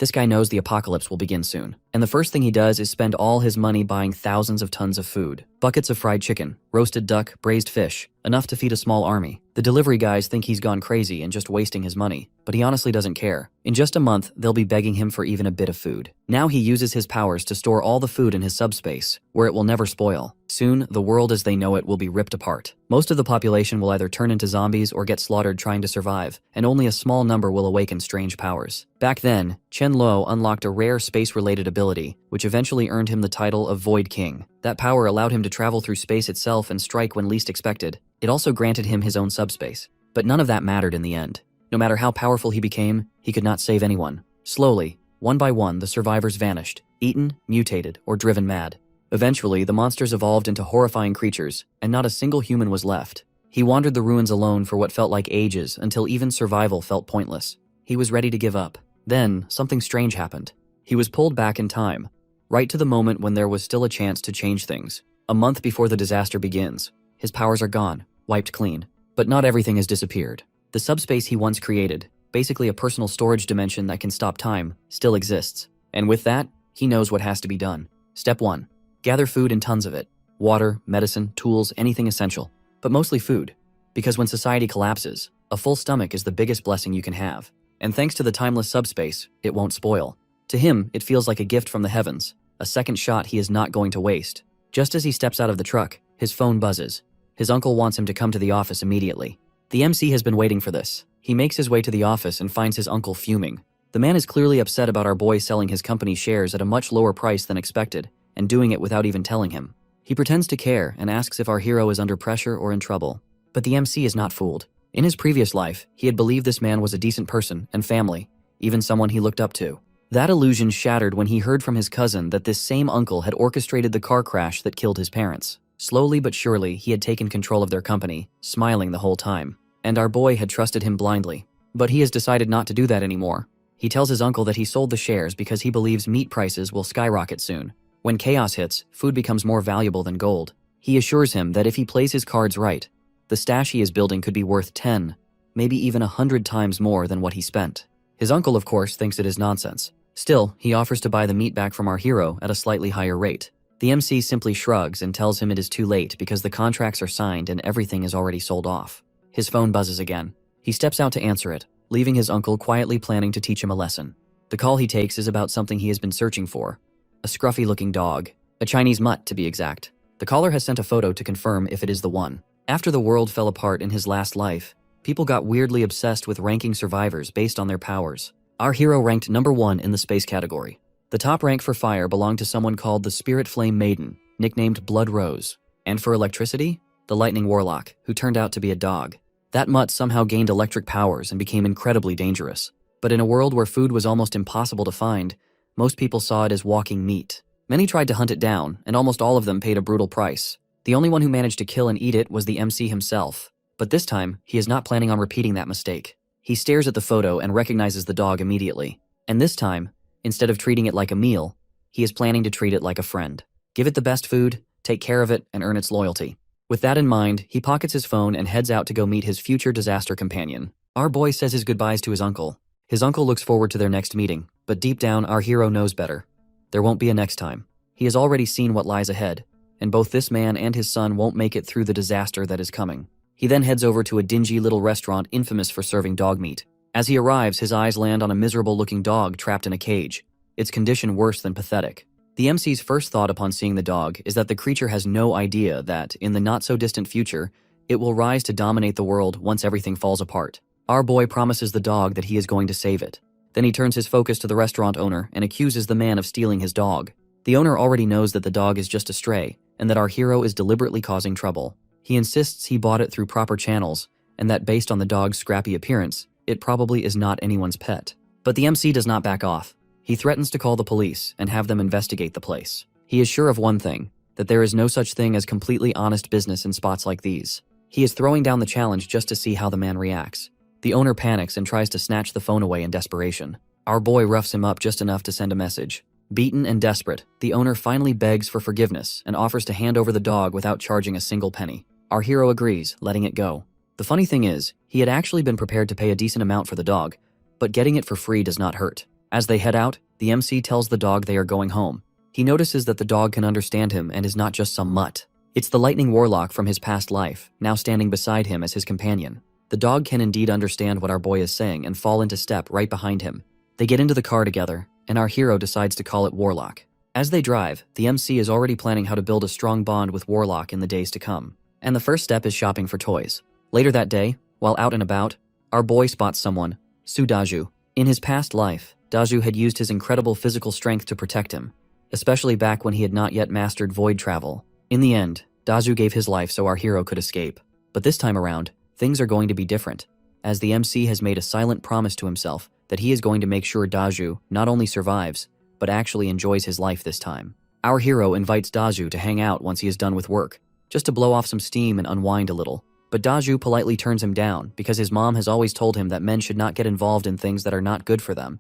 This guy knows the apocalypse will begin soon, and the first thing he does is spend all his money buying thousands of tons of food. Buckets of fried chicken, roasted duck, braised fish, enough to feed a small army. The delivery guys think he's gone crazy and just wasting his money, but he honestly doesn't care. In just a month, they'll be begging him for even a bit of food. Now he uses his powers to store all the food in his subspace, where it will never spoil. Soon, the world as they know it will be ripped apart. Most of the population will either turn into zombies or get slaughtered trying to survive, and only a small number will awaken strange powers. Back then, Chen Lo unlocked a rare space-related ability, which eventually earned him the title of Void King. That power allowed him to travel through space itself and strike when least expected. It also granted him his own subspace. But none of that mattered in the end. No matter how powerful he became, he could not save anyone. Slowly, one by one, the survivors vanished, eaten, mutated, or driven mad. Eventually, the monsters evolved into horrifying creatures, and not a single human was left. He wandered the ruins alone for what felt like ages until even survival felt pointless. He was ready to give up. Then, something strange happened. He was pulled back in time, right to the moment when there was still a chance to change things. A month before the disaster begins, his powers are gone, wiped clean. But not everything has disappeared. The subspace he once created, basically a personal storage dimension that can stop time, still exists. And with that, he knows what has to be done. Step 1. Gather food in tons of it. Water, medicine, tools, anything essential. But mostly food. Because when society collapses, a full stomach is the biggest blessing you can have. And thanks to the timeless subspace, it won't spoil. To him, it feels like a gift from the heavens, a second shot he is not going to waste. Just as he steps out of the truck, his phone buzzes. His uncle wants him to come to the office immediately. The MC has been waiting for this. He makes his way to the office and finds his uncle fuming. The man is clearly upset about our boy selling his company shares at a much lower price than expected, and doing it without even telling him. He pretends to care and asks if our hero is under pressure or in trouble. But the MC is not fooled. In his previous life, he had believed this man was a decent person and family, even someone he looked up to. That illusion shattered when he heard from his cousin that this same uncle had orchestrated the car crash that killed his parents. Slowly but surely, he had taken control of their company, smiling the whole time. And our boy had trusted him blindly. But he has decided not to do that anymore. He tells his uncle that he sold the shares because he believes meat prices will skyrocket soon. When chaos hits, food becomes more valuable than gold. He assures him that if he plays his cards right, the stash he is building could be worth 10, maybe even 100 times more than what he spent. His uncle, of course, thinks it is nonsense. Still, he offers to buy the meat back from our hero at a slightly higher rate. The MC simply shrugs and tells him it is too late because the contracts are signed and everything is already sold off. His phone buzzes again. He steps out to answer it, leaving his uncle quietly planning to teach him a lesson. The call he takes is about something he has been searching for. A scruffy-looking dog. A Chinese mutt, to be exact. The caller has sent a photo to confirm if it is the one. After the world fell apart in his last life, people got weirdly obsessed with ranking survivors based on their powers. Our hero ranked number 1 in the space category. The top rank for fire belonged to someone called the Spirit Flame Maiden, nicknamed Blood Rose. And for electricity, the Lightning Warlock, who turned out to be a dog. That mutt somehow gained electric powers and became incredibly dangerous. But in a world where food was almost impossible to find, most people saw it as walking meat. Many tried to hunt it down, and almost all of them paid a brutal price. The only one who managed to kill and eat it was the MC himself. But this time, he is not planning on repeating that mistake. He stares at the photo and recognizes the dog immediately. And this time, instead of treating it like a meal, he is planning to treat it like a friend. Give it the best food, take care of it, and earn its loyalty. With that in mind, he pockets his phone and heads out to go meet his future disaster companion. Our boy says his goodbyes to his uncle. His uncle looks forward to their next meeting, but deep down, our hero knows better. There won't be a next time. He has already seen what lies ahead, and both this man and his son won't make it through the disaster that is coming. He then heads over to a dingy little restaurant infamous for serving dog meat. As he arrives, his eyes land on a miserable-looking dog trapped in a cage, its condition worse than pathetic. The MC's first thought upon seeing the dog is that the creature has no idea that, in the not-so-distant future, it will rise to dominate the world once everything falls apart. Our boy promises the dog that he is going to save it. Then he turns his focus to the restaurant owner and accuses the man of stealing his dog. The owner already knows that the dog is just a stray, and that our hero is deliberately causing trouble. He insists he bought it through proper channels, and that based on the dog's scrappy appearance, it probably is not anyone's pet. But the MC does not back off. He threatens to call the police and have them investigate the place. He is sure of one thing, that there is no such thing as completely honest business in spots like these. He is throwing down the challenge just to see how the man reacts. The owner panics and tries to snatch the phone away in desperation. Our boy roughs him up just enough to send a message. Beaten and desperate, the owner finally begs for forgiveness and offers to hand over the dog without charging a single penny. Our hero agrees, letting it go. The funny thing is, he had actually been prepared to pay a decent amount for the dog, but getting it for free does not hurt. As they head out, the MC tells the dog they are going home. He notices that the dog can understand him and is not just some mutt. It's the lightning warlock from his past life, now standing beside him as his companion. The dog can indeed understand what our boy is saying and fall into step right behind him. They get into the car together, and our hero decides to call it Warlock. As they drive, the MC is already planning how to build a strong bond with Warlock in the days to come. And the first step is shopping for toys. Later that day, while out and about, our boy spots someone, Su Daju. In his past life, Daju had used his incredible physical strength to protect him, especially back when he had not yet mastered void travel. In the end, Daju gave his life so our hero could escape. But this time around, things are going to be different, as the MC has made a silent promise to himself that he is going to make sure Daju not only survives, but actually enjoys his life this time. Our hero invites Daju to hang out once he is done with work, just to blow off some steam and unwind a little. But Daju politely turns him down because his mom has always told him that men should not get involved in things that are not good for them,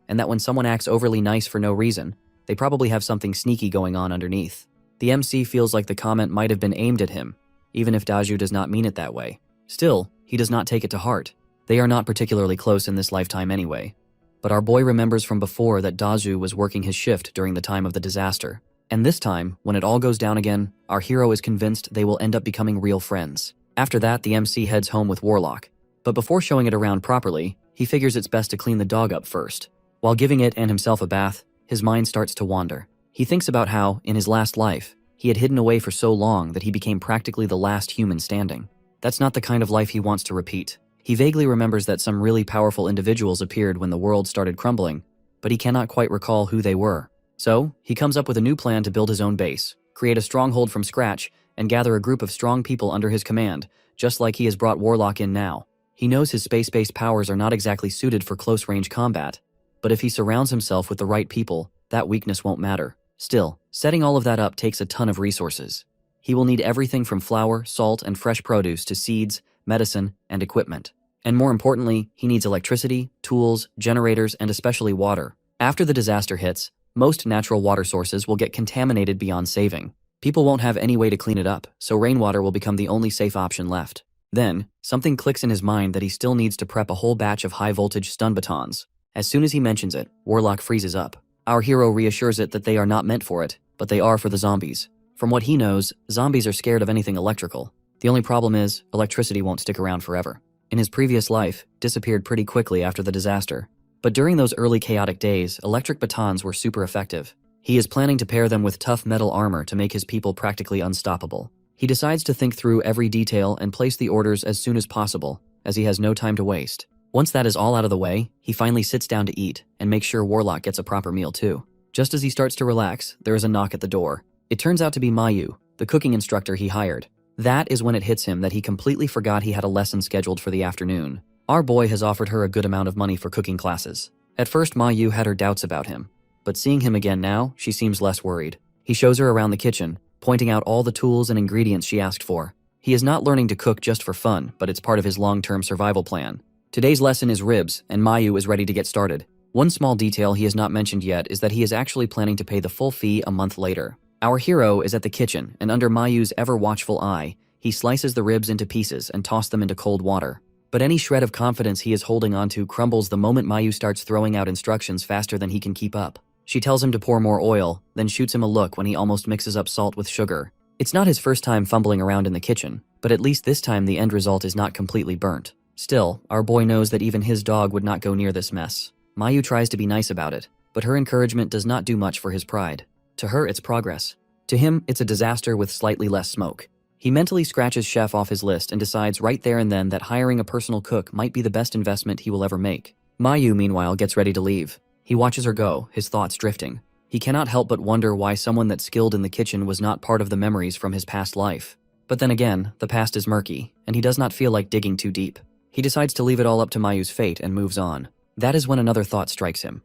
and that when someone acts overly nice for no reason, they probably have something sneaky going on underneath. The MC feels like the comment might have been aimed at him, even if Daju does not mean it that way. Still, he does not take it to heart. They are not particularly close in this lifetime anyway. But our boy remembers from before that Daju was working his shift during the time of the disaster. And this time, when it all goes down again, our hero is convinced they will end up becoming real friends. After that, the MC heads home with Warlock. But before showing it around properly, he figures it's best to clean the dog up first. While giving it and himself a bath, his mind starts to wander. He thinks about how, in his last life, he had hidden away for so long that he became practically the last human standing. That's not the kind of life he wants to repeat. He vaguely remembers that some really powerful individuals appeared when the world started crumbling, but he cannot quite recall who they were. So, he comes up with a new plan to build his own base, create a stronghold from scratch, and gather a group of strong people under his command, just like he has brought Warlock in now. He knows his space-based powers are not exactly suited for close-range combat, but if he surrounds himself with the right people, that weakness won't matter. Still, setting all of that up takes a ton of resources. He will need everything from flour, salt, and fresh produce to seeds, medicine, and equipment. And more importantly, he needs electricity, tools, generators, and especially water. After the disaster hits, most natural water sources will get contaminated beyond saving. People won't have any way to clean it up, so rainwater will become the only safe option left. Then, something clicks in his mind that he still needs to prep a whole batch of high-voltage stun batons. As soon as he mentions it, Warlock freezes up. Our hero reassures it that they are not meant for it, but they are for the zombies. From what he knows, zombies are scared of anything electrical. The only problem is, electricity won't stick around forever. In his previous life, disappeared pretty quickly after the disaster. But during those early chaotic days, electric batons were super effective. He is planning to pair them with tough metal armor to make his people practically unstoppable. He decides to think through every detail and place the orders as soon as possible, as he has no time to waste. Once that is all out of the way, he finally sits down to eat and makes sure Warlock gets a proper meal too. Just as he starts to relax, there is a knock at the door. It turns out to be Mayu, the cooking instructor he hired. That is when it hits him that he completely forgot he had a lesson scheduled for the afternoon. Our boy has offered her a good amount of money for cooking classes. At first, Mayu had her doubts about him, but seeing him again now, she seems less worried. He shows her around the kitchen, pointing out all the tools and ingredients she asked for. He is not learning to cook just for fun, but it's part of his long-term survival plan. Today's lesson is ribs, and Mayu is ready to get started. One small detail he has not mentioned yet is that he is actually planning to pay the full fee a month later. Our hero is at the kitchen, and under Mayu's ever-watchful eye, he slices the ribs into pieces and tosses them into cold water. But any shred of confidence he is holding onto crumbles the moment Mayu starts throwing out instructions faster than he can keep up. She tells him to pour more oil, then shoots him a look when he almost mixes up salt with sugar. It's not his first time fumbling around in the kitchen, but at least this time the end result is not completely burnt. Still, our boy knows that even his dog would not go near this mess. Mayu tries to be nice about it, but her encouragement does not do much for his pride. To her, it's progress. To him, it's a disaster with slightly less smoke. He mentally scratches chef off his list and decides right there and then that hiring a personal cook might be the best investment he will ever make. Mayu, meanwhile, gets ready to leave. He watches her go, his thoughts drifting. He cannot help but wonder why someone that's skilled in the kitchen was not part of the memories from his past life. But then again, the past is murky, and he does not feel like digging too deep. He decides to leave it all up to Mayu's fate and moves on. That is when another thought strikes him.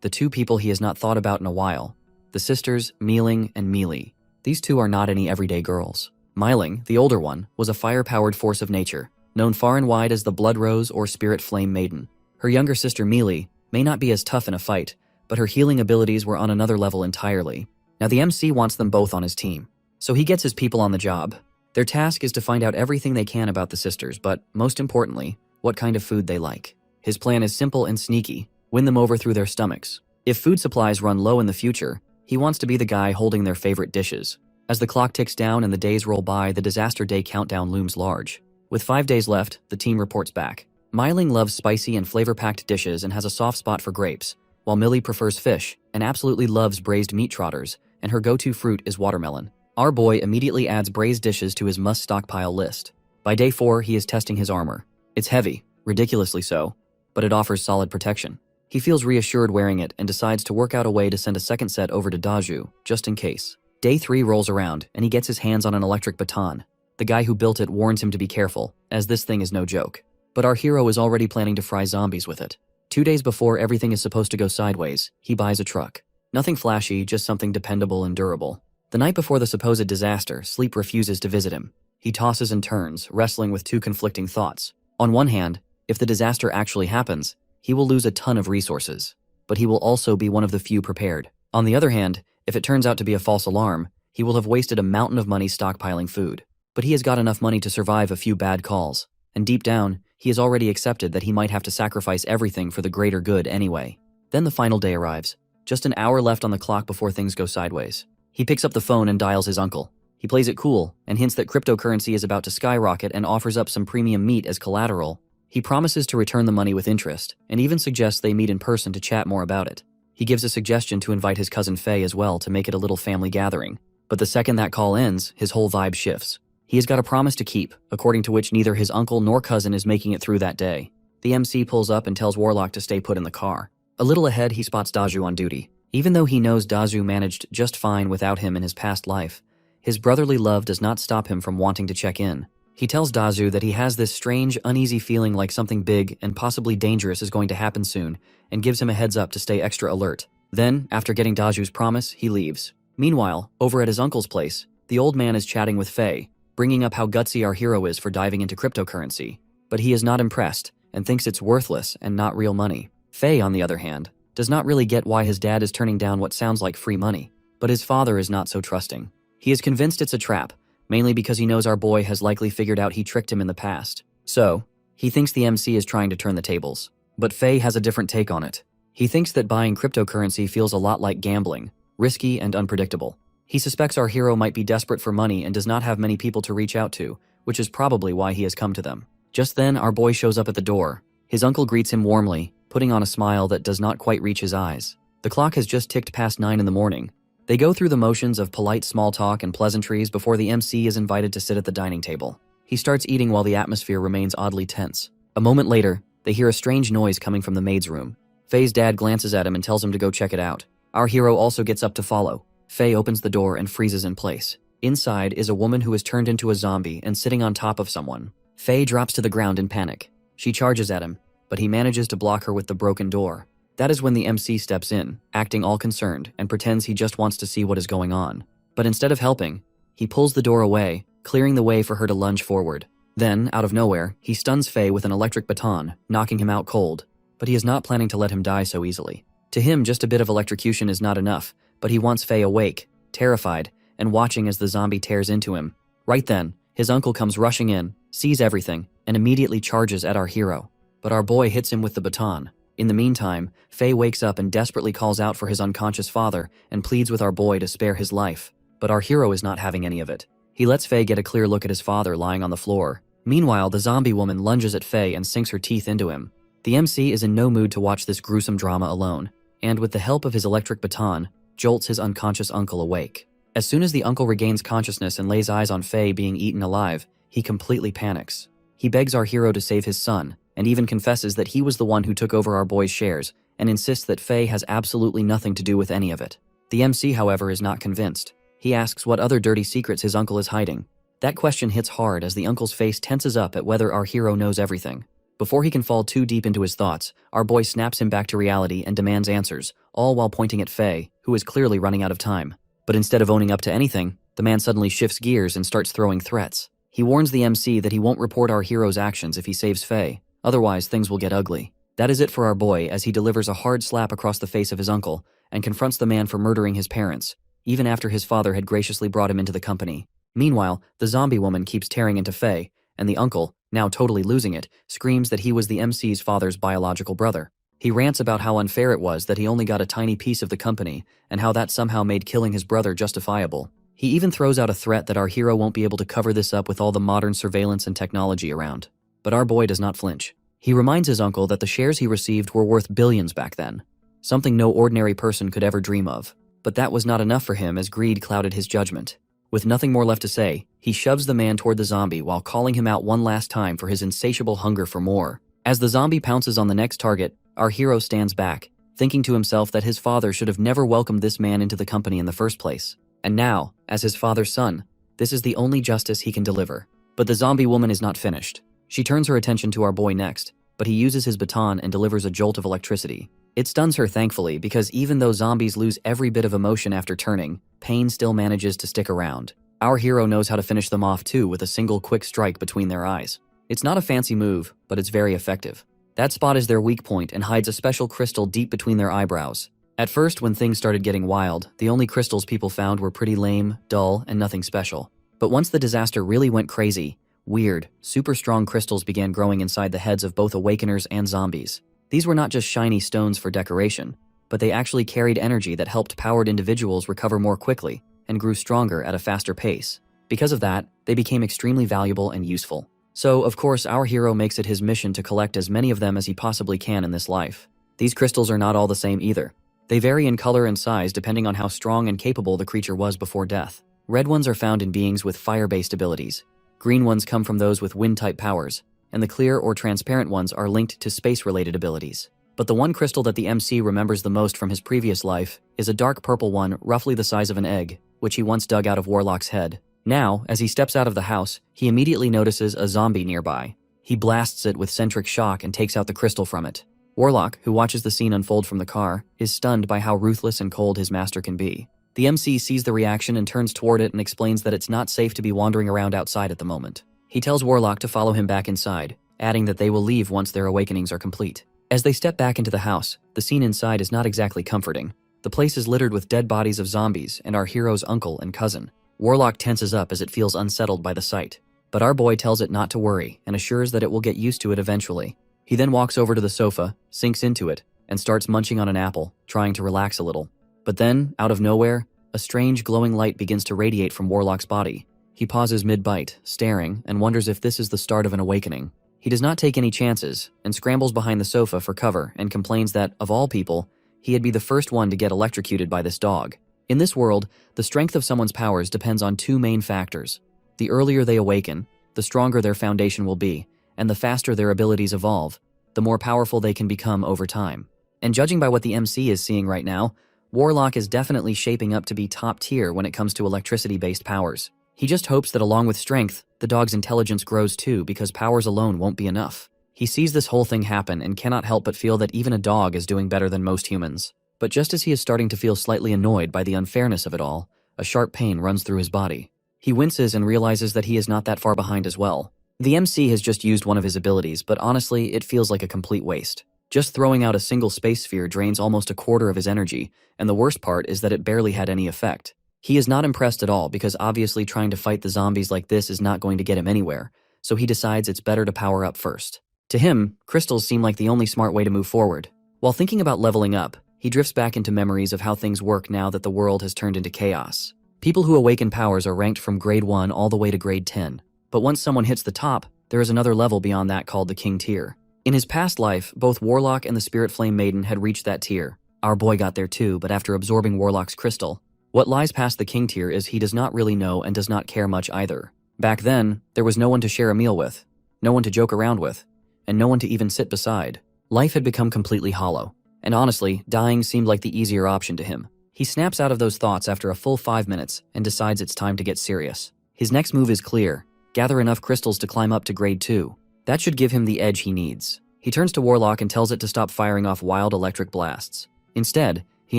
The two people he has not thought about in a while. The sisters, Mealing and Mealy. These two are not any everyday girls. Mealing, the older one, was a fire-powered force of nature, known far and wide as the Blood Rose or Spirit Flame Maiden. Her younger sister Mealy may not be as tough in a fight, but her healing abilities were on another level entirely. Now the MC wants them both on his team, so he gets his people on the job. Their task is to find out everything they can about the sisters, but most importantly, what kind of food they like. His plan is simple and sneaky. win them over through their stomachs. If food supplies run low in the future, he wants to be the guy holding their favorite dishes. As the clock ticks down and the days roll by, the disaster day countdown looms large. With 5 days left, the team reports back. Myling loves spicy and flavor-packed dishes and has a soft spot for grapes, while Millie prefers fish and absolutely loves braised meat trotters, and her go-to fruit is watermelon. Our boy immediately adds braised dishes to his must-stockpile list. By day 4, he is testing his armor. It's heavy, ridiculously so, but it offers solid protection. He feels reassured wearing it and decides to work out a way to send a second set over to Daju, just in case. Day 3 rolls around, and he gets his hands on an electric baton. The guy who built it warns him to be careful, as this thing is no joke. But our hero is already planning to fry zombies with it. 2 days before everything is supposed to go sideways, he buys a truck. Nothing flashy, just something dependable and durable. The night before the supposed disaster, sleep refuses to visit him. He tosses and turns, wrestling with 2 conflicting thoughts. On one hand, if the disaster actually happens, he will lose a ton of resources, but he will also be one of the few prepared. On the other hand, if it turns out to be a false alarm, he will have wasted a mountain of money stockpiling food. But he has got enough money to survive a few bad calls, and deep down, he has already accepted that he might have to sacrifice everything for the greater good anyway. Then the final day arrives. Just an hour left on the clock before things go sideways. He picks up the phone and dials his uncle. He plays it cool and hints that cryptocurrency is about to skyrocket and offers up some premium meat as collateral. He promises to return the money with interest and even suggests they meet in person to chat more about it. He gives a suggestion to invite his cousin Faye as well to make it a little family gathering. But the second that call ends, his whole vibe shifts. He has got a promise to keep, according to which neither his uncle nor cousin is making it through that day. The MC pulls up and tells Warlock to stay put in the car. A little ahead, he spots Daju on duty. Even though he knows Daju managed just fine without him in his past life, his brotherly love does not stop him from wanting to check in. He tells Daju that he has this strange, uneasy feeling like something big and possibly dangerous is going to happen soon, and gives him a heads up to stay extra alert. Then, after getting Daju's promise, he leaves. Meanwhile, over at his uncle's place, the old man is chatting with Faye, bringing up how gutsy our hero is for diving into cryptocurrency. But he is not impressed, and thinks it's worthless and not real money. Faye, on the other hand, does not really get why his dad is turning down what sounds like free money. But his father is not so trusting. He is convinced it's a trap, mainly because he knows our boy has likely figured out he tricked him in the past. So, he thinks the MC is trying to turn the tables. But Faye has a different take on it. He thinks that buying cryptocurrency feels a lot like gambling, risky and unpredictable. He suspects our hero might be desperate for money and does not have many people to reach out to, which is probably why he has come to them. Just then, our boy shows up at the door. His uncle greets him warmly, putting on a smile that does not quite reach his eyes. The clock has just ticked past 9 in the morning. They go through the motions of polite small talk and pleasantries before the MC is invited to sit at the dining table. He starts eating while the atmosphere remains oddly tense. A moment later, they hear a strange noise coming from the maid's room. Faye's dad glances at him and tells him to go check it out. Our hero also gets up to follow. Faye opens the door and freezes in place. Inside is a woman who has turned into a zombie and sitting on top of someone. Faye drops to the ground in panic. She charges at him, but he manages to block her with the broken door. That is when the MC steps in, acting all concerned, and pretends he just wants to see what is going on. But instead of helping, he pulls the door away, clearing the way for her to lunge forward. Then, out of nowhere, he stuns Faye with an electric baton, knocking him out cold. But he is not planning to let him die so easily. To him, just a bit of electrocution is not enough, but he wants Faye awake, terrified, and watching as the zombie tears into him. Right then, his uncle comes rushing in, sees everything, and immediately charges at our hero. But our boy hits him with the baton. In the meantime, Faye wakes up and desperately calls out for his unconscious father and pleads with our boy to spare his life. But our hero is not having any of it. He lets Faye get a clear look at his father lying on the floor. Meanwhile, the zombie woman lunges at Faye and sinks her teeth into him. The MC is in no mood to watch this gruesome drama alone, and with the help of his electric baton, jolts his unconscious uncle awake. As soon as the uncle regains consciousness and lays eyes on Faye being eaten alive, he completely panics. He begs our hero to save his son, and even confesses that he was the one who took over our boy's shares, and insists that Faye has absolutely nothing to do with any of it. The MC, however, is not convinced. He asks what other dirty secrets his uncle is hiding. That question hits hard as the uncle's face tenses up at whether our hero knows everything. Before he can fall too deep into his thoughts, our boy snaps him back to reality and demands answers, all while pointing at Faye, who is clearly running out of time. But instead of owning up to anything, the man suddenly shifts gears and starts throwing threats. He warns the MC that he won't report our hero's actions if he saves Faye, otherwise things will get ugly. That is it for our boy as he delivers a hard slap across the face of his uncle and confronts the man for murdering his parents, even after his father had graciously brought him into the company. Meanwhile, the zombie woman keeps tearing into Faye, and the uncle, now totally losing it, screams that he was the MC's father's biological brother. He rants about how unfair it was that he only got a tiny piece of the company and how that somehow made killing his brother justifiable. He even throws out a threat that our hero won't be able to cover this up with all the modern surveillance and technology around. But our boy does not flinch. He reminds his uncle that the shares he received were worth billions back then, something no ordinary person could ever dream of. But that was not enough for him as greed clouded his judgment. With nothing more left to say, he shoves the man toward the zombie while calling him out one last time for his insatiable hunger for more. As the zombie pounces on the next target, our hero stands back, thinking to himself that his father should have never welcomed this man into the company in the first place. And now, as his father's son, this is the only justice he can deliver. But the zombie woman is not finished. She turns her attention to our boy next, but he uses his baton and delivers a jolt of electricity. It stuns her thankfully because even though zombies lose every bit of emotion after turning, pain still manages to stick around. Our hero knows how to finish them off too with a single quick strike between their eyes. It's not a fancy move, but it's very effective. That spot is their weak point and hides a special crystal deep between their eyebrows. At first, when things started getting wild, the only crystals people found were pretty lame, dull, and nothing special. But once the disaster really went crazy, weird, super strong crystals began growing inside the heads of both awakeners and zombies. These were not just shiny stones for decoration, but they actually carried energy that helped powered individuals recover more quickly and grew stronger at a faster pace. Because of that, they became extremely valuable and useful. So, of course, our hero makes it his mission to collect as many of them as he possibly can in this life. These crystals are not all the same either. They vary in color and size depending on how strong and capable the creature was before death. Red ones are found in beings with fire-based abilities. Green ones come from those with wind-type powers, and the clear or transparent ones are linked to space-related abilities. But the one crystal that the MC remembers the most from his previous life is a dark purple one roughly the size of an egg, which he once dug out of Warlock's head. Now, as he steps out of the house, he immediately notices a zombie nearby. He blasts it with centric shock and takes out the crystal from it. Warlock, who watches the scene unfold from the car, is stunned by how ruthless and cold his master can be. The MC sees the reaction and turns toward it and explains that it's not safe to be wandering around outside at the moment. He tells Warlock to follow him back inside, adding that they will leave once their awakenings are complete. As they step back into the house, the scene inside is not exactly comforting. The place is littered with dead bodies of zombies and our hero's uncle and cousin. Warlock tenses up as it feels unsettled by the sight, but our boy tells it not to worry and assures that it will get used to it eventually. He then walks over to the sofa, sinks into it, and starts munching on an apple, trying to relax a little. But then, out of nowhere, a strange glowing light begins to radiate from Warlock's body. He pauses mid-bite, staring, and wonders if this is the start of an awakening. He does not take any chances, and scrambles behind the sofa for cover and complains that, of all people, he'd be the first one to get electrocuted by this dog. In this world, the strength of someone's powers depends on two main factors. The earlier they awaken, the stronger their foundation will be, and the faster their abilities evolve, the more powerful they can become over time. And judging by what the MC is seeing right now, Warlock is definitely shaping up to be top tier when it comes to electricity-based powers. He just hopes that along with strength, the dog's intelligence grows too because powers alone won't be enough. He sees this whole thing happen and cannot help but feel that even a dog is doing better than most humans. But just as he is starting to feel slightly annoyed by the unfairness of it all, a sharp pain runs through his body. He winces and realizes that he is not that far behind as well. The MC has just used one of his abilities, but honestly, it feels like a complete waste. Just throwing out a single space sphere drains almost a quarter of his energy, and the worst part is that it barely had any effect. He is not impressed at all because obviously trying to fight the zombies like this is not going to get him anywhere, so he decides it's better to power up first. To him, crystals seem like the only smart way to move forward. While thinking about leveling up, he drifts back into memories of how things work now that the world has turned into chaos. People who awaken powers are ranked from grade 1 all the way to grade 10. But once someone hits the top, there is another level beyond that called the King tier. In his past life, both Warlock and the Spirit Flame Maiden had reached that tier. Our boy got there too, but after absorbing Warlock's crystal. What lies past the King tier is he does not really know and does not care much either. Back then, there was no one to share a meal with, no one to joke around with, and no one to even sit beside. Life had become completely hollow. And honestly, dying seemed like the easier option to him. He snaps out of those thoughts after a full 5 minutes and decides it's time to get serious. His next move is clear: gather enough crystals to climb up to grade 2. That should give him the edge he needs. He turns to Warlock and tells it to stop firing off wild electric blasts. Instead, he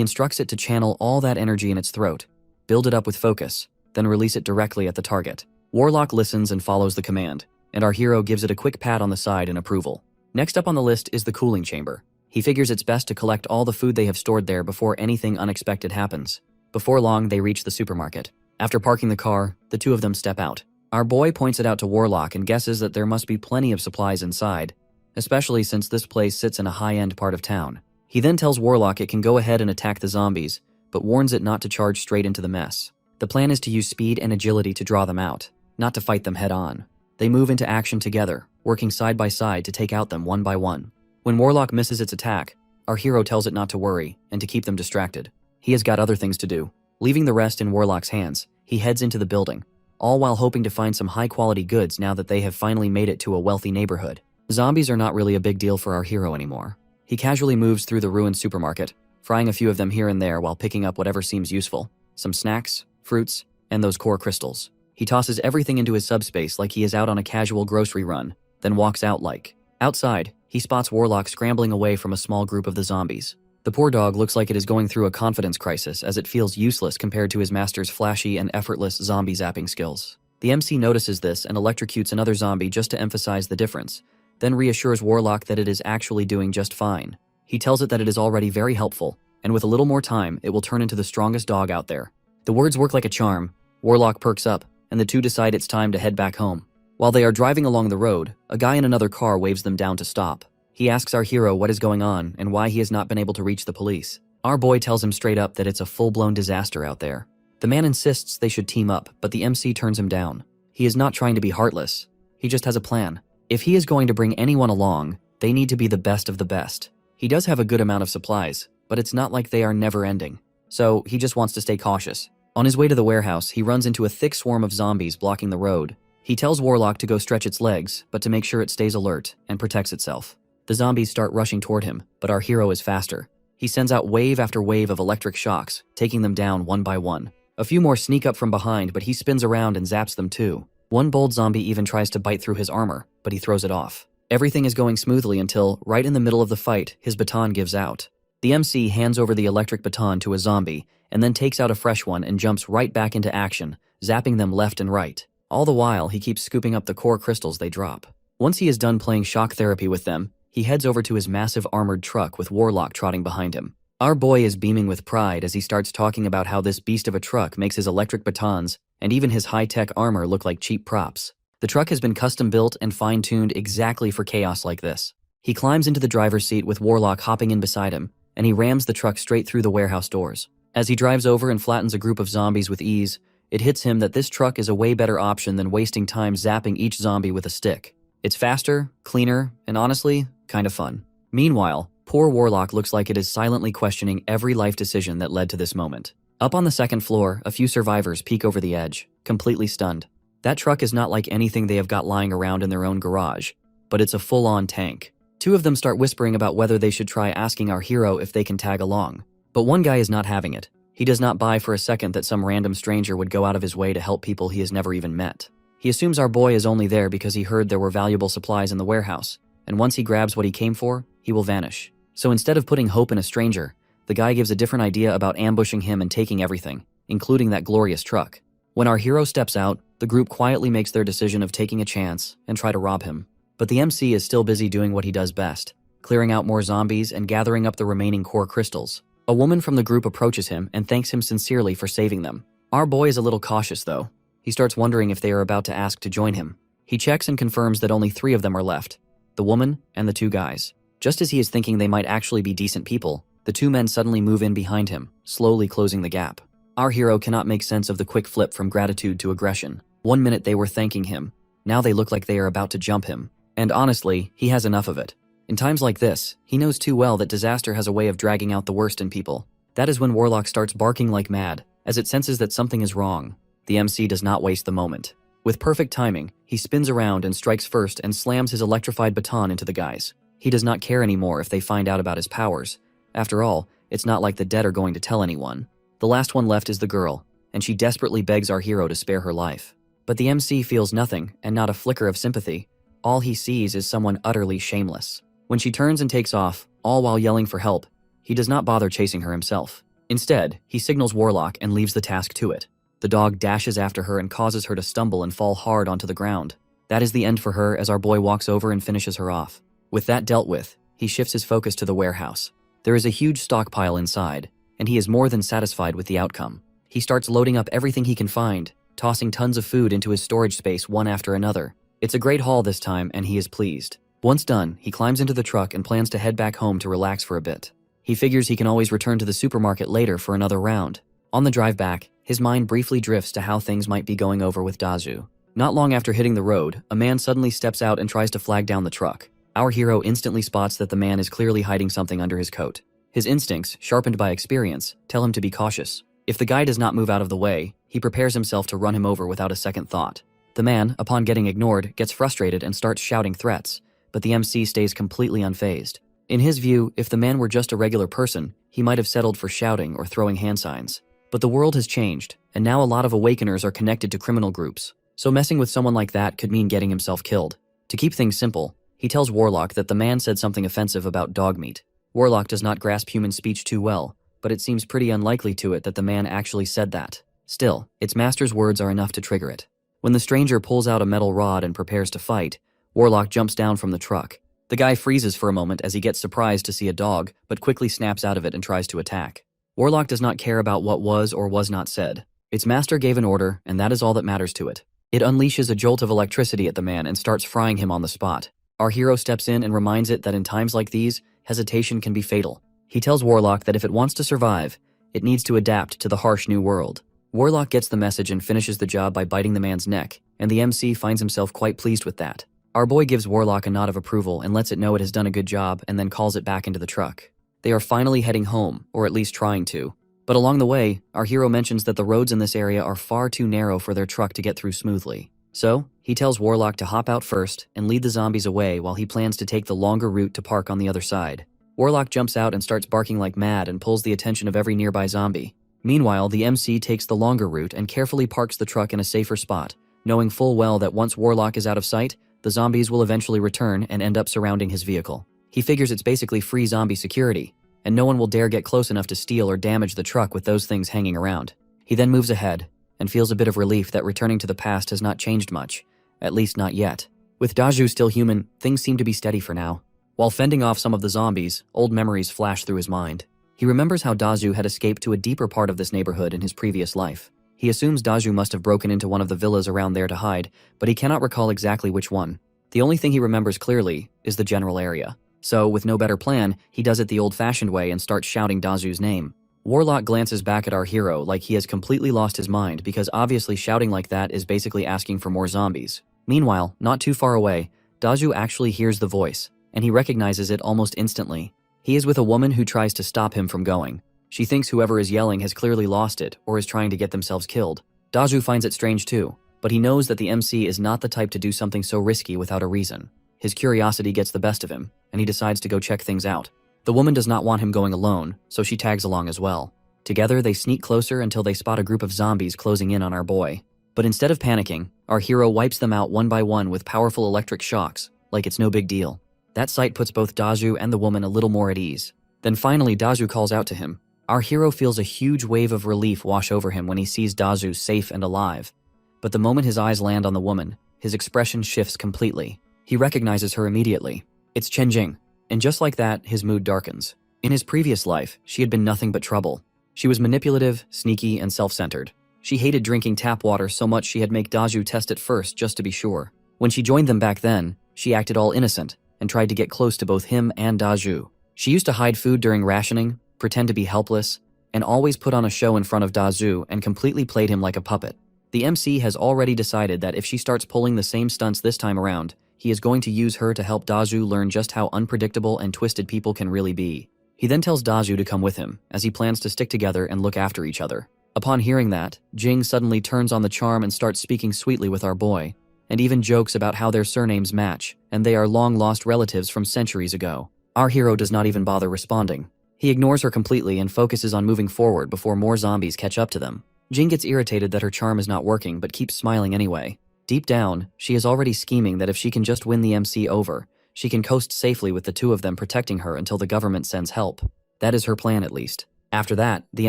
instructs it to channel all that energy in its throat, build it up with focus, then release it directly at the target. Warlock listens and follows the command, and our hero gives it a quick pat on the side in approval. Next up on the list is the cooling chamber. He figures it's best to collect all the food they have stored there before anything unexpected happens. Before long, they reach the supermarket. After parking the car, the two of them step out. Our boy points it out to Warlock and guesses that there must be plenty of supplies inside, especially since this place sits in a high-end part of town. He then tells Warlock it can go ahead and attack the zombies, but warns it not to charge straight into the mess. The plan is to use speed and agility to draw them out, not to fight them head-on. They move into action together, working side by side to take out them one by one. When Warlock misses its attack, our hero tells it not to worry and to keep them distracted. He has got other things to do. Leaving the rest in Warlock's hands, he heads into the building, all while hoping to find some high-quality goods now that they have finally made it to a wealthy neighborhood. Zombies are not really a big deal for our hero anymore. He casually moves through the ruined supermarket, frying a few of them here and there while picking up whatever seems useful. Some snacks, fruits, and those core crystals. He tosses everything into his subspace like he is out on a casual grocery run, then walks out like. Outside, he spots Warlock scrambling away from a small group of the zombies. The poor dog looks like it is going through a confidence crisis as it feels useless compared to his master's flashy and effortless zombie zapping skills. The MC notices this and electrocutes another zombie just to emphasize the difference, then reassures Warlock that it is actually doing just fine. He tells it that it is already very helpful, and with a little more time, it will turn into the strongest dog out there. The words work like a charm. Warlock perks up, and the two decide it's time to head back home. While they are driving along the road, a guy in another car waves them down to stop. He asks our hero what is going on and why he has not been able to reach the police. Our boy tells him straight up that it's a full-blown disaster out there. The man insists they should team up, but the MC turns him down. He is not trying to be heartless. He just has a plan. If he is going to bring anyone along, they need to be the best of the best. He does have a good amount of supplies, but it's not like they are never-ending. So he just wants to stay cautious. On his way to the warehouse, he runs into a thick swarm of zombies blocking the road. He tells Warlock to go stretch its legs, but to make sure it stays alert and protects itself. The zombies start rushing toward him, but our hero is faster. He sends out wave after wave of electric shocks, taking them down one by one. A few more sneak up from behind, but he spins around and zaps them too. One bold zombie even tries to bite through his armor, but he throws it off. Everything is going smoothly until, right in the middle of the fight, his baton gives out. The MC hands over the electric baton to a zombie, and then takes out a fresh one and jumps right back into action, zapping them left and right. All the while, he keeps scooping up the core crystals they drop. Once he is done playing shock therapy with them, he heads over to his massive armored truck with Warlock trotting behind him. Our boy is beaming with pride as he starts talking about how this beast of a truck makes his electric batons and even his high-tech armor look like cheap props. The truck has been custom-built and fine-tuned exactly for chaos like this. He climbs into the driver's seat with Warlock hopping in beside him, and he rams the truck straight through the warehouse doors. As he drives over and flattens a group of zombies with ease, it hits him that this truck is a way better option than wasting time zapping each zombie with a stick. It's faster, cleaner, and honestly, kind of fun. Meanwhile, poor Warlock looks like it is silently questioning every life decision that led to this moment. Up on the second floor, a few survivors peek over the edge, completely stunned. That truck is not like anything they have got lying around in their own garage, but it's a full-on tank. Two of them start whispering about whether they should try asking our hero if they can tag along. But one guy is not having it. He does not buy for a second that some random stranger would go out of his way to help people he has never even met. He assumes our boy is only there because he heard there were valuable supplies in the warehouse, and once he grabs what he came for, he will vanish. So instead of putting hope in a stranger, the guy gives a different idea about ambushing him and taking everything, including that glorious truck. When our hero steps out, the group quietly makes their decision of taking a chance and try to rob him. But the MC is still busy doing what he does best, clearing out more zombies and gathering up the remaining core crystals. A woman from the group approaches him and thanks him sincerely for saving them. Our boy is a little cautious though. He starts wondering if they are about to ask to join him. He checks and confirms that only 3 of them are left, the woman and the 2 guys. Just as he is thinking they might actually be decent people, the 2 men suddenly move in behind him, slowly closing the gap. Our hero cannot make sense of the quick flip from gratitude to aggression. One minute they were thanking him, now they look like they are about to jump him. And honestly, he has enough of it. In times like this, he knows too well that disaster has a way of dragging out the worst in people. That is when Warlock starts barking like mad, as it senses that something is wrong. The MC does not waste the moment. With perfect timing, he spins around and strikes first and slams his electrified baton into the guys. He does not care anymore if they find out about his powers. After all, it's not like the dead are going to tell anyone. The last one left is the girl, and she desperately begs our hero to spare her life. But the MC feels nothing and not a flicker of sympathy. All he sees is someone utterly shameless. When she turns and takes off, all while yelling for help, he does not bother chasing her himself. Instead, he signals Warlock and leaves the task to it. The dog dashes after her and causes her to stumble and fall hard onto the ground. That is the end for her as our boy walks over and finishes her off. With that dealt with, he shifts his focus to the warehouse. There is a huge stockpile inside, and he is more than satisfied with the outcome. He starts loading up everything he can find, tossing tons of food into his storage space one after another. It's a great haul this time, and he is pleased. Once done, he climbs into the truck and plans to head back home to relax for a bit. He figures he can always return to the supermarket later for another round. On the drive back, his mind briefly drifts to how things might be going over with Dazu. Not long after hitting the road, a man suddenly steps out and tries to flag down the truck. Our hero instantly spots that the man is clearly hiding something under his coat. His instincts, sharpened by experience, tell him to be cautious. If the guy does not move out of the way, he prepares himself to run him over without a second thought. The man, upon getting ignored, gets frustrated and starts shouting threats, but the MC stays completely unfazed. In his view, if the man were just a regular person, he might have settled for shouting or throwing hand signs. But the world has changed, and now a lot of awakeners are connected to criminal groups, so messing with someone like that could mean getting himself killed. To keep things simple, he tells Warlock that the man said something offensive about dog meat. Warlock does not grasp human speech too well, but it seems pretty unlikely to it that the man actually said that. Still, its master's words are enough to trigger it. When the stranger pulls out a metal rod and prepares to fight, Warlock jumps down from the truck. The guy freezes for a moment as he gets surprised to see a dog, but quickly snaps out of it and tries to attack. Warlock does not care about what was or was not said. Its master gave an order, and that is all that matters to it. It unleashes a jolt of electricity at the man and starts frying him on the spot. Our hero steps in and reminds it that in times like these, hesitation can be fatal. He tells Warlock that if it wants to survive, it needs to adapt to the harsh new world. Warlock gets the message and finishes the job by biting the man's neck, and the MC finds himself quite pleased with that. Our boy gives Warlock a nod of approval and lets it know it has done a good job and then calls it back into the truck. They are finally heading home, or at least trying to. But along the way, our hero mentions that the roads in this area are far too narrow for their truck to get through smoothly. So, he tells Warlock to hop out first and lead the zombies away while he plans to take the longer route to park on the other side. Warlock jumps out and starts barking like mad and pulls the attention of every nearby zombie. Meanwhile, the MC takes the longer route and carefully parks the truck in a safer spot, knowing full well that once Warlock is out of sight, the zombies will eventually return and end up surrounding his vehicle. He figures it's basically free zombie security, and no one will dare get close enough to steal or damage the truck with those things hanging around. He then moves ahead, and feels a bit of relief that returning to the past has not changed much, at least not yet. With Daju still human, things seem to be steady for now. While fending off some of the zombies, old memories flash through his mind. He remembers how Daju had escaped to a deeper part of this neighborhood in his previous life. He assumes Daju must have broken into one of the villas around there to hide, but he cannot recall exactly which one. The only thing he remembers clearly is the general area. So, with no better plan, he does it the old-fashioned way and starts shouting Dazu's name. Warlock glances back at our hero like he has completely lost his mind because obviously shouting like that is basically asking for more zombies. Meanwhile, not too far away, Daju actually hears the voice, and he recognizes it almost instantly. He is with a woman who tries to stop him from going. She thinks whoever is yelling has clearly lost it or is trying to get themselves killed. Daju finds it strange too, but he knows that the MC is not the type to do something so risky without a reason. His curiosity gets the best of him, and he decides to go check things out. The woman does not want him going alone, so she tags along as well. Together, they sneak closer until they spot a group of zombies closing in on our boy. But instead of panicking, our hero wipes them out one by one with powerful electric shocks, like it's no big deal. That sight puts both Daju and the woman a little more at ease. Then finally, Daju calls out to him. Our hero feels a huge wave of relief wash over him when he sees Daju safe and alive. But the moment his eyes land on the woman, his expression shifts completely. He recognizes her immediately. It's Chenjing. And just like that, his mood darkens. In his previous life, she had been nothing but trouble. She was manipulative, sneaky, and self-centered. She hated drinking tap water so much she had make Daju test it first just to be sure. When she joined them back then, she acted all innocent and tried to get close to both him and Daju. She used to hide food during rationing, pretend to be helpless, and always put on a show in front of Daju and completely played him like a puppet. The MC has already decided that if she starts pulling the same stunts this time around, he is going to use her to help Daju learn just how unpredictable and twisted people can really be. He then tells Daju to come with him, as he plans to stick together and look after each other. Upon hearing that, Jing suddenly turns on the charm and starts speaking sweetly with our boy, and even jokes about how their surnames match, and they are long-lost relatives from centuries ago. Our hero does not even bother responding. He ignores her completely and focuses on moving forward before more zombies catch up to them. Jing gets irritated that her charm is not working but keeps smiling anyway. Deep down, she is already scheming that if she can just win the MC over, she can coast safely with the two of them protecting her until the government sends help. That is her plan at least. After that, the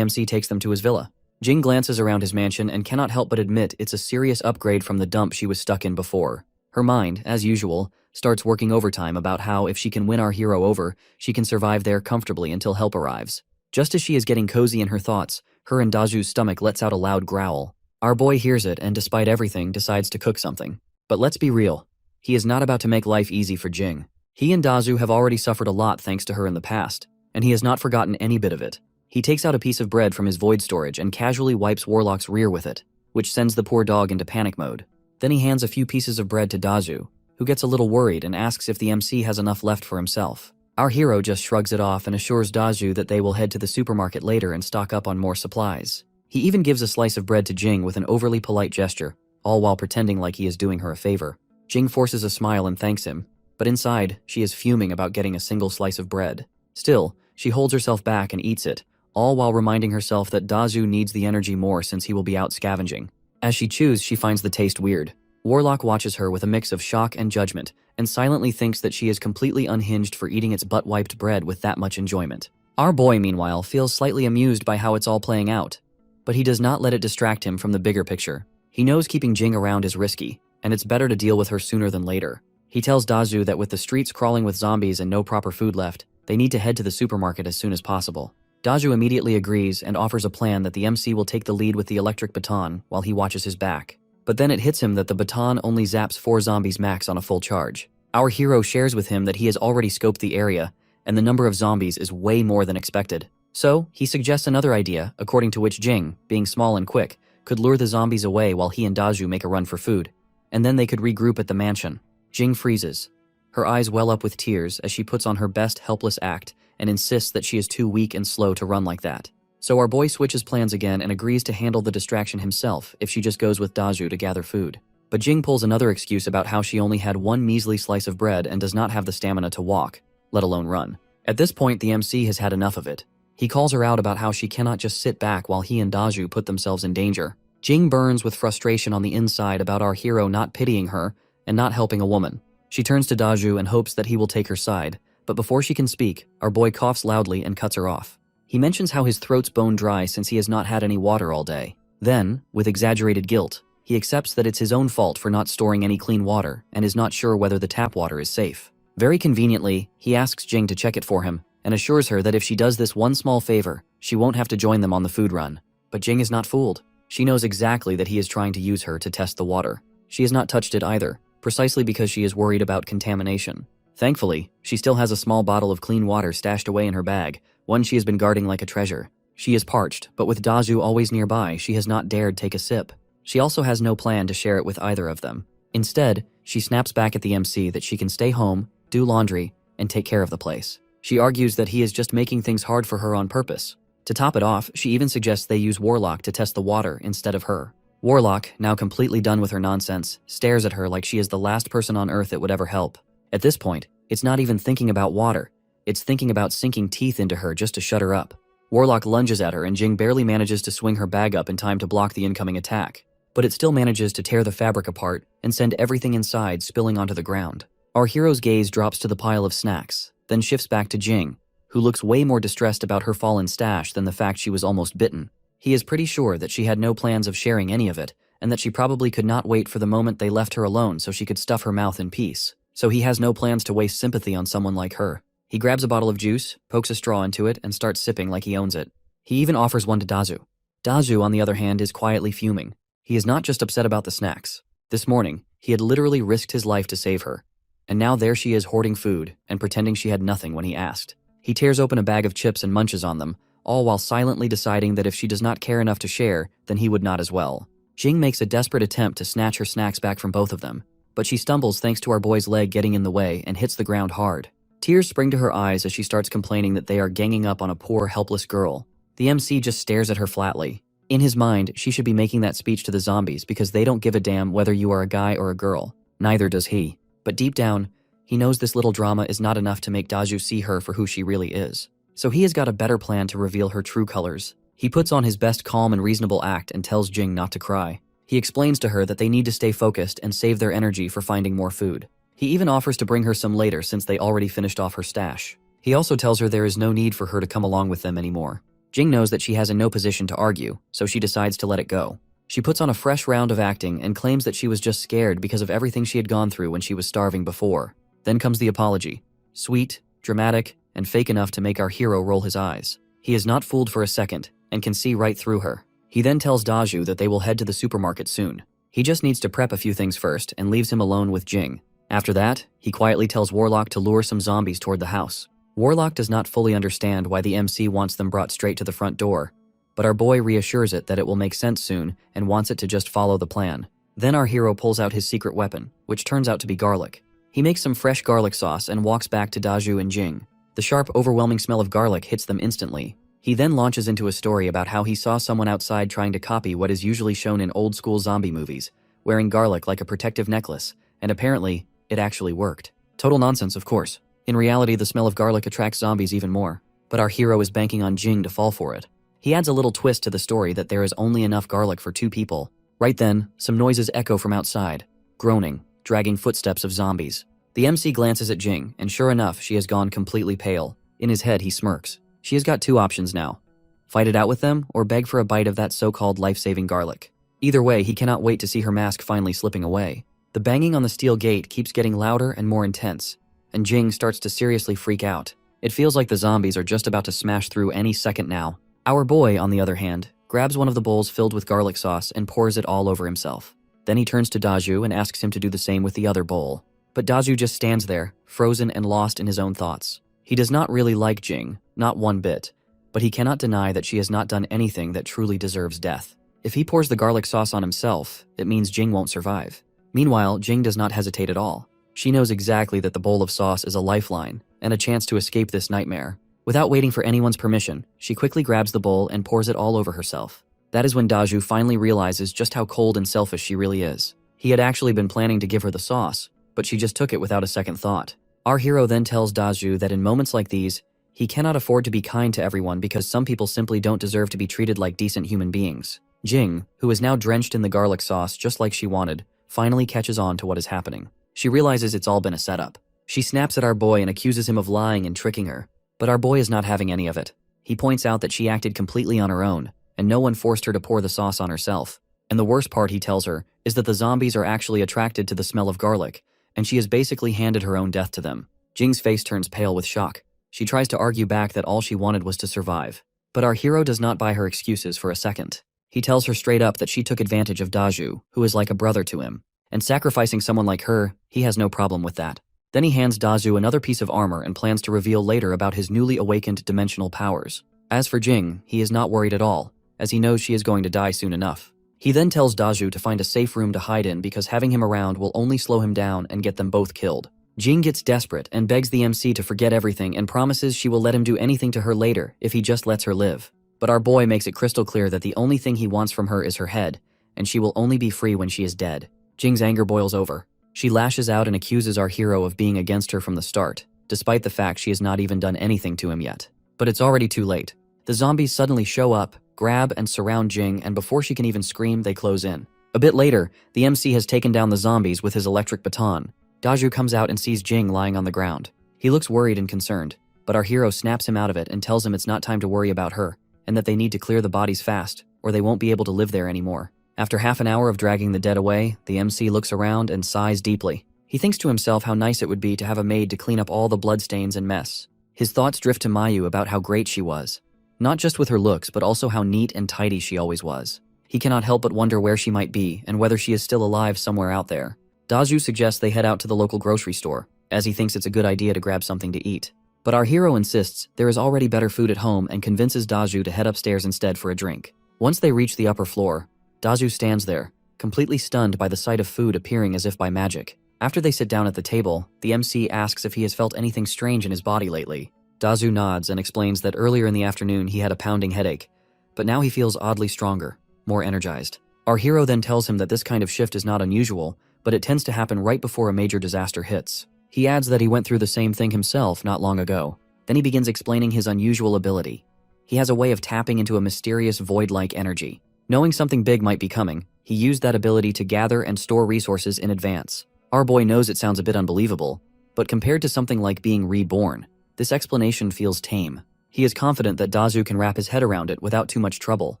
MC takes them to his villa. Jing glances around his mansion and cannot help but admit it's a serious upgrade from the dump she was stuck in before. Her mind, as usual, starts working overtime about how if she can win our hero over, she can survive there comfortably until help arrives. Just as she is getting cozy in her thoughts, her and Daju's stomach lets out a loud growl. Our boy hears it and despite everything decides to cook something. But let's be real. He is not about to make life easy for Jing. He and Dazu have already suffered a lot thanks to her in the past, and he has not forgotten any bit of it. He takes out a piece of bread from his void storage and casually wipes Warlock's rear with it, which sends the poor dog into panic mode. Then he hands a few pieces of bread to Dazu, who gets a little worried and asks if the MC has enough left for himself. Our hero just shrugs it off and assures Dazu that they will head to the supermarket later and stock up on more supplies. He even gives a slice of bread to Jing with an overly polite gesture, all while pretending like he is doing her a favor. Jing forces a smile and thanks him, but inside, she is fuming about getting a single slice of bread. Still, she holds herself back and eats it, all while reminding herself that Dazu needs the energy more since he will be out scavenging. As she chews, she finds the taste weird. Warlock watches her with a mix of shock and judgment, and silently thinks that she is completely unhinged for eating its butt-wiped bread with that much enjoyment. Our boy, meanwhile, feels slightly amused by how it's all playing out, but he does not let it distract him from the bigger picture. He knows keeping Jing around is risky, and it's better to deal with her sooner than later. He tells Dazu that with the streets crawling with zombies and no proper food left, they need to head to the supermarket as soon as possible. Dazu immediately agrees and offers a plan that the MC will take the lead with the electric baton while he watches his back. But then it hits him that the baton only zaps 4 zombies max on a full charge. Our hero shares with him that he has already scoped the area, and the number of zombies is way more than expected. So, he suggests another idea, according to which Jing, being small and quick, could lure the zombies away while he and Dazu make a run for food, and then they could regroup at the mansion. Jing freezes. Her eyes well up with tears as she puts on her best helpless act and insists that she is too weak and slow to run like that. So our boy switches plans again and agrees to handle the distraction himself if she just goes with Dazu to gather food. But Jing pulls another excuse about how she only had one measly slice of bread and does not have the stamina to walk, let alone run. At this point, the MC has had enough of it. He calls her out about how she cannot just sit back while he and Dazu put themselves in danger. Jing burns with frustration on the inside about our hero not pitying her and not helping a woman. She turns to Dazu and hopes that he will take her side, but before she can speak, our boy coughs loudly and cuts her off. He mentions how his throat's bone dry since he has not had any water all day. Then, with exaggerated guilt, he accepts that it's his own fault for not storing any clean water and is not sure whether the tap water is safe. Very conveniently, he asks Jing to check it for him and assures her that if she does this one small favor, she won't have to join them on the food run. But Jing is not fooled. She knows exactly that he is trying to use her to test the water. She has not touched it either, precisely because she is worried about contamination. Thankfully, she still has a small bottle of clean water stashed away in her bag, one she has been guarding like a treasure. She is parched, but with Dazu always nearby, she has not dared take a sip. She also has no plan to share it with either of them. Instead, she snaps back at the MC that she can stay home, do laundry, and take care of the place. She argues that he is just making things hard for her on purpose. To top it off, she even suggests they use Warlock to test the water instead of her. Warlock, now completely done with her nonsense, stares at her like she is the last person on Earth that would ever help. At this point, it's not even thinking about water. It's thinking about sinking teeth into her just to shut her up. Warlock lunges at her and Jing barely manages to swing her bag up in time to block the incoming attack. But it still manages to tear the fabric apart and send everything inside spilling onto the ground. Our hero's gaze drops to the pile of snacks, then shifts back to Jing, who looks way more distressed about her fallen stash than the fact she was almost bitten. He is pretty sure that she had no plans of sharing any of it, and that she probably could not wait for the moment they left her alone so she could stuff her mouth in peace. So he has no plans to waste sympathy on someone like her. He grabs a bottle of juice, pokes a straw into it, and starts sipping like he owns it. He even offers one to Dazu. Dazu, on the other hand, is quietly fuming. He is not just upset about the snacks. This morning, he had literally risked his life to save her. And now there she is hoarding food and pretending she had nothing when he asked. He tears open a bag of chips and munches on them, all while silently deciding that if she does not care enough to share, then he would not as well. Jing makes a desperate attempt to snatch her snacks back from both of them, but she stumbles thanks to our boy's leg getting in the way and hits the ground hard. Tears spring to her eyes as she starts complaining that they are ganging up on a poor, helpless girl. The MC just stares at her flatly. In his mind, she should be making that speech to the zombies because they don't give a damn whether you are a guy or a girl. Neither does he. But deep down, he knows this little drama is not enough to make Dazu see her for who she really is. So he has got a better plan to reveal her true colors. He puts on his best calm and reasonable act and tells Jing not to cry. He explains to her that they need to stay focused and save their energy for finding more food. He even offers to bring her some later since they already finished off her stash. He also tells her there is no need for her to come along with them anymore. Jing knows that she has in no position to argue, so she decides to let it go. She puts on a fresh round of acting and claims that she was just scared because of everything she had gone through when she was starving before. Then comes the apology. Sweet, dramatic, and fake enough to make our hero roll his eyes. He is not fooled for a second and can see right through her. He then tells Dazu that they will head to the supermarket soon. He just needs to prep a few things first and leaves him alone with Jing. After that, he quietly tells Warlock to lure some zombies toward the house. Warlock does not fully understand why the MC wants them brought straight to the front door, but our boy reassures it that it will make sense soon and wants it to just follow the plan. Then our hero pulls out his secret weapon, which turns out to be garlic. He makes some fresh garlic sauce and walks back to Daju and Jing. The sharp, overwhelming smell of garlic hits them instantly. He then launches into a story about how he saw someone outside trying to copy what is usually shown in old-school zombie movies, wearing garlic like a protective necklace, and apparently, it actually worked. Total nonsense, of course. In reality, the smell of garlic attracts zombies even more, but our hero is banking on Jing to fall for it. He adds a little twist to the story that there is only enough garlic for 2 people. Right then, some noises echo from outside. Groaning, dragging footsteps of zombies. The MC glances at Jing, and sure enough, she has gone completely pale. In his head, he smirks. She has got 2 options now. Fight it out with them, or beg for a bite of that so-called life-saving garlic. Either way, he cannot wait to see her mask finally slipping away. The banging on the steel gate keeps getting louder and more intense, and Jing starts to seriously freak out. It feels like the zombies are just about to smash through any second now. Our boy, on the other hand, grabs one of the bowls filled with garlic sauce and pours it all over himself. Then he turns to Daju and asks him to do the same with the other bowl. But Daju just stands there, frozen and lost in his own thoughts. He does not really like Jing, not one bit, but he cannot deny that she has not done anything that truly deserves death. If he pours the garlic sauce on himself, it means Jing won't survive. Meanwhile, Jing does not hesitate at all. She knows exactly that the bowl of sauce is a lifeline and a chance to escape this nightmare. Without waiting for anyone's permission, she quickly grabs the bowl and pours it all over herself. That is when Daju finally realizes just how cold and selfish she really is. He had actually been planning to give her the sauce, but she just took it without a second thought. Our hero then tells Daju that in moments like these, he cannot afford to be kind to everyone because some people simply don't deserve to be treated like decent human beings. Jing, who is now drenched in the garlic sauce just like she wanted, finally catches on to what is happening. She realizes it's all been a setup. She snaps at our boy and accuses him of lying and tricking her. But our boy is not having any of it. He points out that she acted completely on her own, and no one forced her to pour the sauce on herself. And the worst part, he tells her, is that the zombies are actually attracted to the smell of garlic, and she has basically handed her own death to them. Jing's face turns pale with shock. She tries to argue back that all she wanted was to survive. But our hero does not buy her excuses for a second. He tells her straight up that she took advantage of Daju, who is like a brother to him. And sacrificing someone like her, he has no problem with that. Then he hands Daju another piece of armor and plans to reveal later about his newly awakened dimensional powers. As for Jing, he is not worried at all, as he knows she is going to die soon enough. He then tells Daju to find a safe room to hide in because having him around will only slow him down and get them both killed. Jing gets desperate and begs the MC to forget everything and promises she will let him do anything to her later if he just lets her live. But our boy makes it crystal clear that the only thing he wants from her is her head, and she will only be free when she is dead. Jing's anger boils over. She lashes out and accuses our hero of being against her from the start, despite the fact she has not even done anything to him yet. But it's already too late. The zombies suddenly show up, grab and surround Jing, and before she can even scream, they close in. A bit later, the MC has taken down the zombies with his electric baton. Daju comes out and sees Jing lying on the ground. He looks worried and concerned, but our hero snaps him out of it and tells him it's not time to worry about her, and that they need to clear the bodies fast, or they won't be able to live there anymore. After half an hour of dragging the dead away, the MC looks around and sighs deeply. He thinks to himself how nice it would be to have a maid to clean up all the bloodstains and mess. His thoughts drift to Mayu about how great she was. Not just with her looks, but also how neat and tidy she always was. He cannot help but wonder where she might be and whether she is still alive somewhere out there. Daju suggests they head out to the local grocery store, as he thinks it's a good idea to grab something to eat. But our hero insists there is already better food at home and convinces Daju to head upstairs instead for a drink. Once they reach the upper floor, Daju stands there, completely stunned by the sight of food appearing as if by magic. After they sit down at the table, the MC asks if he has felt anything strange in his body lately. Daju nods and explains that earlier in the afternoon he had a pounding headache, but now he feels oddly stronger, more energized. Our hero then tells him that this kind of shift is not unusual, but it tends to happen right before a major disaster hits. He adds that he went through the same thing himself not long ago. Then he begins explaining his unusual ability. He has a way of tapping into a mysterious void-like energy. Knowing something big might be coming, he used that ability to gather and store resources in advance. Our boy knows it sounds a bit unbelievable, but compared to something like being reborn, this explanation feels tame. He is confident that Daju can wrap his head around it without too much trouble.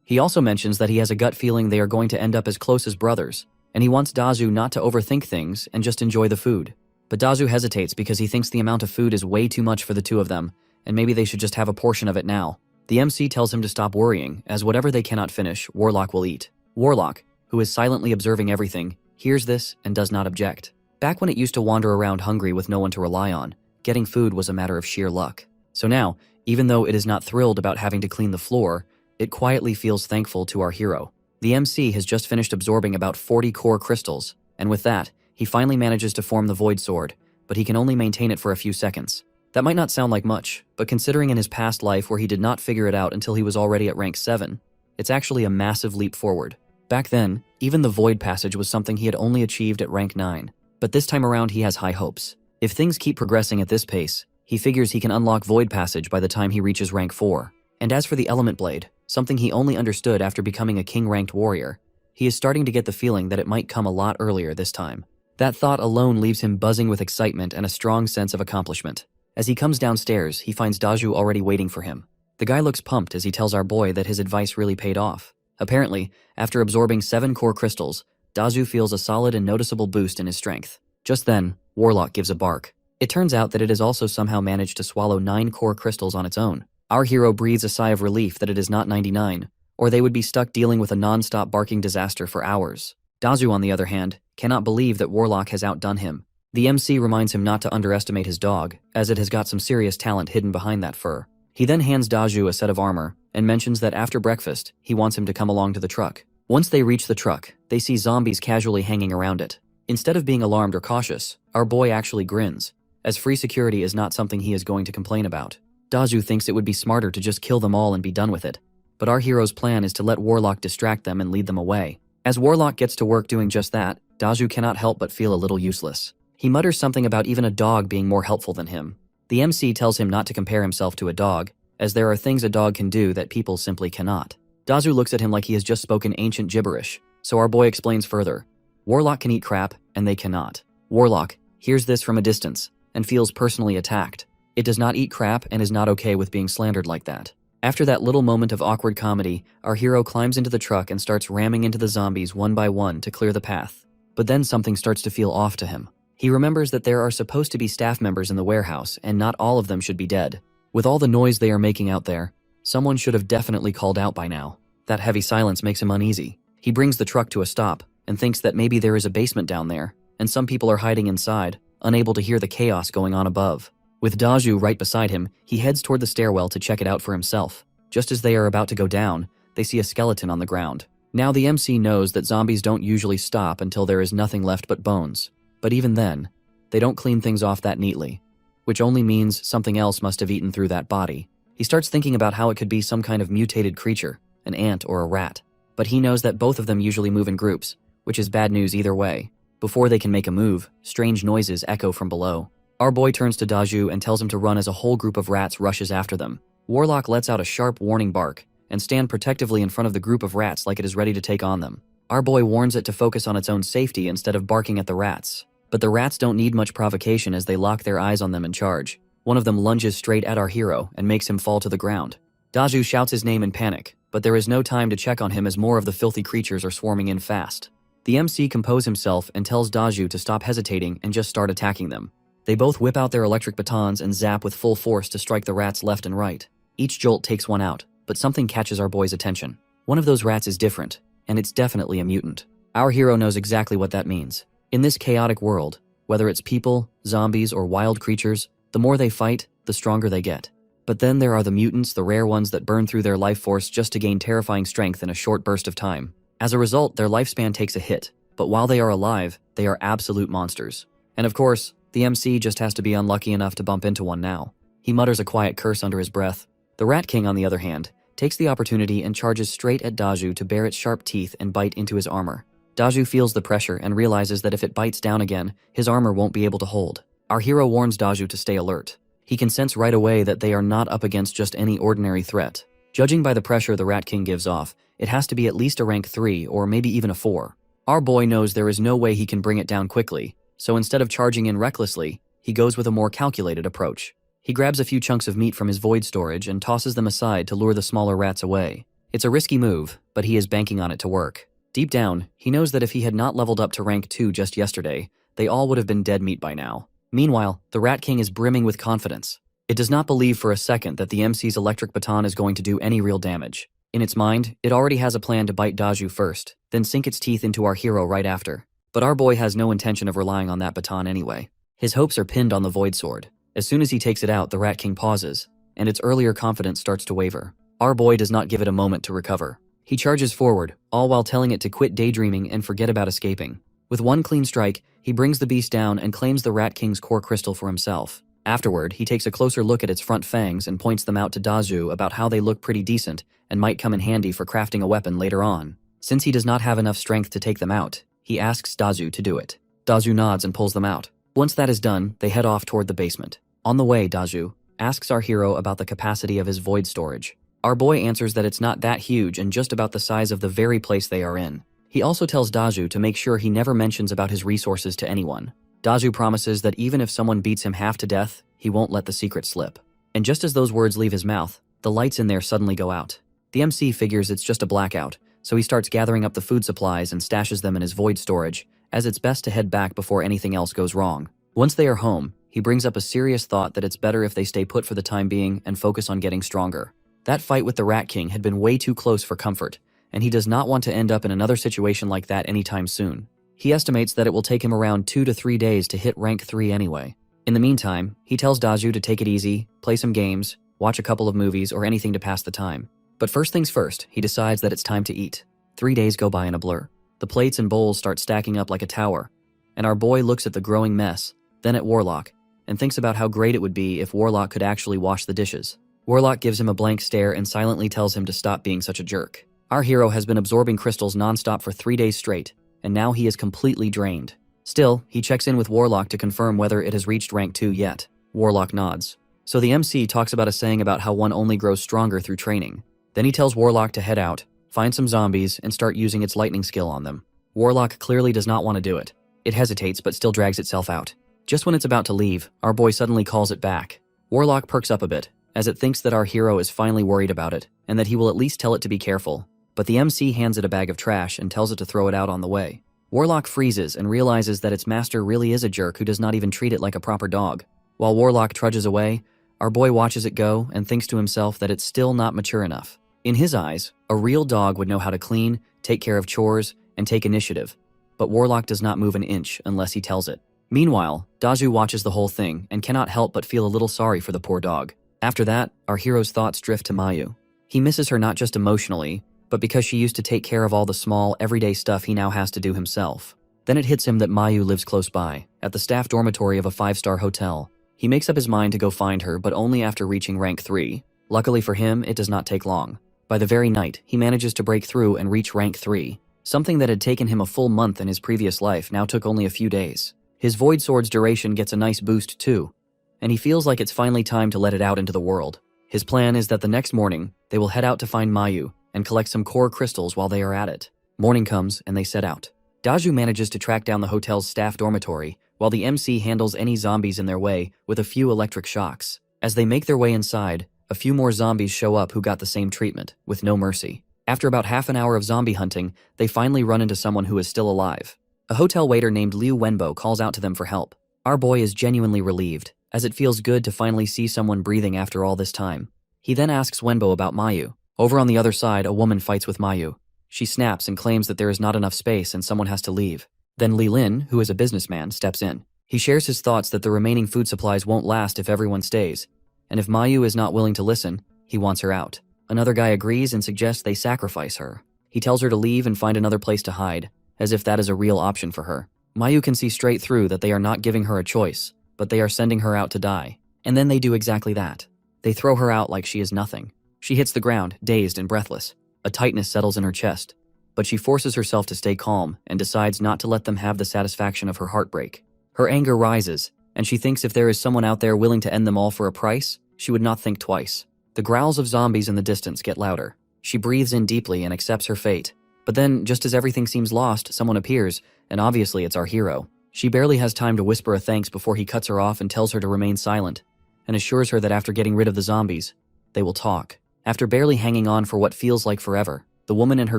He also mentions that he has a gut feeling they are going to end up as close as brothers, and he wants Daju not to overthink things and just enjoy the food. But Daju hesitates because he thinks the amount of food is way too much for the two of them, and maybe they should just have a portion of it now. The MC tells him to stop worrying, as whatever they cannot finish, Warlock will eat. Warlock, who is silently observing everything, hears this and does not object. Back when it used to wander around hungry with no one to rely on, getting food was a matter of sheer luck. So now, even though it is not thrilled about having to clean the floor, it quietly feels thankful to our hero. The MC has just finished absorbing about 40 core crystals, and with that, he finally manages to form the Void Sword, but he can only maintain it for a few seconds. That might not sound like much, but considering in his past life where he did not figure it out until he was already at rank 7, it's actually a massive leap forward. Back then, even the Void Passage was something he had only achieved at rank 9, but this time around he has high hopes. If things keep progressing at this pace, he figures he can unlock Void Passage by the time he reaches rank 4. And as for the Element Blade, something he only understood after becoming a king-ranked warrior, he is starting to get the feeling that it might come a lot earlier this time. That thought alone leaves him buzzing with excitement and a strong sense of accomplishment. As he comes downstairs, he finds Daju already waiting for him. The guy looks pumped as he tells our boy that his advice really paid off. Apparently, after absorbing 7 core crystals, Daju feels a solid and noticeable boost in his strength. Just then, Warlock gives a bark. It turns out that it has also somehow managed to swallow 9 core crystals on its own. Our hero breathes a sigh of relief that it is not 99, or they would be stuck dealing with a non-stop barking disaster for hours. Daju, on the other hand, cannot believe that Warlock has outdone him. The MC reminds him not to underestimate his dog, as it has got some serious talent hidden behind that fur. He then hands Daju a set of armor, and mentions that after breakfast, he wants him to come along to the truck. Once they reach the truck, they see zombies casually hanging around it. Instead of being alarmed or cautious, our boy actually grins, as free security is not something he is going to complain about. Daju thinks it would be smarter to just kill them all and be done with it. But our hero's plan is to let Warlock distract them and lead them away. As Warlock gets to work doing just that, Daju cannot help but feel a little useless. He mutters something about even a dog being more helpful than him. The MC tells him not to compare himself to a dog, as there are things a dog can do that people simply cannot. Daju looks at him like he has just spoken ancient gibberish, so our boy explains further. Warlock can eat crap, and they cannot. Warlock hears this from a distance, and feels personally attacked. It does not eat crap and is not okay with being slandered like that. After that little moment of awkward comedy, our hero climbs into the truck and starts ramming into the zombies one by one to clear the path. But then something starts to feel off to him. He remembers that there are supposed to be staff members in the warehouse, and not all of them should be dead. With all the noise they are making out there, someone should have definitely called out by now. That heavy silence makes him uneasy. He brings the truck to a stop, and thinks that maybe there is a basement down there, and some people are hiding inside, unable to hear the chaos going on above. With Daju right beside him, he heads toward the stairwell to check it out for himself. Just as they are about to go down, they see a skeleton on the ground. Now the MC knows that zombies don't usually stop until there is nothing left but bones. But even then, they don't clean things off that neatly, which only means something else must have eaten through that body. He starts thinking about how it could be some kind of mutated creature, an ant or a rat. But he knows that both of them usually move in groups, which is bad news either way. Before they can make a move, strange noises echo from below. Our boy turns to Daju and tells him to run as a whole group of rats rushes after them. Warlock lets out a sharp warning bark and stand protectively in front of the group of rats like it is ready to take on them. Our boy warns it to focus on its own safety instead of barking at the rats. But the rats don't need much provocation as they lock their eyes on them and charge. One of them lunges straight at our hero and makes him fall to the ground. Daju shouts his name in panic, but there is no time to check on him as more of the filthy creatures are swarming in fast. The MC composes himself and tells Daju to stop hesitating and just start attacking them. They both whip out their electric batons and zap with full force to strike the rats left and right. Each jolt takes one out, but something catches our boy's attention. One of those rats is different, and it's definitely a mutant. Our hero knows exactly what that means. In this chaotic world, whether it's people, zombies, or wild creatures, the more they fight, the stronger they get. But then there are the mutants, the rare ones that burn through their life force just to gain terrifying strength in a short burst of time. As a result, their lifespan takes a hit, but while they are alive, they are absolute monsters. And of course, the MC just has to be unlucky enough to bump into one now. He mutters a quiet curse under his breath. The Rat King, on the other hand, takes the opportunity and charges straight at Daju to bare its sharp teeth and bite into his armor. Daju feels the pressure and realizes that if it bites down again, his armor won't be able to hold. Our hero warns Daju to stay alert. He can sense right away that they are not up against just any ordinary threat. Judging by the pressure the Rat King gives off, it has to be at least a rank 3 or maybe even a 4. Our boy knows there is no way he can bring it down quickly, so instead of charging in recklessly, he goes with a more calculated approach. He grabs a few chunks of meat from his void storage and tosses them aside to lure the smaller rats away. It's a risky move, but he is banking on it to work. Deep down, he knows that if he had not leveled up to rank 2 just yesterday, they all would have been dead meat by now. Meanwhile, the Rat King is brimming with confidence. It does not believe for a second that the MC's electric baton is going to do any real damage. In its mind, it already has a plan to bite Daju first, then sink its teeth into our hero right after. But our boy has no intention of relying on that baton anyway. His hopes are pinned on the Void Sword. As soon as he takes it out, the Rat King pauses, and its earlier confidence starts to waver. Our boy does not give it a moment to recover. He charges forward, all while telling it to quit daydreaming and forget about escaping. With one clean strike, he brings the beast down and claims the Rat King's core crystal for himself. Afterward, he takes a closer look at its front fangs and points them out to Dazu about how they look pretty decent and might come in handy for crafting a weapon later on. Since he does not have enough strength to take them out, he asks Dazu to do it. Dazu nods and pulls them out. Once that is done, they head off toward the basement. On the way, Dazu asks our hero about the capacity of his void storage. Our boy answers that it's not that huge and just about the size of the very place they are in. He also tells Dazu to make sure he never mentions about his resources to anyone. Dazu promises that even if someone beats him half to death, he won't let the secret slip. And just as those words leave his mouth, the lights in there suddenly go out. The MC figures it's just a blackout, so he starts gathering up the food supplies and stashes them in his void storage, as it's best to head back before anything else goes wrong. Once they are home, he brings up a serious thought that it's better if they stay put for the time being and focus on getting stronger. That fight with the Rat King had been way too close for comfort, and he does not want to end up in another situation like that anytime soon. He estimates that it will take him around 2 to 3 days to hit rank 3 anyway. In the meantime, he tells Dazu to take it easy, play some games, watch a couple of movies, or anything to pass the time. But first things first, he decides that it's time to eat. 3 days go by in a blur. The plates and bowls start stacking up like a tower, and our boy looks at the growing mess, then at Warlock, and thinks about how great it would be if Warlock could actually wash the dishes. Warlock gives him a blank stare and silently tells him to stop being such a jerk. Our hero has been absorbing crystals nonstop for 3 days straight, and now he is completely drained. Still, he checks in with Warlock to confirm whether it has reached rank 2 yet. Warlock nods. So the MC talks about a saying about how one only grows stronger through training. Then he tells Warlock to head out, find some zombies, and start using its lightning skill on them. Warlock clearly does not want to do it. It hesitates but still drags itself out. Just when it's about to leave, our boy suddenly calls it back. Warlock perks up a bit, as it thinks that our hero is finally worried about it, and that he will at least tell it to be careful. But the MC hands it a bag of trash and tells it to throw it out on the way. Warlock freezes and realizes that its master really is a jerk who does not even treat it like a proper dog. While Warlock trudges away, our boy watches it go and thinks to himself that it's still not mature enough. In his eyes, a real dog would know how to clean, take care of chores, and take initiative. But Warlock does not move an inch unless he tells it. Meanwhile, Dazu watches the whole thing and cannot help but feel a little sorry for the poor dog. After that, our hero's thoughts drift to Mayu. He misses her not just emotionally, but because she used to take care of all the small, everyday stuff he now has to do himself. Then it hits him that Mayu lives close by, at the staff dormitory of a 5-star hotel. He makes up his mind to go find her, but only after reaching rank 3. Luckily for him, it does not take long. By the very night, he manages to break through and reach rank 3. Something that had taken him a full month in his previous life now took only a few days. His Void Sword's duration gets a nice boost too, and he feels like it's finally time to let it out into the world. His plan is that the next morning, they will head out to find Mayu and collect some core crystals while they are at it. Morning comes and they set out. Dazu manages to track down the hotel's staff dormitory, while the MC handles any zombies in their way with a few electric shocks. As they make their way inside, a few more zombies show up who got the same treatment, with no mercy. After about half an hour of zombie hunting, they finally run into someone who is still alive. A hotel waiter named Liu Wenbo calls out to them for help. Our boy is genuinely relieved, as it feels good to finally see someone breathing after all this time. He then asks Wenbo about Mayu. Over on the other side, a woman fights with Mayu. She snaps and claims that there is not enough space and someone has to leave. Then Li Lin, who is a businessman, steps in. He shares his thoughts that the remaining food supplies won't last if everyone stays, and if Mayu is not willing to listen, he wants her out. Another guy agrees and suggests they sacrifice her. He tells her to leave and find another place to hide, as if that is a real option for her. Mayu can see straight through that they are not giving her a choice, but they are sending her out to die. And then they do exactly that. They throw her out like she is nothing. She hits the ground, dazed and breathless. A tightness settles in her chest, but she forces herself to stay calm and decides not to let them have the satisfaction of her heartbreak. Her anger rises, and she thinks if there is someone out there willing to end them all for a price, she would not think twice. The growls of zombies in the distance get louder. She breathes in deeply and accepts her fate. But then, just as everything seems lost, someone appears, and obviously it's our hero. She barely has time to whisper a thanks before he cuts her off and tells her to remain silent, and assures her that after getting rid of the zombies, they will talk. After barely hanging on for what feels like forever, the woman and her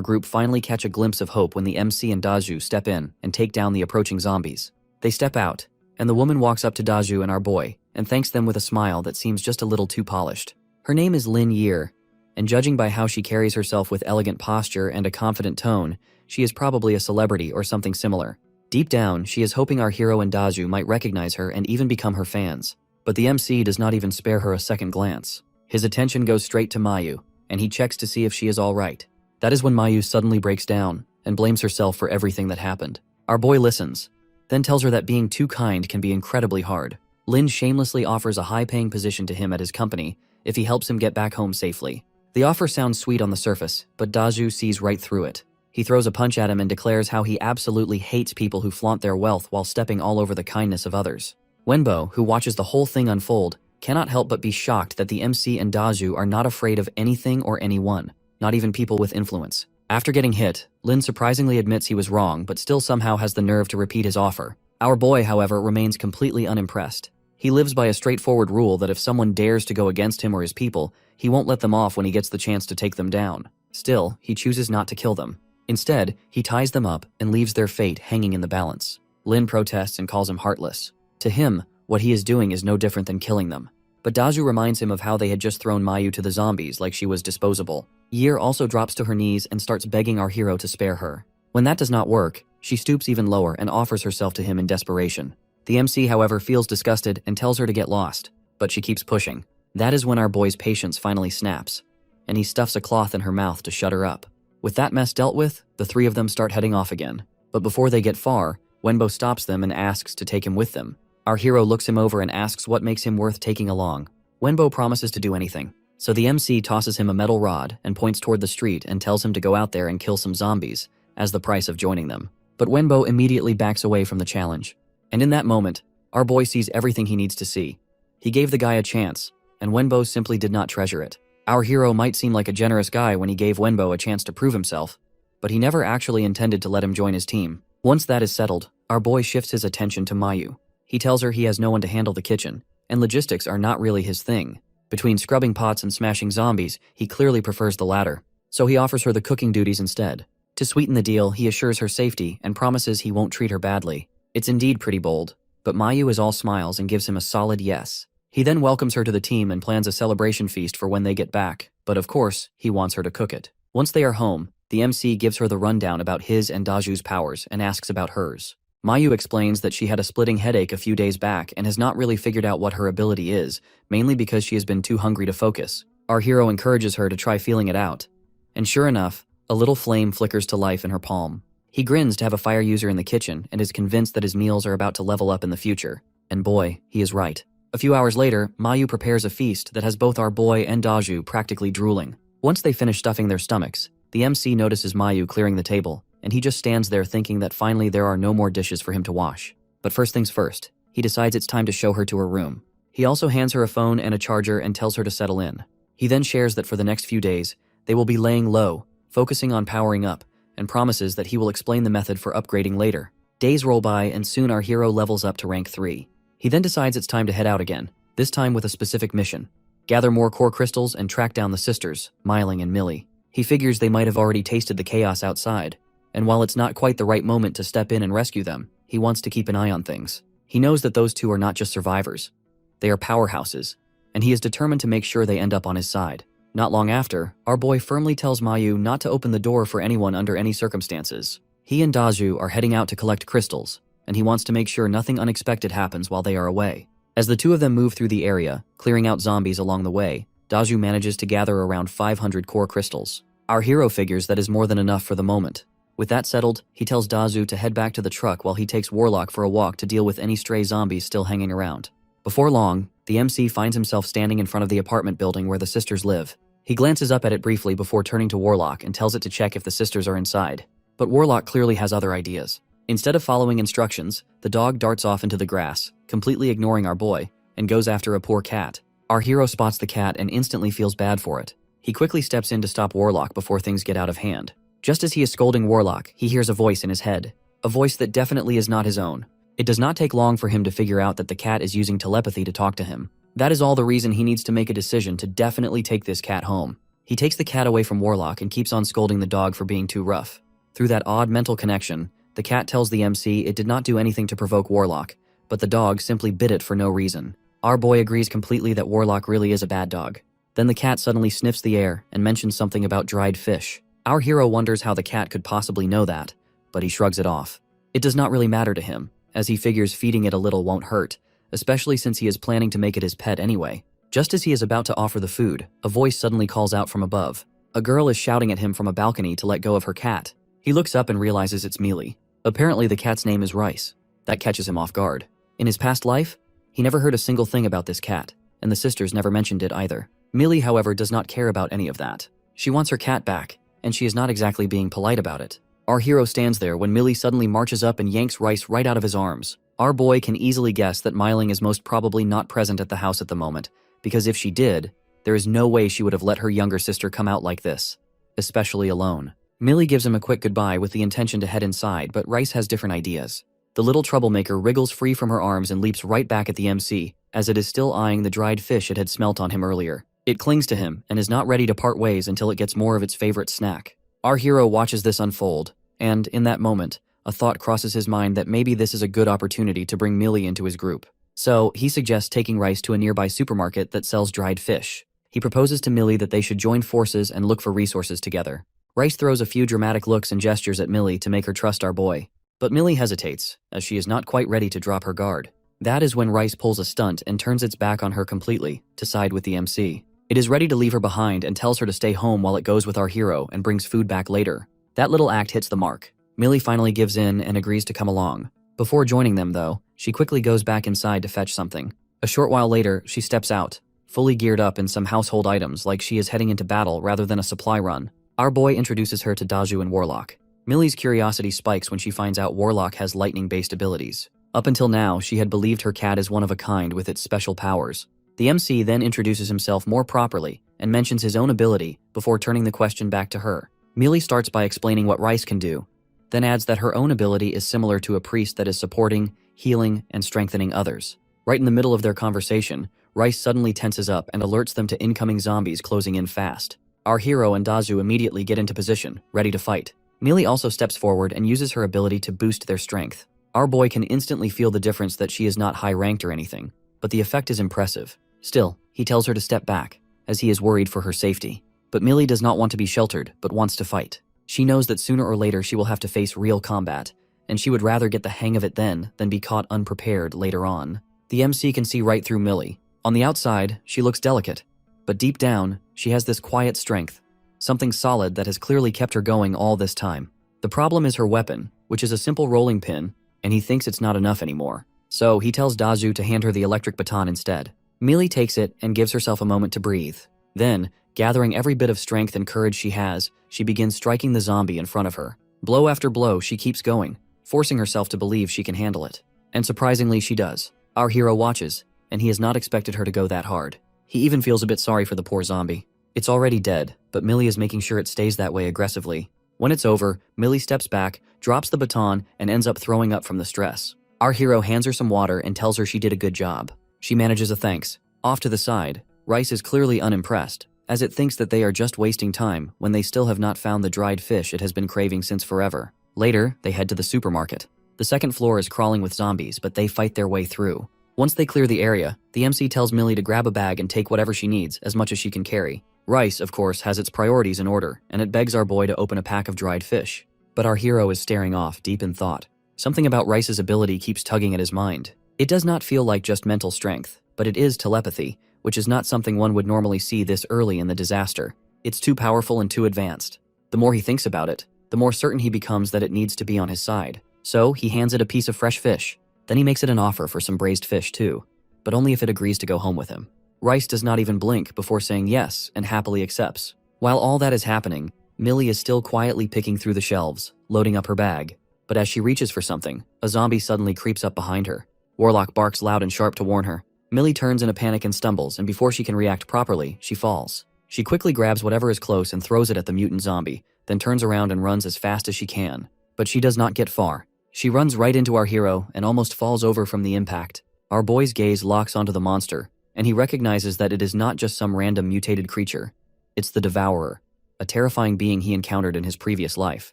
group finally catch a glimpse of hope when the MC and Dazu step in and take down the approaching zombies. They step out, and the woman walks up to Dazu and our boy, and thanks them with a smile that seems just a little too polished. Her name is Lin Year, and judging by how she carries herself with elegant posture and a confident tone, she is probably a celebrity or something similar. Deep down, she is hoping our hero and Daju might recognize her and even become her fans. But the MC does not even spare her a second glance. His attention goes straight to Mayu, and he checks to see if she is all right. That is when Mayu suddenly breaks down and blames herself for everything that happened. Our boy listens, then tells her that being too kind can be incredibly hard. Lin shamelessly offers a high-paying position to him at his company if he helps him get back home safely. The offer sounds sweet on the surface, but Daju sees right through it. He throws a punch at him and declares how he absolutely hates people who flaunt their wealth while stepping all over the kindness of others. Wenbo, who watches the whole thing unfold, cannot help but be shocked that the MC and Daju are not afraid of anything or anyone, not even people with influence. After getting hit, Lin surprisingly admits he was wrong but still somehow has the nerve to repeat his offer. Our boy, however, remains completely unimpressed. He lives by a straightforward rule that if someone dares to go against him or his people, he won't let them off when he gets the chance to take them down. Still, he chooses not to kill them. Instead, he ties them up and leaves their fate hanging in the balance. Lin protests and calls him heartless. To him, what he is doing is no different than killing them. But Daju reminds him of how they had just thrown Mayu to the zombies like she was disposable. Yer also drops to her knees and starts begging our hero to spare her. When that does not work, she stoops even lower and offers herself to him in desperation. The MC, however, feels disgusted and tells her to get lost, but she keeps pushing. That is when our boy's patience finally snaps, and he stuffs a cloth in her mouth to shut her up. With that mess dealt with, the three of them start heading off again. But before they get far, Wenbo stops them and asks to take him with them. Our hero looks him over and asks what makes him worth taking along. Wenbo promises to do anything, so the MC tosses him a metal rod and points toward the street and tells him to go out there and kill some zombies as the price of joining them. But Wenbo immediately backs away from the challenge. And in that moment, our boy sees everything he needs to see. He gave the guy a chance, and Wenbo simply did not treasure it. Our hero might seem like a generous guy when he gave Wenbo a chance to prove himself, but he never actually intended to let him join his team. Once that is settled, our boy shifts his attention to Mayu. He tells her he has no one to handle the kitchen, and logistics are not really his thing. Between scrubbing pots and smashing zombies, he clearly prefers the latter, so he offers her the cooking duties instead. To sweeten the deal, he assures her safety and promises he won't treat her badly. It's indeed pretty bold, but Mayu is all smiles and gives him a solid yes. He then welcomes her to the team and plans a celebration feast for when they get back, but of course, he wants her to cook it. Once they are home, the MC gives her the rundown about his and Daju's powers and asks about hers. Mayu explains that she had a splitting headache a few days back and has not really figured out what her ability is, mainly because she has been too hungry to focus. Our hero encourages her to try feeling it out. And sure enough, a little flame flickers to life in her palm. He grins to have a fire user in the kitchen and is convinced that his meals are about to level up in the future. And boy, he is right. A few hours later, Mayu prepares a feast that has both our boy and Daju practically drooling. Once they finish stuffing their stomachs, the MC notices Mayu clearing the table, and he just stands there thinking that finally there are no more dishes for him to wash. But first things first, he decides it's time to show her to her room. He also hands her a phone and a charger and tells her to settle in. He then shares that for the next few days, they will be laying low, focusing on powering up, and promises that he will explain the method for upgrading later. Days roll by and soon our hero levels up to rank 3. He then decides it's time to head out again, this time with a specific mission. Gather more core crystals and track down the sisters, Myling and Millie. He figures they might have already tasted the chaos outside, and while it's not quite the right moment to step in and rescue them, he wants to keep an eye on things. He knows that those two are not just survivors. They are powerhouses, and he is determined to make sure they end up on his side. Not long after, our boy firmly tells Mayu not to open the door for anyone under any circumstances. He and Daju are heading out to collect crystals, and he wants to make sure nothing unexpected happens while they are away. As the two of them move through the area, clearing out zombies along the way, Daju manages to gather around 500 core crystals. Our hero figures that is more than enough for the moment. With that settled, he tells Daju to head back to the truck while he takes Warlock for a walk to deal with any stray zombies still hanging around. Before long, the MC finds himself standing in front of the apartment building where the sisters live. He glances up at it briefly before turning to Warlock and tells it to check if the sisters are inside. But Warlock clearly has other ideas. Instead of following instructions, the dog darts off into the grass, completely ignoring our boy, and goes after a poor cat. Our hero spots the cat and instantly feels bad for it. He quickly steps in to stop Warlock before things get out of hand. Just as he is scolding Warlock, he hears a voice in his head. A voice that definitely is not his own. It does not take long for him to figure out that the cat is using telepathy to talk to him. That is all the reason he needs to make a decision to definitely take this cat home. He takes the cat away from Warlock and keeps on scolding the dog for being too rough. Through that odd mental connection, the cat tells the MC it did not do anything to provoke Warlock, but the dog simply bit it for no reason. Our boy agrees completely that Warlock really is a bad dog. Then the cat suddenly sniffs the air and mentions something about dried fish. Our hero wonders how the cat could possibly know that, but he shrugs it off. It does not really matter to him, as he figures feeding it a little won't hurt, especially since he is planning to make it his pet anyway. Just as he is about to offer the food, a voice suddenly calls out from above. A girl is shouting at him from a balcony to let go of her cat. He looks up and realizes it's Mealy. Apparently the cat's name is Rice. That catches him off guard. In his past life, he never heard a single thing about this cat, and the sisters never mentioned it either. Mealy, however, does not care about any of that. She wants her cat back, and she is not exactly being polite about it. Our hero stands there when Mealy suddenly marches up and yanks Rice right out of his arms. Our boy can easily guess that Myling is most probably not present at the house at the moment, because if she did, there is no way she would have let her younger sister come out like this, especially alone. Mealy gives him a quick goodbye with the intention to head inside, but Rice has different ideas. The little troublemaker wriggles free from her arms and leaps right back at the MC, as it is still eyeing the dried fish it had smelt on him earlier. It clings to him and is not ready to part ways until it gets more of its favorite snack. Our hero watches this unfold, and in that moment, a thought crosses his mind that maybe this is a good opportunity to bring Mealy into his group. So, he suggests taking Rice to a nearby supermarket that sells dried fish. He proposes to Mealy that they should join forces and look for resources together. Rice throws a few dramatic looks and gestures at Mealy to make her trust our boy. But Mealy hesitates, as she is not quite ready to drop her guard. That is when Rice pulls a stunt and turns its back on her completely, to side with the MC. It is ready to leave her behind and tells her to stay home while it goes with our hero and brings food back later. That little act hits the mark. Mealy finally gives in and agrees to come along. Before joining them, though, she quickly goes back inside to fetch something. A short while later, she steps out, fully geared up in some household items like she is heading into battle rather than a supply run. Our boy introduces her to Daju and Warlock. Mealy's curiosity spikes when she finds out Warlock has lightning-based abilities. Up until now, she had believed her cat is one of a kind with its special powers. The MC then introduces himself more properly and mentions his own ability before turning the question back to her. Mealy starts by explaining what Rice can do, then adds that her own ability is similar to a priest that is supporting, healing, and strengthening others. Right in the middle of their conversation, Rice suddenly tenses up and alerts them to incoming zombies closing in fast. Our hero and Daju immediately get into position, ready to fight. Mealy also steps forward and uses her ability to boost their strength. Our boy can instantly feel the difference that she is not high-ranked or anything, but the effect is impressive. Still, he tells her to step back, as he is worried for her safety. But Mealy does not want to be sheltered, but wants to fight. She knows that sooner or later she will have to face real combat, and she would rather get the hang of it then than be caught unprepared later on. The MC can see right through Mealy. On the outside, she looks delicate, but deep down, she has this quiet strength, something solid that has clearly kept her going all this time. The problem is her weapon, which is a simple rolling pin, and he thinks it's not enough anymore. So he tells Daju to hand her the electric baton instead. Mealy takes it and gives herself a moment to breathe. Then, gathering every bit of strength and courage she has, she begins striking the zombie in front of her. Blow after blow, she keeps going, forcing herself to believe she can handle it. And surprisingly, she does. Our hero watches, and he has not expected her to go that hard. He even feels a bit sorry for the poor zombie. It's already dead, but Mealy is making sure it stays that way aggressively. When it's over, Mealy steps back, drops the baton, and ends up throwing up from the stress. Our hero hands her some water and tells her she did a good job. She manages a thanks. Off to the side, Rice is clearly unimpressed, as it thinks that they are just wasting time when they still have not found the dried fish it has been craving since forever. Later, they head to the supermarket. The second floor is crawling with zombies, but they fight their way through. Once they clear the area, the MC tells Mealy to grab a bag and take whatever she needs, as much as she can carry. Rice, of course, has its priorities in order, and it begs our boy to open a pack of dried fish. But our hero is staring off, deep in thought. Something about Rice's ability keeps tugging at his mind. It does not feel like just mental strength, but it is telepathy, which is not something one would normally see this early in the disaster. It's too powerful and too advanced. The more he thinks about it, the more certain he becomes that it needs to be on his side. So he hands it a piece of fresh fish. Then he makes it an offer for some braised fish too, but only if it agrees to go home with him. Rice does not even blink before saying yes and happily accepts. While all that is happening, Mealy is still quietly picking through the shelves, loading up her bag. But as she reaches for something, a zombie suddenly creeps up behind her. Warlock barks loud and sharp to warn her. Mealy turns in a panic and stumbles, and before she can react properly, she falls. She quickly grabs whatever is close and throws it at the mutant zombie, then turns around and runs as fast as she can. But she does not get far. She runs right into our hero and almost falls over from the impact. Our boy's gaze locks onto the monster, and he recognizes that it is not just some random mutated creature. It's the Devourer, a terrifying being he encountered in his previous life.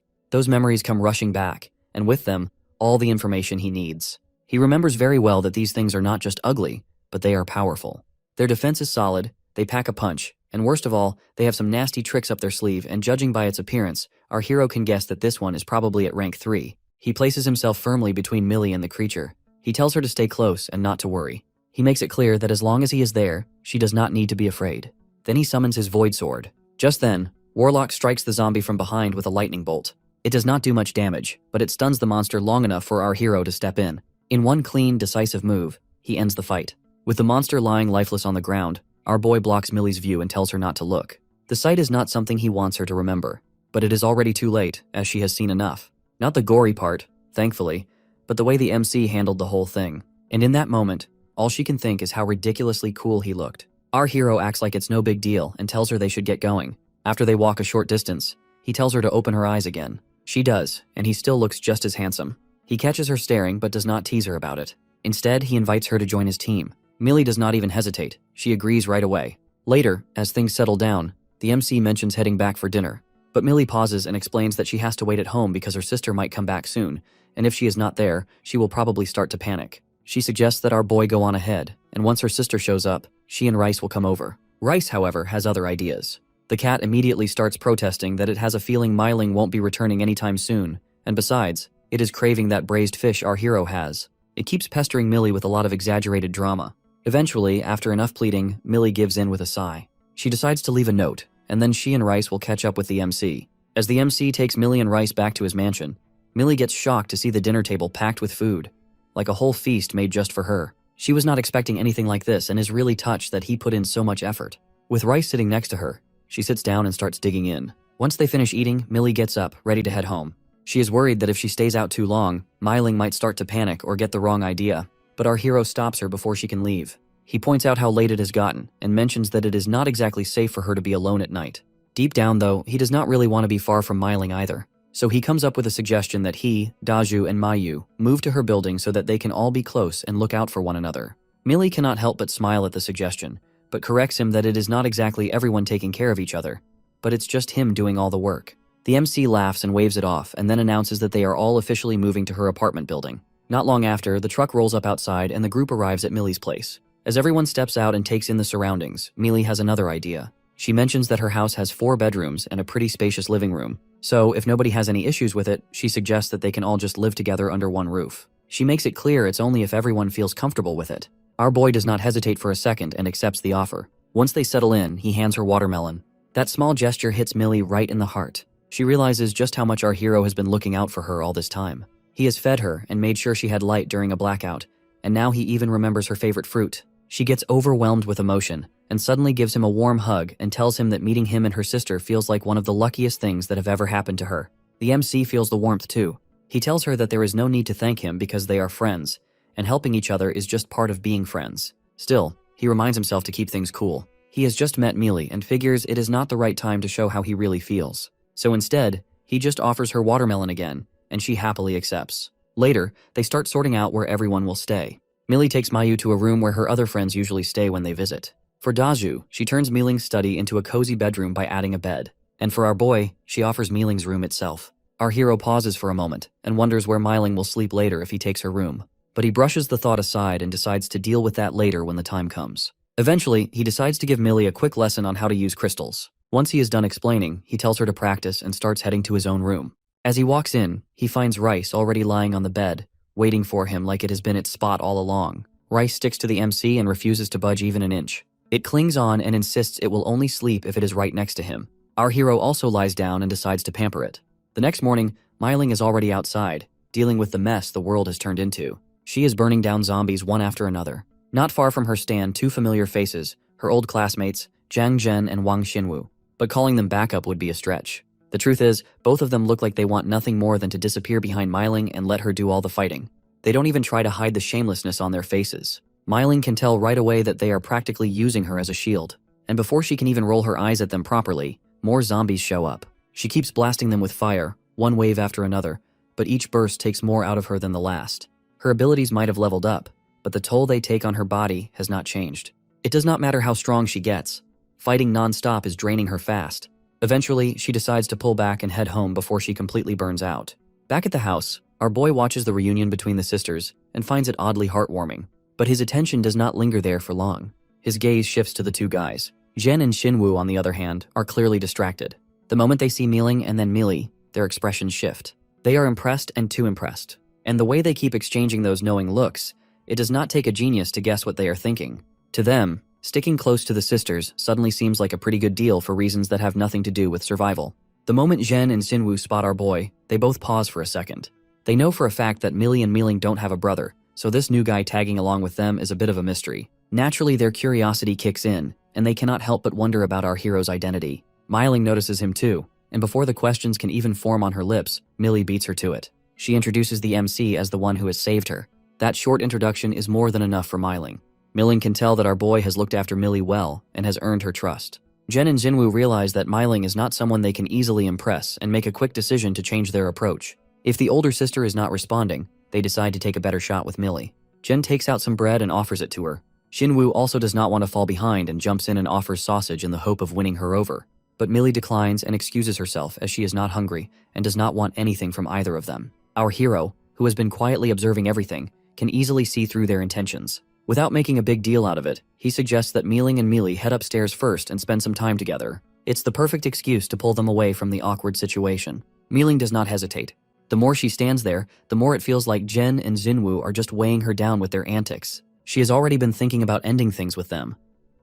Those memories come rushing back, and with them, all the information he needs. He remembers very well that these things are not just ugly, but they are powerful. Their defense is solid, they pack a punch, and worst of all, they have some nasty tricks up their sleeve, and judging by its appearance, our hero can guess that this one is probably at rank 3. He places himself firmly between Millie and the creature. He tells her to stay close and not to worry. He makes it clear that as long as he is there, she does not need to be afraid. Then he summons his void sword. Just then, Warlock strikes the zombie from behind with a lightning bolt. It does not do much damage, but it stuns the monster long enough for our hero to step in. In one clean, decisive move, he ends the fight. With the monster lying lifeless on the ground, our boy blocks Millie's view and tells her not to look. The sight is not something he wants her to remember, but it is already too late, as she has seen enough. Not the gory part, thankfully, but the way the MC handled the whole thing. And in that moment, all she can think is how ridiculously cool he looked. Our hero acts like it's no big deal and tells her they should get going. After they walk a short distance, he tells her to open her eyes again. She does, and he still looks just as handsome. He catches her staring but does not tease her about it. Instead, he invites her to join his team. Millie does not even hesitate. She agrees right away. Later, as things settle down, the MC mentions heading back for dinner. But Millie pauses and explains that she has to wait at home because her sister might come back soon, and if she is not there, she will probably start to panic. She suggests that our boy go on ahead, and once her sister shows up, she and Rice will come over. Rice, however, has other ideas. The cat immediately starts protesting that it has a feeling Myling won't be returning anytime soon, and besides, it is craving that braised fish our hero has. It keeps pestering Millie with a lot of exaggerated drama. Eventually, after enough pleading, Millie gives in with a sigh. She decides to leave a note, and then she and Rice will catch up with the MC. As the MC takes Millie and Rice back to his mansion, Millie gets shocked to see the dinner table packed with food, like a whole feast made just for her. She was not expecting anything like this and is really touched that he put in so much effort. With Rice sitting next to her, she sits down and starts digging in. Once they finish eating, Millie gets up, ready to head home. She is worried that if she stays out too long, Myling might start to panic or get the wrong idea, but our hero stops her before she can leave. He points out how late it has gotten and mentions that it is not exactly safe for her to be alone at night. Deep down, though, he does not really want to be far from Myling either. So he comes up with a suggestion that he, Daju, and Mayu move to her building so that they can all be close and look out for one another. Millie cannot help but smile at the suggestion, but corrects him that it is not exactly everyone taking care of each other, but it's just him doing all the work. The MC laughs and waves it off and then announces that they are all officially moving to her apartment building. Not long after, the truck rolls up outside and the group arrives at Millie's place. As everyone steps out and takes in the surroundings, Millie has another idea. She mentions that her house has 4 bedrooms and a pretty spacious living room. So, if nobody has any issues with it, she suggests that they can all just live together under one roof. She makes it clear it's only if everyone feels comfortable with it. Our boy does not hesitate for a second and accepts the offer. Once they settle in, he hands her watermelon. That small gesture hits Millie right in the heart. She realizes just how much our hero has been looking out for her all this time. He has fed her and made sure she had light during a blackout, and now he even remembers her favorite fruit. She gets overwhelmed with emotion and suddenly gives him a warm hug and tells him that meeting him and her sister feels like one of the luckiest things that have ever happened to her. The MC feels the warmth too. He tells her that there is no need to thank him because they are friends, and helping each other is just part of being friends. Still, he reminds himself to keep things cool. He has just met Millie and figures it is not the right time to show how he really feels. So instead, he just offers her watermelon again, and she happily accepts. Later, they start sorting out where everyone will stay. Millie takes Mayu to a room where her other friends usually stay when they visit. For Daju, she turns Miling's study into a cozy bedroom by adding a bed. And for our boy, she offers Miling's room itself. Our hero pauses for a moment and wonders where Myling will sleep later if he takes her room. But he brushes the thought aside and decides to deal with that later when the time comes. Eventually, he decides to give Millie a quick lesson on how to use crystals. Once he is done explaining, he tells her to practice and starts heading to his own room. As he walks in, he finds Rice already lying on the bed, waiting for him like it has been its spot all along. Rice sticks to the MC and refuses to budge even an inch. It clings on and insists it will only sleep if it is right next to him. Our hero also lies down and decides to pamper it. The next morning, Myling is already outside, dealing with the mess the world has turned into. She is burning down zombies one after another. Not far from her stand 2 familiar faces, her old classmates, Jiang Zhen and Wang Xinwu. But calling them backup would be a stretch. The truth is, both of them look like they want nothing more than to disappear behind Myling and let her do all the fighting. They don't even try to hide the shamelessness on their faces. Myling can tell right away that they are practically using her as a shield. And before she can even roll her eyes at them properly, more zombies show up. She keeps blasting them with fire, one wave after another, but each burst takes more out of her than the last. Her abilities might have leveled up, but the toll they take on her body has not changed. It does not matter how strong she gets. Fighting non-stop is draining her fast. Eventually, she decides to pull back and head home before she completely burns out. Back at the house, our boy watches the reunion between the sisters and finds it oddly heartwarming. But his attention does not linger there for long. His gaze shifts to the 2 guys. Zhen and Xinwu, on the other hand, are clearly distracted. The moment they see Myling and then Millie, their expressions shift. They are impressed and too impressed. And the way they keep exchanging those knowing looks, it does not take a genius to guess what they are thinking. To them, sticking close to the sisters suddenly seems like a pretty good deal for reasons that have nothing to do with survival. The moment Zhen and Xinwu spot our boy, they both pause for a second. They know for a fact that Millie and Mealing don't have a brother, so this new guy tagging along with them is a bit of a mystery. Naturally, their curiosity kicks in, and they cannot help but wonder about our hero's identity. Mealing notices him too, and before the questions can even form on her lips, Millie beats her to it. She introduces the MC as the one who has saved her. That short introduction is more than enough for Mealing. Mealing can tell that our boy has looked after Millie well and has earned her trust. Zhen and Xinwu realize that Mealing is not someone they can easily impress and make a quick decision to change their approach. If the older sister is not responding, they decide to take a better shot with Millie. Zhen takes out some bread and offers it to her. Xinwu also does not want to fall behind and jumps in and offers sausage in the hope of winning her over. But Millie declines and excuses herself as she is not hungry and does not want anything from either of them. Our hero, who has been quietly observing everything, can easily see through their intentions. Without making a big deal out of it, he suggests that Mealing and Millie head upstairs first and spend some time together. It's the perfect excuse to pull them away from the awkward situation. Mealing does not hesitate. The more she stands there, the more it feels like Zhen and Xinwu are just weighing her down with their antics. She has already been thinking about ending things with them,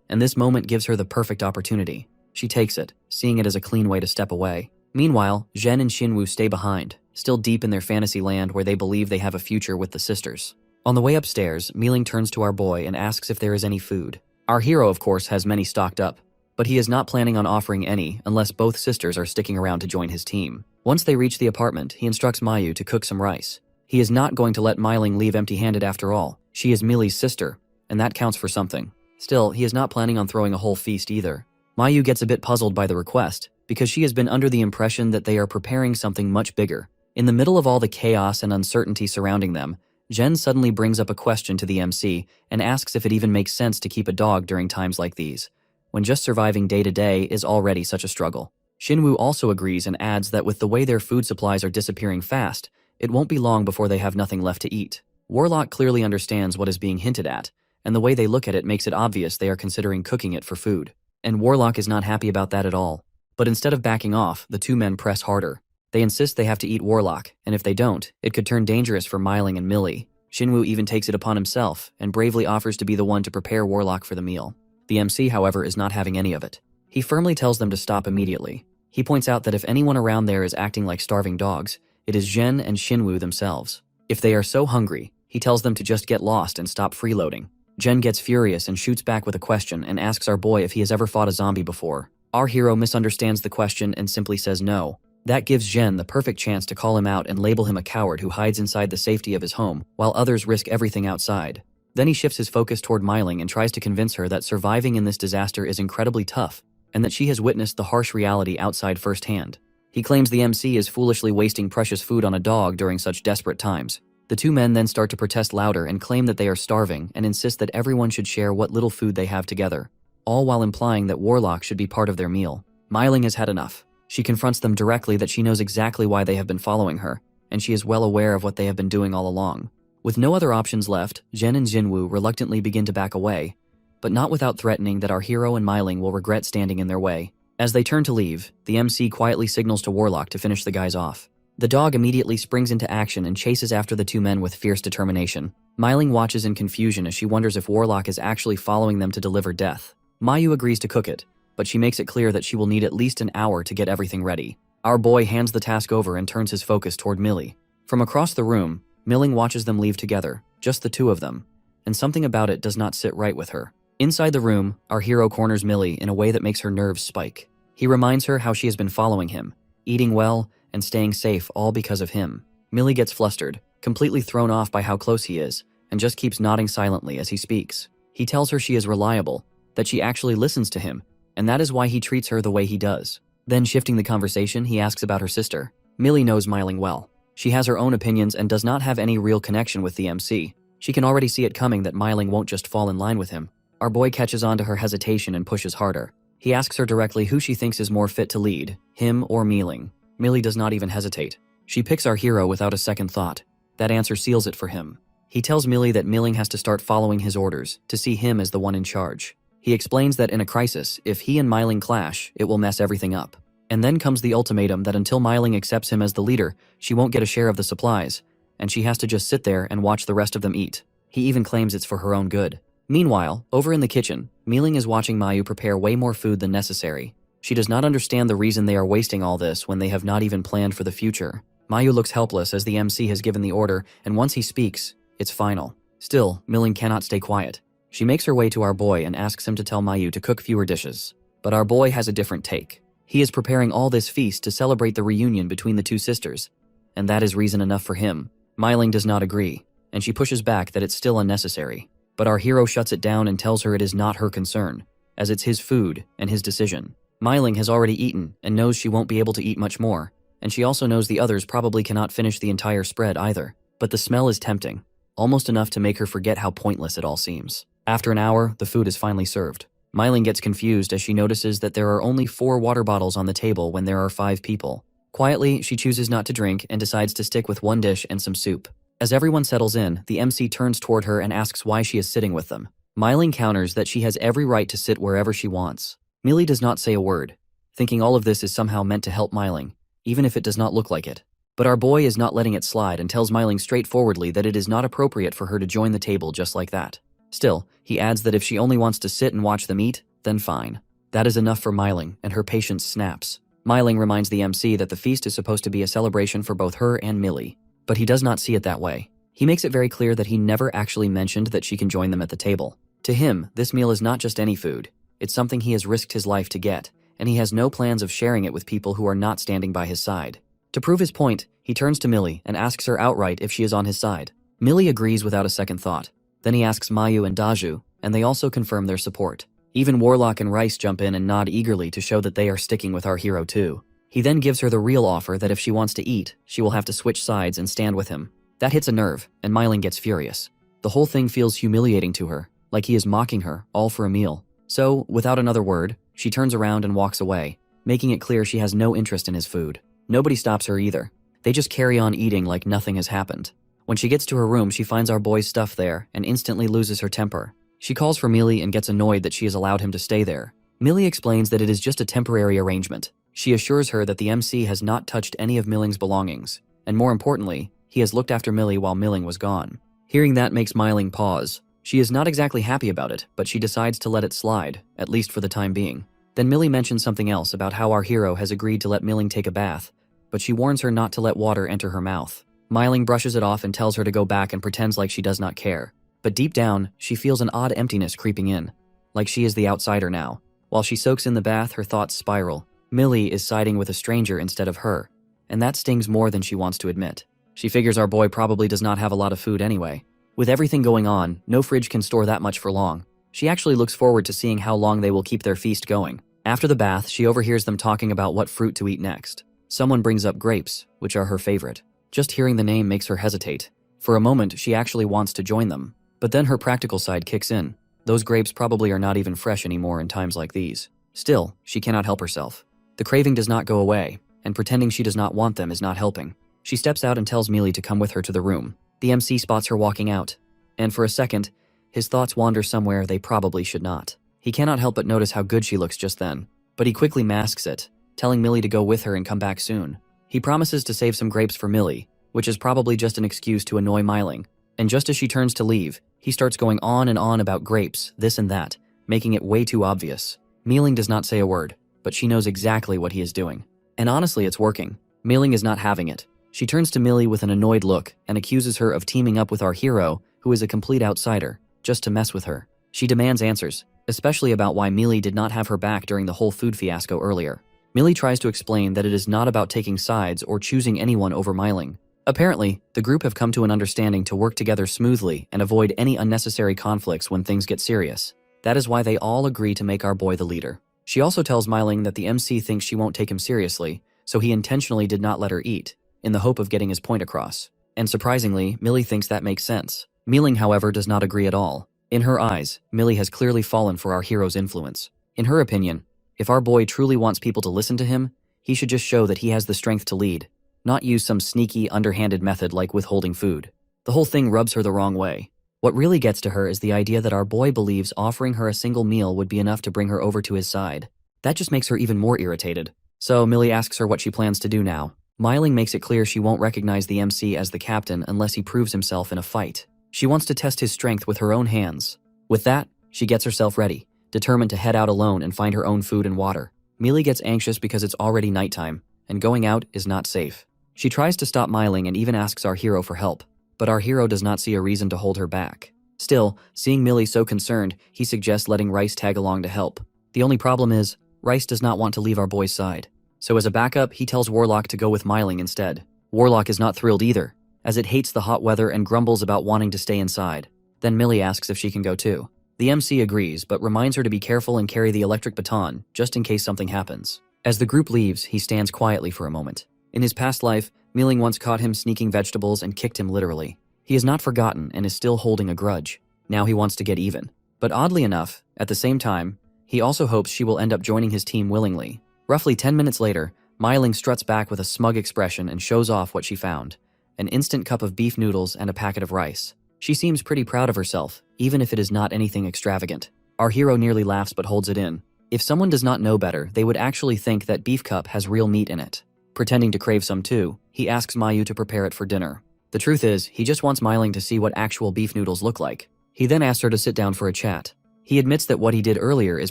and this moment gives her the perfect opportunity. She takes it, seeing it as a clean way to step away. Meanwhile, Zhen and Xinwu stay behind, still deep in their fantasy land where they believe they have a future with the sisters. On the way upstairs, Mealing turns to our boy and asks if there is any food. Our hero, of course, has many stocked up, but he is not planning on offering any unless both sisters are sticking around to join his team. Once they reach the apartment, he instructs Mayu to cook some rice. He is not going to let Mealing leave empty-handed after all. She is Millie's sister, and that counts for something. Still, he is not planning on throwing a whole feast either. Mayu gets a bit puzzled by the request, because she has been under the impression that they are preparing something much bigger. In the middle of all the chaos and uncertainty surrounding them, Zhen suddenly brings up a question to the MC and asks if it even makes sense to keep a dog during times like these, when just surviving day to day is already such a struggle. Xinwu also agrees and adds that with the way their food supplies are disappearing fast, it won't be long before they have nothing left to eat. Warlock clearly understands what is being hinted at, and the way they look at it makes it obvious they are considering cooking it for food. And Warlock is not happy about that at all. But instead of backing off, the two men press harder. They insist they have to eat Warlock, and if they don't, it could turn dangerous for Mealing and Millie. Xinwu even takes it upon himself and bravely offers to be the one to prepare Warlock for the meal. The MC, however, is not having any of it. He firmly tells them to stop immediately. He points out that if anyone around there is acting like starving dogs, it is Zhen and Xinwu themselves. If they are so hungry, he tells them to just get lost and stop freeloading. Zhen gets furious and shoots back with a question and asks our boy if he has ever fought a zombie before. Our hero misunderstands the question and simply says no. That gives Zhen the perfect chance to call him out and label him a coward who hides inside the safety of his home, while others risk everything outside. Then he shifts his focus toward Mealing and tries to convince her that surviving in this disaster is incredibly tough, and that she has witnessed the harsh reality outside firsthand. He claims the MC is foolishly wasting precious food on a dog during such desperate times. The two men then start to protest louder and claim that they are starving and insist that everyone should share what little food they have together, all while implying that Warlock should be part of their meal. Mealing has had enough. She confronts them directly that she knows exactly why they have been following her, and she is well aware of what they have been doing all along. With no other options left, Zhen and Xinwu reluctantly begin to back away, but not without threatening that our hero and Mealing will regret standing in their way. As they turn to leave, the MC quietly signals to Warlock to finish the guys off. The dog immediately springs into action and chases after the two men with fierce determination. Mealing watches in confusion as she wonders if Warlock is actually following them to deliver death. Mayu agrees to cook it, but she makes it clear that she will need at least an hour to get everything ready. Our boy hands the task over and turns his focus toward Millie. From across the room, Mealing watches them leave together, just the two of them, and something about it does not sit right with her. Inside the room, our hero corners Millie in a way that makes her nerves spike. He reminds her how she has been following him, eating well, and staying safe all because of him. Millie gets flustered, completely thrown off by how close he is, and just keeps nodding silently as he speaks. He tells her she is reliable, that she actually listens to him, and that is why he treats her the way he does. Then shifting the conversation, he asks about her sister. Millie knows Mealing well. She has her own opinions and does not have any real connection with the MC. She can already see it coming that Mealing won't just fall in line with him. Our boy catches on to her hesitation and pushes harder. He asks her directly who she thinks is more fit to lead, him or Mealing. Millie does not even hesitate. She picks our hero without a second thought. That answer seals it for him. He tells Millie that Mealing has to start following his orders, to see him as the one in charge. He explains that in a crisis, if he and Mealing clash, it will mess everything up. And then comes the ultimatum that until Myling accepts him as the leader, she won't get a share of the supplies, and she has to just sit there and watch the rest of them eat. He even claims it's for her own good. Meanwhile, over in the kitchen, Myling is watching Mayu prepare way more food than necessary. She does not understand the reason they are wasting all this when they have not even planned for the future. Mayu looks helpless as the MC has given the order, and once he speaks, it's final. Still, Myling cannot stay quiet. She makes her way to our boy and asks him to tell Mayu to cook fewer dishes. But our boy has a different take. He is preparing all this feast to celebrate the reunion between the two sisters, and that is reason enough for him. Myling does not agree, and she pushes back that it's still unnecessary. But our hero shuts it down and tells her it is not her concern, as it's his food and his decision. Myling has already eaten and knows she won't be able to eat much more, and she also knows the others probably cannot finish the entire spread either. But the smell is tempting, almost enough to make her forget how pointless it all seems. After an hour, the food is finally served. Myling gets confused as she notices that there are only 4 water bottles on the table when there are 5 people. Quietly, she chooses not to drink and decides to stick with 1 dish and some soup. As everyone settles in, the MC turns toward her and asks why she is sitting with them. Myling counters that she has every right to sit wherever she wants. Millie does not say a word, thinking all of this is somehow meant to help Myling, even if it does not look like it. But our boy is not letting it slide and tells Myling straightforwardly that it is not appropriate for her to join the table just like that. Still, he adds that if she only wants to sit and watch them eat, then fine. That is enough for Myling, and her patience snaps. Myling reminds the MC that the feast is supposed to be a celebration for both her and Millie, but he does not see it that way. He makes it very clear that he never actually mentioned that she can join them at the table. To him, this meal is not just any food. It's something he has risked his life to get, and he has no plans of sharing it with people who are not standing by his side. To prove his point, he turns to Millie and asks her outright if she is on his side. Millie agrees without a second thought. Then he asks Mayu and Daju, and they also confirm their support. Even Warlock and Rice jump in and nod eagerly to show that they are sticking with our hero too. He then gives her the real offer that if she wants to eat, she will have to switch sides and stand with him. That hits a nerve, and Myling gets furious. The whole thing feels humiliating to her, like he is mocking her, all for a meal. So, without another word, she turns around and walks away, making it clear she has no interest in his food. Nobody stops her either. They just carry on eating like nothing has happened. When she gets to her room, she finds our boy's stuff there and instantly loses her temper. She calls for Millie and gets annoyed that she has allowed him to stay there. Millie explains that it is just a temporary arrangement. She assures her that the MC has not touched any of Milling's belongings, and more importantly, he has looked after Millie while Milling was gone. Hearing that makes Myling pause. She is not exactly happy about it, but she decides to let it slide, at least for the time being. Then Millie mentions something else about how our hero has agreed to let Milling take a bath, but she warns her not to let water enter her mouth. Myling brushes it off and tells her to go back and pretends like she does not care. But deep down, she feels an odd emptiness creeping in, like she is the outsider now. While she soaks in the bath, her thoughts spiral. Millie is siding with a stranger instead of her, and that stings more than she wants to admit. She figures our boy probably does not have a lot of food anyway. With everything going on, no fridge can store that much for long. She actually looks forward to seeing how long they will keep their feast going. After the bath, she overhears them talking about what fruit to eat next. Someone brings up grapes, which are her favorite. Just hearing the name makes her hesitate. For a moment, she actually wants to join them. But then her practical side kicks in. Those grapes probably are not even fresh anymore in times like these. Still, she cannot help herself. The craving does not go away, and pretending she does not want them is not helping. She steps out and tells Millie to come with her to the room. The MC spots her walking out, and for a second, his thoughts wander somewhere they probably should not. He cannot help but notice how good she looks just then, but he quickly masks it, telling Millie to go with her and come back soon. He promises to save some grapes for Millie, which is probably just an excuse to annoy Myling. And just as she turns to leave, he starts going on and on about grapes, this and that, making it way too obvious. Myling does not say a word, but she knows exactly what he is doing. And honestly, it's working. Myling is not having it. She turns to Millie with an annoyed look and accuses her of teaming up with our hero, who is a complete outsider, just to mess with her. She demands answers, especially about why Millie did not have her back during the whole food fiasco earlier. Millie tries to explain that it is not about taking sides or choosing anyone over Myling. Apparently, the group have come to an understanding to work together smoothly and avoid any unnecessary conflicts when things get serious. That is why they all agree to make our boy the leader. She also tells Myling that the MC thinks she won't take him seriously, so he intentionally did not let her eat, in the hope of getting his point across. And surprisingly, Millie thinks that makes sense. Myling, however, does not agree at all. In her eyes, Millie has clearly fallen for our hero's influence. In her opinion, if our boy truly wants people to listen to him, he should just show that he has the strength to lead, not use some sneaky, underhanded method like withholding food. The whole thing rubs her the wrong way. What really gets to her is the idea that our boy believes offering her a single meal would be enough to bring her over to his side. That just makes her even more irritated. So Millie asks her what she plans to do now. Myling makes it clear she won't recognize the MC as the captain unless he proves himself in a fight. She wants to test his strength with her own hands. With that, she gets herself ready, determined to head out alone and find her own food and water. Millie gets anxious because it's already nighttime, and going out is not safe. She tries to stop Myling and even asks our hero for help, but our hero does not see a reason to hold her back. Still, seeing Millie so concerned, he suggests letting Rice tag along to help. The only problem is, Rice does not want to leave our boy's side. So as a backup, he tells Warlock to go with Myling instead. Warlock is not thrilled either, as it hates the hot weather and grumbles about wanting to stay inside. Then Millie asks if she can go too. The MC agrees, but reminds her to be careful and carry the electric baton, just in case something happens. As the group leaves, he stands quietly for a moment. In his past life, Myling once caught him sneaking vegetables and kicked him literally. He has not forgotten and is still holding a grudge. Now he wants to get even. But oddly enough, at the same time, he also hopes she will end up joining his team willingly. Roughly 10 minutes later, Myling struts back with a smug expression and shows off what she found. An instant cup of beef noodles and a packet of rice. She seems pretty proud of herself, even if it is not anything extravagant. Our hero nearly laughs but holds it in. If someone does not know better, they would actually think that beef cup has real meat in it. Pretending to crave some too, he asks Mayu to prepare it for dinner. The truth is, he just wants Myling to see what actual beef noodles look like. He then asks her to sit down for a chat. He admits that what he did earlier is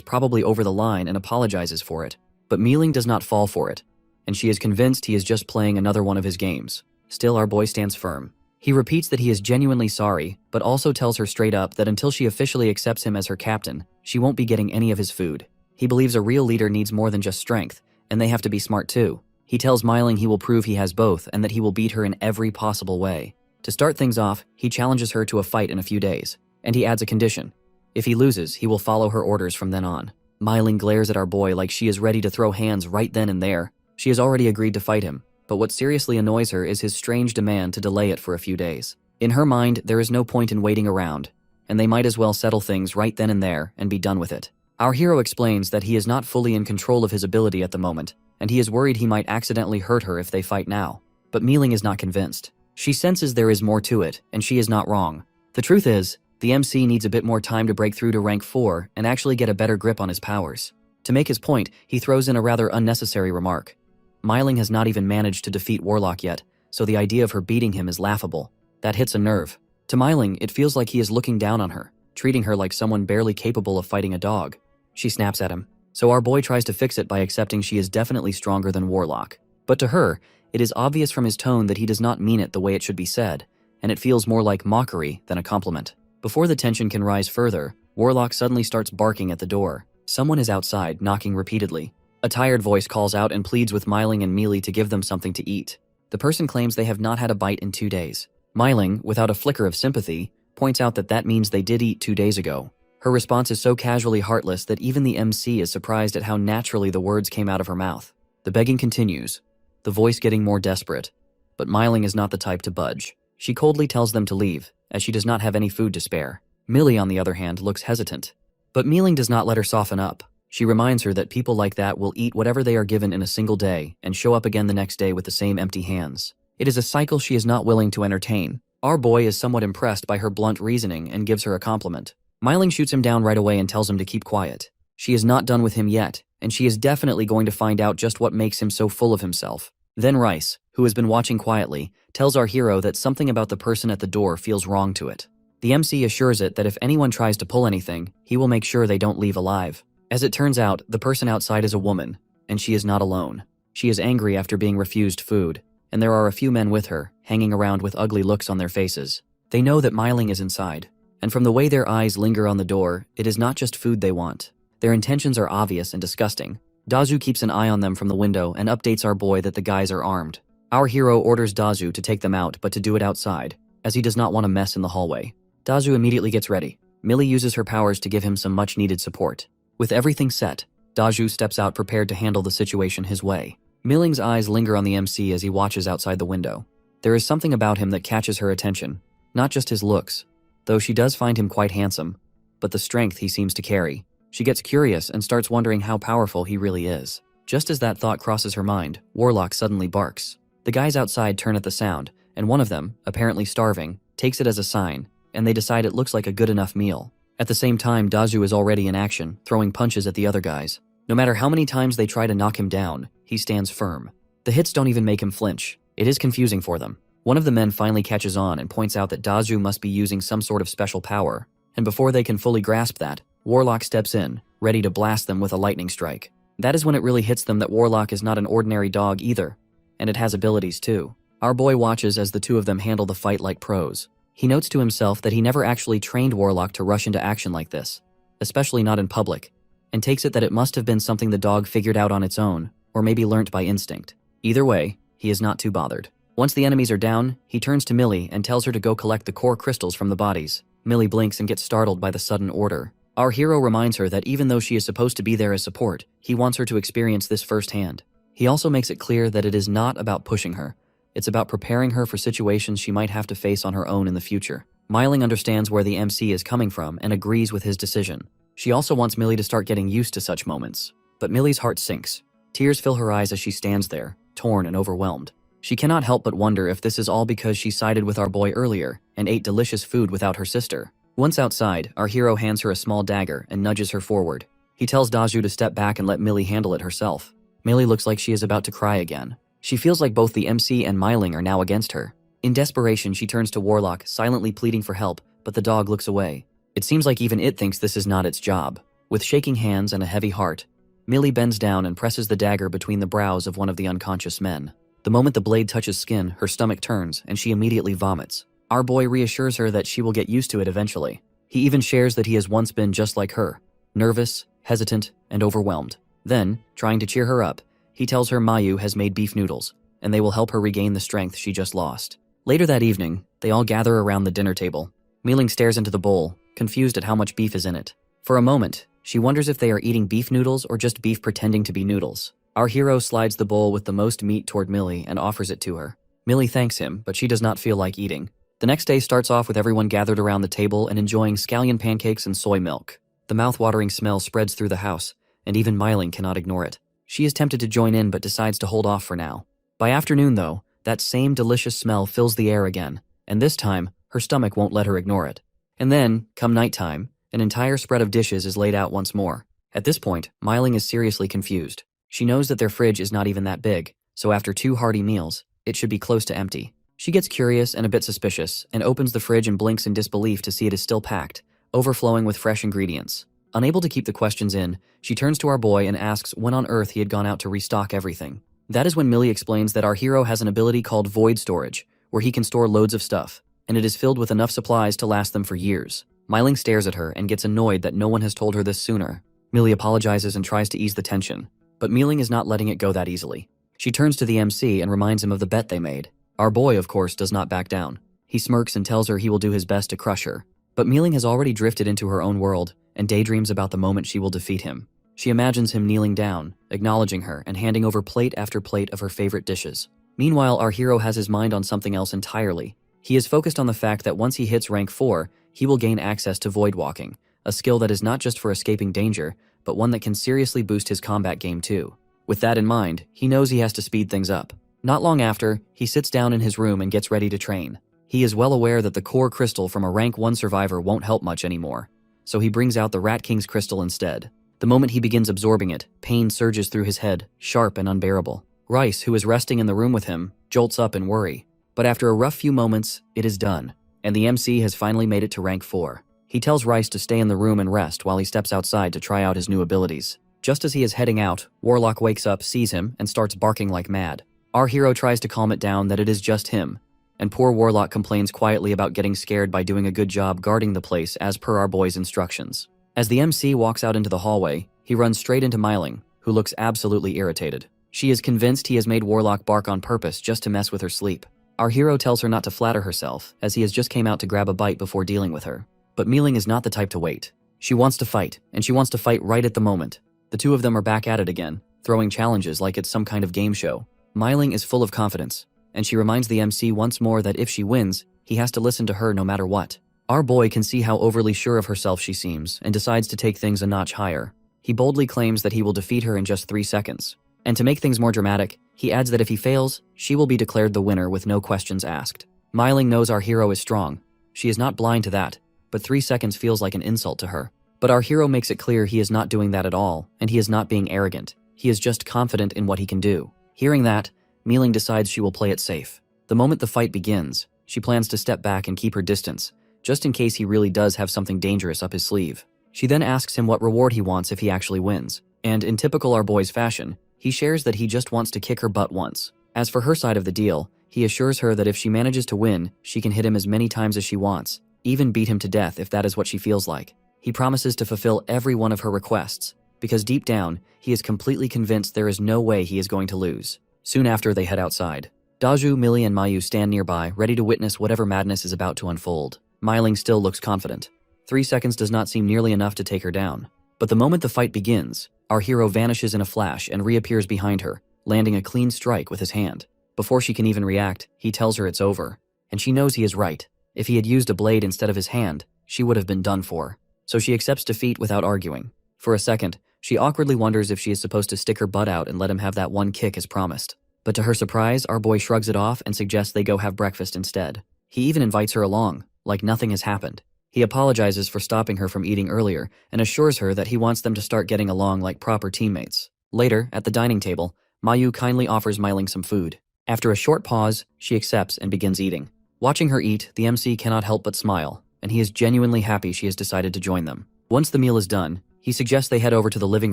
probably over the line and apologizes for it. But Myling does not fall for it, and she is convinced he is just playing another one of his games. Still, our boy stands firm. He repeats that he is genuinely sorry, but also tells her straight up that until she officially accepts him as her captain, she won't be getting any of his food. He believes a real leader needs more than just strength, and they have to be smart too. He tells Myling he will prove he has both and that he will beat her in every possible way. To start things off, he challenges her to a fight in a few days, and he adds a condition. If he loses, he will follow her orders from then on. Myling glares at our boy like she is ready to throw hands right then and there. She has already agreed to fight him, but what seriously annoys her is his strange demand to delay it for a few days. In her mind, there is no point in waiting around, and they might as well settle things right then and there and be done with it. Our hero explains that he is not fully in control of his ability at the moment, and he is worried he might accidentally hurt her if they fight now. But Myling is not convinced. She senses there is more to it, and she is not wrong. The truth is, the MC needs a bit more time to break through to rank 4 and actually get a better grip on his powers. To make his point, he throws in a rather unnecessary remark. Myling has not even managed to defeat Warlock yet, so the idea of her beating him is laughable. That hits a nerve. To Myling, it feels like he is looking down on her, treating her like someone barely capable of fighting a dog. She snaps at him. So our boy tries to fix it by accepting she is definitely stronger than Warlock. But to her, it is obvious from his tone that he does not mean it the way it should be said, and it feels more like mockery than a compliment. Before the tension can rise further, Warlock suddenly starts barking at the door. Someone is outside, knocking repeatedly. A tired voice calls out and pleads with Myling and Mealy to give them something to eat. The person claims they have not had a bite in 2 days. Myling, without a flicker of sympathy, points out that that means they did eat 2 days ago. Her response is so casually heartless that even the MC is surprised at how naturally the words came out of her mouth. The begging continues, the voice getting more desperate. But Myling is not the type to budge. She coldly tells them to leave, as she does not have any food to spare. Millie, on the other hand, looks hesitant. But Myling does not let her soften up. She reminds her that people like that will eat whatever they are given in a single day and show up again the next day with the same empty hands. It is a cycle she is not willing to entertain. Our boy is somewhat impressed by her blunt reasoning and gives her a compliment. Myling shoots him down right away and tells him to keep quiet. She is not done with him yet, and she is definitely going to find out just what makes him so full of himself. Then Rice, who has been watching quietly, tells our hero that something about the person at the door feels wrong to it. The MC assures it that if anyone tries to pull anything, he will make sure they don't leave alive. As it turns out, the person outside is a woman, and she is not alone. She is angry after being refused food, and there are a few men with her, hanging around with ugly looks on their faces. They know that Myling is inside, and from the way their eyes linger on the door, it is not just food they want. Their intentions are obvious and disgusting. Dazu keeps an eye on them from the window and updates our boy that the guys are armed. Our hero orders Dazu to take them out, but to do it outside, as he does not want a mess in the hallway. Dazu immediately gets ready. Millie uses her powers to give him some much-needed support. With everything set, Dazu steps out prepared to handle the situation his way. Milling's eyes linger on the MC as he watches outside the window. There is something about him that catches her attention, not just his looks, though she does find him quite handsome, but the strength he seems to carry. She gets curious and starts wondering how powerful he really is. Just as that thought crosses her mind, Warlock suddenly barks. The guys outside turn at the sound, and one of them, apparently starving, takes it as a sign, and they decide it looks like a good enough meal. At the same time, Dazu is already in action, throwing punches at the other guys. No matter how many times they try to knock him down, he stands firm. The hits don't even make him flinch. It is confusing for them. One of the men finally catches on and points out that Dazhu must be using some sort of special power, and before they can fully grasp that, Warlock steps in, ready to blast them with a lightning strike. That is when it really hits them that Warlock is not an ordinary dog either, and it has abilities too. Our boy watches as the two of them handle the fight like pros. He notes to himself that he never actually trained Warlock to rush into action like this, especially not in public, and takes it that it must have been something the dog figured out on its own, or maybe learnt by instinct. Either way, he is not too bothered. Once the enemies are down, he turns to Millie and tells her to go collect the core crystals from the bodies. Millie blinks and gets startled by the sudden order. Our hero reminds her that even though she is supposed to be there as support, he wants her to experience this firsthand. He also makes it clear that it is not about pushing her. It's about preparing her for situations she might have to face on her own in the future. Myling understands where the MC is coming from and agrees with his decision. She also wants Millie to start getting used to such moments. But Millie's heart sinks. Tears fill her eyes as she stands there, torn and overwhelmed. She cannot help but wonder if this is all because she sided with our boy earlier and ate delicious food without her sister. Once outside, our hero hands her a small dagger and nudges her forward. He tells Dazhu to step back and let Millie handle it herself. Millie looks like she is about to cry again. She feels like both the MC and Myling are now against her. In desperation, she turns to Warlock, silently pleading for help, but the dog looks away. It seems like even it thinks this is not its job. With shaking hands and a heavy heart, Millie bends down and presses the dagger between the brows of one of the unconscious men. The moment the blade touches skin, her stomach turns and she immediately vomits. Our boy reassures her that she will get used to it eventually. He even shares that he has once been just like her, nervous, hesitant, and overwhelmed. Then, trying to cheer her up, he tells her Mayu has made beef noodles, and they will help her regain the strength she just lost. Later that evening, they all gather around the dinner table. Myling stares into the bowl, confused at how much beef is in it. For a moment, she wonders if they are eating beef noodles or just beef pretending to be noodles. Our hero slides the bowl with the most meat toward Millie and offers it to her. Millie thanks him, but she does not feel like eating. The next day starts off with everyone gathered around the table and enjoying scallion pancakes and soy milk. The mouth-watering smell spreads through the house, and even Myling cannot ignore it. She is tempted to join in but decides to hold off for now. By afternoon, though, that same delicious smell fills the air again, and this time, her stomach won't let her ignore it. And then, come nighttime, an entire spread of dishes is laid out once more. At this point, Myling is seriously confused. She knows that their fridge is not even that big, so after 2 hearty meals, it should be close to empty. She gets curious and a bit suspicious, and opens the fridge and blinks in disbelief to see it is still packed, overflowing with fresh ingredients. Unable to keep the questions in, she turns to our boy and asks when on earth he had gone out to restock everything. That is when Millie explains that our hero has an ability called void storage, where he can store loads of stuff, and it is filled with enough supplies to last them for years. Myling stares at her and gets annoyed that no one has told her this sooner. Millie apologizes and tries to ease the tension, but Myling is not letting it go that easily. She turns to the MC and reminds him of the bet they made. Our boy, of course, does not back down. He smirks and tells her he will do his best to crush her. But Myling has already drifted into her own world and daydreams about the moment she will defeat him. She imagines him kneeling down, acknowledging her, and handing over plate after plate of her favorite dishes. Meanwhile, our hero has his mind on something else entirely. He is focused on the fact that once he hits rank 4, he will gain access to void walking, a skill that is not just for escaping danger, but one that can seriously boost his combat game too. With that in mind, he knows he has to speed things up. Not long after, he sits down in his room and gets ready to train. He is well aware that the core crystal from a rank 1 survivor won't help much anymore, so he brings out the Rat King's crystal instead. The moment he begins absorbing it, pain surges through his head, sharp and unbearable. Rice, who is resting in the room with him, jolts up in worry. But after a rough few moments, it is done, and the MC has finally made it to rank 4. He tells Rice to stay in the room and rest while he steps outside to try out his new abilities. Just as he is heading out, Warlock wakes up, sees him, and starts barking like mad. Our hero tries to calm it down that it is just him, and poor Warlock complains quietly about getting scared by doing a good job guarding the place as per our boy's instructions. As the MC walks out into the hallway, he runs straight into Myling, who looks absolutely irritated. She is convinced he has made Warlock bark on purpose just to mess with her sleep. Our hero tells her not to flatter herself, as he has just came out to grab a bite before dealing with her. But Myling is not the type to wait. She wants to fight, and she wants to fight right at the moment. The two of them are back at it again, throwing challenges like it's some kind of game show. Myling is full of confidence, and she reminds the MC once more that if she wins, he has to listen to her no matter what. Our boy can see how overly sure of herself she seems and decides to take things a notch higher. He boldly claims that he will defeat her in just 3 seconds. And to make things more dramatic, he adds that if he fails, she will be declared the winner with no questions asked. Myling knows our hero is strong. She is not blind to that, but 3 seconds feels like an insult to her. But our hero makes it clear he is not doing that at all, and he is not being arrogant. He is just confident in what he can do. Hearing that, Mealing decides she will play it safe. The moment the fight begins, she plans to step back and keep her distance, just in case he really does have something dangerous up his sleeve. She then asks him what reward he wants if he actually wins, and in typical our boy's fashion, he shares that he just wants to kick her butt once. As for her side of the deal, he assures her that if she manages to win, she can hit him as many times as she wants, even beat him to death if that is what she feels like. He promises to fulfill every one of her requests, because deep down, he is completely convinced there is no way he is going to lose. Soon after, they head outside. Daju, Millie, and Mayu stand nearby, ready to witness whatever madness is about to unfold. Myling still looks confident. 3 seconds does not seem nearly enough to take her down. But the moment the fight begins, our hero vanishes in a flash and reappears behind her, landing a clean strike with his hand. Before she can even react, he tells her it's over. And she knows he is right. If he had used a blade instead of his hand, she would have been done for. So she accepts defeat without arguing. For a second, she awkwardly wonders if she is supposed to stick her butt out and let him have that one kick as promised. But to her surprise, our boy shrugs it off and suggests they go have breakfast instead. He even invites her along, like nothing has happened. He apologizes for stopping her from eating earlier and assures her that he wants them to start getting along like proper teammates. Later, at the dining table, Mayu kindly offers Myling some food. After a short pause, she accepts and begins eating. Watching her eat, the MC cannot help but smile, and he is genuinely happy she has decided to join them. Once the meal is done, he suggests they head over to the living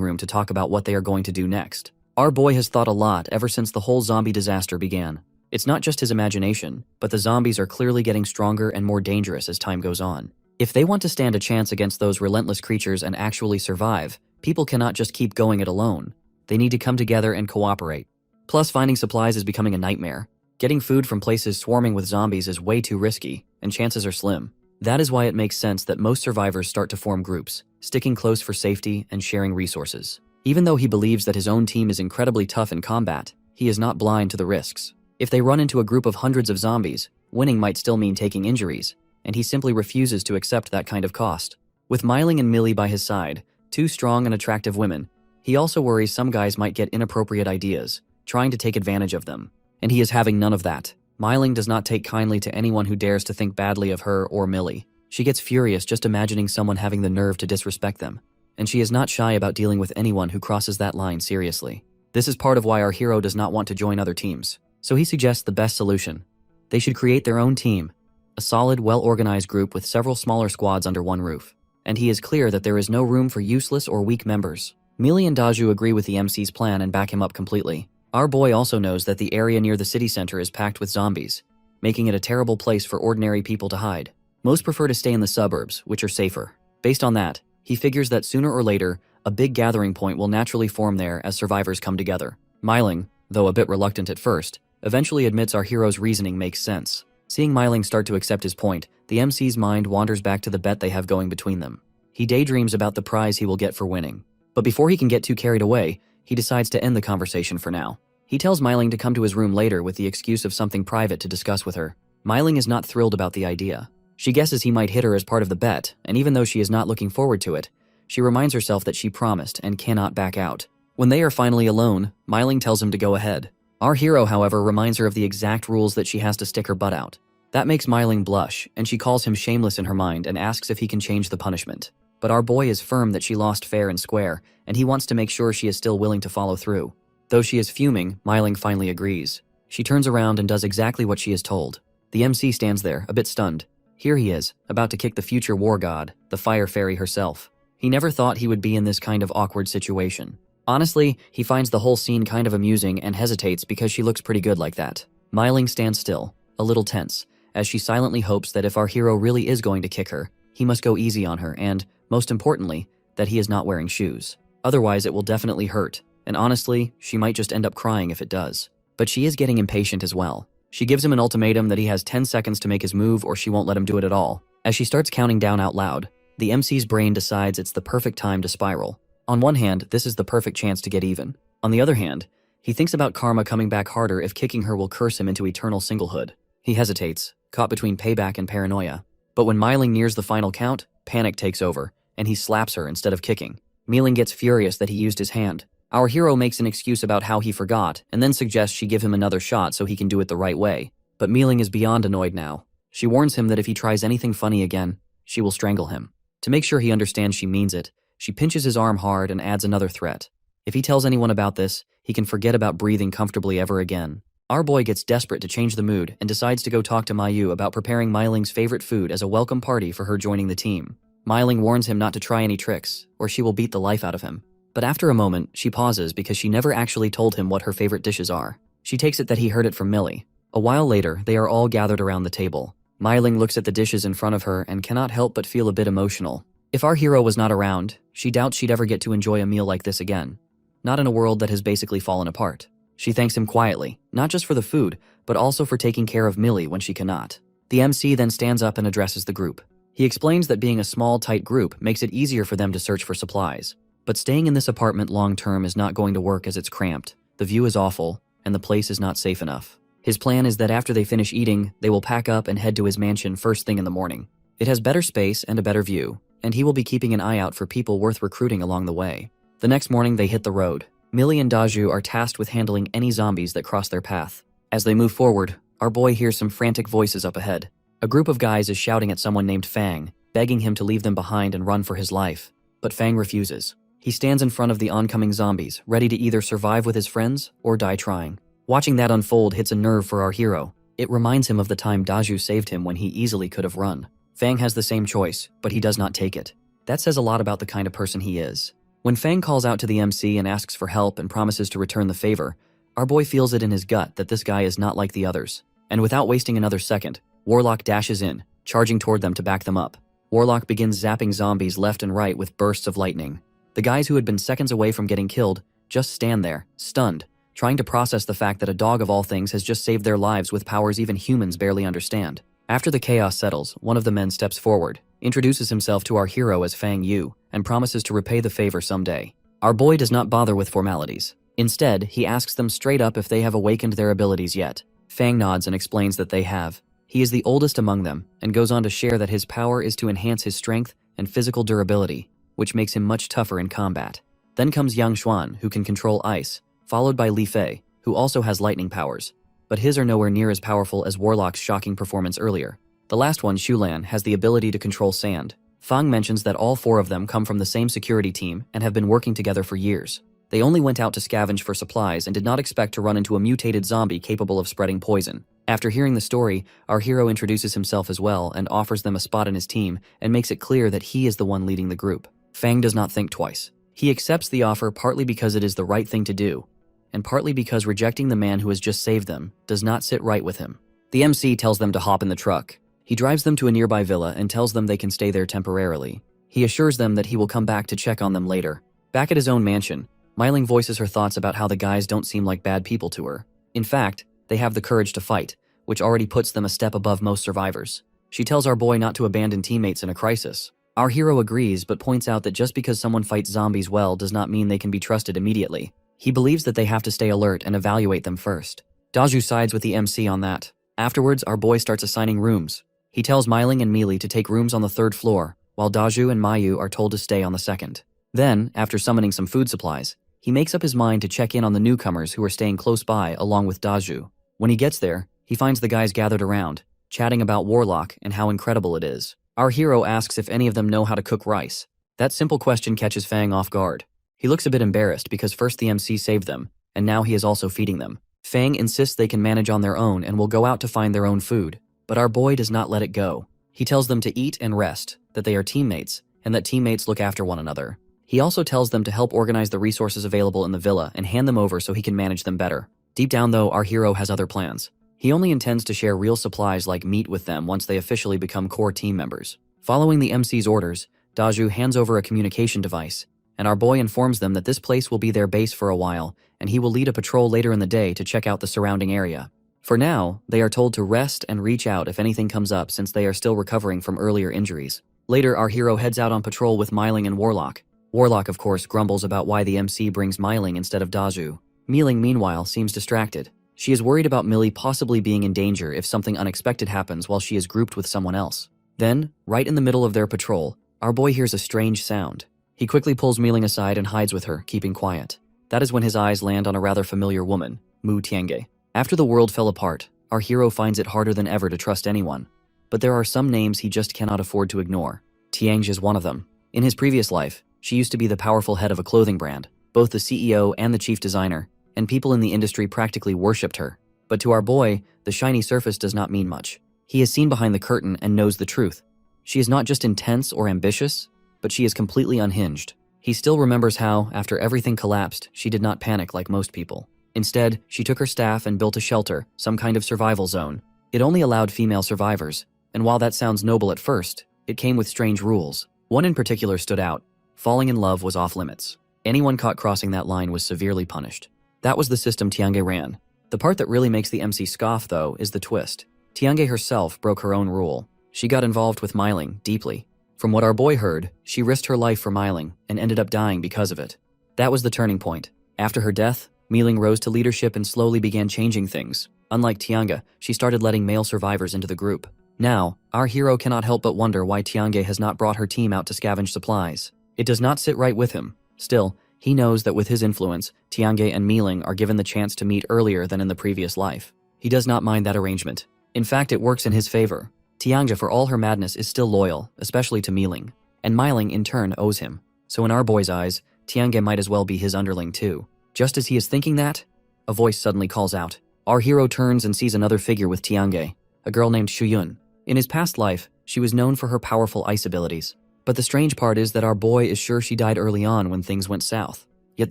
room to talk about what they are going to do next. Our boy has thought a lot ever since the whole zombie disaster began. It's not just his imagination, but the zombies are clearly getting stronger and more dangerous as time goes on. If they want to stand a chance against those relentless creatures and actually survive, people cannot just keep going it alone. They need to come together and cooperate. Plus, finding supplies is becoming a nightmare. Getting food from places swarming with zombies is way too risky, and chances are slim. That is why it makes sense that most survivors start to form groups, sticking close for safety and sharing resources. Even though he believes that his own team is incredibly tough in combat, he is not blind to the risks. If they run into a group of hundreds of zombies, winning might still mean taking injuries, and he simply refuses to accept that kind of cost. With Myling and Millie by his side, 2 strong and attractive women, he also worries some guys might get inappropriate ideas, trying to take advantage of them. And he is having none of that. Myling does not take kindly to anyone who dares to think badly of her or Millie. She gets furious just imagining someone having the nerve to disrespect them. And she is not shy about dealing with anyone who crosses that line seriously. This is part of why our hero does not want to join other teams. So he suggests the best solution. They should create their own team. A solid, well-organized group with several smaller squads under one roof. And he is clear that there is no room for useless or weak members. Millie and Daju agree with the MC's plan and back him up completely. Our boy also knows that the area near the city center is packed with zombies, making it a terrible place for ordinary people to hide. Most prefer to stay in the suburbs, which are safer. Based on that, he figures that sooner or later, a big gathering point will naturally form there as survivors come together. Myling, though a bit reluctant at first, eventually admits our hero's reasoning makes sense. Seeing Myling start to accept his point, the MC's mind wanders back to the bet they have going between them. He daydreams about the prize he will get for winning. But before he can get too carried away, he decides to end the conversation for now. He tells Myling to come to his room later with the excuse of something private to discuss with her. Myling is not thrilled about the idea. She guesses he might hit her as part of the bet, and even though she is not looking forward to it, she reminds herself that she promised and cannot back out. When they are finally alone, Myling tells him to go ahead. Our hero, however, reminds her of the exact rules that she has to stick her butt out. That makes Myling blush, and she calls him shameless in her mind and asks if he can change the punishment. But our boy is firm that she lost fair and square, and he wants to make sure she is still willing to follow through. Though she is fuming, Myling finally agrees. She turns around and does exactly what she is told. The MC stands there, a bit stunned. Here he is, about to kick the future war god, the fire fairy herself. He never thought he would be in this kind of awkward situation. Honestly, he finds the whole scene kind of amusing and hesitates because she looks pretty good like that. Myling stands still, a little tense, as she silently hopes that if our hero really is going to kick her, he must go easy on her and, most importantly, that he is not wearing shoes. Otherwise, it will definitely hurt. And honestly, she might just end up crying if it does. But she is getting impatient as well. She gives him an ultimatum that he has 10 seconds to make his move or she won't let him do it at all. As she starts counting down out loud, the MC's brain decides it's the perfect time to spiral. On one hand, this is the perfect chance to get even. On the other hand, he thinks about karma coming back harder if kicking her will curse him into eternal singlehood. He hesitates, caught between payback and paranoia. But when Myling nears the final count, panic takes over, and he slaps her instead of kicking. Myling gets furious that he used his hand. Our hero makes an excuse about how he forgot, and then suggests she give him another shot so he can do it the right way. But Myling is beyond annoyed now. She warns him that if he tries anything funny again, she will strangle him. To make sure he understands she means it, she pinches his arm hard and adds another threat. If he tells anyone about this, he can forget about breathing comfortably ever again. Our boy gets desperate to change the mood and decides to go talk to Mayu about preparing Myling's favorite food as a welcome party for her joining the team. Myling warns him not to try any tricks, or she will beat the life out of him. But after a moment, she pauses because she never actually told him what her favorite dishes are. She takes it that he heard it from Millie. A while later, they are all gathered around the table. Myling looks at the dishes in front of her and cannot help but feel a bit emotional. If our hero was not around, she doubts she'd ever get to enjoy a meal like this again. Not in a world that has basically fallen apart. She thanks him quietly, not just for the food, but also for taking care of Millie when she cannot. The MC then stands up and addresses the group. He explains that being a small, tight group makes it easier for them to search for supplies. But staying in this apartment long-term is not going to work as it's cramped, the view is awful, and the place is not safe enough. His plan is that after they finish eating, they will pack up and head to his mansion first thing in the morning. It has better space and a better view, and he will be keeping an eye out for people worth recruiting along the way. The next morning they hit the road. Millie and Daju are tasked with handling any zombies that cross their path. As they move forward, our boy hears some frantic voices up ahead. A group of guys is shouting at someone named Fang, begging him to leave them behind and run for his life. But Fang refuses. He stands in front of the oncoming zombies, ready to either survive with his friends or die trying. Watching that unfold hits a nerve for our hero. It reminds him of the time Daju saved him when he easily could have run. Fang has the same choice, but he does not take it. That says a lot about the kind of person he is. When Fang calls out to the MC and asks for help and promises to return the favor, our boy feels it in his gut that this guy is not like the others. And without wasting another second, Warlock dashes in, charging toward them to back them up. Warlock begins zapping zombies left and right with bursts of lightning. The guys who had been seconds away from getting killed just stand there, stunned, trying to process the fact that a dog of all things has just saved their lives with powers even humans barely understand. After the chaos settles, one of the men steps forward, introduces himself to our hero as Fang Yu, and promises to repay the favor someday. Our boy does not bother with formalities. Instead, he asks them straight up if they have awakened their abilities yet. Fang nods and explains that they have. He is the oldest among them, and goes on to share that his power is to enhance his strength and physical durability, which makes him much tougher in combat. Then comes Yang Xuan, who can control ice, followed by Li Fei, who also has lightning powers. But his are nowhere near as powerful as Warlock's shocking performance earlier. The last one, Shulan, has the ability to control sand. Fang mentions that all four of them come from the same security team and have been working together for years. They only went out to scavenge for supplies and did not expect to run into a mutated zombie capable of spreading poison. After hearing the story, our hero introduces himself as well and offers them a spot in his team and makes it clear that he is the one leading the group. Fang does not think twice. He accepts the offer partly because it is the right thing to do, and partly because rejecting the man who has just saved them does not sit right with him. The MC tells them to hop in the truck. He drives them to a nearby villa and tells them they can stay there temporarily. He assures them that he will come back to check on them later. Back at his own mansion, Myling voices her thoughts about how the guys don't seem like bad people to her. In fact, they have the courage to fight, which already puts them a step above most survivors. She tells our boy not to abandon teammates in a crisis. Our hero agrees but points out that just because someone fights zombies well does not mean they can be trusted immediately. He believes that they have to stay alert and evaluate them first. Daju sides with the MC on that. Afterwards, our boy starts assigning rooms. He tells Myling and Mealy to take rooms on the 3rd floor, while Daju and Mayu are told to stay on the 2nd. Then, after summoning some food supplies, he makes up his mind to check in on the newcomers who are staying close by along with Daju. When he gets there, he finds the guys gathered around, chatting about Warlock and how incredible it is. Our hero asks if any of them know how to cook rice. That simple question catches Fang off guard. He looks a bit embarrassed because first the MC saved them, and now he is also feeding them. Fang insists they can manage on their own and will go out to find their own food. But our boy does not let it go. He tells them to eat and rest, that they are teammates, and that teammates look after one another. He also tells them to help organize the resources available in the villa and hand them over so he can manage them better. Deep down though, our hero has other plans. He only intends to share real supplies like meat with them once they officially become core team members. Following the MC's orders, Daju hands over a communication device, and our boy informs them that this place will be their base for a while, and he will lead a patrol later in the day to check out the surrounding area. For now, they are told to rest and reach out if anything comes up since they are still recovering from earlier injuries. Later, our hero heads out on patrol with Myling and Warlock. Warlock, of course, grumbles about why the MC brings Myling instead of Daju. Mealing, meanwhile, seems distracted. She is worried about Millie possibly being in danger if something unexpected happens while she is grouped with someone else. Then, right in the middle of their patrol, our boy hears a strange sound. He quickly pulls Mealing aside and hides with her, keeping quiet. That is when his eyes land on a rather familiar woman, Mu Tiange. After the world fell apart, our hero finds it harder than ever to trust anyone. But there are some names he just cannot afford to ignore. Tiange is one of them. In his previous life, she used to be the powerful head of a clothing brand, both the CEO and the chief designer, and people in the industry practically worshipped her. But to our boy, the shiny surface does not mean much. He has seen behind the curtain and knows the truth. She is not just intense or ambitious, but she is completely unhinged. He still remembers how, after everything collapsed, she did not panic like most people. Instead, she took her staff and built a shelter, some kind of survival zone. It only allowed female survivors, and while that sounds noble at first, it came with strange rules. One in particular stood out. Falling in love was off limits. Anyone caught crossing that line was severely punished. That was the system Tiange ran. The part that really makes the MC scoff, though, is the twist. Tiange herself broke her own rule. She got involved with Myling deeply. From what our boy heard, she risked her life for Myling and ended up dying because of it. That was the turning point. After her death, Myling rose to leadership and slowly began changing things. Unlike Tiange, she started letting male survivors into the group. Now, our hero cannot help but wonder why Tiange has not brought her team out to scavenge supplies. It does not sit right with him. Still, he knows that with his influence, Tiange and Myling are given the chance to meet earlier than in the previous life. He does not mind that arrangement. In fact, it works in his favor. Tiange, for all her madness, is still loyal, especially to Myling. And Myling, in turn, owes him. So in our boy's eyes, Tiange might as well be his underling too. Just as he is thinking that, a voice suddenly calls out. Our hero turns and sees another figure with Tiange, a girl named Shuyun. In his past life, she was known for her powerful ice abilities. But the strange part is that our boy is sure she died early on when things went south. Yet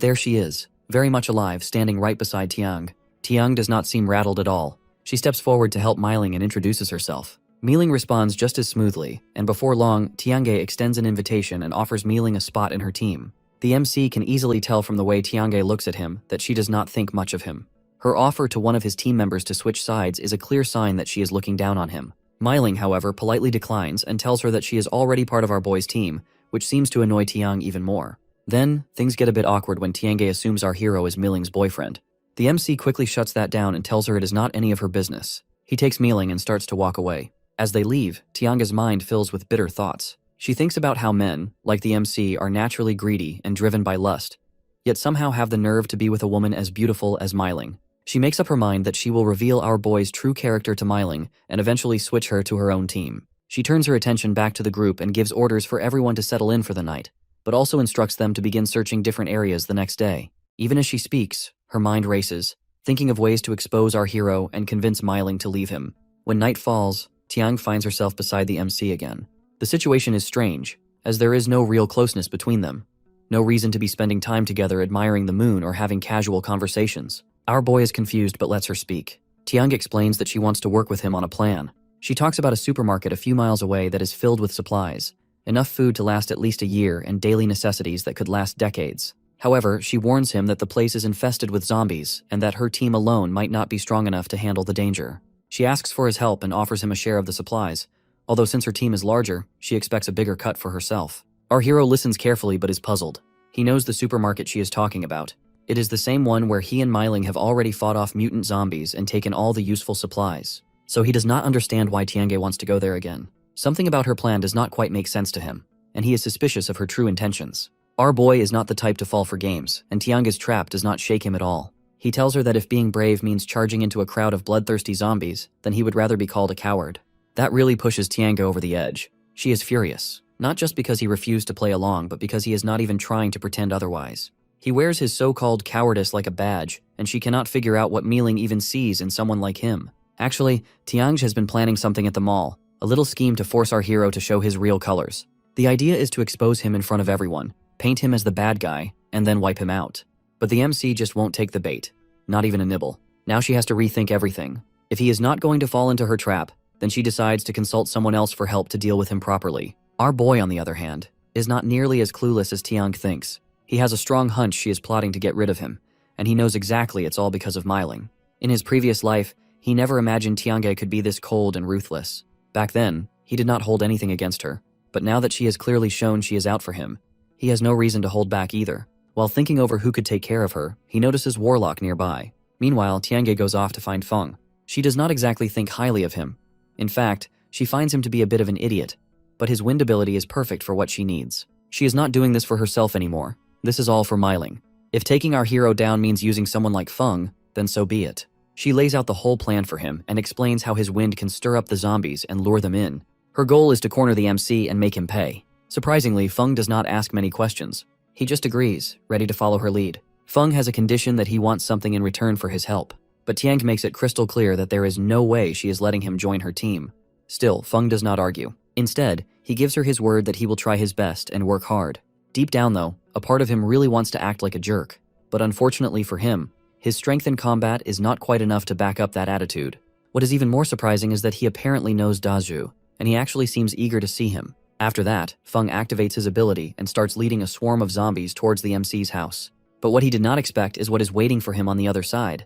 there she is, very much alive, standing right beside Tiange. Tiange does not seem rattled at all. She steps forward to help Myling and introduces herself. Myling responds just as smoothly, and before long, Tiange extends an invitation and offers Myling a spot in her team. The MC can easily tell from the way Tiange looks at him that she does not think much of him. Her offer to one of his team members to switch sides is a clear sign that she is looking down on him. Myling, however, politely declines and tells her that she is already part of our boy's team, which seems to annoy Tiange even more. Then, things get a bit awkward when Tiange assumes our hero is Myling's boyfriend. The MC quickly shuts that down and tells her it is not any of her business. He takes Myling and starts to walk away. As they leave, Tiange's mind fills with bitter thoughts. She thinks about how men, like the MC, are naturally greedy and driven by lust, yet somehow have the nerve to be with a woman as beautiful as Myling. She makes up her mind that she will reveal our boy's true character to Myling and eventually switch her to her own team. She turns her attention back to the group and gives orders for everyone to settle in for the night, but also instructs them to begin searching different areas the next day. Even as she speaks, her mind races, thinking of ways to expose our hero and convince Myling to leave him. When night falls, Tiange finds herself beside the MC again. The situation is strange, as there is no real closeness between them. No reason to be spending time together admiring the moon or having casual conversations. Our boy is confused but lets her speak. Tiange explains that she wants to work with him on a plan. She talks about a supermarket a few miles away that is filled with supplies, enough food to last at least a year and daily necessities that could last decades. However, she warns him that the place is infested with zombies and that her team alone might not be strong enough to handle the danger. She asks for his help and offers him a share of the supplies, although since her team is larger, she expects a bigger cut for herself. Our hero listens carefully but is puzzled. He knows the supermarket she is talking about. It is the same one where he and Myling have already fought off mutant zombies and taken all the useful supplies. So he does not understand why Tiange wants to go there again. Something about her plan does not quite make sense to him, and he is suspicious of her true intentions. Our boy is not the type to fall for games, and Tiange's trap does not shake him at all. He tells her that if being brave means charging into a crowd of bloodthirsty zombies, then he would rather be called a coward. That really pushes Tiange over the edge. She is furious, not just because he refused to play along, but because he is not even trying to pretend otherwise. He wears his so-called cowardice like a badge, and she cannot figure out what Myling even sees in someone like him. Actually, Tiange has been planning something at the mall, a little scheme to force our hero to show his real colors. The idea is to expose him in front of everyone, paint him as the bad guy, and then wipe him out. But the MC just won't take the bait. Not even a nibble. Now she has to rethink everything. If he is not going to fall into her trap, then she decides to consult someone else for help to deal with him properly. Our boy, on the other hand, is not nearly as clueless as Tiange thinks. He has a strong hunch she is plotting to get rid of him, and he knows exactly it's all because of Myling. In his previous life, he never imagined Tiange could be this cold and ruthless. Back then, he did not hold anything against her, but now that she has clearly shown she is out for him, he has no reason to hold back either. While thinking over who could take care of her, he notices Warlock nearby. Meanwhile, Tiange goes off to find Feng. She does not exactly think highly of him. In fact, she finds him to be a bit of an idiot, but his wind ability is perfect for what she needs. She is not doing this for herself anymore. This is all for Myling. If taking our hero down means using someone like Feng, then so be it. She lays out the whole plan for him and explains how his wind can stir up the zombies and lure them in. Her goal is to corner the MC and make him pay. Surprisingly, Feng does not ask many questions. He just agrees, ready to follow her lead. Feng has a condition that he wants something in return for his help, but Tiang makes it crystal clear that there is no way she is letting him join her team. Still, Feng does not argue. Instead, he gives her his word that he will try his best and work hard. Deep down though, a part of him really wants to act like a jerk. But unfortunately for him, his strength in combat is not quite enough to back up that attitude. What is even more surprising is that he apparently knows Dazhu, and he actually seems eager to see him. After that, Feng activates his ability and starts leading a swarm of zombies towards the MC's house. But what he did not expect is what is waiting for him on the other side.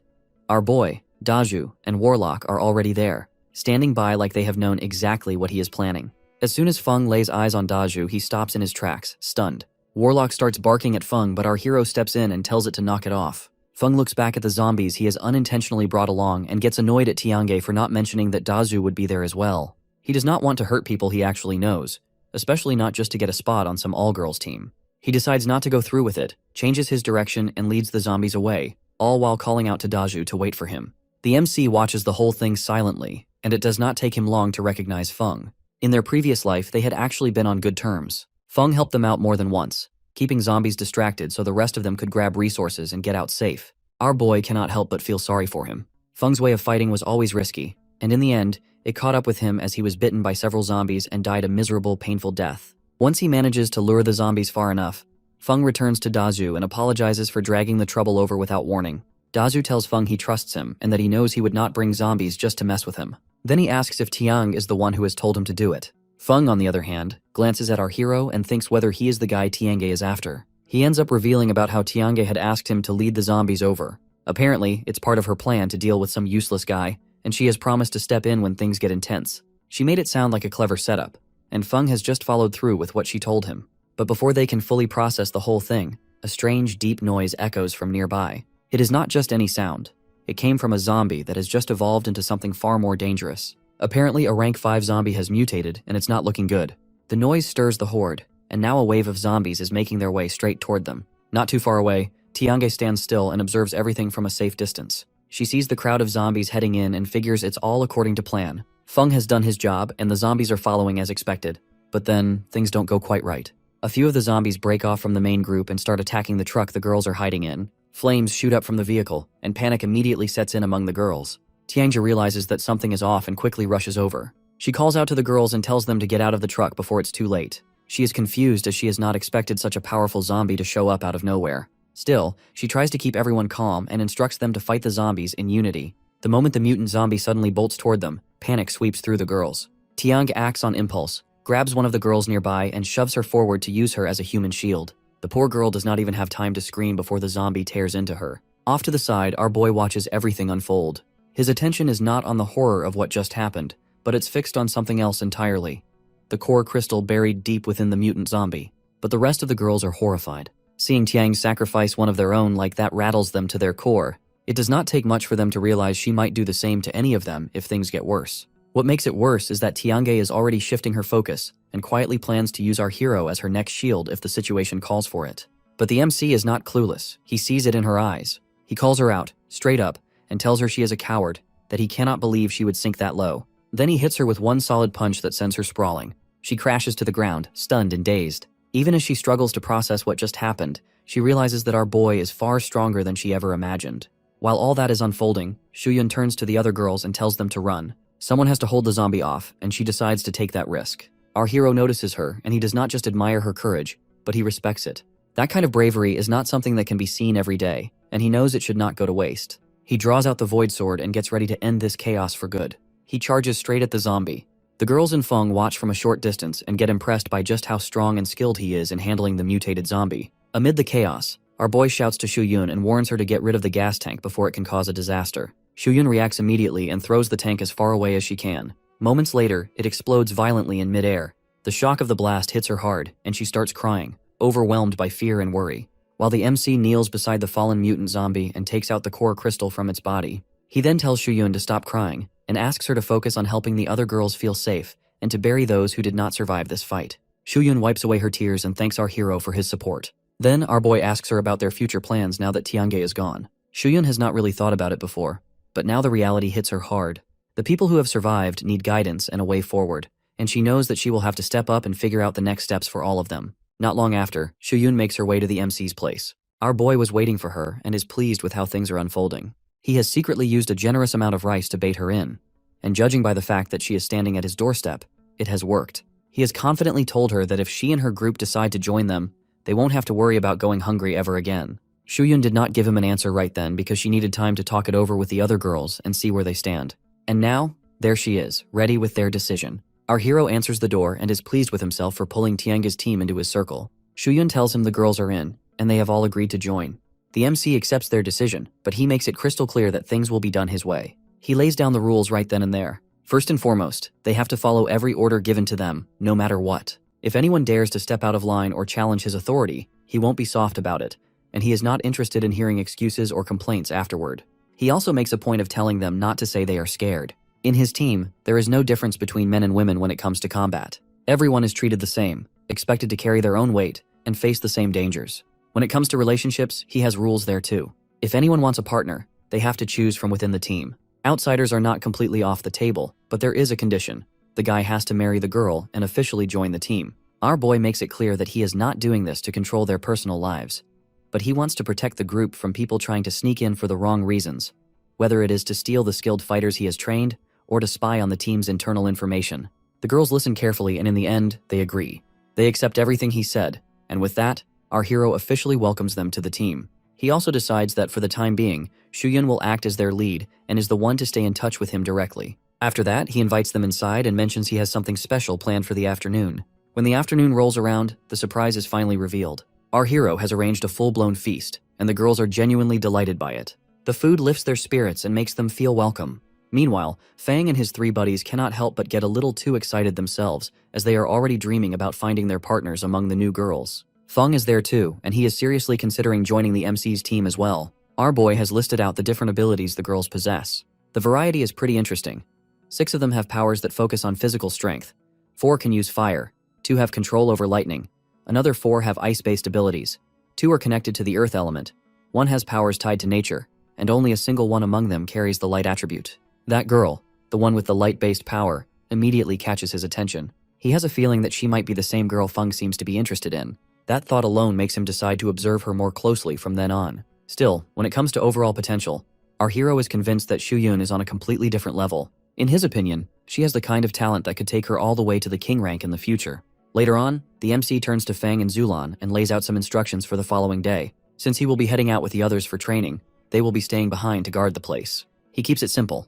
Our boy, Dazhu, and Warlock are already there, standing by like they have known exactly what he is planning. As soon as Feng lays eyes on Dazhu, he stops in his tracks, stunned. Warlock starts barking at Feng, but our hero steps in and tells it to knock it off. Feng looks back at the zombies he has unintentionally brought along and gets annoyed at Tiange for not mentioning that Dazhu would be there as well. He does not want to hurt people he actually knows, especially not just to get a spot on some all-girls team. He decides not to go through with it, changes his direction, and leads the zombies away, all while calling out to Dazhu to wait for him. The MC watches the whole thing silently, and it does not take him long to recognize Feng. In their previous life, they had actually been on good terms. Feng helped them out more than once, keeping zombies distracted so the rest of them could grab resources and get out safe. Our boy cannot help but feel sorry for him. Feng's way of fighting was always risky, and in the end, it caught up with him as he was bitten by several zombies and died a miserable, painful death. Once he manages to lure the zombies far enough, Feng returns to Dazhu and apologizes for dragging the trouble over without warning. Dazhu tells Feng he trusts him and that he knows he would not bring zombies just to mess with him. Then he asks if Tiang is the one who has told him to do it. Feng, on the other hand, glances at our hero and thinks whether he is the guy Tiange is after. He ends up revealing about how Tiange had asked him to lead the zombies over. Apparently, it's part of her plan to deal with some useless guy, and she has promised to step in when things get intense. She made it sound like a clever setup, and Feng has just followed through with what she told him. But before they can fully process the whole thing, a strange, deep noise echoes from nearby. It is not just any sound. It came from a zombie that has just evolved into something far more dangerous. Apparently, a rank 5 zombie has mutated, and it's not looking good. The noise stirs the horde, and now a wave of zombies is making their way straight toward them. Not too far away, Tiange stands still and observes everything from a safe distance. She sees the crowd of zombies heading in and figures it's all according to plan. Feng has done his job, and the zombies are following as expected. But then, things don't go quite right. A few of the zombies break off from the main group and start attacking the truck the girls are hiding in. Flames shoot up from the vehicle, and panic immediately sets in among the girls. Tiange realizes that something is off and quickly rushes over. She calls out to the girls and tells them to get out of the truck before it's too late. She is confused as she has not expected such a powerful zombie to show up out of nowhere. Still, she tries to keep everyone calm and instructs them to fight the zombies in unity. The moment the mutant zombie suddenly bolts toward them, panic sweeps through the girls. Tiang acts on impulse, grabs one of the girls nearby and shoves her forward to use her as a human shield. The poor girl does not even have time to scream before the zombie tears into her. Off to the side, our boy watches everything unfold. His attention is not on the horror of what just happened, but it's fixed on something else entirely. The core crystal buried deep within the mutant zombie. But the rest of the girls are horrified. Seeing Tiang sacrifice one of their own like that rattles them to their core. It does not take much for them to realize she might do the same to any of them if things get worse. What makes it worse is that Tiange is already shifting her focus and quietly plans to use our hero as her next shield if the situation calls for it. But the MC is not clueless. He sees it in her eyes. He calls her out, straight up, and tells her she is a coward, that he cannot believe she would sink that low. Then he hits her with one solid punch that sends her sprawling. She crashes to the ground, stunned and dazed. Even as she struggles to process what just happened, she realizes that our boy is far stronger than she ever imagined. While all that is unfolding, Shuyun turns to the other girls and tells them to run. Someone has to hold the zombie off, and she decides to take that risk. Our hero notices her, and he does not just admire her courage, but he respects it. That kind of bravery is not something that can be seen every day, and he knows it should not go to waste. He draws out the void sword and gets ready to end this chaos for good. He charges straight at the zombie. The girls and Feng watch from a short distance and get impressed by just how strong and skilled he is in handling the mutated zombie. Amid the chaos, our boy shouts to Shuyun and warns her to get rid of the gas tank before it can cause a disaster. Shuyun reacts immediately and throws the tank as far away as she can. Moments later, it explodes violently in midair. The shock of the blast hits her hard, and she starts crying, overwhelmed by fear and worry. While the MC kneels beside the fallen mutant zombie and takes out the core crystal from its body, he then tells Shuyun to stop crying and asks her to focus on helping the other girls feel safe and to bury those who did not survive this fight. Shuyun wipes away her tears and thanks our hero for his support. Then our boy asks her about their future plans now that Tiange is gone. Shuyun has not really thought about it before, but now the reality hits her hard. The people who have survived need guidance and a way forward, and she knows that she will have to step up and figure out the next steps for all of them. Not long after, Shuyun makes her way to the MC's place. Our boy was waiting for her and is pleased with how things are unfolding. He has secretly used a generous amount of rice to bait her in, and judging by the fact that she is standing at his doorstep, it has worked. He has confidently told her that if she and her group decide to join them, they won't have to worry about going hungry ever again. Shuyun did not give him an answer right then because she needed time to talk it over with the other girls and see where they stand. And now, there she is, ready with their decision. Our hero answers the door and is pleased with himself for pulling Tienga's team into his circle. Shuyun tells him the girls are in, and they have all agreed to join. The MC accepts their decision, but he makes it crystal clear that things will be done his way. He lays down the rules right then and there. First and foremost, they have to follow every order given to them, no matter what. If anyone dares to step out of line or challenge his authority, he won't be soft about it, and he is not interested in hearing excuses or complaints afterward. He also makes a point of telling them not to say they are scared. In his team, there is no difference between men and women when it comes to combat. Everyone is treated the same, expected to carry their own weight, and face the same dangers. When it comes to relationships, he has rules there too. If anyone wants a partner, they have to choose from within the team. Outsiders are not completely off the table, but there is a condition. The guy has to marry the girl and officially join the team. Our boy makes it clear that he is not doing this to control their personal lives, but he wants to protect the group from people trying to sneak in for the wrong reasons, whether it is to steal the skilled fighters he has trained or to spy on the team's internal information. The girls listen carefully and in the end, they agree. They accept everything he said, and with that, our hero officially welcomes them to the team. He also decides that for the time being, Shuyun will act as their lead and is the one to stay in touch with him directly. After that, he invites them inside and mentions he has something special planned for the afternoon. When the afternoon rolls around, the surprise is finally revealed. Our hero has arranged a full-blown feast, and the girls are genuinely delighted by it. The food lifts their spirits and makes them feel welcome. Meanwhile, Fang and his three buddies cannot help but get a little too excited themselves, as they are already dreaming about finding their partners among the new girls. Feng is there too, and he is seriously considering joining the MC's team as well. Our boy has listed out the different abilities the girls possess. The variety is pretty interesting. 6 of them have powers that focus on physical strength. 4 can use fire. 2 have control over lightning. Another 4 have ice-based abilities. 2 are connected to the earth element. 1 has powers tied to nature, and only a single one among them carries the light attribute. That girl, the one with the light-based power, immediately catches his attention. He has a feeling that she might be the same girl Feng seems to be interested in. That thought alone makes him decide to observe her more closely from then on. Still, when it comes to overall potential, our hero is convinced that Shuyun is on a completely different level. In his opinion, she has the kind of talent that could take her all the way to the king rank in the future. Later on, the MC turns to Fang and Zulan and lays out some instructions for the following day. Since he will be heading out with the others for training, they will be staying behind to guard the place. He keeps it simple.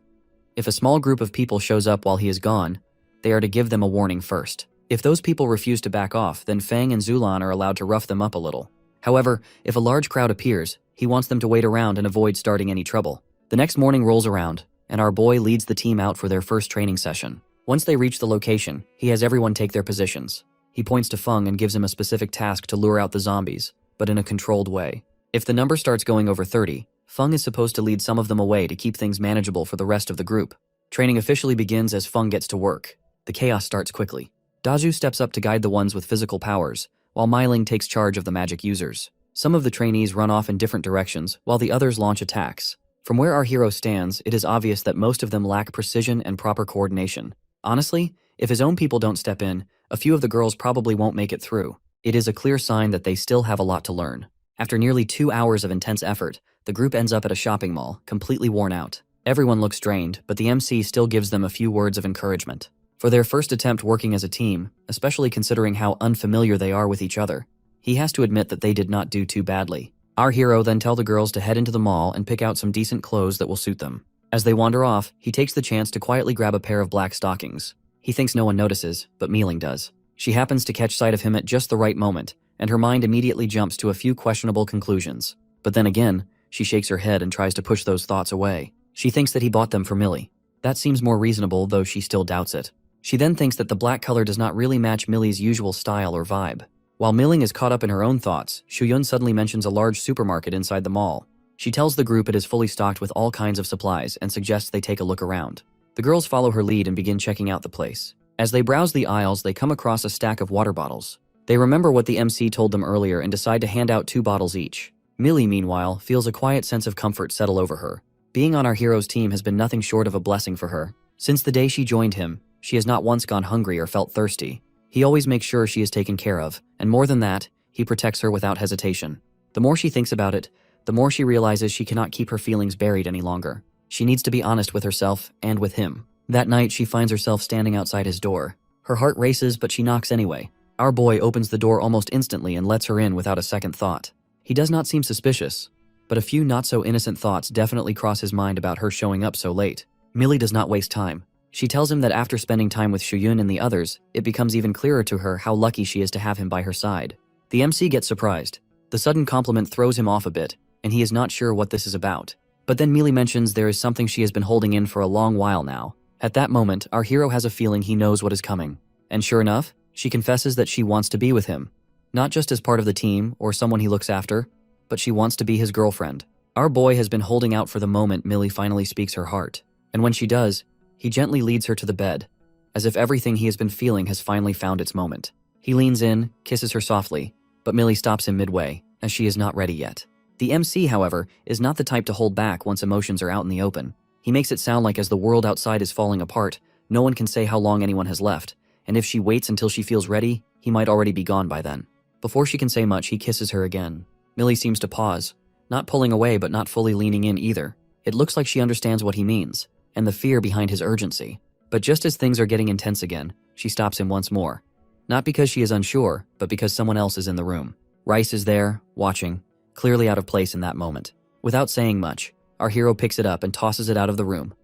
If a small group of people shows up while he is gone, they are to give them a warning first. If those people refuse to back off, then Fang and Zulan are allowed to rough them up a little. However, if a large crowd appears, he wants them to wait around and avoid starting any trouble. The next morning rolls around, and our boy leads the team out for their first training session. Once they reach the location, he has everyone take their positions. He points to Feng and gives him a specific task to lure out the zombies, but in a controlled way. If the number starts going over 30, Feng is supposed to lead some of them away to keep things manageable for the rest of the group. Training officially begins as Feng gets to work. The chaos starts quickly. Daju steps up to guide the ones with physical powers, while Myling takes charge of the magic users. Some of the trainees run off in different directions, while the others launch attacks. From where our hero stands, it is obvious that most of them lack precision and proper coordination. Honestly, if his own people don't step in, a few of the girls probably won't make it through. It is a clear sign that they still have a lot to learn. After nearly 2 hours of intense effort, the group ends up at a shopping mall, completely worn out. Everyone looks drained, but the MC still gives them a few words of encouragement. For their first attempt working as a team, especially considering how unfamiliar they are with each other, he has to admit that they did not do too badly. Our hero then tells the girls to head into the mall and pick out some decent clothes that will suit them. As they wander off, he takes the chance to quietly grab a pair of black stockings. He thinks no one notices, but Myling does. She happens to catch sight of him at just the right moment, and her mind immediately jumps to a few questionable conclusions. But then again, she shakes her head and tries to push those thoughts away. She thinks that he bought them for Millie. That seems more reasonable, though she still doubts it. She then thinks that the black color does not really match Millie's usual style or vibe. While Myling is caught up in her own thoughts, Shuyun suddenly mentions a large supermarket inside the mall. She tells the group it is fully stocked with all kinds of supplies and suggests they take a look around. The girls follow her lead and begin checking out the place. As they browse the aisles, they come across a stack of water bottles. They remember what the MC told them earlier and decide to hand out 2 bottles each. Millie, meanwhile, feels a quiet sense of comfort settle over her. Being on our hero's team has been nothing short of a blessing for her. Since the day she joined him, She has not once gone hungry or felt thirsty. He always makes sure she is taken care of, and more than that, he protects her without hesitation. The more she thinks about it, the more she realizes she cannot keep her feelings buried any longer. She needs to be honest with herself and with him. That night, she finds herself standing outside his door. Her heart races, but she knocks anyway. Our boy opens the door almost instantly and lets her in without a second thought. He does not seem suspicious, but a few not-so-innocent thoughts definitely cross his mind about her showing up so late. Millie does not waste time. She tells him that after spending time with Shuyun and the others, it becomes even clearer to her how lucky she is to have him by her side. The MC gets surprised. The sudden compliment throws him off a bit, and he is not sure what this is about. But then Millie mentions there is something she has been holding in for a long while now. At that moment, our hero has a feeling he knows what is coming. And sure enough, she confesses that she wants to be with him. Not just as part of the team or someone he looks after, but she wants to be his girlfriend. Our boy has been holding out for the moment Millie finally speaks her heart. And when she does, he gently leads her to the bed, as if everything he has been feeling has finally found its moment. He leans in, kisses her softly, but Millie stops him midway, as she is not ready yet. The MC, however, is not the type to hold back once emotions are out in the open. He makes it sound like as the world outside is falling apart, no one can say how long anyone has left, and if she waits until she feels ready, he might already be gone by then. Before she can say much, he kisses her again. Millie seems to pause, not pulling away but not fully leaning in either. It looks like she understands what he means, and the fear behind his urgency. But just as things are getting intense again, she stops him once more. Not because she is unsure, but because someone else is in the room. Rice is there, watching, clearly out of place in that moment. Without saying much, our hero picks it up and tosses it out of the room.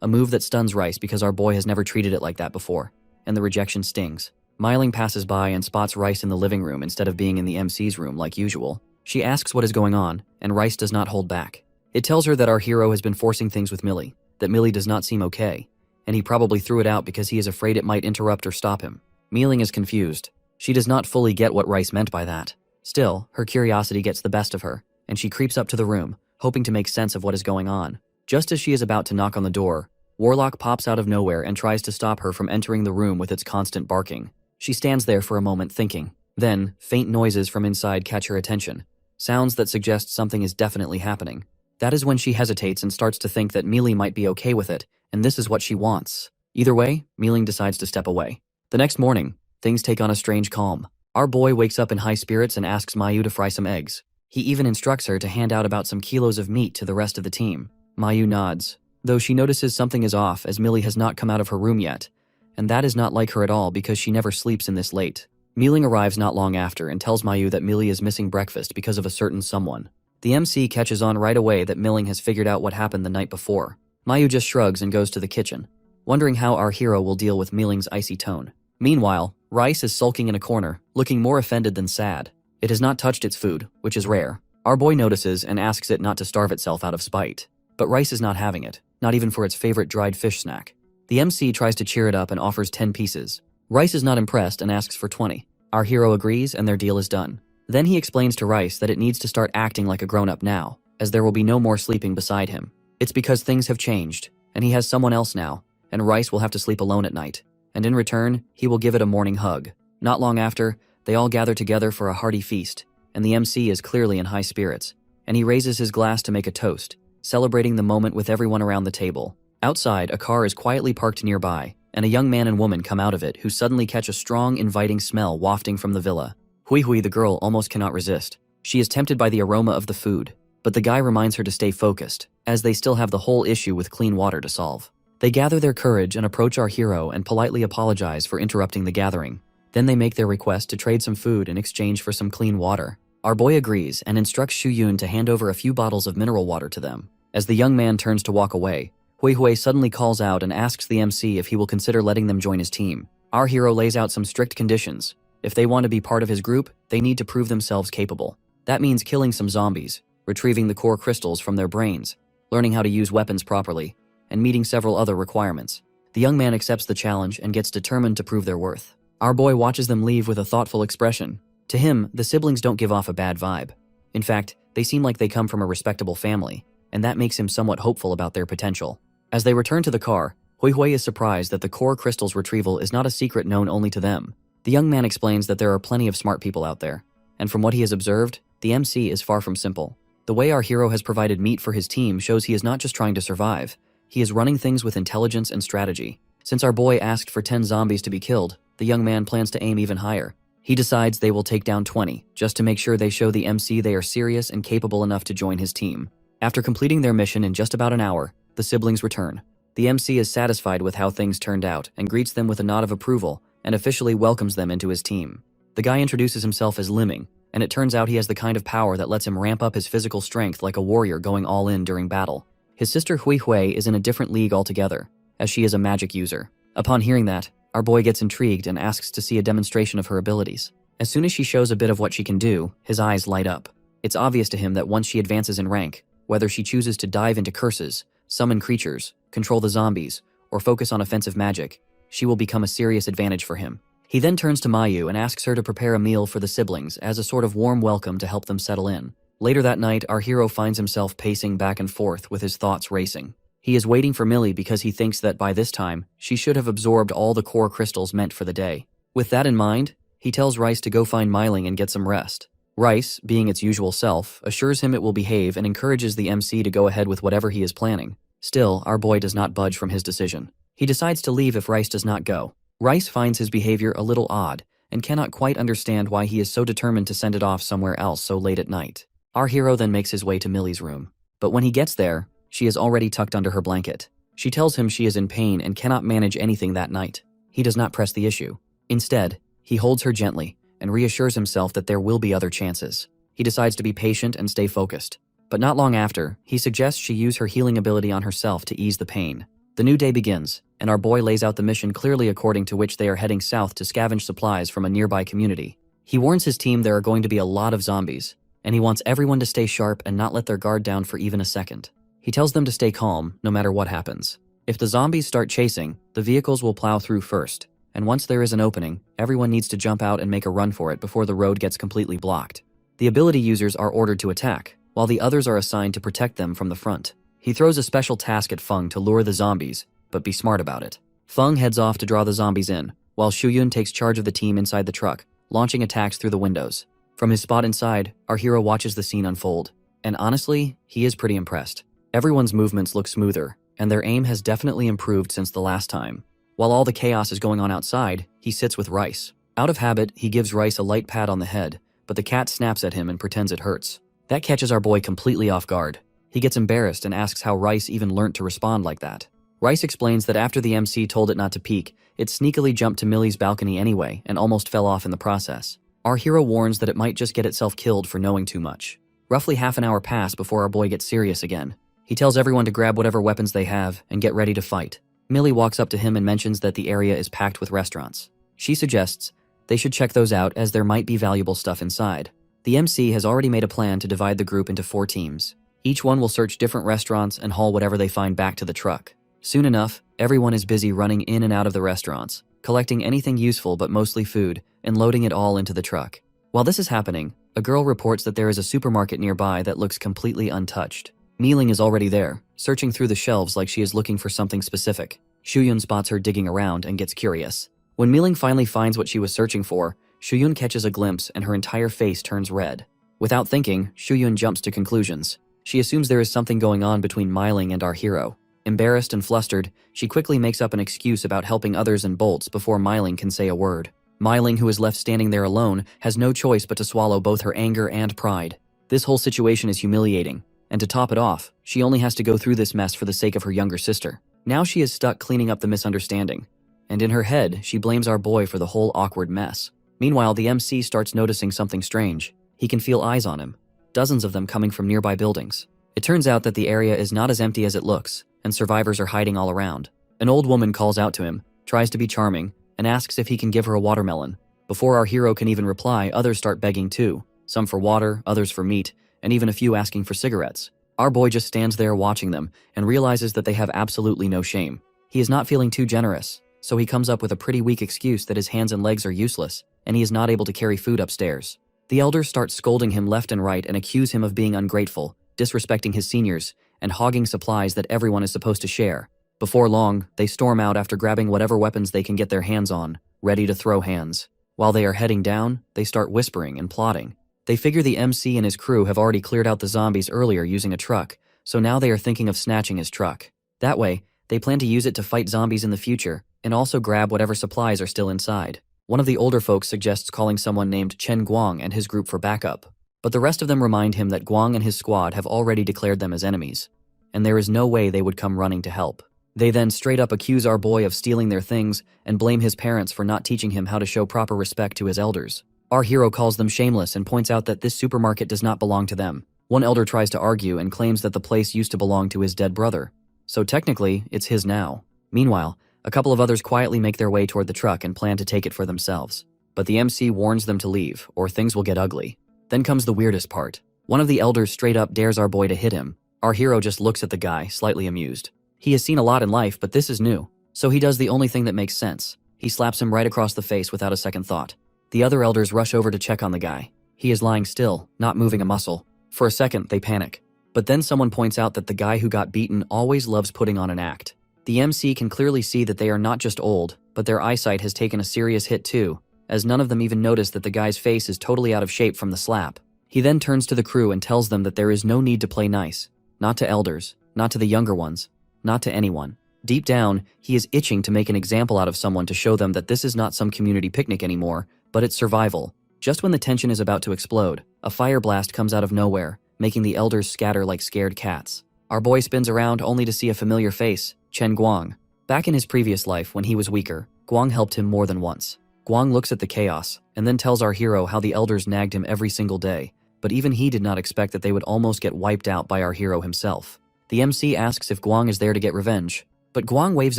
A move that stuns Rice because our boy has never treated it like that before, and the rejection stings. Myling passes by and spots Rice in the living room instead of being in the MC's room like usual. She asks what is going on, and Rice does not hold back. It tells her that our hero has been forcing things with Millie, that Millie does not seem okay, and he probably threw it out because he is afraid it might interrupt or stop him. Myling is confused. She does not fully get what Rice meant by that. Still, her curiosity gets the best of her, and she creeps up to the room, hoping to make sense of what is going on. Just as she is about to knock on the door, Warlock pops out of nowhere and tries to stop her from entering the room with its constant barking. She stands there for a moment thinking. Then, faint noises from inside catch her attention, sounds that suggest something is definitely happening. That is when she hesitates and starts to think that Millie might be okay with it, and this is what she wants. Either way, Myling decides to step away. The next morning, things take on a strange calm. Our boy wakes up in high spirits and asks Mayu to fry some eggs. He even instructs her to hand out about some kilos of meat to the rest of the team. Mayu nods, though she notices something is off as Millie has not come out of her room yet, and that is not like her at all because she never sleeps in this late. Myling arrives not long after and tells Mayu that Millie is missing breakfast because of a certain someone. The MC catches on right away that Myling has figured out what happened the night before. Mayu just shrugs and goes to the kitchen, wondering how our hero will deal with Myling's icy tone. Meanwhile, Rice is sulking in a corner, looking more offended than sad. It has not touched its food, which is rare. Our boy notices and asks it not to starve itself out of spite. But Rice is not having it, not even for its favorite dried fish snack. The MC tries to cheer it up and offers 10 pieces. Rice is not impressed and asks for 20. Our hero agrees and their deal is done. Then he explains to Rice that it needs to start acting like a grown-up now, as there will be no more sleeping beside him. It's because things have changed, and he has someone else now, and Rice will have to sleep alone at night. And in return, he will give it a morning hug. Not long after, they all gather together for a hearty feast, and the MC is clearly in high spirits, and he raises his glass to make a toast, celebrating the moment with everyone around the table. Outside, a car is quietly parked nearby, and a young man and woman come out of it who suddenly catch a strong, inviting smell wafting from the villa. Hui Hui, the girl, almost cannot resist. She is tempted by the aroma of the food, but the guy reminds her to stay focused, as they still have the whole issue with clean water to solve. They gather their courage and approach our hero and politely apologize for interrupting the gathering. Then they make their request to trade some food in exchange for some clean water. Our boy agrees and instructs Shuyun to hand over a few bottles of mineral water to them. As the young man turns to walk away, Hui Hui suddenly calls out and asks the MC if he will consider letting them join his team. Our hero lays out some strict conditions. If they want to be part of his group, they need to prove themselves capable. That means killing some zombies, retrieving the core crystals from their brains, learning how to use weapons properly, and meeting several other requirements. The young man accepts the challenge and gets determined to prove their worth. Our boy watches them leave with a thoughtful expression. To him, the siblings don't give off a bad vibe. In fact, they seem like they come from a respectable family, and that makes him somewhat hopeful about their potential. As they return to the car, Hui Hui is surprised that the core crystals retrieval is not a secret known only to them. The young man explains that there are plenty of smart people out there, and from what he has observed, the MC is far from simple. The way our hero has provided meat for his team shows he is not just trying to survive, he is running things with intelligence and strategy. Since our boy asked for 10 zombies to be killed, the young man plans to aim even higher. He decides they will take down 20, just to make sure they show the MC they are serious and capable enough to join his team. After completing their mission in just about an hour, the siblings return. The MC is satisfied with how things turned out and greets them with a nod of approval and officially welcomes them into his team. The guy introduces himself as Liming, and it turns out he has the kind of power that lets him ramp up his physical strength like a warrior going all in during battle. His sister Hui Hui is in a different league altogether, as she is a magic user. Upon hearing that, our boy gets intrigued and asks to see a demonstration of her abilities. As soon as she shows a bit of what she can do, his eyes light up. It's obvious to him that once she advances in rank, whether she chooses to dive into curses, summon creatures, control the zombies, or focus on offensive magic, she will become a serious advantage for him. He then turns to Mayu and asks her to prepare a meal for the siblings as a sort of warm welcome to help them settle in. Later that night, our hero finds himself pacing back and forth with his thoughts racing. He is waiting for Millie because he thinks that by this time, she should have absorbed all the core crystals meant for the day. With that in mind, he tells Rice to go find Myling and get some rest. Rice, being its usual self, assures him it will behave and encourages the MC to go ahead with whatever he is planning. Still, our boy does not budge from his decision. He decides to leave if Rice does not go. Rice finds his behavior a little odd and cannot quite understand why he is so determined to send it off somewhere else so late at night. Our hero then makes his way to Millie's room. But when he gets there, she is already tucked under her blanket. She tells him she is in pain and cannot manage anything that night. He does not press the issue. Instead, he holds her gently and reassures himself that there will be other chances. He decides to be patient and stay focused. But not long after, he suggests she use her healing ability on herself to ease the pain. The new day begins, and our boy lays out the mission clearly according to which they are heading south to scavenge supplies from a nearby community. He warns his team there are going to be a lot of zombies, and he wants everyone to stay sharp and not let their guard down for even a second. He tells them to stay calm, no matter what happens. If the zombies start chasing, the vehicles will plow through first, and once there is an opening, everyone needs to jump out and make a run for it before the road gets completely blocked. The ability users are ordered to attack, while the others are assigned to protect them from the front. He throws a special task at Feng to lure the zombies, but be smart about it. Feng heads off to draw the zombies in, while Shuyun takes charge of the team inside the truck, launching attacks through the windows. From his spot inside, our hero watches the scene unfold, and honestly, he is pretty impressed. Everyone's movements look smoother, and their aim has definitely improved since the last time. While all the chaos is going on outside, he sits with Rice. Out of habit, he gives Rice a light pat on the head, but the cat snaps at him and pretends it hurts. That catches our boy completely off guard. He gets embarrassed and asks how Rice even learnt to respond like that. Rice explains that after the MC told it not to peek, it sneakily jumped to Millie's balcony anyway and almost fell off in the process. Our hero warns that it might just get itself killed for knowing too much. Roughly half an hour pass before our boy gets serious again. He tells everyone to grab whatever weapons they have and get ready to fight. Millie walks up to him and mentions that the area is packed with restaurants. She suggests they should check those out as there might be valuable stuff inside. The MC has already made a plan to divide the group into 4 teams. Each one will search different restaurants and haul whatever they find back to the truck. Soon enough, everyone is busy running in and out of the restaurants, collecting anything useful but mostly food, and loading it all into the truck. While this is happening, a girl reports that there is a supermarket nearby that looks completely untouched. Mealing is already there, searching through the shelves like she is looking for something specific. Shuyun spots her digging around and gets curious. When Mealing finally finds what she was searching for, Shuyun catches a glimpse and her entire face turns red. Without thinking, Shuyun jumps to conclusions. She assumes there is something going on between Mealing and our hero. Embarrassed and flustered, she quickly makes up an excuse about helping others in bolts before Mealing can say a word. Mealing, who is left standing there alone, has no choice but to swallow both her anger and pride. This whole situation is humiliating, and to top it off, she only has to go through this mess for the sake of her younger sister. Now she is stuck cleaning up the misunderstanding, and in her head, she blames our boy for the whole awkward mess. Meanwhile, the MC starts noticing something strange. He can feel eyes on him, dozens of them coming from nearby buildings. It turns out that the area is not as empty as it looks, and survivors are hiding all around. An old woman calls out to him, tries to be charming, and asks if he can give her a watermelon. Before our hero can even reply, others start begging too, some for water, others for meat, and even a few asking for cigarettes. Our boy just stands there watching them and realizes that they have absolutely no shame. He is not feeling too generous, so he comes up with a pretty weak excuse that his hands and legs are useless, and he is not able to carry food upstairs. The elders start scolding him left and right and accuse him of being ungrateful, disrespecting his seniors, and hogging supplies that everyone is supposed to share. Before long, they storm out after grabbing whatever weapons they can get their hands on, ready to throw hands. While they are heading down, they start whispering and plotting. They figure the MC and his crew have already cleared out the zombies earlier using a truck, so now they are thinking of snatching his truck. That way, they plan to use it to fight zombies in the future, and also grab whatever supplies are still inside. One of the older folks suggests calling someone named Chen Guang and his group for backup, but the rest of them remind him that Guang and his squad have already declared them as enemies, and there is no way they would come running to help. They then straight up accuse our boy of stealing their things and blame his parents for not teaching him how to show proper respect to his elders. Our hero calls them shameless and points out that this supermarket does not belong to them. One elder tries to argue and claims that the place used to belong to his dead brother, so technically it's his now. Meanwhile, a couple of others quietly make their way toward the truck and plan to take it for themselves. But the MC warns them to leave, or things will get ugly. Then comes the weirdest part. One of the elders straight up dares our boy to hit him. Our hero just looks at the guy, slightly amused. He has seen a lot in life, but this is new. So he does the only thing that makes sense. He slaps him right across the face without a second thought. The other elders rush over to check on the guy. He is lying still, not moving a muscle. For a second, they panic. But then someone points out that the guy who got beaten always loves putting on an act. The MC can clearly see that they are not just old, but their eyesight has taken a serious hit too, as none of them even notice that the guy's face is totally out of shape from the slap. He then turns to the crew and tells them that there is no need to play nice. Not to elders, not to the younger ones, not to anyone. Deep down, he is itching to make an example out of someone to show them that this is not some community picnic anymore, but it's survival. Just when the tension is about to explode, a fire blast comes out of nowhere, making the elders scatter like scared cats. Our boy spins around only to see a familiar face, Chen Guang. Back in his previous life, when he was weaker, Guang helped him more than once. Guang looks at the chaos, and then tells our hero how the elders nagged him every single day, but even he did not expect that they would almost get wiped out by our hero himself. The MC asks if Guang is there to get revenge, but Guang waves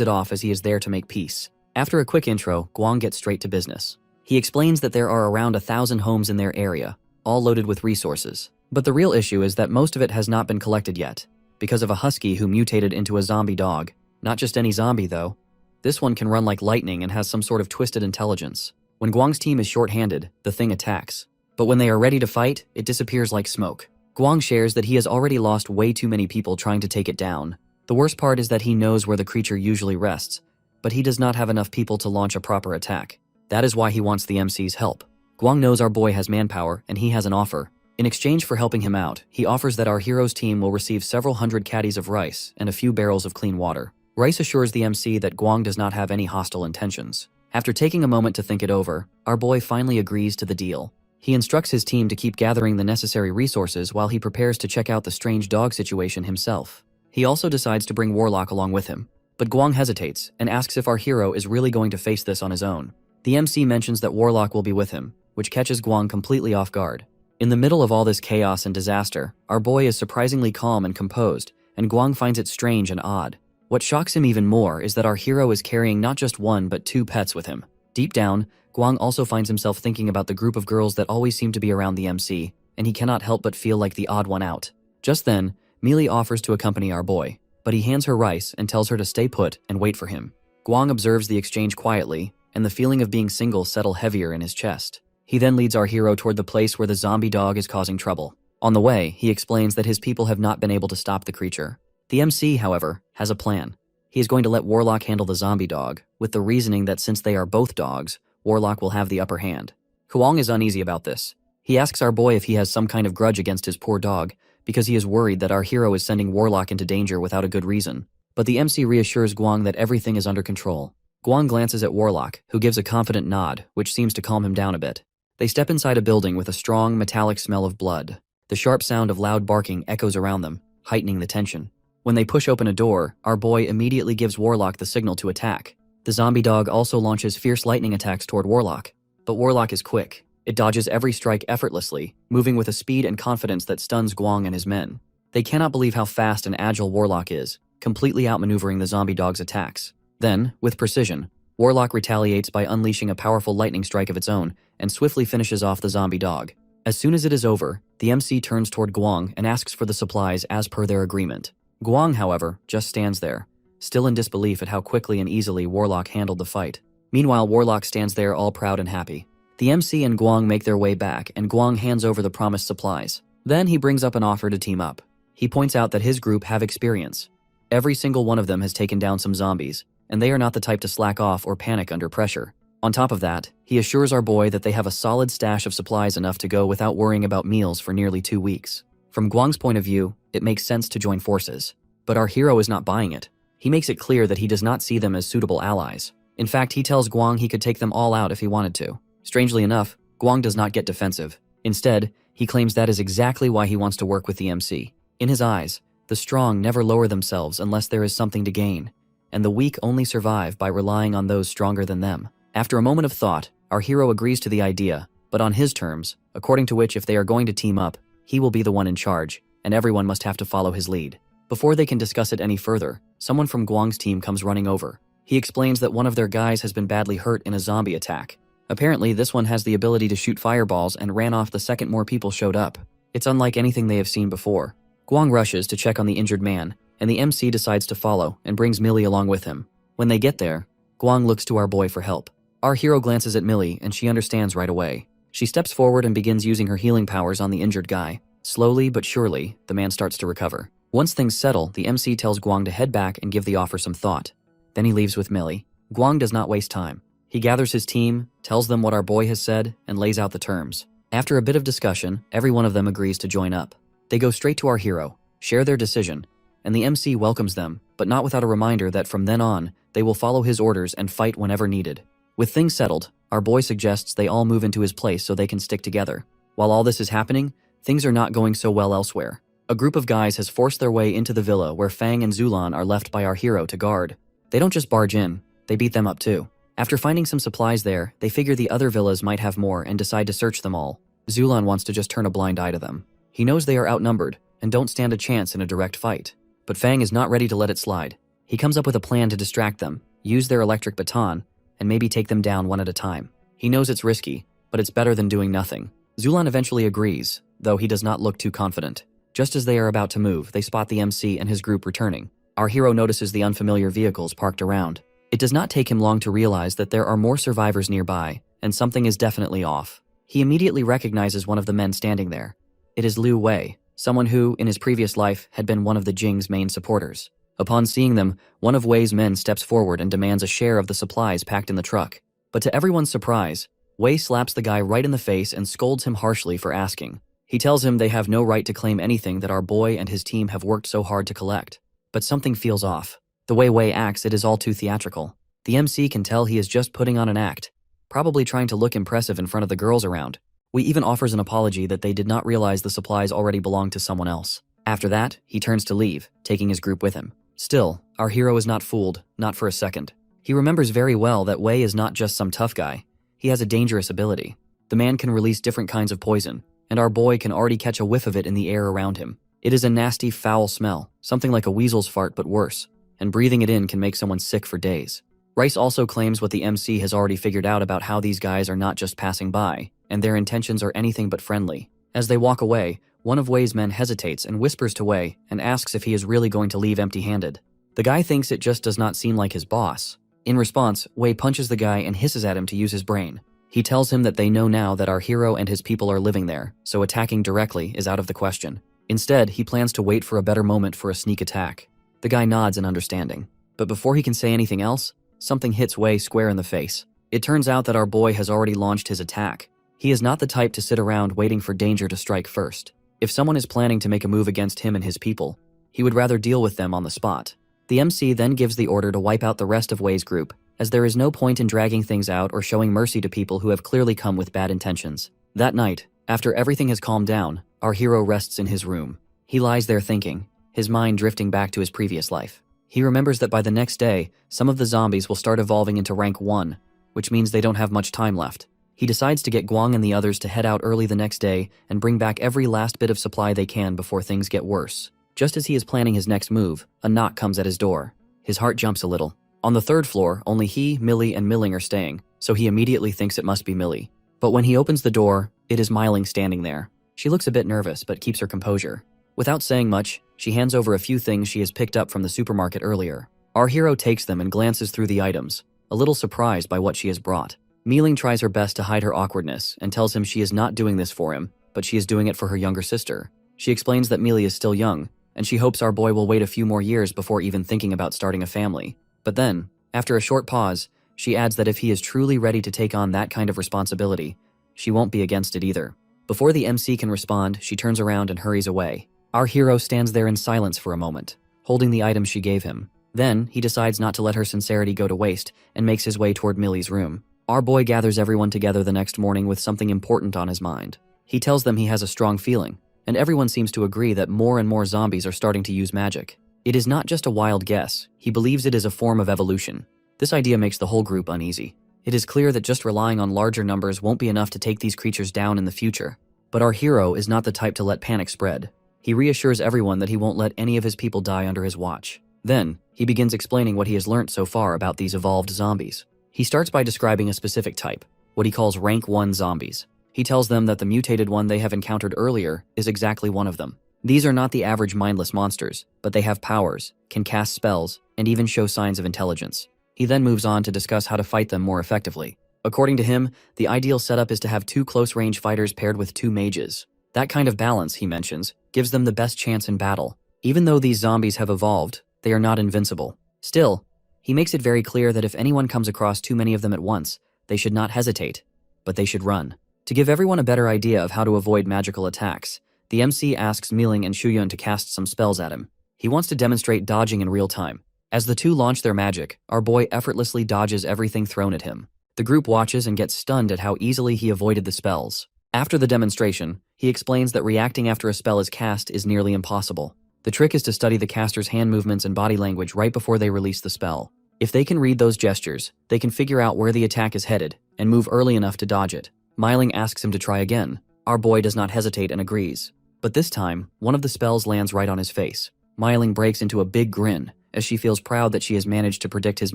it off as he is there to make peace. After a quick intro, Guang gets straight to business. He explains that there are around 1,000 homes in their area, all loaded with resources. But the real issue is that most of it has not been collected yet, because of a husky who mutated into a zombie dog. Not just any zombie though. This one can run like lightning and has some sort of twisted intelligence. When Guang's team is short-handed, the thing attacks. But when they are ready to fight, it disappears like smoke. Guang shares that he has already lost way too many people trying to take it down. The worst part is that he knows where the creature usually rests, but he does not have enough people to launch a proper attack. That is why he wants the MC's help. Guang knows our boy has manpower, and he has an offer. In exchange for helping him out, he offers that our hero's team will receive several hundred caddies of rice and a few barrels of clean water. Rice assures the MC that Guang does not have any hostile intentions. After taking a moment to think it over, our boy finally agrees to the deal. He instructs his team to keep gathering the necessary resources while he prepares to check out the strange dog situation himself. He also decides to bring Warlock along with him, but Guang hesitates and asks if our hero is really going to face this on his own. The MC mentions that Warlock will be with him, which catches Guang completely off guard. In the middle of all this chaos and disaster, our boy is surprisingly calm and composed, and Guang finds it strange and odd. What shocks him even more is that our hero is carrying not just one but two pets with him. Deep down, Guang also finds himself thinking about the group of girls that always seem to be around the MC, and he cannot help but feel like the odd one out. Just then, Mealy offers to accompany our boy, but he hands her rice and tells her to stay put and wait for him. Guang observes the exchange quietly, and the feeling of being single settle heavier in his chest. He then leads our hero toward the place where the zombie dog is causing trouble. On the way, he explains that his people have not been able to stop the creature. The MC, however, has a plan. He is going to let Warlock handle the zombie dog, with the reasoning that since they are both dogs, Warlock will have the upper hand. Guang is uneasy about this. He asks our boy if he has some kind of grudge against his poor dog, because he is worried that our hero is sending Warlock into danger without a good reason. But the MC reassures Guang that everything is under control. Guang glances at Warlock, who gives a confident nod, which seems to calm him down a bit. They step inside a building with a strong, metallic smell of blood. The sharp sound of loud barking echoes around them, heightening the tension. When they push open a door, our boy immediately gives Warlock the signal to attack. The zombie dog also launches fierce lightning attacks toward Warlock. But Warlock is quick. It dodges every strike effortlessly, moving with a speed and confidence that stuns Guang and his men. They cannot believe how fast and agile Warlock is, completely outmaneuvering the zombie dog's attacks. Then, with precision, Warlock retaliates by unleashing a powerful lightning strike of its own and swiftly finishes off the zombie dog. As soon as it is over, the MC turns toward Guang and asks for the supplies as per their agreement. Guang, however, just stands there, still in disbelief at how quickly and easily Warlock handled the fight. Meanwhile, Warlock stands there all proud and happy. The MC and Guang make their way back, and Guang hands over the promised supplies. Then he brings up an offer to team up. He points out that his group have experience. Every single one of them has taken down some zombies, and they are not the type to slack off or panic under pressure. On top of that, he assures our boy that they have a solid stash of supplies enough to go without worrying about meals for nearly 2 weeks. From Guang's point of view, it makes sense to join forces. But our hero is not buying it. He makes it clear that he does not see them as suitable allies. In fact, he tells Guang he could take them all out if he wanted to. Strangely enough, Guang does not get defensive. Instead, he claims that is exactly why he wants to work with the MC. In his eyes, the strong never lower themselves unless there is something to gain, and the weak only survive by relying on those stronger than them. After a moment of thought, our hero agrees to the idea, but on his terms, according to which if they are going to team up, he will be the one in charge, and everyone must have to follow his lead. Before they can discuss it any further, someone from Guang's team comes running over. He explains that one of their guys has been badly hurt in a zombie attack. Apparently, this one has the ability to shoot fireballs and ran off the second more people showed up. It's unlike anything they have seen before. Guang rushes to check on the injured man, and the MC decides to follow and brings Millie along with him. When they get there, Guang looks to our boy for help. Our hero glances at Millie and she understands right away. She steps forward and begins using her healing powers on the injured guy. Slowly but surely, the man starts to recover. Once things settle, the MC tells Guang to head back and give the offer some thought. Then he leaves with Millie. Guang does not waste time. He gathers his team, tells them what our boy has said, and lays out the terms. After a bit of discussion, every one of them agrees to join up. They go straight to our hero, share their decision, and the MC welcomes them, but not without a reminder that from then on, they will follow his orders and fight whenever needed. With things settled, our boy suggests they all move into his place so they can stick together. While all this is happening, things are not going so well elsewhere. A group of guys has forced their way into the villa where Fang and Zulan are left by our hero to guard. They don't just barge in, they beat them up too. After finding some supplies there, they figure the other villas might have more and decide to search them all. Zulan wants to just turn a blind eye to them. He knows they are outnumbered and don't stand a chance in a direct fight. But Fang is not ready to let it slide. He comes up with a plan to distract them, use their electric baton, and maybe take them down one at a time. He knows it's risky, but it's better than doing nothing. Zulan eventually agrees, though he does not look too confident. Just as they are about to move, they spot the MC and his group returning. Our hero notices the unfamiliar vehicles parked around. It does not take him long to realize that there are more survivors nearby, and something is definitely off. He immediately recognizes one of the men standing there. It is Liu Wei, someone who, in his previous life, had been one of the Jing's main supporters. Upon seeing them, one of Wei's men steps forward and demands a share of the supplies packed in the truck. But to everyone's surprise, Wei slaps the guy right in the face and scolds him harshly for asking. He tells him they have no right to claim anything that our boy and his team have worked so hard to collect. But something feels off. The way Wei acts, it is all too theatrical. The MC can tell he is just putting on an act, probably trying to look impressive in front of the girls around. Wei even offers an apology that they did not realize the supplies already belonged to someone else. After that, he turns to leave, taking his group with him. Still, our hero is not fooled, not for a second. He remembers very well that Wei is not just some tough guy. He has a dangerous ability. The man can release different kinds of poison, and our boy can already catch a whiff of it in the air around him. It is a nasty, foul smell, something like a weasel's fart but worse, and breathing it in can make someone sick for days. Rice also claims what the MC has already figured out about how these guys are not just passing by, and their intentions are anything but friendly. As they walk away, one of Wei's men hesitates and whispers to Wei and asks if he is really going to leave empty-handed. The guy thinks it just does not seem like his boss. In response, Wei punches the guy and hisses at him to use his brain. He tells him that they know now that our hero and his people are living there, so attacking directly is out of the question. Instead, he plans to wait for a better moment for a sneak attack. The guy nods in understanding. But before he can say anything else, something hits Wei square in the face. It turns out that our boy has already launched his attack. He is not the type to sit around waiting for danger to strike first. If someone is planning to make a move against him and his people, he would rather deal with them on the spot. The MC then gives the order to wipe out the rest of Wei's group, as there is no point in dragging things out or showing mercy to people who have clearly come with bad intentions. That night, after everything has calmed down, our hero rests in his room. He lies there thinking, his mind drifting back to his previous life. He remembers that by the next day, some of the zombies will start evolving into rank 1, which means they don't have much time left. He decides to get Guang and the others to head out early the next day and bring back every last bit of supply they can before things get worse. Just as he is planning his next move, a knock comes at his door. His heart jumps a little. On the third floor, only he, Millie, and Milling are staying, so he immediately thinks it must be Millie. But when he opens the door, it is Milling standing there. She looks a bit nervous, but keeps her composure. Without saying much, she hands over a few things she has picked up from the supermarket earlier. Our hero takes them and glances through the items, a little surprised by what she has brought. Milling tries her best to hide her awkwardness and tells him she is not doing this for him, but she is doing it for her younger sister. She explains that Millie is still young, and she hopes our boy will wait a few more years before even thinking about starting a family. But then, after a short pause, she adds that if he is truly ready to take on that kind of responsibility, she won't be against it either. Before the MC can respond, she turns around and hurries away. Our hero stands there in silence for a moment, holding the item she gave him. Then, he decides not to let her sincerity go to waste and makes his way toward Millie's room. Our boy gathers everyone together the next morning with something important on his mind. He tells them he has a strong feeling, and everyone seems to agree that more and more zombies are starting to use magic. It is not just a wild guess, he believes it is a form of evolution. This idea makes the whole group uneasy. It is clear that just relying on larger numbers won't be enough to take these creatures down in the future. But our hero is not the type to let panic spread. He reassures everyone that he won't let any of his people die under his watch. Then, he begins explaining what he has learnt so far about these evolved zombies. He starts by describing a specific type, what he calls rank 1 zombies. He tells them that the mutated one they have encountered earlier is exactly one of them. These are not the average mindless monsters, but they have powers, can cast spells, and even show signs of intelligence. He then moves on to discuss how to fight them more effectively. According to him, the ideal setup is to have 2 close-range fighters paired with 2 mages. That kind of balance, he mentions, gives them the best chance in battle. Even though these zombies have evolved, they are not invincible. Still, he makes it very clear that if anyone comes across too many of them at once, they should not hesitate, but they should run. To give everyone a better idea of how to avoid magical attacks, the MC asks Miling and Shuyun to cast some spells at him. He wants to demonstrate dodging in real time. As the two launch their magic, our boy effortlessly dodges everything thrown at him. The group watches and gets stunned at how easily he avoided the spells. After the demonstration, he explains that reacting after a spell is cast is nearly impossible. The trick is to study the caster's hand movements and body language right before they release the spell. If they can read those gestures, they can figure out where the attack is headed and move early enough to dodge it. Miling asks him to try again. Our boy does not hesitate and agrees. But this time, one of the spells lands right on his face. Miling breaks into a big grin, as she feels proud that she has managed to predict his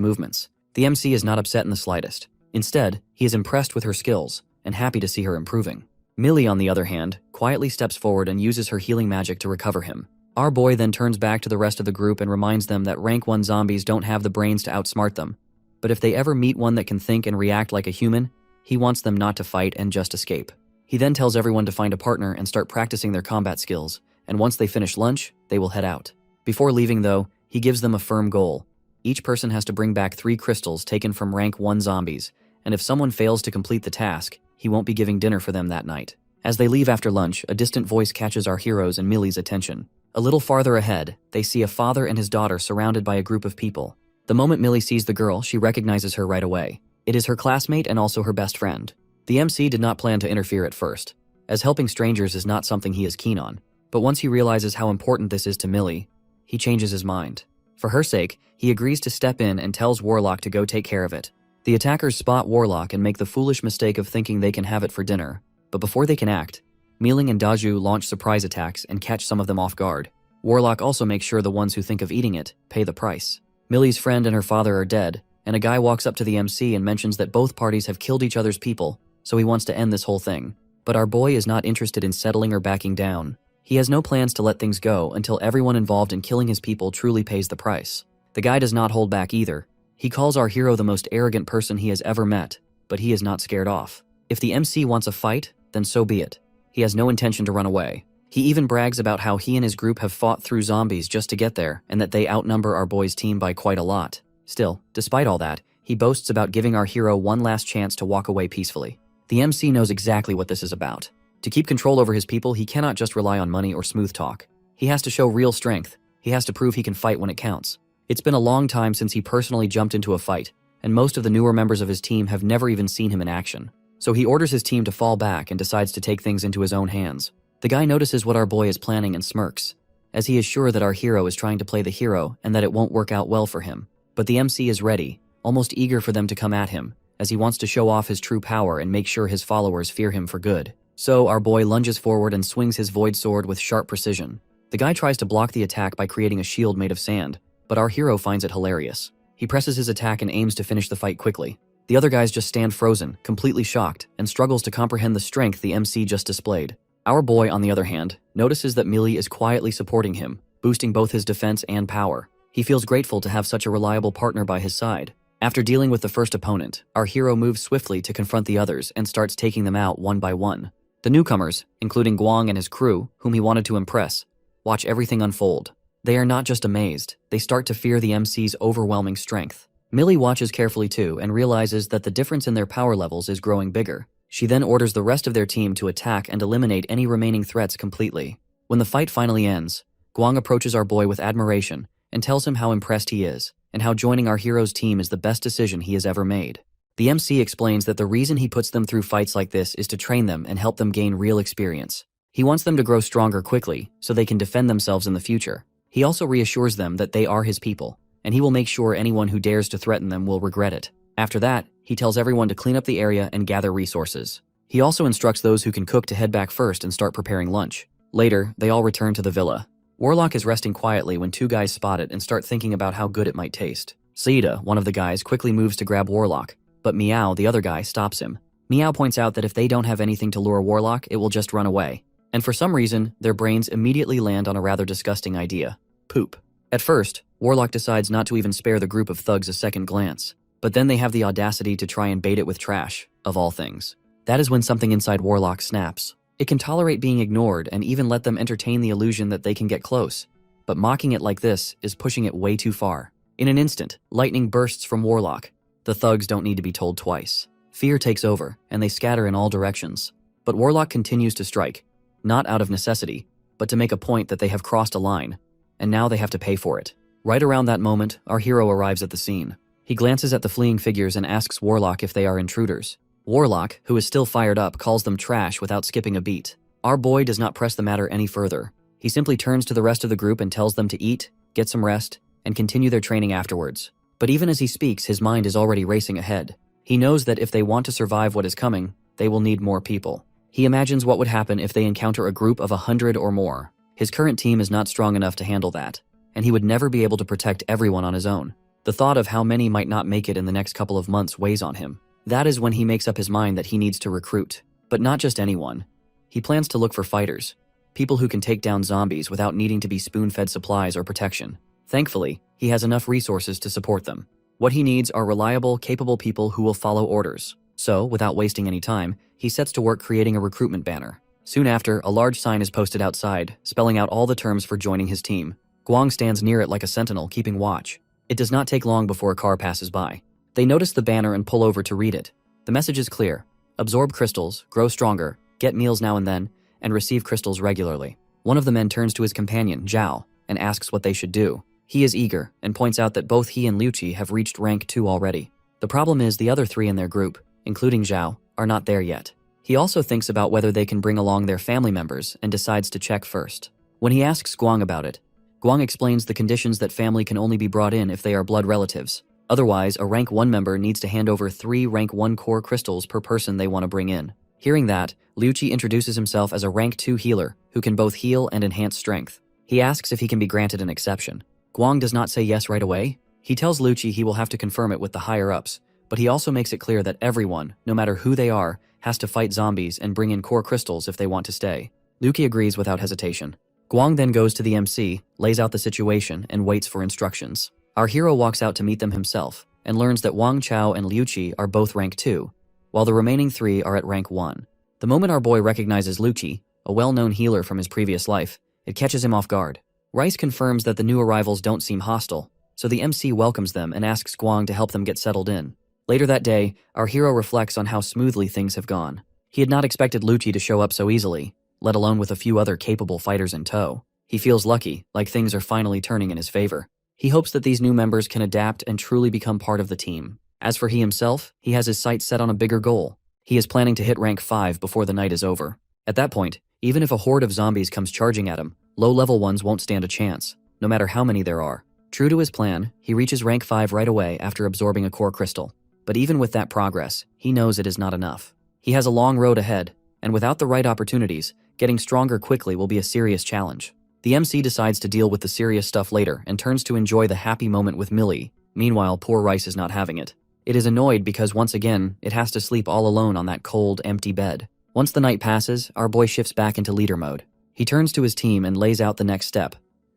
movements. The MC is not upset in the slightest. Instead, he is impressed with her skills and happy to see her improving. Millie, on the other hand, quietly steps forward and uses her healing magic to recover him. Our boy then turns back to the rest of the group and reminds them that rank 1 zombies don't have the brains to outsmart them. But if they ever meet one that can think and react like a human, he wants them not to fight and just escape. He then tells everyone to find a partner and start practicing their combat skills, and once they finish lunch, they will head out. Before leaving though, he gives them a firm goal. Each person has to bring back 3 crystals taken from rank 1 zombies, and if someone fails to complete the task, he won't be giving dinner for them that night. As they leave after lunch, a distant voice catches our heroes and Millie's attention. A little farther ahead, they see a father and his daughter surrounded by a group of people. The moment Millie sees the girl, she recognizes her right away. It is her classmate and also her best friend. The MC did not plan to interfere at first, as helping strangers is not something he is keen on. But once he realizes how important this is to Millie, he changes his mind. For her sake, he agrees to step in and tells Warlock to go take care of it. The attackers spot Warlock and make the foolish mistake of thinking they can have it for dinner. But before they can act, Miling and Daju launch surprise attacks and catch some of them off guard. Warlock also makes sure the ones who think of eating it pay the price. Millie's friend and her father are dead, and a guy walks up to the MC and mentions that both parties have killed each other's people, so he wants to end this whole thing. But our boy is not interested in settling or backing down. He has no plans to let things go until everyone involved in killing his people truly pays the price. The guy does not hold back either. He calls our hero the most arrogant person he has ever met, but he is not scared off. If the MC wants a fight, then so be it. He has no intention to run away. He even brags about how he and his group have fought through zombies just to get there, and that they outnumber our boy's team by quite a lot. Still, despite all that, he boasts about giving our hero one last chance to walk away peacefully. The MC knows exactly what this is about. To keep control over his people, he cannot just rely on money or smooth talk. He has to show real strength. He has to prove he can fight when it counts. It's been a long time since he personally jumped into a fight, and most of the newer members of his team have never even seen him in action. So he orders his team to fall back and decides to take things into his own hands. The guy notices what our boy is planning and smirks, as he is sure that our hero is trying to play the hero and that it won't work out well for him. But the MC is ready, almost eager for them to come at him, as he wants to show off his true power and make sure his followers fear him for good. So our boy lunges forward and swings his void sword with sharp precision. The guy tries to block the attack by creating a shield made of sand, but our hero finds it hilarious. He presses his attack and aims to finish the fight quickly. The other guys just stand frozen, completely shocked, and struggles to comprehend the strength the MC just displayed. Our boy, on the other hand, notices that Millie is quietly supporting him, boosting both his defense and power. He feels grateful to have such a reliable partner by his side. After dealing with the first opponent, our hero moves swiftly to confront the others and starts taking them out one by one. The newcomers, including Guang and his crew, whom he wanted to impress, watch everything unfold. They are not just amazed, they start to fear the MC's overwhelming strength. Millie watches carefully too and realizes that the difference in their power levels is growing bigger. She then orders the rest of their team to attack and eliminate any remaining threats completely. When the fight finally ends, Guang approaches our boy with admiration and tells him how impressed he is, and how joining our hero's team is the best decision he has ever made. The MC explains that the reason he puts them through fights like this is to train them and help them gain real experience. He wants them to grow stronger quickly so they can defend themselves in the future. He also reassures them that they are his people, and he will make sure anyone who dares to threaten them will regret it. After that, he tells everyone to clean up the area and gather resources. He also instructs those who can cook to head back first and start preparing lunch. Later, they all return to the villa. Warlock is resting quietly when two guys spot it and start thinking about how good it might taste. Saida, one of the guys, quickly moves to grab Warlock, but Meow, the other guy, stops him. Meow points out that if they don't have anything to lure Warlock, it will just run away. And for some reason, their brains immediately land on a rather disgusting idea: poop. At first, Warlock decides not to even spare the group of thugs a second glance, but then they have the audacity to try and bait it with trash, of all things. That is when something inside Warlock snaps. It can tolerate being ignored and even let them entertain the illusion that they can get close, but mocking it like this is pushing it way too far. In an instant, lightning bursts from Warlock. The thugs don't need to be told twice. Fear takes over, and they scatter in all directions. But Warlock continues to strike, not out of necessity, but to make a point that they have crossed a line, and now they have to pay for it. Right around that moment, our hero arrives at the scene. He glances at the fleeing figures and asks Warlock if they are intruders. Warlock, who is still fired up, calls them trash without skipping a beat. Our boy does not press the matter any further. He simply turns to the rest of the group and tells them to eat, get some rest, and continue their training afterwards. But even as he speaks, his mind is already racing ahead. He knows that if they want to survive what is coming, they will need more people. He imagines what would happen if they encounter a group of 100 or more. His current team is not strong enough to handle that, and he would never be able to protect everyone on his own. The thought of how many might not make it in the next couple of months weighs on him. That is when he makes up his mind that he needs to recruit. But not just anyone. He plans to look for fighters, people who can take down zombies without needing to be spoon-fed supplies or protection. Thankfully, he has enough resources to support them. What he needs are reliable, capable people who will follow orders. So, without wasting any time, he sets to work creating a recruitment banner. Soon after, a large sign is posted outside, spelling out all the terms for joining his team. Guang stands near it like a sentinel, keeping watch. It does not take long before a car passes by. They notice the banner and pull over to read it. The message is clear: absorb crystals, grow stronger, get meals now and then, and receive crystals regularly. One of the men turns to his companion, Zhao, and asks what they should do. He is eager and points out that both he and Liu Qi have reached rank 2 already. The problem is the other 3 in their group, including Zhao, are not there yet. He also thinks about whether they can bring along their family members and decides to check first. When he asks Guang about it, Guang explains the conditions that family can only be brought in if they are blood relatives. Otherwise, a rank 1 member needs to hand over 3 rank 1 core crystals per person they want to bring in. Hearing that, Liu Qi introduces himself as a rank 2 healer who can both heal and enhance strength. He asks if he can be granted an exception. Guang does not say yes right away. He tells Liu Qi he will have to confirm it with the higher-ups, but he also makes it clear that everyone, no matter who they are, has to fight zombies and bring in core crystals if they want to stay. Liu Qi agrees without hesitation. Guang then goes to the MC, lays out the situation, and waits for instructions. Our hero walks out to meet them himself, and learns that Wang Chao and Liu Qi are both rank 2, while the remaining 3 are at rank 1. The moment our boy recognizes Liu Qi, a well-known healer from his previous life, it catches him off guard. Rice confirms that the new arrivals don't seem hostile, so the MC welcomes them and asks Guang to help them get settled in. Later that day, our hero reflects on how smoothly things have gone. He had not expected Liu Qi to show up so easily, let alone with a few other capable fighters in tow. He feels lucky, like things are finally turning in his favor. He hopes that these new members can adapt and truly become part of the team. As for he himself, he has his sights set on a bigger goal. He is planning to hit rank 5 before the night is over. At that point, even if a horde of zombies comes charging at him, low-level ones won't stand a chance, no matter how many there are. True to his plan, he reaches rank 5 right away after absorbing a core crystal. But even with that progress, he knows it is not enough. He has a long road ahead, and without the right opportunities, getting stronger quickly will be a serious challenge. The MC decides to deal with the serious stuff later and turns to enjoy the happy moment with Millie. Meanwhile, poor Rice is not having it. It is annoyed because once again, it has to sleep all alone on that cold, empty bed. Once the night passes, our boy shifts back into leader mode. He turns to his team and lays out the next step,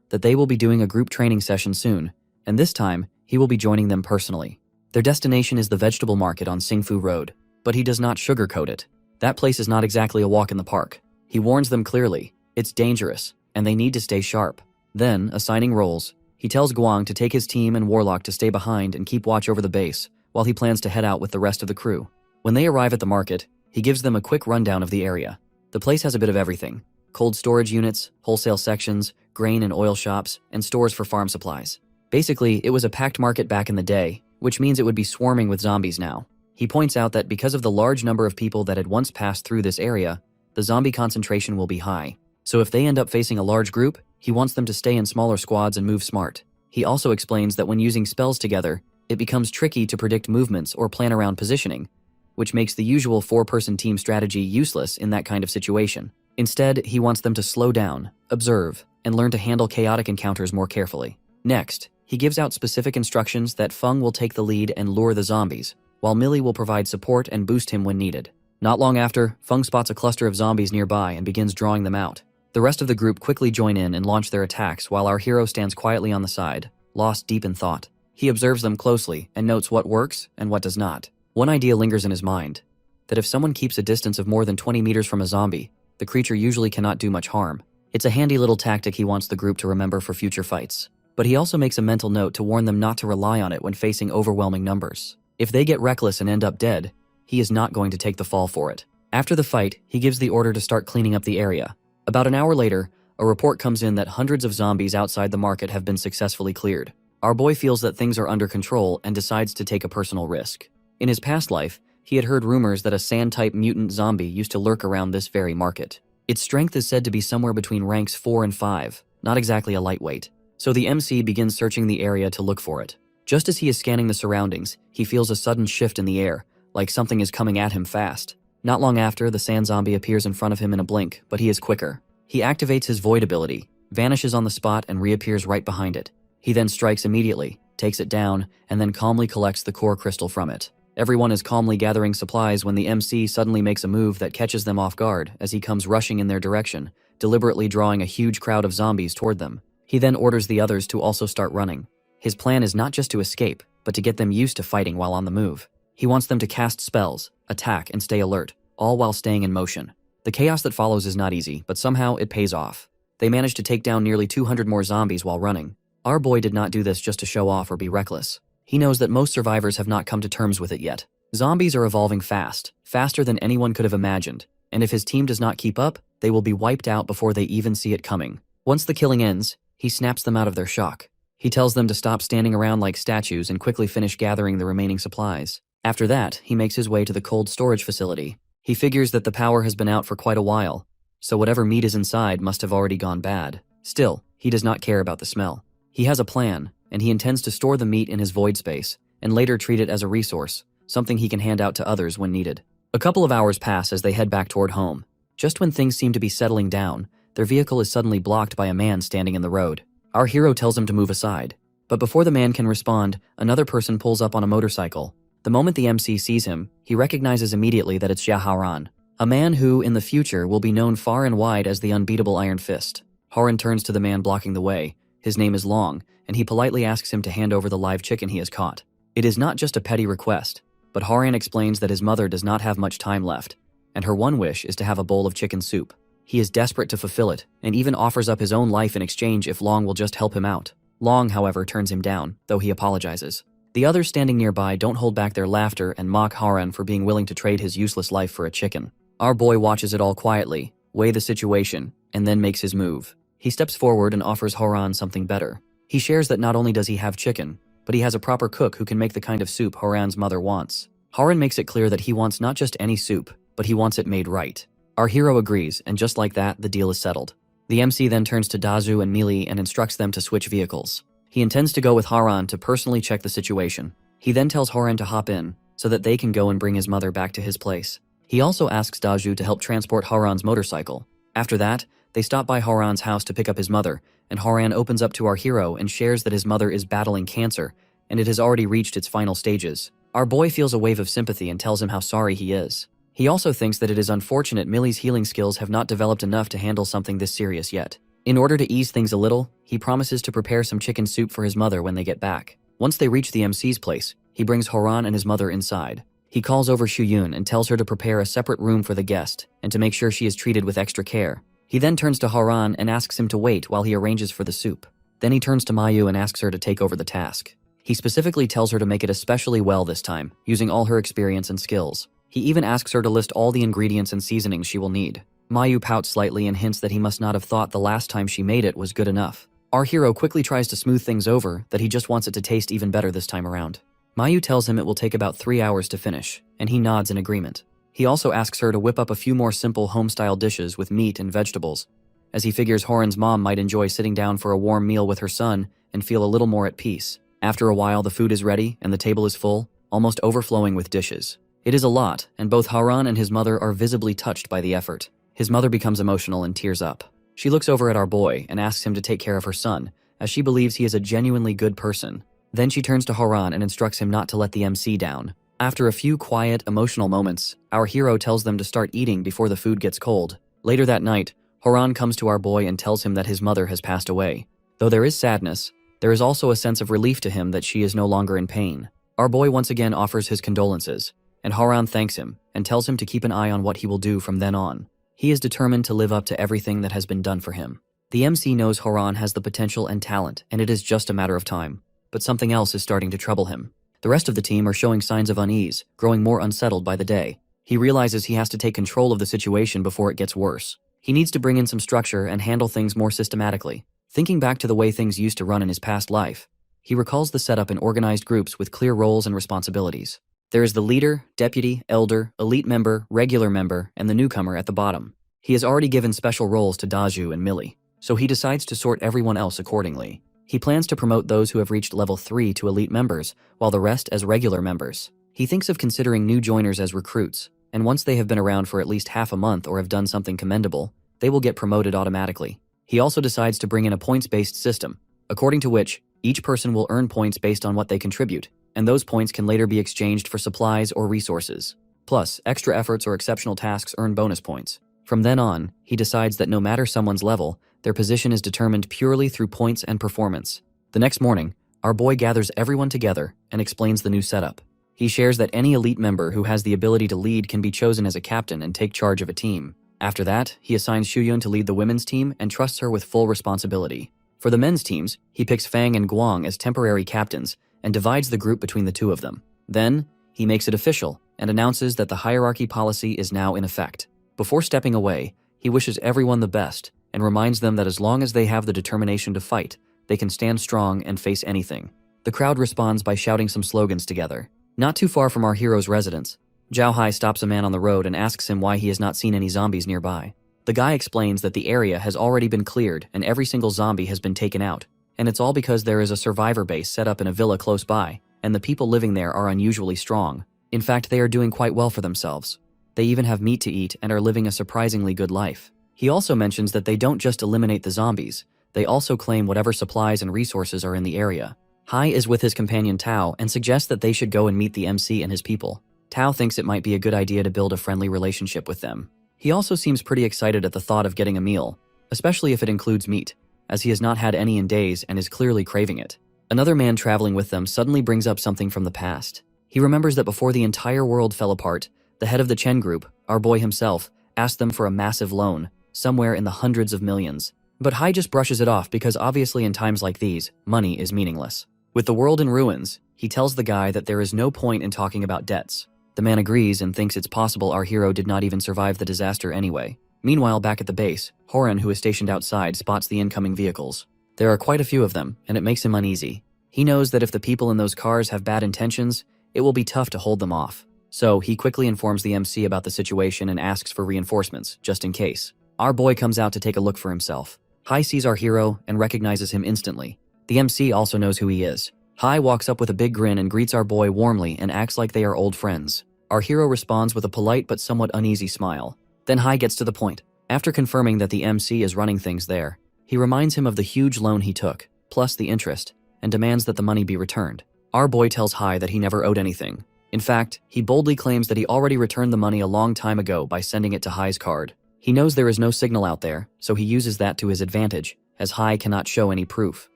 that they will be doing a group training session soon, and this time, he will be joining them personally. Their destination is the vegetable market on Singfu Road, but he does not sugarcoat it. That place is not exactly a walk in the park. He warns them clearly, it's dangerous, and they need to stay sharp. Then, assigning roles, he tells Guang to take his team and Warlock to stay behind and keep watch over the base, while he plans to head out with the rest of the crew. When they arrive at the market, he gives them a quick rundown of the area. The place has a bit of everything: cold storage units, wholesale sections, grain and oil shops, and stores for farm supplies. Basically, it was a packed market back in the day, which means it would be swarming with zombies now. He points out that because of the large number of people that had once passed through this area, the zombie concentration will be high. So if they end up facing a large group, he wants them to stay in smaller squads and move smart. He also explains that when using spells together, it becomes tricky to predict movements or plan around positioning, which makes the usual 4-person team strategy useless in that kind of situation. Instead, he wants them to slow down, observe, and learn to handle chaotic encounters more carefully. Next, he gives out specific instructions that Feng will take the lead and lure the zombies, while Millie will provide support and boost him when needed. Not long after, Feng spots a cluster of zombies nearby and begins drawing them out. The rest of the group quickly join in and launch their attacks while our hero stands quietly on the side, lost deep in thought. He observes them closely and notes what works and what does not. One idea lingers in his mind, that if someone keeps a distance of more than 20 meters from a zombie, the creature usually cannot do much harm. It's a handy little tactic he wants the group to remember for future fights. But he also makes a mental note to warn them not to rely on it when facing overwhelming numbers. If they get reckless and end up dead, he is not going to take the fall for it. After the fight, he gives the order to start cleaning up the area. About an hour later, a report comes in that hundreds of zombies outside the market have been successfully cleared. Our boy feels that things are under control and decides to take a personal risk. In his past life, he had heard rumors that a sand-type mutant zombie used to lurk around this very market. Its strength is said to be somewhere between ranks 4 and 5, not exactly a lightweight. So the MC begins searching the area to look for it. Just as he is scanning the surroundings, he feels a sudden shift in the air, like something is coming at him fast. Not long after, the sand zombie appears in front of him in a blink, but he is quicker. He activates his void ability, vanishes on the spot, and reappears right behind it. He then strikes immediately, takes it down, and then calmly collects the core crystal from it. Everyone is calmly gathering supplies when the MC suddenly makes a move that catches them off guard as he comes rushing in their direction, deliberately drawing a huge crowd of zombies toward them. He then orders the others to also start running. His plan is not just to escape, but to get them used to fighting while on the move. He wants them to cast spells, attack, and stay alert, all while staying in motion. The chaos that follows is not easy, but somehow it pays off. They manage to take down nearly 200 more zombies while running. Our boy did not do this just to show off or be reckless. He knows that most survivors have not come to terms with it yet. Zombies are evolving fast, faster than anyone could have imagined, and if his team does not keep up, they will be wiped out before they even see it coming. Once the killing ends, he snaps them out of their shock. He tells them to stop standing around like statues and quickly finish gathering the remaining supplies. After that, he makes his way to the cold storage facility. He figures that the power has been out for quite a while, so whatever meat is inside must have already gone bad. Still, he does not care about the smell. He has a plan, and he intends to store the meat in his void space, and later treat it as a resource, something he can hand out to others when needed. A couple of hours pass as they head back toward home. Just when things seem to be settling down, their vehicle is suddenly blocked by a man standing in the road. Our hero tells him to move aside, but before the man can respond, another person pulls up on a motorcycle. The moment the MC sees him, he recognizes immediately that it's Yahello, a man who, in the future, will be known far and wide as the unbeatable Iron Fist. Horan turns to the man blocking the way. His name is Long, and he politely asks him to hand over the live chicken he has caught. It is not just a petty request, but Horan explains that his mother does not have much time left, and her one wish is to have a bowl of chicken soup. He is desperate to fulfill it, and even offers up his own life in exchange if Long will just help him out. Long, however, turns him down, though he apologizes. The others standing nearby don't hold back their laughter and mock Horan for being willing to trade his useless life for a chicken. Our boy watches it all quietly, weighs the situation, and then makes his move. He steps forward and offers Horan something better. He shares that not only does he have chicken, but he has a proper cook who can make the kind of soup Horan's mother wants. Horan makes it clear that he wants not just any soup, but he wants it made right. Our hero agrees, and just like that, the deal is settled. The MC then turns to Dazu and Mili and instructs them to switch vehicles. He intends to go with Horan to personally check the situation. He then tells Horan to hop in, so that they can go and bring his mother back to his place. He also asks Dazu to help transport Horan's motorcycle. After that, they stop by Horan's house to pick up his mother, and Horan opens up to our hero and shares that his mother is battling cancer, and it has already reached its final stages. Our boy feels a wave of sympathy and tells him how sorry he is. He also thinks that it is unfortunate Millie's healing skills have not developed enough to handle something this serious yet. In order to ease things a little, he promises to prepare some chicken soup for his mother when they get back. Once they reach the MC's place, he brings Horan and his mother inside. He calls over Shuyun and tells her to prepare a separate room for the guest, and to make sure she is treated with extra care. He then turns to Horan and asks him to wait while he arranges for the soup. Then he turns to Mayu and asks her to take over the task. He specifically tells her to make it especially well this time, using all her experience and skills. He even asks her to list all the ingredients and seasonings she will need. Mayu pouts slightly and hints that he must not have thought the last time she made it was good enough. Our hero quickly tries to smooth things over that he just wants it to taste even better this time around. Mayu tells him it will take about 3 hours to finish, and he nods in agreement. He also asks her to whip up a few more simple home-style dishes with meat and vegetables, as he figures Horan's mom might enjoy sitting down for a warm meal with her son and feel a little more at peace. After a while, the food is ready and the table is full, almost overflowing with dishes. It is a lot, and both Haran and his mother are visibly touched by the effort. His mother becomes emotional and tears up. She looks over at our boy and asks him to take care of her son, as she believes he is a genuinely good person. Then she turns to Haran and instructs him not to let the MC down. After a few quiet, emotional moments, our hero tells them to start eating before the food gets cold. Later that night, Haran comes to our boy and tells him that his mother has passed away. Though there is sadness, there is also a sense of relief to him that she is no longer in pain. Our boy once again offers his condolences, and Haran thanks him and tells him to keep an eye on what he will do from then on. He is determined to live up to everything that has been done for him. The MC knows Haran has the potential and talent, and it is just a matter of time. But something else is starting to trouble him. The rest of the team are showing signs of unease, growing more unsettled by the day. He realizes he has to take control of the situation before it gets worse. He needs to bring in some structure and handle things more systematically. Thinking back to the way things used to run in his past life, he recalls the setup in organized groups with clear roles and responsibilities. There is the leader, deputy, elder, elite member, regular member, and the newcomer at the bottom. He has already given special roles to Daju and Millie, so he decides to sort everyone else accordingly. He plans to promote those who have reached level 3 to elite members, while the rest as regular members. He thinks of considering new joiners as recruits, and once they have been around for at least half a month or have done something commendable, they will get promoted automatically. He also decides to bring in a points-based system, according to which each person will earn points based on what they contribute, and those points can later be exchanged for supplies or resources. Plus, extra efforts or exceptional tasks earn bonus points. From then on, he decides that no matter someone's level, their position is determined purely through points and performance. The next morning, our boy gathers everyone together and explains the new setup. He shares that any elite member who has the ability to lead can be chosen as a captain and take charge of a team. After that, he assigns Shuyun to lead the women's team and trusts her with full responsibility. For the men's teams, he picks Fang and Guang as temporary captains and divides the group between the two of them. Then, he makes it official and announces that the hierarchy policy is now in effect. Before stepping away, he wishes everyone the best and reminds them that as long as they have the determination to fight, they can stand strong and face anything. The crowd responds by shouting some slogans together. Not too far from our hero's residence, Zhao Hai stops a man on the road and asks him why he has not seen any zombies nearby. The guy explains that the area has already been cleared and every single zombie has been taken out, and it's all because there is a survivor base set up in a villa close by, and the people living there are unusually strong. In fact, they are doing quite well for themselves. They even have meat to eat and are living a surprisingly good life. He also mentions that they don't just eliminate the zombies, they also claim whatever supplies and resources are in the area. Hai is with his companion Tao and suggests that they should go and meet the MC and his people. Tao thinks it might be a good idea to build a friendly relationship with them. He also seems pretty excited at the thought of getting a meal, especially if it includes meat, as he has not had any in days and is clearly craving it. Another man traveling with them suddenly brings up something from the past. He remembers that before the entire world fell apart, the head of the Chen group, our boy himself, asked them for a massive loan, somewhere in the hundreds of millions. But Hai just brushes it off because obviously in times like these, money is meaningless. With the world in ruins, he tells the guy that there is no point in talking about debts. The man agrees and thinks it's possible our hero did not even survive the disaster anyway. Meanwhile, back at the base, Horan, who is stationed outside, spots the incoming vehicles. There are quite a few of them, and it makes him uneasy. He knows that if the people in those cars have bad intentions, it will be tough to hold them off. So he quickly informs the MC about the situation and asks for reinforcements, just in case. Our boy comes out to take a look for himself. Hai sees our hero and recognizes him instantly. The MC also knows who he is. Hai walks up with a big grin and greets our boy warmly and acts like they are old friends. Our hero responds with a polite but somewhat uneasy smile. Then Hai gets to the point. After confirming that the MC is running things there, he reminds him of the huge loan he took, plus the interest, and demands that the money be returned. Our boy tells Hai that he never owed anything. In fact, he boldly claims that he already returned the money a long time ago by sending it to Hai's card. He knows there is no signal out there, so he uses that to his advantage, as Hai cannot show any proof.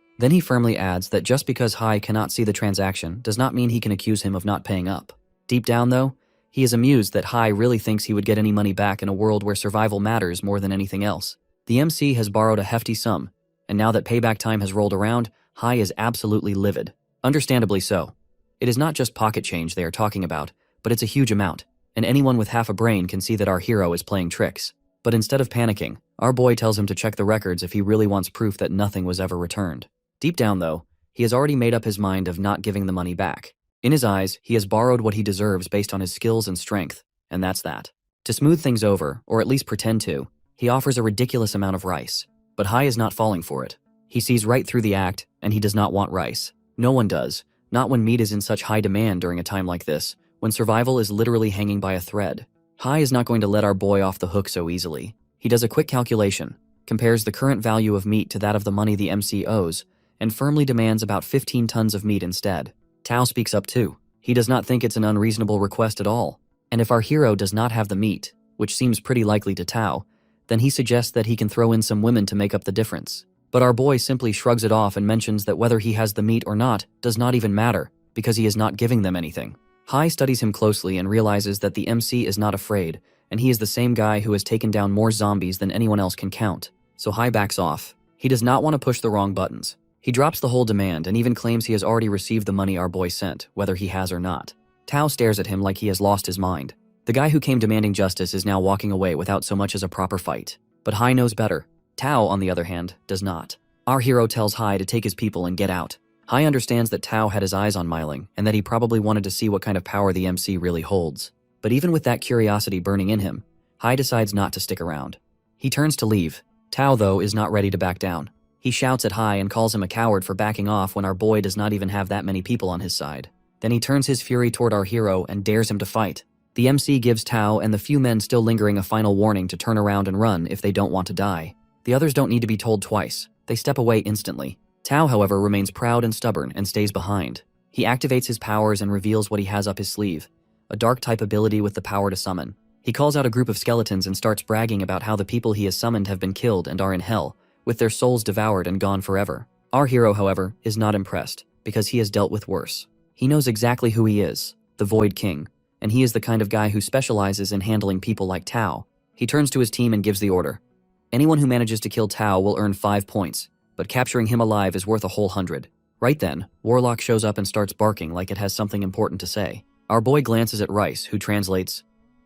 Then he firmly adds that just because Hai cannot see the transaction does not mean he can accuse him of not paying up. Deep down though, he is amused that Hai really thinks he would get any money back in a world where survival matters more than anything else. The MC has borrowed a hefty sum, and now that payback time has rolled around, Hai is absolutely livid. Understandably so. It is not just pocket change they are talking about, but it's a huge amount, and anyone with half a brain can see that our hero is playing tricks. But instead of panicking, our boy tells him to check the records if he really wants proof that nothing was ever returned. Deep down though, he has already made up his mind of not giving the money back. In his eyes, he has borrowed what he deserves based on his skills and strength, and that's that. To smooth things over, or at least pretend to, he offers a ridiculous amount of rice. But Hai is not falling for it. He sees right through the act, and he does not want rice. No one does, not when meat is in such high demand during a time like this, when survival is literally hanging by a thread. Hai is not going to let our boy off the hook so easily. He does a quick calculation, compares the current value of meat to that of the money the MC owes, and firmly demands about 15 tons of meat instead. Tao speaks up too. He does not think it's an unreasonable request at all. And if our hero does not have the meat, which seems pretty likely to Tao, then he suggests that he can throw in some women to make up the difference. But our boy simply shrugs it off and mentions that whether he has the meat or not does not even matter, because he is not giving them anything. Hai studies him closely and realizes that the MC is not afraid, and he is the same guy who has taken down more zombies than anyone else can count. So Hai backs off. He does not want to push the wrong buttons. He drops the whole demand and even claims he has already received the money our boy sent, whether he has or not. Tao stares at him like he has lost his mind. The guy who came demanding justice is now walking away without so much as a proper fight. But Hai knows better. Tao, on the other hand, does not. Our hero tells Hai to take his people and get out. Hai understands that Tao had his eyes on Myling and that he probably wanted to see what kind of power the MC really holds. But even with that curiosity burning in him, Hai decides not to stick around. He turns to leave. Tao, though, is not ready to back down. He shouts at Hai and calls him a coward for backing off when our boy does not even have that many people on his side. Then he turns his fury toward our hero and dares him to fight. The MC gives Tao and the few men still lingering a final warning to turn around and run if they don't want to die. The others don't need to be told twice. They step away instantly. Tao, however, remains proud and stubborn and stays behind. He activates his powers and reveals what he has up his sleeve, a dark type ability with the power to summon. He calls out a group of skeletons and starts bragging about how the people he has summoned have been killed and are in hell, with their souls devoured and gone forever. Our hero, however, is not impressed, because he has dealt with worse. He knows exactly who he is, the Void King, and he is the kind of guy who specializes in handling people like Tao. He turns to his team and gives the order. Anyone who manages to kill Tao will earn 5 points, but capturing him alive is worth a whole 100. Right then, Warlock shows up and starts barking like it has something important to say. Our boy glances at Rice, who translates,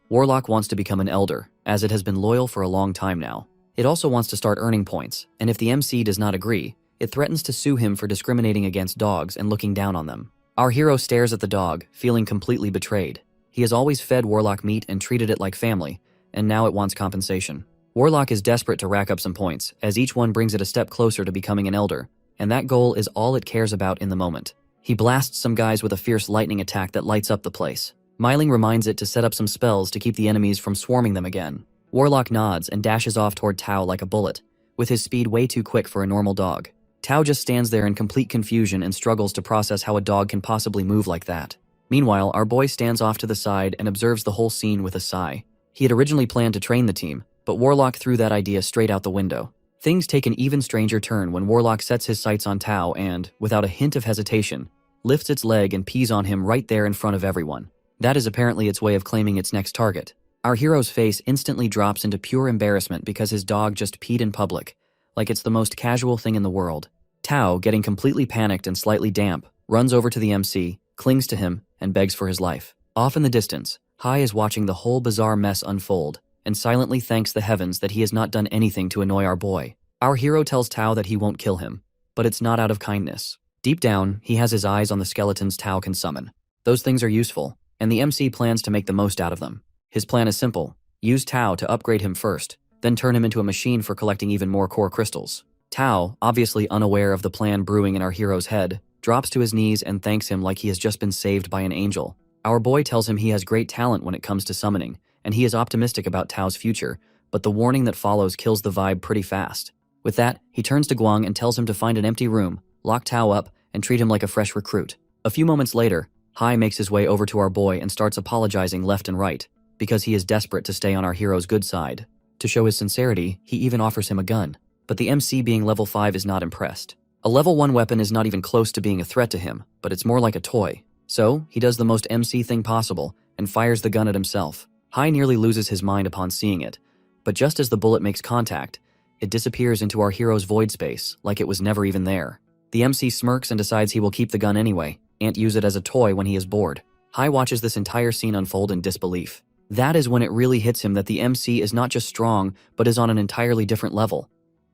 "Warlock wants to become an elder, as it has been loyal for a long time now. It also wants to start earning points, and if the MC does not agree, it threatens to sue him for discriminating against dogs and looking down on them." Our hero stares at the dog, feeling completely betrayed. He has always fed Warlock meat and treated it like family, and now it wants compensation. Warlock is desperate to rack up some points, as each one brings it a step closer to becoming an elder, and that goal is all it cares about in the moment. He blasts some guys with a fierce lightning attack that lights up the place. Myling reminds it to set up some spells to keep the enemies from swarming them again. Warlock nods and dashes off toward Tao like a bullet, with his speed way too quick for a normal dog. Tao just stands there in complete confusion and struggles to process how a dog can possibly move like that. Meanwhile, our boy stands off to the side and observes the whole scene with a sigh. He had originally planned to train the team, but Warlock threw that idea straight out the window. Things take an even stranger turn when Warlock sets his sights on Tao and, without a hint of hesitation, lifts its leg and pees on him right there in front of everyone. That is apparently its way of claiming its next target. Our hero's face instantly drops into pure embarrassment because his dog just peed in public, like it's the most casual thing in the world. Tao, getting completely panicked and slightly damp, runs over to the MC, clings to him, and begs for his life. Off in the distance, Hai is watching the whole bizarre mess unfold, and silently thanks the heavens that he has not done anything to annoy our boy. Our hero tells Tao that he won't kill him, but it's not out of kindness. Deep down, he has his eyes on the skeletons Tao can summon. Those things are useful, and the MC plans to make the most out of them. His plan is simple: use Tao to upgrade him first, then turn him into a machine for collecting even more core crystals. Tao, obviously unaware of the plan brewing in our hero's head, drops to his knees and thanks him like he has just been saved by an angel. Our boy tells him he has great talent when it comes to summoning, and he is optimistic about Tao's future, but the warning that follows kills the vibe pretty fast. With that, he turns to Guang and tells him to find an empty room, lock Tao up, and treat him like a fresh recruit. A few moments later, Hai makes his way over to our boy and starts apologizing left and right, because he is desperate to stay on our hero's good side. To show his sincerity, he even offers him a gun. But the MC, being level 5, is not impressed. A level 1 weapon is not even close to being a threat to him, but it's more like a toy. So, he does the most MC thing possible and fires the gun at himself. Hai nearly loses his mind upon seeing it, but just as the bullet makes contact, it disappears into our hero's void space, like it was never even there. The MC smirks and decides he will keep the gun anyway, and use it as a toy when he is bored. Hai watches this entire scene unfold in disbelief. That is when it really hits him that the MC is not just strong, but is on an entirely different level.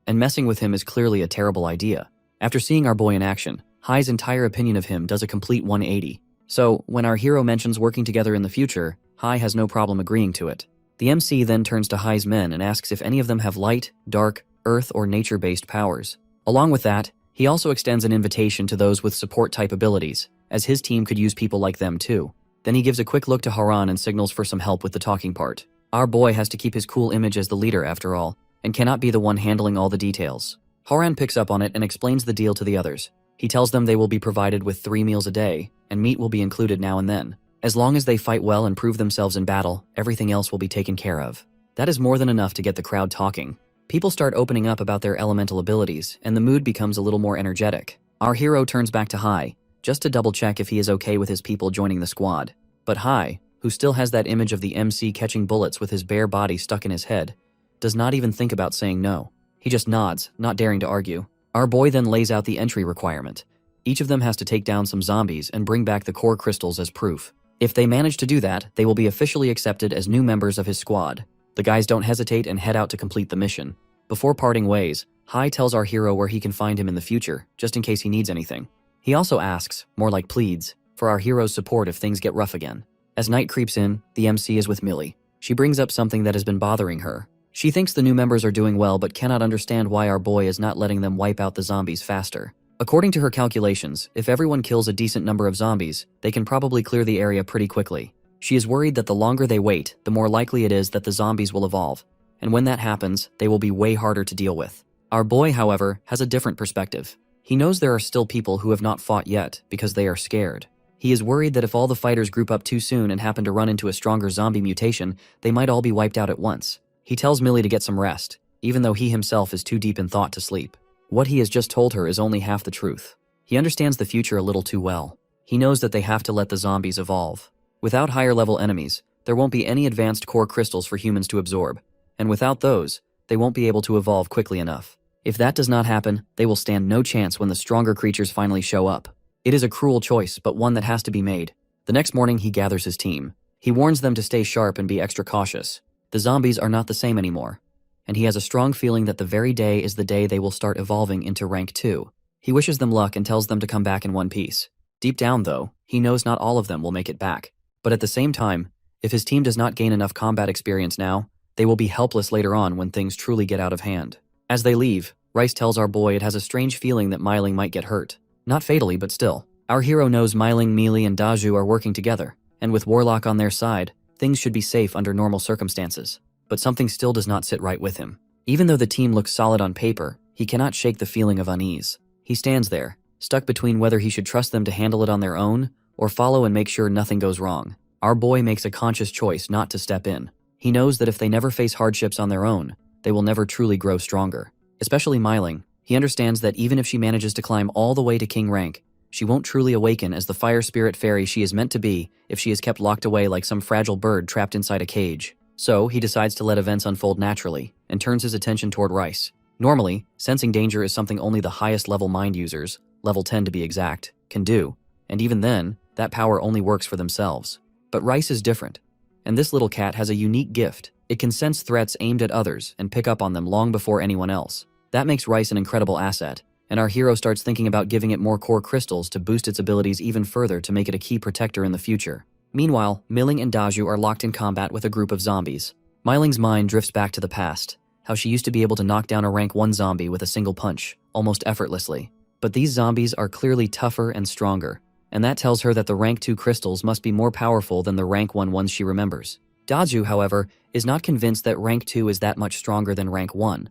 And messing with him is clearly a terrible idea. After seeing our boy in action, Hai's entire opinion of him does a complete 180. So, when our hero mentions working together in the future, Hai has no problem agreeing to it. The MC then turns to Hai's men and asks if any of them have light, dark, earth, or nature-based powers. Along with that, he also extends an invitation to those with support-type abilities, as his team could use people like them too. Then he gives a quick look to Haran and signals for some help with the talking part. Our boy has to keep his cool image as the leader after all, and cannot be the one handling all the details. Haran picks up on it and explains the deal to the others. He tells them they will be provided with 3 meals a day, and meat will be included now and then. As long as they fight well and prove themselves in battle, everything else will be taken care of. That is more than enough to get the crowd talking. People start opening up about their elemental abilities, and the mood becomes a little more energetic. Our hero turns back to Hai, just to double check if he is okay with his people joining the squad. But Hai, who still has that image of the MC catching bullets with his bare body stuck in his head, does not even think about saying no. He just nods, not daring to argue. Our boy then lays out the entry requirement. Each of them has to take down some zombies and bring back the core crystals as proof. If they manage to do that, they will be officially accepted as new members of his squad. The guys don't hesitate and head out to complete the mission. Before parting ways, Hai tells our hero where he can find him in the future, just in case he needs anything. He also asks, more like pleads, for our hero's support if things get rough again. As night creeps in, the MC is with Millie. She brings up something that has been bothering her. She thinks the new members are doing well but cannot understand why our boy is not letting them wipe out the zombies faster. According to her calculations, if everyone kills a decent number of zombies, they can probably clear the area pretty quickly. She is worried that the longer they wait, the more likely it is that the zombies will evolve. And when that happens, they will be way harder to deal with. Our boy, however, has a different perspective. He knows there are still people who have not fought yet because they are scared. He is worried that if all the fighters group up too soon and happen to run into a stronger zombie mutation, they might all be wiped out at once. He tells Millie to get some rest, even though he himself is too deep in thought to sleep. What he has just told her is only half the truth. He understands the future a little too well. He knows that they have to let the zombies evolve. Without higher-level enemies, there won't be any advanced core crystals for humans to absorb. And without those, they won't be able to evolve quickly enough. If that does not happen, they will stand no chance when the stronger creatures finally show up. It is a cruel choice, but one that has to be made. The next morning, he gathers his team. He warns them to stay sharp and be extra cautious. The zombies are not the same anymore, and he has a strong feeling that the very day is the day they will start evolving into rank 2. He wishes them luck and tells them to come back in one piece. Deep down, though, he knows not all of them will make it back. But at the same time, if his team does not gain enough combat experience now, they will be helpless later on when things truly get out of hand. As they leave, Rice tells our boy it has a strange feeling that Myling might get hurt. Not fatally, but still. Our hero knows Myling, Mealy, and Daju are working together, and with Warlock on their side, things should be safe under normal circumstances. But something still does not sit right with him. Even though the team looks solid on paper, he cannot shake the feeling of unease. He stands there, stuck between whether he should trust them to handle it on their own, or follow and make sure nothing goes wrong. Our boy makes a conscious choice not to step in. He knows that if they never face hardships on their own, they will never truly grow stronger. Especially Myling. He understands that even if she manages to climb all the way to king rank, she won't truly awaken as the fire spirit fairy she is meant to be if she is kept locked away like some fragile bird trapped inside a cage. So, he decides to let events unfold naturally, and turns his attention toward Rice. Normally, sensing danger is something only the highest level mind users, level 10 to be exact, can do, and even then, that power only works for themselves. But Rice is different, and this little cat has a unique gift. It can sense threats aimed at others and pick up on them long before anyone else. That makes Rice an incredible asset, and our hero starts thinking about giving it more core crystals to boost its abilities even further to make it a key protector in the future. Meanwhile, Milling and Daju are locked in combat with a group of zombies. Myling's mind drifts back to the past, how she used to be able to knock down a rank 1 zombie with a single punch, almost effortlessly. But these zombies are clearly tougher and stronger, and that tells her that the rank 2 crystals must be more powerful than the rank 1 ones she remembers. Daju, however, is not convinced that rank 2 is that much stronger than rank 1,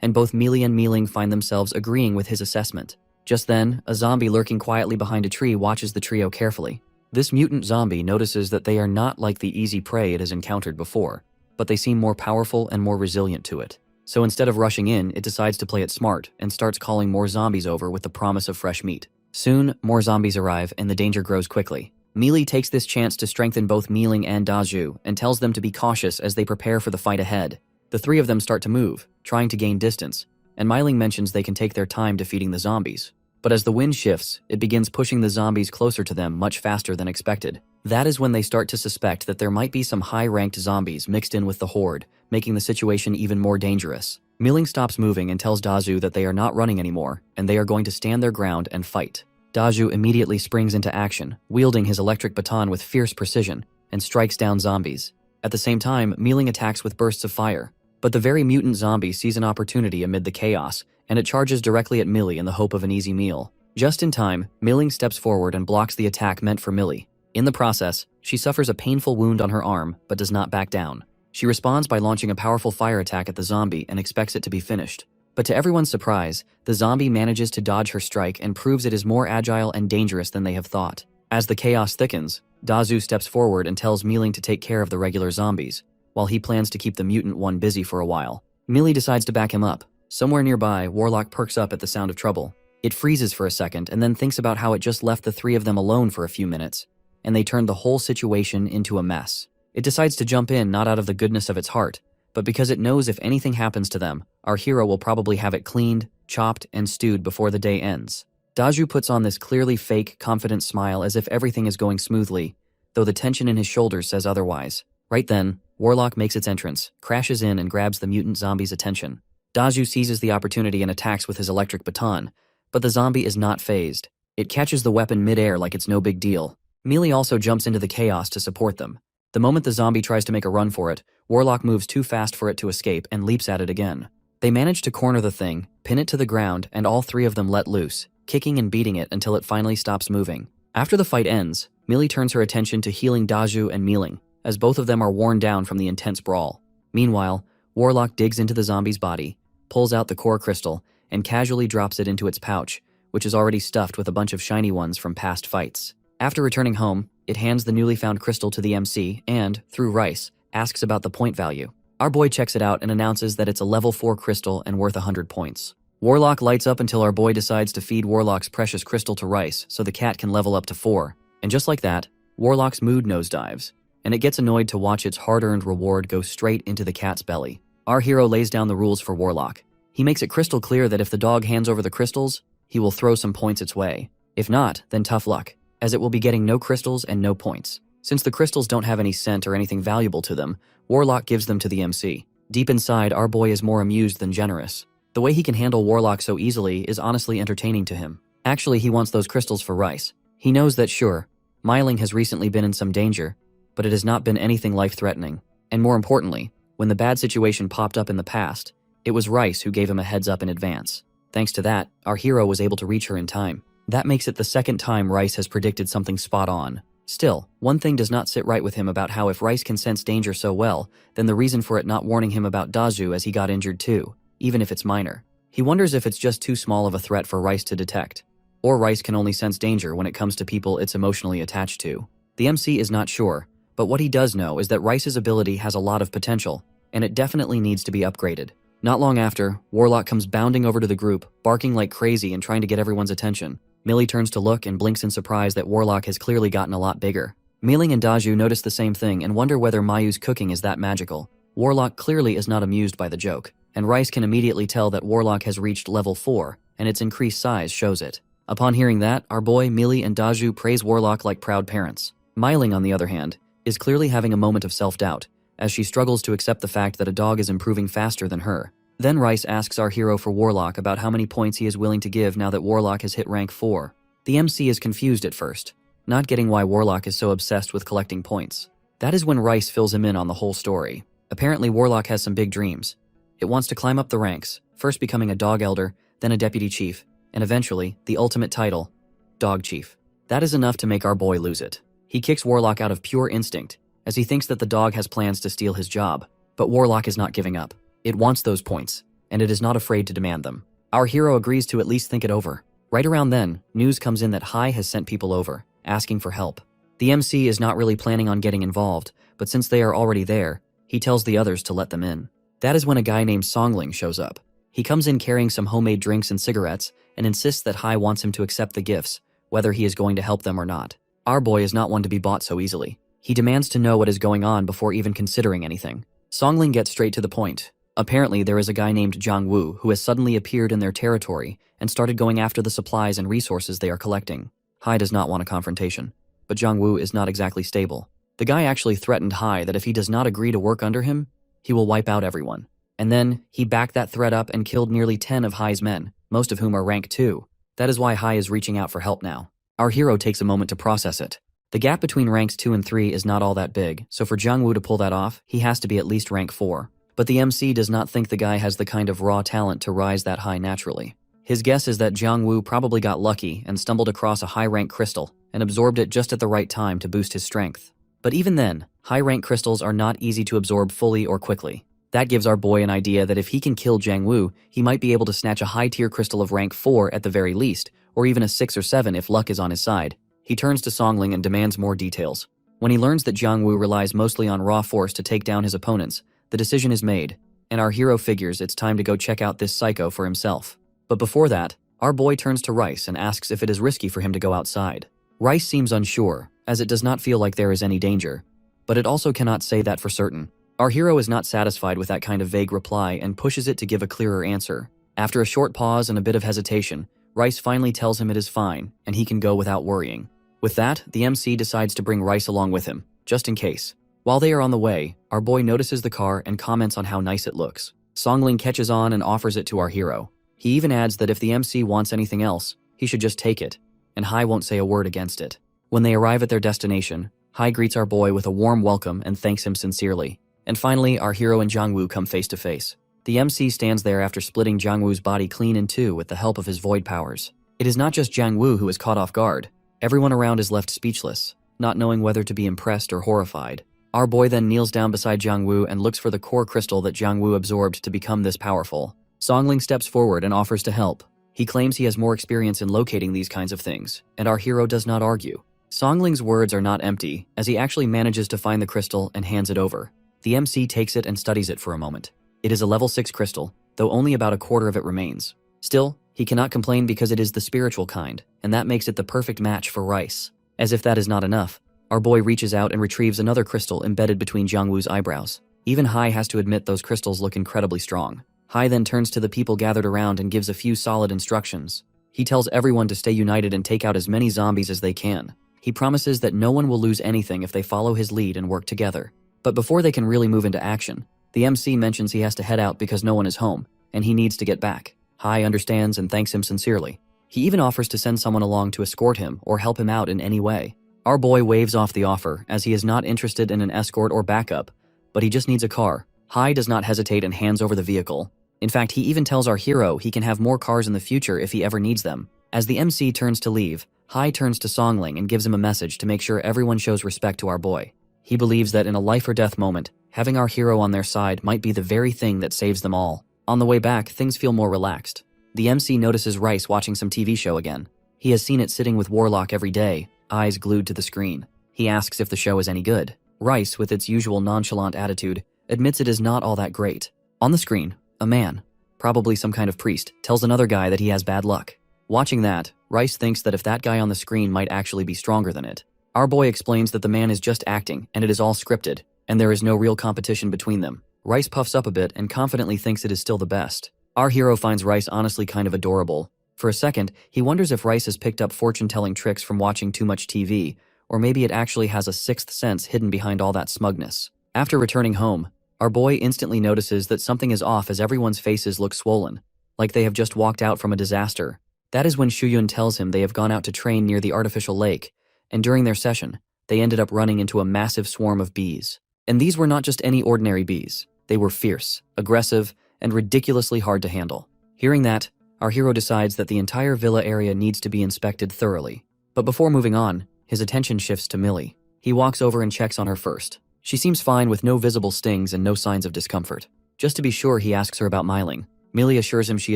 and both Mealy and Mealing find themselves agreeing with his assessment. Just then, a zombie lurking quietly behind a tree watches the trio carefully. This mutant zombie notices that they are not like the easy prey it has encountered before, but they seem more powerful and more resilient to it. So instead of rushing in, it decides to play it smart and starts calling more zombies over with the promise of fresh meat. Soon, more zombies arrive and the danger grows quickly. Mealy takes this chance to strengthen both Mealing and Daju and tells them to be cautious as they prepare for the fight ahead. The 3 of them start to move, trying to gain distance, and Myling mentions they can take their time defeating the zombies. But as the wind shifts, it begins pushing the zombies closer to them much faster than expected. That is when they start to suspect that there might be some high-ranked zombies mixed in with the horde, making the situation even more dangerous. Milling stops moving and tells Daju that they are not running anymore, and they are going to stand their ground and fight. Daju immediately springs into action, wielding his electric baton with fierce precision, and strikes down zombies. At the same time, Milling attacks with bursts of fire. But the very mutant zombie sees an opportunity amid the chaos, and it charges directly at Millie in the hope of an easy meal. Just in time, Milling steps forward and blocks the attack meant for Millie. In the process, she suffers a painful wound on her arm, but does not back down. She responds by launching a powerful fire attack at the zombie and expects it to be finished. But to everyone's surprise, the zombie manages to dodge her strike and proves it is more agile and dangerous than they have thought. As the chaos thickens, Daju steps forward and tells Milling to take care of the regular zombies, while he plans to keep the mutant one busy for a while. Millie decides to back him up. Somewhere nearby, Warlock perks up at the sound of trouble. It freezes for a second and then thinks about how it just left the three of them alone for a few minutes, and they turned the whole situation into a mess. It decides to jump in not out of the goodness of its heart, but because it knows if anything happens to them, our hero will probably have it cleaned, chopped, and stewed before the day ends. Daju puts on this clearly fake, confident smile as if everything is going smoothly, though the tension in his shoulders says otherwise. Right then, Warlock makes its entrance, crashes in and grabs the mutant zombie's attention. Daju seizes the opportunity and attacks with his electric baton, but the zombie is not phased. It catches the weapon mid-air like it's no big deal. Millie also jumps into the chaos to support them. The moment the zombie tries to make a run for it, Warlock moves too fast for it to escape and leaps at it again. They manage to corner the thing, pin it to the ground, and all three of them let loose, kicking and beating it until it finally stops moving. After the fight ends, Millie turns her attention to healing Daju and Milling, as both of them are worn down from the intense brawl. Meanwhile, Warlock digs into the zombie's body, pulls out the core crystal, and casually drops it into its pouch, which is already stuffed with a bunch of shiny ones from past fights. After returning home, it hands the newly found crystal to the MC and, through Rice, asks about the point value. Our boy checks it out and announces that it's a level 4 crystal and worth 100 points. Warlock lights up until our boy decides to feed Warlock's precious crystal to Rice so the cat can level up to 4. And just like that, Warlock's mood nosedives, and it gets annoyed to watch its hard-earned reward go straight into the cat's belly. Our hero lays down the rules for Warlock. He makes it crystal clear that if the dog hands over the crystals, he will throw some points its way. If not, then tough luck, as it will be getting no crystals and no points. Since the crystals don't have any scent or anything valuable to them, Warlock gives them to the MC. Deep inside, our boy is more amused than generous. The way he can handle Warlock so easily is honestly entertaining to him. Actually, he wants those crystals for Rice. He knows that sure, Milling has recently been in some danger, but it has not been anything life-threatening. And more importantly, when the bad situation popped up in the past, it was Rice who gave him a heads up in advance. Thanks to that, our hero was able to reach her in time. That makes it the second time Rice has predicted something spot on. Still, one thing does not sit right with him about how if Rice can sense danger so well, then the reason for it not warning him about Daju as he got injured too, even if it's minor. He wonders if it's just too small of a threat for Rice to detect. Or Rice can only sense danger when it comes to people it's emotionally attached to. The MC is not sure, but what he does know is that Rice's ability has a lot of potential, and it definitely needs to be upgraded. Not long after, Warlock comes bounding over to the group, barking like crazy and trying to get everyone's attention. Millie turns to look and blinks in surprise that Warlock has clearly gotten a lot bigger. Milling and Daju notice the same thing and wonder whether Mayu's cooking is that magical. Warlock clearly is not amused by the joke, and Rice can immediately tell that Warlock has reached level 4, and its increased size shows it. Upon hearing that, our boy, Millie, and Daju praise Warlock like proud parents. Milling, on the other hand, is clearly having a moment of self-doubt, as she struggles to accept the fact that a dog is improving faster than her. Then Rice asks our hero for Warlock about how many points he is willing to give now that Warlock has hit rank 4. The MC is confused at first, not getting why Warlock is so obsessed with collecting points. That is when Rice fills him in on the whole story. Apparently Warlock has some big dreams. It wants to climb up the ranks, first becoming a dog elder, then a deputy chief, and eventually, the ultimate title, dog chief. That is enough to make our boy lose it. He kicks Warlock out of pure instinct, as he thinks that the dog has plans to steal his job. But Warlock is not giving up. It wants those points, and it is not afraid to demand them. Our hero agrees to at least think it over. Right around then, news comes in that Hai has sent people over, asking for help. The MC is not really planning on getting involved, but since they are already there, he tells the others to let them in. That is when a guy named Songling shows up. He comes in carrying some homemade drinks and cigarettes, and insists that Hai wants him to accept the gifts, whether he is going to help them or not. Our boy is not one to be bought so easily. He demands to know what is going on before even considering anything. Songling gets straight to the point. Apparently, there is a guy named Jiang Wu who has suddenly appeared in their territory and started going after the supplies and resources they are collecting. Hai does not want a confrontation. but Jong-woo is not exactly stable. The guy actually threatened Hai that if he does not agree to work under him, he will wipe out everyone. And then, he backed that threat up and killed nearly 10 of Hai's men, most of whom are rank 2. That is why Hai is reaching out for help now. Our hero takes a moment to process it. The gap between ranks 2 and 3 is not all that big, so for Jong-woo to pull that off, he has to be at least rank 4. But the MC does not think the guy has the kind of raw talent to rise that high naturally. His guess is that Jong-woo probably got lucky and stumbled across a high-rank crystal and absorbed it just at the right time to boost his strength. But even then, high-rank crystals are not easy to absorb fully or quickly. That gives our boy an idea that if he can kill Jong-woo, he might be able to snatch a high-tier crystal of rank 4 at the very least, or even a 6 or 7 if luck is on his side. He turns to Songling and demands more details. When he learns that Jong-woo relies mostly on raw force to take down his opponents, the decision is made, and our hero figures it's time to go check out this psycho for himself. But before that, our boy turns to Rice and asks if it is risky for him to go outside. Rice seems unsure, as it does not feel like there is any danger, but it also cannot say that for certain. Our hero is not satisfied with that kind of vague reply and pushes it to give a clearer answer. After a short pause and a bit of hesitation, Rice finally tells him it is fine, and he can go without worrying. With that, the MC decides to bring Rice along with him, just in case. While they are on the way, our boy notices the car and comments on how nice it looks. Songling catches on and offers it to our hero. He even adds that if the MC wants anything else, he should just take it, and Hai won't say a word against it. When they arrive at their destination, Hai greets our boy with a warm welcome and thanks him sincerely. And finally, our hero and Jong-woo come face to face. The MC stands there after splitting Jong-woo's body clean in two with the help of his void powers. It is not just Jong-woo who is caught off guard. Everyone around is left speechless, not knowing whether to be impressed or horrified. Our boy then kneels down beside Jong-woo and looks for the core crystal that Jong-woo absorbed to become this powerful. Songling steps forward and offers to help. He claims he has more experience in locating these kinds of things, and our hero does not argue. Songling's words are not empty, as he actually manages to find the crystal and hands it over. The MC takes it and studies it for a moment. It is a level 6 crystal, though only about a quarter of it remains. Still, he cannot complain because it is the spiritual kind, and that makes it the perfect match for Rice. As if that is not enough, our boy reaches out and retrieves another crystal embedded between Jong-woo's eyebrows. Even Hai has to admit those crystals look incredibly strong. Hai then turns to the people gathered around and gives a few solid instructions. He tells everyone to stay united and take out as many zombies as they can. He promises that no one will lose anything if they follow his lead and work together. But before they can really move into action, the MC mentions he has to head out because no one is home, and he needs to get back. Hai understands and thanks him sincerely. He even offers to send someone along to escort him or help him out in any way. Our boy waves off the offer as he is not interested in an escort or backup, but he just needs a car. Hai does not hesitate and hands over the vehicle. In fact, he even tells our hero he can have more cars in the future if he ever needs them. As the MC turns to leave, Hai turns to Songling and gives him a message to make sure everyone shows respect to our boy. He believes that in a life or death moment, having our hero on their side might be the very thing that saves them all. On the way back, things feel more relaxed. The MC notices Rice watching some TV show again. He has seen it sitting with Warlock every day, eyes glued to the screen. He asks if the show is any good. Rice, with its usual nonchalant attitude, admits it is not all that great. On the screen, a man, probably some kind of priest, tells another guy that he has bad luck. Watching that, Rice thinks that if that guy on the screen might actually be stronger than it. Our boy explains that the man is just acting and it is all scripted, and there is no real competition between them. Rice puffs up a bit and confidently thinks it is still the best. Our hero finds Rice honestly kind of adorable. For a second, he wonders if Rice has picked up fortune-telling tricks from watching too much TV, or maybe it actually has a sixth sense hidden behind all that smugness. After returning home, our boy instantly notices that something is off as everyone's faces look swollen, like they have just walked out from a disaster. That is when Shuyun tells him they have gone out to train near the artificial lake, and during their session, they ended up running into a massive swarm of bees. And these were not just any ordinary bees. They were fierce, aggressive, and ridiculously hard to handle. Hearing that, our hero decides that the entire villa area needs to be inspected thoroughly. But before moving on, his attention shifts to Millie. He walks over and checks on her first. She seems fine with no visible stings and no signs of discomfort. Just to be sure, he asks her about Myling. Millie assures him she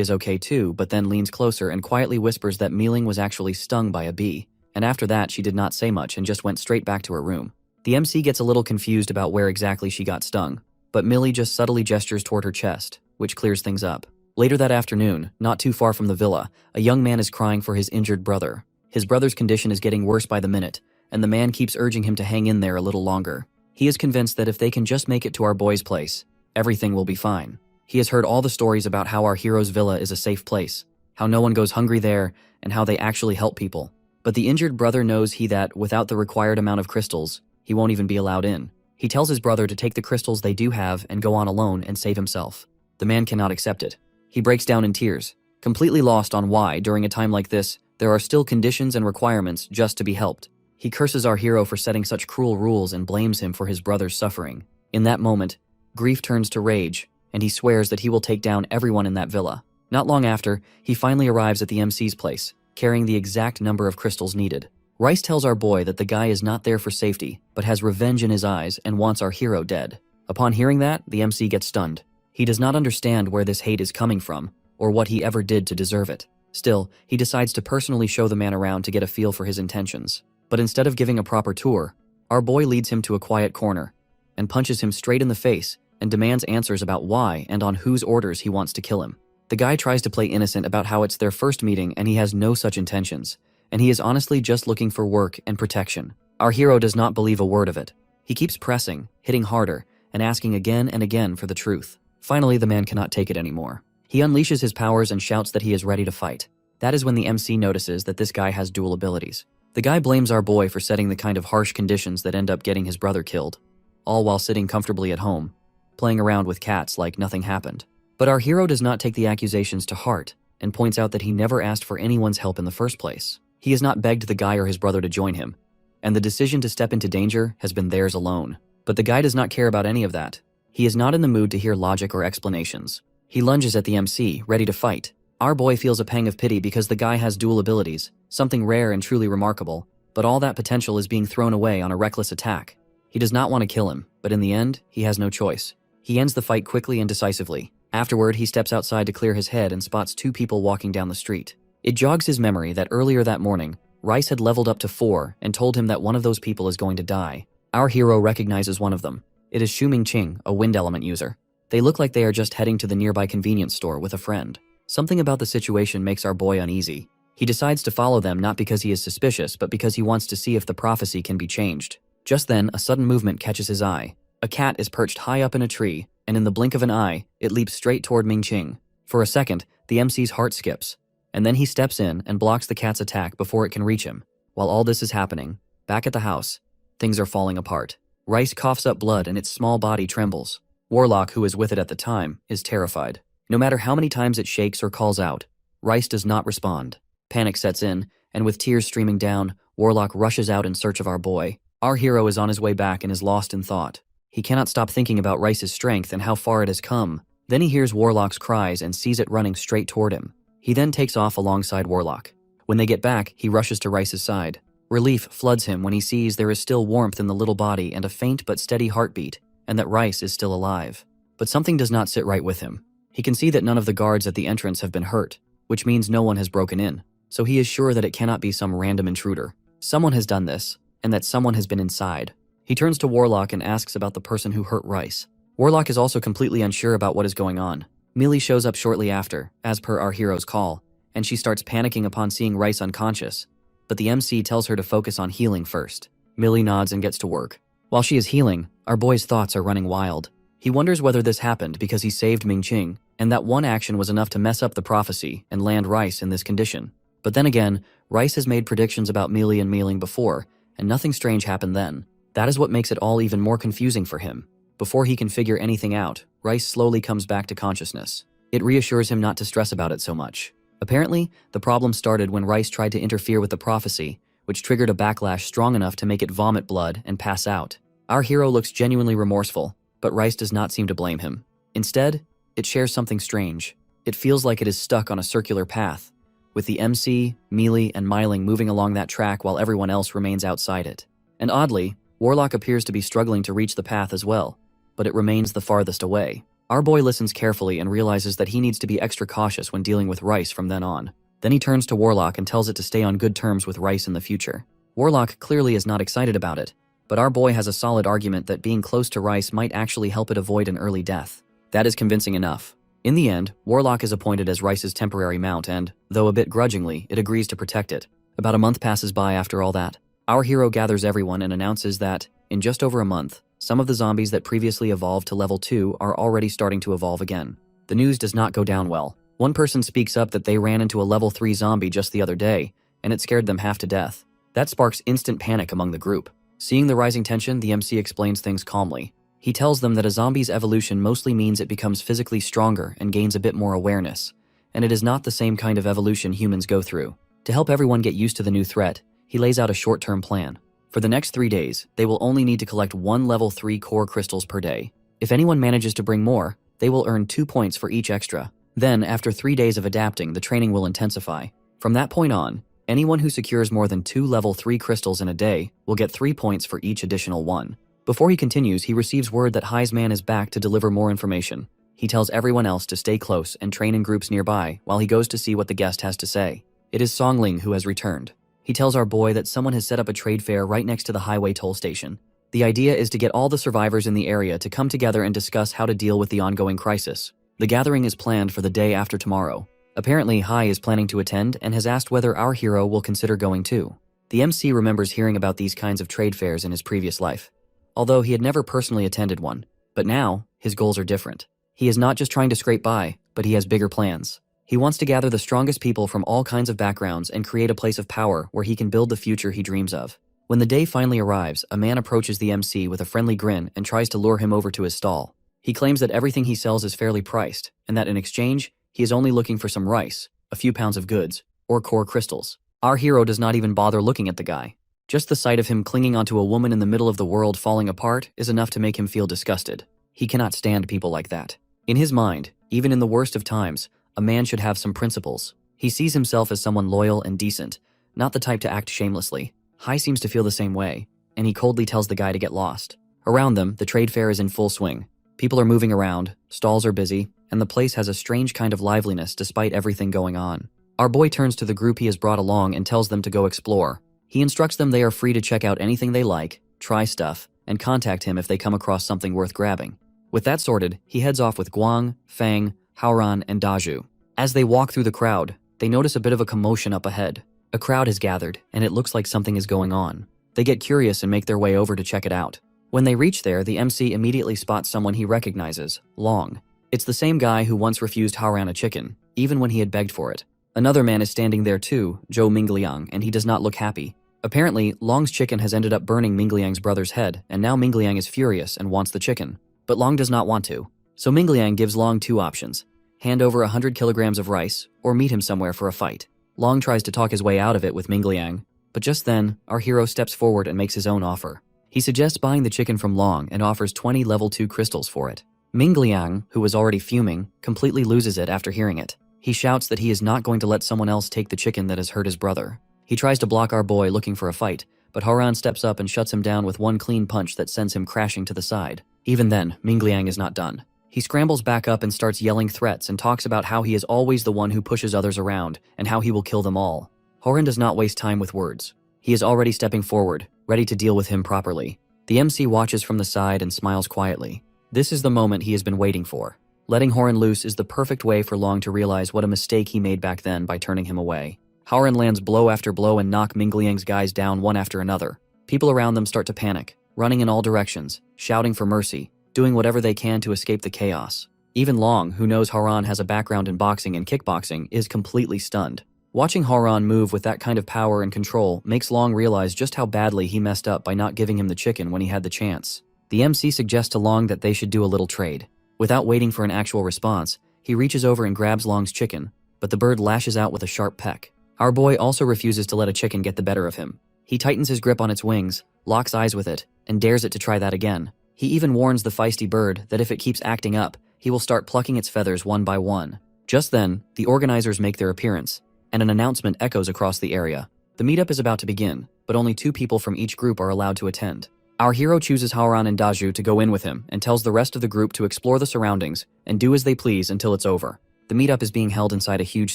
is okay too, but then leans closer and quietly whispers that Myling was actually stung by a bee. And after that, she did not say much and just went straight back to her room. The MC gets a little confused about where exactly she got stung, but Millie just subtly gestures toward her chest, which clears things up. Later that afternoon, not too far from the villa, a young man is crying for his injured brother. His brother's condition is getting worse by the minute, and the man keeps urging him to hang in there a little longer. He is convinced that if they can just make it to our boy's place, everything will be fine. He has heard all the stories about how our hero's villa is a safe place, how no one goes hungry there, and how they actually help people. But the injured brother knows that without the required amount of crystals, he won't even be allowed in. He tells his brother to take the crystals they do have and go on alone and save himself. The man cannot accept it. He breaks down in tears, completely lost on why, during a time like this, there are still conditions and requirements just to be helped. He curses our hero for setting such cruel rules and blames him for his brother's suffering. In that moment, grief turns to rage, and he swears that he will take down everyone in that villa. Not long after, he finally arrives at the MC's place, carrying the exact number of crystals needed. Rice tells our boy that the guy is not there for safety, but has revenge in his eyes and wants our hero dead. Upon hearing that, the MC gets stunned. He does not understand where this hate is coming from, or what he ever did to deserve it. Still, he decides to personally show the man around to get a feel for his intentions. But instead of giving a proper tour, our boy leads him to a quiet corner and punches him straight in the face and demands answers about why and on whose orders he wants to kill him. The guy tries to play innocent about how it's their first meeting and he has no such intentions, and he is honestly just looking for work and protection. Our hero does not believe a word of it. He keeps pressing, hitting harder, and asking again and again for the truth. Finally, the man cannot take it anymore. He unleashes his powers and shouts that he is ready to fight. That is when the MC notices that this guy has dual abilities. The guy blames our boy for setting the kind of harsh conditions that end up getting his brother killed, all while sitting comfortably at home, playing around with cats like nothing happened. But our hero does not take the accusations to heart and points out that he never asked for anyone's help in the first place. He has not begged the guy or his brother to join him, and the decision to step into danger has been theirs alone. But the guy does not care about any of that. He is not in the mood to hear logic or explanations. He lunges at the MC, ready to fight. Our boy feels a pang of pity because the guy has dual abilities, something rare and truly remarkable, but all that potential is being thrown away on a reckless attack. He does not want to kill him, but in the end, he has no choice. He ends the fight quickly and decisively. Afterward, he steps outside to clear his head and spots two people walking down the street. It jogs his memory that earlier that morning, Rice had leveled up to 4 and told him that one of those people is going to die. Our hero recognizes one of them. It is Shu Mingqing, a wind element user. They look like they are just heading to the nearby convenience store with a friend. Something about the situation makes our boy uneasy. He decides to follow them not because he is suspicious, but because he wants to see if the prophecy can be changed. Just then, a sudden movement catches his eye. A cat is perched high up in a tree, and in the blink of an eye, it leaps straight toward Mingqing. For a second, the MC's heart skips, and then he steps in and blocks the cat's attack before it can reach him. While all this is happening, back at the house, things are falling apart. Rice coughs up blood and its small body trembles. Warlock, who is with it at the time, is terrified. No matter how many times it shakes or calls out, Rice does not respond. Panic sets in, and with tears streaming down, Warlock rushes out in search of our boy. Our hero is on his way back and is lost in thought. He cannot stop thinking about Rice's strength and how far it has come. Then he hears Warlock's cries and sees it running straight toward him. He then takes off alongside Warlock. When they get back, he rushes to Rice's side. Relief floods him when he sees there is still warmth in the little body and a faint but steady heartbeat, and that Rice is still alive. But something does not sit right with him. He can see that none of the guards at the entrance have been hurt, which means no one has broken in, so he is sure that it cannot be some random intruder. Someone has done this, and that someone has been inside. He turns to Warlock and asks about the person who hurt Rice. Warlock is also completely unsure about what is going on. Millie shows up shortly after, as per our hero's call, and she starts panicking upon seeing Rice unconscious. But the MC tells her to focus on healing first. Millie nods and gets to work. While she is healing, our boy's thoughts are running wild. He wonders whether this happened because he saved Mingqing, and that one action was enough to mess up the prophecy and land Rice in this condition. But then again, Rice has made predictions about Millie and Mealing before, and nothing strange happened then. That is what makes it all even more confusing for him. Before he can figure anything out, Rice slowly comes back to consciousness. It reassures him not to stress about it so much. Apparently, the problem started when Rice tried to interfere with the prophecy, which triggered a backlash strong enough to make it vomit blood and pass out. Our hero looks genuinely remorseful, but Rice does not seem to blame him. Instead, it shares something strange. It feels like it is stuck on a circular path, with the MC, Mealy, and Myling moving along that track while everyone else remains outside it. And oddly, Warlock appears to be struggling to reach the path as well, but it remains the farthest away. Our boy listens carefully and realizes that he needs to be extra cautious when dealing with Rice from then on. Then he turns to Warlock and tells it to stay on good terms with Rice in the future. Warlock clearly is not excited about it, but our boy has a solid argument that being close to Rice might actually help it avoid an early death. That is convincing enough. In the end, Warlock is appointed as Rice's temporary mount and, though a bit grudgingly, it agrees to protect it. About a month passes by after all that. Our hero gathers everyone and announces that, in just over a month, some of the zombies that previously evolved to level 2 are already starting to evolve again. The news does not go down well. One person speaks up that they ran into a level 3 zombie just the other day, and it scared them half to death. That sparks instant panic among the group. Seeing the rising tension, the MC explains things calmly. He tells them that a zombie's evolution mostly means it becomes physically stronger and gains a bit more awareness, and it is not the same kind of evolution humans go through. To help everyone get used to the new threat, he lays out a short-term plan. For the next 3 days, they will only need to collect 1 level 3 core crystals per day. If anyone manages to bring more, they will earn 2 points for each extra. Then, after 3 days of adapting, the training will intensify. From that point on, anyone who secures more than 2 level 3 crystals in a day will get 3 points for each additional one. Before he continues, he receives word that Hai's man is back to deliver more information. He tells everyone else to stay close and train in groups nearby while he goes to see what the guest has to say. It is Songling who has returned. He tells our boy that someone has set up a trade fair right next to the highway toll station. The idea is to get all the survivors in the area to come together and discuss how to deal with the ongoing crisis. The gathering is planned for the day after tomorrow. Apparently, Hai is planning to attend and has asked whether our hero will consider going too. The MC remembers hearing about these kinds of trade fairs in his previous life, although he had never personally attended one. But now, his goals are different. He is not just trying to scrape by, but he has bigger plans. He wants to gather the strongest people from all kinds of backgrounds and create a place of power where he can build the future he dreams of. When the day finally arrives, a man approaches the MC with a friendly grin and tries to lure him over to his stall. He claims that everything he sells is fairly priced, and that in exchange, he is only looking for some rice, a few pounds of goods, or core crystals. Our hero does not even bother looking at the guy. Just the sight of him clinging onto a woman in the middle of the world falling apart is enough to make him feel disgusted. He cannot stand people like that. In his mind, even in the worst of times, a man should have some principles. He sees himself as someone loyal and decent, not the type to act shamelessly. Hai seems to feel the same way, and he coldly tells the guy to get lost. Around them, the trade fair is in full swing. People are moving around, stalls are busy, and the place has a strange kind of liveliness despite everything going on. Our boy turns to the group he has brought along and tells them to go explore. He instructs them they are free to check out anything they like, try stuff, and contact him if they come across something worth grabbing. With that sorted, he heads off with Guang, Fang, Haoran, and Daju. As they walk through the crowd, they notice a bit of a commotion up ahead. A crowd has gathered, and it looks like something is going on. They get curious and make their way over to check it out. When they reach there, the MC immediately spots someone he recognizes, Long. It's the same guy who once refused Haoran a chicken, even when he had begged for it. Another man is standing there too, Zhou Mingliang, and he does not look happy. Apparently, Long's chicken has ended up burning Mingliang's brother's head, and now Mingliang is furious and wants the chicken. But Long does not want to. So Mingliang gives Long 2 options: hand over 100 kilograms of rice, or meet him somewhere for a fight. Long tries to talk his way out of it with Mingliang, but just then, our hero steps forward and makes his own offer. He suggests buying the chicken from Long and offers 20 level 2 crystals for it. Mingliang, who was already fuming, completely loses it after hearing it. He shouts that he is not going to let someone else take the chicken that has hurt his brother. He tries to block our boy looking for a fight, but Haoran steps up and shuts him down with one clean punch that sends him crashing to the side. Even then, Mingliang is not done. He scrambles back up and starts yelling threats and talks about how he is always the one who pushes others around and how he will kill them all. Haoran does not waste time with words. He is already stepping forward, ready to deal with him properly. The MC watches from the side and smiles quietly. This is the moment he has been waiting for. Letting Haoran loose is the perfect way for Long to realize what a mistake he made back then by turning him away. Haoran lands blow after blow and knock Mingliang's guys down one after another. People around them start to panic, running in all directions, shouting for mercy, doing whatever they can to escape the chaos. Even Long, who knows Haoran has a background in boxing and kickboxing, is completely stunned. Watching Haoran move with that kind of power and control makes Long realize just how badly he messed up by not giving him the chicken when he had the chance. The MC suggests to Long that they should do a little trade. Without waiting for an actual response, he reaches over and grabs Long's chicken, but the bird lashes out with a sharp peck. Our boy also refuses to let a chicken get the better of him. He tightens his grip on its wings, locks eyes with it, and dares it to try that again. He even warns the feisty bird that if it keeps acting up, he will start plucking its feathers one by one. Just then, the organizers make their appearance, and an announcement echoes across the area. The meetup is about to begin, but only 2 people from each group are allowed to attend. Our hero chooses Haoran and Daju to go in with him and tells the rest of the group to explore the surroundings and do as they please until it's over. The meetup is being held inside a huge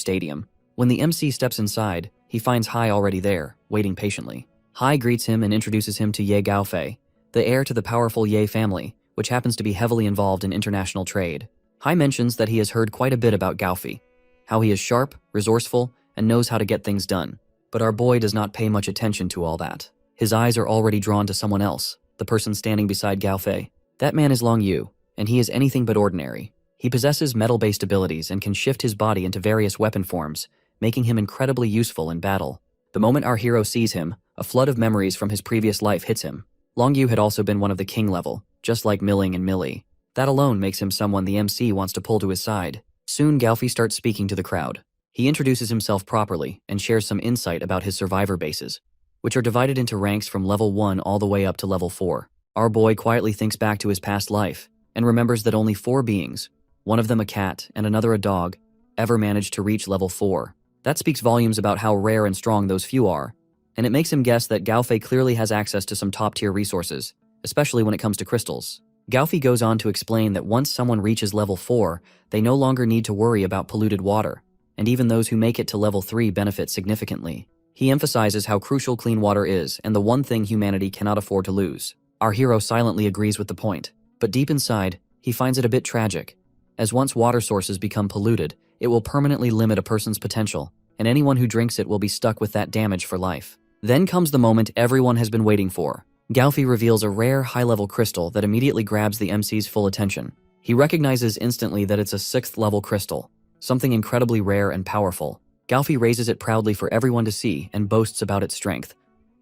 stadium. When the MC steps inside, he finds Hai already there, waiting patiently. Hai greets him and introduces him to Ye Gaofei, the heir to the powerful Ye family, which happens to be heavily involved in international trade. Hai mentions that he has heard quite a bit about Gaofei, how he is sharp, resourceful, and knows how to get things done. But our boy does not pay much attention to all that. His eyes are already drawn to someone else, the person standing beside Gaofei. That man is Long Yu, and he is anything but ordinary. He possesses metal-based abilities and can shift his body into various weapon forms, making him incredibly useful in battle. The moment our hero sees him, a flood of memories from his previous life hits him. Longyu had also been one of the king level, just like Milling and Millie. That alone makes him someone the MC wants to pull to his side. Soon Galfy starts speaking to the crowd. He introduces himself properly and shares some insight about his survivor bases, which are divided into ranks from level 1 all the way up to level 4. Our boy quietly thinks back to his past life and remembers that only 4 beings, one of them a cat and another a dog, ever managed to reach level 4. That speaks volumes about how rare and strong those few are, and it makes him guess that Galfy clearly has access to some top-tier resources, especially when it comes to crystals. Galfy goes on to explain that once someone reaches level 4, they no longer need to worry about polluted water, and even those who make it to level 3 benefit significantly. He emphasizes how crucial clean water is and the one thing humanity cannot afford to lose. Our hero silently agrees with the point, but deep inside, he finds it a bit tragic, as once water sources become polluted, it will permanently limit a person's potential, and anyone who drinks it will be stuck with that damage for life. Then comes the moment everyone has been waiting for. Galfy reveals a rare, high-level crystal that immediately grabs the MC's full attention. He recognizes instantly that it's a 6th-level crystal, something incredibly rare and powerful. Galfy raises it proudly for everyone to see and boasts about its strength,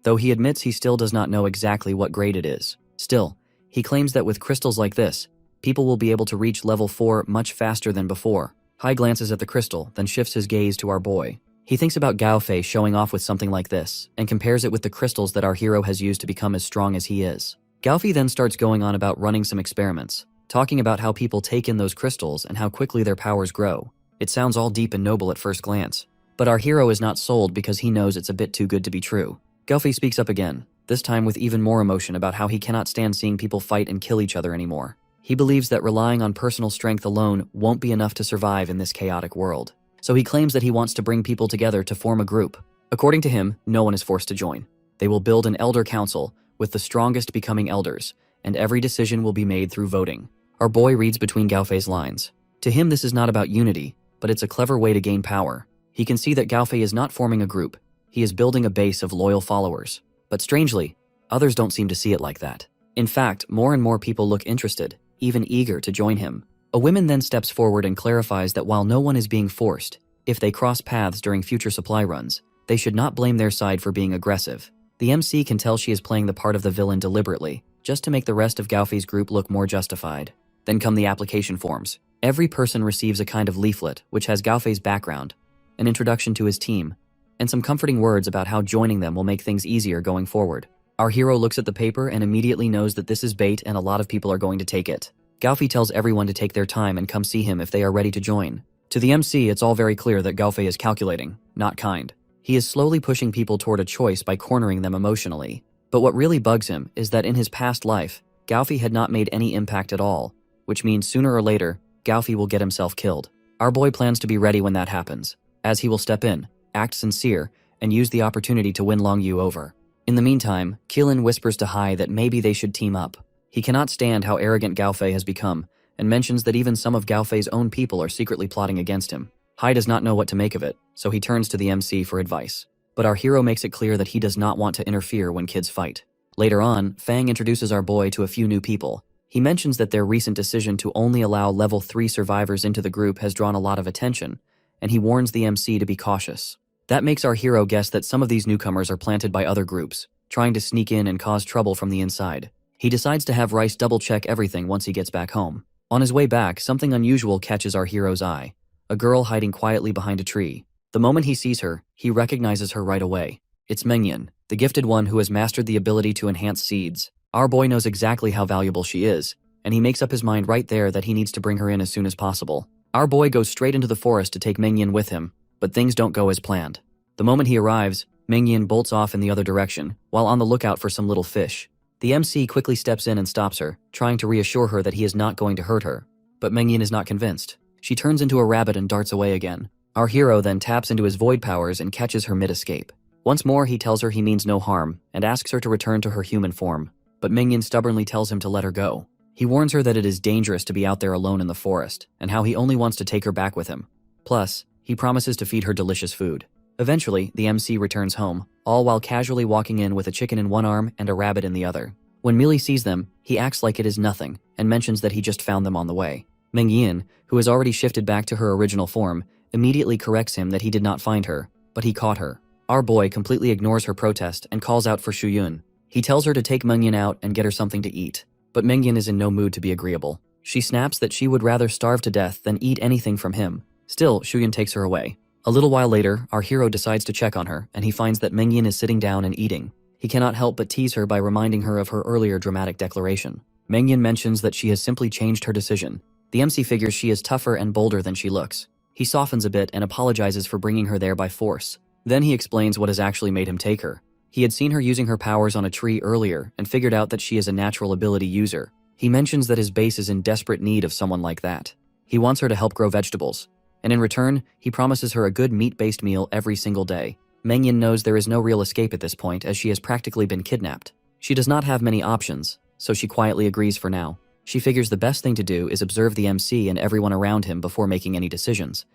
though he admits he still does not know exactly what grade it is. Still, he claims that with crystals like this, people will be able to reach level 4 much faster than before. Hai glances at the crystal, then shifts his gaze to our boy. He thinks about Galfy showing off with something like this, and compares it with the crystals that our hero has used to become as strong as he is. Galfy then starts going on about running some experiments, talking about how people take in those crystals and how quickly their powers grow. It sounds all deep and noble at first glance, but our hero is not sold because he knows it's a bit too good to be true. Galfy speaks up again, this time with even more emotion about how he cannot stand seeing people fight and kill each other anymore. He believes that relying on personal strength alone won't be enough to survive in this chaotic world. So he claims that he wants to bring people together to form a group. According to him, no one is forced to join. They will build an elder council, with the strongest becoming elders, and every decision will be made through voting. Our boy reads between Galfay's lines. To him, this is not about unity, but it's a clever way to gain power. He can see that Galfy is not forming a group, he is building a base of loyal followers. But strangely, others don't seem to see it like that. In fact, more and more people look interested, even eager to join him. A woman then steps forward and clarifies that while no one is being forced, if they cross paths during future supply runs, they should not blame their side for being aggressive. The MC can tell she is playing the part of the villain deliberately, just to make the rest of Galfy's group look more justified. Then come the application forms. Every person receives a kind of leaflet which has Galfay's background, an introduction to his team, and some comforting words about how joining them will make things easier going forward. Our hero looks at the paper and immediately knows that this is bait and a lot of people are going to take it. Galfy tells everyone to take their time and come see him if they are ready to join. To the MC, it's all very clear that Galfy is calculating, not kind. He is slowly pushing people toward a choice by cornering them emotionally. But what really bugs him is that in his past life, Galfy had not made any impact at all, which means sooner or later, Galfy will get himself killed. Our boy plans to be ready when that happens, as he will step in, act sincere, and use the opportunity to win Longyu over. In the meantime, Keelan whispers to Hai that maybe they should team up. He cannot stand how arrogant Galfy has become, and mentions that even some of Galfay's own people are secretly plotting against him. Hai does not know what to make of it, so he turns to the MC for advice. But our hero makes it clear that he does not want to interfere when kids fight. Later on, Fang introduces our boy to a few new people. He mentions that their recent decision to only allow level 3 survivors into the group has drawn a lot of attention, and he warns the MC to be cautious. That makes our hero guess that some of these newcomers are planted by other groups, trying to sneak in and cause trouble from the inside. He decides to have Rice double-check everything once he gets back home. On his way back, something unusual catches our hero's eye. A girl hiding quietly behind a tree. The moment he sees her, he recognizes her right away. It's Mengyan, the gifted one who has mastered the ability to enhance seeds. Our boy knows exactly how valuable she is, and he makes up his mind right there that he needs to bring her in as soon as possible. Our boy goes straight into the forest to take Mengyan with him, but things don't go as planned. The moment he arrives, Mengyan bolts off in the other direction, while on the lookout for some little fish. The MC quickly steps in and stops her, trying to reassure her that he is not going to hurt her. But Mengyan is not convinced. She turns into a rabbit and darts away again. Our hero then taps into his void powers and catches her mid-escape. Once more, he tells her he means no harm, and asks her to return to her human form. But Mengyan stubbornly tells him to let her go. He warns her that it is dangerous to be out there alone in the forest, and how he only wants to take her back with him. Plus, he promises to feed her delicious food. Eventually, the MC returns home, all while casually walking in with a chicken in one arm and a rabbit in the other. When Millie sees them, he acts like it is nothing, and mentions that he just found them on the way. Mengyan, who has already shifted back to her original form, immediately corrects him that he did not find her, but he caught her. Our boy completely ignores her protest and calls out for Shuyun. He tells her to take Mengyan out and get her something to eat. But Mengyan is in no mood to be agreeable. She snaps that she would rather starve to death than eat anything from him. Still, Shuyun takes her away. A little while later, our hero decides to check on her, and he finds that Mengyan is sitting down and eating. He cannot help but tease her by reminding her of her earlier dramatic declaration. Mengyan mentions that she has simply changed her decision. The MC figures she is tougher and bolder than she looks. He softens a bit and apologizes for bringing her there by force. Then he explains what has actually made him take her. He had seen her using her powers on a tree earlier and figured out that she is a natural ability user. He mentions that his base is in desperate need of someone like that. He wants her to help grow vegetables. And in return, he promises her a good meat-based meal every single day. Mengyan knows there is no real escape at this point as she has practically been kidnapped. She does not have many options, so she quietly agrees for now. She figures the best thing to do is observe the MC and everyone around him before making any decisions.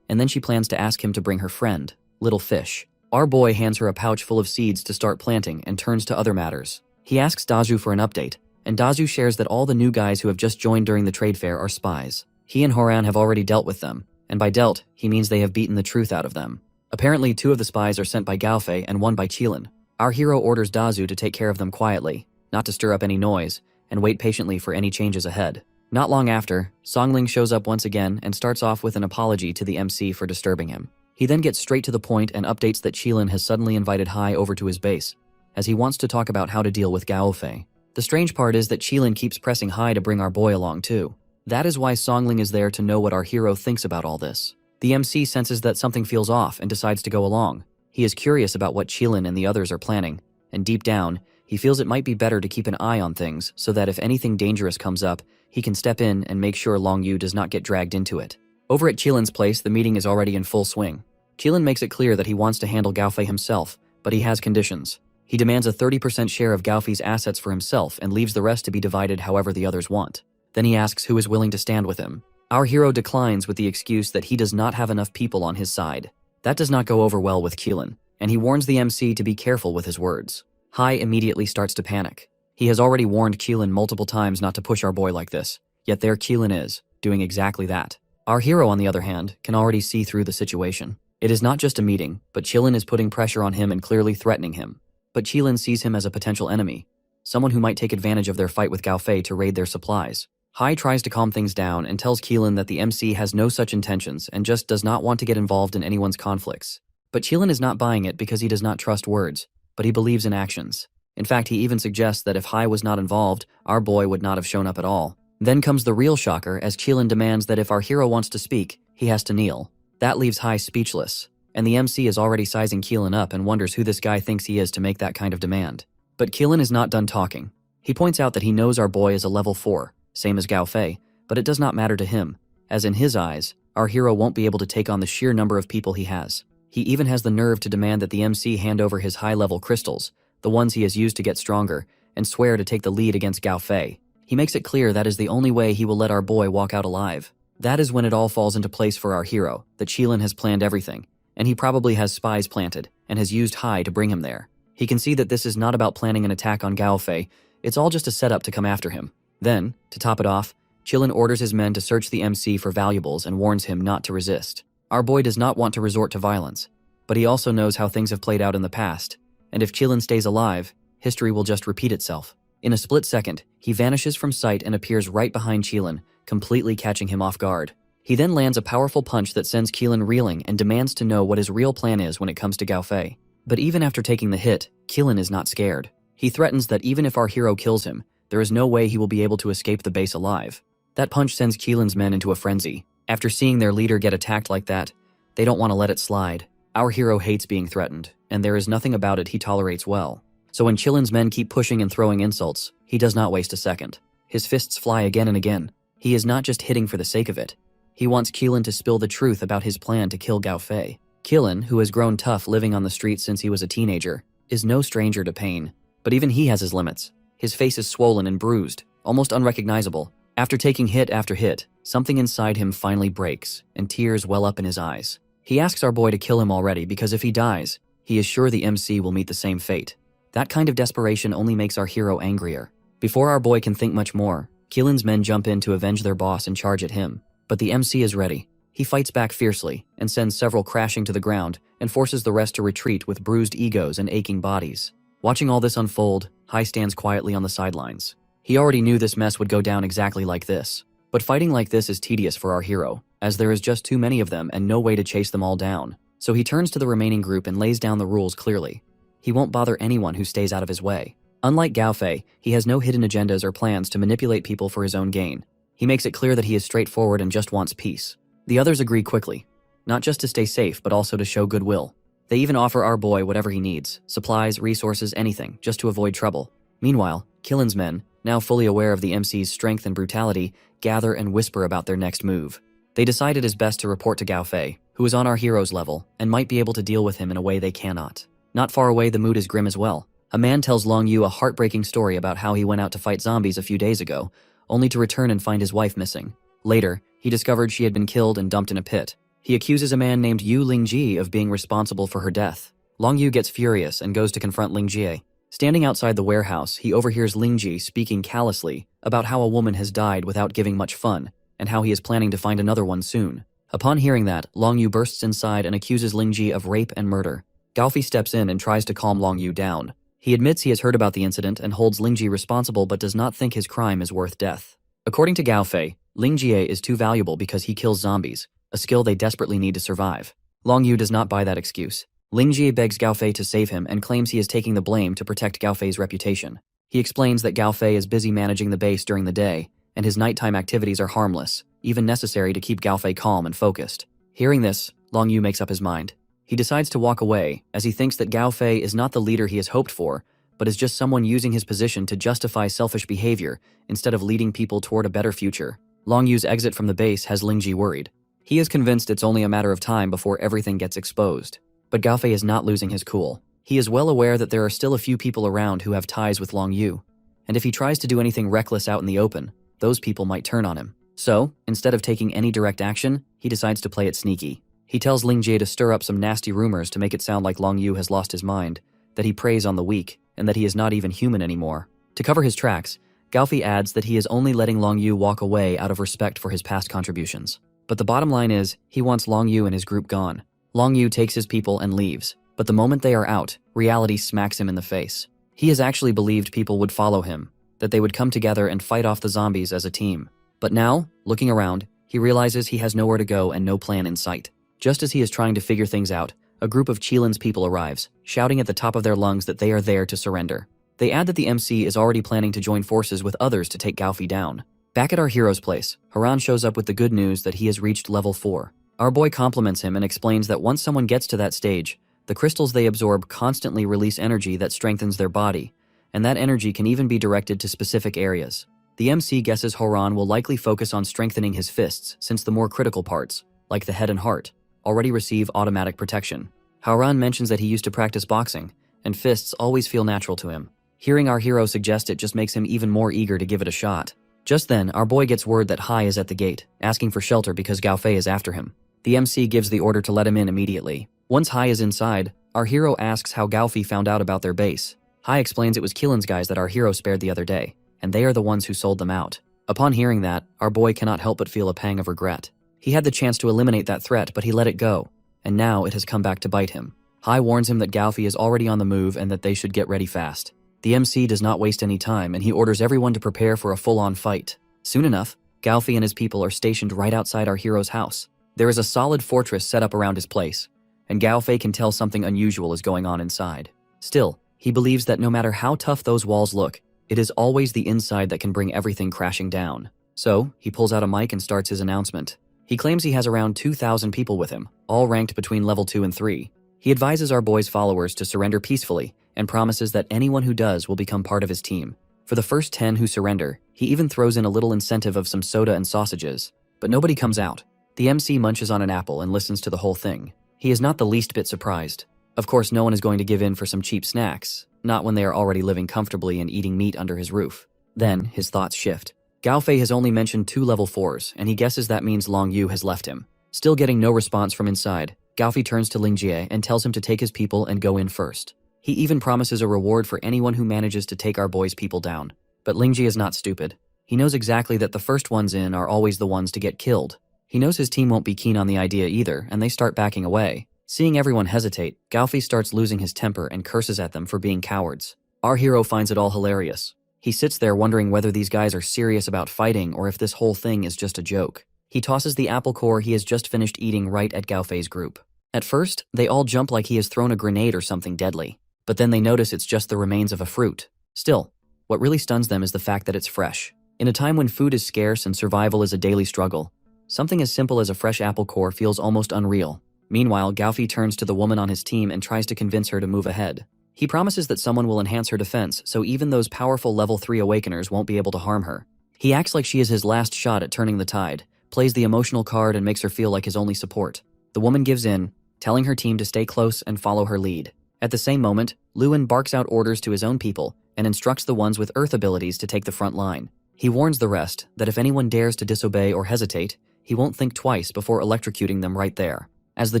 And then she plans to ask him to bring her friend, Little Fish. Our boy hands her a pouch full of seeds to start planting and turns to other matters. He asks Dazu for an update, and Dazu shares that all the new guys who have just joined during the trade fair are spies. He and Horan have already dealt with them, and by dealt, he means they have beaten the truth out of them. Apparently, 2 of the spies are sent by Gaofei and 1 by Qilin. Our hero orders Dazu to take care of them quietly, not to stir up any noise, and wait patiently for any changes ahead. Not long after, Songling shows up once again and starts off with an apology to the MC for disturbing him. He then gets straight to the point and updates that Qilin has suddenly invited Hai over to his base, as he wants to talk about how to deal with Gaofei. The strange part is that Qilin keeps pressing Hai to bring our boy along too. That is why Songling is there to know what our hero thinks about all this. The MC senses that something feels off and decides to go along. He is curious about what Qilin and the others are planning, and deep down, he feels it might be better to keep an eye on things so that if anything dangerous comes up, he can step in and make sure Long Yu does not get dragged into it. Over at Qilin's place, the meeting is already in full swing. Qilin makes it clear that he wants to handle Gaofei himself, but he has conditions. He demands a 30% share of Gaofei's assets for himself and leaves the rest to be divided however the others want. Then he asks who is willing to stand with him. Our hero declines with the excuse that he does not have enough people on his side. That does not go over well with Qilin, and he warns the MC to be careful with his words. Hai immediately starts to panic. He has already warned Qilin multiple times not to push our boy like this, yet there Qilin is, doing exactly that. Our hero, on the other hand, can already see through the situation. It is not just a meeting, but Qilin is putting pressure on him and clearly threatening him. But Qilin sees him as a potential enemy, someone who might take advantage of their fight with Gaofei to raid their supplies. Hai tries to calm things down and tells Qilin that the MC has no such intentions and just does not want to get involved in anyone's conflicts. But Qilin is not buying it because he does not trust words, but he believes in actions. In fact, he even suggests that if Hai was not involved, our boy would not have shown up at all. Then comes the real shocker as Qilin demands that if our hero wants to speak, he has to kneel. That leaves Hai speechless, and the MC is already sizing Qilin up and wonders who this guy thinks he is to make that kind of demand. But Qilin is not done talking. He points out that he knows our boy is a level 4, same as Gaofei, but it does not matter to him, as in his eyes, our hero won't be able to take on the sheer number of people he has. He even has the nerve to demand that the MC hand over his high-level crystals, the ones he has used to get stronger, and swear to take the lead against Gaofei. He makes it clear that is the only way he will let our boy walk out alive. That is when it all falls into place for our hero, that Qilin has planned everything, and he probably has spies planted, and has used Hai to bring him there. He can see that this is not about planning an attack on Gaofei, it's all just a setup to come after him. Then, to top it off, Qilin orders his men to search the MC for valuables and warns him not to resist. Our boy does not want to resort to violence, but he also knows how things have played out in the past, and if Qilin stays alive, history will just repeat itself. In a split second, he vanishes from sight and appears right behind Qilin, completely catching him off guard. He then lands a powerful punch that sends Qilin reeling and demands to know what his real plan is when it comes to Gaofei. But even after taking the hit, Qilin is not scared. He threatens that even if our hero kills him, there is no way he will be able to escape the base alive. That punch sends Qilin's men into a frenzy. After seeing their leader get attacked like that, they don't want to let it slide. Our hero hates being threatened, and there is nothing about it he tolerates well. So when Qilin's men keep pushing and throwing insults, he does not waste a second. His fists fly again and again. He is not just hitting for the sake of it. He wants Qilin to spill the truth about his plan to kill Gaofei. Qilin, who has grown tough living on the streets since he was a teenager, is no stranger to pain. But even he has his limits. His face is swollen and bruised, almost unrecognizable. After taking hit after hit, something inside him finally breaks, and tears well up in his eyes. He asks our boy to kill him already because if he dies, he is sure the MC will meet the same fate. That kind of desperation only makes our hero angrier. Before our boy can think much more, Qilin's men jump in to avenge their boss and charge at him. But the MC is ready. He fights back fiercely and sends several crashing to the ground and forces the rest to retreat with bruised egos and aching bodies. Watching all this unfold, Hai stands quietly on the sidelines. He already knew this mess would go down exactly like this. But fighting like this is tedious for our hero, as there is just too many of them and no way to chase them all down. So he turns to the remaining group and lays down the rules clearly. He won't bother anyone who stays out of his way. Unlike Gao Fei, he has no hidden agendas or plans to manipulate people for his own gain. He makes it clear that he is straightforward and just wants peace. The others agree quickly, not just to stay safe but also to show goodwill. They even offer our boy whatever he needs, supplies, resources, anything, just to avoid trouble. Meanwhile, Killen's men, now fully aware of the MC's strength and brutality, gather and whisper about their next move. They decide it is best to report to Gao Fei, who is on our hero's level, and might be able to deal with him in a way they cannot. Not far away, the mood is grim as well. A man tells Long Yu a heartbreaking story about how he went out to fight zombies a few days ago, only to return and find his wife missing. Later, he discovered she had been killed and dumped in a pit. He accuses a man named Yu Lingji of being responsible for her death. Long Yu gets furious and goes to confront Lingjie. Standing outside the warehouse, he overhears Lingji speaking callously about how a woman has died without giving much fun, and how he is planning to find another one soon. Upon hearing that, Long Yu bursts inside and accuses Lingji of rape and murder. Gao Fei steps in and tries to calm Long Yu down. He admits he has heard about the incident and holds Lingji responsible but does not think his crime is worth death. According to Gao Fei, Lingjie is too valuable because he kills zombies, a skill they desperately need to survive. Long Yu does not buy that excuse. Lingjie begs Gao Fei to save him and claims he is taking the blame to protect Gao Fei's reputation. He explains that Gao Fei is busy managing the base during the day, and his nighttime activities are harmless, even necessary to keep Gao Fei calm and focused. Hearing this, Long Yu makes up his mind. He decides to walk away, as he thinks that Gao Fei is not the leader he has hoped for, but is just someone using his position to justify selfish behavior instead of leading people toward a better future. Long Yu's exit from the base has Lingji worried. He is convinced it's only a matter of time before everything gets exposed. But Gao Fei is not losing his cool. He is well aware that there are still a few people around who have ties with Long Yu, and if he tries to do anything reckless out in the open, those people might turn on him. So, instead of taking any direct action, he decides to play it sneaky. He tells Lingjie to stir up some nasty rumors to make it sound like Long Yu has lost his mind, that he preys on the weak, and that he is not even human anymore. To cover his tracks, Gao Fei adds that he is only letting Long Yu walk away out of respect for his past contributions. But the bottom line is, he wants Long Yu and his group gone. Long Yu takes his people and leaves, but the moment they are out, reality smacks him in the face. He has actually believed people would follow him, that they would come together and fight off the zombies as a team. But now, looking around, he realizes he has nowhere to go and no plan in sight. Just as he is trying to figure things out, a group of Chilin's people arrives, shouting at the top of their lungs that they are there to surrender. They add that the MC is already planning to join forces with others to take Gao Fei down. Back at our hero's place, Haran shows up with the good news that he has reached level 4. Our boy compliments him and explains that once someone gets to that stage, the crystals they absorb constantly release energy that strengthens their body, and that energy can even be directed to specific areas. The MC guesses Haran will likely focus on strengthening his fists, since the more critical parts, like the head and heart, already receive automatic protection. Haran mentions that he used to practice boxing, and fists always feel natural to him. Hearing our hero suggest it just makes him even more eager to give it a shot. Just then, our boy gets word that Hai is at the gate, asking for shelter because Gao Fei is after him. The MC gives the order to let him in immediately. Once Hai is inside, our hero asks how Gao Fei found out about their base. Hai explains it was Killen's guys that our hero spared the other day, and they are the ones who sold them out. Upon hearing that, our boy cannot help but feel a pang of regret. He had the chance to eliminate that threat, but he let it go, and now it has come back to bite him. Hai warns him that Gao Fei is already on the move and that they should get ready fast. The MC does not waste any time, and he orders everyone to prepare for a full-on fight. Soon enough, Gao Fei and his people are stationed right outside our hero's house. There is a solid fortress set up around his place, and Gao Fei can tell something unusual is going on inside. Still, he believes that no matter how tough those walls look, it is always the inside that can bring everything crashing down. So, he pulls out a mic and starts his announcement. He claims he has around 2,000 people with him, all ranked between level 2 and 3. He advises our boy's followers to surrender peacefully and promises that anyone who does will become part of his team. For the first 10 who surrender, he even throws in a little incentive of some soda and sausages. But nobody comes out. The MC munches on an apple and listens to the whole thing. He is not the least bit surprised. Of course, no one is going to give in for some cheap snacks, not when they are already living comfortably and eating meat under his roof. Then, his thoughts shift. Gao Fei has only mentioned 2 level 4s, and he guesses that means Long Yu has left him. Still getting no response from inside, Gao Fei turns to Lingjie and tells him to take his people and go in first. He even promises a reward for anyone who manages to take our boy's people down. But Lingjie is not stupid. He knows exactly that the first ones in are always the ones to get killed. He knows his team won't be keen on the idea either, and they start backing away. Seeing everyone hesitate, Gaofi starts losing his temper and curses at them for being cowards. Our hero finds it all hilarious. He sits there wondering whether these guys are serious about fighting or if this whole thing is just a joke. He tosses the apple core he has just finished eating right at Gaofei's group. At first, they all jump like he has thrown a grenade or something deadly, but then they notice it's just the remains of a fruit. Still, what really stuns them is the fact that it's fresh. In a time when food is scarce and survival is a daily struggle, something as simple as a fresh apple core feels almost unreal. Meanwhile, Gaofi turns to the woman on his team and tries to convince her to move ahead. He promises that someone will enhance her defense, so even those powerful level 3 awakeners won't be able to harm her. He acts like she is his last shot at turning the tide, plays the emotional card and makes her feel like his only support. The woman gives in, telling her team to stay close and follow her lead. At the same moment, Lewin barks out orders to his own people and instructs the ones with earth abilities to take the front line. He warns the rest that if anyone dares to disobey or hesitate, he won't think twice before electrocuting them right there. As the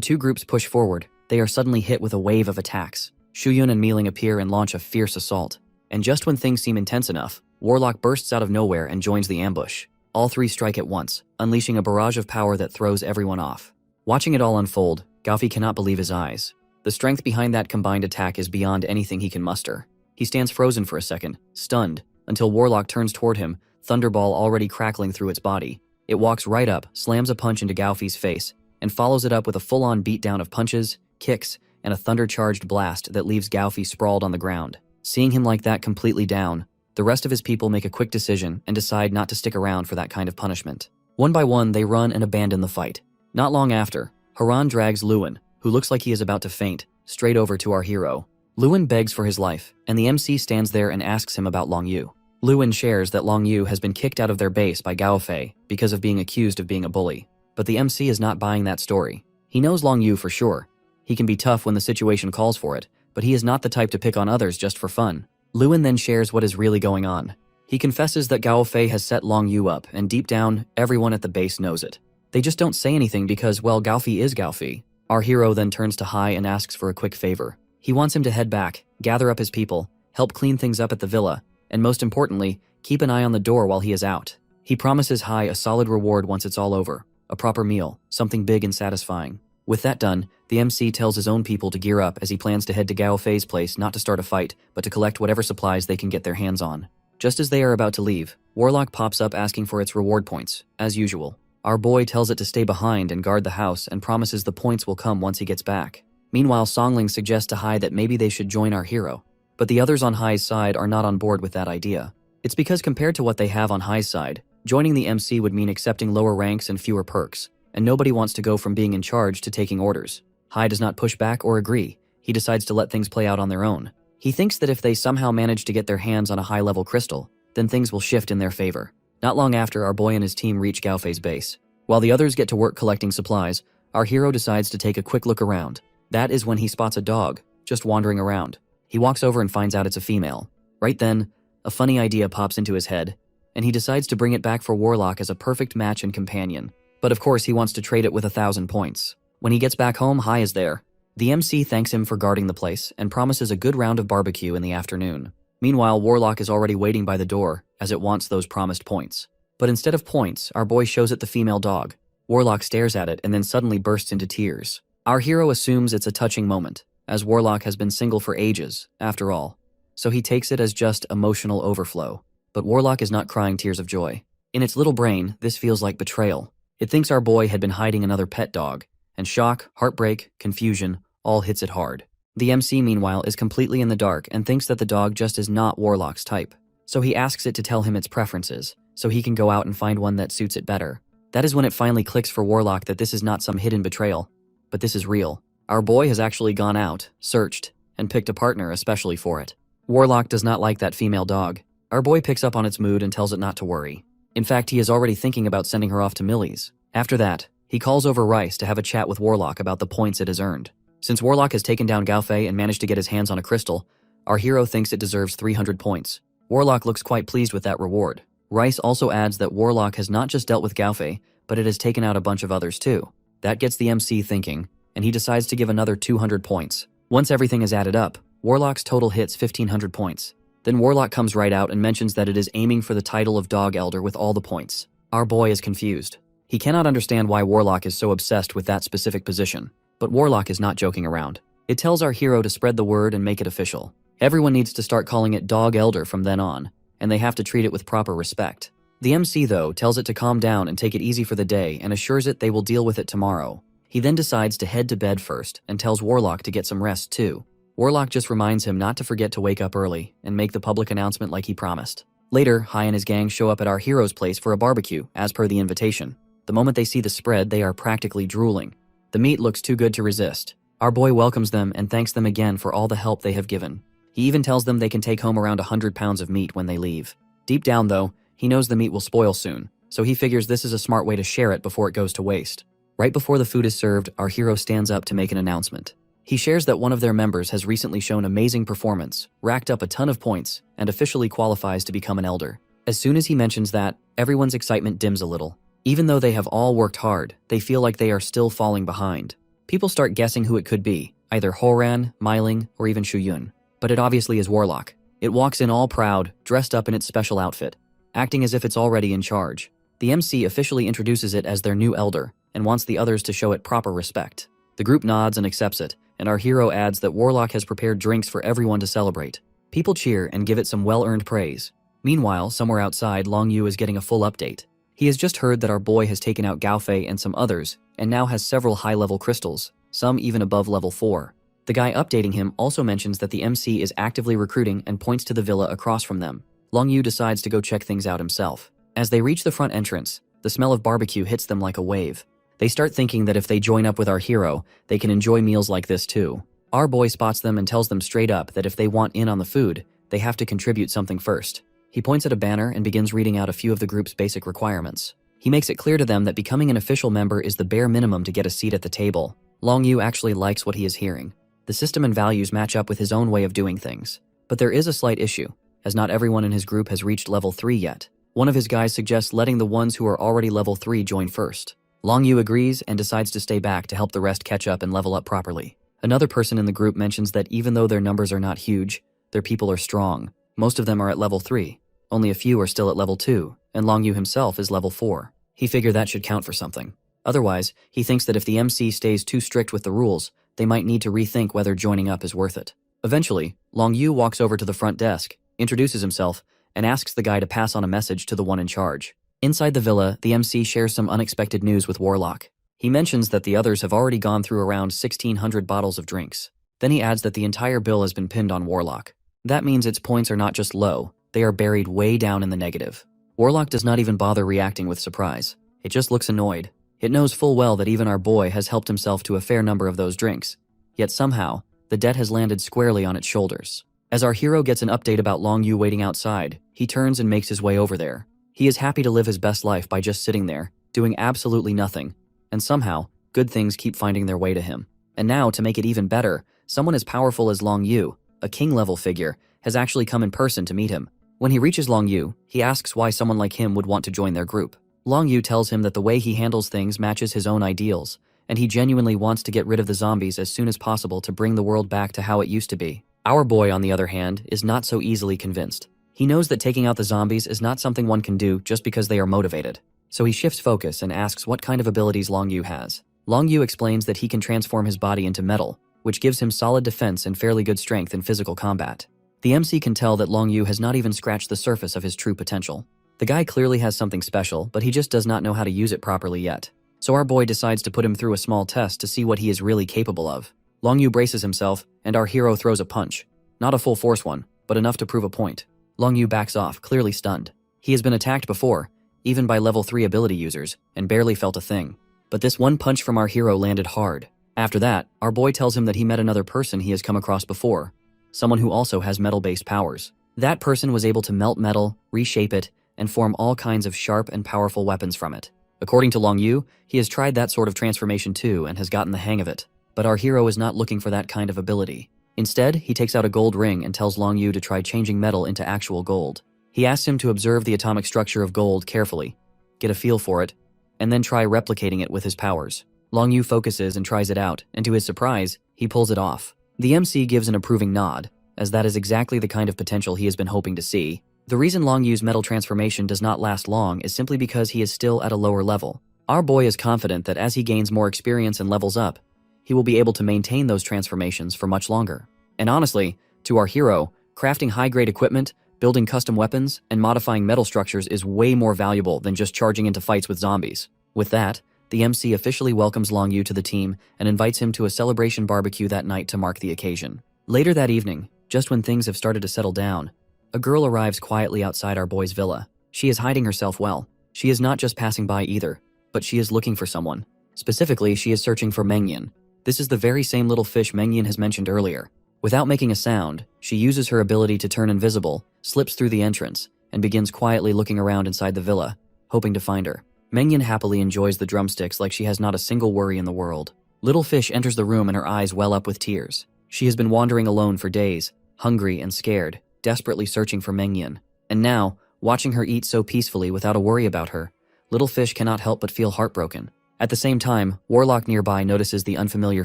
two groups push forward, they are suddenly hit with a wave of attacks. Shuyun and Mealing appear and launch a fierce assault. And just when things seem intense enough, Warlock bursts out of nowhere and joins the ambush. All three strike at once, unleashing a barrage of power that throws everyone off. Watching it all unfold, Gaofi cannot believe his eyes. The strength behind that combined attack is beyond anything he can muster. He stands frozen for a second, stunned, until Warlock turns toward him, Thunderball already crackling through its body. It walks right up, slams a punch into Gaofi's face, and follows it up with a full-on beatdown of punches, kicks, and a thunder-charged blast that leaves Gaofi sprawled on the ground. Seeing him like that completely down, the rest of his people make a quick decision and decide not to stick around for that kind of punishment. One by one, they run and abandon the fight. Not long after, Haran drags Lewin, who looks like he is about to faint, straight over to our hero. Lewin begs for his life, and the MC stands there and asks him about Long Yu. Lewin shares that Long Yu has been kicked out of their base by Gaofei because of being accused of being a bully. But the MC is not buying that story. He knows Long Yu for sure. He can be tough when the situation calls for it, but he is not the type to pick on others just for fun. Lewin then shares what is really going on. He confesses that Gaofei has set Long Yu up, and deep down, everyone at the base knows it. They just don't say anything because, well, Gaofi is Gaofi. Our hero then turns to Hai and asks for a quick favor. He wants him to head back, gather up his people, help clean things up at the villa, and most importantly, keep an eye on the door while he is out. He promises Hai a solid reward once it's all over, a proper meal, something big and satisfying. With that done, the MC tells his own people to gear up as he plans to head to Gaofei's place not to start a fight, but to collect whatever supplies they can get their hands on. Just as they are about to leave, Warlock pops up asking for its reward points, as usual. Our boy tells it to stay behind and guard the house and promises the points will come once he gets back. Meanwhile, Songling suggests to Hai that maybe they should join our hero. But the others on Hai's side are not on board with that idea. It's because compared to what they have on Hai's side, joining the MC would mean accepting lower ranks and fewer perks, and nobody wants to go from being in charge to taking orders. Hai does not push back or agree. He decides to let things play out on their own. He thinks that if they somehow manage to get their hands on a high-level crystal, then things will shift in their favor. Not long after, our boy and his team reach Gaofei's base. While the others get to work collecting supplies, our hero decides to take a quick look around. That is when he spots a dog, just wandering around. He walks over and finds out it's a female. Right then, a funny idea pops into his head, and he decides to bring it back for Warlock as a perfect match and companion. But of course, he wants to trade it with 1,000 points. When he gets back home, Hai is there. The MC thanks him for guarding the place and promises a good round of barbecue in the afternoon. Meanwhile, Warlock is already waiting by the door, as it wants those promised points. But instead of points, our boy shows it the female dog. Warlock stares at it and then suddenly bursts into tears. Our hero assumes it's a touching moment, as Warlock has been single for ages, after all. So he takes it as just emotional overflow. But Warlock is not crying tears of joy. In its little brain, this feels like betrayal. It thinks our boy had been hiding another pet dog, and shock, heartbreak, confusion, all hits it hard. The MC, meanwhile, is completely in the dark and thinks that the dog just is not Warlock's type. So he asks it to tell him its preferences, so he can go out and find one that suits it better. That is when it finally clicks for Warlock that this is not some hidden betrayal, but this is real. Our boy has actually gone out, searched, and picked a partner especially for it. Warlock does not like that female dog. Our boy picks up on its mood and tells it not to worry. In fact, he is already thinking about sending her off to Millie's. After that, he calls over Rice to have a chat with Warlock about the points it has earned. Since Warlock has taken down Gaofei and managed to get his hands on a crystal, our hero thinks it deserves 300 points. Warlock looks quite pleased with that reward. Rice also adds that Warlock has not just dealt with Gaofei, but it has taken out a bunch of others too. That gets the MC thinking, and he decides to give another 200 points. Once everything is added up, Warlock's total hits 1,500 points. Then Warlock comes right out and mentions that it is aiming for the title of Dog Elder with all the points. Our boy is confused. He cannot understand why Warlock is so obsessed with that specific position, but Warlock is not joking around. It tells our hero to spread the word and make it official. Everyone needs to start calling it Dog Elder from then on, and they have to treat it with proper respect. The MC, though, tells it to calm down and take it easy for the day and assures it they will deal with it tomorrow. He then decides to head to bed first and tells Warlock to get some rest too. Warlock just reminds him not to forget to wake up early and make the public announcement like he promised. Later, Hai and his gang show up at our hero's place for a barbecue, as per the invitation. The moment they see the spread, they are practically drooling. The meat looks too good to resist. Our boy welcomes them and thanks them again for all the help they have given. He even tells them they can take home around 100 pounds of meat when they leave. Deep down, though, he knows the meat will spoil soon, so he figures this is a smart way to share it before it goes to waste. Right before the food is served, our hero stands up to make an announcement. He shares that one of their members has recently shown amazing performance, racked up a ton of points, and officially qualifies to become an elder. As soon as he mentions that, everyone's excitement dims a little. Even though they have all worked hard, they feel like they are still falling behind. People start guessing who it could be, either Horan, Myling, or even Shuyun. But it obviously is Warlock. It walks in all proud, dressed up in its special outfit, acting as if it's already in charge. The MC officially introduces it as their new elder, and wants the others to show it proper respect. The group nods and accepts it, and our hero adds that Warlock has prepared drinks for everyone to celebrate. People cheer and give it some well-earned praise. Meanwhile, somewhere outside, Long Yu is getting a full update. He has just heard that our boy has taken out Gaofei and some others, and now has several high-level crystals, some even above level 4. The guy updating him also mentions that the MC is actively recruiting and points to the villa across from them. Long Yu decides to go check things out himself. As they reach the front entrance, the smell of barbecue hits them like a wave. They start thinking that if they join up with our hero, they can enjoy meals like this too. Our boy spots them and tells them straight up that if they want in on the food, they have to contribute something first. He points at a banner and begins reading out a few of the group's basic requirements. He makes it clear to them that becoming an official member is the bare minimum to get a seat at the table. Long Yu actually likes what he is hearing. The system and values match up with his own way of doing things. But there is a slight issue, as not everyone in his group has reached level 3 yet. One of his guys suggests letting the ones who are already level 3 join first. Long Yu agrees and decides to stay back to help the rest catch up and level up properly. Another person in the group mentions that even though their numbers are not huge, their people are strong. Most of them are at level 3. Only a few are still at level 2, and Long Yu himself is level 4. He figured that should count for something. Otherwise, he thinks that if the MC stays too strict with the rules, they might need to rethink whether joining up is worth it. Eventually, Long Yu walks over to the front desk, introduces himself, and asks the guy to pass on a message to the one in charge. Inside the villa, the MC shares some unexpected news with Warlock. He mentions that the others have already gone through around 1,600 bottles of drinks. Then he adds that the entire bill has been pinned on Warlock. That means its points are not just low, they are buried way down in the negative. Warlock does not even bother reacting with surprise. It just looks annoyed. It knows full well that even our boy has helped himself to a fair number of those drinks. Yet somehow, the debt has landed squarely on its shoulders. As our hero gets an update about Long Yu waiting outside, he turns and makes his way over there. He is happy to live his best life by just sitting there, doing absolutely nothing. And somehow, good things keep finding their way to him. And now, to make it even better, someone as powerful as Long Yu, a king-level figure, has actually come in person to meet him. When he reaches Long Yu, he asks why someone like him would want to join their group. Long Yu tells him that the way he handles things matches his own ideals, and he genuinely wants to get rid of the zombies as soon as possible to bring the world back to how it used to be. Our boy, on the other hand, is not so easily convinced. He knows that taking out the zombies is not something one can do just because they are motivated. So he shifts focus and asks what kind of abilities Long Yu has. Long Yu explains that he can transform his body into metal, which gives him solid defense and fairly good strength in physical combat. The MC can tell that Long Yu has not even scratched the surface of his true potential. The guy clearly has something special, but he just does not know how to use it properly yet. So our boy decides to put him through a small test to see what he is really capable of. Long Yu braces himself, and our hero throws a punch. Not a full force one, but enough to prove a point. Long Yu backs off, clearly stunned. He has been attacked before, even by level 3 ability users, and barely felt a thing. But this one punch from our hero landed hard. After that, our boy tells him that he met another person he has come across before, someone who also has metal-based powers. That person was able to melt metal, reshape it, and form all kinds of sharp and powerful weapons from it. According to Long Yu, he has tried that sort of transformation too and has gotten the hang of it. But our hero is not looking for that kind of ability. Instead, he takes out a gold ring and tells Long Yu to try changing metal into actual gold. He asks him to observe the atomic structure of gold carefully, get a feel for it, and then try replicating it with his powers. Long Yu focuses and tries it out, and to his surprise, he pulls it off. The MC gives an approving nod, as that is exactly the kind of potential he has been hoping to see. The reason Long Yu's metal transformation does not last long is simply because he is still at a lower level. Our boy is confident that as he gains more experience and levels up, he will be able to maintain those transformations for much longer. And honestly, to our hero, crafting high-grade equipment, building custom weapons, and modifying metal structures is way more valuable than just charging into fights with zombies. With that, the MC officially welcomes Long Yu to the team and invites him to a celebration barbecue that night to mark the occasion. Later that evening, just when things have started to settle down, a girl arrives quietly outside our boy's villa. She is hiding herself well. She is not just passing by either, but she is looking for someone. Specifically, she is searching for Mengyan. This is the very same little fish Mengyan has mentioned earlier. Without making a sound, she uses her ability to turn invisible, slips through the entrance, and begins quietly looking around inside the villa, hoping to find her. Mengyan happily enjoys the drumsticks like she has not a single worry in the world. Little fish enters the room and her eyes well up with tears. She has been wandering alone for days, hungry and scared, desperately searching for Mengyan. And now, watching her eat so peacefully without a worry about her, little fish cannot help but feel heartbroken. At the same time, Warlock nearby notices the unfamiliar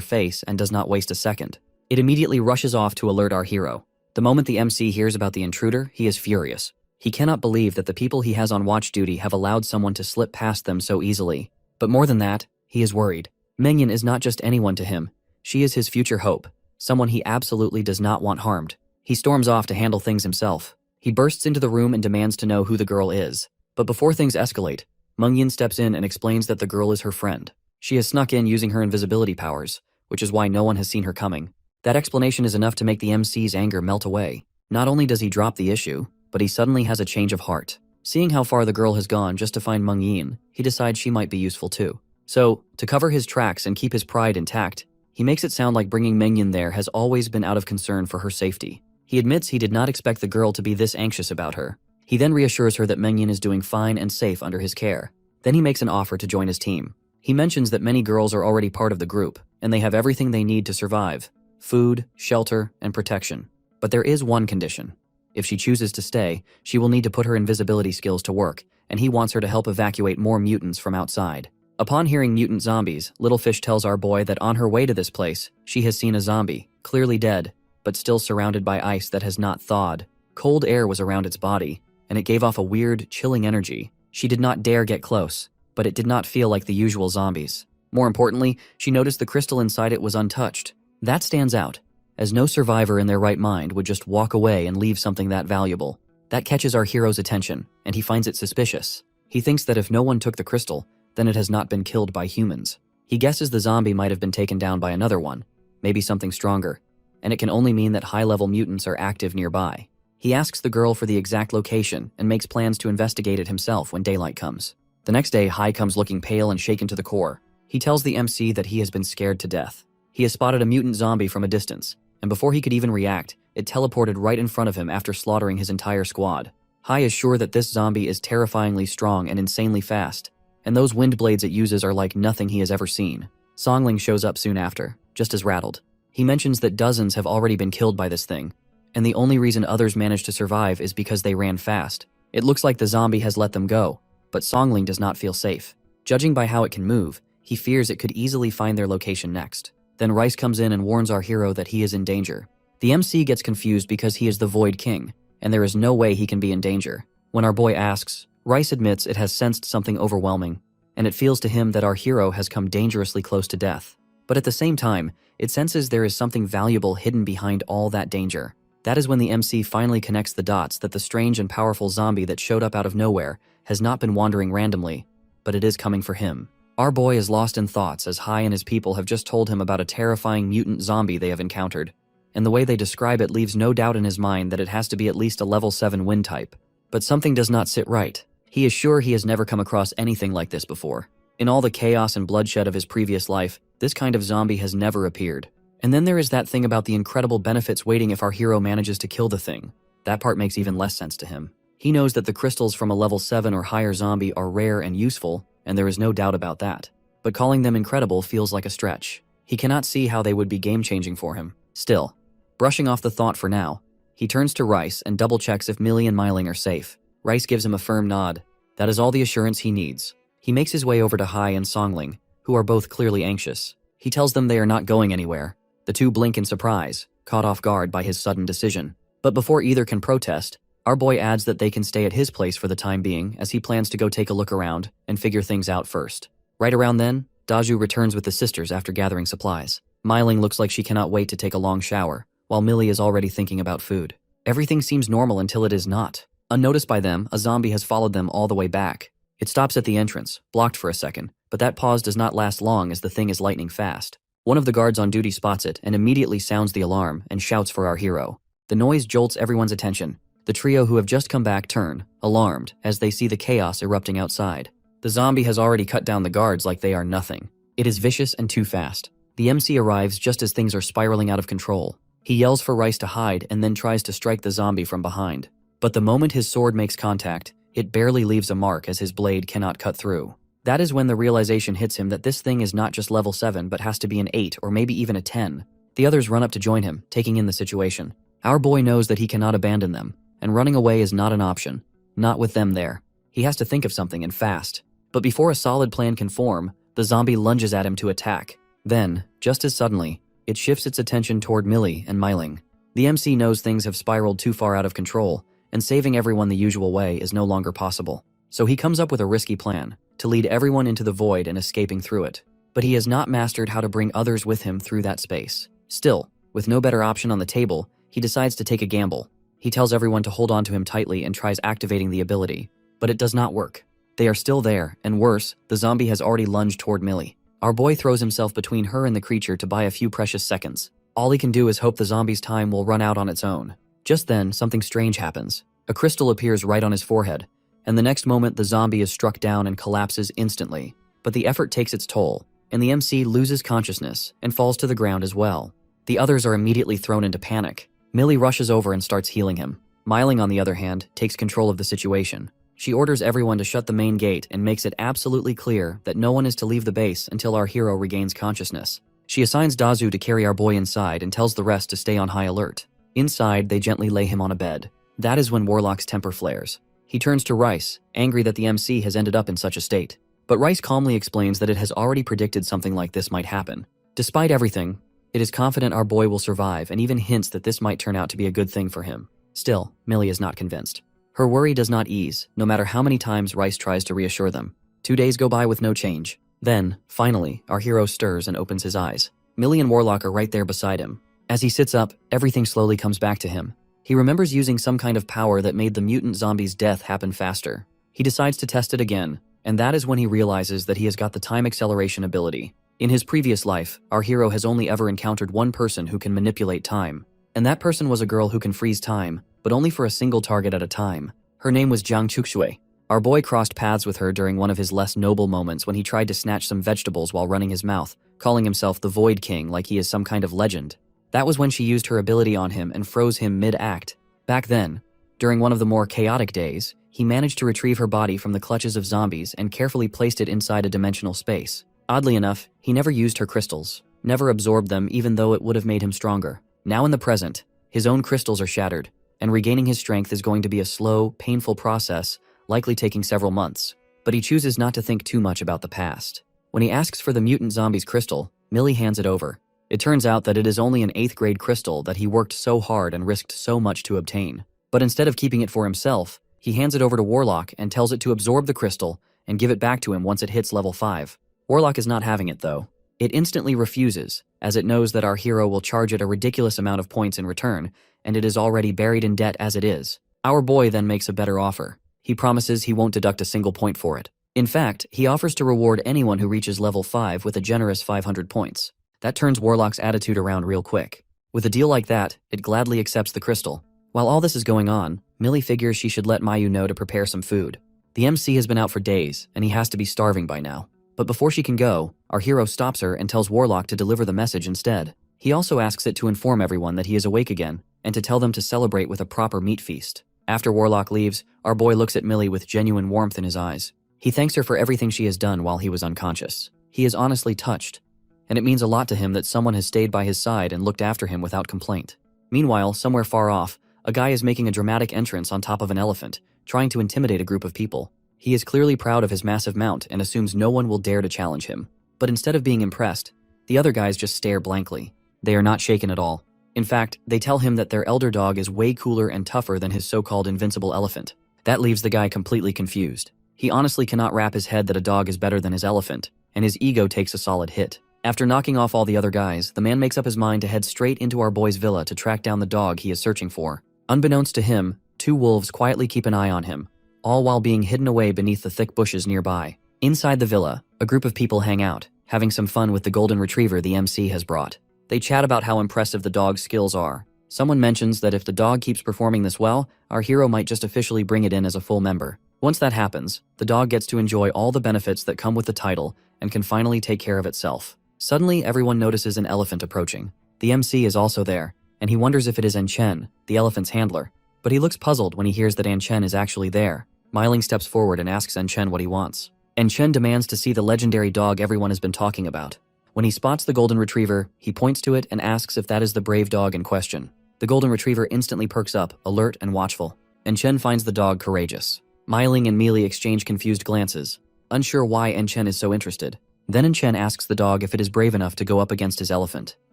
face and does not waste a second. It immediately rushes off to alert our hero. The moment the MC hears about the intruder, he is furious. He cannot believe that the people he has on watch duty have allowed someone to slip past them so easily. But more than that, he is worried. Mengyan is not just anyone to him. She is his future hope, someone he absolutely does not want harmed. He storms off to handle things himself. He bursts into the room and demands to know who the girl is. But before things escalate, Mengyan steps in and explains that the girl is her friend. She has snuck in using her invisibility powers, which is why no one has seen her coming. That explanation is enough to make the MC's anger melt away. Not only does he drop the issue, but he suddenly has a change of heart. Seeing how far the girl has gone just to find Mengyan, he decides she might be useful too. So, to cover his tracks and keep his pride intact, he makes it sound like bringing Mengyan there has always been out of concern for her safety. He admits he did not expect the girl to be this anxious about her. He then reassures her that Mengyan is doing fine and safe under his care. Then he makes an offer to join his team. He mentions that many girls are already part of the group, and they have everything they need to survive: food, shelter, and protection. But there is one condition. If she chooses to stay, she will need to put her invisibility skills to work, and he wants her to help evacuate more mutants from outside. Upon hearing mutant zombies, Little Fish tells our boy that on her way to this place, she has seen a zombie, clearly dead, but still surrounded by ice that has not thawed. Cold air was around its body, and it gave off a weird, chilling energy. She did not dare get close, but it did not feel like the usual zombies. More importantly, she noticed the crystal inside it was untouched. That stands out, as no survivor in their right mind would just walk away and leave something that valuable. That catches our hero's attention, and he finds it suspicious. He thinks that if no one took the crystal, then it has not been killed by humans. He guesses the zombie might have been taken down by another one, maybe something stronger, and it can only mean that high-level mutants are active nearby. He asks the girl for the exact location and makes plans to investigate it himself when daylight comes. The next day, Hai comes looking pale and shaken to the core. He tells the MC that he has been scared to death. He has spotted a mutant zombie from a distance, and before he could even react, it teleported right in front of him after slaughtering his entire squad. Hai is sure that this zombie is terrifyingly strong and insanely fast, and those wind blades it uses are like nothing he has ever seen. Songling shows up soon after, just as rattled. He mentions that dozens have already been killed by this thing, and the only reason others managed to survive is because they ran fast. It looks like the zombie has let them go, but Songling does not feel safe. Judging by how it can move, he fears it could easily find their location next. Then Rice comes in and warns our hero that he is in danger. The MC gets confused because he is the Void King, and there is no way he can be in danger. When our boy asks, Rice admits it has sensed something overwhelming, and it feels to him that our hero has come dangerously close to death. But at the same time, it senses there is something valuable hidden behind all that danger. That is when the MC finally connects the dots that the strange and powerful zombie that showed up out of nowhere has not been wandering randomly, but it is coming for him. Our boy is lost in thoughts as Hai and his people have just told him about a terrifying mutant zombie they have encountered, and the way they describe it leaves no doubt in his mind that it has to be at least a level 7 wind type. But something does not sit right. He is sure he has never come across anything like this before. In all the chaos and bloodshed of his previous life, this kind of zombie has never appeared. And then there is that thing about the incredible benefits waiting if our hero manages to kill the thing. That part makes even less sense to him. He knows that the crystals from a level 7 or higher zombie are rare and useful, and there is no doubt about that. But calling them incredible feels like a stretch. He cannot see how they would be game-changing for him. Still, brushing off the thought for now, he turns to Rice and double-checks if Millie and Myling are safe. Rice gives him a firm nod. That is all the assurance he needs. He makes his way over to Hai and Songling, who are both clearly anxious. He tells them they are not going anywhere. The two blink in surprise, caught off guard by his sudden decision. But before either can protest, our boy adds that they can stay at his place for the time being as he plans to go take a look around and figure things out first. Right around then, Daju returns with the sisters after gathering supplies. Myling looks like she cannot wait to take a long shower, while Millie is already thinking about food. Everything seems normal until it is not. Unnoticed by them, a zombie has followed them all the way back. It stops at the entrance, blocked for a second, but that pause does not last long as the thing is lightning fast. One of the guards on duty spots it and immediately sounds the alarm and shouts for our hero. The noise jolts everyone's attention. The trio who have just come back turn, alarmed, as they see the chaos erupting outside. The zombie has already cut down the guards like they are nothing. It is vicious and too fast. The MC arrives just as things are spiraling out of control. He yells for Rice to hide and then tries to strike the zombie from behind. But the moment his sword makes contact, it barely leaves a mark as his blade cannot cut through. That is when the realization hits him that this thing is not just level 7 but has to be an 8 or maybe even a 10. The others run up to join him, taking in the situation. Our boy knows that he cannot abandon them, and running away is not an option. Not with them there. He has to think of something and fast. But before a solid plan can form, the zombie lunges at him to attack. Then, just as suddenly, it shifts its attention toward Millie and Myling. The MC knows things have spiraled too far out of control, and saving everyone the usual way is no longer possible. So he comes up with a risky plan, to lead everyone into the void and escaping through it. But he has not mastered how to bring others with him through that space. Still, with no better option on the table, he decides to take a gamble. He tells everyone to hold on to him tightly and tries activating the ability. But it does not work. They are still there, and worse, the zombie has already lunged toward Millie. Our boy throws himself between her and the creature to buy a few precious seconds. All he can do is hope the zombie's time will run out on its own. Just then, something strange happens. A crystal appears right on his forehead, and the next moment the zombie is struck down and collapses instantly. But the effort takes its toll, and the MC loses consciousness and falls to the ground as well. The others are immediately thrown into panic. Millie rushes over and starts healing him. Myling, on the other hand, takes control of the situation. She orders everyone to shut the main gate and makes it absolutely clear that no one is to leave the base until our hero regains consciousness. She assigns Dazu to carry our boy inside and tells the rest to stay on high alert. Inside, they gently lay him on a bed. That is when Warlock's temper flares. He turns to Rice, angry that the MC has ended up in such a state. But Rice calmly explains that it has already predicted something like this might happen. Despite everything, it is confident our boy will survive and even hints that this might turn out to be a good thing for him. Still, Millie is not convinced. Her worry does not ease, no matter how many times Rice tries to reassure them. 2 days go by with no change. Then, finally, our hero stirs and opens his eyes. Millie and Warlock are right there beside him. As he sits up, everything slowly comes back to him. He remembers using some kind of power that made the mutant zombie's death happen faster. He decides to test it again, and that is when he realizes that he has got the time acceleration ability. In his previous life, our hero has only ever encountered one person who can manipulate time. And that person was a girl who can freeze time, but only for a single target at a time. Her name was Jiang Chuxue. Our boy crossed paths with her during one of his less noble moments when he tried to snatch some vegetables while running his mouth, calling himself the Void King like he is some kind of legend. That was when she used her ability on him and froze him mid-act. Back then, during one of the more chaotic days, he managed to retrieve her body from the clutches of zombies and carefully placed it inside a dimensional space. Oddly enough, he never used her crystals, never absorbed them even though it would have made him stronger. Now in the present, his own crystals are shattered, and regaining his strength is going to be a slow, painful process, likely taking several months. But he chooses not to think too much about the past. When he asks for the mutant zombie's crystal, Millie hands it over. It turns out that it is only an 8th grade crystal that he worked so hard and risked so much to obtain. But instead of keeping it for himself, he hands it over to Warlock and tells it to absorb the crystal and give it back to him once it hits level 5. Warlock is not having it though. It instantly refuses, as it knows that our hero will charge it a ridiculous amount of points in return, and it is already buried in debt as it is. Our boy then makes a better offer. He promises he won't deduct a single point for it. In fact, he offers to reward anyone who reaches level 5 with a generous 500 points. That turns Warlock's attitude around real quick. With a deal like that, it gladly accepts the crystal. While all this is going on, Millie figures she should let Mayu know to prepare some food. The MC has been out for days, and he has to be starving by now. But before she can go, our hero stops her and tells Warlock to deliver the message instead. He also asks it to inform everyone that he is awake again, and to tell them to celebrate with a proper meat feast. After Warlock leaves, our boy looks at Millie with genuine warmth in his eyes. He thanks her for everything she has done while he was unconscious. He is honestly touched, and it means a lot to him that someone has stayed by his side and looked after him without complaint. Meanwhile, somewhere far off, a guy is making a dramatic entrance on top of an elephant, trying to intimidate a group of people. He is clearly proud of his massive mount and assumes no one will dare to challenge him. But instead of being impressed, the other guys just stare blankly. They are not shaken at all. In fact, they tell him that their elder dog is way cooler and tougher than his so-called invincible elephant. That leaves the guy completely confused. He honestly cannot wrap his head that a dog is better than his elephant. and his ego takes a solid hit. After knocking off all the other guys, the man makes up his mind to head straight into our boy's villa to track down the dog he is searching for. Unbeknownst to him, 2 wolves quietly keep an eye on him, all while being hidden away beneath the thick bushes nearby. Inside the villa, a group of people hang out, having some fun with the golden retriever the MC has brought. They chat about how impressive the dog's skills are. Someone mentions that if the dog keeps performing this well, our hero might just officially bring it in as a full member. Once that happens, the dog gets to enjoy all the benefits that come with the title and can finally take care of itself. Suddenly, everyone notices an elephant approaching. The MC is also there, and he wonders if it is Chen, the elephant's handler. But he looks puzzled when he hears that Chen is actually there. Myling steps forward and asks Chen what he wants. Chen demands to see the legendary dog everyone has been talking about. When he spots the golden retriever, he points to it and asks if that is the brave dog in question. The golden retriever instantly perks up, alert and watchful. Chen finds the dog courageous. Myling and Mealy exchange confused glances, unsure why Chen is so interested. Then Chen asks the dog if it is brave enough to go up against his elephant.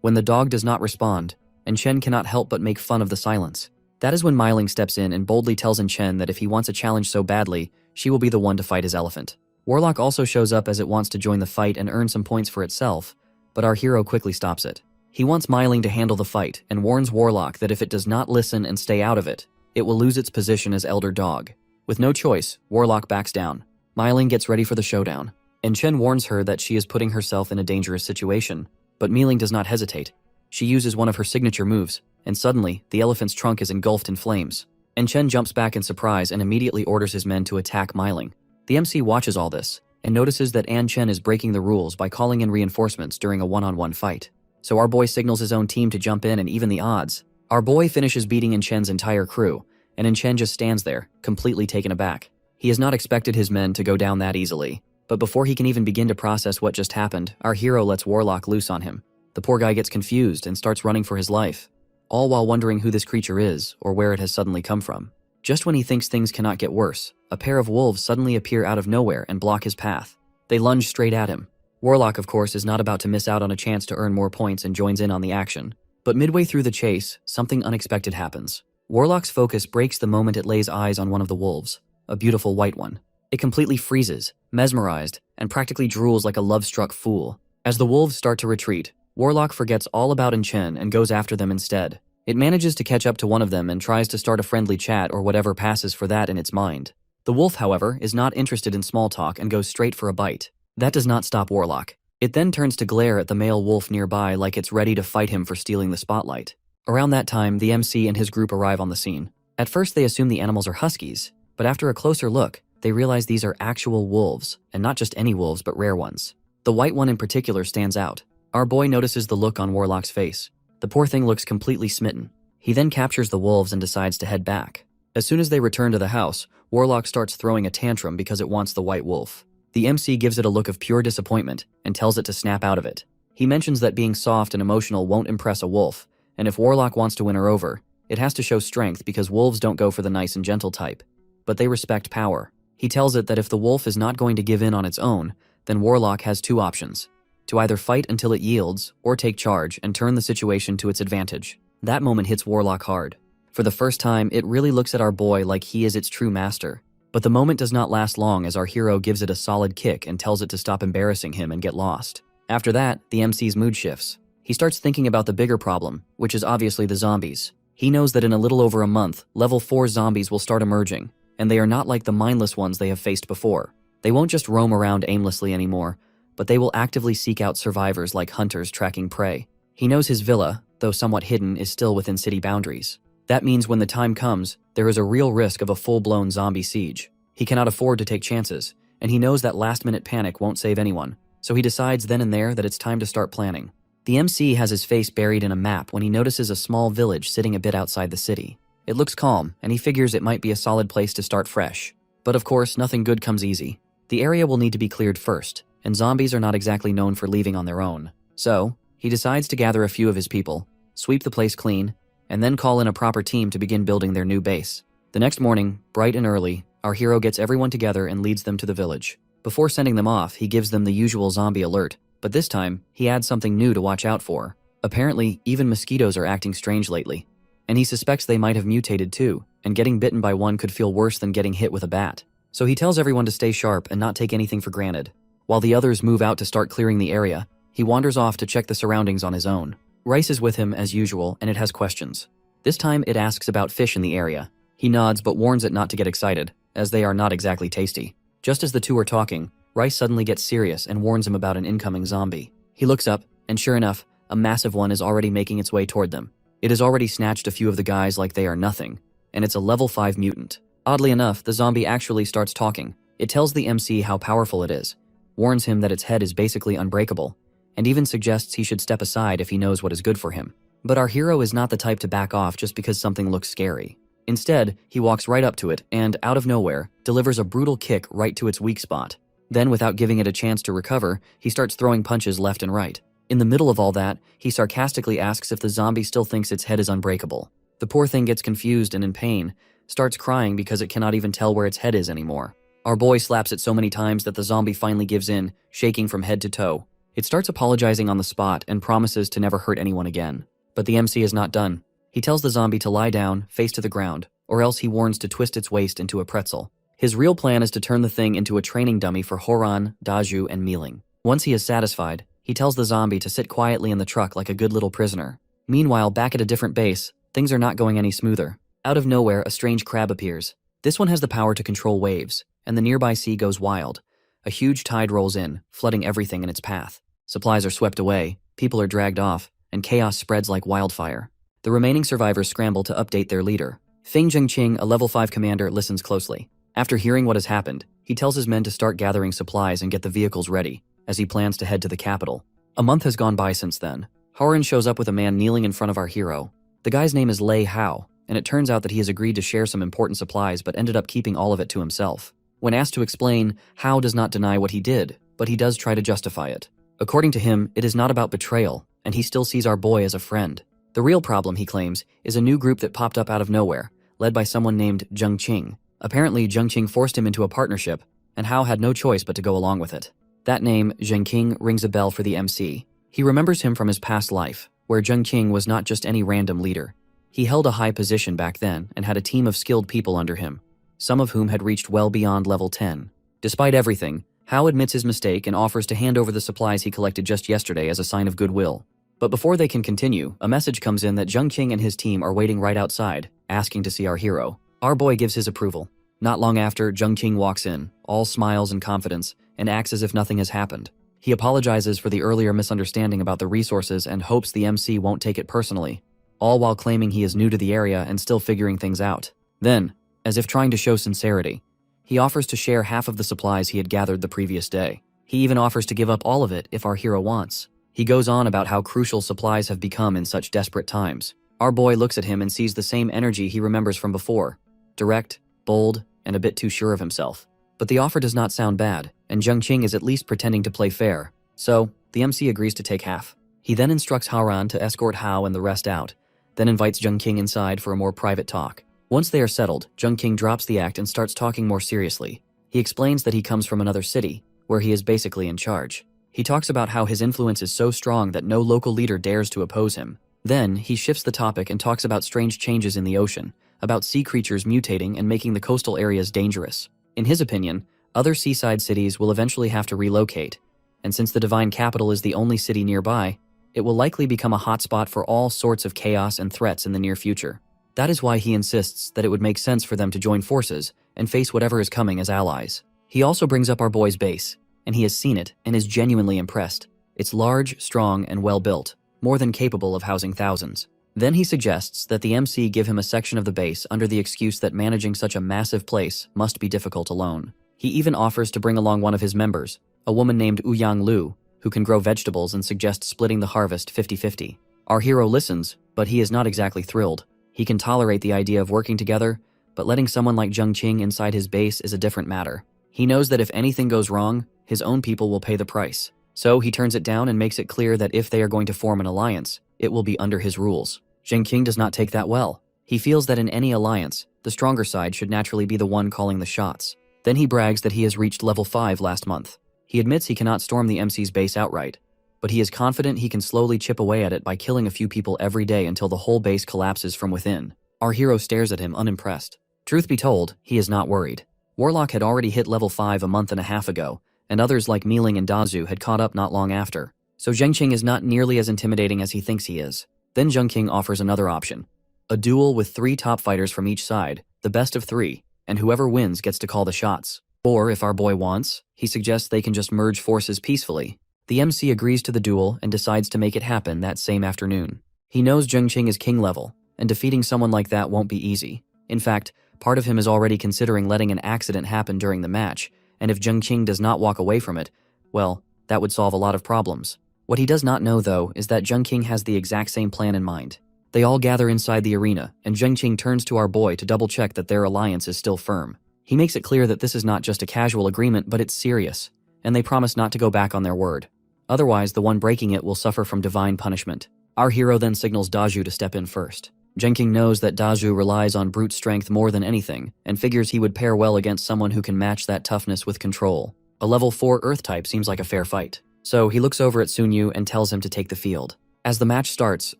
When the dog does not respond, Chen cannot help but make fun of the silence. That is when Myling steps in and boldly tells Chen that if he wants a challenge so badly, she will be the one to fight his elephant. Warlock also shows up as it wants to join the fight and earn some points for itself, but our hero quickly stops it. He wants Myling to handle the fight and warns Warlock that if it does not listen and stay out of it, it will lose its position as elder dog. With no choice, Warlock backs down. Myling gets ready for the showdown, and Chen warns her that she is putting herself in a dangerous situation, but Myling does not hesitate. She uses one of her signature moves, and suddenly, the elephant's trunk is engulfed in flames. Chen jumps back in surprise and immediately orders his men to attack Myling. The MC watches all this, and notices that Chen is breaking the rules by calling in reinforcements during a one-on-one fight. So our boy signals his own team to jump in and even the odds. Our boy finishes beating Chen's entire crew, and Chen just stands there, completely taken aback. He has not expected his men to go down that easily, but before he can even begin to process what just happened, our hero lets Warlock loose on him. The poor guy gets confused and starts running for his life, all while wondering who this creature is or where it has suddenly come from. Just when he thinks things cannot get worse, a pair of wolves suddenly appear out of nowhere and block his path. They lunge straight at him. Warlock, of course, is not about to miss out on a chance to earn more points and joins in on the action. But midway through the chase, something unexpected happens. Warlock's focus breaks the moment it lays eyes on one of the wolves, a beautiful white one. It completely freezes, mesmerized, and practically drools like a love-struck fool. As the wolves start to retreat, Warlock forgets all about Chen and goes after them instead. It manages to catch up to one of them and tries to start a friendly chat or whatever passes for that in its mind. The wolf, however, is not interested in small talk and goes straight for a bite. That does not stop Warlock. It then turns to glare at the male wolf nearby like it's ready to fight him for stealing the spotlight. Around that time, the MC and his group arrive on the scene. At first, they assume the animals are huskies, but after a closer look, they realize these are actual wolves, and not just any wolves, but rare ones. The white one in particular stands out. Our boy notices the look on Warlock's face. The poor thing looks completely smitten. He then captures the wolves and decides to head back. As soon as they return to the house, Warlock starts throwing a tantrum because it wants the white wolf. The MC gives it a look of pure disappointment and tells it to snap out of it. He mentions that being soft and emotional won't impress a wolf, and if Warlock wants to win her over, it has to show strength because wolves don't go for the nice and gentle type. But they respect power. He tells it that if the wolf is not going to give in on its own, then Warlock has 2 options: to either fight until it yields, or take charge and turn the situation to its advantage. That moment hits Warlock hard. For the first time, it really looks at our boy like he is its true master. But the moment does not last long as our hero gives it a solid kick and tells it to stop embarrassing him and get lost. After that, the MC's mood shifts. He starts thinking about the bigger problem, which is obviously the zombies. He knows that in a little over a month, level 4 zombies will start emerging, and they are not like the mindless ones they have faced before. They won't just roam around aimlessly anymore, but they will actively seek out survivors like hunters tracking prey. He knows his villa, though somewhat hidden, is still within city boundaries. That means when the time comes, there is a real risk of a full-blown zombie siege. He cannot afford to take chances, and he knows that last-minute panic won't save anyone, so he decides then and there that it's time to start planning. The MC has his face buried in a map when he notices a small village sitting a bit outside the city. It looks calm, and he figures it might be a solid place to start fresh. But of course, nothing good comes easy. The area will need to be cleared first, and zombies are not exactly known for leaving on their own. So, he decides to gather a few of his people, sweep the place clean, and then call in a proper team to begin building their new base. The next morning, bright and early, our hero gets everyone together and leads them to the village. Before sending them off, he gives them the usual zombie alert, but this time, he adds something new to watch out for. Apparently, even mosquitoes are acting strange lately, and he suspects they might have mutated too, and getting bitten by one could feel worse than getting hit with a bat. So he tells everyone to stay sharp and not take anything for granted. While the others move out to start clearing the area, he wanders off to check the surroundings on his own. Rice is with him as usual, and it has questions. This time it asks about fish in the area. He nods but warns it not to get excited, as they are not exactly tasty. Just as the two are talking, Rice suddenly gets serious and warns him about an incoming zombie. He looks up, and sure enough, a massive one is already making its way toward them. It has already snatched a few of the guys like they are nothing, and it's a level 5 mutant. Oddly enough, the zombie actually starts talking. It tells the MC how powerful it is, warns him that its head is basically unbreakable, and even suggests he should step aside if he knows what is good for him. But our hero is not the type to back off just because something looks scary. Instead, he walks right up to it and, out of nowhere, delivers a brutal kick right to its weak spot. Then, without giving it a chance to recover, he starts throwing punches left and right. In the middle of all that, he sarcastically asks if the zombie still thinks its head is unbreakable. The poor thing gets confused and in pain, starts crying because it cannot even tell where its head is anymore. Our boy slaps it so many times that the zombie finally gives in, shaking from head to toe. It starts apologizing on the spot and promises to never hurt anyone again. But the MC is not done. He tells the zombie to lie down, face to the ground, or else he warns to twist its waist into a pretzel. His real plan is to turn the thing into a training dummy for Horan, Daju, and Mealing. Once he is satisfied, he tells the zombie to sit quietly in the truck like a good little prisoner. Meanwhile, back at a different base, things are not going any smoother. Out of nowhere, a strange crab appears. This one has the power to control waves, and the nearby sea goes wild. A huge tide rolls in, flooding everything in its path. Supplies are swept away, people are dragged off, and chaos spreads like wildfire. The remaining survivors scramble to update their leader. Feng Zhengqing, a level 5 commander, listens closely. After hearing what has happened, he tells his men to start gathering supplies and get the vehicles ready, as he plans to head to the capital. A month has gone by since then. Horan shows up with a man kneeling in front of our hero. The guy's name is Lei Hao, and it turns out that he has agreed to share some important supplies but ended up keeping all of it to himself. When asked to explain, Hao does not deny what he did, but he does try to justify it. According to him, it is not about betrayal, and he still sees our boy as a friend. The real problem, he claims, is a new group that popped up out of nowhere, led by someone named Zheng Qing. Apparently, Zheng Qing forced him into a partnership, and Hao had no choice but to go along with it. That name, Zheng Qing, rings a bell for the MC. He remembers him from his past life, where Zheng Qing was not just any random leader. He held a high position back then and had a team of skilled people under him, some of whom had reached well beyond level 10. Despite everything, Hao admits his mistake and offers to hand over the supplies he collected just yesterday as a sign of goodwill. But before they can continue, a message comes in that Zheng Qing and his team are waiting right outside, asking to see our hero. Our boy gives his approval. Not long after, Zheng Qing walks in, all smiles and confidence, and acts as if nothing has happened. He apologizes for the earlier misunderstanding about the resources and hopes the MC won't take it personally, all while claiming he is new to the area and still figuring things out. Then, as if trying to show sincerity, he offers to share half of the supplies he had gathered the previous day. He even offers to give up all of it if our hero wants. He goes on about how crucial supplies have become in such desperate times. Our boy looks at him and sees the same energy he remembers from before. Direct, bold, and a bit too sure of himself. But the offer does not sound bad, and Zheng Qing is at least pretending to play fair. So, the MC agrees to take half. He then instructs Haoran to escort Hao and the rest out, then invites Zheng Qing inside for a more private talk. Once they are settled, Zheng Qing drops the act and starts talking more seriously. He explains that he comes from another city, where he is basically in charge. He talks about how his influence is so strong that no local leader dares to oppose him. Then, he shifts the topic and talks about strange changes in the ocean, about sea creatures mutating and making the coastal areas dangerous. In his opinion, other seaside cities will eventually have to relocate, and since the divine capital is the only city nearby, it will likely become a hotspot for all sorts of chaos and threats in the near future. That is why he insists that it would make sense for them to join forces and face whatever is coming as allies. He also brings up our boy's base, and he has seen it and is genuinely impressed. It's large, strong, and well-built, more than capable of housing thousands. Then he suggests that the MC give him a section of the base under the excuse that managing such a massive place must be difficult alone. He even offers to bring along one of his members, a woman named Ouyang Lu, who can grow vegetables and suggests splitting the harvest 50-50. Our hero listens, but he is not exactly thrilled. He can tolerate the idea of working together, but letting someone like Zheng Qing inside his base is a different matter. He knows that if anything goes wrong, his own people will pay the price. So he turns it down and makes it clear that if they are going to form an alliance, it will be under his rules. Zheng Qing does not take that well. He feels that in any alliance, the stronger side should naturally be the one calling the shots. Then he brags that he has reached level 5 last month. He admits he cannot storm the MC's base outright, but he is confident he can slowly chip away at it by killing a few people every day until the whole base collapses from within. Our hero stares at him unimpressed. Truth be told, he is not worried. Warlock had already hit level 5 a month and a half ago, and others like Mealing and Dazu had caught up not long after. So Zhengqing is not nearly as intimidating as he thinks he is. Then Zhengqing offers another option. A duel with 3 top fighters from each side, the best of 3, and whoever wins gets to call the shots. Or, if our boy wants, he suggests they can just merge forces peacefully. The MC agrees to the duel and decides to make it happen that same afternoon. He knows Zhengqing is king level, and defeating someone like that won't be easy. In fact, part of him is already considering letting an accident happen during the match, and if Zhengqing does not walk away from it, well, that would solve a lot of problems. What he does not know, though, is that Zhengqing has the exact same plan in mind. They all gather inside the arena, and Zhengqing turns to our boy to double-check that their alliance is still firm. He makes it clear that this is not just a casual agreement, but it's serious, and they promise not to go back on their word. Otherwise, the one breaking it will suffer from divine punishment. Our hero then signals Dazu to step in first. Zhengqing knows that Dazu relies on brute strength more than anything, and figures he would pair well against someone who can match that toughness with control. A level 4 Earth type seems like a fair fight. So he looks over at Sunyu and tells him to take the field. As the match starts,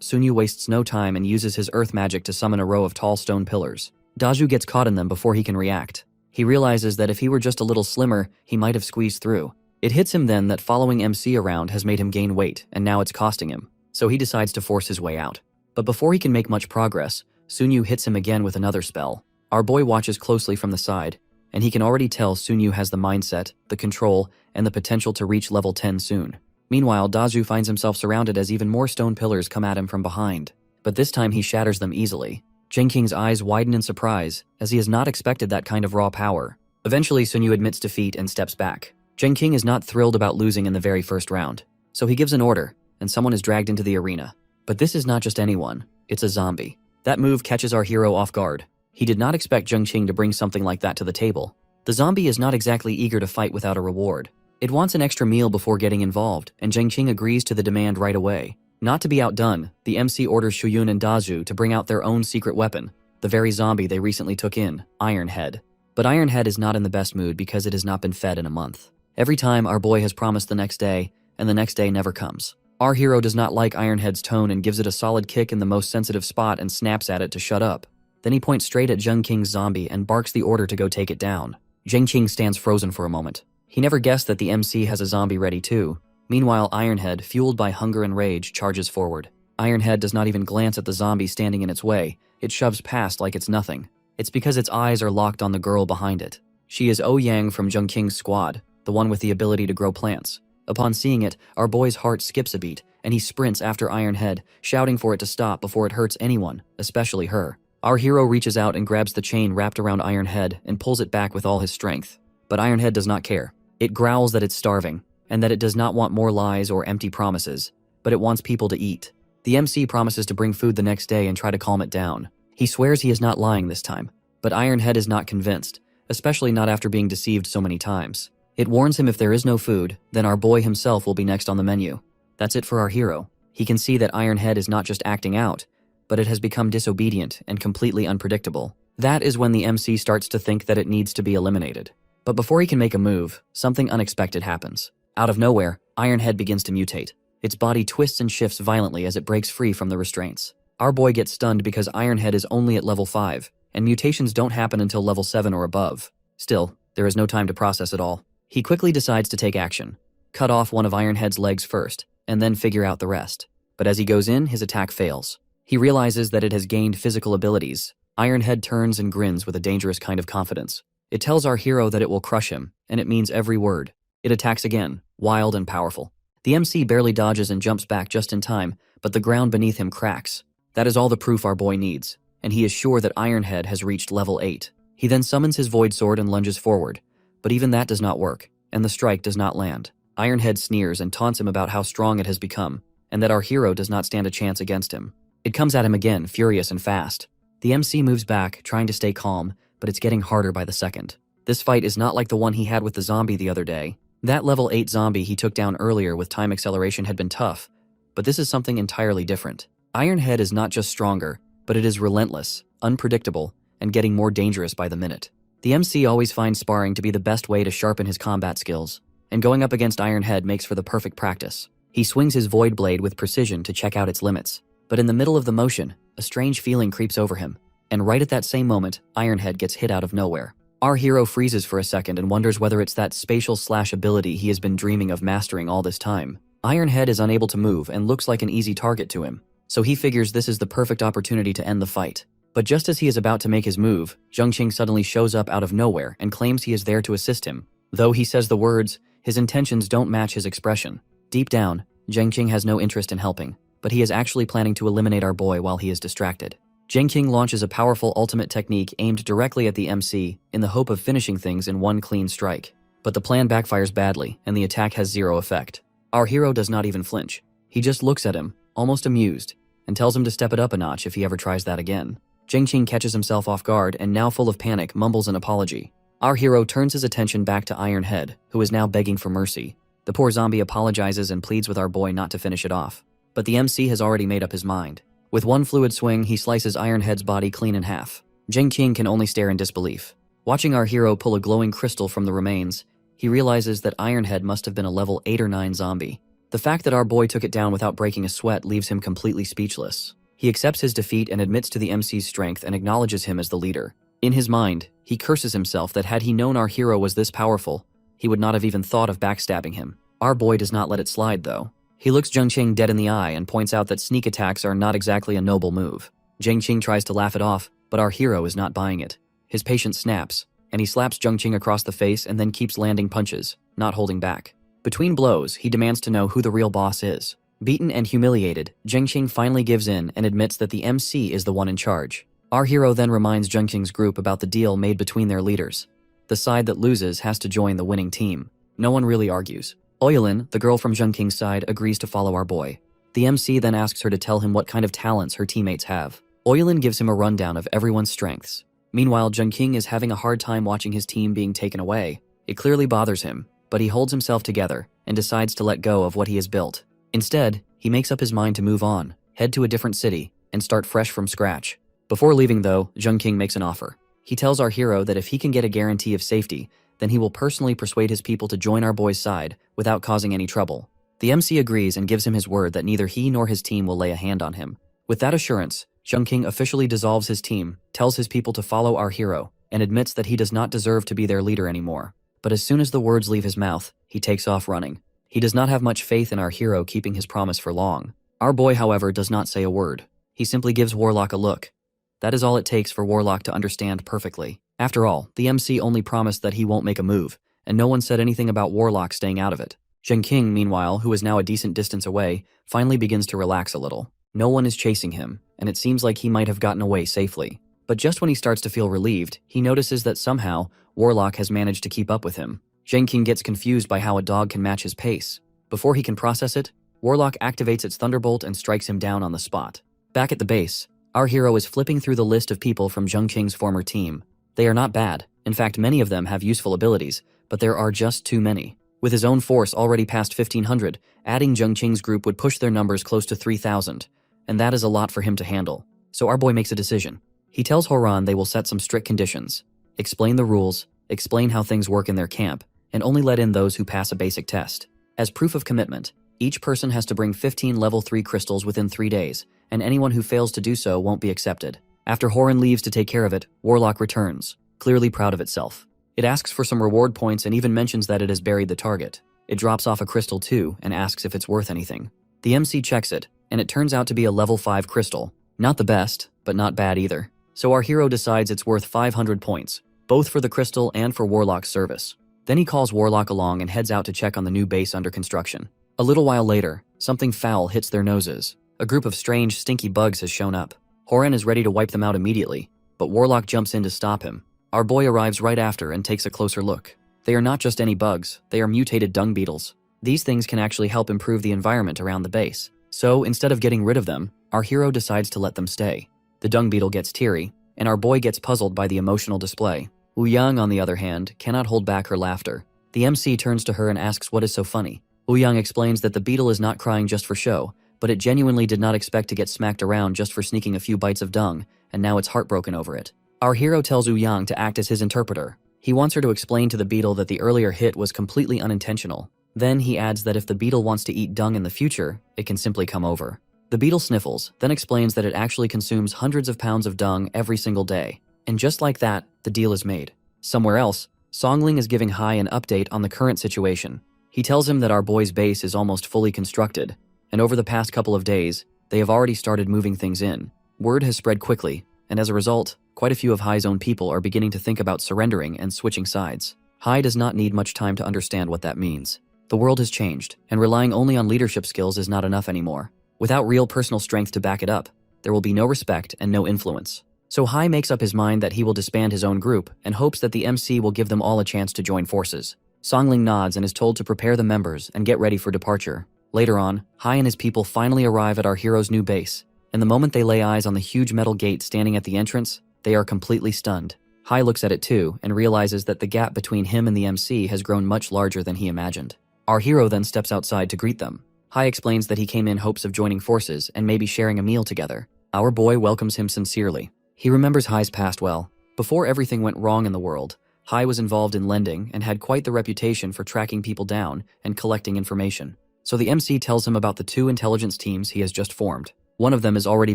Sunyu wastes no time and uses his earth magic to summon a row of tall stone pillars. Dazu gets caught in them before he can react. He realizes that if he were just a little slimmer, he might have squeezed through. It hits him then that following MC around has made him gain weight, and now it's costing him. So he decides to force his way out. But before he can make much progress, Sunyu hits him again with another spell. Our boy watches closely from the side, and he can already tell Sunyu has the mindset, the control, and the potential to reach level 10 soon. Meanwhile, Dazu finds himself surrounded as even more stone pillars come at him from behind. But this time he shatters them easily. Zhengqing's eyes widen in surprise, as he has not expected that kind of raw power. Eventually, Sunyu admits defeat and steps back. Zhengqing is not thrilled about losing in the very first round, so he gives an order, and someone is dragged into the arena. But this is not just anyone, it's a zombie. That move catches our hero off guard. He did not expect Zhengqing to bring something like that to the table. The zombie is not exactly eager to fight without a reward. It wants an extra meal before getting involved, and Zhengqing agrees to the demand right away. Not to be outdone, the MC orders Shuyun and Dazu to bring out their own secret weapon, the very zombie they recently took in, Ironhead. But Ironhead is not in the best mood because it has not been fed in a month. Every time our boy has promised the next day, and the next day never comes. Our hero does not like Ironhead's tone and gives it a solid kick in the most sensitive spot and snaps at it to shut up. Then he points straight at Zhengqing's zombie and barks the order to go take it down. Zhengqing stands frozen for a moment. He never guessed that the MC has a zombie ready too. Meanwhile, Ironhead, fueled by hunger and rage, charges forward. Ironhead does not even glance at the zombie standing in its way. It shoves past like it's nothing. It's because its eyes are locked on the girl behind it. She is Ouyang from Zhengqing's squad, the one with the ability to grow plants. Upon seeing it, our boy's heart skips a beat, and he sprints after Ironhead, shouting for it to stop before it hurts anyone, especially her. Our hero reaches out and grabs the chain wrapped around Ironhead and pulls it back with all his strength. But Ironhead does not care. It growls that it's starving, and that it does not want more lies or empty promises, but it wants people to eat. The MC promises to bring food the next day and try to calm it down. He swears he is not lying this time, but Ironhead is not convinced, especially not after being deceived so many times. It warns him if there is no food, then our boy himself will be next on the menu. That's it for our hero. He can see that Ironhead is not just acting out, but it has become disobedient and completely unpredictable. That is when the MC starts to think that it needs to be eliminated. But before he can make a move, something unexpected happens. Out of nowhere, Ironhead begins to mutate. Its body twists and shifts violently as it breaks free from the restraints. Our boy gets stunned because Ironhead is only at level 5, and mutations don't happen until level 7 or above. Still, there is no time to process it all. He quickly decides to take action, cut off one of Ironhead's legs first, and then figure out the rest. But as he goes in, his attack fails. He realizes that it has gained physical abilities. Ironhead turns and grins with a dangerous kind of confidence. It tells our hero that it will crush him, and it means every word. It attacks again, wild and powerful. The MC barely dodges and jumps back just in time, but the ground beneath him cracks. That is all the proof our boy needs, and he is sure that Ironhead has reached level 8. He then summons his void sword and lunges forward, but even that does not work, and the strike does not land. Ironhead sneers and taunts him about how strong it has become, and that our hero does not stand a chance against him. It comes at him again, furious and fast. The MC moves back, trying to stay calm, but it's getting harder by the second. This fight is not like the one he had with the zombie the other day. That level 8 zombie he took down earlier with time acceleration had been tough, but this is something entirely different. Ironhead is not just stronger, but it is relentless, unpredictable, and getting more dangerous by the minute. The MC always finds sparring to be the best way to sharpen his combat skills, and going up against Ironhead makes for the perfect practice. He swings his void blade with precision to check out its limits, but in the middle of the motion, a strange feeling creeps over him, and right at that same moment, Ironhead gets hit out of nowhere. Our hero freezes for a second and wonders whether it's that spatial/ability he has been dreaming of mastering all this time. Ironhead is unable to move and looks like an easy target to him, so he figures this is the perfect opportunity to end the fight. But just as he is about to make his move, Zhengqing suddenly shows up out of nowhere and claims he is there to assist him. Though he says the words, his intentions don't match his expression. Deep down, Zhengqing has no interest in helping, but he is actually planning to eliminate our boy while he is distracted. Zhengqing launches a powerful ultimate technique aimed directly at the MC in the hope of finishing things in one clean strike. But the plan backfires badly and the attack has zero effect. Our hero does not even flinch. He just looks at him, almost amused, and tells him to step it up a notch if he ever tries that again. Zhengqing catches himself off guard and, now full of panic, mumbles an apology. Our hero turns his attention back to Ironhead, who is now begging for mercy. The poor zombie apologizes and pleads with our boy not to finish it off. But the MC has already made up his mind. With one fluid swing, he slices Ironhead's body clean in half. Zhengqing can only stare in disbelief. Watching our hero pull a glowing crystal from the remains, he realizes that Ironhead must have been a level 8 or 9 zombie. The fact that our boy took it down without breaking a sweat leaves him completely speechless. He accepts his defeat and admits to the MC's strength and acknowledges him as the leader. In his mind, he curses himself that had he known our hero was this powerful, he would not have even thought of backstabbing him. Our boy does not let it slide, though. He looks Zhengqing dead in the eye and points out that sneak attacks are not exactly a noble move. Zhengqing tries to laugh it off, but our hero is not buying it. His patience snaps, and he slaps Zhengqing across the face and then keeps landing punches, not holding back. Between blows, he demands to know who the real boss is. Beaten and humiliated, Zhengqing finally gives in and admits that the MC is the one in charge. Our hero then reminds Zhengqing's group about the deal made between their leaders. The side that loses has to join the winning team. No one really argues. Oyelin, the girl from Zhengqing's side, agrees to follow our boy. The MC then asks her to tell him what kind of talents her teammates have. Oyelin gives him a rundown of everyone's strengths. Meanwhile, Zhengqing is having a hard time watching his team being taken away. It clearly bothers him, but he holds himself together and decides to let go of what he has built. Instead, he makes up his mind to move on, head to a different city, and start fresh from scratch. Before leaving, though, Zhengqing makes an offer. He tells our hero that if he can get a guarantee of safety, then he will personally persuade his people to join our boy's side without causing any trouble. The MC agrees and gives him his word that neither he nor his team will lay a hand on him. With that assurance, Zhengqing officially dissolves his team, tells his people to follow our hero, and admits that he does not deserve to be their leader anymore. But as soon as the words leave his mouth, he takes off running. He does not have much faith in our hero keeping his promise for long. Our boy, however, does not say a word. He simply gives Warlock a look. That is all it takes for Warlock to understand perfectly. After all, the MC only promised that he won't make a move, and no one said anything about Warlock staying out of it. Zhengqing, meanwhile, who is now a decent distance away, finally begins to relax a little. No one is chasing him, and it seems like he might have gotten away safely. But just when he starts to feel relieved, he notices that somehow, Warlock has managed to keep up with him. Zhengqing gets confused by how a dog can match his pace. Before he can process it, Warlock activates its Thunderbolt and strikes him down on the spot. Back at the base, our hero is flipping through the list of people from Zhengqing's former team. They are not bad. In fact, many of them have useful abilities, but there are just too many. With his own force already past 1,500, adding Zhengqing's group would push their numbers close to 3,000, and that is a lot for him to handle. So our boy makes a decision. He tells Horan they will set some strict conditions, explain the rules, explain how things work in their camp, and only let in those who pass a basic test. As proof of commitment, each person has to bring 15 level 3 crystals within 3 days, and anyone who fails to do so won't be accepted. After Horan leaves to take care of it, Warlock returns, clearly proud of itself. It asks for some reward points and even mentions that it has buried the target. It drops off a crystal too and asks if it's worth anything. The MC checks it, and it turns out to be a level 5 crystal. Not the best, but not bad either. So our hero decides it's worth 500 points, both for the crystal and for Warlock's service. Then he calls Warlock along and heads out to check on the new base under construction. A little while later, something foul hits their noses. A group of strange, stinky bugs has shown up. Horan is ready to wipe them out immediately, but Warlock jumps in to stop him. Our boy arrives right after and takes a closer look. They are not just any bugs, they are mutated dung beetles. These things can actually help improve the environment around the base. So instead of getting rid of them, our hero decides to let them stay. The dung beetle gets teary, and our boy gets puzzled by the emotional display. Ouyang, on the other hand, cannot hold back her laughter. The MC turns to her and asks what is so funny. Ouyang explains that the beetle is not crying just for show, but it genuinely did not expect to get smacked around just for sneaking a few bites of dung, and now it's heartbroken over it. Our hero tells Ouyang to act as his interpreter. He wants her to explain to the beetle that the earlier hit was completely unintentional. Then he adds that if the beetle wants to eat dung in the future, it can simply come over. The beetle sniffles, then explains that it actually consumes hundreds of pounds of dung every single day. And just like that, the deal is made. Somewhere else, Songling is giving Hai an update on the current situation. He tells him that our boy's base is almost fully constructed, and over the past couple of days, they have already started moving things in. Word has spread quickly, and as a result, quite a few of Hai's own people are beginning to think about surrendering and switching sides. Hai does not need much time to understand what that means. The world has changed, and relying only on leadership skills is not enough anymore. Without real personal strength to back it up, there will be no respect and no influence. So Hai makes up his mind that he will disband his own group and hopes that the MC will give them all a chance to join forces. Songling nods and is told to prepare the members and get ready for departure. Later on, Hai and his people finally arrive at our hero's new base, and the moment they lay eyes on the huge metal gate standing at the entrance, they are completely stunned. Hai looks at it too and realizes that the gap between him and the MC has grown much larger than he imagined. Our hero then steps outside to greet them. Hai explains that he came in hopes of joining forces and maybe sharing a meal together. Our boy welcomes him sincerely. He remembers Hai's past well. Before everything went wrong in the world, Hai was involved in lending and had quite the reputation for tracking people down and collecting information. So the MC tells him about the 2 intelligence teams he has just formed. One of them is already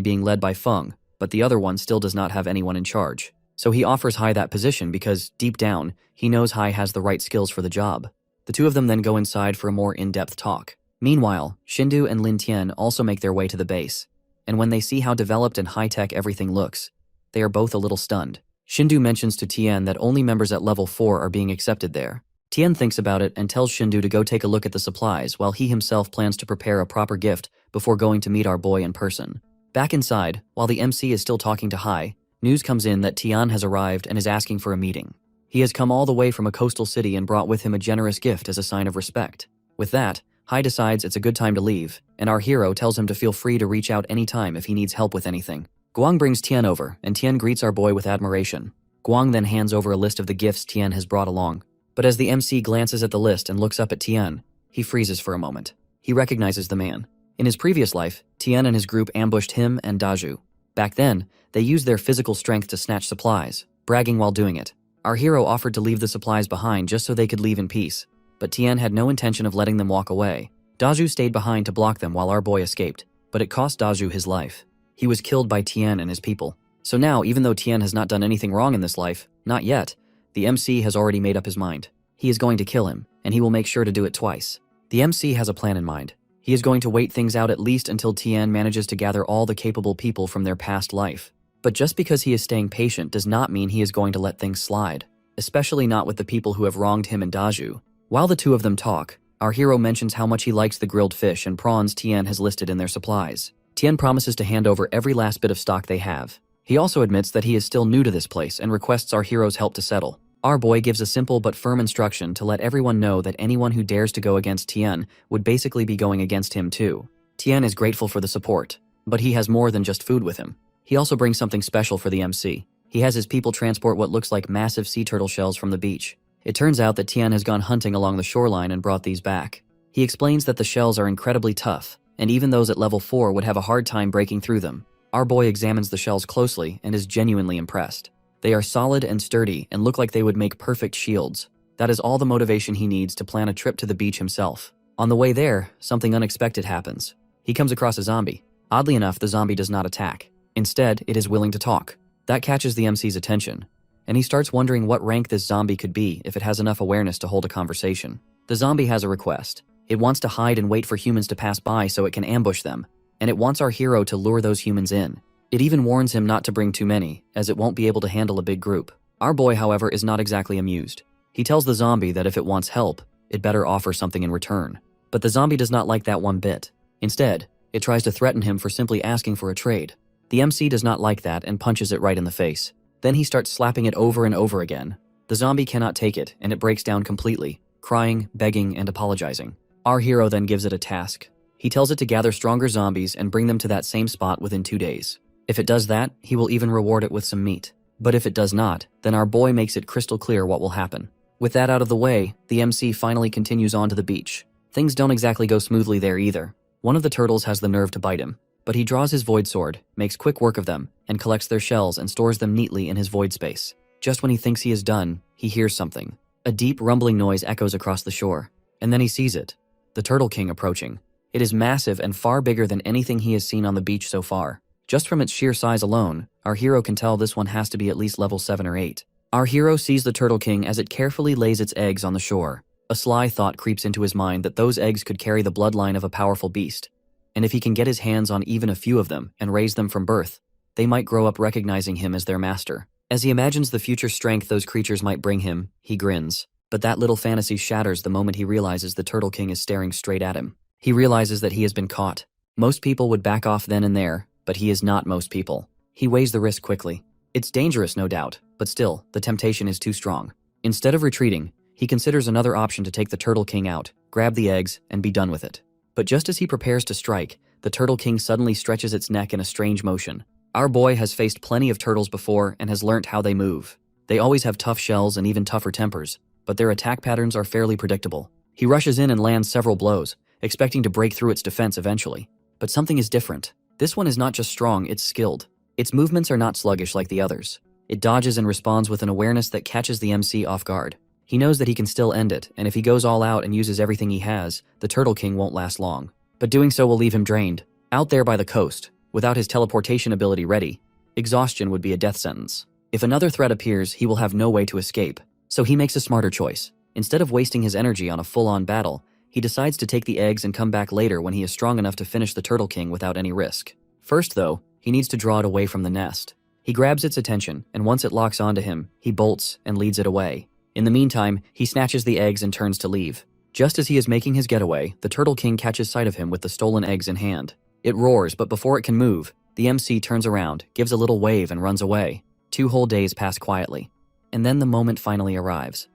being led by Feng, but the other one still does not have anyone in charge. So he offers Hai that position because, deep down, he knows Hai has the right skills for the job. The 2 of them then go inside for a more in-depth talk. Meanwhile, Shindu and Lin Tian also make their way to the base. And when they see how developed and high-tech everything looks, they are both a little stunned. Shindu mentions to Tian that only members at level 4 are being accepted there. Tian thinks about it and tells Shindu to go take a look at the supplies while he himself plans to prepare a proper gift before going to meet our boy in person. Back inside, while the MC is still talking to Hai, news comes in that Tian has arrived and is asking for a meeting. He has come all the way from a coastal city and brought with him a generous gift as a sign of respect. With that, Hai decides it's a good time to leave, and our hero tells him to feel free to reach out anytime if he needs help with anything. Guang brings Tian over, and Tian greets our boy with admiration. Guang then hands over a list of the gifts Tian has brought along. But as the MC glances at the list and looks up at Tian, he freezes for a moment. He recognizes the man. In his previous life, Tian and his group ambushed him and Daju. Back then, they used their physical strength to snatch supplies, bragging while doing it. Our hero offered to leave the supplies behind just so they could leave in peace, but Tian had no intention of letting them walk away. Daju stayed behind to block them while our boy escaped, but it cost Daju his life. He was killed by Tian and his people. So now, even though Tian has not done anything wrong in this life, not yet, the MC has already made up his mind. He is going to kill him, and he will make sure to do it twice. The MC has a plan in mind. He is going to wait things out at least until Tian manages to gather all the capable people from their past life. But just because he is staying patient does not mean he is going to let things slide, especially not with the people who have wronged him and Daju. While the 2 of them talk, our hero mentions how much he likes the grilled fish and prawns Tian has listed in their supplies. Tian promises to hand over every last bit of stock they have. He also admits that he is still new to this place and requests our hero's help to settle. Our boy gives a simple but firm instruction to let everyone know that anyone who dares to go against Tian would basically be going against him too. Tian is grateful for the support, but he has more than just food with him. He also brings something special for the MC. He has his people transport what looks like massive sea turtle shells from the beach. It turns out that Tian has gone hunting along the shoreline and brought these back. He explains that the shells are incredibly tough, and even those at level 4 would have a hard time breaking through them. Our boy examines the shells closely and is genuinely impressed. They are solid and sturdy and look like they would make perfect shields. That is all the motivation he needs to plan a trip to the beach himself. On the way there, something unexpected happens. He comes across a zombie. Oddly enough, the zombie does not attack. Instead, it is willing to talk. That catches the MC's attention, and he starts wondering what rank this zombie could be if it has enough awareness to hold a conversation. The zombie has a request. It wants to hide and wait for humans to pass by so it can ambush them, and it wants our hero to lure those humans in. It even warns him not to bring too many, as it won't be able to handle a big group. Our boy, however, is not exactly amused. He tells the zombie that if it wants help, it better offer something in return. But the zombie does not like that one bit. Instead, it tries to threaten him for simply asking for a trade. The MC does not like that and punches it right in the face. Then he starts slapping it over and over again. The zombie cannot take it, and it breaks down completely, crying, begging, and apologizing. Our hero then gives it a task. He tells it to gather stronger zombies and bring them to that same spot within 2 days. If it does that, he will even reward it with some meat. But if it does not, then our boy makes it crystal clear what will happen. With that out of the way, the MC finally continues on to the beach. Things don't exactly go smoothly there either. One of the turtles has the nerve to bite him, but he draws his void sword, makes quick work of them, and collects their shells and stores them neatly in his void space. Just when he thinks he is done, he hears something. A deep rumbling noise echoes across the shore, and then he sees it. The Turtle King approaching. It is massive and far bigger than anything he has seen on the beach so far. Just from its sheer size alone, our hero can tell this one has to be at least level 7 or 8. Our hero sees the Turtle King as it carefully lays its eggs on the shore. A sly thought creeps into his mind that those eggs could carry the bloodline of a powerful beast. And if he can get his hands on even a few of them and raise them from birth, they might grow up recognizing him as their master. As he imagines the future strength those creatures might bring him, he grins. But that little fantasy shatters the moment he realizes the Turtle King is staring straight at him. He realizes that he has been caught. Most people would back off then and there, but he is not most people. He weighs the risk quickly. It's dangerous, no doubt, but still, the temptation is too strong. Instead of retreating, he considers another option to take the Turtle King out, grab the eggs, and be done with it. But just as he prepares to strike, the Turtle King suddenly stretches its neck in a strange motion. Our boy has faced plenty of turtles before and has learnt how they move. They always have tough shells and even tougher tempers, but their attack patterns are fairly predictable. He rushes in and lands several blows, expecting to break through its defense eventually. But something is different. This one is not just strong, it's skilled. Its movements are not sluggish like the others. It dodges and responds with an awareness that catches the MC off guard. He knows that he can still end it, and if he goes all out and uses everything he has, the Turtle King won't last long. But doing so will leave him drained. Out there by the coast, without his teleportation ability ready, exhaustion would be a death sentence. If another threat appears, he will have no way to escape. So he makes a smarter choice. Instead of wasting his energy on a full-on battle, he decides to take the eggs and come back later when he is strong enough to finish the Turtle King without any risk. First though, he needs to draw it away from the nest. He grabs its attention, and once it locks onto him, he bolts and leads it away. In the meantime, he snatches the eggs and turns to leave. Just as he is making his getaway, the Turtle King catches sight of him with the stolen eggs in hand. It roars, but before it can move, the MC turns around, gives a little wave, and runs away. 2 whole days pass quietly. And then the moment finally arrives.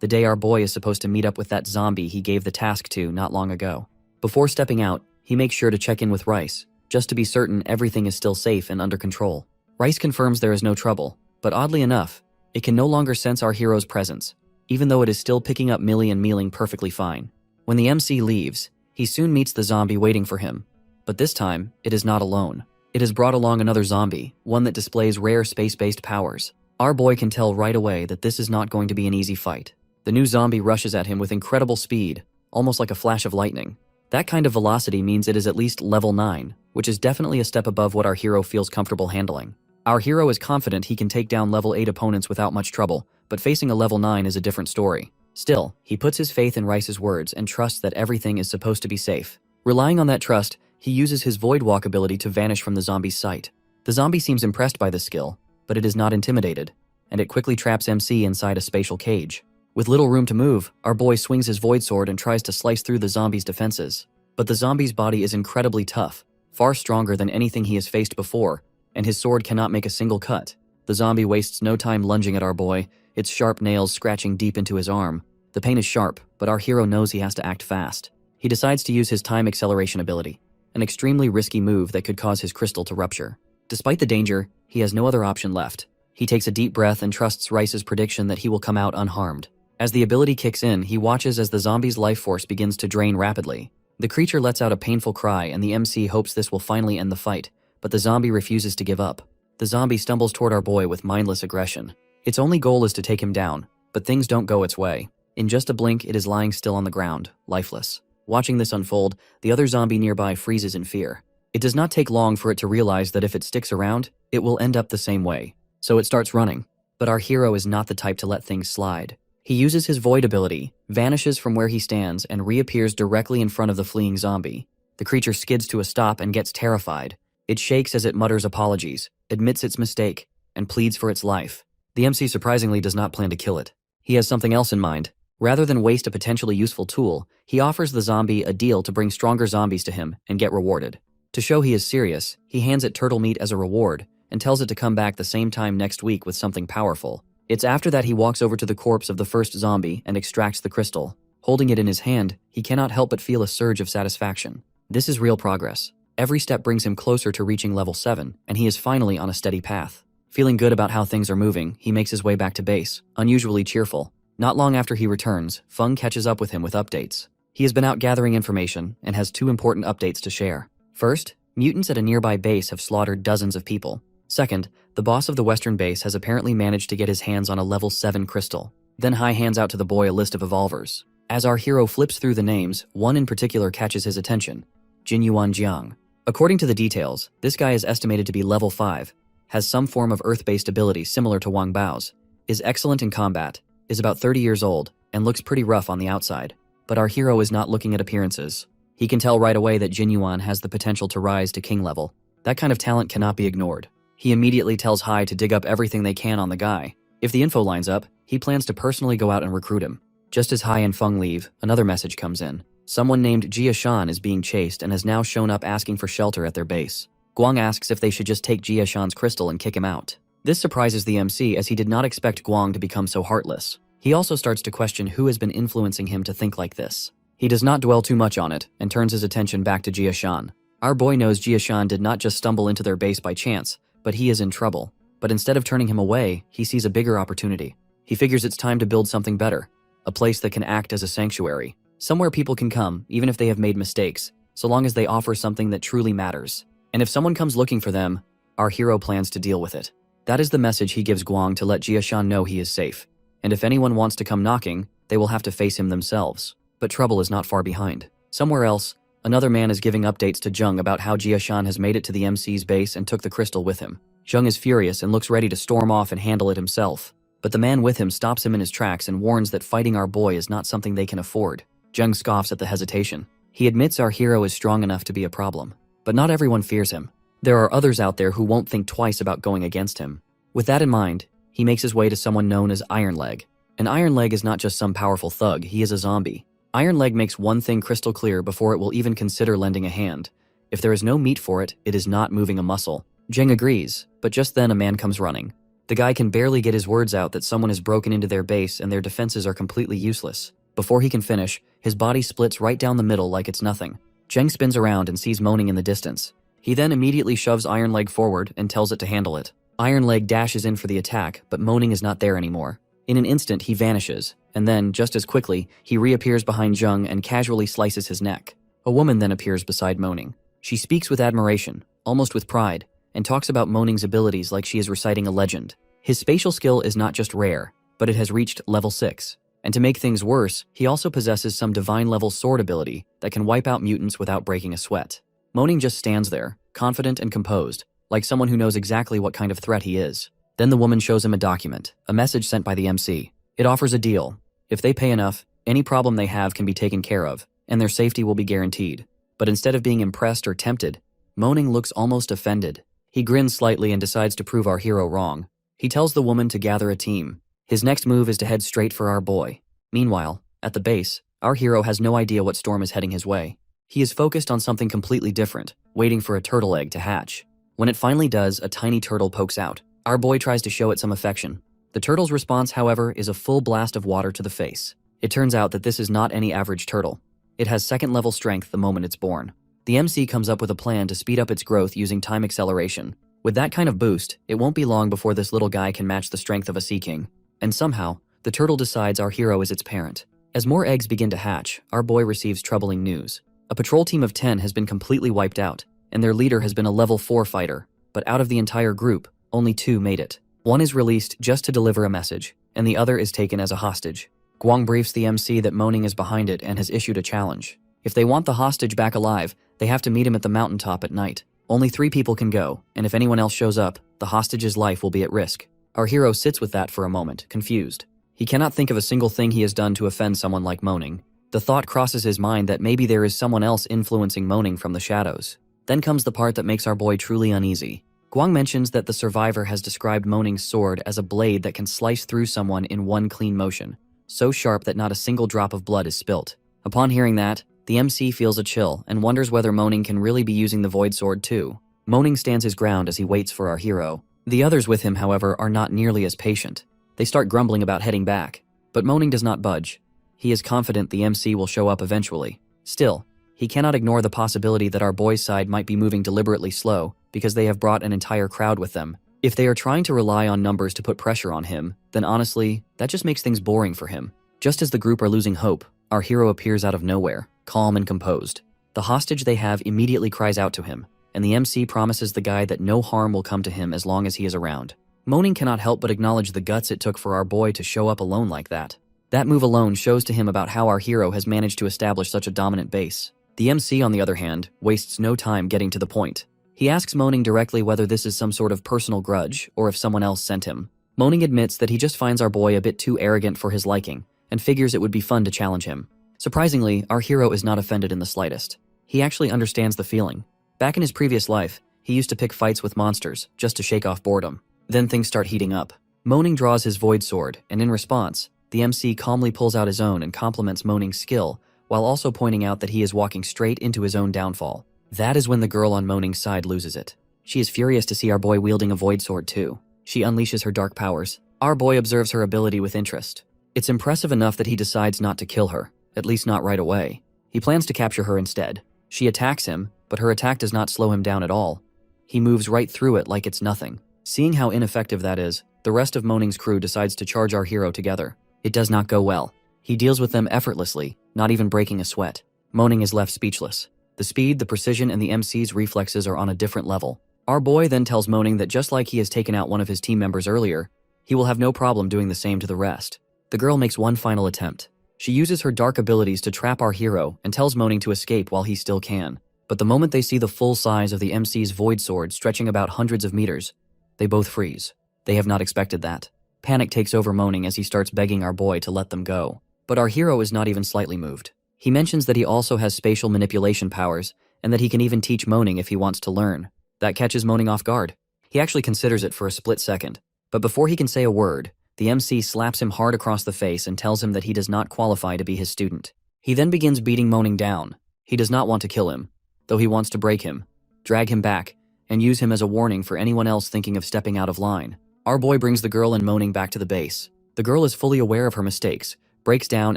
The day our boy is supposed to meet up with that zombie he gave the task to not long ago. Before stepping out, he makes sure to check in with Rice, just to be certain everything is still safe and under control. Rice confirms there is no trouble, but oddly enough, it can no longer sense our hero's presence, even though it is still picking up Millie and Mealing perfectly fine. When the MC leaves, he soon meets the zombie waiting for him. But this time, it is not alone. It has brought along another zombie, one that displays rare space-based powers. Our boy can tell right away that this is not going to be an easy fight. The new zombie rushes at him with incredible speed, almost like a flash of lightning. That kind of velocity means it is at least level 9, which is definitely a step above what our hero feels comfortable handling. Our hero is confident he can take down level 8 opponents without much trouble, but facing a level 9 is a different story. Still, he puts his faith in Rice's words and trusts that everything is supposed to be safe. Relying on that trust, he uses his Void Walk ability to vanish from the zombie's sight. The zombie seems impressed by this skill, but it is not intimidated, and it quickly traps MC inside a spatial cage. With little room to move, our boy swings his Void Sword and tries to slice through the zombie's defenses. But the zombie's body is incredibly tough, far stronger than anything he has faced before, and his sword cannot make a single cut. The zombie wastes no time lunging at our boy, its sharp nails scratching deep into his arm. The pain is sharp, but our hero knows he has to act fast. He decides to use his time acceleration ability, an extremely risky move that could cause his crystal to rupture. Despite the danger, he has no other option left. He takes a deep breath and trusts Rice's prediction that he will come out unharmed. As the ability kicks in, he watches as the zombie's life force begins to drain rapidly. The creature lets out a painful cry, and the MC hopes this will finally end the fight, but the zombie refuses to give up. The zombie stumbles toward our boy with mindless aggression. Its only goal is to take him down, but things don't go its way. In just a blink, it is lying still on the ground, lifeless. Watching this unfold, the other zombie nearby freezes in fear. It does not take long for it to realize that if it sticks around, it will end up the same way. So it starts running. But our hero is not the type to let things slide. He uses his Void ability, vanishes from where he stands, and reappears directly in front of the fleeing zombie. The creature skids to a stop and gets terrified. It shakes as it mutters apologies, admits its mistake, and pleads for its life. The MC surprisingly does not plan to kill it. He has something else in mind. Rather than waste a potentially useful tool, he offers the zombie a deal to bring stronger zombies to him and get rewarded. To show he is serious, he hands it turtle meat as a reward and tells it to come back the same time next week with something powerful. It's after that he walks over to the corpse of the first zombie and extracts the crystal. Holding it in his hand, he cannot help but feel a surge of satisfaction. This is real progress. Every step brings him closer to reaching level 7, and he is finally on a steady path. Feeling good about how things are moving, he makes his way back to base, unusually cheerful. Not long after he returns, Feng catches up with him with updates. He has been out gathering information and has 2 important updates to share. First, mutants at a nearby base have slaughtered dozens of people. Second, the boss of the western base has apparently managed to get his hands on a level 7 crystal. Then Hai hands out to the boy a list of evolvers. As our hero flips through the names, one in particular catches his attention, Jinyuan Jiang. According to the details, this guy is estimated to be level 5, has some form of earth-based ability similar to Wang Bao's, is excellent in combat, is about 30 years old, and looks pretty rough on the outside. But our hero is not looking at appearances. He can tell right away that Jin Yuan has the potential to rise to king level. That kind of talent cannot be ignored. He immediately tells Hai to dig up everything they can on the guy. If the info lines up, he plans to personally go out and recruit him. Just as Hai and Feng leave, another message comes in. Someone named Jia Shan is being chased and has now shown up asking for shelter at their base. Guang asks if they should just take Jia Shan's crystal and kick him out. This surprises the MC as he did not expect Guang to become so heartless. He also starts to question who has been influencing him to think like this. He does not dwell too much on it and turns his attention back to Jia Shan. Our boy knows Jia Shan did not just stumble into their base by chance, but he is in trouble. But instead of turning him away, he sees a bigger opportunity. He figures it's time to build something better, a place that can act as a sanctuary, somewhere people can come even if they have made mistakes, so long as they offer something that truly matters. And if someone comes looking for them, our hero plans to deal with it. That is the message he gives Guang to let Jia Shan know he is safe. And if anyone wants to come knocking, they will have to face him themselves. But trouble is not far behind. Somewhere else, another man is giving updates to Zheng about how Jia Shan has made it to the MC's base and took the crystal with him. Zheng is furious and looks ready to storm off and handle it himself. But the man with him stops him in his tracks and warns that fighting our boy is not something they can afford. Zheng scoffs at the hesitation. He admits our hero is strong enough to be a problem. But not everyone fears him. There are others out there who won't think twice about going against him. With that in mind, he makes his way to someone known as Iron Leg. And Iron Leg is not just some powerful thug, he is a zombie. Iron Leg makes one thing crystal clear before it will even consider lending a hand. If there is no meat for it, it is not moving a muscle. Zheng agrees, but just then a man comes running. The guy can barely get his words out that someone has broken into their base and their defenses are completely useless. Before he can finish, his body splits right down the middle like it's nothing. Zheng spins around and sees moaning in the distance. He then immediately shoves Iron Leg forward and tells it to handle it. Iron Leg dashes in for the attack, but moaning is not there anymore. In an instant, he vanishes, and then, just as quickly, he reappears behind Zheng and casually slices his neck. A woman then appears beside Moaning. She speaks with admiration, almost with pride, and talks about Moaning's abilities like she is reciting a legend. His spatial skill is not just rare, but it has reached level 6. And to make things worse, he also possesses some divine-level sword ability that can wipe out mutants without breaking a sweat. Moaning just stands there, confident and composed, like someone who knows exactly what kind of threat he is. Then the woman shows him a document, a message sent by the MC. It offers a deal. If they pay enough, any problem they have can be taken care of, and their safety will be guaranteed. But instead of being impressed or tempted, Moaning looks almost offended. He grins slightly and decides to prove our hero wrong. He tells the woman to gather a team. His next move is to head straight for our boy. Meanwhile, at the base, our hero has no idea what storm is heading his way. He is focused on something completely different, waiting for a turtle egg to hatch. When it finally does, a tiny turtle pokes out. Our boy tries to show it some affection. The turtle's response, however, is a full blast of water to the face. It turns out that this is not any average turtle. It has second-level strength the moment it's born. The MC comes up with a plan to speed up its growth using time acceleration. With that kind of boost, it won't be long before this little guy can match the strength of a sea king. And somehow, the turtle decides our hero is its parent. As more eggs begin to hatch, our boy receives troubling news. A patrol team of 10 has been completely wiped out, and their leader has been a level 4 fighter. But out of the entire group, only 2 made it. One is released just to deliver a message, and the other is taken as a hostage. Guang briefs the MC that Moaning is behind it and has issued a challenge. If they want the hostage back alive, they have to meet him at the mountaintop at night. Only 3 people can go, and if anyone else shows up, the hostage's life will be at risk. Our hero sits with that for a moment, confused. He cannot think of a single thing he has done to offend someone like Moaning. The thought crosses his mind that maybe there is someone else influencing Moaning from the shadows. Then comes the part that makes our boy truly uneasy. Guang mentions that the survivor has described Moaning's sword as a blade that can slice through someone in one clean motion, so sharp that not a single drop of blood is spilt. Upon hearing that, the MC feels a chill and wonders whether Moaning can really be using the Void Sword too. Moaning stands his ground as he waits for our hero. The others with him, however, are not nearly as patient. They start grumbling about heading back, but Moaning does not budge. He is confident the MC will show up eventually. Still, he cannot ignore the possibility that our boy's side might be moving deliberately slow because they have brought an entire crowd with them. If they are trying to rely on numbers to put pressure on him, then honestly, that just makes things boring for him. Just as the group are losing hope, our hero appears out of nowhere, calm and composed. The hostage they have immediately cries out to him, and the MC promises the guy that no harm will come to him as long as he is around. Moaning cannot help but acknowledge the guts it took for our boy to show up alone like that. That move alone shows to him about how our hero has managed to establish such a dominant base. The MC, on the other hand, wastes no time getting to the point. He asks Moaning directly whether this is some sort of personal grudge or if someone else sent him. Moaning admits that he just finds our boy a bit too arrogant for his liking, and figures it would be fun to challenge him. Surprisingly, our hero is not offended in the slightest. He actually understands the feeling. Back in his previous life, he used to pick fights with monsters, just to shake off boredom. Then things start heating up. Moaning draws his void sword, and in response, the MC calmly pulls out his own and compliments Moaning's skill, while also pointing out that he is walking straight into his own downfall. That is when the girl on Moaning's side loses it. She is furious to see our boy wielding a void sword too. She unleashes her dark powers. Our boy observes her ability with interest. It's impressive enough that he decides not to kill her, at least not right away. He plans to capture her instead. She attacks him, but her attack does not slow him down at all. He moves right through it like it's nothing. Seeing how ineffective that is, the rest of Moaning's crew decides to charge our hero together. It does not go well. He deals with them effortlessly, not even breaking a sweat. Moaning is left speechless. The speed, the precision, and the MC's reflexes are on a different level. Our boy then tells Moaning that just like he has taken out one of his team members earlier, he will have no problem doing the same to the rest. The girl makes one final attempt. She uses her dark abilities to trap our hero and tells Moaning to escape while he still can. But the moment they see the full size of the MC's void sword stretching about hundreds of meters, they both freeze. They have not expected that. Panic takes over Moaning as he starts begging our boy to let them go. But our hero is not even slightly moved. He mentions that he also has spatial manipulation powers and that he can even teach Moaning if he wants to learn. That catches Moaning off guard. He actually considers it for a split second. But before he can say a word, the MC slaps him hard across the face and tells him that he does not qualify to be his student. He then begins beating Moaning down. He does not want to kill him, though he wants to break him, drag him back, and use him as a warning for anyone else thinking of stepping out of line. Our boy brings the girl and Moaning back to the base. The girl is fully aware of her mistakes, breaks down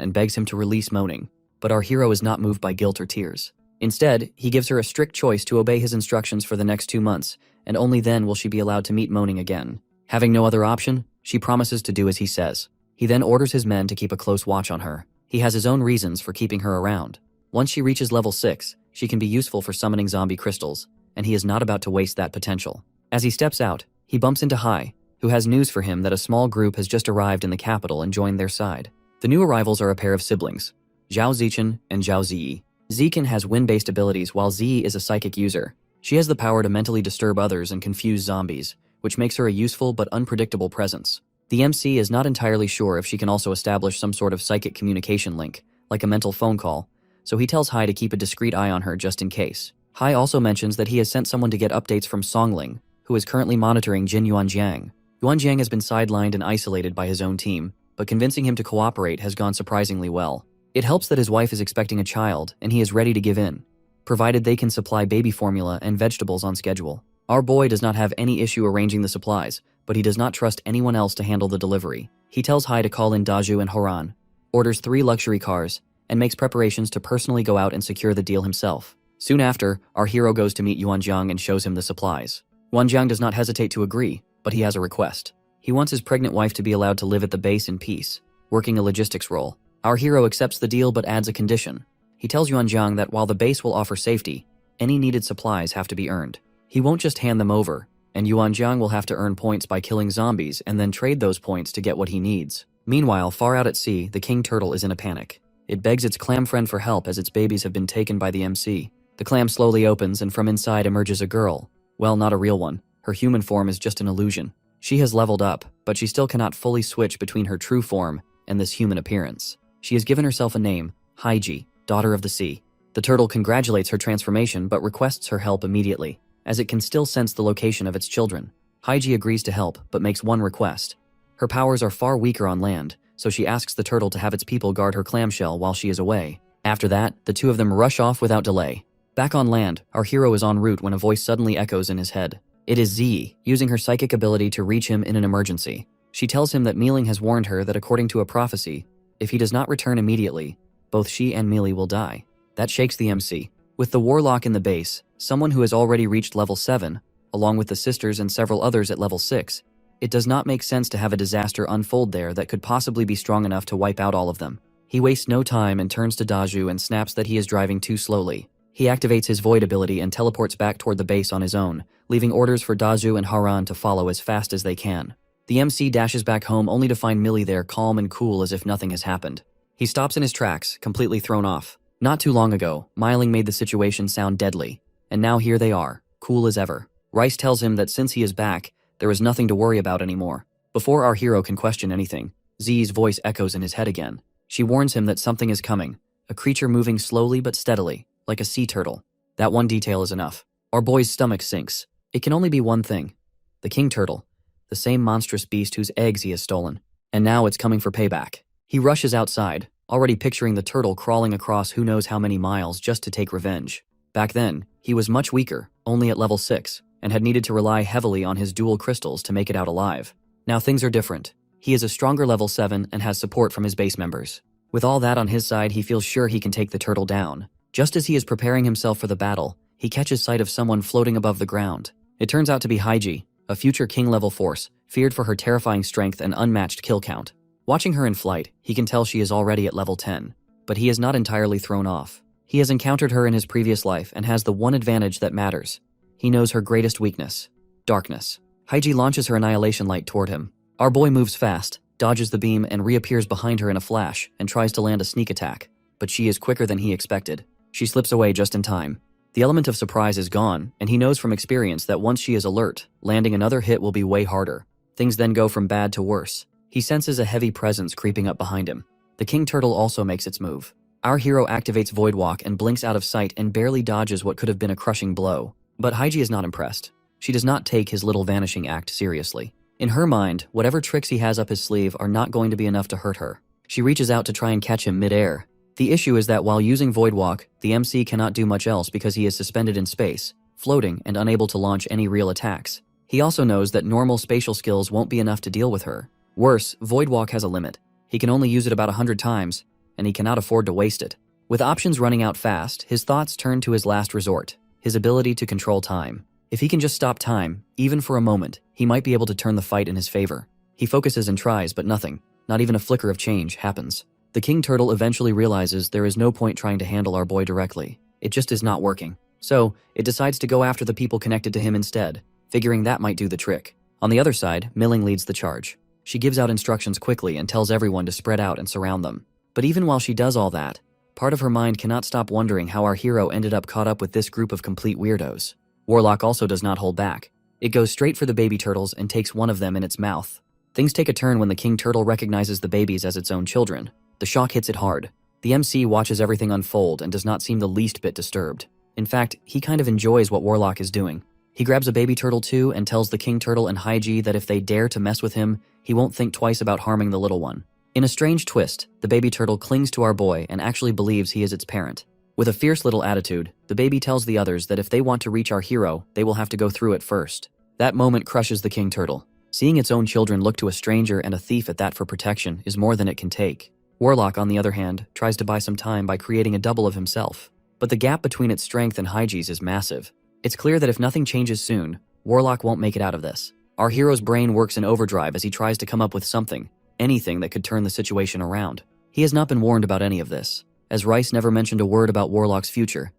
and begs him to release Moaning, but our hero is not moved by guilt or tears. Instead, he gives her a strict choice to obey his instructions for the next 2 months, and only then will she be allowed to meet Moaning again. Having no other option, she promises to do as he says. He then orders his men to keep a close watch on her. He has his own reasons for keeping her around. Once she reaches level 6, she can be useful for summoning zombie crystals, and he is not about to waste that potential. As he steps out, he bumps into Hai, who has news for him that a small group has just arrived in the capital and joined their side. The new arrivals are a pair of siblings, Zhao Zichen and Zhao Ziyi. Zichen has wind-based abilities while Ziyi is a psychic user. She has the power to mentally disturb others and confuse zombies, which makes her a useful but unpredictable presence. The MC is not entirely sure if she can also establish some sort of psychic communication link, like a mental phone call, so he tells Hai to keep a discreet eye on her just in case. Hai also mentions that he has sent someone to get updates from Songling, who is currently monitoring Jin Yuanjiang. Yuanjiang has been sidelined and isolated by his own team, but convincing him to cooperate has gone surprisingly well. It helps that his wife is expecting a child, and he is ready to give in, provided they can supply baby formula and vegetables on schedule. Our boy does not have any issue arranging the supplies, but he does not trust anyone else to handle the delivery. He tells Hai to call in Daju and Horan, orders 3 luxury cars, and makes preparations to personally go out and secure the deal himself. Soon after, our hero goes to meet Yuanjiang and shows him the supplies. Yuanjiang does not hesitate to agree, but he has a request. He wants his pregnant wife to be allowed to live at the base in peace, working a logistics role. Our hero accepts the deal but adds a condition. He tells Yuanjiang that while the base will offer safety, any needed supplies have to be earned. He won't just hand them over, and Yuanjiang will have to earn points by killing zombies and then trade those points to get what he needs. Meanwhile, far out at sea, the king turtle is in a panic. It begs its clam friend for help as its babies have been taken by the MC. The clam slowly opens and from inside emerges a girl. Well, not a real one. Her human form is just an illusion. She has leveled up, but she still cannot fully switch between her true form and this human appearance. She has given herself a name, Haiji, Daughter of the Sea. The turtle congratulates her transformation but requests her help immediately, as it can still sense the location of its children. Haiji agrees to help but makes one request. Her powers are far weaker on land, so she asks the turtle to have its people guard her clamshell while she is away. After that, the two of them rush off without delay. Back on land, our hero is en route when a voice suddenly echoes in his head. It is Z, using her psychic ability to reach him in an emergency. She tells him that Mealing has warned her that according to a prophecy, if he does not return immediately, both she and Mealy will die. That shakes the MC. With the warlock in the base, someone who has already reached level 7, along with the sisters and several others at level 6, it does not make sense to have a disaster unfold there that could possibly be strong enough to wipe out all of them. He wastes no time and turns to Daju and snaps that he is driving too slowly. He activates his void ability and teleports back toward the base on his own, leaving orders for Daju and Haran to follow as fast as they can. The MC dashes back home only to find Millie there calm and cool as if nothing has happened. He stops in his tracks, completely thrown off. Not too long ago, Miling made the situation sound deadly, and now here they are, cool as ever. Rice tells him that since he is back, there is nothing to worry about anymore. Before our hero can question anything, Z's voice echoes in his head again. She warns him that something is coming, a creature moving slowly but steadily, like a sea turtle. That one detail is enough. Our boy's stomach sinks. It can only be one thing. The king turtle, the same monstrous beast whose eggs he has stolen. And now it's coming for payback. He rushes outside, already picturing the turtle crawling across who knows how many miles just to take revenge. Back then, he was much weaker, only at level 6, and had needed to rely heavily on his dual crystals to make it out alive. Now things are different. He is a stronger level 7 and has support from his base members. With all that on his side, he feels sure he can take the turtle down. Just as he is preparing himself for the battle, he catches sight of someone floating above the ground. It turns out to be Haiji, a future king-level force, feared for her terrifying strength and unmatched kill count. Watching her in flight, he can tell she is already at level 10. But he is not entirely thrown off. He has encountered her in his previous life and has the one advantage that matters. He knows her greatest weakness: darkness. Haiji launches her annihilation light toward him. Our boy moves fast, dodges the beam, and reappears behind her in a flash and tries to land a sneak attack. But she is quicker than he expected. She slips away just in time. The element of surprise is gone, and he knows from experience that once she is alert, landing another hit will be way harder. Things then go from bad to worse. He senses a heavy presence creeping up behind him. The king turtle also makes its move. Our hero activates Void Walk and blinks out of sight and barely dodges what could have been a crushing blow. But Haiji is not impressed. She does not take his little vanishing act seriously. In her mind, whatever tricks he has up his sleeve are not going to be enough to hurt her. She reaches out to try and catch him mid-air. The issue is that while using Void Walk, the MC cannot do much else because he is suspended in space, floating and unable to launch any real attacks. He also knows that normal spatial skills won't be enough to deal with her. Worse, Void Walk has a limit. He can only use it about 100 times, and he cannot afford to waste it. With options running out fast, his thoughts turn to his last resort, his ability to control time. If he can just stop time, even for a moment, he might be able to turn the fight in his favor. He focuses and tries, but nothing, not even a flicker of change, happens. The king turtle eventually realizes there is no point trying to handle our boy directly. It just is not working. So, it decides to go after the people connected to him instead, figuring that might do the trick. On the other side, Milling leads the charge. She gives out instructions quickly and tells everyone to spread out and surround them. But even while she does all that, part of her mind cannot stop wondering how our hero ended up caught up with this group of complete weirdos. Warlock also does not hold back. It goes straight for the baby turtles and takes one of them in its mouth. Things take a turn when the king turtle recognizes the babies as its own children. The shock hits it hard. The MC watches everything unfold and does not seem the least bit disturbed. In fact, he kind of enjoys what Warlock is doing. He grabs a baby turtle too and tells the king turtle and Haiji that if they dare to mess with him, he won't think twice about harming the little one. In a strange twist, the baby turtle clings to our boy and actually believes he is its parent. With a fierce little attitude, the baby tells the others that if they want to reach our hero, they will have to go through it first. That moment crushes the king turtle. Seeing its own children look to a stranger and a thief at that for protection is more than it can take. Warlock, on the other hand, tries to buy some time by creating a double of himself. But the gap between its strength and Haiji's is massive. It's clear that if nothing changes soon, Warlock won't make it out of this. Our hero's brain works in overdrive as he tries to come up with something, anything that could turn the situation around. He has not been warned about any of this, as Rice never mentioned a word about Warlock's future,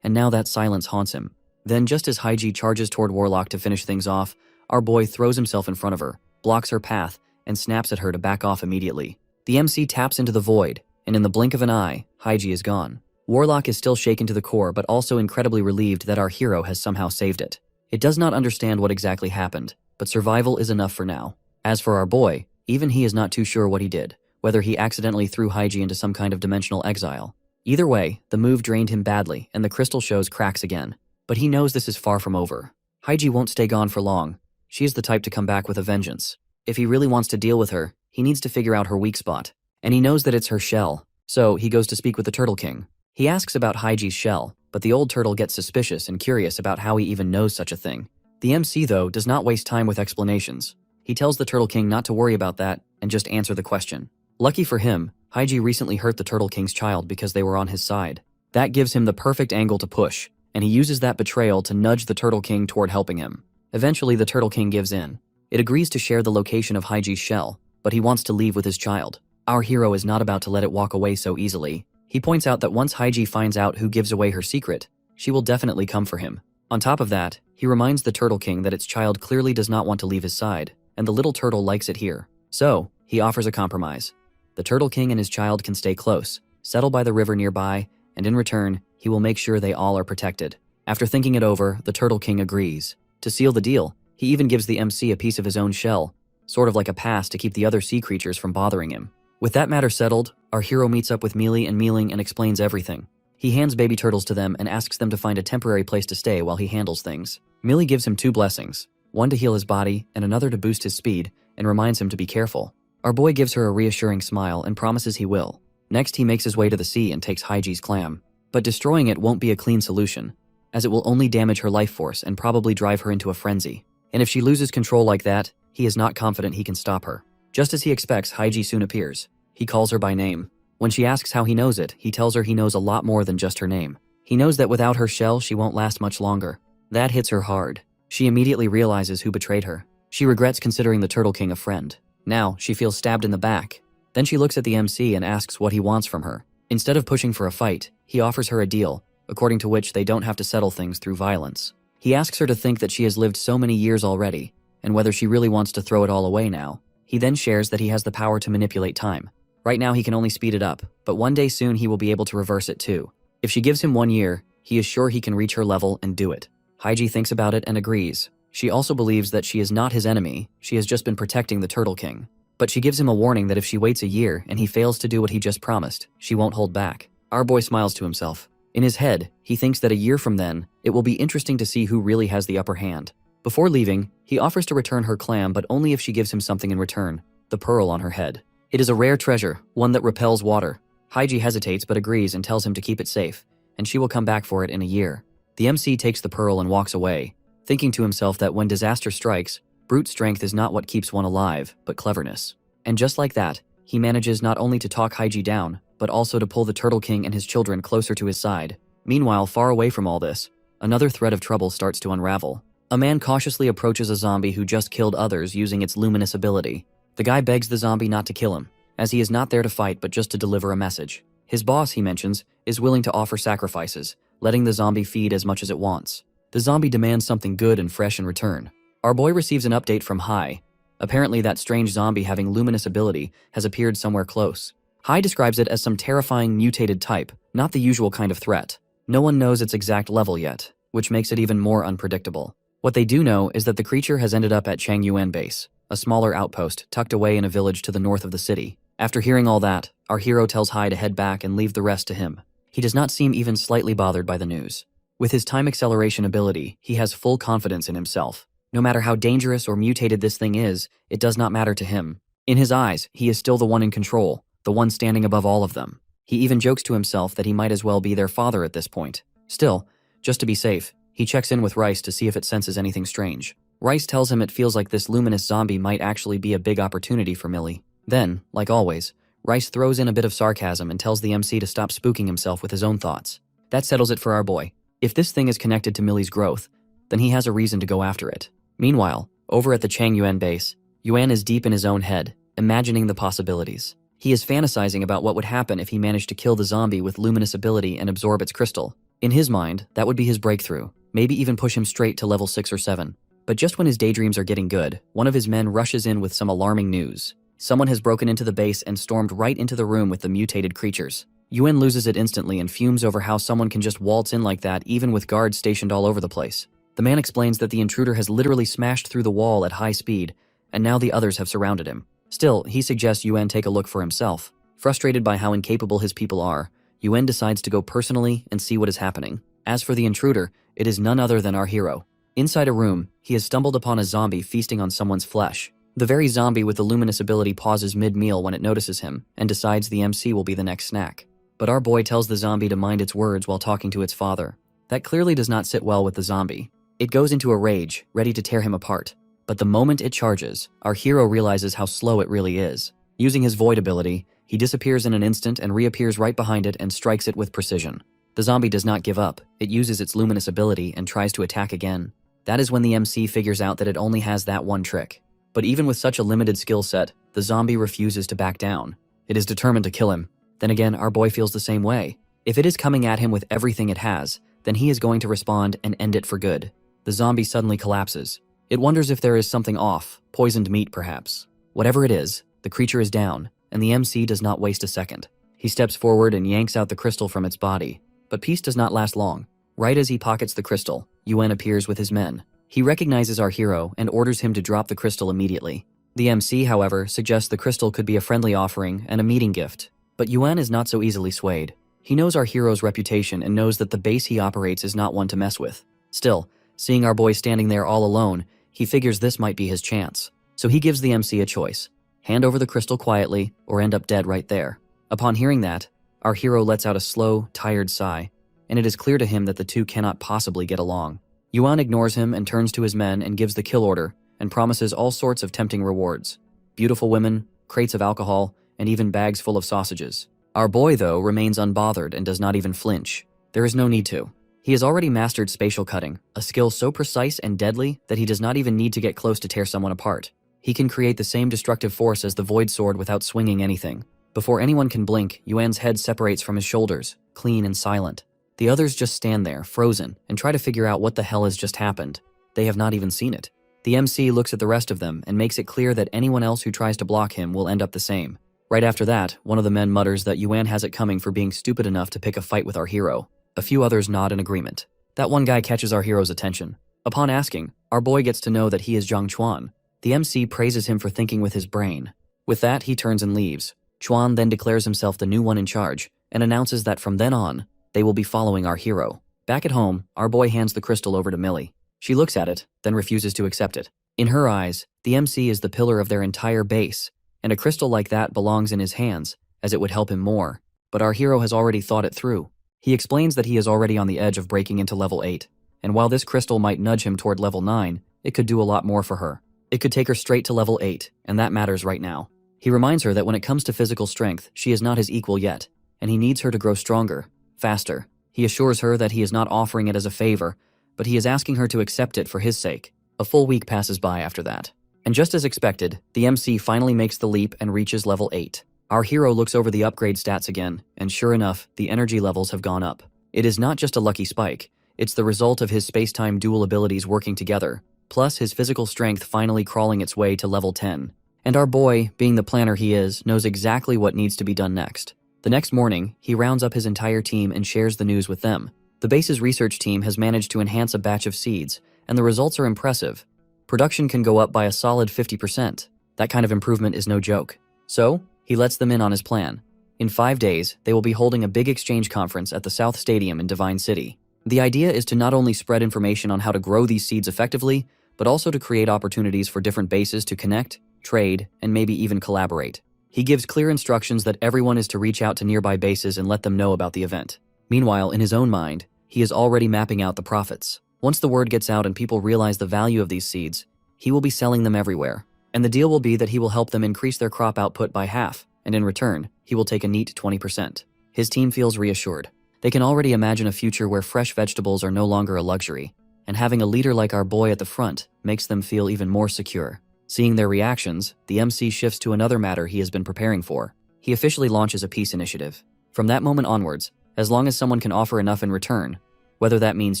and now that silence haunts him. Then just as Haiji charges toward Warlock to finish things off, our boy throws himself in front of her, blocks her path, and snaps at her to back off immediately. The MC taps into the void, and in the blink of an eye, Haiji is gone. Warlock is still shaken to the core but also incredibly relieved that our hero has somehow saved it. It does not understand what exactly happened, but survival is enough for now. As for our boy, even he is not too sure what he did, whether he accidentally threw Haiji into some kind of dimensional exile. Either way, the move drained him badly and the crystal shows cracks again. But he knows this is far from over. Haiji won't stay gone for long. She is the type to come back with a vengeance. If he really wants to deal with her, he needs to figure out her weak spot. And he knows that it's her shell, so he goes to speak with the Turtle King. He asks about Haiji's shell, but the old turtle gets suspicious and curious about how he even knows such a thing. The MC, though, does not waste time with explanations. He tells the Turtle King not to worry about that and just answer the question. Lucky for him, Haiji recently hurt the Turtle King's child because they were on his side. That gives him the perfect angle to push, and he uses that betrayal to nudge the Turtle King toward helping him. Eventually, the Turtle King gives in. It agrees to share the location of Haiji's shell, but he wants to leave with his child. Our hero is not about to let it walk away so easily. He points out that once Haiji finds out who gives away her secret, she will definitely come for him. On top of that, he reminds the Turtle King that its child clearly does not want to leave his side, and the little turtle likes it here. So, he offers a compromise. The Turtle King and his child can stay close, settle by the river nearby, and in return, he will make sure they all are protected. After thinking it over, the Turtle King agrees. To seal the deal, he even gives the MC a piece of his own shell, sort of like a pass to keep the other sea creatures from bothering him. With that matter settled, our hero meets up with Mealy and Mealing and explains everything. He hands baby turtles to them and asks them to find a temporary place to stay while he handles things. Mealy gives him 2 blessings, one to heal his body and another to boost his speed, and reminds him to be careful. Our boy gives her a reassuring smile and promises he will. Next, he makes his way to the sea and takes Haiji's clam. But destroying it won't be a clean solution, as it will only damage her life force and probably drive her into a frenzy. And if she loses control like that, he is not confident he can stop her. Just as he expects, Haiji soon appears. He calls her by name. When she asks how he knows it, he tells her he knows a lot more than just her name. He knows that without her shell, she won't last much longer. That hits her hard. She immediately realizes who betrayed her. She regrets considering the Turtle King a friend. Now, she feels stabbed in the back. Then she looks at the MC and asks what he wants from her. Instead of pushing for a fight, he offers her a deal, according to which they don't have to settle things through violence. He asks her to think that she has lived so many years already, and whether she really wants to throw it all away now. He then shares that he has the power to manipulate time. Right now he can only speed it up, but one day soon he will be able to reverse it too. If she gives him 1 year, he is sure he can reach her level and do it. Haiji thinks about it and agrees. She also believes that she is not his enemy, she has just been protecting the Turtle King. But she gives him a warning that if she waits a year and he fails to do what he just promised, she won't hold back. Our boy smiles to himself. In his head, he thinks that a year from then, it will be interesting to see who really has the upper hand. Before leaving, he offers to return her clam, but only if she gives him something in return, the pearl on her head. It is a rare treasure, one that repels water. Haiji hesitates but agrees and tells him to keep it safe, and she will come back for it in a year. The MC takes the pearl and walks away, thinking to himself that when disaster strikes, brute strength is not what keeps one alive, but cleverness. And just like that, he manages not only to talk Haiji down, but also to pull the Turtle King and his children closer to his side. Meanwhile, far away from all this, another thread of trouble starts to unravel. A man cautiously approaches a zombie who just killed others using its luminous ability. The guy begs the zombie not to kill him, as he is not there to fight but just to deliver a message. His boss, he mentions, is willing to offer sacrifices, letting the zombie feed as much as it wants. The zombie demands something good and fresh in return. Our boy receives an update from Hai. Apparently that strange zombie having luminous ability has appeared somewhere close. Hai describes it as some terrifying mutated type, not the usual kind of threat. No one knows its exact level yet, which makes it even more unpredictable. What they do know is that the creature has ended up at Changyuan Base, a smaller outpost tucked away in a village to the north of the city. After hearing all that, our hero tells Hai to head back and leave the rest to him. He does not seem even slightly bothered by the news. With his time acceleration ability, he has full confidence in himself. No matter how dangerous or mutated this thing is, it does not matter to him. In his eyes, he is still the one in control, the one standing above all of them. He even jokes to himself that he might as well be their father at this point. Still, just to be safe, he checks in with Rice to see if it senses anything strange. Rice tells him it feels like this luminous zombie might actually be a big opportunity for Millie. Then, like always, Rice throws in a bit of sarcasm and tells the MC to stop spooking himself with his own thoughts. That settles it for our boy. If this thing is connected to Millie's growth, then he has a reason to go after it. Meanwhile, over at the Changyuan base, Yuan is deep in his own head, imagining the possibilities. He is fantasizing about what would happen if he managed to kill the zombie with luminous ability and absorb its crystal. In his mind, that would be his breakthrough, maybe even push him straight to level 6 or 7. But just when his daydreams are getting good, one of his men rushes in with some alarming news. Someone has broken into the base and stormed right into the room with the mutated creatures. Yuan loses it instantly and fumes over how someone can just waltz in like that even with guards stationed all over the place. The man explains that the intruder has literally smashed through the wall at high speed, and now the others have surrounded him. Still, he suggests Yuan take a look for himself. Frustrated by how incapable his people are, Yuan decides to go personally and see what is happening. As for the intruder, it is none other than our hero. Inside a room, he has stumbled upon a zombie feasting on someone's flesh. The very zombie with the luminous ability pauses mid-meal when it notices him, and decides the MC will be the next snack. But our boy tells the zombie to mind its words while talking to its father. That clearly does not sit well with the zombie. It goes into a rage, ready to tear him apart. But the moment it charges, our hero realizes how slow it really is. Using his void ability, he disappears in an instant and reappears right behind it and strikes it with precision. The zombie does not give up. It uses its luminous ability and tries to attack again. That is when the MC figures out that it only has that one trick. But even with such a limited skill set, the zombie refuses to back down. It is determined to kill him. Then again, our boy feels the same way. If it is coming at him with everything it has, then he is going to respond and end it for good. The zombie suddenly collapses. It wonders if there is something off, poisoned meat perhaps. Whatever it is, the creature is down, and the MC does not waste a second. He steps forward and yanks out the crystal from its body. But peace does not last long. Right as he pockets the crystal, Yuan appears with his men. He recognizes our hero and orders him to drop the crystal immediately. The MC, however, suggests the crystal could be a friendly offering and a meeting gift. But Yuan is not so easily swayed. He knows our hero's reputation and knows that the base he operates is not one to mess with. Still, seeing our boy standing there all alone, he figures this might be his chance. So he gives the MC a choice: hand over the crystal quietly or end up dead right there. Upon hearing that, our hero lets out a slow, tired sigh, and it is clear to him that the two cannot possibly get along. Yuan ignores him and turns to his men and gives the kill order and promises all sorts of tempting rewards: beautiful women, crates of alcohol, and even bags full of sausages. Our boy, though, remains unbothered and does not even flinch. There is no need to. He has already mastered spatial cutting, a skill so precise and deadly that he does not even need to get close to tear someone apart. He can create the same destructive force as the Void Sword without swinging anything. Before anyone can blink, Yuan's head separates from his shoulders, clean and silent. The others just stand there, frozen, and try to figure out what the hell has just happened. They have not even seen it. The MC looks at the rest of them and makes it clear that anyone else who tries to block him will end up the same. Right after that, one of the men mutters that Yuan has it coming for being stupid enough to pick a fight with our hero. A few others nod in agreement. That one guy catches our hero's attention. Upon asking, our boy gets to know that he is Zhang Chuan. The MC praises him for thinking with his brain. With that, he turns and leaves. Chuan then declares himself the new one in charge and announces that from then on, they will be following our hero. Back at home, our boy hands the crystal over to Millie. She looks at it, then refuses to accept it. In her eyes, the MC is the pillar of their entire base, and a crystal like that belongs in his hands, as it would help him more. But our hero has already thought it through. He explains that he is already on the edge of breaking into level 8, and while this crystal might nudge him toward level 9, it could do a lot more for her. It could take her straight to level 8, and that matters right now. He reminds her that when it comes to physical strength, she is not his equal yet, and he needs her to grow stronger, faster. He assures her that he is not offering it as a favor, but he is asking her to accept it for his sake. A full week passes by after that. And just as expected, the MC finally makes the leap and reaches level 8. Our hero looks over the upgrade stats again, and sure enough, the energy levels have gone up. It is not just a lucky spike, it's the result of his space-time dual abilities working together, plus his physical strength finally crawling its way to level 10. And our boy, being the planner he is, knows exactly what needs to be done next. The next morning, he rounds up his entire team and shares the news with them. The base's research team has managed to enhance a batch of seeds, and the results are impressive. Production can go up by a solid 50%. That kind of improvement is no joke. So, he lets them in on his plan. In 5 days, they will be holding a big exchange conference at the South Stadium in Divine City. The idea is to not only spread information on how to grow these seeds effectively, but also to create opportunities for different bases to connect, trade, and maybe even collaborate. He gives clear instructions that everyone is to reach out to nearby bases and let them know about the event. Meanwhile, in his own mind, he is already mapping out the profits. Once the word gets out and people realize the value of these seeds, he will be selling them everywhere. And the deal will be that he will help them increase their crop output by half, and in return, he will take a neat 20%. His team feels reassured. They can already imagine a future where fresh vegetables are no longer a luxury, and having a leader like our boy at the front makes them feel even more secure. Seeing their reactions, the MC shifts to another matter he has been preparing for. He officially launches a peace initiative. From that moment onwards, as long as someone can offer enough in return, whether that means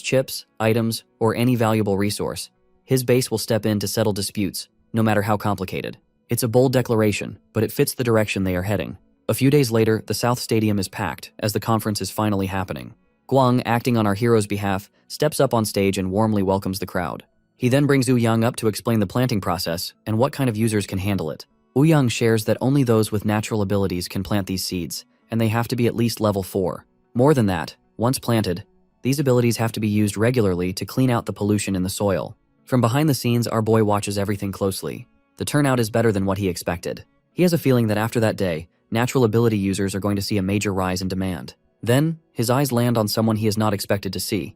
chips, items, or any valuable resource, his base will step in to settle disputes, no matter how complicated. It's a bold declaration, but it fits the direction they are heading. A few days later, the South Stadium is packed as the conference is finally happening. Guang, acting on our hero's behalf, steps up on stage and warmly welcomes the crowd. He then brings Ouyang up to explain the planting process and what kind of users can handle it. Ouyang shares that only those with natural abilities can plant these seeds, and they have to be at least level 4. More than that, once planted, these abilities have to be used regularly to clean out the pollution in the soil. From behind the scenes, our boy watches everything closely. The turnout is better than what he expected. He has a feeling that after that day, natural ability users are going to see a major rise in demand. Then, his eyes land on someone he has not expected to see.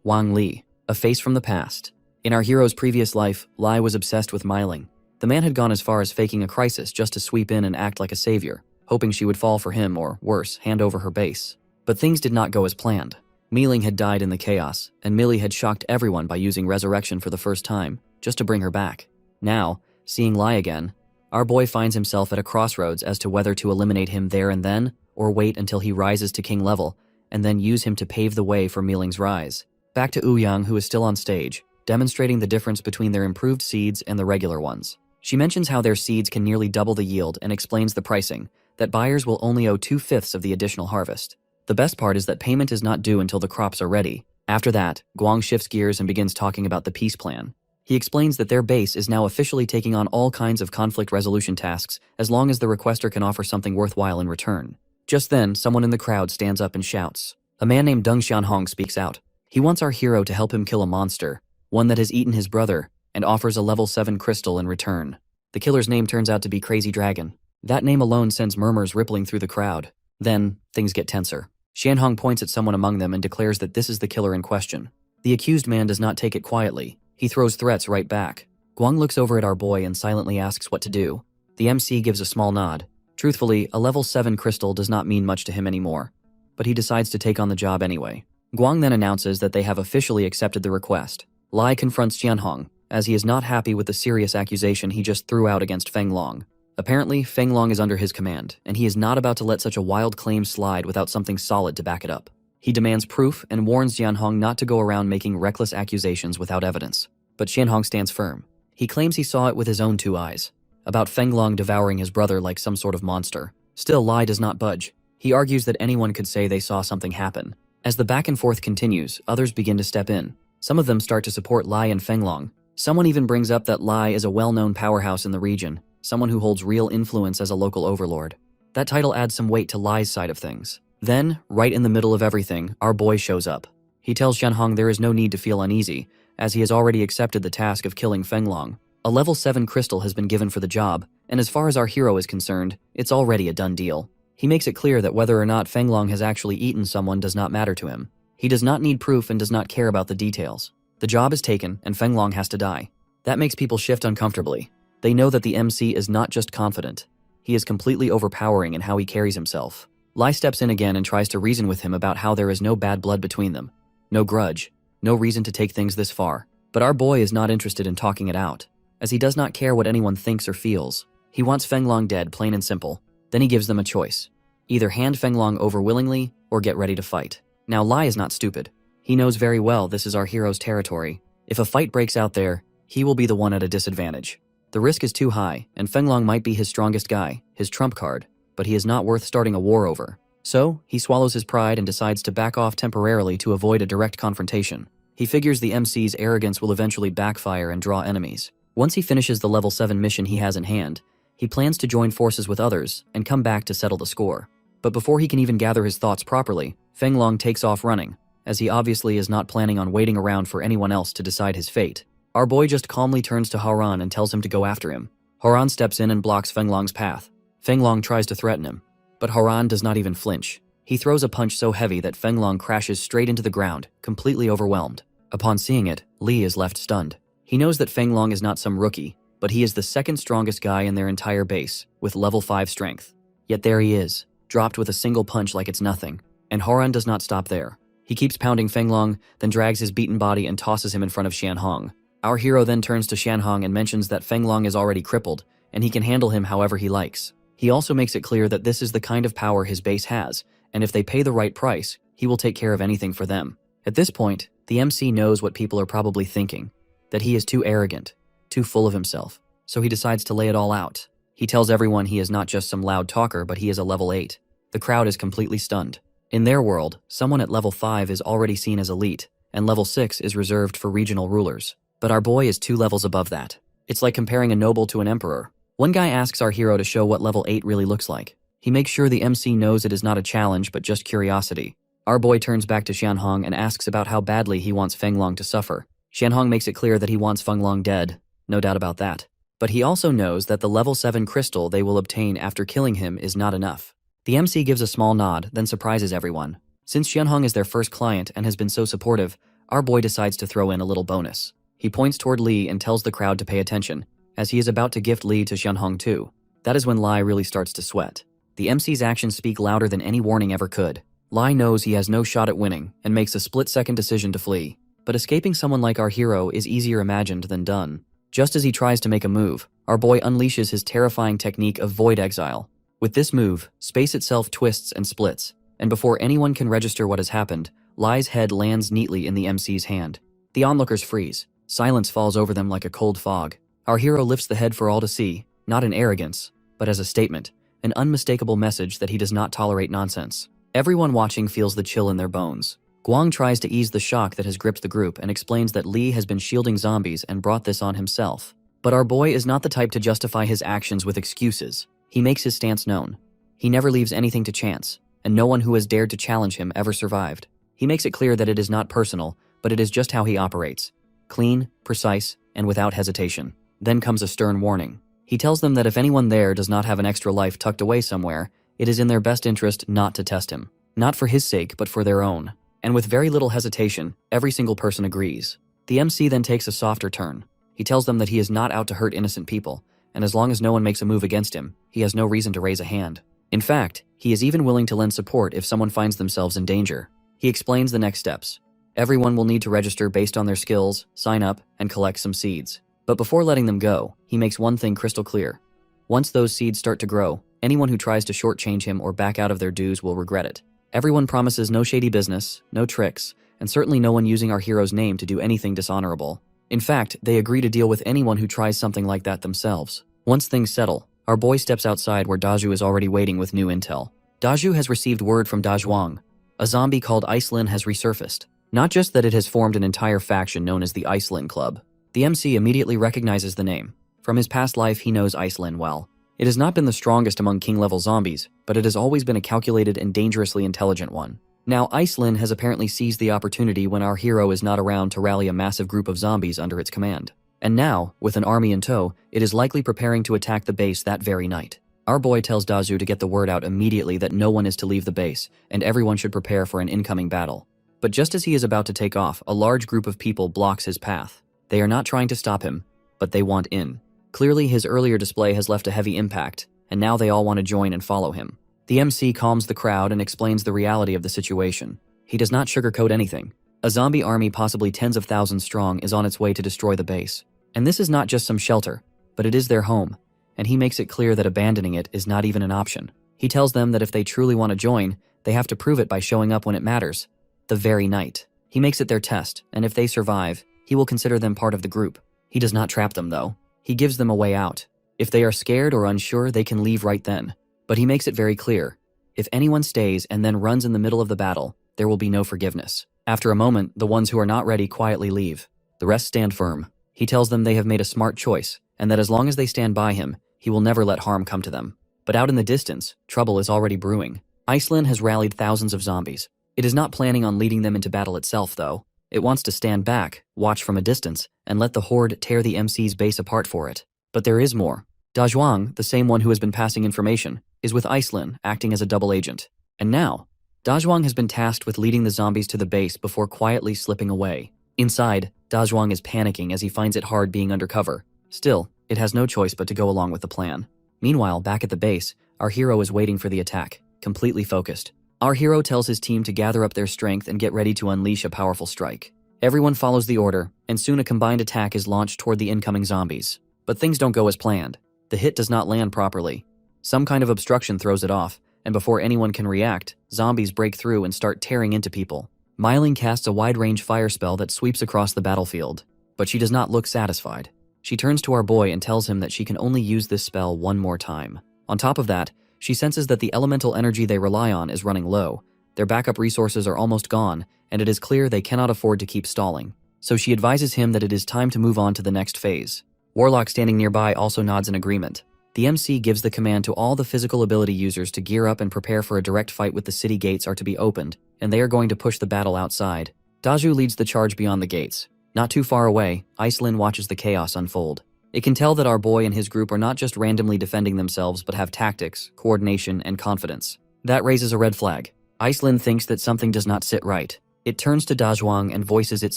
Wang Li, a face from the past. In our hero's previous life, Lai was obsessed with Myling. The man had gone as far as faking a crisis just to sweep in and act like a savior, hoping she would fall for him or, worse, hand over her base. But things did not go as planned. Myling had died in the chaos, and Millie had shocked everyone by using resurrection for the first time, just to bring her back. Now, seeing Lai again, our boy finds himself at a crossroads as to whether to eliminate him there and then, or wait until he rises to king level, and then use him to pave the way for Myling's rise. Back to Ouyang, who is still on stage, demonstrating the difference between their improved seeds and the regular ones. She mentions how their seeds can nearly double the yield and explains the pricing, that buyers will only owe 2/5 of the additional harvest. The best part is that payment is not due until the crops are ready. After that, Guang shifts gears and begins talking about the peace plan. He explains that their base is now officially taking on all kinds of conflict resolution tasks as long as the requester can offer something worthwhile in return. Just then, someone in the crowd stands up and shouts. A man named Deng Xianhong speaks out. He wants our hero to help him kill a monster, one that has eaten his brother, and offers a level 7 crystal in return. The killer's name turns out to be Crazy Dragon. That name alone sends murmurs rippling through the crowd. Then, things get tenser. Xianhong points at someone among them and declares that this is the killer in question. The accused man does not take it quietly. He throws threats right back. Guang looks over at our boy and silently asks what to do. The MC gives a small nod. Truthfully, a level 7 crystal does not mean much to him anymore, but he decides to take on the job anyway. Guang then announces that they have officially accepted the request. Lai confronts Xianhong, as he is not happy with the serious accusation he just threw out against Feng Long. Apparently, Feng Long is under his command, and he is not about to let such a wild claim slide without something solid to back it up. He demands proof and warns Xianhong not to go around making reckless accusations without evidence. But Xianhong stands firm. He claims he saw it with his own 2 eyes, about Feng Long devouring his brother like some sort of monster. Still, Lai does not budge. He argues that anyone could say they saw something happen. As the back and forth continues, others begin to step in. Some of them start to support Lai and Feng Long. Someone even brings up that Lai is a well-known powerhouse in the region, someone who holds real influence as a local overlord. That title adds some weight to Lai's side of things. Then, right in the middle of everything, our boy shows up. He tells Xianhong there is no need to feel uneasy, as he has already accepted the task of killing Feng Long. A level 7 crystal has been given for the job, and as far as our hero is concerned, it's already a done deal. He makes it clear that whether or not Feng Long has actually eaten someone does not matter to him. He does not need proof and does not care about the details. The job is taken, and Feng Long has to die. That makes people shift uncomfortably. They know that the MC is not just confident. He is completely overpowering in how he carries himself. Lai steps in again and tries to reason with him about how there is no bad blood between them. No grudge. No reason to take things this far. But our boy is not interested in talking it out, as he does not care what anyone thinks or feels. He wants Feng Long dead, plain and simple. Then he gives them a choice. Either hand Feng Long over willingly, or get ready to fight. Now Lai is not stupid. He knows very well this is our hero's territory. If a fight breaks out there, he will be the one at a disadvantage. The risk is too high, and Feng Long might be his strongest guy, his trump card, but he is not worth starting a war over. So, he swallows his pride and decides to back off temporarily to avoid a direct confrontation. He figures the MC's arrogance will eventually backfire and draw enemies. Once he finishes the level 7 mission he has in hand, he plans to join forces with others and come back to settle the score. But before he can even gather his thoughts properly, Feng Long takes off running, as he obviously is not planning on waiting around for anyone else to decide his fate. Our boy just calmly turns to Haran and tells him to go after him. Haran steps in and blocks Feng Long's path. Feng Long tries to threaten him, but Haran does not even flinch. He throws a punch so heavy that Feng Long crashes straight into the ground, completely overwhelmed. Upon seeing it, Li is left stunned. He knows that Feng Long is not some rookie, but he is the second strongest guy in their entire base, with level 5 strength. Yet there he is, dropped with a single punch like it's nothing. And Haran does not stop there. He keeps pounding Feng Long, then drags his beaten body and tosses him in front of Xianhong. Our hero then turns to Xianhong and mentions that Feng Long is already crippled, and he can handle him however he likes. He also makes it clear that this is the kind of power his base has, and if they pay the right price, he will take care of anything for them. At this point, the MC knows what people are probably thinking, that he is too arrogant, too full of himself, so he decides to lay it all out. He tells everyone he is not just some loud talker, but he is a level 8. The crowd is completely stunned. In their world, someone at level 5 is already seen as elite, and level 6 is reserved for regional rulers. But our boy is 2 levels above that. It's like comparing a noble to an emperor. One guy asks our hero to show what level 8 really looks like. He makes sure the MC knows it is not a challenge but just curiosity. Our boy turns back to Xianhong and asks about how badly he wants Feng Long to suffer. Xianhong makes it clear that he wants Feng Long dead, no doubt about that. But he also knows that the level 7 crystal they will obtain after killing him is not enough. The MC gives a small nod, then surprises everyone. Since Xianhong is their first client and has been so supportive, our boy decides to throw in a little bonus. He points toward Li and tells the crowd to pay attention, as he is about to gift Li to Xianhong too. That is when Lai really starts to sweat. The MC's actions speak louder than any warning ever could. Lai knows he has no shot at winning and makes a split-second decision to flee. But escaping someone like our hero is easier imagined than done. Just as he tries to make a move, our boy unleashes his terrifying technique of void exile. With this move, space itself twists and splits, and before anyone can register what has happened, Lai's head lands neatly in the MC's hand. The onlookers freeze. Silence falls over them like a cold fog. Our hero lifts the head for all to see, not in arrogance, but as a statement, an unmistakable message that he does not tolerate nonsense. Everyone watching feels the chill in their bones. Guang tries to ease the shock that has gripped the group and explains that Lee has been shielding zombies and brought this on himself. But our boy is not the type to justify his actions with excuses. He makes his stance known. He never leaves anything to chance, and no one who has dared to challenge him ever survived. He makes it clear that it is not personal, but it is just how he operates. Clean, precise, and without hesitation. Then comes a stern warning. He tells them that if anyone there does not have an extra life tucked away somewhere, it is in their best interest not to test him. Not for his sake, but for their own. And with very little hesitation, every single person agrees. The MC then takes a softer turn. He tells them that he is not out to hurt innocent people, and as long as no one makes a move against him, he has no reason to raise a hand. In fact, he is even willing to lend support if someone finds themselves in danger. He explains the next steps. Everyone will need to register based on their skills, sign up, and collect some seeds. But before letting them go, he makes one thing crystal clear. Once those seeds start to grow, anyone who tries to shortchange him or back out of their dues will regret it. Everyone promises no shady business, no tricks, and certainly no one using our hero's name to do anything dishonorable. In fact, they agree to deal with anyone who tries something like that themselves. Once things settle, our boy steps outside where Daju is already waiting with new intel. Daju has received word from Dazhuang. A zombie called Icelin has resurfaced. Not just that it has formed an entire faction known as the Icelin Club. The MC immediately recognizes the name. From his past life, he knows Icelin well. It has not been the strongest among king-level zombies, but it has always been a calculated and dangerously intelligent one. Now, Icelin has apparently seized the opportunity when our hero is not around to rally a massive group of zombies under its command. And now, with an army in tow, it is likely preparing to attack the base that very night. Our boy tells Dazu to get the word out immediately that no one is to leave the base, and everyone should prepare for an incoming battle. But just as he is about to take off, a large group of people blocks his path. They are not trying to stop him, but they want in. Clearly, his earlier display has left a heavy impact, and now they all want to join and follow him. The MC calms the crowd and explains the reality of the situation. He does not sugarcoat anything. A zombie army possibly tens of thousands strong is on its way to destroy the base. And this is not just some shelter, but it is their home, and he makes it clear that abandoning it is not even an option. He tells them that if they truly want to join, they have to prove it by showing up when it matters. The very night. He makes it their test, and if they survive, he will consider them part of the group. He does not trap them though. He gives them a way out. If they are scared or unsure, they can leave right then. But he makes it very clear. If anyone stays and then runs in the middle of the battle, there will be no forgiveness. After a moment, the ones who are not ready quietly leave. The rest stand firm. He tells them they have made a smart choice, and that as long as they stand by him, he will never let harm come to them. But out in the distance, trouble is already brewing. Iceland has rallied thousands of zombies. It is not planning on leading them into battle itself, though. It wants to stand back, watch from a distance, and let the horde tear the MC's base apart for it. But there is more. Dazhuang, the same one who has been passing information, is with Iceland, acting as a double agent. And now, Dazhuang has been tasked with leading the zombies to the base before quietly slipping away. Inside, Dazhuang is panicking as he finds it hard being undercover. Still, it has no choice but to go along with the plan. Meanwhile, back at the base, our hero is waiting for the attack, completely focused. Our hero tells his team to gather up their strength and get ready to unleash a powerful strike. Everyone follows the order, and soon a combined attack is launched toward the incoming zombies. But things don't go as planned. The hit does not land properly. Some kind of obstruction throws it off, and before anyone can react, zombies break through and start tearing into people. Myling casts a wide-range fire spell that sweeps across the battlefield, but she does not look satisfied. She turns to our boy and tells him that she can only use this spell one more time. On top of that, she senses that the elemental energy they rely on is running low. Their backup resources are almost gone, and it is clear they cannot afford to keep stalling. So she advises him that it is time to move on to the next phase. Warlock standing nearby also nods in agreement. The MC gives the command to all the physical ability users to gear up and prepare for a direct fight with the city gates are to be opened, and they are going to push the battle outside. Daju leads the charge beyond the gates. Not too far away, Iceland watches the chaos unfold. It can tell that our boy and his group are not just randomly defending themselves but have tactics, coordination, and confidence. That raises a red flag. Iceland thinks that something does not sit right. It turns to Dazhuang and voices its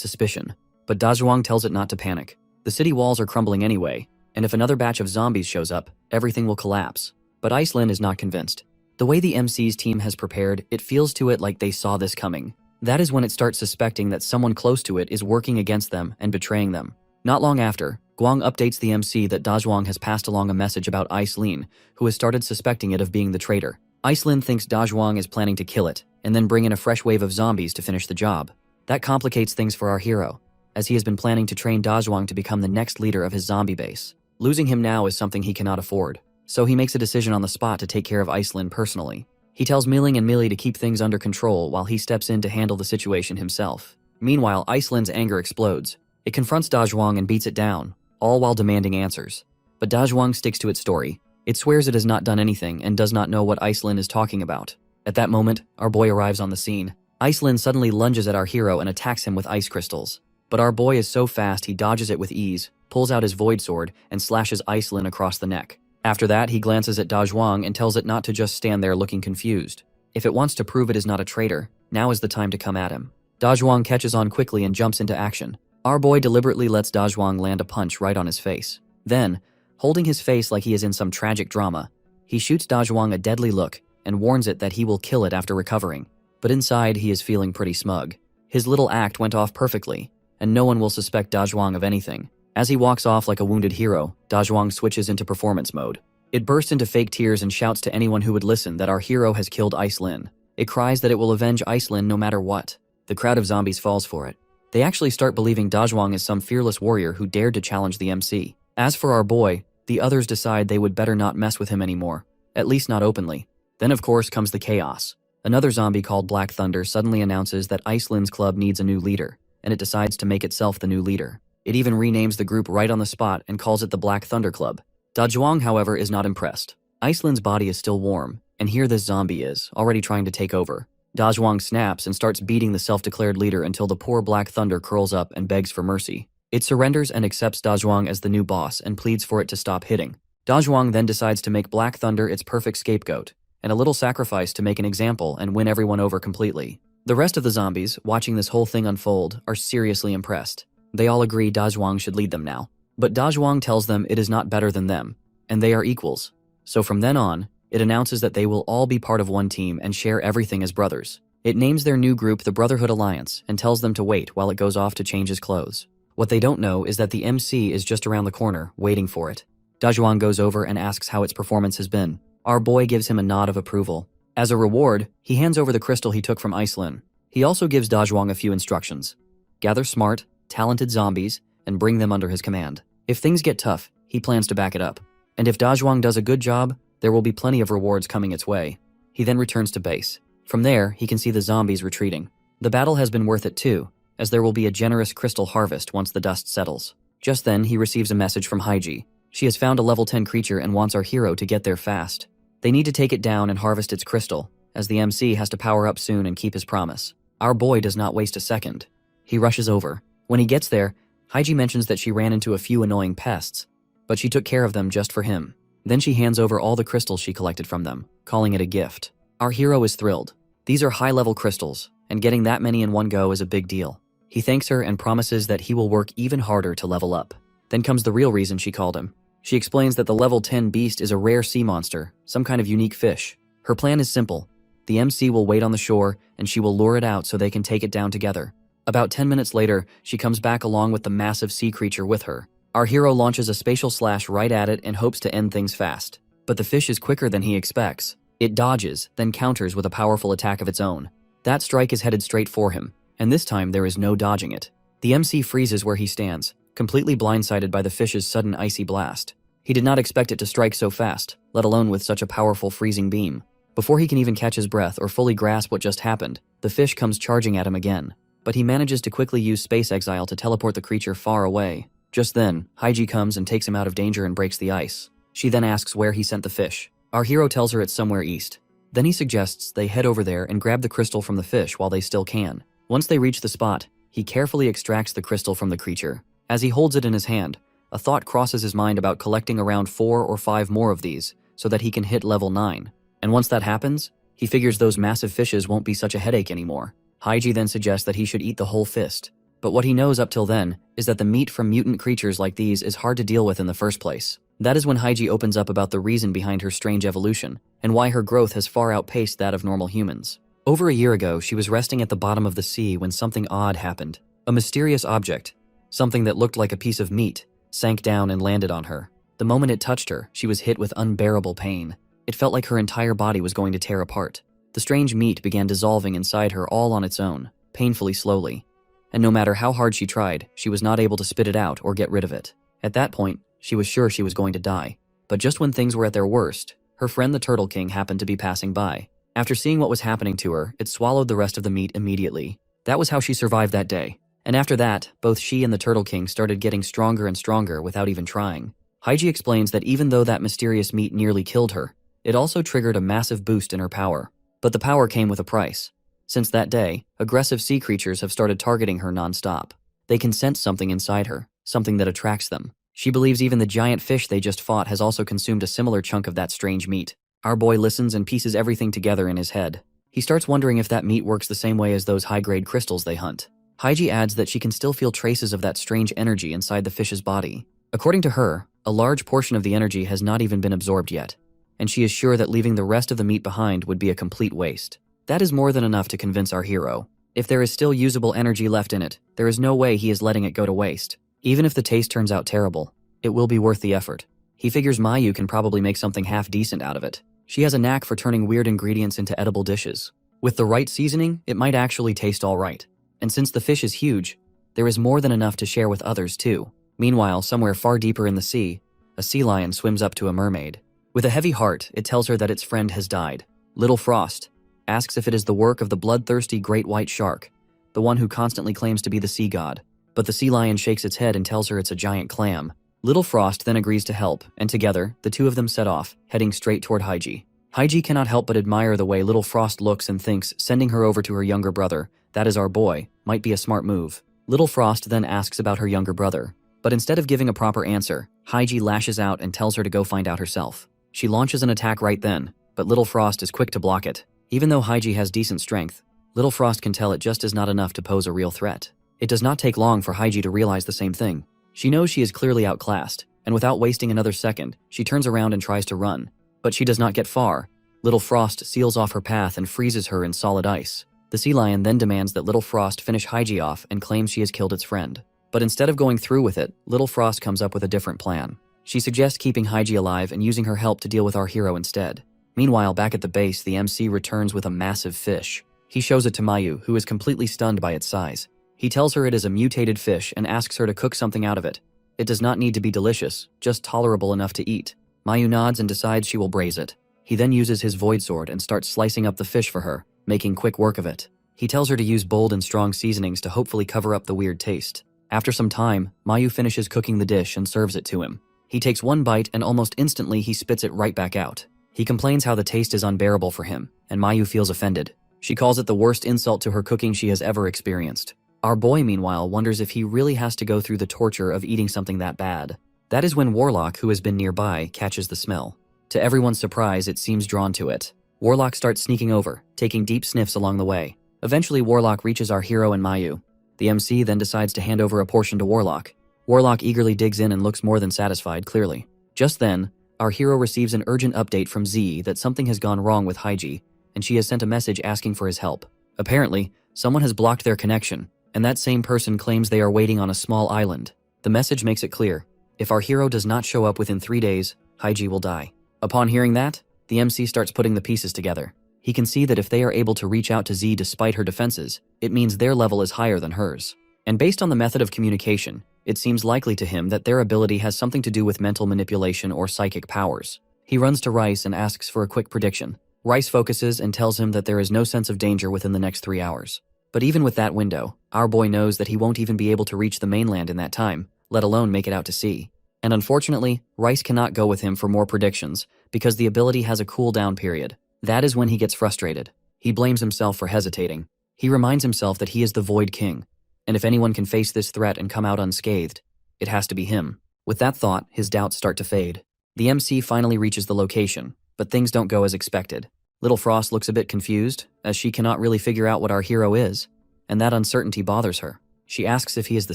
suspicion, but Dazhuang tells it not to panic. The city walls are crumbling anyway, and if another batch of zombies shows up, everything will collapse. But Iceland is not convinced. The way the MC's team has prepared, it feels to it like they saw this coming. That is when it starts suspecting that someone close to it is working against them and betraying them. Not long after, Guang updates the MC that Dazhuang has passed along a message about Icelin, who has started suspecting it of being the traitor. Iceland thinks Dazhuang is planning to kill it, and then bring in a fresh wave of zombies to finish the job. That complicates things for our hero, as he has been planning to train Dazhuang to become the next leader of his zombie base. Losing him now is something he cannot afford, so he makes a decision on the spot to take care of Iceland personally. He tells Milling and Millie to keep things under control while he steps in to handle the situation himself. Meanwhile, Iceland's anger explodes. It confronts Dazhuang and beats it down, all while demanding answers. But Dazhuang sticks to its story. It swears it has not done anything and does not know what Iceland is talking about. At that moment, our boy arrives on the scene. Iceland suddenly lunges at our hero and attacks him with ice crystals. But our boy is so fast he dodges it with ease, pulls out his void sword, and slashes Iceland across the neck. After that, he glances at Dazhuang and tells it not to just stand there looking confused. If it wants to prove it is not a traitor, now is the time to come at him. Dazhuang catches on quickly and jumps into action. Our boy deliberately lets Dazhuang land a punch right on his face. Then, holding his face like he is in some tragic drama, he shoots Dazhuang a deadly look and warns it that he will kill it after recovering. But inside, he is feeling pretty smug. His little act went off perfectly, and no one will suspect Dazhuang of anything. As he walks off like a wounded hero, Dazhuang switches into performance mode. It bursts into fake tears and shouts to anyone who would listen that our hero has killed Iceland. It cries that it will avenge Iceland no matter what. The crowd of zombies falls for it. They actually start believing Dazhuang is some fearless warrior who dared to challenge the MC. As for our boy, the others decide they would better not mess with him anymore, at least not openly. Then of course comes the chaos. Another zombie called Black Thunder suddenly announces that Iceland's club needs a new leader, and it decides to make itself the new leader. It even renames the group right on the spot and calls it the Black Thunder Club. Dazhuang, however, is not impressed. Iceland's body is still warm, and here this zombie is, already trying to take over. Dazhuang snaps and starts beating the self-declared leader until the poor Black Thunder curls up and begs for mercy. It surrenders and accepts Dazhuang as the new boss and pleads for it to stop hitting. Dazhuang then decides to make Black Thunder its perfect scapegoat, and a little sacrifice to make an example and win everyone over completely. The rest of the zombies, watching this whole thing unfold, are seriously impressed. They all agree Dazhuang should lead them now. But Dazhuang tells them it is not better than them, and they are equals. So from then on, it announces that they will all be part of one team and share everything as brothers. It names their new group the Brotherhood Alliance and tells them to wait while it goes off to change his clothes. What they don't know is that the MC is just around the corner, waiting for it. Dazhuang goes over and asks how its performance has been. Our boy gives him a nod of approval. As a reward, he hands over the crystal he took from Iceland. He also gives Dazhuang a few instructions. Gather smart, talented zombies, and bring them under his command. If things get tough, he plans to back it up. And if Dazhuang does a good job, there will be plenty of rewards coming its way. He then returns to base. From there, he can see the zombies retreating. The battle has been worth it too, as there will be a generous crystal harvest once the dust settles. Just then, he receives a message from Haiji. She has found a level 10 creature and wants our hero to get there fast. They need to take it down and harvest its crystal, as the MC has to power up soon and keep his promise. Our boy does not waste a second. He rushes over. When he gets there, Haiji mentions that she ran into a few annoying pests, but she took care of them just for him. Then she hands over all the crystals she collected from them, calling it a gift. Our hero is thrilled. These are high-level crystals, and getting that many in one go is a big deal. He thanks her and promises that he will work even harder to level up. Then comes the real reason she called him. She explains that the level 10 beast is a rare sea monster, some kind of unique fish. Her plan is simple. The MC will wait on the shore, and she will lure it out so they can take it down together. About 10 minutes later, she comes back along with the massive sea creature with her. Our hero launches a spatial slash right at it and hopes to end things fast. But the fish is quicker than he expects. It dodges, then counters with a powerful attack of its own. That strike is headed straight for him, and this time there is no dodging it. The MC freezes where he stands, completely blindsided by the fish's sudden icy blast. He did not expect it to strike so fast, let alone with such a powerful freezing beam. Before he can even catch his breath or fully grasp what just happened, the fish comes charging at him again. But he manages to quickly use space exile to teleport the creature far away. Just then, Haiji comes and takes him out of danger and breaks the ice. She then asks where he sent the fish. Our hero tells her it's somewhere east. Then he suggests they head over there and grab the crystal from the fish while they still can. Once they reach the spot, he carefully extracts the crystal from the creature. As he holds it in his hand, a thought crosses his mind about collecting around 4 or 5 more of these so that he can hit level 9. And once that happens, he figures those massive fishes won't be such a headache anymore. Haiji then suggests that he should eat the whole fist. But what he knows up till then is that the meat from mutant creatures like these is hard to deal with in the first place. That is when Haiji opens up about the reason behind her strange evolution and why her growth has far outpaced that of normal humans. Over a year ago, she was resting at the bottom of the sea when something odd happened. A mysterious object, something that looked like a piece of meat, sank down and landed on her. The moment it touched her, she was hit with unbearable pain. It felt like her entire body was going to tear apart. The strange meat began dissolving inside her all on its own, painfully slowly. And no matter how hard she tried, she was not able to spit it out or get rid of it. At that point, she was sure she was going to die. But just when things were at their worst, her friend the Turtle King happened to be passing by. After seeing what was happening to her, it swallowed the rest of the meat immediately. That was how she survived that day. And after that, both she and the Turtle King started getting stronger and stronger without even trying. Haiji explains that even though that mysterious meat nearly killed her, it also triggered a massive boost in her power. But the power came with a price. Since that day, aggressive sea creatures have started targeting her non-stop. They can sense something inside her, something that attracts them. She believes even the giant fish they just fought has also consumed a similar chunk of that strange meat. Our boy listens and pieces everything together in his head. He starts wondering if that meat works the same way as those high-grade crystals they hunt. Haiji adds that she can still feel traces of that strange energy inside the fish's body. According to her, a large portion of the energy has not even been absorbed yet, and she is sure that leaving the rest of the meat behind would be a complete waste. That is more than enough to convince our hero. If there is still usable energy left in it, there is no way he is letting it go to waste. Even if the taste turns out terrible, it will be worth the effort. He figures Mayu can probably make something half decent out of it. She has a knack for turning weird ingredients into edible dishes. With the right seasoning, it might actually taste all right. And since the fish is huge, there is more than enough to share with others too. Meanwhile, somewhere far deeper in the sea, a sea lion swims up to a mermaid. With a heavy heart, it tells her that its friend has died. Little Frost asks if it is the work of the bloodthirsty great white shark, the one who constantly claims to be the sea god. But the sea lion shakes its head and tells her it's a giant clam. Little Frost then agrees to help, and together, the two of them set off, heading straight toward Haiji. Haiji cannot help but admire the way Little Frost looks and thinks sending her over to her younger brother, that is our boy, might be a smart move. Little Frost then asks about her younger brother, but instead of giving a proper answer, Haiji lashes out and tells her to go find out herself. She launches an attack right then, but Little Frost is quick to block it. Even though Haiji has decent strength, Little Frost can tell it just is not enough to pose a real threat. It does not take long for Haiji to realize the same thing. She knows she is clearly outclassed, and without wasting another second, she turns around and tries to run. But she does not get far. Little Frost seals off her path and freezes her in solid ice. The sea lion then demands that Little Frost finish Haiji off and claims she has killed its friend. But instead of going through with it, Little Frost comes up with a different plan. She suggests keeping Haiji alive and using her help to deal with our hero instead. Meanwhile, back at the base, the MC returns with a massive fish. He shows it to Mayu, who is completely stunned by its size. He tells her it is a mutated fish and asks her to cook something out of it. It does not need to be delicious, just tolerable enough to eat. Mayu nods and decides she will braise it. He then uses his void sword and starts slicing up the fish for her, making quick work of it. He tells her to use bold and strong seasonings to hopefully cover up the weird taste. After some time, Mayu finishes cooking the dish and serves it to him. He takes one bite and almost instantly he spits it right back out. He complains how the taste is unbearable for him, and Mayu feels offended. She calls it the worst insult to her cooking she has ever experienced. Our boy, meanwhile, wonders if he really has to go through the torture of eating something that bad. That is when Warlock, who has been nearby, catches the smell. To everyone's surprise, it seems drawn to it. Warlock starts sneaking over, taking deep sniffs along the way. Eventually, Warlock reaches our hero and Mayu. The MC then decides to hand over a portion to Warlock. Warlock eagerly digs in and looks more than satisfied, clearly. Just then, our hero receives an urgent update from Z that something has gone wrong with Haiji, and she has sent a message asking for his help. Apparently, someone has blocked their connection, and that same person claims they are waiting on a small island. The message makes it clear. If our hero does not show up within 3 days, Haiji will die. Upon hearing that, the MC starts putting the pieces together. He can see that if they are able to reach out to Z despite her defenses, it means their level is higher than hers. And based on the method of communication, it seems likely to him that their ability has something to do with mental manipulation or psychic powers. He runs to Rice and asks for a quick prediction. Rice focuses and tells him that there is no sense of danger within the next 3 hours. But even with that window, our boy knows that he won't even be able to reach the mainland in that time, let alone make it out to sea. And unfortunately, Rice cannot go with him for more predictions because the ability has a cooldown period. That is when he gets frustrated. He blames himself for hesitating. He reminds himself that he is the Void King, and if anyone can face this threat and come out unscathed, it has to be him. With that thought, his doubts start to fade. The MC finally reaches the location, but things don't go as expected. Little Frost looks a bit confused, as she cannot really figure out what our hero is, and that uncertainty bothers her. She asks if he is the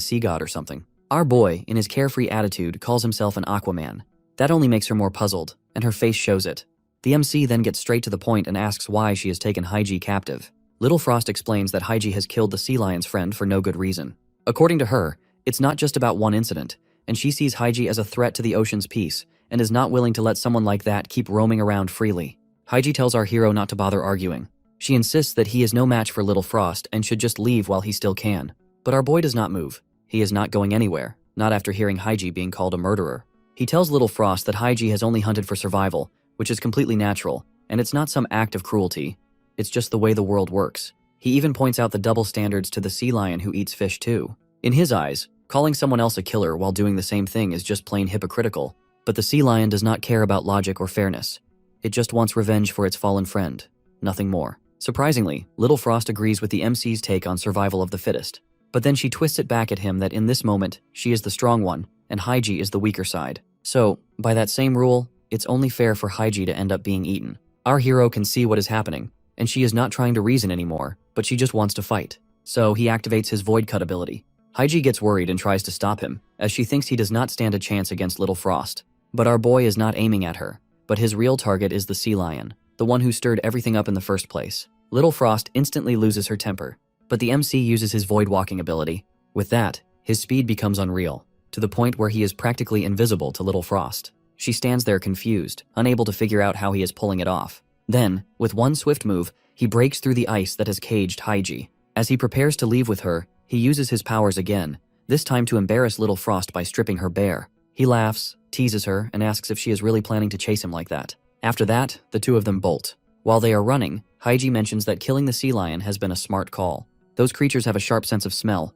sea god or something. Our boy, in his carefree attitude, calls himself an Aquaman. That only makes her more puzzled, and her face shows it. The MC then gets straight to the point and asks why she has taken Haiji captive. Little Frost explains that Haiji has killed the sea lion's friend for no good reason. According to her, it's not just about one incident, and she sees Haiji as a threat to the ocean's peace, and is not willing to let someone like that keep roaming around freely. Haiji tells our hero not to bother arguing. She insists that he is no match for Little Frost and should just leave while he still can. But our boy does not move. He is not going anywhere, not after hearing Haiji being called a murderer. He tells Little Frost that Haiji has only hunted for survival, which is completely natural, and it's not some act of cruelty. It's just the way the world works. He even points out the double standards to the sea lion who eats fish too. In his eyes, calling someone else a killer while doing the same thing is just plain hypocritical. But the sea lion does not care about logic or fairness. It just wants revenge for its fallen friend. Nothing more. Surprisingly, Little Frost agrees with the MC's take on survival of the fittest. But then she twists it back at him that in this moment, she is the strong one, and Haiji is the weaker side. So, by that same rule, it's only fair for Haiji to end up being eaten. Our hero can see what is happening, and she is not trying to reason anymore, but she just wants to fight. So he activates his Void Cut ability. Haiji gets worried and tries to stop him, as she thinks he does not stand a chance against Little Frost. But our boy is not aiming at her, but his real target is the sea lion, the one who stirred everything up in the first place. Little Frost instantly loses her temper, but the MC uses his Void Walking ability. With that, his speed becomes unreal, to the point where he is practically invisible to Little Frost. She stands there confused, unable to figure out how he is pulling it off. Then, with one swift move, he breaks through the ice that has caged Haiji. As he prepares to leave with her, he uses his powers again, this time to embarrass Little Frost by stripping her bare. He laughs, teases her, and asks if she is really planning to chase him like that. After that, the two of them bolt. While they are running, Haiji mentions that killing the sea lion has been a smart call. Those creatures have a sharp sense of smell,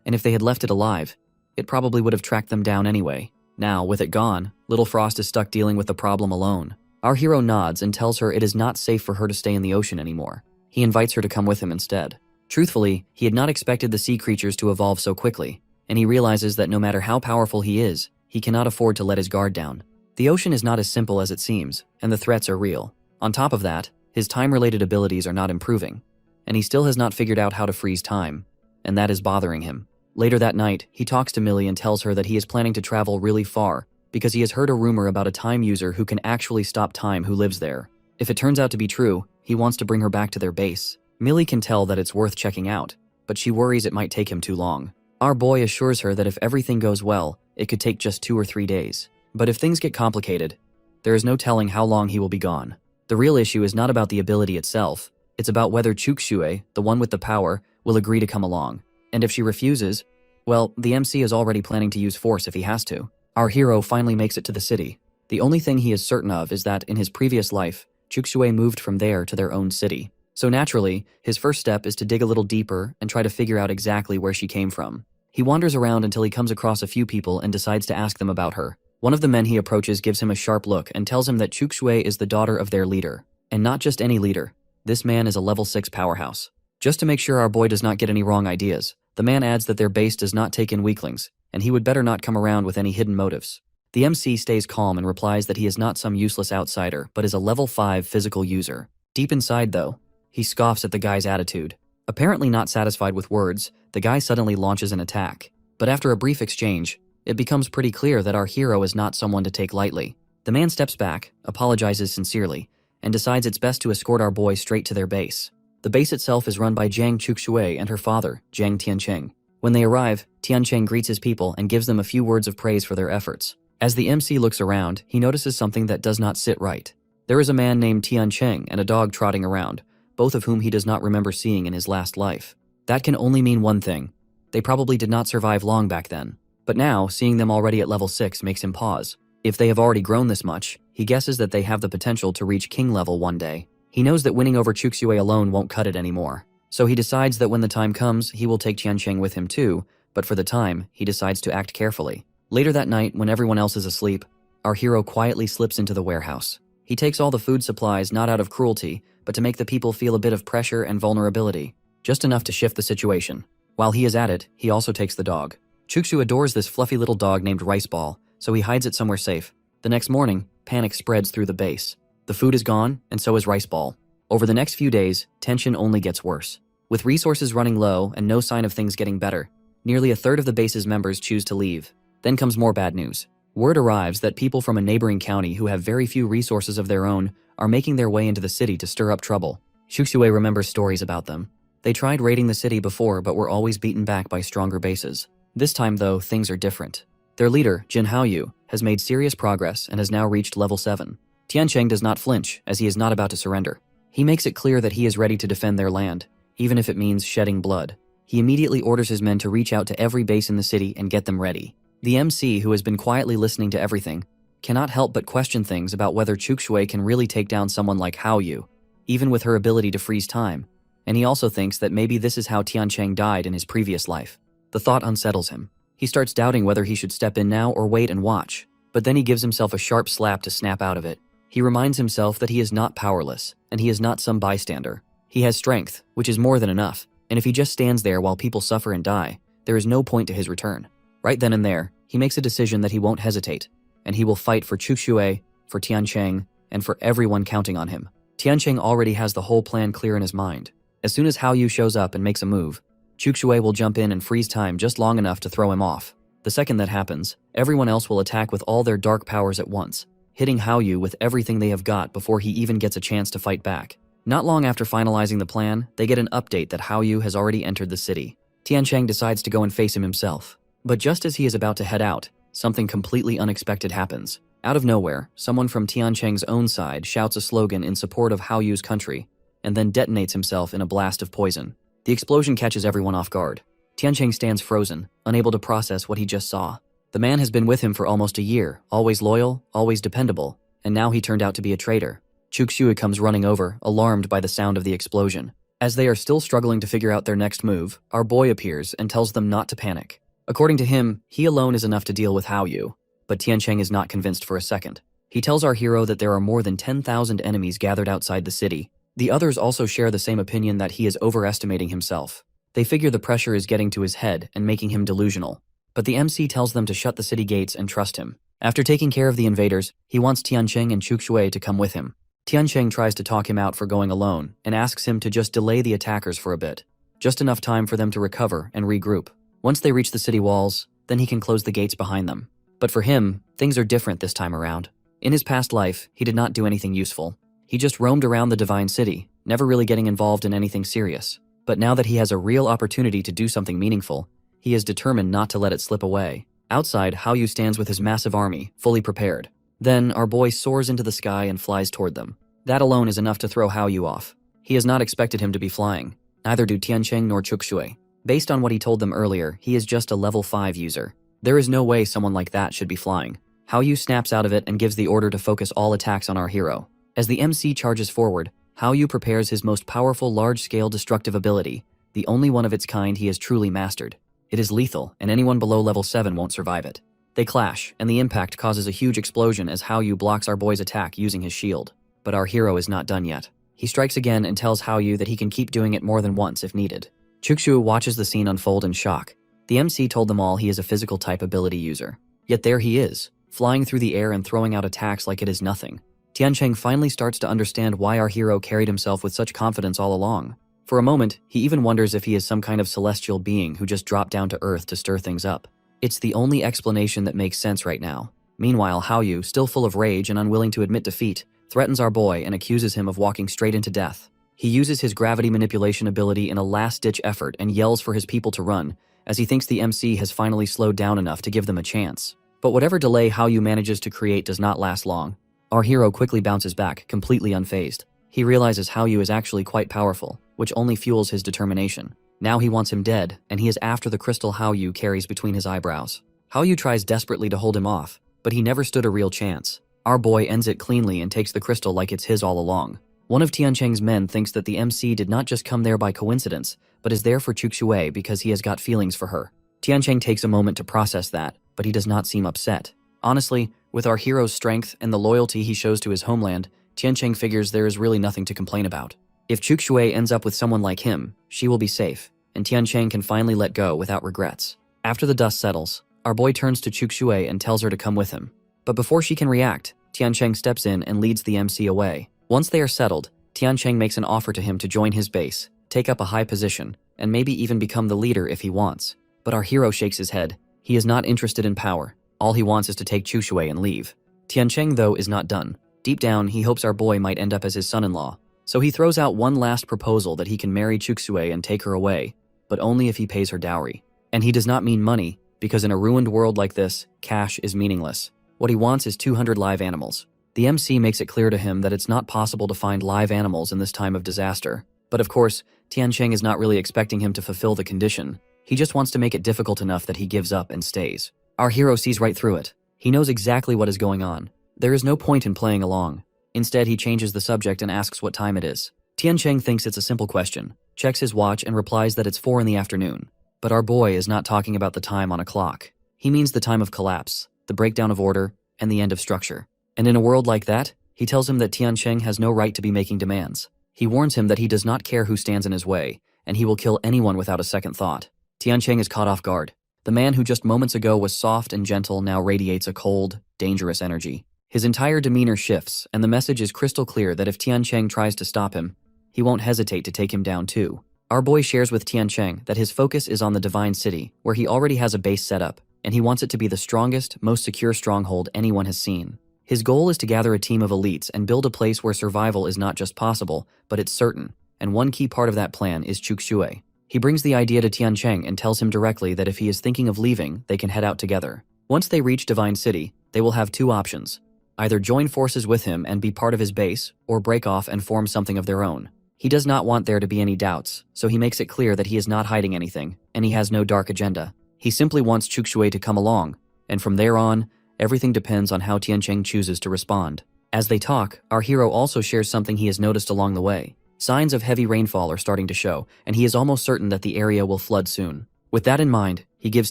and if they had left it alive, it probably would have tracked them down anyway. Now, with it gone, Little Frost is stuck dealing with the problem alone. Our hero nods and tells her it is not safe for her to stay in the ocean anymore. He invites her to come with him instead. Truthfully, he had not expected the sea creatures to evolve so quickly, and he realizes that no matter how powerful he is, he cannot afford to let his guard down. The ocean is not as simple as it seems, and the threats are real. On top of that, his time-related abilities are not improving, and he still has not figured out how to freeze time, and that is bothering him. Later that night, he talks to Millie and tells her that he is planning to travel really far because he has heard a rumor about a time user who can actually stop time who lives there. If it turns out to be true, he wants to bring her back to their base. Millie can tell that it's worth checking out, but she worries it might take him too long. Our boy assures her that if everything goes well, it could take just 2 or 3 days. But if things get complicated, there is no telling how long he will be gone. The real issue is not about the ability itself, it's about whether Chukshue, the one with the power, will agree to come along. And if she refuses, well, the MC is already planning to use force if he has to. Our hero finally makes it to the city. The only thing he is certain of is that in his previous life, Chukshue moved from there to their own city. So naturally, his first step is to dig a little deeper and try to figure out exactly where she came from. He wanders around until he comes across a few people and decides to ask them about her. One of the men he approaches gives him a sharp look and tells him that Chukshue is the daughter of their leader. And not just any leader. This man is a level 6 powerhouse. Just to make sure our boy does not get any wrong ideas, the man adds that their base does not take in weaklings, and he would better not come around with any hidden motives. The MC stays calm and replies that he is not some useless outsider, but is a level 5 physical user. Deep inside, though, he scoffs at the guy's attitude. Apparently not satisfied with words, the guy suddenly launches an attack. But after a brief exchange, it becomes pretty clear that our hero is not someone to take lightly. The man steps back, apologizes sincerely, and decides it's best to escort our boy straight to their base. The base itself is run by Jiang Chukshue and her father, Jiang Tiancheng. When they arrive, Tiancheng greets his people and gives them a few words of praise for their efforts. As the MC looks around, he notices something that does not sit right. There is a man named Tiancheng and a dog trotting around, both of whom he does not remember seeing in his last life. That can only mean one thing. They probably did not survive long back then. But now, seeing them already at level 6 makes him pause. If they have already grown this much, he guesses that they have the potential to reach king level one day. He knows that winning over Chukshue alone won't cut it anymore. So he decides that when the time comes, he will take Tiancheng with him too, but for the time, he decides to act carefully. Later that night, when everyone else is asleep, our hero quietly slips into the warehouse. He takes all the food supplies not out of cruelty, but to make the people feel a bit of pressure and vulnerability, just enough to shift the situation. While he is at it, he also takes the dog. Chukshu adores this fluffy little dog named Rice Ball, so he hides it somewhere safe. The next morning, panic spreads through the base. The food is gone, and so is Rice Ball. Over the next few days, tension only gets worse. With resources running low and no sign of things getting better, nearly a third of the base's members choose to leave. Then comes more bad news. Word arrives that people from a neighboring county who have very few resources of their own are making their way into the city to stir up trouble. Shuxue remembers stories about them. They tried raiding the city before but were always beaten back by stronger bases. This time though, things are different. Their leader, Jin Haoyu, has made serious progress and has now reached level 7. Tiancheng does not flinch, as he is not about to surrender. He makes it clear that he is ready to defend their land, even if it means shedding blood. He immediately orders his men to reach out to every base in the city and get them ready. The MC, who has been quietly listening to everything, cannot help but question things about whether Chukshui can really take down someone like Haoyu. even with her ability to freeze time. And he also thinks that maybe this is how Tiancheng died in his previous life. The thought unsettles him. He starts doubting whether he should step in now or wait and watch. But then he gives himself a sharp slap to snap out of it. He reminds himself that he is not powerless, and he is not some bystander. He has strength, which is more than enough, and if he just stands there while people suffer and die, there is no point to his return. Right then and there, he makes a decision that he won't hesitate, and he will fight for Chukxue, for Tiancheng, and for everyone counting on him. Tiancheng already has the whole plan clear in his mind. As soon as Hao Yu shows up and makes a move, Chukxue will jump in and freeze time just long enough to throw him off. The second that happens, everyone else will attack with all their dark powers at once, hitting Hao Yu with everything they have got before he even gets a chance to fight back. Not long after finalizing the plan, they get an update that Hao Yu has already entered the city. Tiancheng decides to go and face him himself. But just as he is about to head out, something completely unexpected happens. Out of nowhere, someone from Tiancheng's own side shouts a slogan in support of Hao Yu's country, and then detonates himself in a blast of poison. The explosion catches everyone off guard. Tiancheng stands frozen, unable to process what he just saw. The man has been with him for almost a year, always loyal, always dependable, and now he turned out to be a traitor. Chukxue comes running over, alarmed by the sound of the explosion. As they are still struggling to figure out their next move, our boy appears and tells them not to panic. According to him, he alone is enough to deal with Hao Yu, but Tiancheng is not convinced for a second. He tells our hero that there are more than 10,000 enemies gathered outside the city. The others also share the same opinion that he is overestimating himself. They figure the pressure is getting to his head and making him delusional. But the MC tells them to shut the city gates and trust him. After taking care of the invaders, he wants Tiancheng and Chukxue to come with him. Tiancheng tries to talk him out for going alone and asks him to just delay the attackers for a bit. Just enough time for them to recover and regroup. Once they reach the city walls, then he can close the gates behind them. But for him, things are different this time around. In his past life, he did not do anything useful. He just roamed around the Divine City, never really getting involved in anything serious. But now that he has a real opportunity to do something meaningful, he is determined not to let it slip away. Outside, Hao Yu stands with his massive army, fully prepared. Then, our boy soars into the sky and flies toward them. That alone is enough to throw Hao Yu off. He has not expected him to be flying. Neither do Tiancheng nor Chukxue. Based on what he told them earlier, he is just a level 5 user. There is no way someone like that should be flying. Hao Yu snaps out of it and gives the order to focus all attacks on our hero. As the MC charges forward, Hao Yu prepares his most powerful large-scale destructive ability, the only one of its kind he has truly mastered. It is lethal, and anyone below level 7 won't survive it. They clash, and the impact causes a huge explosion as Hao Yu blocks our boy's attack using his shield. But our hero is not done yet. He strikes again and tells Hao Yu that he can keep doing it more than once if needed. Chukxue watches the scene unfold in shock. The MC told them all he is a physical type ability user. Yet there he is, flying through the air and throwing out attacks like it is nothing. Tiancheng finally starts to understand why our hero carried himself with such confidence all along. For a moment, he even wonders if he is some kind of celestial being who just dropped down to Earth to stir things up. It's the only explanation that makes sense right now. Meanwhile, Hao Yu, still full of rage and unwilling to admit defeat, threatens our boy and accuses him of walking straight into death. He uses his gravity manipulation ability in a last-ditch effort and yells for his people to run, as he thinks the MC has finally slowed down enough to give them a chance. But whatever delay Hao Yu manages to create does not last long. Our hero quickly bounces back, completely unfazed. He realizes Hao Yu is actually quite powerful, which only fuels his determination. Now he wants him dead, and he is after the crystal Hao Yu carries between his eyebrows. Hao Yu tries desperately to hold him off, but he never stood a real chance. Our boy ends it cleanly and takes the crystal like it's his all along. One of Tiancheng's men thinks that the MC did not just come there by coincidence, but is there for Chukxue because he has got feelings for her. Tiancheng takes a moment to process that, but he does not seem upset. Honestly, with our hero's strength and the loyalty he shows to his homeland, Tiancheng figures there is really nothing to complain about. If Chukxue ends up with someone like him, she will be safe, and Tiancheng can finally let go without regrets. After the dust settles, our boy turns to Chukxue and tells her to come with him. But before she can react, Tiancheng steps in and leads the MC away. Once they are settled, Tiancheng makes an offer to him to join his base, take up a high position, and maybe even become the leader if he wants. But our hero shakes his head. He is not interested in power. All he wants is to take Chukxue and leave. Tiancheng, though, is not done. Deep down, he hopes our boy might end up as his son-in-law. So he throws out one last proposal that he can marry Chukxue and take her away, but only if he pays her dowry. And he does not mean money, because in a ruined world like this, cash is meaningless. What he wants is 200 live animals. The MC makes it clear to him that it's not possible to find live animals in this time of disaster. But of course, Tiancheng is not really expecting him to fulfill the condition. He just wants to make it difficult enough that he gives up and stays. Our hero sees right through it. He knows exactly what is going on. There is no point in playing along. Instead, he changes the subject and asks what time it is. Tiancheng thinks it's a simple question, checks his watch and replies that it's 4 in the afternoon. But our boy is not talking about the time on a clock. He means the time of collapse, the breakdown of order, and the end of structure. And in a world like that, he tells him that Tiancheng has no right to be making demands. He warns him that he does not care who stands in his way, and he will kill anyone without a second thought. Tiancheng is caught off guard. The man who just moments ago was soft and gentle now radiates a cold, dangerous energy. His entire demeanor shifts, and the message is crystal clear that if Tiancheng tries to stop him, he won't hesitate to take him down too. Our boy shares with Tiancheng that his focus is on the Divine City, where he already has a base set up, and he wants it to be the strongest, most secure stronghold anyone has seen. His goal is to gather a team of elites and build a place where survival is not just possible, but it's certain, and one key part of that plan is Chukshue. He brings the idea to Tiancheng and tells him directly that if he is thinking of leaving, they can head out together. Once they reach Divine City, they will have 2 options. Either join forces with him and be part of his base, or break off and form something of their own. He does not want there to be any doubts, so he makes it clear that he is not hiding anything, and he has no dark agenda. He simply wants Chukshue to come along, and from there on, everything depends on how Tiancheng chooses to respond. As they talk, our hero also shares something he has noticed along the way. Signs of heavy rainfall are starting to show, and he is almost certain that the area will flood soon. With that in mind, he gives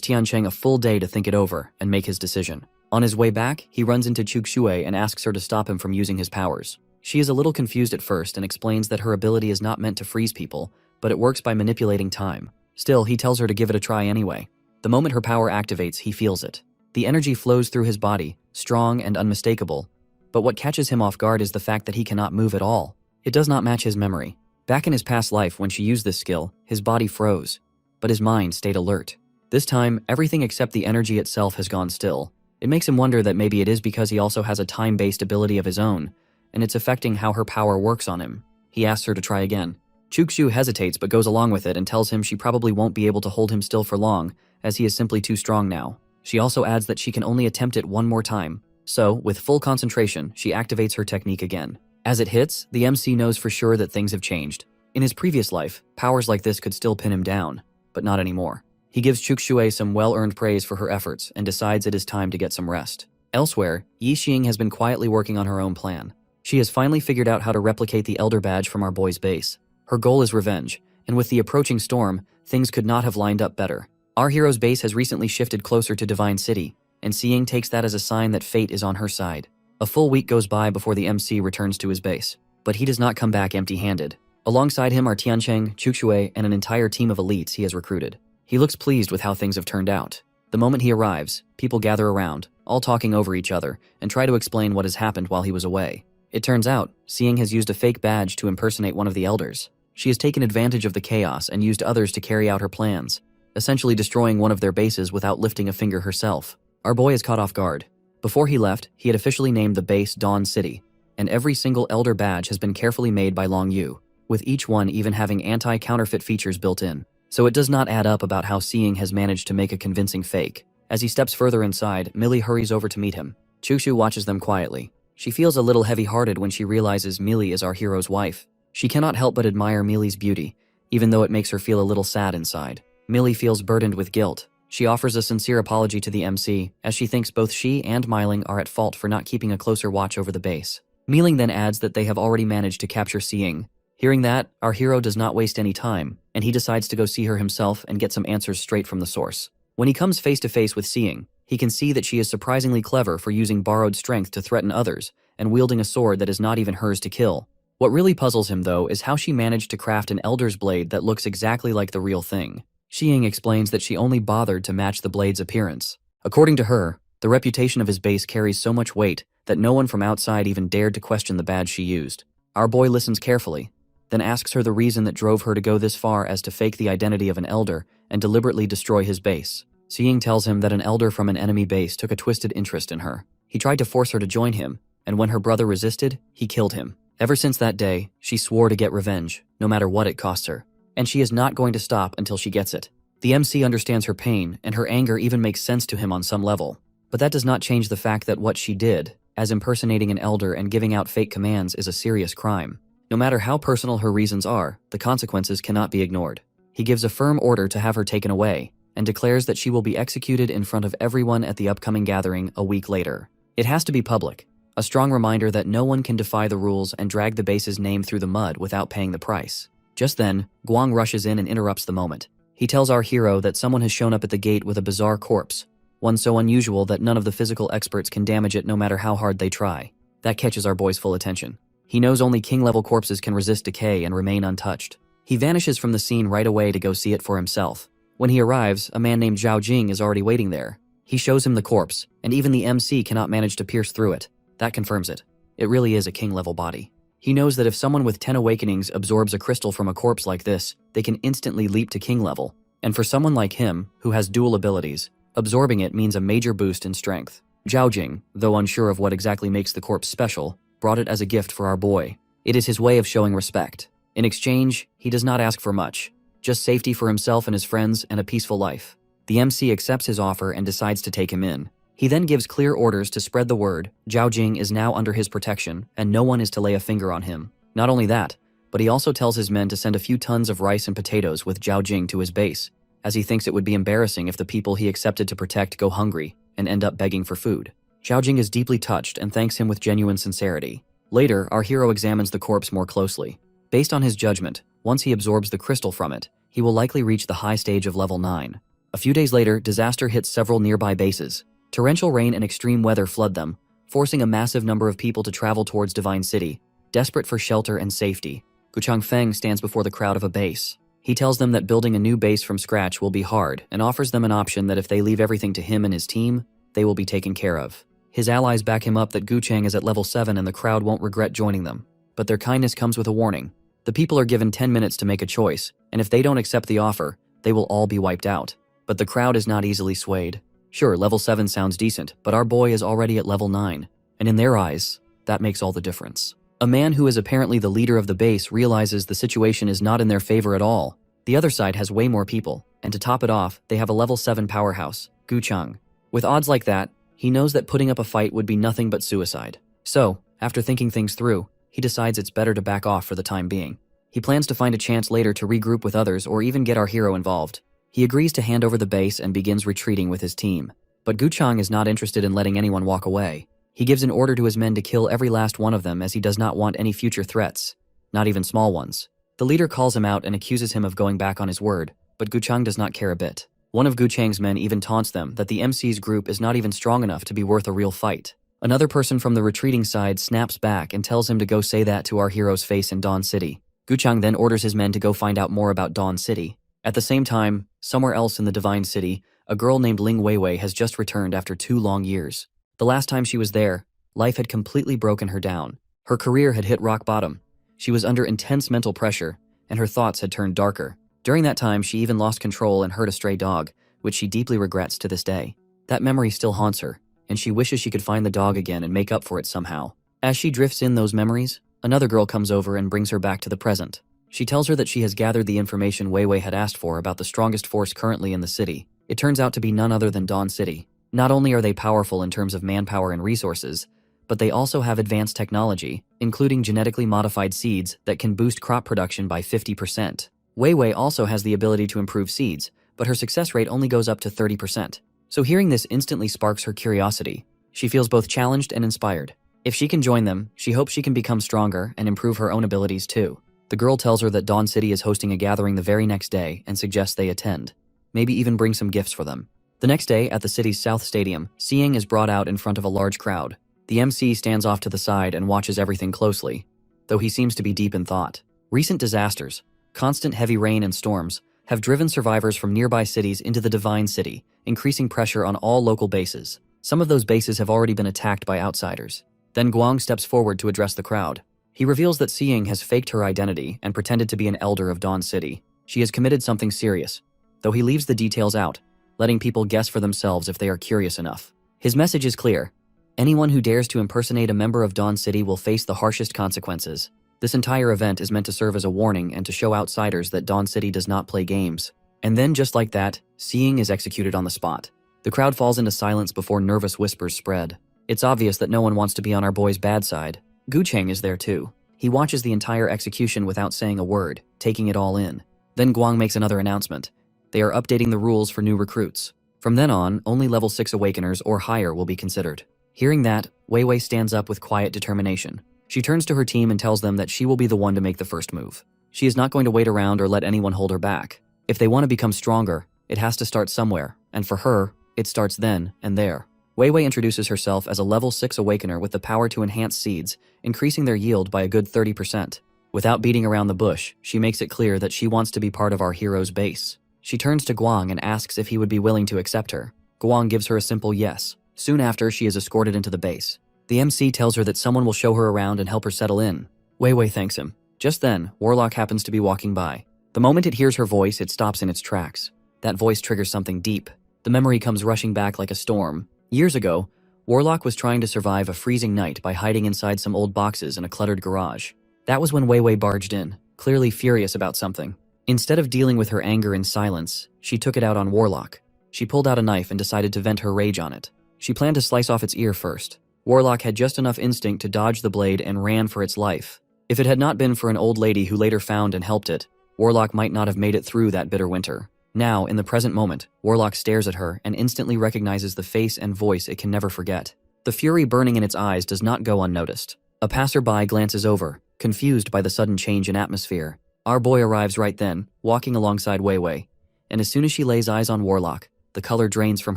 Tiancheng a full day to think it over and make his decision. On his way back, he runs into Chukshue and asks her to stop him from using his powers. She is a little confused at first and explains that her ability is not meant to freeze people, but it works by manipulating time. Still, he tells her to give it a try anyway. The moment her power activates, he feels it. The energy flows through his body, strong and unmistakable. But what catches him off guard is the fact that he cannot move at all. It does not match his memory. Back in his past life when she used this skill, his body froze, but his mind stayed alert. This time, everything except the energy itself has gone still. It makes him wonder that maybe it is because he also has a time-based ability of his own, and it's affecting how her power works on him. He asks her to try again. Chukshu hesitates but goes along with it and tells him she probably won't be able to hold him still for long, as he is simply too strong now. She also adds that she can only attempt it one more time. So, with full concentration, she activates her technique again. As it hits, the MC knows for sure that things have changed. In his previous life, powers like this could still pin him down, but not anymore. He gives Chukshue some well-earned praise for her efforts and decides it is time to get some rest. Elsewhere, Yi Xing has been quietly working on her own plan. She has finally figured out how to replicate the Elder Badge from our boy's base. Her goal is revenge, and with the approaching storm, things could not have lined up better. Our hero's base has recently shifted closer to Divine City, and Xing takes that as a sign that fate is on her side. A full week goes by before the MC returns to his base, but he does not come back empty-handed. Alongside him are Tiancheng, Chukshue, and an entire team of elites he has recruited. He looks pleased with how things have turned out. The moment he arrives, people gather around, all talking over each other, and try to explain what has happened while he was away. It turns out, Xing has used a fake badge to impersonate one of the elders. She has taken advantage of the chaos and used others to carry out her plans, essentially destroying one of their bases without lifting a finger herself. Our boy is caught off guard. Before he left, he had officially named the base Dawn City, and every single elder badge has been carefully made by Long Yu, with each one even having anti-counterfeit features built in. So it does not add up about how Xing has managed to make a convincing fake. As he steps further inside, Millie hurries over to meet him. Chushu watches them quietly. She feels a little heavy-hearted when she realizes Millie is our hero's wife. She cannot help but admire Millie's beauty, even though it makes her feel a little sad inside. Millie feels burdened with guilt. She offers a sincere apology to the MC, as she thinks both she and Myling are at fault for not keeping a closer watch over the base. Myling then adds that they have already managed to capture Xing. Hearing that, our hero does not waste any time, and he decides to go see her himself and get some answers straight from the source. When he comes face to face with Xing, he can see that she is surprisingly clever for using borrowed strength to threaten others, and wielding a sword that is not even hers to kill. What really puzzles him though is how she managed to craft an elder's blade that looks exactly like the real thing. Xing explains that she only bothered to match the blade's appearance. According to her, the reputation of his base carries so much weight that no one from outside even dared to question the badge she used. Our boy listens carefully, then asks her the reason that drove her to go this far as to fake the identity of an elder and deliberately destroy his base. Xing tells him that an elder from an enemy base took a twisted interest in her. He tried to force her to join him, and when her brother resisted, he killed him. Ever since that day, she swore to get revenge, no matter what it costs her. And she is not going to stop until she gets it. The MC understands her pain, and her anger even makes sense to him on some level. But that does not change the fact that what she did, as impersonating an elder and giving out fake commands, is a serious crime. No matter how personal her reasons are, the consequences cannot be ignored. He gives a firm order to have her taken away, and declares that she will be executed in front of everyone at the upcoming gathering a week later. It has to be public, a strong reminder that no one can defy the rules and drag the base's name through the mud without paying the price. Just then, Guang rushes in and interrupts the moment. He tells our hero that someone has shown up at the gate with a bizarre corpse, one so unusual that none of the physical experts can damage it no matter how hard they try. That catches our boy's full attention. He knows only king-level corpses can resist decay and remain untouched. He vanishes from the scene right away to go see it for himself. When he arrives, a man named Zhao Jing is already waiting there. He shows him the corpse, and even the MC cannot manage to pierce through it. That confirms it. It really is a king-level body. He knows that if someone with 10 awakenings absorbs a crystal from a corpse like this, they can instantly leap to king level. And for someone like him, who has dual abilities, absorbing it means a major boost in strength. Zhao Jing, though unsure of what exactly makes the corpse special, brought it as a gift for our boy. It is his way of showing respect. In exchange, he does not ask for much, just safety for himself and his friends and a peaceful life. The MC accepts his offer and decides to take him in. He then gives clear orders to spread the word. Zhao Jing is now under his protection, and no one is to lay a finger on him. Not only that, but he also tells his men to send a few tons of rice and potatoes with Zhao Jing to his base, as he thinks it would be embarrassing if the people he accepted to protect go hungry and end up begging for food. Zhao Jing is deeply touched and thanks him with genuine sincerity. Later, our hero examines the corpse more closely. Based on his judgment, once he absorbs the crystal from it, he will likely reach the high stage of level 9. A few days later, disaster hits several nearby bases. Torrential rain and extreme weather flood them, forcing a massive number of people to travel towards Divine City, desperate for shelter and safety. Guchang Feng stands before the crowd of a base. He tells them that building a new base from scratch will be hard and offers them an option that if they leave everything to him and his team, they will be taken care of. His allies back him up that Guchang is at level 7 and the crowd won't regret joining them. But their kindness comes with a warning. The people are given 10 minutes to make a choice, and if they don't accept the offer, they will all be wiped out. But the crowd is not easily swayed. Sure, level 7 sounds decent, but our boy is already at level 9, and in their eyes, that makes all the difference. A man who is apparently the leader of the base realizes the situation is not in their favor at all. The other side has way more people, and to top it off, they have a level 7 powerhouse, Guchang. With odds like that, he knows that putting up a fight would be nothing but suicide. So, after thinking things through, he decides it's better to back off for the time being. He plans to find a chance later to regroup with others or even get our hero involved. He agrees to hand over the base and begins retreating with his team. But Guchang is not interested in letting anyone walk away. He gives an order to his men to kill every last one of them as he does not want any future threats, not even small ones. The leader calls him out and accuses him of going back on his word, but Guchang does not care a bit. One of Guchang's men even taunts them that the MC's group is not even strong enough to be worth a real fight. Another person from the retreating side snaps back and tells him to go say that to our hero's face in Dawn City. Guchang then orders his men to go find out more about Dawn City. At the same time, somewhere else in the Divine City, a girl named Ling Weiwei has just returned after 2 long years. The last time she was there, life had completely broken her down. Her career had hit rock bottom. She was under intense mental pressure, and her thoughts had turned darker. During that time, she even lost control and hurt a stray dog, which she deeply regrets to this day. That memory still haunts her, and she wishes she could find the dog again and make up for it somehow. As she drifts in those memories, another girl comes over and brings her back to the present. She tells her that she has gathered the information Weiwei had asked for about the strongest force currently in the city. It turns out to be none other than Dawn City. Not only are they powerful in terms of manpower and resources, but they also have advanced technology, including genetically modified seeds that can boost crop production by 50%. Weiwei also has the ability to improve seeds, but her success rate only goes up to 30%. So hearing this instantly sparks her curiosity. She feels both challenged and inspired. If she can join them, she hopes she can become stronger and improve her own abilities too. The girl tells her that Dawn City is hosting a gathering the very next day and suggests they attend. Maybe even bring some gifts for them. The next day, at the city's South Stadium, Seeing is brought out in front of a large crowd. The MC stands off to the side and watches everything closely, though he seems to be deep in thought. Recent disasters, constant heavy rain and storms, have driven survivors from nearby cities into the Divine City, increasing pressure on all local bases. Some of those bases have already been attacked by outsiders. Then Guang steps forward to address the crowd. He reveals that Seeing has faked her identity and pretended to be an elder of Dawn City. She has committed something serious, though he leaves the details out, letting people guess for themselves if they are curious enough. His message is clear. Anyone who dares to impersonate a member of Dawn City will face the harshest consequences. This entire event is meant to serve as a warning and to show outsiders that Dawn City does not play games. And then, just like that, Seeing is executed on the spot. The crowd falls into silence before nervous whispers spread. It's obvious that no one wants to be on our boy's bad side. Guchang is there too. He watches the entire execution without saying a word, taking it all in. Then Guang makes another announcement. They are updating the rules for new recruits. From then on, only level 6 awakeners or higher will be considered. Hearing that, Wei Wei stands up with quiet determination. She turns to her team and tells them that she will be the one to make the first move. She is not going to wait around or let anyone hold her back. If they want to become stronger, it has to start somewhere, and for her, it starts then and there. Wei Wei introduces herself as a level 6 awakener with the power to enhance seeds, increasing their yield by a good 30%. Without beating around the bush, she makes it clear that she wants to be part of our hero's base. She turns to Guang and asks if he would be willing to accept her. Guang gives her a simple yes. Soon after, she is escorted into the base. The MC tells her that someone will show her around and help her settle in. Wei Wei thanks him. Just then, Warlock happens to be walking by. The moment it hears her voice, it stops in its tracks. That voice triggers something deep. The memory comes rushing back like a storm. Years ago, Warlock was trying to survive a freezing night by hiding inside some old boxes in a cluttered garage. That was when Wei Wei barged in, clearly furious about something. Instead of dealing with her anger in silence, she took it out on Warlock. She pulled out a knife and decided to vent her rage on it. She planned to slice off its ear first. Warlock had just enough instinct to dodge the blade and ran for its life. If it had not been for an old lady who later found and helped it, Warlock might not have made it through that bitter winter. Now, in the present moment, Warlock stares at her and instantly recognizes the face and voice it can never forget. The fury burning in its eyes does not go unnoticed. A passerby glances over, confused by the sudden change in atmosphere. Our boy arrives right then, walking alongside Wei Wei, and as soon as she lays eyes on Warlock, the color drains from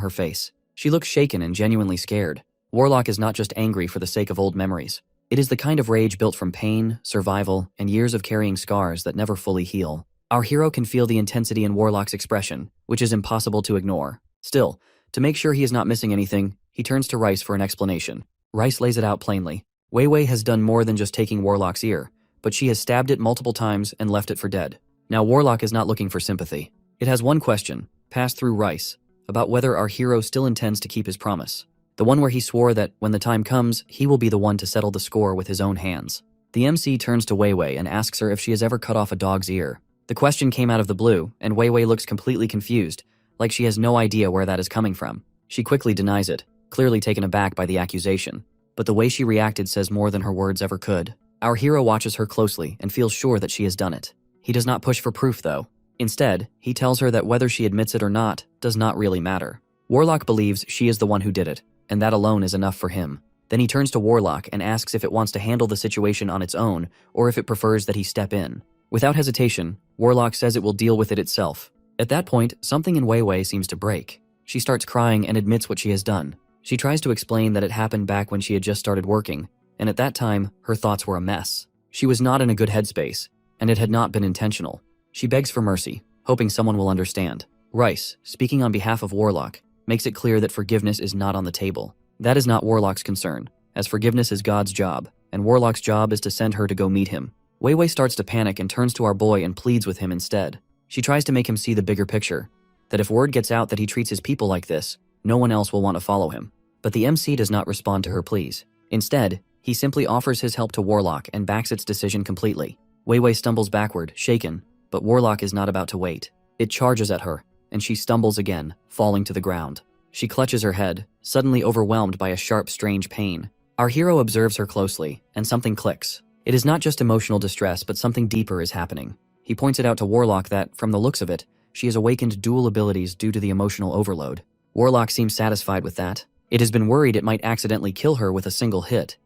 her face. She looks shaken and genuinely scared. Warlock is not just angry for the sake of old memories. It is the kind of rage built from pain, survival, and years of carrying scars that never fully heal. Our hero can feel the intensity in Warlock's expression, which is impossible to ignore. Still, to make sure he is not missing anything, he turns to Rice for an explanation. Rice lays it out plainly. Wei Wei has done more than just taking Warlock's ear, but she has stabbed it multiple times and left it for dead. Now Warlock is not looking for sympathy. It has one question, passed through Rice, about whether our hero still intends to keep his promise. The one where he swore that, when the time comes, he will be the one to settle the score with his own hands. The MC turns to Wei Wei and asks her if she has ever cut off a dog's ear. The question came out of the blue, and Wei Wei looks completely confused, like she has no idea where that is coming from. She quickly denies it, clearly taken aback by the accusation. But the way she reacted says more than her words ever could. Our hero watches her closely and feels sure that she has done it. He does not push for proof, though. Instead, he tells her that whether she admits it or not does not really matter. Warlock believes she is the one who did it, and that alone is enough for him. Then he turns to Warlock and asks if it wants to handle the situation on its own or if it prefers that he step in. Without hesitation, Warlock says it will deal with it itself. At that point, something in Wei Wei seems to break. She starts crying and admits what she has done. She tries to explain that it happened back when she had just started working, and at that time, her thoughts were a mess. She was not in a good headspace, and it had not been intentional. She begs for mercy, hoping someone will understand. Rice, speaking on behalf of Warlock, makes it clear that forgiveness is not on the table. That is not Warlock's concern, as forgiveness is God's job, and Warlock's job is to send her to go meet him. Wei Wei starts to panic and turns to our boy and pleads with him instead. She tries to make him see the bigger picture, that if word gets out that he treats his people like this, no one else will want to follow him. But the MC does not respond to her pleas. Instead, he simply offers his help to Warlock and backs its decision completely. Wei Wei stumbles backward, shaken, but Warlock is not about to wait. It charges at her, and she stumbles again, falling to the ground. She clutches her head, suddenly overwhelmed by a sharp, strange pain. Our hero observes her closely, and something clicks. It is not just emotional distress, but something deeper is happening. He points it out to Warlock that, from the looks of it, she has awakened dual abilities due to the emotional overload. Warlock seems satisfied with that. It has been worried it might accidentally kill her with a single hit.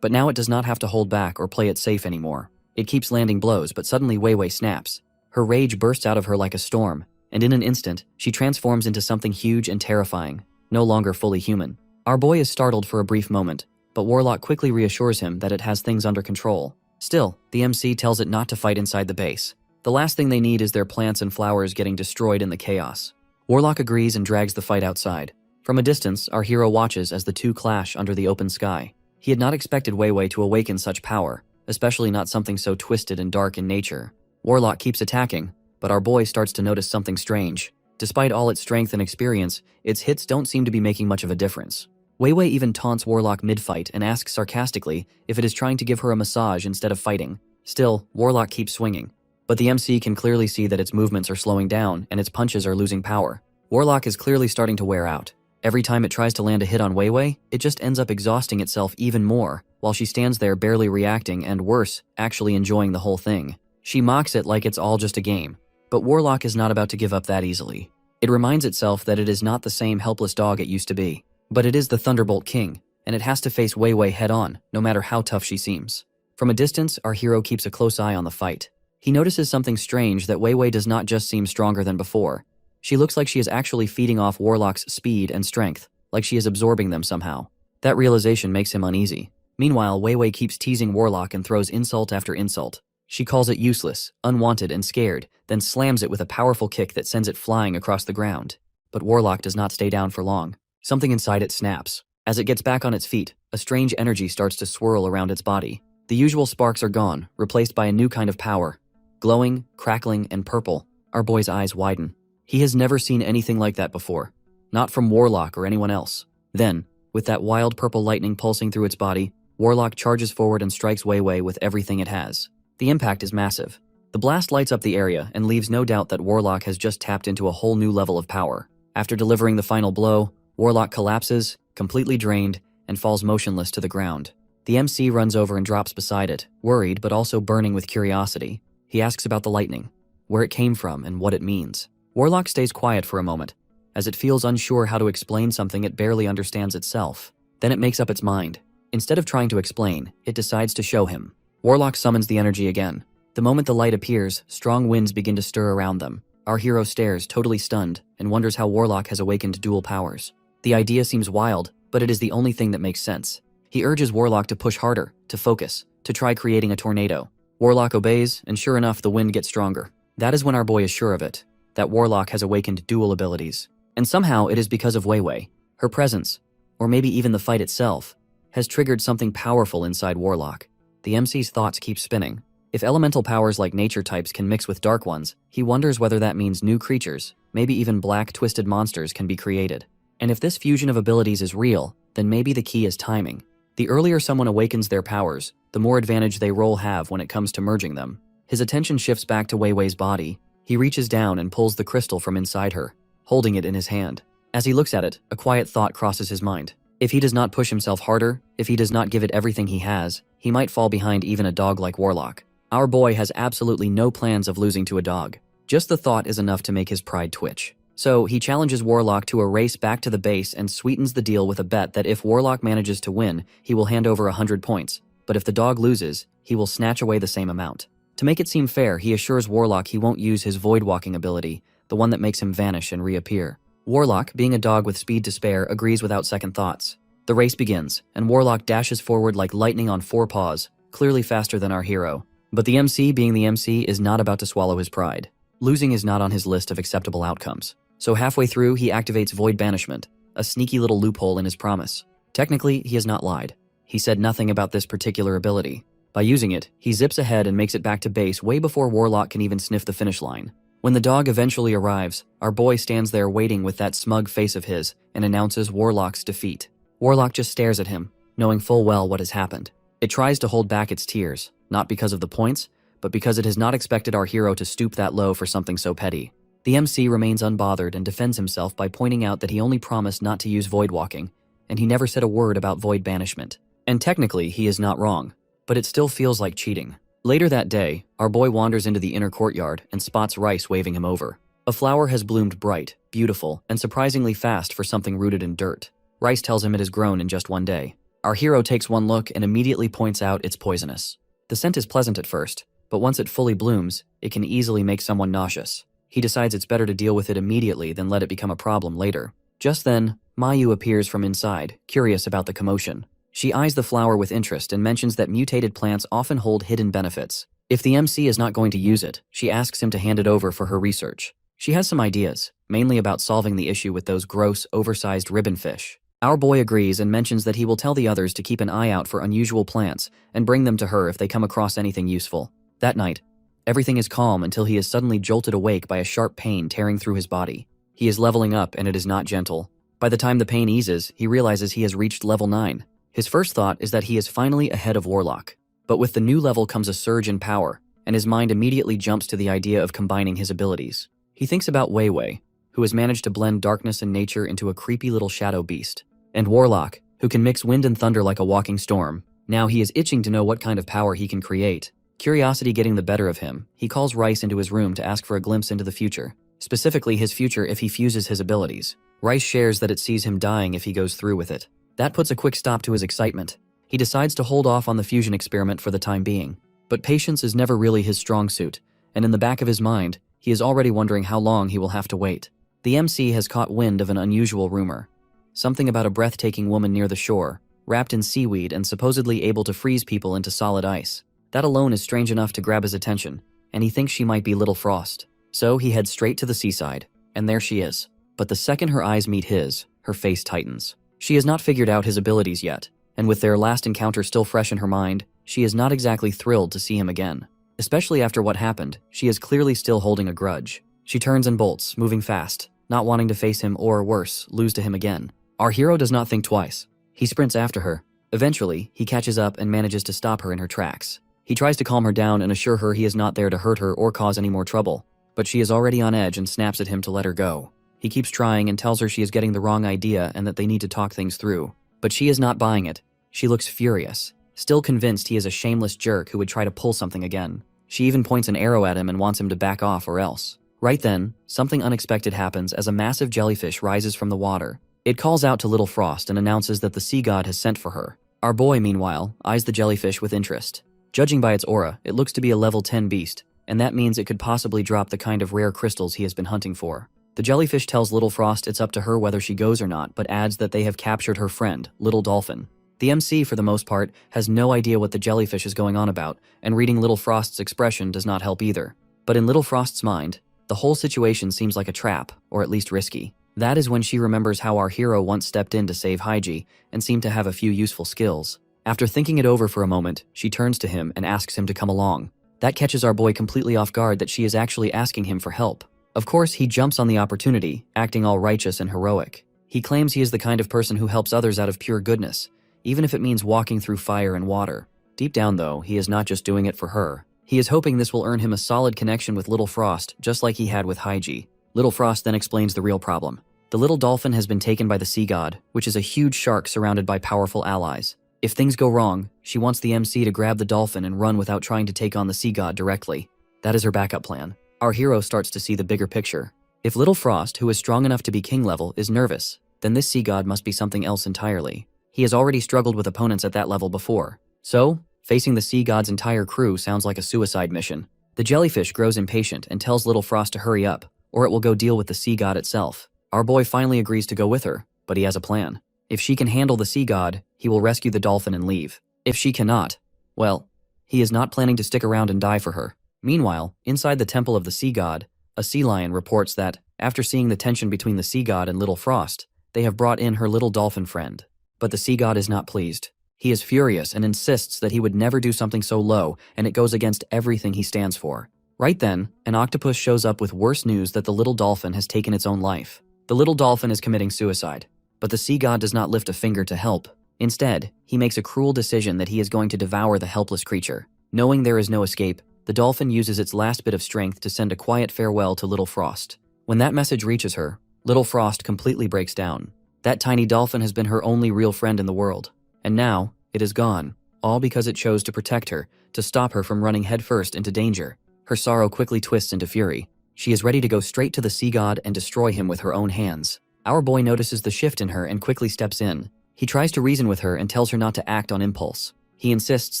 But now it does not have to hold back or play it safe anymore. It keeps landing blows, but suddenly Wei Wei snaps. Her rage bursts out of her like a storm, and in an instant, she transforms into something huge and terrifying, no longer fully human. Our boy is startled for a brief moment, but Warlock quickly reassures him that it has things under control. Still, the MC tells it not to fight inside the base. The last thing they need is their plants and flowers getting destroyed in the chaos. Warlock agrees and drags the fight outside. From a distance, our hero watches as the two clash under the open sky. He had not expected Wei Wei to awaken such power, especially not something so twisted and dark in nature. Warlock keeps attacking, but our boy starts to notice something strange. Despite all its strength and experience, its hits don't seem to be making much of a difference. Wei Wei even taunts Warlock mid-fight and asks sarcastically if it is trying to give her a massage instead of fighting. Still, Warlock keeps swinging. But the MC can clearly see that its movements are slowing down and its punches are losing power. Warlock is clearly starting to wear out. Every time it tries to land a hit on Wei Wei, it just ends up exhausting itself even more, while she stands there barely reacting and worse, actually enjoying the whole thing. She mocks it like it's all just a game. But Warlock is not about to give up that easily. It reminds itself that it is not the same helpless dog it used to be. But it is the Thunderbolt King, and it has to face Wei Wei head-on, no matter how tough she seems. From a distance, our hero keeps a close eye on the fight. He notices something strange, that Wei Wei does not just seem stronger than before. She looks like she is actually feeding off Warlock's speed and strength, like she is absorbing them somehow. That realization makes him uneasy. Meanwhile, Wei Wei keeps teasing Warlock and throws insult after insult. She calls it useless, unwanted, and scared, then slams it with a powerful kick that sends it flying across the ground. But Warlock does not stay down for long. Something inside it snaps. As it gets back on its feet, a strange energy starts to swirl around its body. The usual sparks are gone, replaced by a new kind of power. Glowing, crackling, and purple. Our boy's eyes widen. He has never seen anything like that before. Not from Warlock or anyone else. Then, with that wild purple lightning pulsing through its body, Warlock charges forward and strikes Wei Wei with everything it has. The impact is massive. The blast lights up the area and leaves no doubt that Warlock has just tapped into a whole new level of power. After delivering the final blow, Warlock collapses, completely drained, and falls motionless to the ground. The MC runs over and drops beside it, worried but also burning with curiosity. He asks about the lightning, where it came from, and what it means. Warlock stays quiet for a moment, as it feels unsure how to explain something it barely understands itself. Then it makes up its mind. Instead of trying to explain, it decides to show him. Warlock summons the energy again. The moment the light appears, strong winds begin to stir around them. Our hero stares, totally stunned, and wonders how Warlock has awakened dual powers. The idea seems wild, but it is the only thing that makes sense. He urges Warlock to push harder, to focus, to try creating a tornado. Warlock obeys, and sure enough, the wind gets stronger. That is when our boy is sure of it, that Warlock has awakened dual abilities. And somehow it is because of Wei Wei. Her presence, or maybe even the fight itself, has triggered something powerful inside Warlock. The MC's thoughts keep spinning. If elemental powers like nature types can mix with dark ones, he wonders whether that means new creatures, maybe even black twisted monsters, can be created. And if this fusion of abilities is real, then maybe the key is timing. The earlier someone awakens their powers, the more advantage they have when it comes to merging them. His attention shifts back to Wei Wei's body. He reaches down and pulls the crystal from inside her, holding it in his hand. As he looks at it, a quiet thought crosses his mind. If he does not push himself harder, if he does not give it everything he has, he might fall behind even a dog like Warlock. Our boy has absolutely no plans of losing to a dog. Just the thought is enough to make his pride twitch. So he challenges Warlock to a race back to the base and sweetens the deal with a bet that if Warlock manages to win, he will hand over 100 points. But if the dog loses, he will snatch away the same amount. To make it seem fair, he assures Warlock he won't use his void walking ability, the one that makes him vanish and reappear. Warlock, being a dog with speed to spare, agrees without second thoughts. The race begins, and Warlock dashes forward like lightning on 4 paws, clearly faster than our hero. But the MC, being the MC, is not about to swallow his pride. Losing is not on his list of acceptable outcomes. So halfway through, he activates Void Banishment, a sneaky little loophole in his promise. Technically, he has not lied. He said nothing about this particular ability. By using it, he zips ahead and makes it back to base way before Warlock can even sniff the finish line. When the dog eventually arrives, our boy stands there waiting with that smug face of his and announces Warlock's defeat. Warlock just stares at him, knowing full well what has happened. It tries to hold back its tears, not because of the points, but because it has not expected our hero to stoop that low for something so petty. The MC remains unbothered and defends himself by pointing out that he only promised not to use void walking, and he never said a word about void banishment. And technically, he is not wrong, but it still feels like cheating. Later that day, our boy wanders into the inner courtyard and spots Rice waving him over. A flower has bloomed bright, beautiful, and surprisingly fast for something rooted in dirt. Rice tells him it has grown in just one day. Our hero takes one look and immediately points out it's poisonous. The scent is pleasant at first, but once it fully blooms, it can easily make someone nauseous. He decides it's better to deal with it immediately than let it become a problem later. Just then, Mayu appears from inside, curious about the commotion. She eyes the flower with interest and mentions that mutated plants often hold hidden benefits. If the MC is not going to use it, she asks him to hand it over for her research. She has some ideas, mainly about solving the issue with those gross, oversized ribbonfish. Our boy agrees and mentions that he will tell the others to keep an eye out for unusual plants and bring them to her if they come across anything useful. That night, everything is calm until he is suddenly jolted awake by a sharp pain tearing through his body. He is leveling up and it is not gentle. By the time the pain eases, he realizes he has reached level 9. His first thought is that he is finally ahead of Warlock. But with the new level comes a surge in power, and his mind immediately jumps to the idea of combining his abilities. He thinks about Wei Wei, who has managed to blend darkness and nature into a creepy little shadow beast, and Warlock, who can mix wind and thunder like a walking storm. Now he is itching to know what kind of power he can create. Curiosity getting the better of him, he calls Rice into his room to ask for a glimpse into the future, specifically his future if he fuses his abilities. Rice shares that it sees him dying if he goes through with it. That puts a quick stop to his excitement. He decides to hold off on the fusion experiment for the time being. But patience is never really his strong suit, and in the back of his mind, he is already wondering how long he will have to wait. The MC has caught wind of an unusual rumor. Something about a breathtaking woman near the shore, wrapped in seaweed and supposedly able to freeze people into solid ice. That alone is strange enough to grab his attention, and he thinks she might be Little Frost. So he heads straight to the seaside, and there she is. But the second her eyes meet his, her face tightens. She has not figured out his abilities yet, and with their last encounter still fresh in her mind, she is not exactly thrilled to see him again. Especially after what happened, she is clearly still holding a grudge. She turns and bolts, moving fast, not wanting to face him or, worse, lose to him again. Our hero does not think twice. He sprints after her. Eventually, he catches up and manages to stop her in her tracks. He tries to calm her down and assure her he is not there to hurt her or cause any more trouble, but she is already on edge and snaps at him to let her go. He keeps trying and tells her she is getting the wrong idea and that they need to talk things through. But she is not buying it. She looks furious, still convinced he is a shameless jerk who would try to pull something again. She even points an arrow at him and wants him to back off or else. Right then, something unexpected happens as a massive jellyfish rises from the water. It calls out to Little Frost and announces that the sea god has sent for her. Our boy, meanwhile, eyes the jellyfish with interest. Judging by its aura, it looks to be a level 10 beast, and that means it could possibly drop the kind of rare crystals he has been hunting for. The jellyfish tells Little Frost it's up to her whether she goes or not, but adds that they have captured her friend, Little Dolphin. The MC, for the most part, has no idea what the jellyfish is going on about, and reading Little Frost's expression does not help either. But in Little Frost's mind, the whole situation seems like a trap, or at least risky. That is when she remembers how our hero once stepped in to save Haiji, and seemed to have a few useful skills. After thinking it over for a moment, she turns to him and asks him to come along. That catches our boy completely off guard that she is actually asking him for help. Of course, he jumps on the opportunity, acting all righteous and heroic. He claims he is the kind of person who helps others out of pure goodness, even if it means walking through fire and water. Deep down, though, he is not just doing it for her. He is hoping this will earn him a solid connection with Little Frost, just like he had with Haiji. Little Frost then explains the real problem. The little dolphin has been taken by the sea god, which is a huge shark surrounded by powerful allies. If things go wrong, she wants the MC to grab the dolphin and run without trying to take on the sea god directly. That is her backup plan. Our hero starts to see the bigger picture. If Little Frost, who is strong enough to be king level, is nervous, then this sea god must be something else entirely. He has already struggled with opponents at that level before. So, facing the sea god's entire crew sounds like a suicide mission. The jellyfish grows impatient and tells Little Frost to hurry up, or it will go deal with the sea god itself. Our boy finally agrees to go with her, but he has a plan. If she can handle the sea god, he will rescue the dolphin and leave. If she cannot, well, he is not planning to stick around and die for her. Meanwhile, inside the temple of the sea god, a sea lion reports that, after seeing the tension between the sea god and Little Frost, they have brought in her little dolphin friend. But the sea god is not pleased. He is furious and insists that he would never do something so low, and it goes against everything he stands for. Right then, an octopus shows up with worse news that the little dolphin has taken its own life. The little dolphin is committing suicide, but the sea god does not lift a finger to help. Instead, he makes a cruel decision that he is going to devour the helpless creature. Knowing there is no escape, the dolphin uses its last bit of strength to send a quiet farewell to Little Frost. When that message reaches her, Little Frost completely breaks down. That tiny dolphin has been her only real friend in the world. And now, it is gone, all because it chose to protect her, to stop her from running headfirst into danger. Her sorrow quickly twists into fury. She is ready to go straight to the sea god and destroy him with her own hands. Our boy notices the shift in her and quickly steps in. He tries to reason with her and tells her not to act on impulse. He insists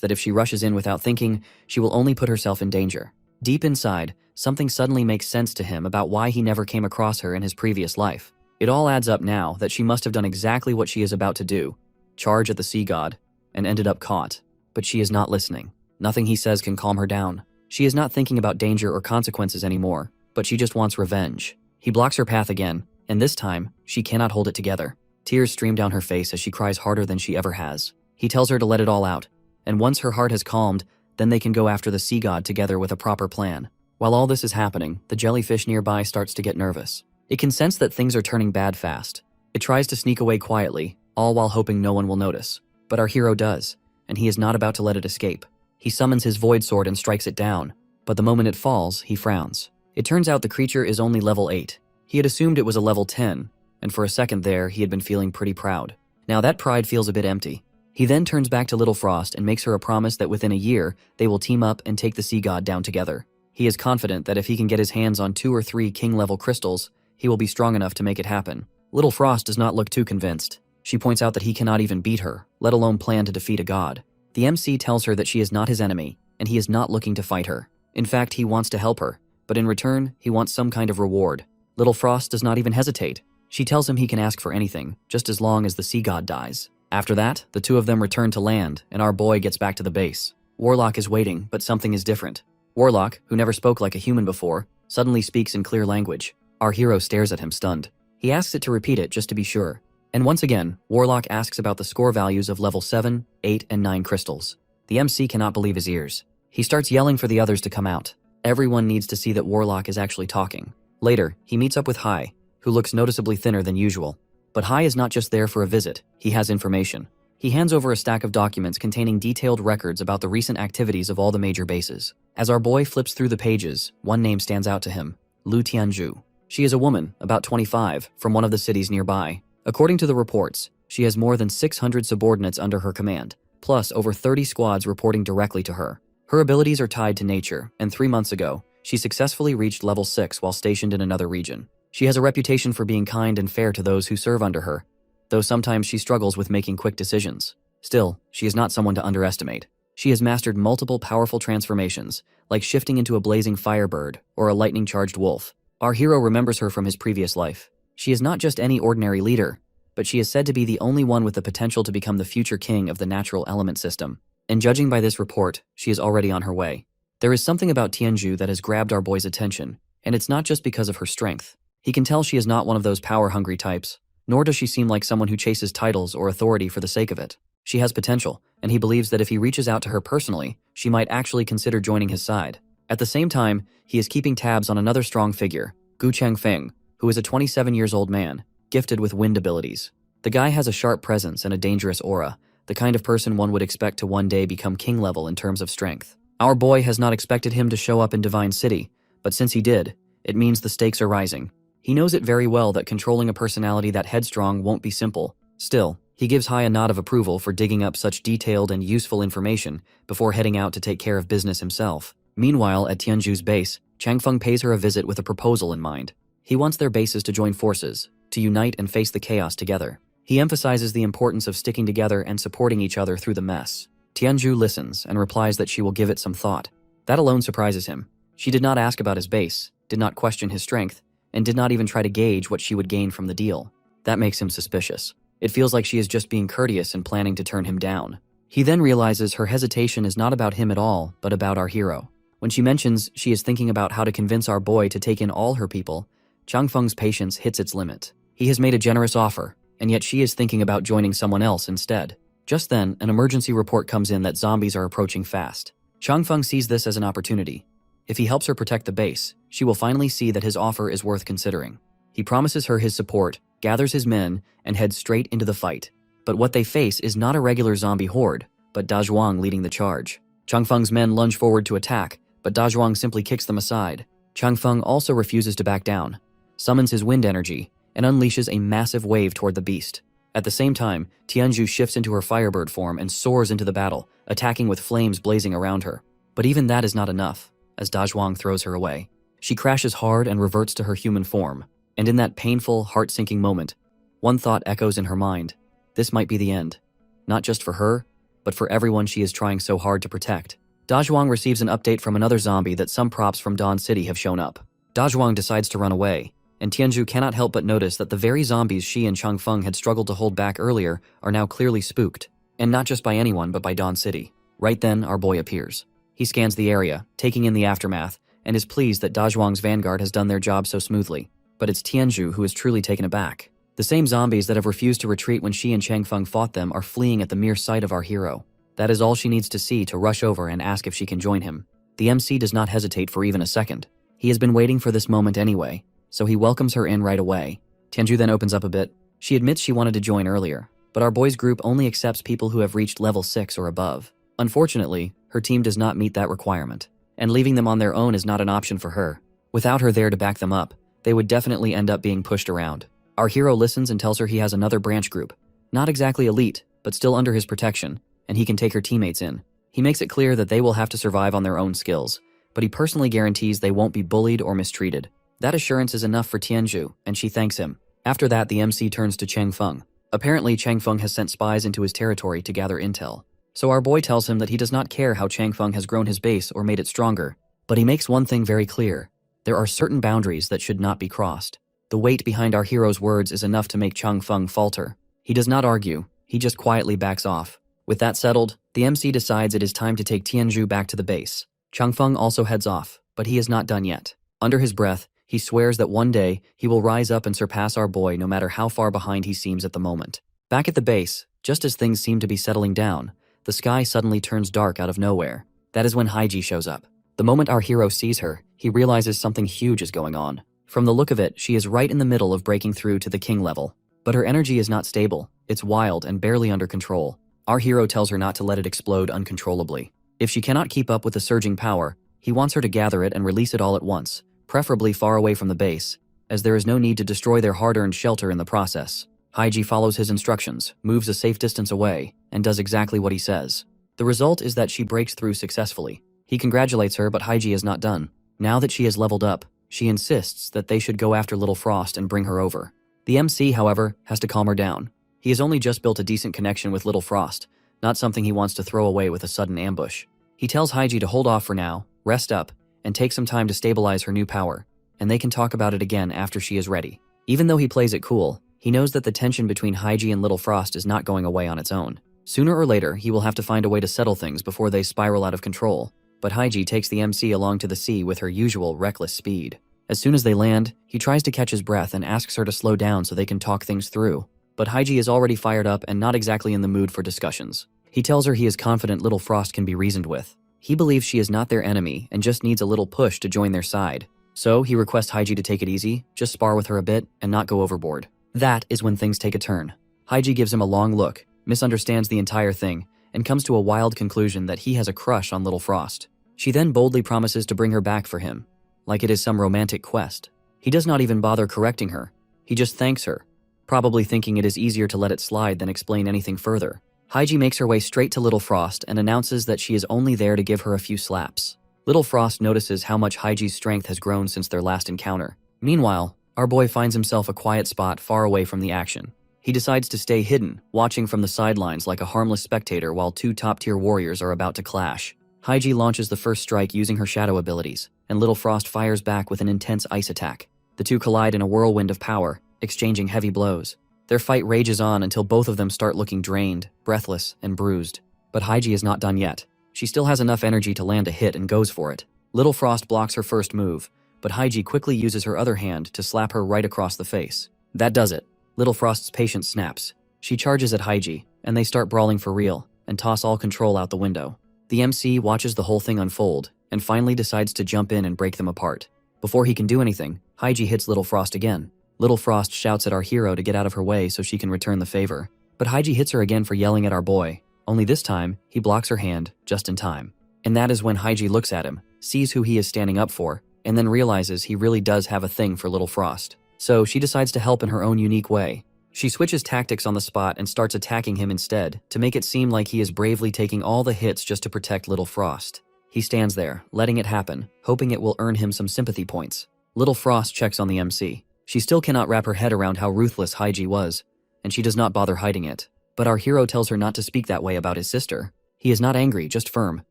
that if she rushes in without thinking, she will only put herself in danger. Deep inside, something suddenly makes sense to him about why he never came across her in his previous life. It all adds up now that she must have done exactly what she is about to do, charge at the sea god, and ended up caught. But she is not listening. Nothing he says can calm her down. She is not thinking about danger or consequences anymore, but she just wants revenge. He blocks her path again, and this time, she cannot hold it together. Tears stream down her face as she cries harder than she ever has. He tells her to let it all out, and once her heart has calmed, then they can go after the sea god together with a proper plan. While all this is happening, the jellyfish nearby starts to get nervous. It can sense that things are turning bad fast. It tries to sneak away quietly, all while hoping no one will notice. But our hero does, and he is not about to let it escape. He summons his void sword and strikes it down, but the moment it falls, he frowns. It turns out the creature is only level 8. He had assumed it was a level 10, and for a second there, he had been feeling pretty proud. Now that pride feels a bit empty. He then turns back to Little Frost and makes her a promise that within a year, they will team up and take the sea god down together. He is confident that if he can get his hands on 2 or 3 king-level crystals, he will be strong enough to make it happen. Little Frost does not look too convinced. She points out that he cannot even beat her, let alone plan to defeat a god. The MC tells her that she is not his enemy, and he is not looking to fight her. In fact, he wants to help her, but in return, he wants some kind of reward. Little Frost does not even hesitate. She tells him he can ask for anything, just as long as the sea god dies. After that, the two of them return to land, and our boy gets back to the base. Warlock is waiting, but something is different. Warlock, who never spoke like a human before, suddenly speaks in clear language. Our hero stares at him stunned. He asks it to repeat it just to be sure. And once again, Warlock asks about the score values of level 7, 8, and 9 crystals. The MC cannot believe his ears. He starts yelling for the others to come out. Everyone needs to see that Warlock is actually talking. Later, he meets up with Hai, who looks noticeably thinner than usual. But Hai is not just there for a visit, he has information. He hands over a stack of documents containing detailed records about the recent activities of all the major bases. As our boy flips through the pages, one name stands out to him, Lu Tianju. She is a woman, about 25, from one of the cities nearby. According to the reports, she has more than 600 subordinates under her command, plus over 30 squads reporting directly to her. Her abilities are tied to nature, and 3 months ago, she successfully reached level 6 while stationed in another region. She has a reputation for being kind and fair to those who serve under her, though sometimes she struggles with making quick decisions. Still, she is not someone to underestimate. She has mastered multiple powerful transformations, like shifting into a blazing firebird or a lightning-charged wolf. Our hero remembers her from his previous life. She is not just any ordinary leader, but she is said to be the only one with the potential to become the future king of the natural element system. And judging by this report, she is already on her way. There is something about Tianju that has grabbed our boy's attention, and it's not just because of her strength. He can tell she is not one of those power-hungry types, nor does she seem like someone who chases titles or authority for the sake of it. She has potential, and he believes that if he reaches out to her personally, she might actually consider joining his side. At the same time, he is keeping tabs on another strong figure, Gu Changfeng, who is a 27-year-old man, gifted with wind abilities. The guy has a sharp presence and a dangerous aura, the kind of person one would expect to one day become king level in terms of strength. Our boy has not expected him to show up in Divine City, but since he did, it means the stakes are rising. He knows it very well that controlling a personality that headstrong won't be simple. Still, he gives Hai a nod of approval for digging up such detailed and useful information before heading out to take care of business himself. Meanwhile, at Tianju's base, Changfeng pays her a visit with a proposal in mind. He wants their bases to join forces, to unite and face the chaos together. He emphasizes the importance of sticking together and supporting each other through the mess. Tianju listens and replies that she will give it some thought. That alone surprises him. She did not ask about his base, did not question his strength, and did not even try to gauge what she would gain from the deal. That makes him suspicious. It feels like she is just being courteous and planning to turn him down. He then realizes her hesitation is not about him at all, but about our hero. When she mentions she is thinking about how to convince our boy to take in all her people, Changfeng's patience hits its limit. He has made a generous offer, and yet she is thinking about joining someone else instead. Just then, an emergency report comes in that zombies are approaching fast. Changfeng sees this as an opportunity. If he helps her protect the base, she will finally see that his offer is worth considering. He promises her his support, gathers his men, and heads straight into the fight. But what they face is not a regular zombie horde, but Da Zhuang leading the charge. Changfeng's men lunge forward to attack, but Da Zhuang simply kicks them aside. Changfeng also refuses to back down, summons his wind energy, and unleashes a massive wave toward the beast. At the same time, Tianju shifts into her firebird form and soars into the battle, attacking with flames blazing around her. But even that is not enough, as Da Zhuang throws her away. She crashes hard and reverts to her human form, and in that painful, heart-sinking moment, one thought echoes in her mind. This might be the end. Not just for her, but for everyone she is trying so hard to protect. Da Zhuang receives an update from another zombie that some props from Dawn City have shown up. Da Zhuang decides to run away, and Tianju cannot help but notice that the very zombies she and Changfeng had struggled to hold back earlier are now clearly spooked, and not just by anyone but by Dawn City. Right then, our boy appears. He scans the area, taking in the aftermath, and is pleased that Da Zhuang's vanguard has done their job so smoothly. But it's Tianju who is truly taken aback. The same zombies that have refused to retreat when she and Changfeng fought them are fleeing at the mere sight of our hero. That is all she needs to see to rush over and ask if she can join him. The MC does not hesitate for even a second. He has been waiting for this moment anyway, so he welcomes her in right away. Tianju then opens up a bit. She admits she wanted to join earlier, but our boy's group only accepts people who have reached level 6 or above. Unfortunately, her team does not meet that requirement, and leaving them on their own is not an option for her. Without her there to back them up, they would definitely end up being pushed around. Our hero listens and tells her he has another branch group. Not exactly elite, but still under his protection, and he can take her teammates in. He makes it clear that they will have to survive on their own skills, but he personally guarantees they won't be bullied or mistreated. That assurance is enough for Tianju, and she thanks him. After that, the MC turns to Changfeng. Apparently, Changfeng has sent spies into his territory to gather intel. So our boy tells him that he does not care how Changfeng has grown his base or made it stronger, but he makes one thing very clear. There are certain boundaries that should not be crossed. The weight behind our hero's words is enough to make Changfeng falter. He does not argue, he just quietly backs off. With that settled, the MC decides it is time to take Tianzhu back to the base. Changfeng also heads off, but he is not done yet. Under his breath, he swears that one day he will rise up and surpass our boy no matter how far behind he seems at the moment. Back at the base, just as things seem to be settling down, the sky suddenly turns dark out of nowhere. That is when Haiji shows up. The moment our hero sees her, he realizes something huge is going on. From the look of it, she is right in the middle of breaking through to the king level. But her energy is not stable, it's wild and barely under control. Our hero tells her not to let it explode uncontrollably. If she cannot keep up with the surging power, he wants her to gather it and release it all at once, preferably far away from the base, as there is no need to destroy their hard-earned shelter in the process. Haiji follows his instructions, moves a safe distance away, and does exactly what he says. The result is that she breaks through successfully. He congratulates her, but Haiji is not done. Now that she has leveled up, she insists that they should go after Little Frost and bring her over. The MC, however, has to calm her down. He has only just built a decent connection with Little Frost, not something he wants to throw away with a sudden ambush. He tells Haiji to hold off for now, rest up, and take some time to stabilize her new power, and they can talk about it again after she is ready. Even though he plays it cool, he knows that the tension between Haiji and Little Frost is not going away on its own. Sooner or later, he will have to find a way to settle things before they spiral out of control, but Haiji takes the MC along to the sea with her usual reckless speed. As soon as they land, he tries to catch his breath and asks her to slow down so they can talk things through. But Haiji is already fired up and not exactly in the mood for discussions. He tells her he is confident Little Frost can be reasoned with. He believes she is not their enemy and just needs a little push to join their side. So he requests Haiji to take it easy, just spar with her a bit, and not go overboard. That is when things take a turn. Haiji gives him a long look, misunderstands the entire thing, and comes to a wild conclusion that he has a crush on Little Frost. She then boldly promises to bring her back for him, like it is some romantic quest. He does not even bother correcting her. He just thanks her, probably thinking it is easier to let it slide than explain anything further. Haiji makes her way straight to Little Frost and announces that she is only there to give her a few slaps. Little Frost notices how much Haiji's strength has grown since their last encounter. Meanwhile, our boy finds himself a quiet spot far away from the action. He decides to stay hidden, watching from the sidelines like a harmless spectator while two top-tier warriors are about to clash. Haiji launches the first strike using her shadow abilities, and Little Frost fires back with an intense ice attack. The two collide in a whirlwind of power, exchanging heavy blows. Their fight rages on until both of them start looking drained, breathless, and bruised. But Haiji is not done yet. She still has enough energy to land a hit and goes for it. Little Frost blocks her first move, but Haiji quickly uses her other hand to slap her right across the face. That does it. Little Frost's patience snaps. She charges at Haiji, and they start brawling for real, and toss all control out the window. The MC watches the whole thing unfold, and finally decides to jump in and break them apart. Before he can do anything, Haiji hits Little Frost again. Little Frost shouts at our hero to get out of her way so she can return the favor. But Haiji hits her again for yelling at our boy. Only this time, he blocks her hand, just in time. And that is when Haiji looks at him, sees who he is standing up for, and then realizes he really does have a thing for Little Frost. So she decides to help in her own unique way. She switches tactics on the spot and starts attacking him instead, to make it seem like he is bravely taking all the hits just to protect Little Frost. He stands there, letting it happen, hoping it will earn him some sympathy points. Little Frost checks on the MC. She still cannot wrap her head around how ruthless Haiji was, and she does not bother hiding it. But our hero tells her not to speak that way about his sister. He is not angry, just firm.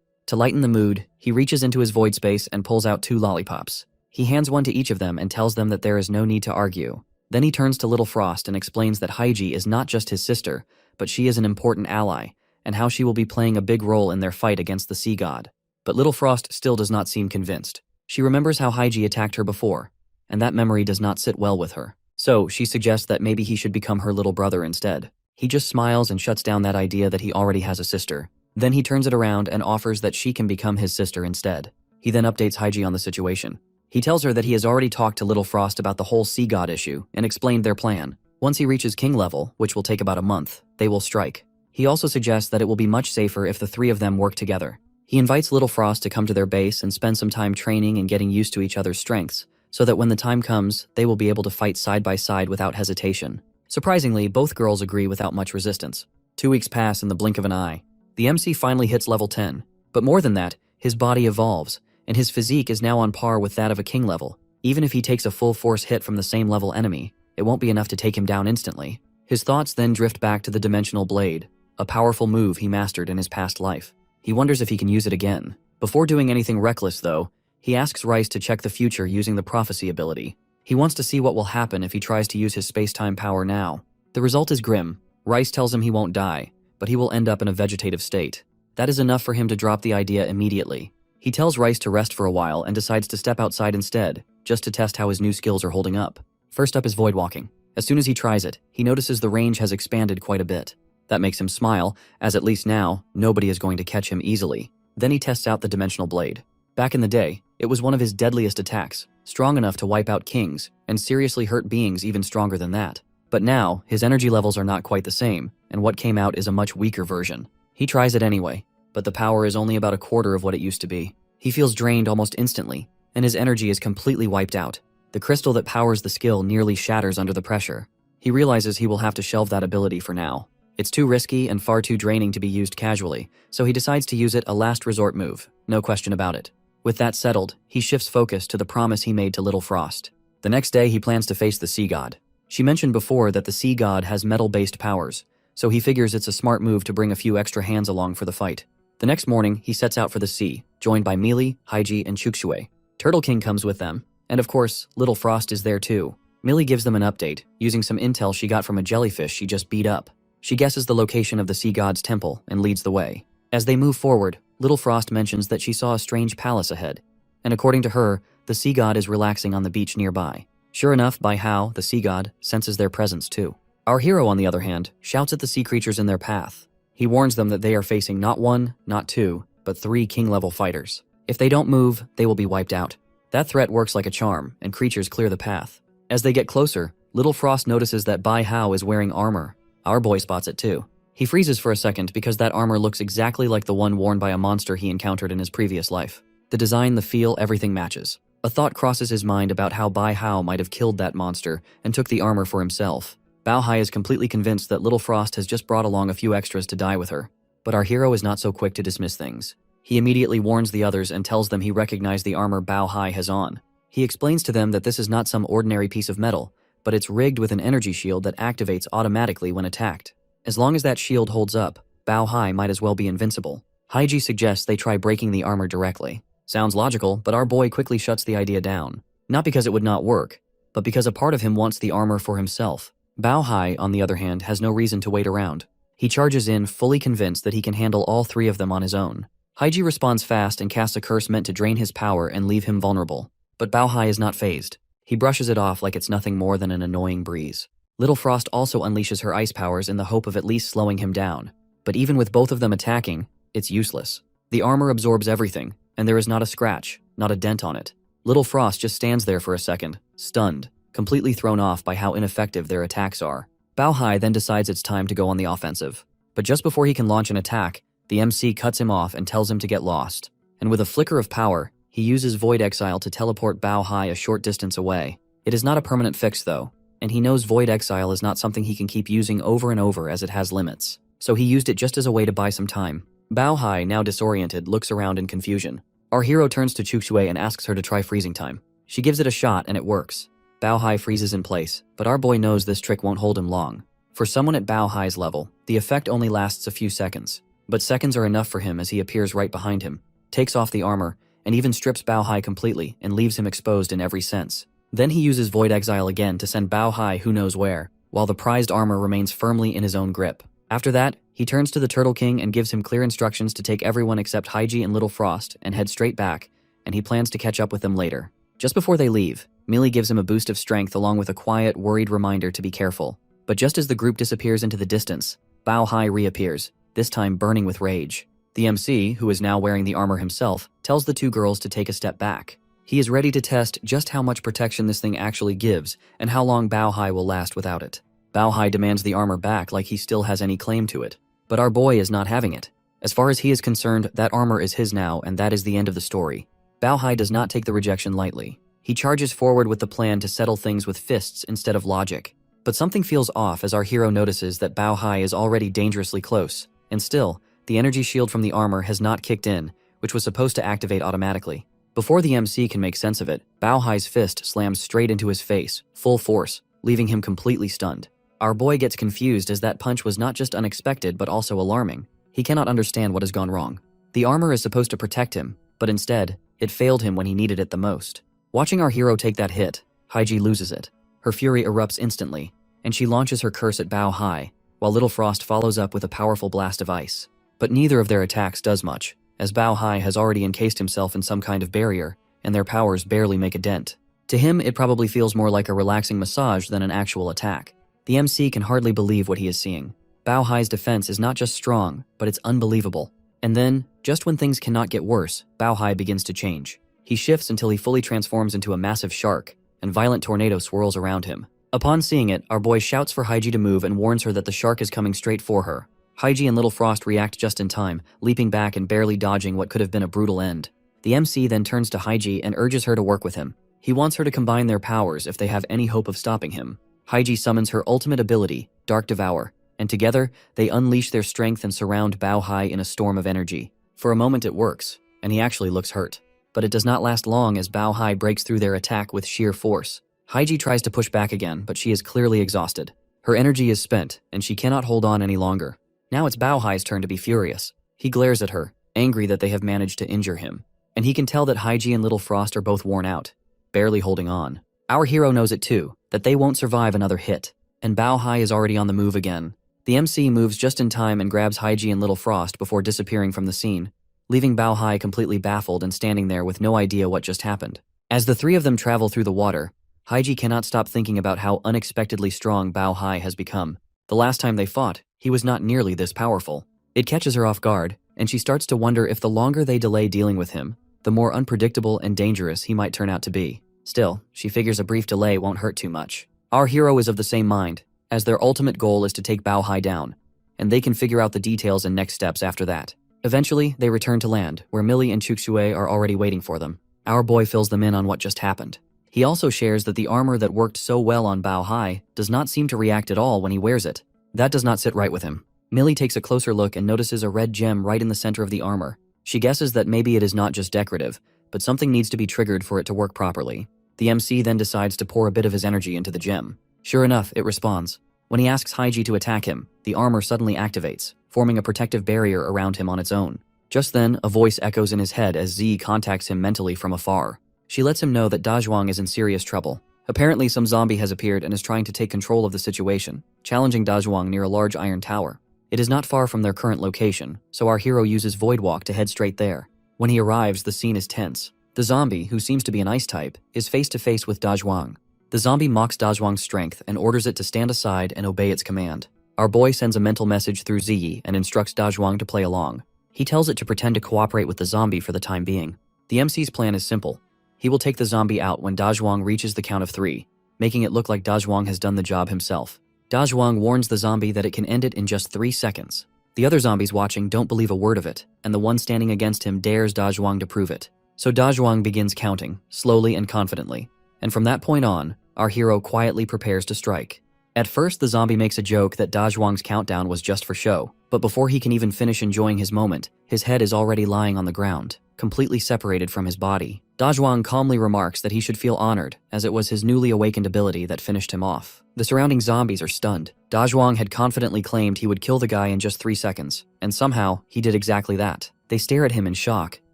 To lighten the mood, he reaches into his void space and pulls out 2 lollipops. He hands one to each of them and tells them that there is no need to argue. Then he turns to Little Frost and explains that Haiji is not just his sister, but she is an important ally, and how she will be playing a big role in their fight against the sea god. But Little Frost still does not seem convinced. She remembers how Haiji attacked her before, and that memory does not sit well with her. So she suggests that maybe he should become her little brother instead. He just smiles and shuts down that idea that he already has a sister. Then he turns it around and offers that she can become his sister instead. He then updates Haiji on the situation. He tells her that he has already talked to Little Frost about the whole sea god issue and explained their plan. Once he reaches king level, which will take about a month, they will strike. He also suggests that it will be much safer if the 3 of them work together. He invites Little Frost to come to their base and spend some time training and getting used to each other's strengths, so that when the time comes, they will be able to fight side by side without hesitation. Surprisingly, both girls agree without much resistance. 2 weeks pass in the blink of an eye. The MC finally hits level 10, but more than that, his body evolves, and his physique is now on par with that of a king level. Even if he takes a full force hit from the same level enemy, it won't be enough to take him down instantly. His thoughts then drift back to the dimensional blade, a powerful move he mastered in his past life. He wonders if he can use it again. Before doing anything reckless, though, he asks Rice to check the future using the prophecy ability. He wants to see what will happen if he tries to use his space-time power now. The result is grim. Rice tells him he won't die, but he will end up in a vegetative state. That is enough for him to drop the idea immediately. He tells Rice to rest for a while and decides to step outside instead, just to test how his new skills are holding up. First up is void walking. As soon as he tries it, he notices the range has expanded quite a bit. That makes him smile, as at least now, nobody is going to catch him easily. Then he tests out the dimensional blade. Back in the day, it was one of his deadliest attacks, strong enough to wipe out kings, and seriously hurt beings even stronger than that. But now, his energy levels are not quite the same, and what came out is a much weaker version. He tries it anyway, but the power is only about a quarter of what it used to be. He feels drained almost instantly, and his energy is completely wiped out. The crystal that powers the skill nearly shatters under the pressure. He realizes he will have to shelve that ability for now. It's too risky and far too draining to be used casually, so he decides to use it a last resort move, no question about it. With that settled, he shifts focus to the promise he made to Little Frost. The next day, he plans to face the Sea God. She mentioned before that the Sea God has metal-based powers, so he figures it's a smart move to bring a few extra hands along for the fight. The next morning, he sets out for the sea, joined by Mealy, Haiji, and Chukshue. Turtle King comes with them, and of course, Little Frost is there too. Millie gives them an update, using some intel she got from a jellyfish she just beat up. She guesses the location of the Sea God's temple and leads the way. As they move forward, Little Frost mentions that she saw a strange palace ahead, and according to her, the Sea God is relaxing on the beach nearby. Sure enough, Bai Hao, the Sea God, senses their presence too. Our hero, on the other hand, shouts at the sea creatures in their path. He warns them that they are facing not one, not two, but 3 king-level fighters. If they don't move, they will be wiped out. That threat works like a charm, and creatures clear the path. As they get closer, Little Frost notices that Bai Hao is wearing armor. Our boy spots it too. He freezes for a second because that armor looks exactly like the one worn by a monster he encountered in his previous life. The design, the feel, everything matches. A thought crosses his mind about how Bai Hao might have killed that monster and took the armor for himself. Bao Hai is completely convinced that Little Frost has just brought along a few extras to die with her. But our hero is not so quick to dismiss things. He immediately warns the others and tells them he recognized the armor Bao Hai has on. He explains to them that this is not some ordinary piece of metal, but it's rigged with an energy shield that activates automatically when attacked. As long as that shield holds up, Bao Hai might as well be invincible. Haiji suggests they try breaking the armor directly. Sounds logical, but our boy quickly shuts the idea down. Not because it would not work, but because a part of him wants the armor for himself. Bao Hai, on the other hand, has no reason to wait around. He charges in, fully convinced that he can handle all 3 of them on his own. Haiji responds fast and casts a curse meant to drain his power and leave him vulnerable. But Bao Hai is not fazed. He brushes it off like it's nothing more than an annoying breeze. Little Frost also unleashes her ice powers in the hope of at least slowing him down. But even with both of them attacking, it's useless. The armor absorbs everything, and there is not a scratch, not a dent on it. Little Frost just stands there for a second, stunned, completely thrown off by how ineffective their attacks are. Bao Hai then decides it's time to go on the offensive. But just before he can launch an attack, the MC cuts him off and tells him to get lost. And with a flicker of power, he uses Void Exile to teleport Bao Hai a short distance away. It is not a permanent fix though, and he knows Void Exile is not something he can keep using over and over as it has limits. So he used it just as a way to buy some time. Bao Hai, now disoriented, looks around in confusion. Our hero turns to Chukshue and asks her to try freezing time. She gives it a shot and it works. Bao Hai freezes in place, but our boy knows this trick won't hold him long. For someone at Bao Hai's level, the effect only lasts a few seconds. But seconds are enough for him as he appears right behind him, takes off the armor, and even strips Bao Hai completely and leaves him exposed in every sense. Then he uses Void Exile again to send Bao Hai who knows where, while the prized armor remains firmly in his own grip. After that, he turns to the Turtle King and gives him clear instructions to take everyone except Haiji and Little Frost and head straight back, and he plans to catch up with them later. Just before they leave, Mealy gives him a boost of strength along with a quiet, worried reminder to be careful. But just as the group disappears into the distance, Bao Hai reappears, this time burning with rage. The MC, who is now wearing the armor himself, tells the 2 girls to take a step back. He is ready to test just how much protection this thing actually gives and how long Bao Hai will last without it. Bao Hai demands the armor back like he still has any claim to it. But our boy is not having it. As far as he is concerned, that armor is his now, and that is the end of the story. Bao Hai does not take the rejection lightly. He charges forward with the plan to settle things with fists instead of logic. But something feels off as our hero notices that Bao Hai is already dangerously close, and still, the energy shield from the armor has not kicked in, which was supposed to activate automatically. Before the MC can make sense of it, Bao Hai's fist slams straight into his face, full force, leaving him completely stunned. Our boy gets confused as that punch was not just unexpected but also alarming. He cannot understand what has gone wrong. The armor is supposed to protect him, but instead, it failed him when he needed it the most. Watching our hero take that hit, Haiji loses it. Her fury erupts instantly, and she launches her curse at Bao Hai, while Little Frost follows up with a powerful blast of ice. But neither of their attacks does much, as Bao Hai has already encased himself in some kind of barrier, and their powers barely make a dent. To him, it probably feels more like a relaxing massage than an actual attack. The MC can hardly believe what he is seeing. Bao Hai's defense is not just strong, but it's unbelievable. And then, just when things cannot get worse, Bao Hai begins to change. He shifts until he fully transforms into a massive shark, and violent tornado swirls around him. Upon seeing it, our boy shouts for Haiji to move and warns her that the shark is coming straight for her. Haiji and Little Frost react just in time, leaping back and barely dodging what could have been a brutal end. The MC then turns to Haiji and urges her to work with him. He wants her to combine their powers if they have any hope of stopping him. Haiji summons her ultimate ability, Dark Devour, and together, they unleash their strength and surround Bao Hai in a storm of energy. For a moment it works, and he actually looks hurt. But it does not last long as Bao Hai breaks through their attack with sheer force. Haiji tries to push back again, but she is clearly exhausted. Her energy is spent, and she cannot hold on any longer. Now it's Bao Hai's turn to be furious. He glares at her, angry that they have managed to injure him. And he can tell that Haiji and Little Frost are both worn out, barely holding on. Our hero knows it too, that they won't survive another hit. And Bao Hai is already on the move again. The MC moves just in time and grabs Haiji and Little Frost before disappearing from the scene, leaving Bao Hai completely baffled and standing there with no idea what just happened. As the three of them travel through the water, Haiji cannot stop thinking about how unexpectedly strong Bao Hai has become. The last time they fought, he was not nearly this powerful. It catches her off guard, and she starts to wonder if the longer they delay dealing with him, the more unpredictable and dangerous he might turn out to be. Still, she figures a brief delay won't hurt too much. Our hero is of the same mind, as their ultimate goal is to take Bao Hai down, and they can figure out the details and next steps after that. Eventually, they return to land, where Millie and Chukshue are already waiting for them. Our boy fills them in on what just happened. He also shares that the armor that worked so well on Bao Hai does not seem to react at all when he wears it. That does not sit right with him. Millie takes a closer look and notices a red gem right in the center of the armor. She guesses that maybe it is not just decorative, but something needs to be triggered for it to work properly. The MC then decides to pour a bit of his energy into the gem. Sure enough, it responds. When he asks Haiji to attack him, the armor suddenly activates, forming a protective barrier around him on its own. Just then, a voice echoes in his head as Z contacts him mentally from afar. She lets him know that Dazhuang is in serious trouble. Apparently, some zombie has appeared and is trying to take control of the situation, challenging Dazhuang near a large iron tower. It is not far from their current location, so our hero uses Void Walk to head straight there. When he arrives, the scene is tense. The zombie, who seems to be an ice type, is face to face with Dazhuang. The zombie mocks Dazhuang's strength and orders it to stand aside and obey its command. Our boy sends a mental message through Ziyi and instructs Dazhuang to play along. He tells it to pretend to cooperate with the zombie for the time being. The MC's plan is simple. He will take the zombie out when Dazhuang reaches the count of 3, making it look like Dazhuang has done the job himself. Dazhuang warns the zombie that it can end it in just 3 seconds. The other zombies watching don't believe a word of it, and the one standing against him dares Dazhuang to prove it. So Dazhuang begins counting, slowly and confidently. And from that point on, our hero quietly prepares to strike. At first, the zombie makes a joke that Dazhuang's countdown was just for show, but before he can even finish enjoying his moment, his head is already lying on the ground, completely separated from his body. Dazhuang calmly remarks that he should feel honored, as it was his newly awakened ability that finished him off. The surrounding zombies are stunned. Dazhuang had confidently claimed he would kill the guy in just 3 seconds, and somehow, he did exactly that. They stare at him in shock,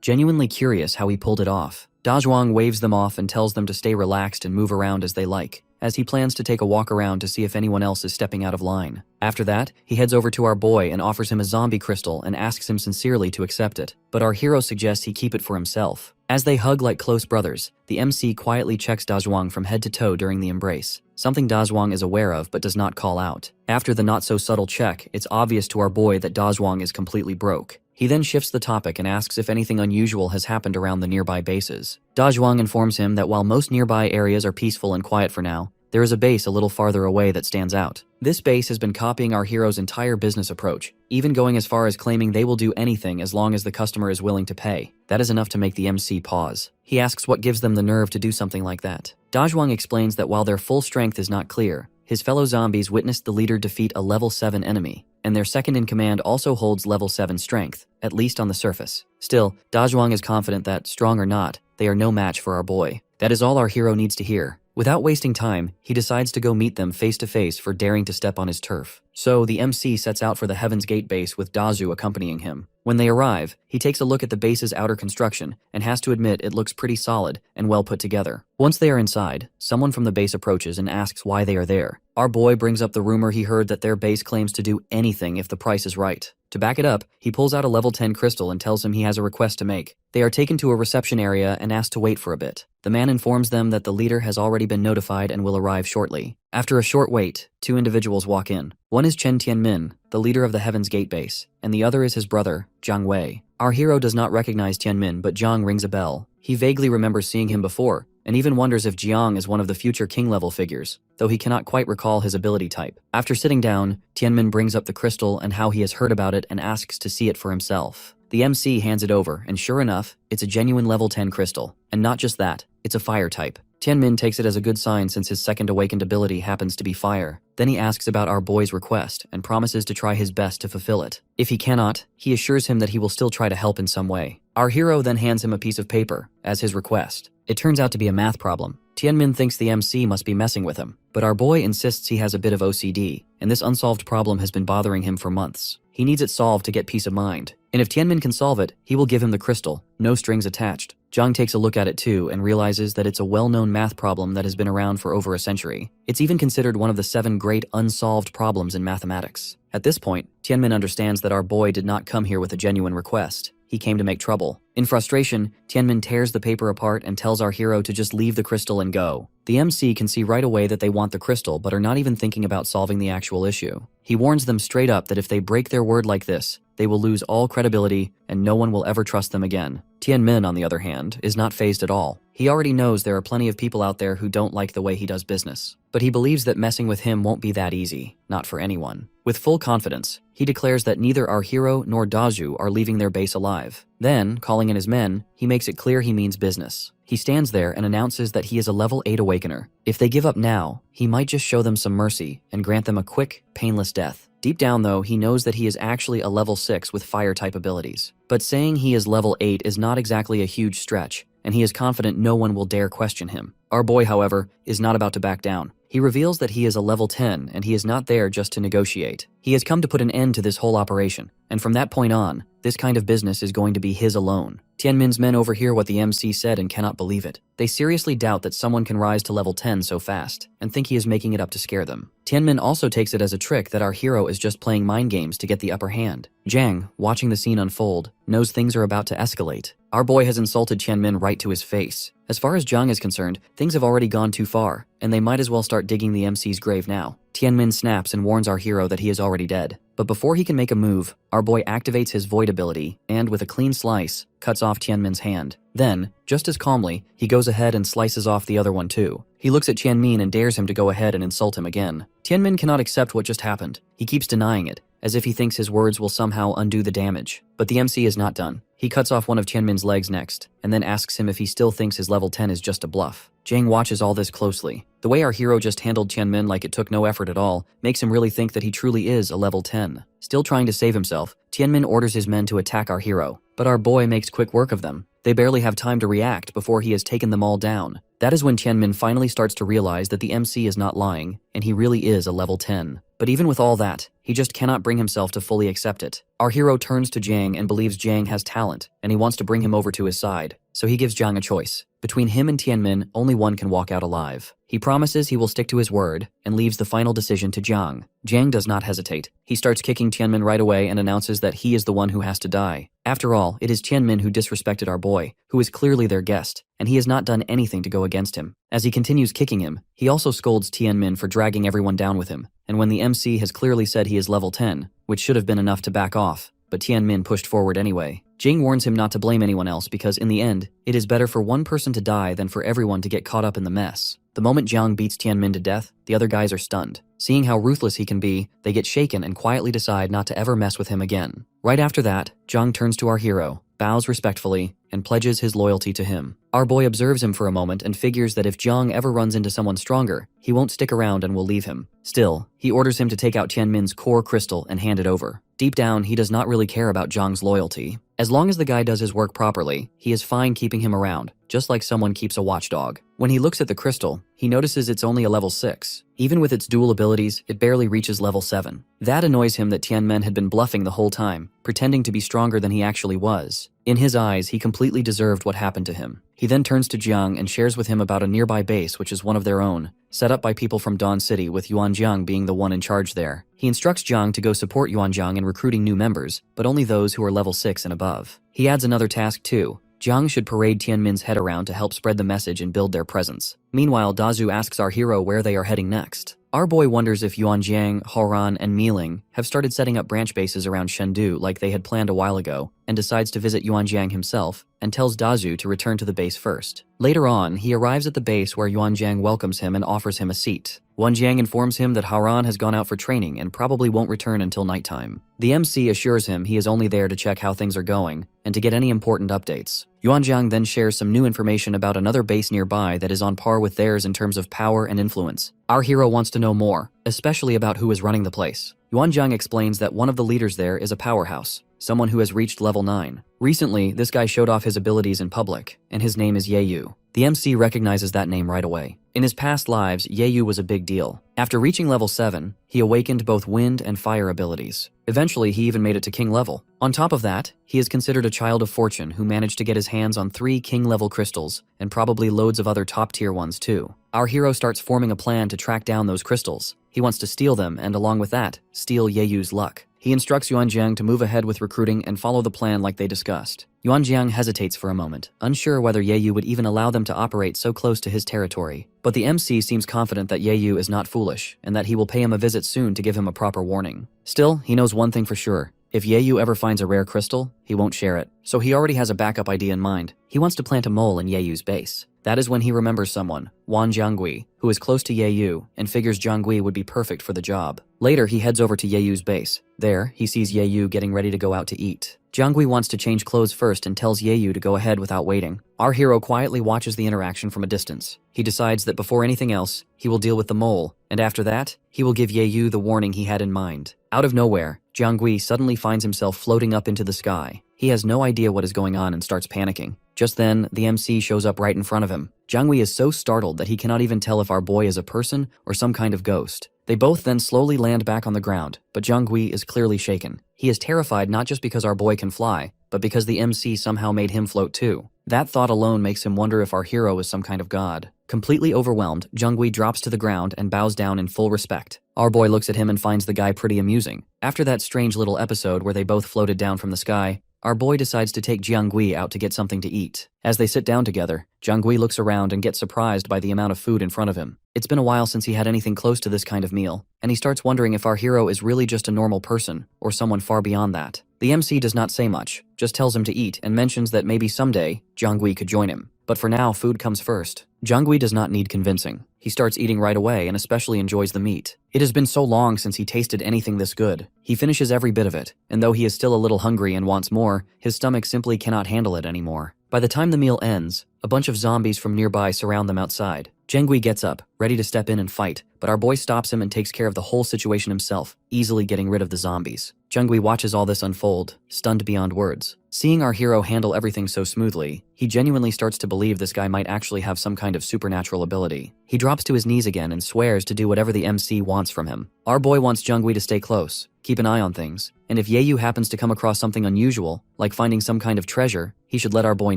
genuinely curious how he pulled it off. Dazhuang waves them off and tells them to stay relaxed and move around as they like, as he plans to take a walk around to see if anyone else is stepping out of line. After that, he heads over to our boy and offers him a zombie crystal and asks him sincerely to accept it, but our hero suggests he keep it for himself. As they hug like close brothers, the MC quietly checks Dazhuang from head to toe during the embrace, something Dazhuang is aware of but does not call out. After the not-so-subtle check, it's obvious to our boy that Dazhuang is completely broke. He then shifts the topic and asks if anything unusual has happened around the nearby bases. Dazhuang informs him that while most nearby areas are peaceful and quiet for now, there is a base a little farther away that stands out. This base has been copying our hero's entire business approach, even going as far as claiming they will do anything as long as the customer is willing to pay. That is enough to make the MC pause. He asks what gives them the nerve to do something like that. Dazhuang explains that while their full strength is not clear, his fellow zombies witnessed the leader defeat a level 7 enemy, and their second in command also holds level 7 strength, at least on the surface. Still, Dazhuang is confident that, strong or not, they are no match for our boy. That is all our hero needs to hear. Without wasting time, he decides to go meet them face to face for daring to step on his turf. So the MC sets out for the Heaven's Gate base with Dazu accompanying him. When they arrive, he takes a look at the base's outer construction and has to admit it looks pretty solid and well put together. Once they are inside, someone from the base approaches and asks why they are there. Our boy brings up the rumor he heard that their base claims to do anything if the price is right. To back it up, he pulls out a level 10 crystal and tells him he has a request to make. They are taken to a reception area and asked to wait for a bit. The man informs them that the leader has already been notified and will arrive shortly. After a short wait, two individuals walk in. One is Chen Tianmin, the leader of the Heaven's Gate base, and the other is his brother, Jiang Wei. Our hero does not recognize Tianmin, but Jiang rings a bell. He vaguely remembers seeing him before, and even wonders if Jiang is one of the future king-level figures, though he cannot quite recall his ability type. After sitting down, Tianmin brings up the crystal and how he has heard about it and asks to see it for himself. The MC hands it over, and sure enough, it's a genuine level 10 crystal. And not just that, it's a fire type. Tianmin takes it as a good sign since his second awakened ability happens to be fire. Then he asks about our boy's request and promises to try his best to fulfill it. If he cannot, he assures him that he will still try to help in some way. Our hero then hands him a piece of paper as his request. It turns out to be a math problem. Tianmin thinks the MC must be messing with him, but our boy insists he has a bit of OCD, and this unsolved problem has been bothering him for months. He needs it solved to get peace of mind, and if Tianmin can solve it, he will give him the crystal, no strings attached. Jiang takes a look at it too and realizes that it's a well-known math problem that has been around for over a century. It's even considered one of the 7 great unsolved problems in mathematics. At this point, Tianmin understands that our boy did not come here with a genuine request. He came to make trouble. In frustration, Tianmin tears the paper apart and tells our hero to just leave the crystal and go. The MC can see right away that they want the crystal but are not even thinking about solving the actual issue. He warns them straight up that if they break their word like this, they will lose all credibility and no one will ever trust them again. Tianmin, on the other hand, is not fazed at all. He already knows there are plenty of people out there who don't like the way he does business. But he believes that messing with him won't be that easy, not for anyone. With full confidence, he declares that neither our hero nor Dazu are leaving their base alive. Then, calling in his men, he makes it clear he means business. He stands there and announces that he is a level 8 awakener. If they give up now, he might just show them some mercy and grant them a quick, painless death. Deep down though, he knows that he is actually a level 6 with fire-type abilities. But saying he is level 8 is not exactly a huge stretch, and he is confident no one will dare question him. Our boy, however, is not about to back down. He reveals that he is a level 10 and he is not there just to negotiate. He has come to put an end to this whole operation, and from that point on, this kind of business is going to be his alone. Tianmin's men overhear what the MC said and cannot believe it. They seriously doubt that someone can rise to level 10 so fast, and think he is making it up to scare them. Tianmin also takes it as a trick that our hero is just playing mind games to get the upper hand. Jiang, watching the scene unfold, knows things are about to escalate. Our boy has insulted Tianmin right to his face. As far as Jiang is concerned, things have already gone too far, and they might as well start digging the MC's grave now. Tianmin snaps and warns our hero that he is already dead. But before he can make a move, our boy activates his void ability and, with a clean slice, cuts off Tianmin's hand. Then, just as calmly, he goes ahead and slices off the other one too. He looks at Tianmin and dares him to go ahead and insult him again. Tianmin cannot accept what just happened. He keeps denying it, as if he thinks his words will somehow undo the damage. But the MC is not done. He cuts off one of Tianmin's legs next, and then asks him if he still thinks his level 10 is just a bluff. Jiang watches all this closely. The way our hero just handled Tianmin like it took no effort at all makes him really think that he truly is a level 10. Still trying to save himself, Tianmin orders his men to attack our hero, but our boy makes quick work of them. They barely have time to react before he has taken them all down. That is when Tianmin finally starts to realize that the MC is not lying, and he really is a level 10. But even with all that, he just cannot bring himself to fully accept it. Our hero turns to Jiang and believes Jiang has talent, and he wants to bring him over to his side. So he gives Jiang a choice. Between him and Tianmin, only one can walk out alive. He promises he will stick to his word, and leaves the final decision to Jiang. Jiang does not hesitate. He starts kicking Tianmin right away and announces that he is the one who has to die. After all, it is Tianmin who disrespected our boy, who is clearly their guest, and he has not done anything to go against him. As he continues kicking him, he also scolds Tianmin for dragging everyone down with him, and when the MC has clearly said he is level 10, which should have been enough to back off, but Tianmin pushed forward anyway. Jiang warns him not to blame anyone else because in the end, it is better for one person to die than for everyone to get caught up in the mess. The moment Jiang beats Tianmin to death, the other guys are stunned. Seeing how ruthless he can be, they get shaken and quietly decide not to ever mess with him again. Right after that, Jiang turns to our hero, bows respectfully, and pledges his loyalty to him. Our boy observes him for a moment and figures that if Jiang ever runs into someone stronger, he won't stick around and will leave him. Still, he orders him to take out Tianmin's core crystal and hand it over. Deep down, he does not really care about Jiang's loyalty. As long as the guy does his work properly, he is fine keeping him around, just like someone keeps a watchdog. When he looks at the crystal, he notices it's only a level 6. Even with its dual abilities, it barely reaches level 7. That annoys him that Tianmen had been bluffing the whole time, pretending to be stronger than he actually was. In his eyes, he completely deserved what happened to him. He then turns to Jiang and shares with him about a nearby base which is one of their own, set up by people from Dawn City, with Yuanjiang being the one in charge there. He instructs Jiang to go support Yuanjiang in recruiting new members, but only those who are level 6 and above. He adds another task too. Jiang should parade Tianmen's head around to help spread the message and build their presence. Meanwhile, Dazu asks our hero where they are heading next. Our boy wonders if Yuanjiang, Haoran, and Miling have started setting up branch bases around Chengdu like they had planned a while ago, and decides to visit Yuanjiang himself and tells Dazu to return to the base first. Later on, he arrives at the base where Yuanjiang welcomes him and offers him a seat. Yuanjiang informs him that Haoran has gone out for training and probably won't return until nighttime. The MC assures him he is only there to check how things are going and to get any important updates. Yuanjiang then shares some new information about another base nearby that is on par with theirs in terms of power and influence. Our hero wants to know more, especially about who is running the place. Yuanjiang explains that one of the leaders there is a powerhouse, someone who has reached level 9. Recently, this guy showed off his abilities in public, and his name is Yahello. The MC recognizes that name right away. In his past lives, Yahello was a big deal. After reaching level 7, he awakened both wind and fire abilities. Eventually, he even made it to king level. On top of that, he is considered a child of fortune who managed to get his hands on 3 king level crystals, and probably loads of other top tier ones too. Our hero starts forming a plan to track down those crystals. He wants to steal them, and along with that, steal Yahello's luck. He instructs Yuanjiang to move ahead with recruiting and follow the plan like they discussed. Yuanjiang hesitates for a moment, unsure whether Yahello would even allow them to operate so close to his territory. But the MC seems confident that Yahello is not foolish, and that he will pay him a visit soon to give him a proper warning. Still, he knows one thing for sure. If Yahello ever finds a rare crystal, he won't share it. So he already has a backup idea in mind. He wants to plant a mole in Yahello's base. That is when he remembers someone, Wan Jiangui, who is close to Yahello and figures Jiangui would be perfect for the job. Later, he heads over to Yahello's base. There, he sees Yahello getting ready to go out to eat. Jiangui wants to change clothes first and tells Yahello to go ahead without waiting. Our hero quietly watches the interaction from a distance. He decides that before anything else, he will deal with the mole, and after that, he will give Yahello the warning he had in mind. Out of nowhere, Jiangui suddenly finds himself floating up into the sky. He has no idea what is going on and starts panicking. Just then, the MC shows up right in front of him. Jiangui is so startled that he cannot even tell if our boy is a person or some kind of ghost. They both then slowly land back on the ground, but Jiangui is clearly shaken. He is terrified not just because our boy can fly, but because the MC somehow made him float too. That thought alone makes him wonder if our hero is some kind of god. Completely overwhelmed, Jiangui drops to the ground and bows down in full respect. Our boy looks at him and finds the guy pretty amusing. After that strange little episode where they both floated down from the sky, our boy decides to take Jiangui out to get something to eat. As they sit down together, Jiangui looks around and gets surprised by the amount of food in front of him. It's been a while since he had anything close to this kind of meal, and he starts wondering if our hero is really just a normal person or someone far beyond that. The MC does not say much, just tells him to eat and mentions that maybe someday Jiangui could join him. But for now, food comes first. Jiangui does not need convincing. He starts eating right away and especially enjoys the meat. It has been so long since he tasted anything this good. He finishes every bit of it, and though he is still a little hungry and wants more, his stomach simply cannot handle it anymore. By the time the meal ends, a bunch of zombies from nearby surround them outside. Jiangui gets up, ready to step in and fight, but our boy stops him and takes care of the whole situation himself, easily getting rid of the zombies. Jiangui watches all this unfold, stunned beyond words. Seeing our hero handle everything so smoothly, he genuinely starts to believe this guy might actually have some kind of supernatural ability. He drops to his knees again and swears to do whatever the MC wants from him. Our boy wants Jiangui to stay close, keep an eye on things, and if Yahello happens to come across something unusual, like finding some kind of treasure, he should let our boy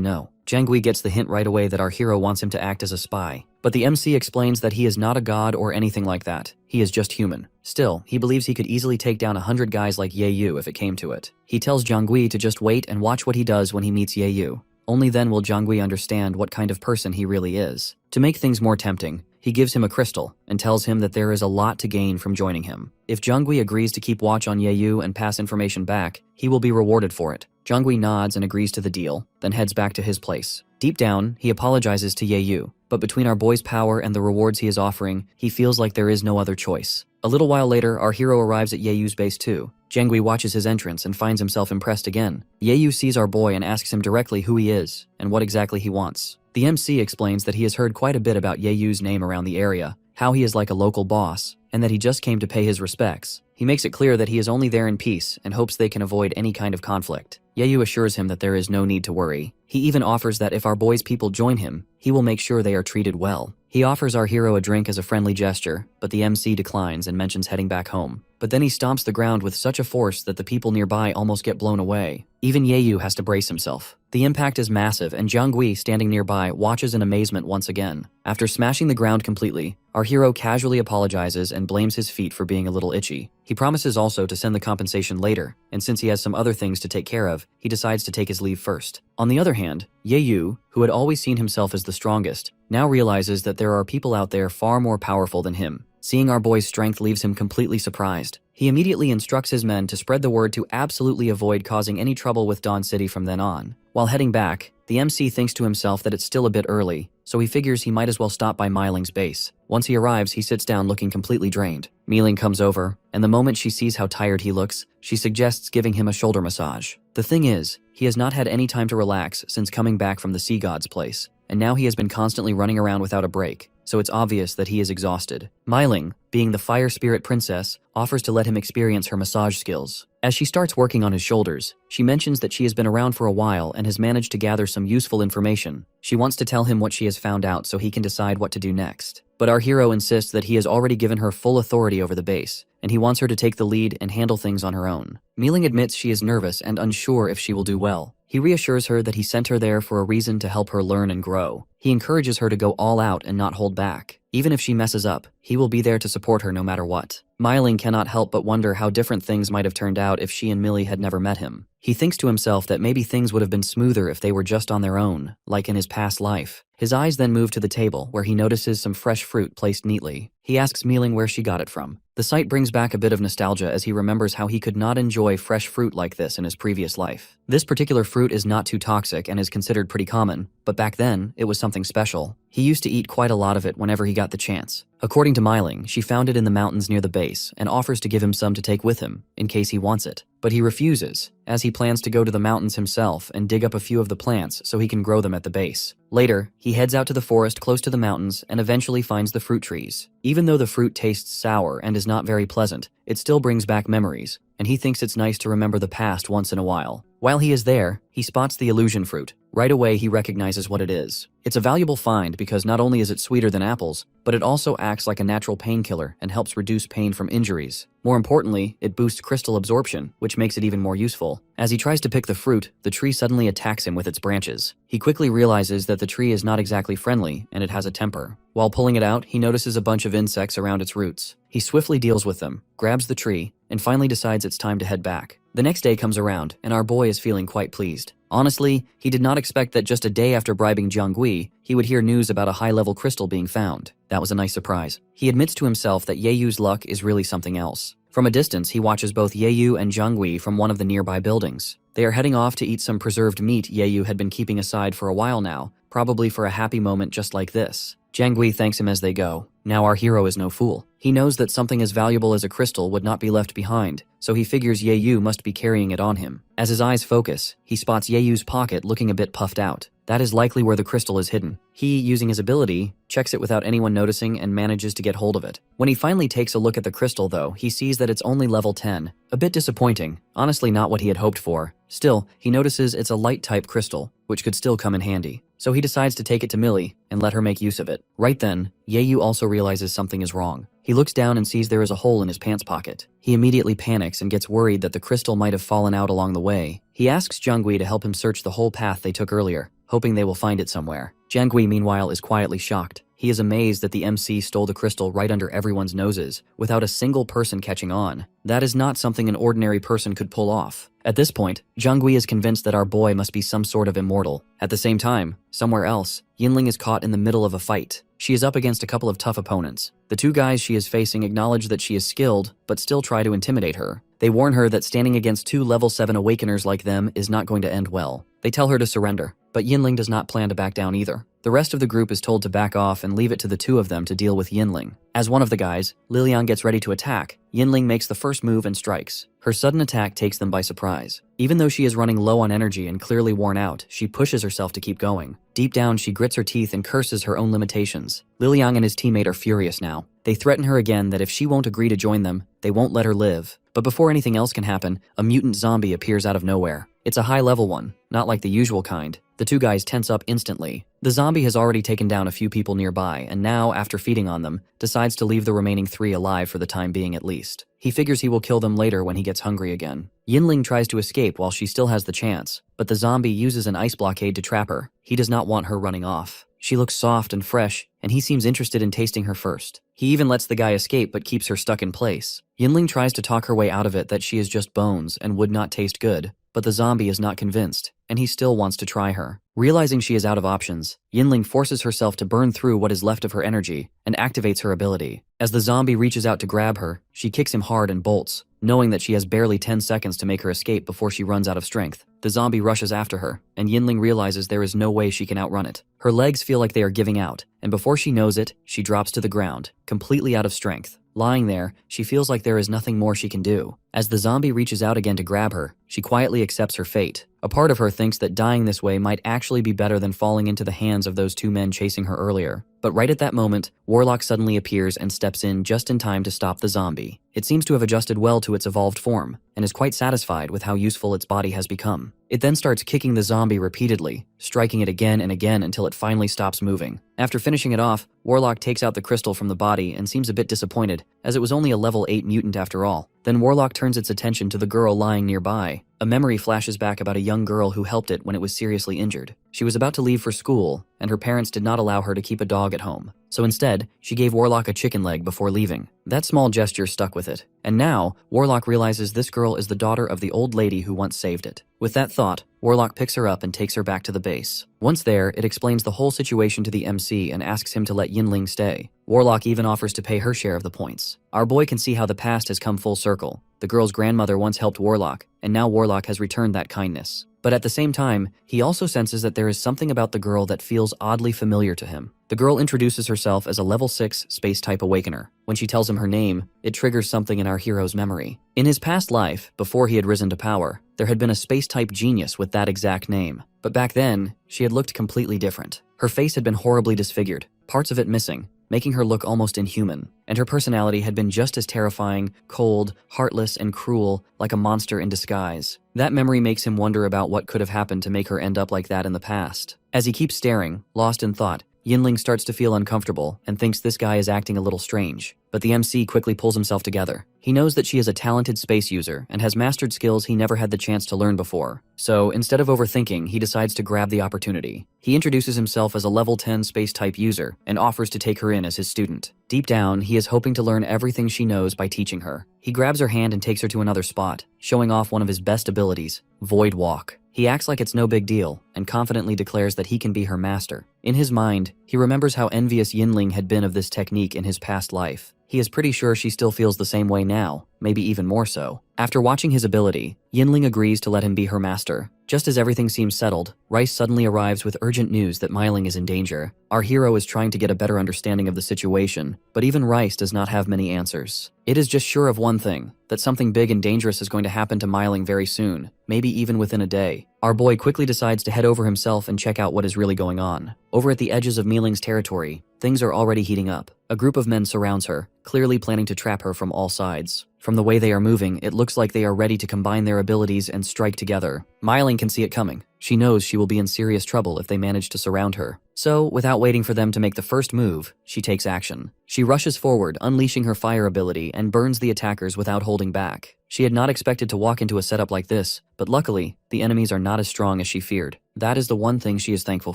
know. Jiangui gets the hint right away that our hero wants him to act as a spy. But the MC explains that he is not a god or anything like that. He is just human. Still, he believes he could easily take down 100 guys like Yahello if it came to it. He tells Jiangui to just wait and watch what he does when he meets Yahello. Only then will Jiangui understand what kind of person he really is. To make things more tempting, he gives him a crystal and tells him that there is a lot to gain from joining him. If Jiangui agrees to keep watch on Yahello and pass information back, he will be rewarded for it. Jiangui nods and agrees to the deal, then heads back to his place. Deep down, he apologizes to Yahello, but between our boy's power and the rewards he is offering, he feels like there is no other choice. A little while later, our hero arrives at Yahello's base too. Jiangui watches his entrance and finds himself impressed again. Yahello sees our boy and asks him directly who he is and what exactly he wants. The MC explains that he has heard quite a bit about Yahello's name around the area, how he is like a local boss, and that he just came to pay his respects. He makes it clear that he is only there in peace and hopes they can avoid any kind of conflict. Yahello assures him that there is no need to worry. He even offers that if our boy's people join him, he will make sure they are treated well. He offers our hero a drink as a friendly gesture, but the MC declines and mentions heading back home. But then he stomps the ground with such a force that the people nearby almost get blown away. Even Yahello has to brace himself. The impact is massive, and Jiangui, standing nearby, watches in amazement once again. After smashing the ground completely, our hero casually apologizes and blames his feet for being a little itchy. He promises also to send the compensation later, and since he has some other things to take care of, he decides to take his leave first. On the other hand, Yahello, who had always seen himself as the strongest, now realizes that there are people out there far more powerful than him. Seeing our boy's strength leaves him completely surprised. He immediately instructs his men to spread the word to absolutely avoid causing any trouble with Dawn City from then on. While heading back, the MC thinks to himself that it's still a bit early, so he figures he might as well stop by Miling's base. Once he arrives, he sits down looking completely drained. Miling comes over, and the moment she sees how tired he looks, she suggests giving him a shoulder massage. The thing is, he has not had any time to relax since coming back from the Sea God's place, and now he has been constantly running around without a break, so it's obvious that he is exhausted. Miling, being the fire spirit princess, offers to let him experience her massage skills. As she starts working on his shoulders, she mentions that she has been around for a while and has managed to gather some useful information. She wants to tell him what she has found out so he can decide what to do next. But our hero insists that he has already given her full authority over the base, and he wants her to take the lead and handle things on her own. Miling admits she is nervous and unsure if she will do well. He reassures her that he sent her there for a reason to help her learn and grow. He encourages her to go all out and not hold back. Even if she messes up, he will be there to support her no matter what. Miling cannot help but wonder how different things might have turned out if she and Millie had never met him. He thinks to himself that maybe things would have been smoother if they were just on their own, like in his past life. His eyes then move to the table, where he notices some fresh fruit placed neatly. He asks Miling where she got it from. The sight brings back a bit of nostalgia as he remembers how he could not enjoy fresh fruit like this in his previous life. This particular fruit is not too toxic and is considered pretty common, but back then, it was something special. He used to eat quite a lot of it whenever he got the chance. According to Miling, she found it in the mountains near the base and offers to give him some to take with him, in case he wants it. But he refuses, as he plans to go to the mountains himself and dig up a few of the plants so he can grow them at the base. Later, he heads out to the forest close to the mountains and eventually finds the fruit trees. Even though the fruit tastes sour and is not very pleasant, it still brings back memories, and he thinks it's nice to remember the past once in a while. While he is there, he spots the illusion fruit. Right away, he recognizes what it is. It's a valuable find because not only is it sweeter than apples, but it also acts like a natural painkiller and helps reduce pain from injuries. More importantly, it boosts crystal absorption, which makes it even more useful. As he tries to pick the fruit, the tree suddenly attacks him with its branches. He quickly realizes that the tree is not exactly friendly and it has a temper. While pulling it out, he notices a bunch of insects around its roots. He swiftly deals with them, grabs the tree, and finally decides it's time to head back. The next day comes around, and our boy is feeling quite pleased. Honestly, he did not expect that just a day after bribing Jiangui, he would hear news about a high-level crystal being found. That was a nice surprise. He admits to himself that Yahello's luck is really something else. From a distance, he watches both Yahello and Jiangui from one of the nearby buildings. They are heading off to eat some preserved meat Yahello had been keeping aside for a while now, probably for a happy moment just like this. Jiangui thanks him as they go. Now our hero is no fool. He knows that something as valuable as a crystal would not be left behind, so he figures Yahello must be carrying it on him. As his eyes focus, he spots Yahello's pocket looking a bit puffed out. That is likely where the crystal is hidden. He, using his ability, checks it without anyone noticing and manages to get hold of it. When he finally takes a look at the crystal though, he sees that it's only level 10. A bit disappointing, honestly not what he had hoped for. Still, he notices it's a light type crystal, which could still come in handy. So he decides to take it to Millie and let her make use of it. Right then, Yahello also realizes something is wrong. He looks down and sees there is a hole in his pants pocket. He immediately panics and gets worried that the crystal might have fallen out along the way. He asks Jiangui to help him search the whole path they took earlier, hoping they will find it somewhere. Jiangui, meanwhile, is quietly shocked. He is amazed that the MC stole the crystal right under everyone's noses, without a single person catching on. That is not something an ordinary person could pull off. At this point, Jiangui is convinced that our boy must be some sort of immortal. At the same time, somewhere else, Yinling is caught in the middle of a fight. She is up against a couple of tough opponents. The two guys she is facing acknowledge that she is skilled, but still try to intimidate her. They warn her that standing against two level 7 awakeners like them is not going to end well. They tell her to surrender, but Yinling does not plan to back down either. The rest of the group is told to back off and leave it to the two of them to deal with Yinling. As one of the guys, Lilian gets ready to attack, Yinling makes the first move and strikes. Her sudden attack takes them by surprise. Even though she is running low on energy and clearly worn out, she pushes herself to keep going. Deep down, she grits her teeth and curses her own limitations. Lilian and his teammate are furious now. They threaten her again that if she won't agree to join them, they won't let her live. But before anything else can happen, a mutant zombie appears out of nowhere. It's a high-level one, not like the usual kind. The two guys tense up instantly. The zombie has already taken down a few people nearby, and now, after feeding on them, decides to leave the remaining 3 alive for the time being at least. He figures he will kill them later when he gets hungry again. Yinling tries to escape while she still has the chance, but the zombie uses an ice blockade to trap her. He does not want her running off. She looks soft and fresh, and he seems interested in tasting her first. He even lets the guy escape but keeps her stuck in place. Yinling tries to talk her way out of it that she is just bones and would not taste good, but the zombie is not convinced, and he still wants to try her. Realizing she is out of options, Yinling forces herself to burn through what is left of her energy and activates her ability. As the zombie reaches out to grab her, she kicks him hard and bolts, knowing that she has barely 10 seconds to make her escape before she runs out of strength. The zombie rushes after her, and Yinling realizes there is no way she can outrun it. Her legs feel like they are giving out, and before she knows it, she drops to the ground, completely out of strength. Lying there, she feels like there is nothing more she can do. As the zombie reaches out again to grab her, she quietly accepts her fate. A part of her thinks that dying this way might actually be better than falling into the hands of those 2 men chasing her earlier. But right at that moment, Warlock suddenly appears and steps in just in time to stop the zombie. It seems to have adjusted well to its evolved form, and is quite satisfied with how useful its body has become. It then starts kicking the zombie repeatedly, striking it again and again until it finally stops moving. After finishing it off, Warlock takes out the crystal from the body and seems a bit disappointed, as it was only a level 8 mutant after all. Then Warlock turns its attention to the girl lying nearby. A memory flashes back about a young girl who helped it when it was seriously injured. She was about to leave for school, and her parents did not allow her to keep a dog at home. So instead, she gave Warlock a chicken leg before leaving. That small gesture stuck with it. And now, Warlock realizes this girl is the daughter of the old lady who once saved it. With that thought, Warlock picks her up and takes her back to the base. Once there, it explains the whole situation to the MC and asks him to let Yinling stay. Warlock even offers to pay her share of the points. Our boy can see how the past has come full circle. The girl's grandmother once helped Warlock, and now Warlock has returned that kindness. But at the same time, he also senses that there is something about the girl that feels oddly familiar to him. The girl introduces herself as a level 6 space-type awakener. When she tells him her name, it triggers something in our hero's memory. In his past life, before he had risen to power, there had been a space-type genius with that exact name. But back then, she had looked completely different. Her face had been horribly disfigured, parts of it missing, making her look almost inhuman, and her personality had been just as terrifying, cold, heartless, and cruel, like a monster in disguise. That memory makes him wonder about what could have happened to make her end up like that in the past. As he keeps staring, lost in thought, Yinling starts to feel uncomfortable and thinks this guy is acting a little strange. But the MC quickly pulls himself together. He knows that she is a talented space user and has mastered skills he never had the chance to learn before. So, instead of overthinking, he decides to grab the opportunity. He introduces himself as a level 10 space-type user and offers to take her in as his student. Deep down, he is hoping to learn everything she knows by teaching her. He grabs her hand and takes her to another spot, showing off one of his best abilities, Void Walk. He acts like it's no big deal, and confidently declares that he can be her master. In his mind, he remembers how envious Yinling had been of this technique in his past life. He is pretty sure she still feels the same way now, maybe even more so. After watching his ability, Yinling agrees to let him be her master. Just as everything seems settled, Rice suddenly arrives with urgent news that Myling is in danger. Our hero is trying to get a better understanding of the situation, but even Rice does not have many answers. It is just sure of one thing, that something big and dangerous is going to happen to Myling very soon, maybe even within a day. Our boy quickly decides to head over himself and check out what is really going on. Over at the edges of Myling's territory, things are already heating up. A group of men surrounds her, clearly planning to trap her from all sides. From the way they are moving, it looks like they are ready to combine their abilities and strike together. Myling can see it coming. She knows she will be in serious trouble if they manage to surround her. So, without waiting for them to make the first move, she takes action. She rushes forward, unleashing her fire ability, and burns the attackers without holding back. She had not expected to walk into a setup like this, but luckily, the enemies are not as strong as she feared. That is the one thing she is thankful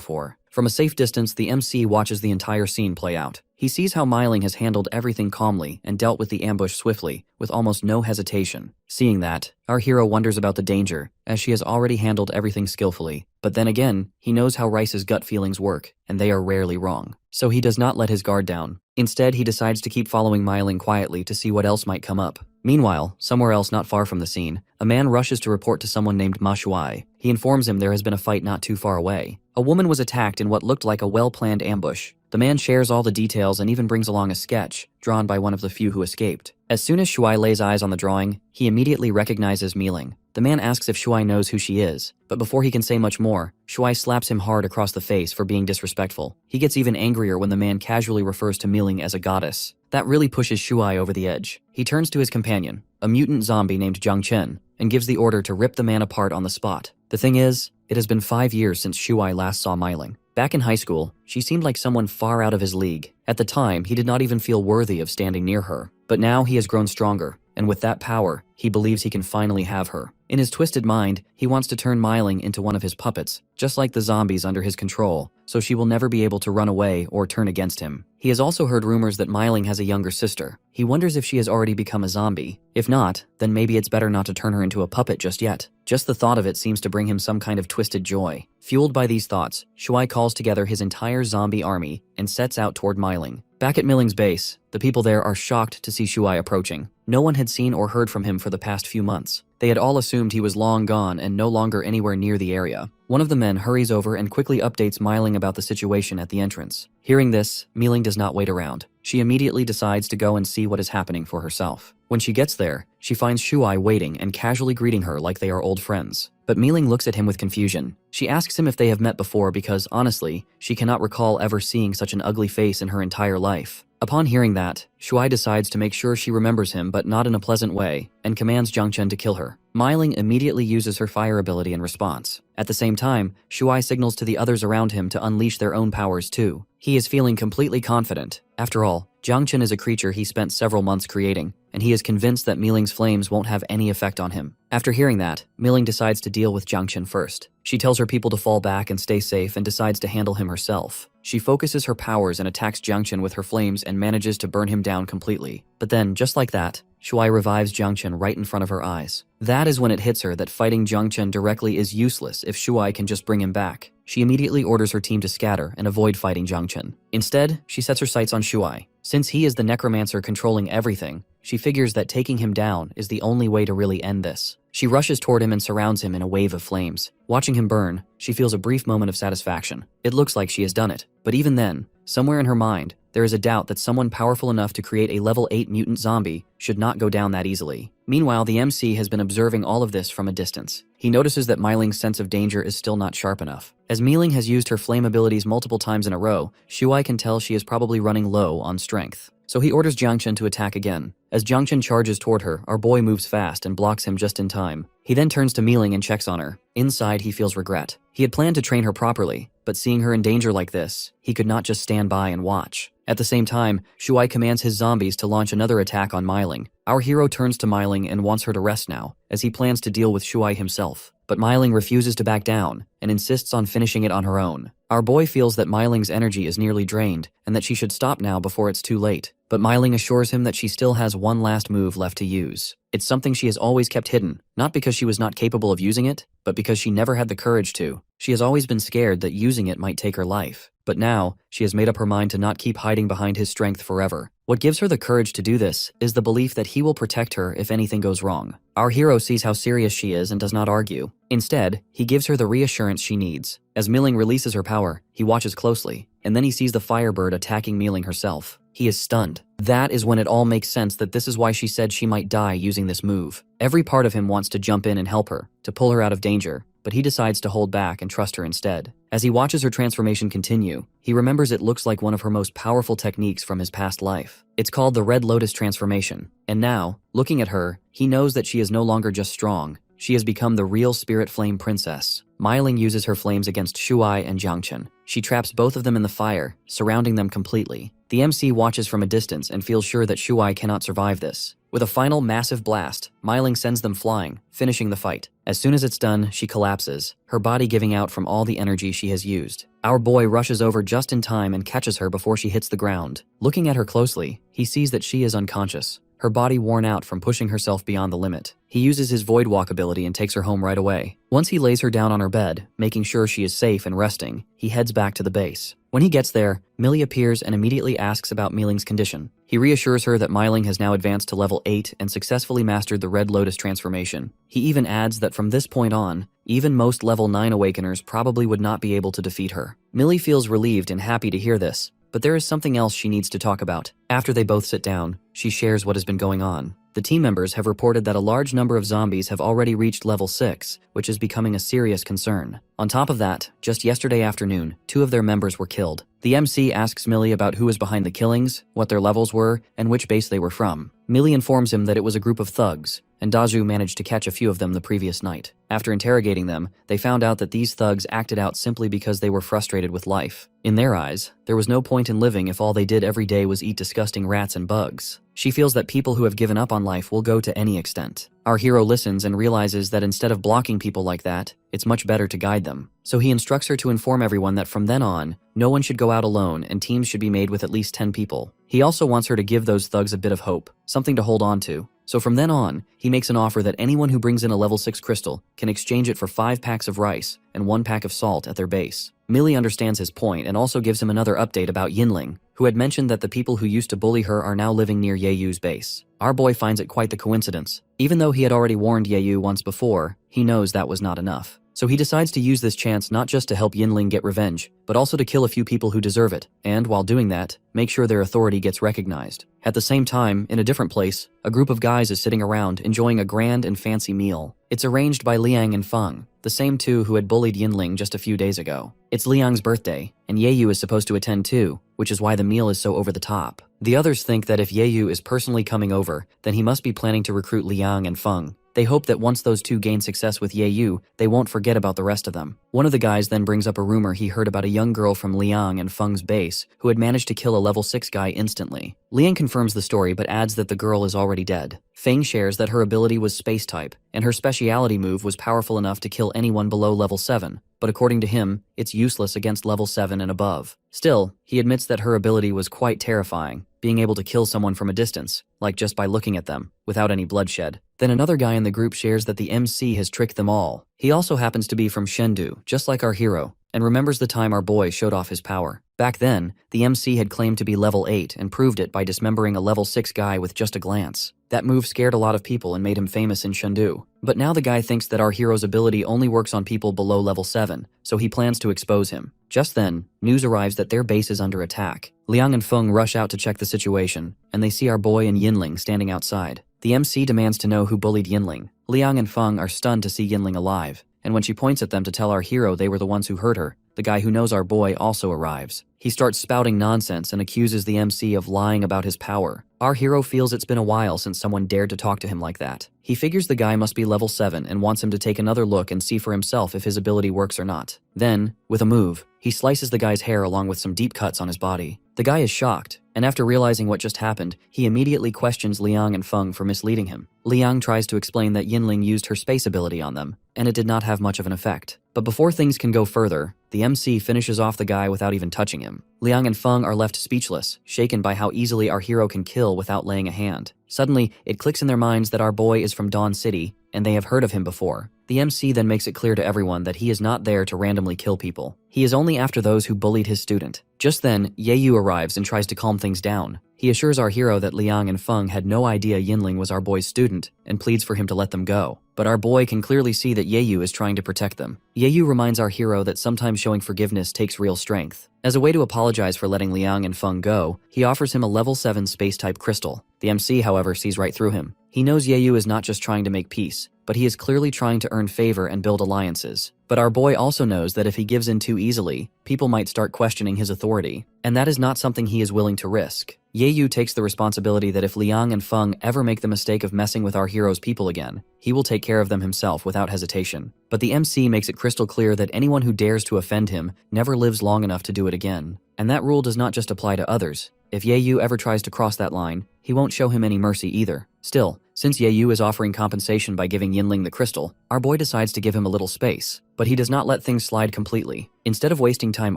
for. From a safe distance, the MC watches the entire scene play out. He sees how Myling has handled everything calmly and dealt with the ambush swiftly, with almost no hesitation. Seeing that, our hero wonders about the danger, as she has already handled everything skillfully. But then again, he knows how Rice's gut feelings work, and they are rarely wrong. So he does not let his guard down. Instead, he decides to keep following Myling quietly to see what else might come up. Meanwhile, somewhere else not far from the scene, a man rushes to report to someone named Ma Shuai. He informs him there has been a fight not too far away. A woman was attacked in what looked like a well-planned ambush, The man shares all the details and even brings along a sketch, drawn by one of the few who escaped. As soon as Shuai lays eyes on the drawing, he immediately recognizes Mealing. The man asks if Shuai knows who she is, but before he can say much more, Shuai slaps him hard across the face for being disrespectful. He gets even angrier when the man casually refers to Mealing as a goddess. That really pushes Shuai over the edge. He turns to his companion, a mutant zombie named Jiang Chen, and gives the order to rip the man apart on the spot. The thing is, it has been 5 years since Shuai last saw Mealing. Back in high school, she seemed like someone far out of his league. At the time, he did not even feel worthy of standing near her. But now he has grown stronger, and with that power, he believes he can finally have her. In his twisted mind, he wants to turn Mealing into one of his puppets, just like the zombies under his control, so she will never be able to run away or turn against him. He has also heard rumors that Mealing has a younger sister. He wonders if she has already become a zombie. If not, then maybe it's better not to turn her into a puppet just yet. Just the thought of it seems to bring him some kind of twisted joy. Fueled by these thoughts, Shuai calls together his entire zombie army and sets out toward Mealing. Back at Mealing's base, the people there are shocked to see Shuai approaching. No one had seen or heard from him for the past few months. They had all assumed he was long gone and no longer anywhere near the area. One of the men hurries over and quickly updates Mealing about the situation at the entrance. Hearing this, Mealing does not wait around. She immediately decides to go and see what is happening for herself. When she gets there, she finds Shuai waiting and casually greeting her like they are old friends. But Mealing looks at him with confusion. She asks him if they have met before because, honestly, she cannot recall ever seeing such an ugly face in her entire life. Upon hearing that, Shuai decides to make sure she remembers him but not in a pleasant way, and commands Jiang Chen to kill her. Mealing immediately uses her fire ability in response. At the same time, Shuai signals to the others around him to unleash their own powers too. He is feeling completely confident. After all, Jiang Chen is a creature he spent several months creating, and he is convinced that Mealing's flames won't have any effect on him. After hearing that, Mealing decides to deal with Jiang Chen first. She tells her people to fall back and stay safe and decides to handle him herself. She focuses her powers and attacks Jiang Chen with her flames and manages to burn him down completely. But then, just like that, Shuai revives Jiang Chen right in front of her eyes. That is when it hits her that fighting Jiang Chen directly is useless if Shuai can just bring him back. She immediately orders her team to scatter and avoid fighting Jiang Chen. Instead, she sets her sights on Shuai. Since he is the necromancer controlling everything, she figures that taking him down is the only way to really end this. She rushes toward him and surrounds him in a wave of flames. Watching him burn, she feels a brief moment of satisfaction. It looks like she has done it. But even then, somewhere in her mind, there is a doubt that someone powerful enough to create a level 8 mutant zombie should not go down that easily. Meanwhile, the MC has been observing all of this from a distance. He notices that Mealing's sense of danger is still not sharp enough. As Mealing has used her flame abilities multiple times in a row, Shuai can tell she is probably running low on strength. So he orders Jiang Chen to attack again. As Jiang Chen charges toward her, our boy moves fast and blocks him just in time. He then turns to Mealing and checks on her. Inside, he feels regret. He had planned to train her properly, but seeing her in danger like this, he could not just stand by and watch. At the same time, Shuai commands his zombies to launch another attack on Mealing. Our hero turns to Mealing and wants her to rest now, as he plans to deal with Shuai himself. But Mealing refuses to back down and insists on finishing it on her own. Our boy feels that Meiling's energy is nearly drained and that she should stop now before it's too late. But Mealing assures him that she still has one last move left to use. It's something she has always kept hidden, not because she was not capable of using it, but because she never had the courage to. She has always been scared that using it might take her life. But now, she has made up her mind to not keep hiding behind his strength forever. What gives her the courage to do this is the belief that he will protect her if anything goes wrong. Our hero sees how serious she is and does not argue. Instead, he gives her the reassurance she needs. As Mealing releases her power, he watches closely, and then he sees the firebird attacking Mealing herself. He is stunned. That is when it all makes sense that this is why she said she might die using this move. Every part of him wants to jump in and help her, to pull her out of danger, but he decides to hold back and trust her instead. As he watches her transformation continue, he remembers it looks like one of her most powerful techniques from his past life. It's called the Red Lotus transformation. And now, looking at her, he knows that she is no longer just strong. She has become the real Spirit Flame Princess. Mealing uses her flames against Shuai and Jiang Chen. She traps both of them in the fire, surrounding them completely. The MC watches from a distance and feels sure that Shuai cannot survive this. With a final massive blast, Mealing sends them flying, finishing the fight. As soon as it's done, she collapses, her body giving out from all the energy she has used. Our boy rushes over just in time and catches her before she hits the ground. Looking at her closely, he sees that she is unconscious, her body worn out from pushing herself beyond the limit. He uses his Void Walk ability and takes her home right away. Once he lays her down on her bed, making sure she is safe and resting, he heads back to the base. When he gets there, Millie appears and immediately asks about Mealing's condition. He reassures her that Mealing has now advanced to level 8 and successfully mastered the Red Lotus transformation. He even adds that from this point on, even most level 9 awakeners probably would not be able to defeat her. Millie feels relieved and happy to hear this, but there is something else she needs to talk about. After they both sit down, she shares what has been going on. The team members have reported that a large number of zombies have already reached level 6, which is becoming a serious concern. On top of that, just yesterday afternoon, 2 of their members were killed. The MC asks Millie about who was behind the killings, what their levels were, and which base they were from. Millie informs him that it was a group of thugs, and Daju managed to catch a few of them the previous night. After interrogating them, they found out that these thugs acted out simply because they were frustrated with life. In their eyes, there was no point in living if all they did every day was eat disgusting rats and bugs. She feels that people who have given up on life will go to any extent. Our hero listens and realizes that instead of blocking people like that, it's much better to guide them. So he instructs her to inform everyone that from then on, no one should go out alone and teams should be made with at least 10 people. He also wants her to give those thugs a bit of hope, something to hold on to. So from then on, he makes an offer that anyone who brings in a level 6 crystal can exchange it for 5 packs of rice and 1 pack of salt at their base. Millie understands his point and also gives him another update about Yinling, who had mentioned that the people who used to bully her are now living near Yeyu's base. Our boy finds it quite the coincidence. Even though he had already warned Yeyu once before, he knows that was not enough. So he decides to use this chance not just to help Yinling get revenge, but also to kill a few people who deserve it, and while doing that, make sure their authority gets recognized. At the same time, in a different place, a group of guys is sitting around enjoying a grand and fancy meal. It's arranged by Liang and Feng, the same 2 who had bullied Yinling just a few days ago. It's Liang's birthday, and Yeyu is supposed to attend too, which is why the meal is so over the top. The others think that if Yeyu is personally coming over, then he must be planning to recruit Liang and Feng. They hope that once those 2 gain success with Yeyu, they won't forget about the rest of them. One of the guys then brings up a rumor he heard about a young girl from Liang and Feng's base who had managed to kill a level 6 guy instantly. Liang confirms the story but adds that the girl is already dead. Feng shares that her ability was space type, and her speciality move was powerful enough to kill anyone below level 7, but according to him, it's useless against level 7 and above. Still, he admits that her ability was quite terrifying, being able to kill someone from a distance, like just by looking at them, without any bloodshed. Then another guy in the group shares that the MC has tricked them all. He also happens to be from Chengdu, just like our hero, and remembers the time our boy showed off his power. Back then, the MC had claimed to be level 8 and proved it by dismembering a level 6 guy with just a glance. That move scared a lot of people and made him famous in Chengdu. But now the guy thinks that our hero's ability only works on people below level 7, so he plans to expose him. Just then, news arrives that their base is under attack. Liang and Feng rush out to check the situation, and they see our boy and Yinling standing outside. The MC demands to know who bullied Yinling. Liang and Feng are stunned to see Yinling alive, and when she points at them to tell our hero they were the ones who hurt her, the guy who knows our boy also arrives. He starts spouting nonsense and accuses the MC of lying about his power. Our hero feels it's been a while since someone dared to talk to him like that. He figures the guy must be level 7 and wants him to take another look and see for himself if his ability works or not. Then, with a move, he slices the guy's hair along with some deep cuts on his body. The guy is shocked, and after realizing what just happened, he immediately questions Liang and Feng for misleading him. Liang tries to explain that Yinling used her space ability on them, and it did not have much of an effect. But before things can go further, the MC finishes off the guy without even touching him. Liang and Feng are left speechless, shaken by how easily our hero can kill without laying a hand. Suddenly, it clicks in their minds that our boy is from Dawn City, and they have heard of him before. The MC then makes it clear to everyone that he is not there to randomly kill people. He is only after those who bullied his student. Just then, Yeyu arrives and tries to calm things down. He assures our hero that Liang and Feng had no idea Yinling was our boy's student and pleads for him to let them go. But our boy can clearly see that Yeyu is trying to protect them. Yeyu reminds our hero that sometimes showing forgiveness takes real strength. As a way to apologize for letting Liang and Feng go, he offers him a level 7 space-type crystal. The MC, however, sees right through him. He knows Yeyu is not just trying to make peace, but he is clearly trying to earn favor and build alliances. But our boy also knows that if he gives in too easily, people might start questioning his authority, and that is not something he is willing to risk. Yeyu takes the responsibility that if Liang and Feng ever make the mistake of messing with our hero's people again, he will take care of them himself without hesitation. But the MC makes it crystal clear that anyone who dares to offend him never lives long enough to do it again. And that rule does not just apply to others. If Yeyu ever tries to cross that line, he won't show him any mercy either. Still, since Yeyu is offering compensation by giving Yinling the crystal, our boy decides to give him a little space. But he does not let things slide completely. Instead of wasting time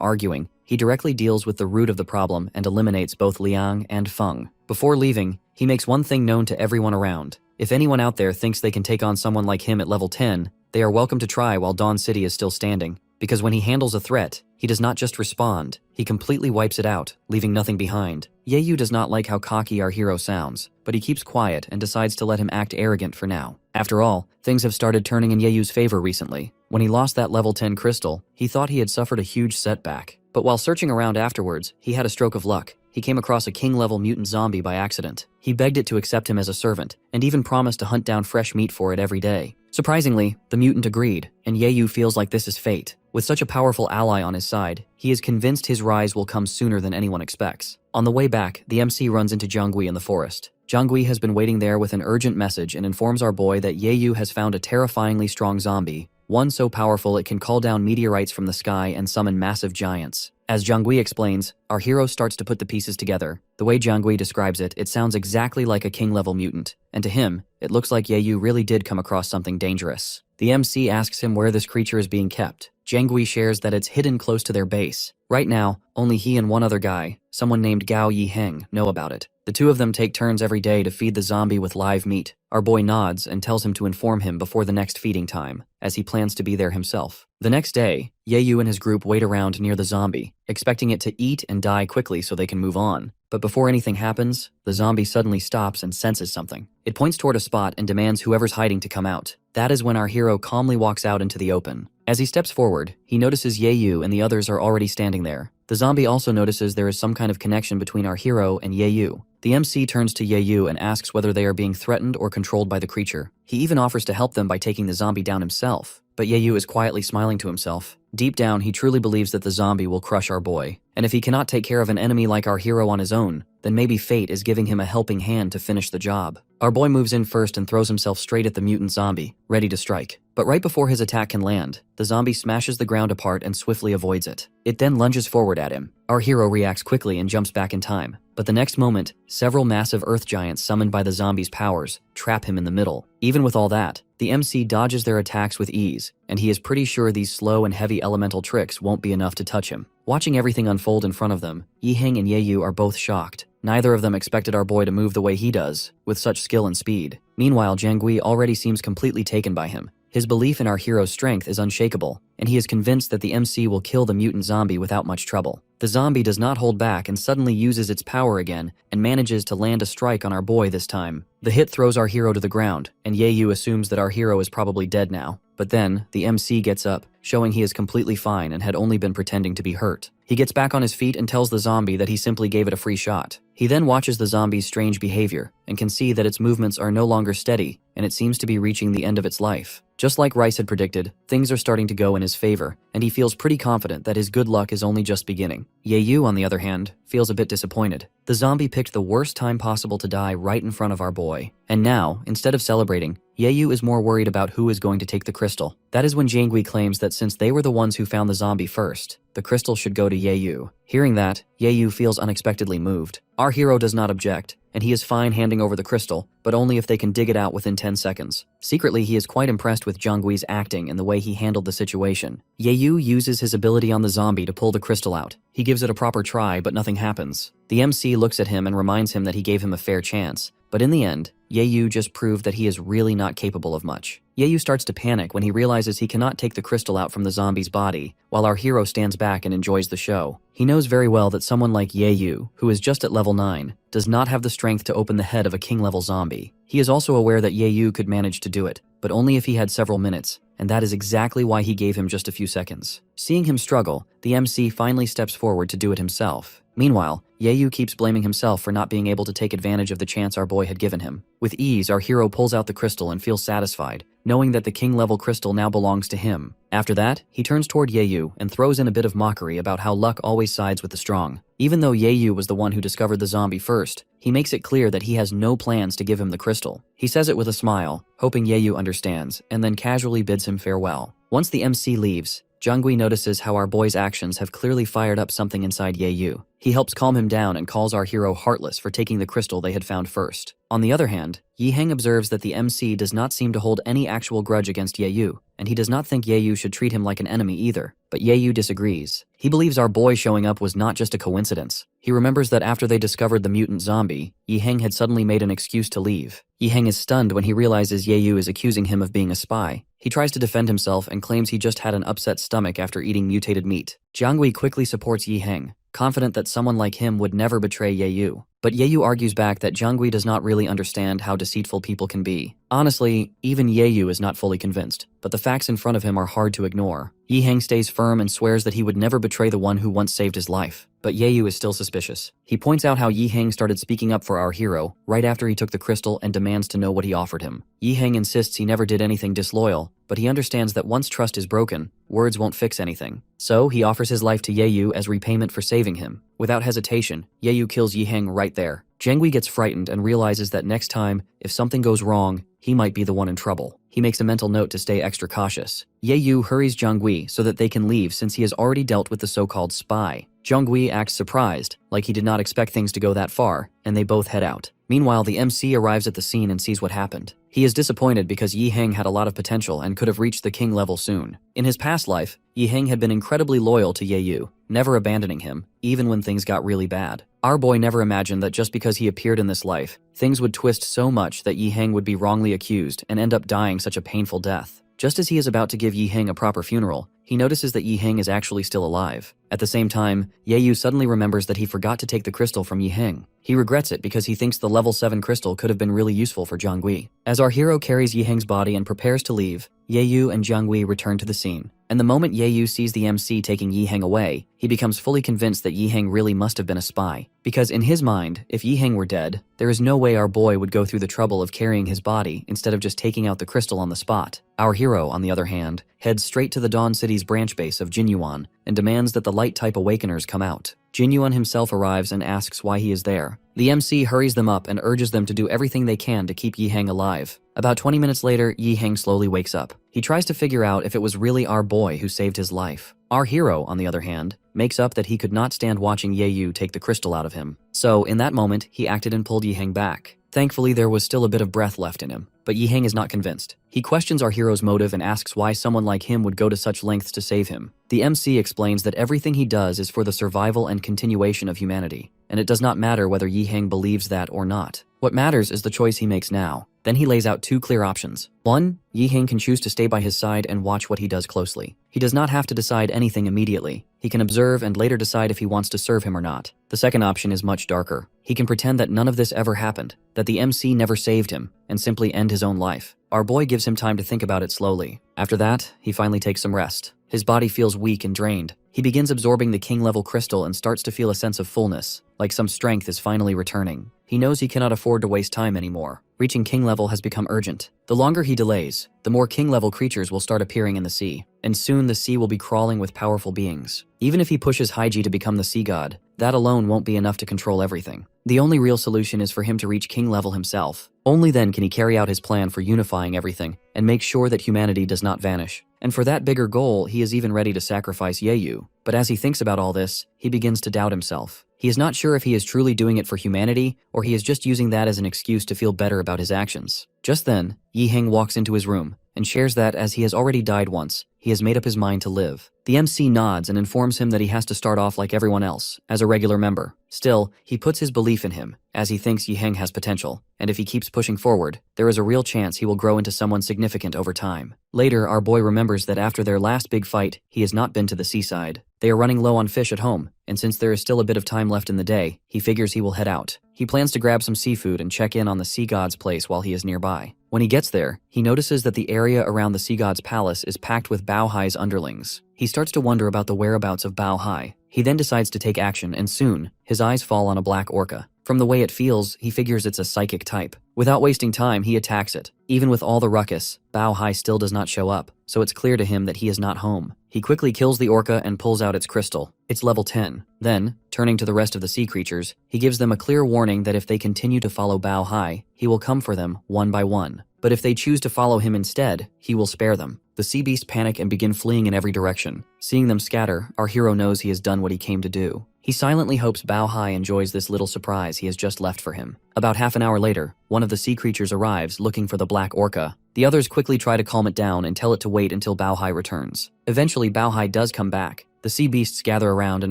arguing, he directly deals with the root of the problem and eliminates both Liang and Feng. Before leaving, he makes one thing known to everyone around. If anyone out there thinks they can take on someone like him at level 10, they are welcome to try while Dawn City is still standing. Because when he handles a threat, he does not just respond, he completely wipes it out, leaving nothing behind. Yeyu does not like how cocky our hero sounds, but he keeps quiet and decides to let him act arrogant for now. After all, things have started turning in Yeyu's favor recently. When he lost that level 10 crystal, he thought he had suffered a huge setback. But while searching around afterwards, he had a stroke of luck. He came across a king-level mutant zombie by accident. He begged it to accept him as a servant, and even promised to hunt down fresh meat for it every day. Surprisingly, the mutant agreed, and Yayu feels like this is fate. With such a powerful ally on his side, he is convinced his rise will come sooner than anyone expects. On the way back, the MC runs into Jiangui in the forest. Jiangui has been waiting there with an urgent message and informs our boy that Yayu has found a terrifyingly strong zombie, one so powerful it can call down meteorites from the sky and summon massive giants. As Jiangui explains, our hero starts to put the pieces together. The way Jiangui describes it, it sounds exactly like a king-level mutant, and to him, it looks like Yayu really did come across something dangerous. The MC asks him where this creature is being kept. Jiangui shares that it's hidden close to their base. Right now, only he and one other guy, someone named Gao Yiheng, know about it. The two of them take turns every day to feed the zombie with live meat. Our boy nods and tells him to inform him before the next feeding time, as he plans to be there himself. The next day, Yayu and his group wait around near the zombie, expecting it to eat and die quickly so they can move on. But before anything happens, the zombie suddenly stops and senses something. It points toward a spot and demands whoever's hiding to come out. That is when our hero calmly walks out into the open. As he steps forward, he notices Yayu and the others are already standing there. The zombie also notices there is some kind of connection between our hero and Yayu. The MC turns to Yayu and asks whether they are being threatened or controlled by the creature. He even offers to help them by taking the zombie down himself. But Yayu is quietly smiling to himself. Deep down, he truly believes that the zombie will crush our boy. And if he cannot take care of an enemy like our hero on his own, then maybe fate is giving him a helping hand to finish the job. Our boy moves in first and throws himself straight at the mutant zombie, ready to strike. But right before his attack can land, the zombie smashes the ground apart and swiftly avoids it. It then lunges forward at him. Our hero reacts quickly and jumps back in time. But the next moment, several massive earth giants summoned by the zombie's powers trap him in the middle. Even with all that, the MC dodges their attacks with ease, and he is pretty sure these slow and heavy elemental tricks won't be enough to touch him. Watching everything unfold in front of them, Yiheng and Yayu are both shocked. Neither of them expected our boy to move the way he does, with such skill and speed. Meanwhile, Jiangui already seems completely taken by him. His belief in our hero's strength is unshakable, and he is convinced that the MC will kill the mutant zombie without much trouble. The zombie does not hold back and suddenly uses its power again and manages to land a strike on our boy this time. The hit throws our hero to the ground, and Yayu assumes that our hero is probably dead now. But then, the MC gets up, showing he is completely fine and had only been pretending to be hurt. He gets back on his feet and tells the zombie that he simply gave it a free shot. He then watches the zombie's strange behavior and can see that its movements are no longer steady and it seems to be reaching the end of its life. Just like Rice had predicted, things are starting to go in his favor, and he feels pretty confident that his good luck is only just beginning. Yayu, on the other hand, feels a bit disappointed. The zombie picked the worst time possible to die right in front of our boy. And now, instead of celebrating, Yayu is more worried about who is going to take the crystal. That is when Jiangui claims that since they were the ones who found the zombie first, the crystal should go to Yayu. Hearing that, Yayu feels unexpectedly moved. Our hero does not object, and he is fine handing over the crystal, but only if they can dig it out within 10 seconds. Secretly, he is quite impressed with Jiangui's acting and the way he handled the situation. Yayu uses his ability on the zombie to pull the crystal out. He gives it a proper try, but nothing happens. The MC looks at him and reminds him that he gave him a fair chance. But in the end, Yayu just proved that he is really not capable of much. Yayu starts to panic when he realizes he cannot take the crystal out from the zombie's body, while our hero stands back and enjoys the show. He knows very well that someone like Yayu, who is just at level 9, does not have the strength to open the head of a king-level zombie. He is also aware that Yayu could manage to do it, but only if he had several minutes, and that is exactly why he gave him just a few seconds. Seeing him struggle, the MC finally steps forward to do it himself. Meanwhile, Yayu keeps blaming himself for not being able to take advantage of the chance our boy had given him. With ease, our hero pulls out the crystal and feels satisfied, knowing that the king-level crystal now belongs to him. After that, he turns toward Yayu and throws in a bit of mockery about how luck always sides with the strong. Even though Yayu was the one who discovered the zombie first, he makes it clear that he has no plans to give him the crystal. He says it with a smile, hoping Yayu understands, and then casually bids him farewell. Once the MC leaves, Jiangui notices how our boy's actions have clearly fired up something inside Yayu. He helps calm him down and calls our hero heartless for taking the crystal they had found first. On the other hand, Yiheng observes that the MC does not seem to hold any actual grudge against Yayu, and he does not think Yayu should treat him like an enemy either. But Yayu disagrees. He believes our boy showing up was not just a coincidence. He remembers that after they discovered the mutant zombie, Yiheng had suddenly made an excuse to leave. Yiheng is stunned when he realizes Yayu is accusing him of being a spy. He tries to defend himself and claims he just had an upset stomach after eating mutated meat. Jiangui quickly supports Yiheng, confident that someone like him would never betray Yayu. But Yayu argues back that Jiangui does not really understand how deceitful people can be. Honestly, even Yayu is not fully convinced, but the facts in front of him are hard to ignore. Yiheng stays firm and swears that he would never betray the one who once saved his life. But Yayu is still suspicious. He points out how Yiheng started speaking up for our hero right after he took the crystal and demands to know what he offered him. Yiheng insists he never did anything disloyal, but he understands that once trust is broken, words won't fix anything. So he offers his life to Yayu as repayment for saving him. Without hesitation, Yayu kills Yiheng right there. Jiangui gets frightened and realizes that next time, if something goes wrong, he might be the one in trouble. He makes a mental note to stay extra cautious. Yayu hurries Jiangui so that they can leave since he has already dealt with the so-called spy. Jiangui acts surprised, like he did not expect things to go that far, and they both head out. Meanwhile, the MC arrives at the scene and sees what happened. He is disappointed because Yiheng had a lot of potential and could have reached the king level soon. In his past life, Yiheng had been incredibly loyal to Yayu, never abandoning him, even when things got really bad. Our boy never imagined that just because he appeared in this life, things would twist so much that Yiheng would be wrongly accused and end up dying such a painful death. Just as he is about to give Yiheng a proper funeral, he notices that Yiheng is actually still alive. At the same time, Yayu suddenly remembers that he forgot to take the crystal from Yiheng. He regrets it because he thinks the level 7 crystal could have been really useful for Jiangui. As our hero carries Yiheng's body and prepares to leave, Yayu and Jiangui return to the scene. And the moment Yayu sees the MC taking Yiheng away, he becomes fully convinced that Yiheng really must have been a spy. Because in his mind, if Yiheng were dead, there is no way our boy would go through the trouble of carrying his body instead of just taking out the crystal on the spot. Our hero, on the other hand, heads straight to the Dawn City's branch base of Jinyuan and demands that the light-type awakeners come out. Jinyuan himself arrives and asks why he is there. The MC hurries them up and urges them to do everything they can to keep Yiheng alive. About 20 minutes later, Yiheng slowly wakes up. He tries to figure out if it was really our boy who saved his life. Our hero, on the other hand, makes up that he could not stand watching Yayu take the crystal out of him. So, in that moment, he acted and pulled Yiheng back. Thankfully, there was still a bit of breath left in him, but Yiheng is not convinced. He questions our hero's motive and asks why someone like him would go to such lengths to save him. The MC explains that everything he does is for the survival and continuation of humanity, and it does not matter whether Yiheng believes that or not. What matters is the choice he makes now. Then he lays out two clear options. 1. Yiheng can choose to stay by his side and watch what he does closely. He does not have to decide anything immediately. He can observe and later decide if he wants to serve him or not. The second option is much darker. He can pretend that none of this ever happened, that the MC never saved him, and simply end his own life. Our boy gives him time to think about it slowly. After that, he finally takes some rest. His body feels weak and drained. He begins absorbing the king-level crystal and starts to feel a sense of fullness, like some strength is finally returning. He knows he cannot afford to waste time anymore. Reaching king level has become urgent. The longer he delays, the more king-level creatures will start appearing in the sea, and soon the sea will be crawling with powerful beings. Even if he pushes Haiji to become the sea god, that alone won't be enough to control everything. The only real solution is for him to reach king level himself. Only then can he carry out his plan for unifying everything and make sure that humanity does not vanish. And for that bigger goal, he is even ready to sacrifice Yayu. But as he thinks about all this, he begins to doubt himself. He is not sure if he is truly doing it for humanity, or he is just using that as an excuse to feel better about his actions. Just then, Yiheng walks into his room and shares that as he has already died once, he has made up his mind to live. The MC nods and informs him that he has to start off like everyone else, as a regular member. Still, he puts his belief in him, as he thinks Yiheng has potential, and if he keeps pushing forward, there is a real chance he will grow into someone significant over time. Later, our boy remembers that after their last big fight, he has not been to the seaside. They are running low on fish at home, and since there is still a bit of time left in the day, he figures he will head out. He plans to grab some seafood and check in on the sea god's place while he is nearby. When he gets there, he notices that the area around the sea god's palace is packed with Bao Hai's underlings. He starts to wonder about the whereabouts of Bao Hai. He then decides to take action, and soon, his eyes fall on a black orca. From the way it feels, he figures it's a psychic type. Without wasting time, he attacks it. Even with all the ruckus, Bao Hai still does not show up, so it's clear to him that he is not home. He quickly kills the orca and pulls out its crystal. It's level 10. Then, turning to the rest of the sea creatures, he gives them a clear warning that if they continue to follow Bao Hai, he will come for them one by one. But if they choose to follow him instead, he will spare them. The sea beasts panic and begin fleeing in every direction. Seeing them scatter, our hero knows he has done what he came to do. He silently hopes Bao Hai enjoys this little surprise he has just left for him. About half an hour later, one of the sea creatures arrives looking for the black orca. The others quickly try to calm it down and tell it to wait until Bao Hai returns. Eventually, Bao Hai does come back. The sea beasts gather around and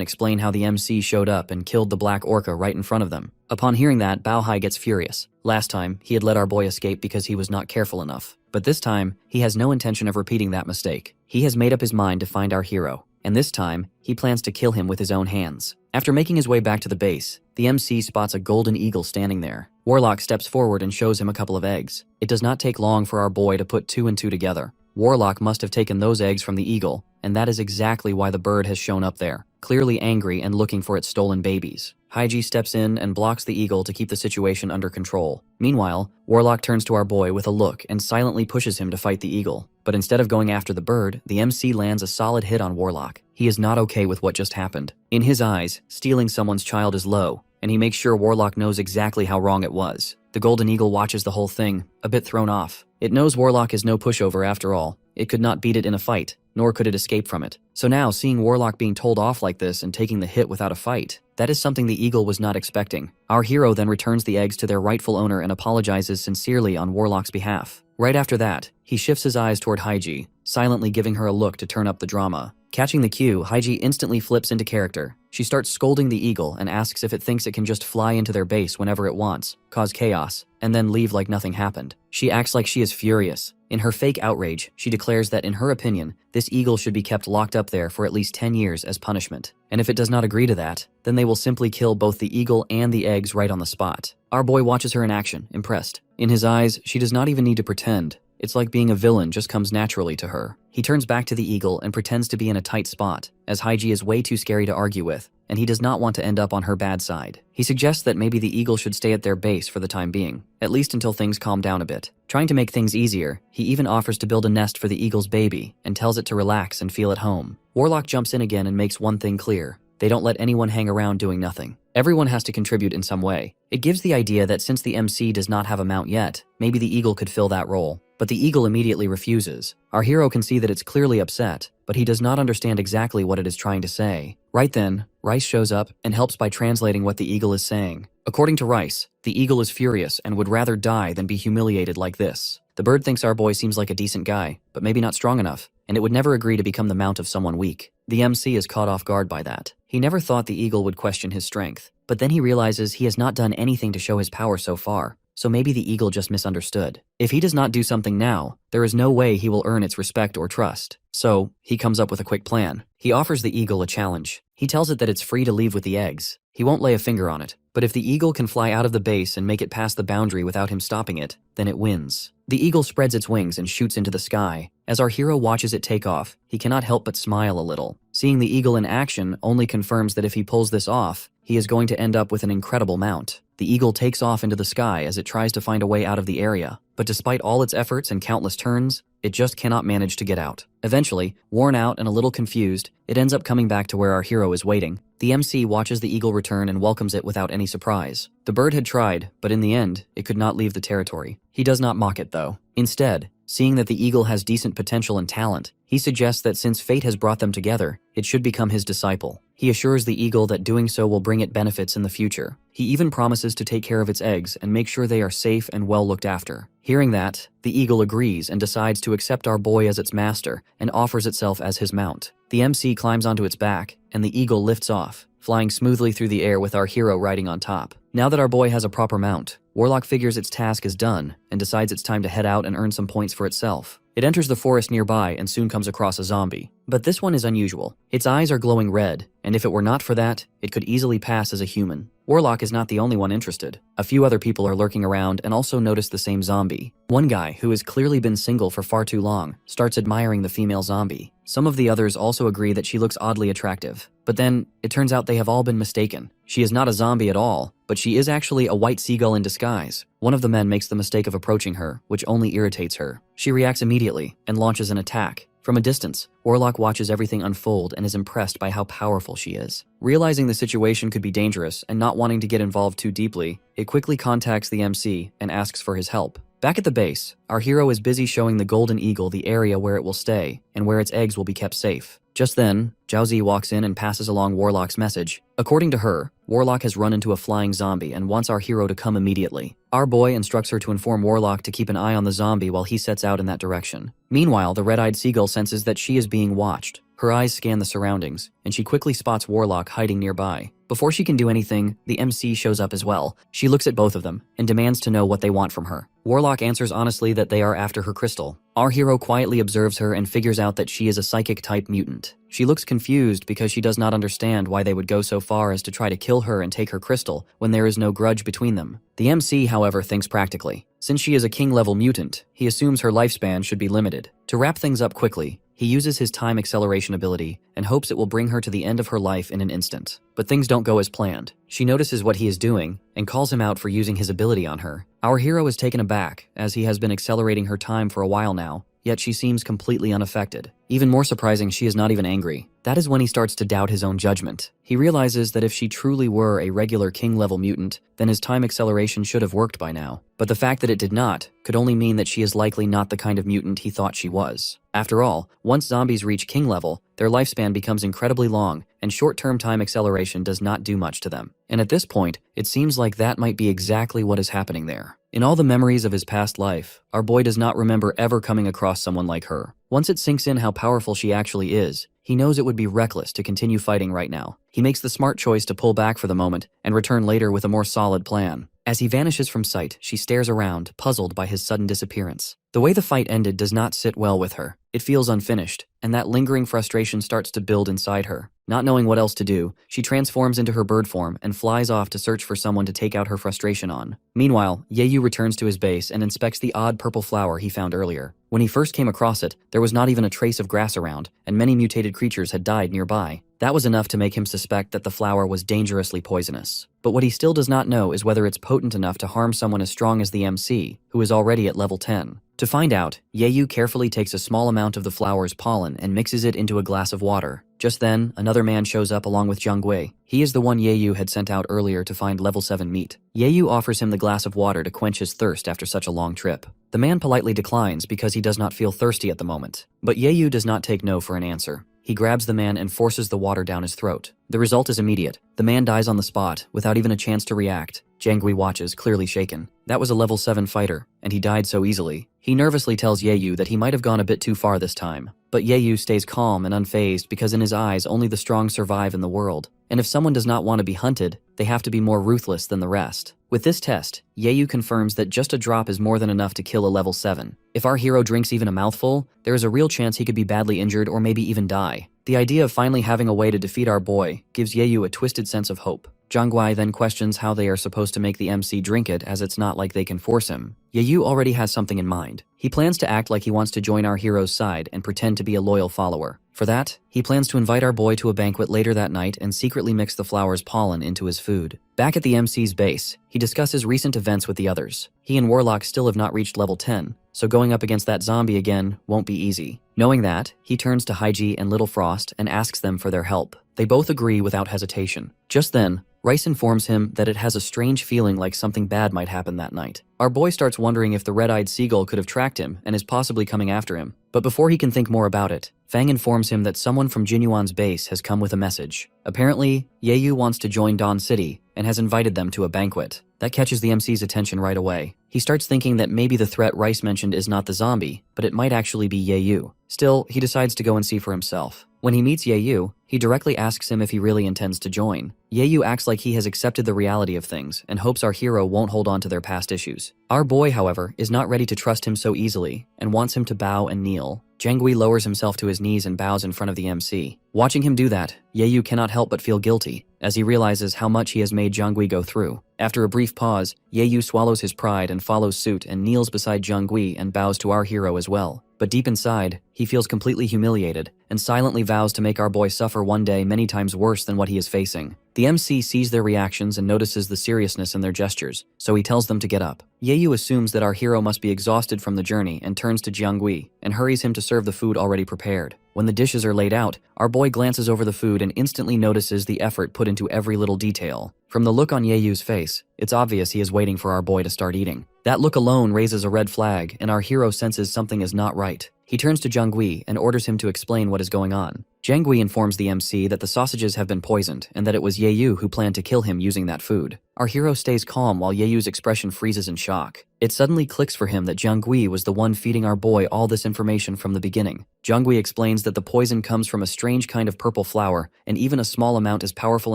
explain how the MC showed up and killed the black orca right in front of them. Upon hearing that, Bao Hai gets furious. Last time, he had let our boy escape because he was not careful enough. But this time, he has no intention of repeating that mistake. He has made up his mind to find our hero. and this time, he plans to kill him with his own hands. After making his way back to the base, the MC spots a golden eagle standing there. Warlock steps forward and shows him a couple of eggs. It does not take long for our boy to put 2 and 2 together. Warlock must have taken those eggs from the eagle, and that is exactly why the bird has shown up there, clearly angry and looking for its stolen babies. Haiji steps in and blocks the eagle to keep the situation under control. Meanwhile, Warlock turns to our boy with a look and silently pushes him to fight the eagle. But instead of going after the bird, the MC lands a solid hit on Warlock. He is not okay with what just happened. In his eyes, stealing someone's child is low, and he makes sure Warlock knows exactly how wrong it was. The golden eagle watches the whole thing, a bit thrown off. It knows Warlock is no pushover after all. It could not beat it in a fight, nor could it escape from it. So now, seeing Warlock being told off like this and taking the hit without a fight, that is something the eagle was not expecting. Our hero then returns the eggs to their rightful owner and apologizes sincerely on Warlock's behalf. Right after that, he shifts his eyes toward Haiji, silently giving her a look to turn up the drama. Catching the cue, Haiji instantly flips into character. She starts scolding the eagle and asks if it thinks it can just fly into their base whenever it wants, cause chaos, and then leave like nothing happened. She acts like she is furious. In her fake outrage, she declares that in her opinion, this eagle should be kept locked up there for at least 10 years as punishment. And if it does not agree to that, then they will simply kill both the eagle and the eggs right on the spot. Our boy watches her in action, impressed. In his eyes, she does not even need to pretend. It's like being a villain just comes naturally to her. He turns back to the eagle and pretends to be in a tight spot, as Haiji is way too scary to argue with, and he does not want to end up on her bad side. He suggests that maybe the eagle should stay at their base for the time being, at least until things calm down a bit. Trying to make things easier, he even offers to build a nest for the eagle's baby and tells it to relax and feel at home. Warlock jumps in again and makes one thing clear. They don't let anyone hang around doing nothing. Everyone has to contribute in some way. It gives the idea that since the MC does not have a mount yet, maybe the eagle could fill that role. But the eagle immediately refuses. Our hero can see that it's clearly upset, but he does not understand exactly what it is trying to say. Right then, Rice shows up and helps by translating what the eagle is saying. According to Rice, the eagle is furious and would rather die than be humiliated like this. The bird thinks our boy seems like a decent guy, but maybe not strong enough, and it would never agree to become the mount of someone weak. The MC is caught off guard by that. He never thought the eagle would question his strength, but then he realizes he has not done anything to show his power so far. So maybe the eagle just misunderstood. If he does not do something now, there is no way he will earn its respect or trust. So, he comes up with a quick plan. He offers the eagle a challenge. He tells it that it's free to leave with the eggs. He won't lay a finger on it, but if the eagle can fly out of the base and make it past the boundary without him stopping it, then it wins. The eagle spreads its wings and shoots into the sky. As our hero watches it take off, he cannot help but smile a little. Seeing the eagle in action only confirms that if he pulls this off, he is going to end up with an incredible mount. The eagle takes off into the sky as it tries to find a way out of the area, but despite all its efforts and countless turns, it just cannot manage to get out. Eventually, worn out and a little confused, it ends up coming back to where our hero is waiting. The MC watches the eagle return and welcomes it without any surprise. The bird had tried, but in the end, it could not leave the territory. He does not mock it though. Instead, seeing that the eagle has decent potential and talent, he suggests that since fate has brought them together, it should become his disciple. He assures the eagle that doing so will bring it benefits in the future. He even promises to take care of its eggs and make sure they are safe and well looked after. Hearing that, the eagle agrees and decides to accept our boy as its master and offers itself as his mount. The MC climbs onto its back, and the eagle lifts off, flying smoothly through the air with our hero riding on top. Now that our boy has a proper mount, Warlock figures its task is done and decides it's time to head out and earn some points for itself. It enters the forest nearby and soon comes across a zombie. But this one is unusual. Its eyes are glowing red, and if it were not for that, it could easily pass as a human. Warlock is not the only one interested. A few other people are lurking around and also notice the same zombie. One guy, who has clearly been single for far too long, starts admiring the female zombie. Some of the others also agree that she looks oddly attractive. But then, it turns out they have all been mistaken. She is not a zombie at all, but she is actually a white seagull in disguise. One of the men makes the mistake of approaching her, which only irritates her. She reacts immediately and launches an attack. From a distance, Warlock watches everything unfold and is impressed by how powerful she is. Realizing the situation could be dangerous and not wanting to get involved too deeply, it quickly contacts the MC and asks for his help. Back at the base, our hero is busy showing the golden eagle the area where it will stay and where its eggs will be kept safe. Just then, Zhao walks in and passes along Warlock's message. According to her, Warlock has run into a flying zombie and wants our hero to come immediately. Our boy instructs her to inform Warlock to keep an eye on the zombie while he sets out in that direction. Meanwhile, the red-eyed seagull senses that she is being watched. Her eyes scan the surroundings, and she quickly spots Warlock hiding nearby. Before she can do anything, the MC shows up as well. She looks at both of them and demands to know what they want from her. Warlock answers honestly that they are after her crystal. Our hero quietly observes her and figures out that she is a psychic-type mutant. She looks confused because she does not understand why they would go so far as to try to kill her and take her crystal when there is no grudge between them. The MC, however, thinks practically. Since she is a king-level mutant, he assumes her lifespan should be limited. To wrap things up quickly, he uses his time acceleration ability and hopes it will bring her to the end of her life in an instant. But things don't go as planned. She notices what he is doing and calls him out for using his ability on her. Our hero is taken aback, as he has been accelerating her time for a while now, yet she seems completely unaffected. Even more surprising, she is not even angry. That is when he starts to doubt his own judgment. He realizes that if she truly were a regular king-level mutant, then his time acceleration should have worked by now. But the fact that it did not could only mean that she is likely not the kind of mutant he thought she was. After all, once zombies reach king level, their lifespan becomes incredibly long, and short-term time acceleration does not do much to them. And at this point, it seems like that might be exactly what is happening there. In all the memories of his past life, our boy does not remember ever coming across someone like her. Once it sinks in how powerful she actually is, he knows it would be reckless to continue fighting right now. He makes the smart choice to pull back for the moment and return later with a more solid plan. As he vanishes from sight, she stares around, puzzled by his sudden disappearance. The way the fight ended does not sit well with her. It feels unfinished, and that lingering frustration starts to build inside her. Not knowing what else to do, she transforms into her bird form and flies off to search for someone to take out her frustration on. Meanwhile, Yahello returns to his base and inspects the odd purple flower he found earlier. When he first came across it, there was not even a trace of grass around, and many mutated creatures had died nearby. That was enough to make him suspect that the flower was dangerously poisonous. But what he still does not know is whether it's potent enough to harm someone as strong as the MC, who is already at level 10. To find out, Yahello carefully takes a small amount of the flower's pollen and mixes it into a glass of water. Just then, another man shows up along with Jiangui. He is the one Yahello had sent out earlier to find level 7 meat. Yahello offers him the glass of water to quench his thirst after such a long trip. The man politely declines because he does not feel thirsty at the moment. But Yahello does not take no for an answer. He grabs the man and forces the water down his throat. The result is immediate. The man dies on the spot without even a chance to react. Jiangui watches, clearly shaken. That was a level 7 fighter, and he died so easily. He nervously tells Yahello that he might have gone a bit too far this time. But Yahello stays calm and unfazed because in his eyes only the strong survive in the world. And if someone does not want to be hunted, they have to be more ruthless than the rest. With this test, Yahello confirms that just a drop is more than enough to kill a level 7. If our hero drinks even a mouthful, there is a real chance he could be badly injured or maybe even die. The idea of finally having a way to defeat our boy gives Yahello a twisted sense of hope. Jiangui then questions how they are supposed to make the MC drink it, as it's not like they can force him. Yahello already has something in mind. He plans to act like he wants to join our hero's side and pretend to be a loyal follower. For that, he plans to invite our boy to a banquet later that night and secretly mix the flower's pollen into his food. Back at the MC's base, he discusses recent events with the others. He and Warlock still have not reached level 10, so going up against that zombie again won't be easy. Knowing that, he turns to Haiji and Little Frost and asks them for their help. They both agree without hesitation. Just then, Rice informs him that it has a strange feeling like something bad might happen that night. Our boy starts wondering if the red-eyed seagull could have tracked him and is possibly coming after him. But before he can think more about it, Fang informs him that someone from Jinyuan's base has come with a message. Apparently, Yahello wants to join Dawn City and has invited them to a banquet. That catches the MC's attention right away. He starts thinking that maybe the threat Rice mentioned is not the zombie, but it might actually be Yahello. Still, he decides to go and see for himself. When he meets Yahello, he directly asks him if he really intends to join. Yahello acts like he has accepted the reality of things and hopes our hero won't hold on to their past issues. Our boy, however, is not ready to trust him so easily and wants him to bow and kneel. Jiangui lowers himself to his knees and bows in front of the MC. Watching him do that, Yahello cannot help but feel guilty, as he realizes how much he has made Jiangui go through. After a brief pause, Yahello swallows his pride and follows suit and kneels beside Jiangui and bows to our hero as well. But deep inside, he feels completely humiliated and silently vows to make our boy suffer one day many times worse than what he is facing. The MC sees their reactions and notices the seriousness in their gestures, so he tells them to get up. Yahello assumes that our hero must be exhausted from the journey and turns to Jiangui and hurries him to serve the food already prepared. When the dishes are laid out, our boy glances over the food and instantly notices the effort put into every little detail. From the look on Yehu's face, it's obvious he is waiting for our boy to start eating. That look alone raises a red flag, and our hero senses something is not right. He turns to Jiangui and orders him to explain what is going on. Jiangui informs the MC that the sausages have been poisoned and that it was Yayu who planned to kill him using that food. Our hero stays calm while Yeyu's expression freezes in shock. It suddenly clicks for him that Jiangui was the one feeding our boy all this information from the beginning. Jiangui explains that the poison comes from a strange kind of purple flower, and even a small amount is powerful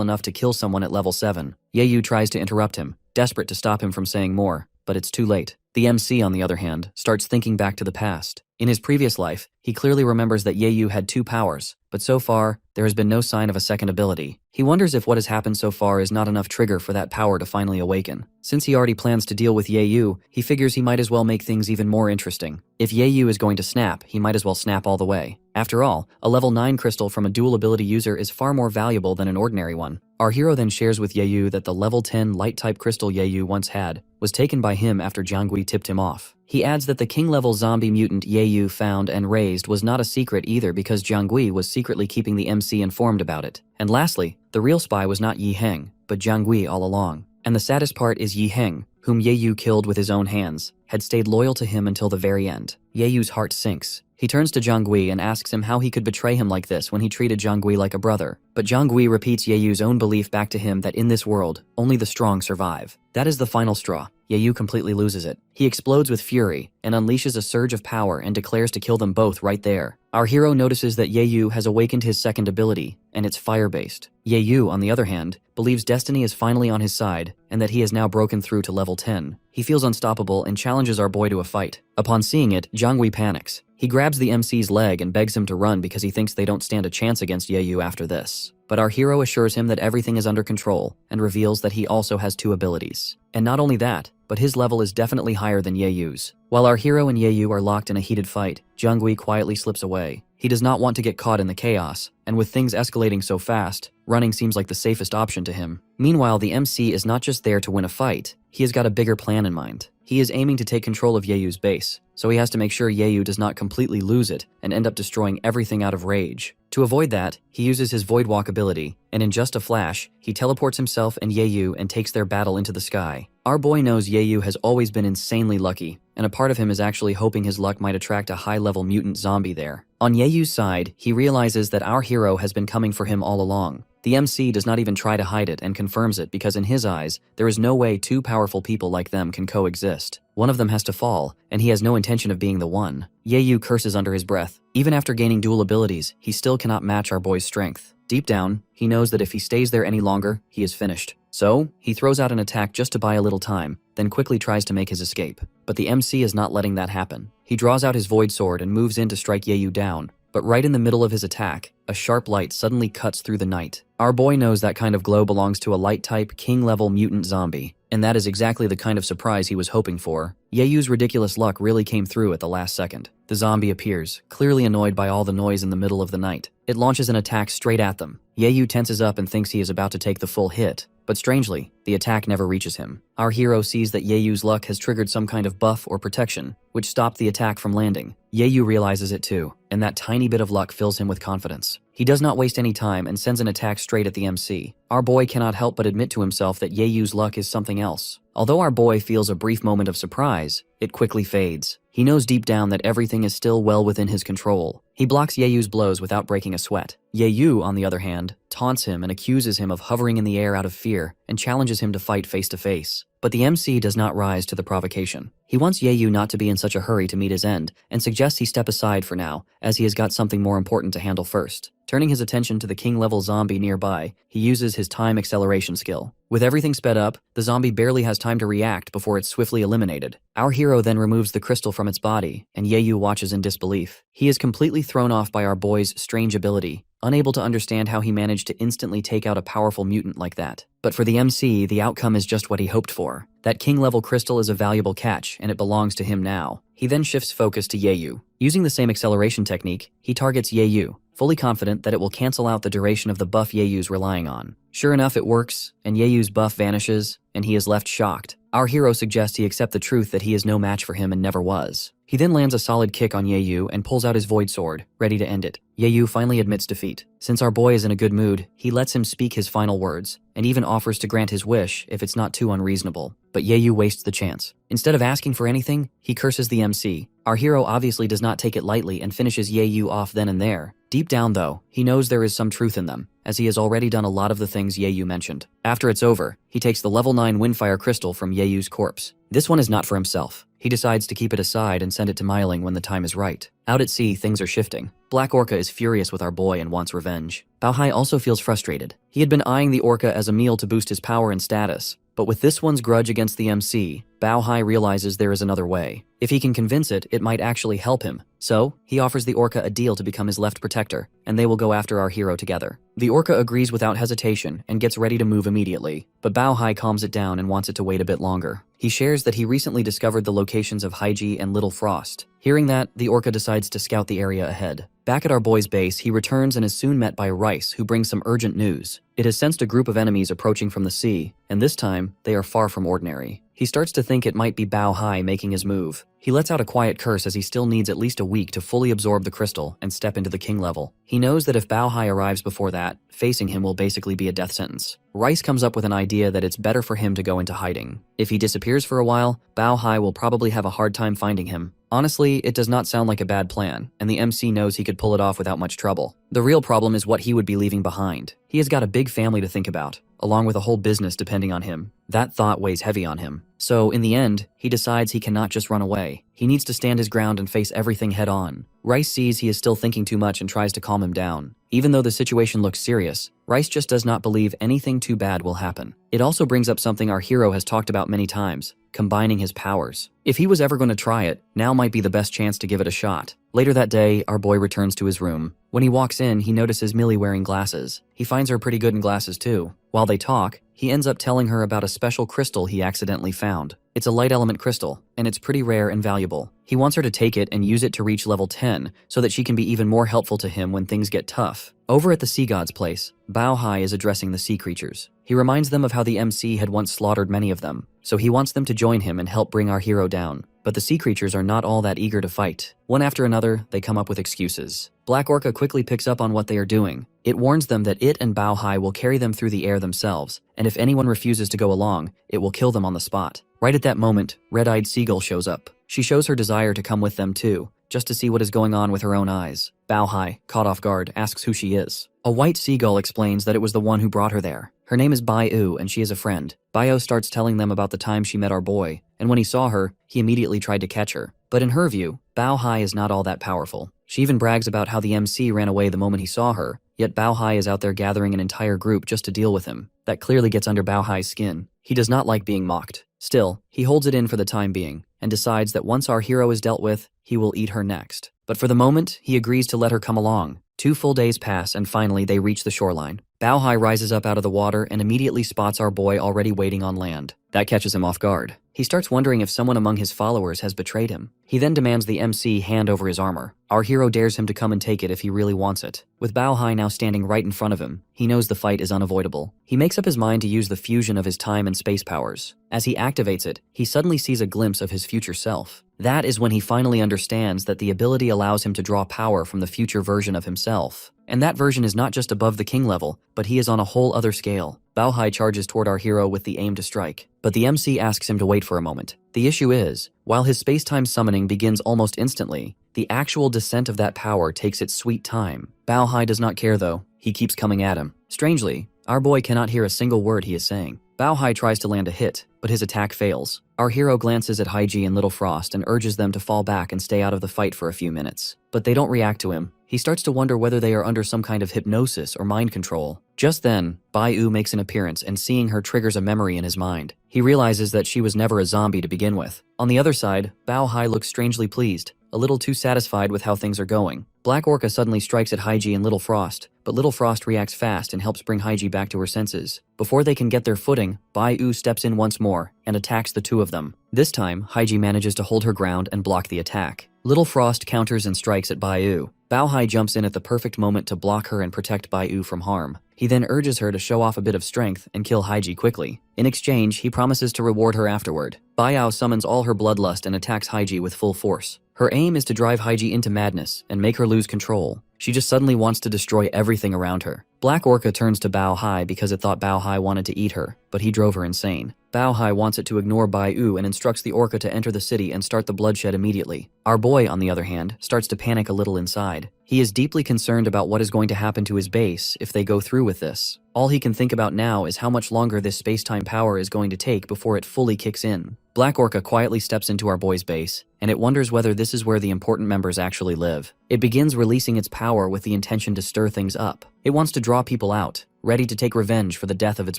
enough to kill someone at level 7. Yayu tries to interrupt him, desperate to stop him from saying more, but it's too late. The MC, on the other hand, starts thinking back to the past. In his previous life, he clearly remembers that Yayu had 2 powers, but so far, there has been no sign of a second ability. He wonders if what has happened so far is not enough trigger for that power to finally awaken. Since he already plans to deal with Yayu, he figures he might as well make things even more interesting. If Yayu is going to snap, he might as well snap all the way. After all, a level 9 crystal from a dual ability user is far more valuable than an ordinary one. Our hero then shares with Yayu that the level 10 light-type crystal Yayu once had was taken by him after Jiangui tipped him off. He adds that the king-level zombie mutant Yayu found and raised was not a secret either because Jiangui was secretly keeping the MC informed about it. And lastly, the real spy was not Yi Heng, but Jiangui all along. And the saddest part is Yi Heng, whom Yayu killed with his own hands, had stayed loyal to him until the very end. Yeyu's heart sinks. He turns to Jiangui and asks him how he could betray him like this when he treated Jiangui like a brother. But Jiangui repeats Yeyu's own belief back to him that in this world, only the strong survive. That is the final straw. Yayu completely loses it. He explodes with fury and unleashes a surge of power and declares to kill them both right there. Our hero notices that Yayu has awakened his second ability, and it's fire-based. Yayu, on the other hand, believes destiny is finally on his side and that he has now broken through to level 10. He feels unstoppable and challenges our boy to a fight. Upon seeing it, Jiangui panics. He grabs the MC's leg and begs him to run because he thinks they don't stand a chance against Yayu after this. But our hero assures him that everything is under control and reveals that he also has 2 abilities. And not only that, but his level is definitely higher than Yeyu's. While our hero and Yayu are locked in a heated fight, Jiangui quietly slips away. He does not want to get caught in the chaos, and with things escalating so fast, running seems like the safest option to him. Meanwhile, the MC is not just there to win a fight, he has got a bigger plan in mind. He is aiming to take control of Yeyu's base, so he has to make sure Yayu does not completely lose it and end up destroying everything out of rage. To avoid that, he uses his Void Walk ability, and in just a flash, he teleports himself and Yayu and takes their battle into the sky. Our boy knows Yayu has always been insanely lucky, and a part of him is actually hoping his luck might attract a high-level mutant zombie there. On Yeyu's side, he realizes that our hero has been coming for him all along. The MC does not even try to hide it and confirms it because in his eyes, there is no way 2 powerful people like them can coexist. One of them has to fall, and he has no intention of being the one. Yayu curses under his breath. Even after gaining dual abilities, he still cannot match our boy's strength. Deep down, he knows that if he stays there any longer, he is finished. So, he throws out an attack just to buy a little time, then quickly tries to make his escape. But the MC is not letting that happen. He draws out his Void Sword and moves in to strike Yayu down. But right in the middle of his attack, a sharp light suddenly cuts through the night. Our boy knows that kind of glow belongs to a light-type, king-level mutant zombie, and that is exactly the kind of surprise he was hoping for. Yeyu's ridiculous luck really came through at the last second. The zombie appears, clearly annoyed by all the noise in the middle of the night. It launches an attack straight at them. Yayu tenses up and thinks he is about to take the full hit, but strangely, the attack never reaches him. Our hero sees that Yeyu's luck has triggered some kind of buff or protection, which stopped the attack from landing. Yayu realizes it too, and that tiny bit of luck fills him with confidence. He does not waste any time and sends an attack straight at the MC. Our boy cannot help but admit to himself that Yeyu's luck is something else. Although our boy feels a brief moment of surprise, it quickly fades. He knows deep down that everything is still well within his control. He blocks Yeyu's blows without breaking a sweat. Yayu, on the other hand, taunts him and accuses him of hovering in the air out of fear and challenges him to fight face to face. But the MC does not rise to the provocation. He wants Yayu not to be in such a hurry to meet his end and suggests he step aside for now, as he has got something more important to handle first. Turning his attention to the king-level zombie nearby, he uses his time acceleration skill. With everything sped up, the zombie barely has time to react before it's swiftly eliminated. Our hero then removes the crystal from its body, and Yayu watches in disbelief. He is completely thrown off by our boy's strange ability, unable to understand how he managed to instantly take out a powerful mutant like that. But for the MC, the outcome is just what he hoped for. That king-level crystal is a valuable catch, and it belongs to him now. He then shifts focus to Yayu. Using the same acceleration technique, he targets Yayu, fully confident that it will cancel out the duration of the buff Yeyu's relying on. Sure enough, it works, and Yeyu's buff vanishes, and he is left shocked. Our hero suggests he accept the truth that he is no match for him and never was. He then lands a solid kick on Yayu and pulls out his Void Sword, ready to end it. Yayu finally admits defeat. Since our boy is in a good mood, he lets him speak his final words, and even offers to grant his wish if it's not too unreasonable. But Yayu wastes the chance. Instead of asking for anything, he curses the MC. Our hero obviously does not take it lightly and finishes Yayu off then and there. Deep down though, he knows there is some truth in them, as he has already done a lot of the things Yeyu mentioned. After it's over, he takes the level 9 Windfire crystal from Yeyu's corpse. This one is not for himself. He decides to keep it aside and send it to Myling when the time is right. Out at sea, things are shifting. Black Orca is furious with our boy and wants revenge. Baohai also feels frustrated. He had been eyeing the orca as a meal to boost his power and status, but with this one's grudge against the MC, Baohai realizes there is another way. If he can convince it, it might actually help him. So, he offers the orca a deal to become his left protector, and they will go after our hero together. The orca agrees without hesitation and gets ready to move immediately, but Baohai calms it down and wants it to wait a bit longer. He shares that he recently discovered the locations of Haiji and Little Frost. Hearing that, the orca decides to scout the area ahead. Back at our boy's base, he returns and is soon met by Rice, who brings some urgent news. It has sensed a group of enemies approaching from the sea, and this time, they are far from ordinary. He starts to think it might be Baohai making his move. He lets out a quiet curse as he still needs at least a week to fully absorb the crystal and step into the king level. He knows that if Baohai arrives before that, facing him will basically be a death sentence. Rice comes up with an idea that it's better for him to go into hiding. If he disappears for a while, Baohai will probably have a hard time finding him. Honestly, it does not sound like a bad plan, and the MC knows he could pull it off without much trouble. The real problem is what he would be leaving behind. He has got a big family to think about, along with a whole business depending on him. That thought weighs heavy on him. So, in the end, he decides he cannot just run away. He needs to stand his ground and face everything head on. Rice sees he is still thinking too much and tries to calm him down. Even though the situation looks serious, Rice just does not believe anything too bad will happen. It also brings up something our hero has talked about many times: combining his powers. If he was ever going to try it, now might be the best chance to give it a shot. Later that day, our boy returns to his room. When he walks in, he notices Millie wearing glasses. He finds her pretty good in glasses too. While they talk, he ends up telling her about a special crystal he accidentally found. It's a light element crystal, and it's pretty rare and valuable. He wants her to take it and use it to reach level 10 so that she can be even more helpful to him when things get tough. Over at the sea god's place, Baohai is addressing the sea creatures. He reminds them of how the MC had once slaughtered many of them, so he wants them to join him and help bring our hero down. But the sea creatures are not all that eager to fight. One after another, they come up with excuses. Black Orca quickly picks up on what they are doing. It warns them that it and Baohai will carry them through the air themselves, and if anyone refuses to go along, it will kill them on the spot. Right at that moment, Red-Eyed Seagull shows up. She shows her desire to come with them too, just to see what is going on with her own eyes. Baohai, caught off guard, asks who she is. A white seagull explains that it was the one who brought her there. Her name is Bai-U, and she is a friend. Bai-U starts telling them about the time she met our boy, and when he saw her, he immediately tried to catch her. But in her view, Baohai is not all that powerful. She even brags about how the MC ran away the moment he saw her, yet Baohai is out there gathering an entire group just to deal with him. That clearly gets under Baohai's skin. He does not like being mocked. Still, he holds it in for the time being, and decides that once our hero is dealt with, he will eat her next. But for the moment, he agrees to let her come along. 2 full days pass, and finally they reach the shoreline. Baohai rises up out of the water and immediately spots our boy already waiting on land. That catches him off guard. He starts wondering if someone among his followers has betrayed him. He then demands the MC hand over his armor. Our hero dares him to come and take it if he really wants it. With Baohai now standing right in front of him, he knows the fight is unavoidable. He makes up his mind to use the fusion of his time and space powers. As he activates it, he suddenly sees a glimpse of his future self. That is when he finally understands that the ability allows him to draw power from the future version of himself. And that version is not just above the king level, but he is on a whole other scale. Baohai charges toward our hero with the aim to strike, but the MC asks him to wait for a moment. The issue is, while his space-time summoning begins almost instantly, the actual descent of that power takes its sweet time. Baohai does not care though. He keeps coming at him. Strangely, our boy cannot hear a single word he is saying. Baohai tries to land a hit, but his attack fails. Our hero glances at Haiji and Little Frost and urges them to fall back and stay out of the fight for a few minutes. But they don't react to him. He starts to wonder whether they are under some kind of hypnosis or mind control. Just then, Bai-U makes an appearance, and seeing her triggers a memory in his mind. He realizes that she was never a zombie to begin with. On the other side, Baohai looks strangely pleased, a little too satisfied with how things are going. Black Orca suddenly strikes at Haiji and Little Frost, but Little Frost reacts fast and helps bring Haiji back to her senses. Before they can get their footing, Bai-U steps in once more and attacks the two of them. This time, Haiji manages to hold her ground and block the attack. Little Frost counters and strikes at Bai-U. Baohai jumps in at the perfect moment to block her and protect Bai-U from harm. He then urges her to show off a bit of strength and kill Haiji quickly. In exchange, he promises to reward her afterward. Bai-U summons all her bloodlust and attacks Haiji with full force. Her aim is to drive Haiji into madness and make her lose control. She just suddenly wants to destroy everything around her. Black Orca turns to Bao Hai because it thought Bao Hai wanted to eat her, but he drove her insane. Bao Hai wants it to ignore Bai Yu and instructs the orca to enter the city and start the bloodshed immediately. Our boy, on the other hand, starts to panic a little inside. He is deeply concerned about what is going to happen to his base if they go through with this. All he can think about now is how much longer this space-time power is going to take before it fully kicks in. Black Orca quietly steps into our boy's base, and it wonders whether this is where the important members actually live. It begins releasing its power with the intention to stir things up. It wants to draw people out, ready to take revenge for the death of its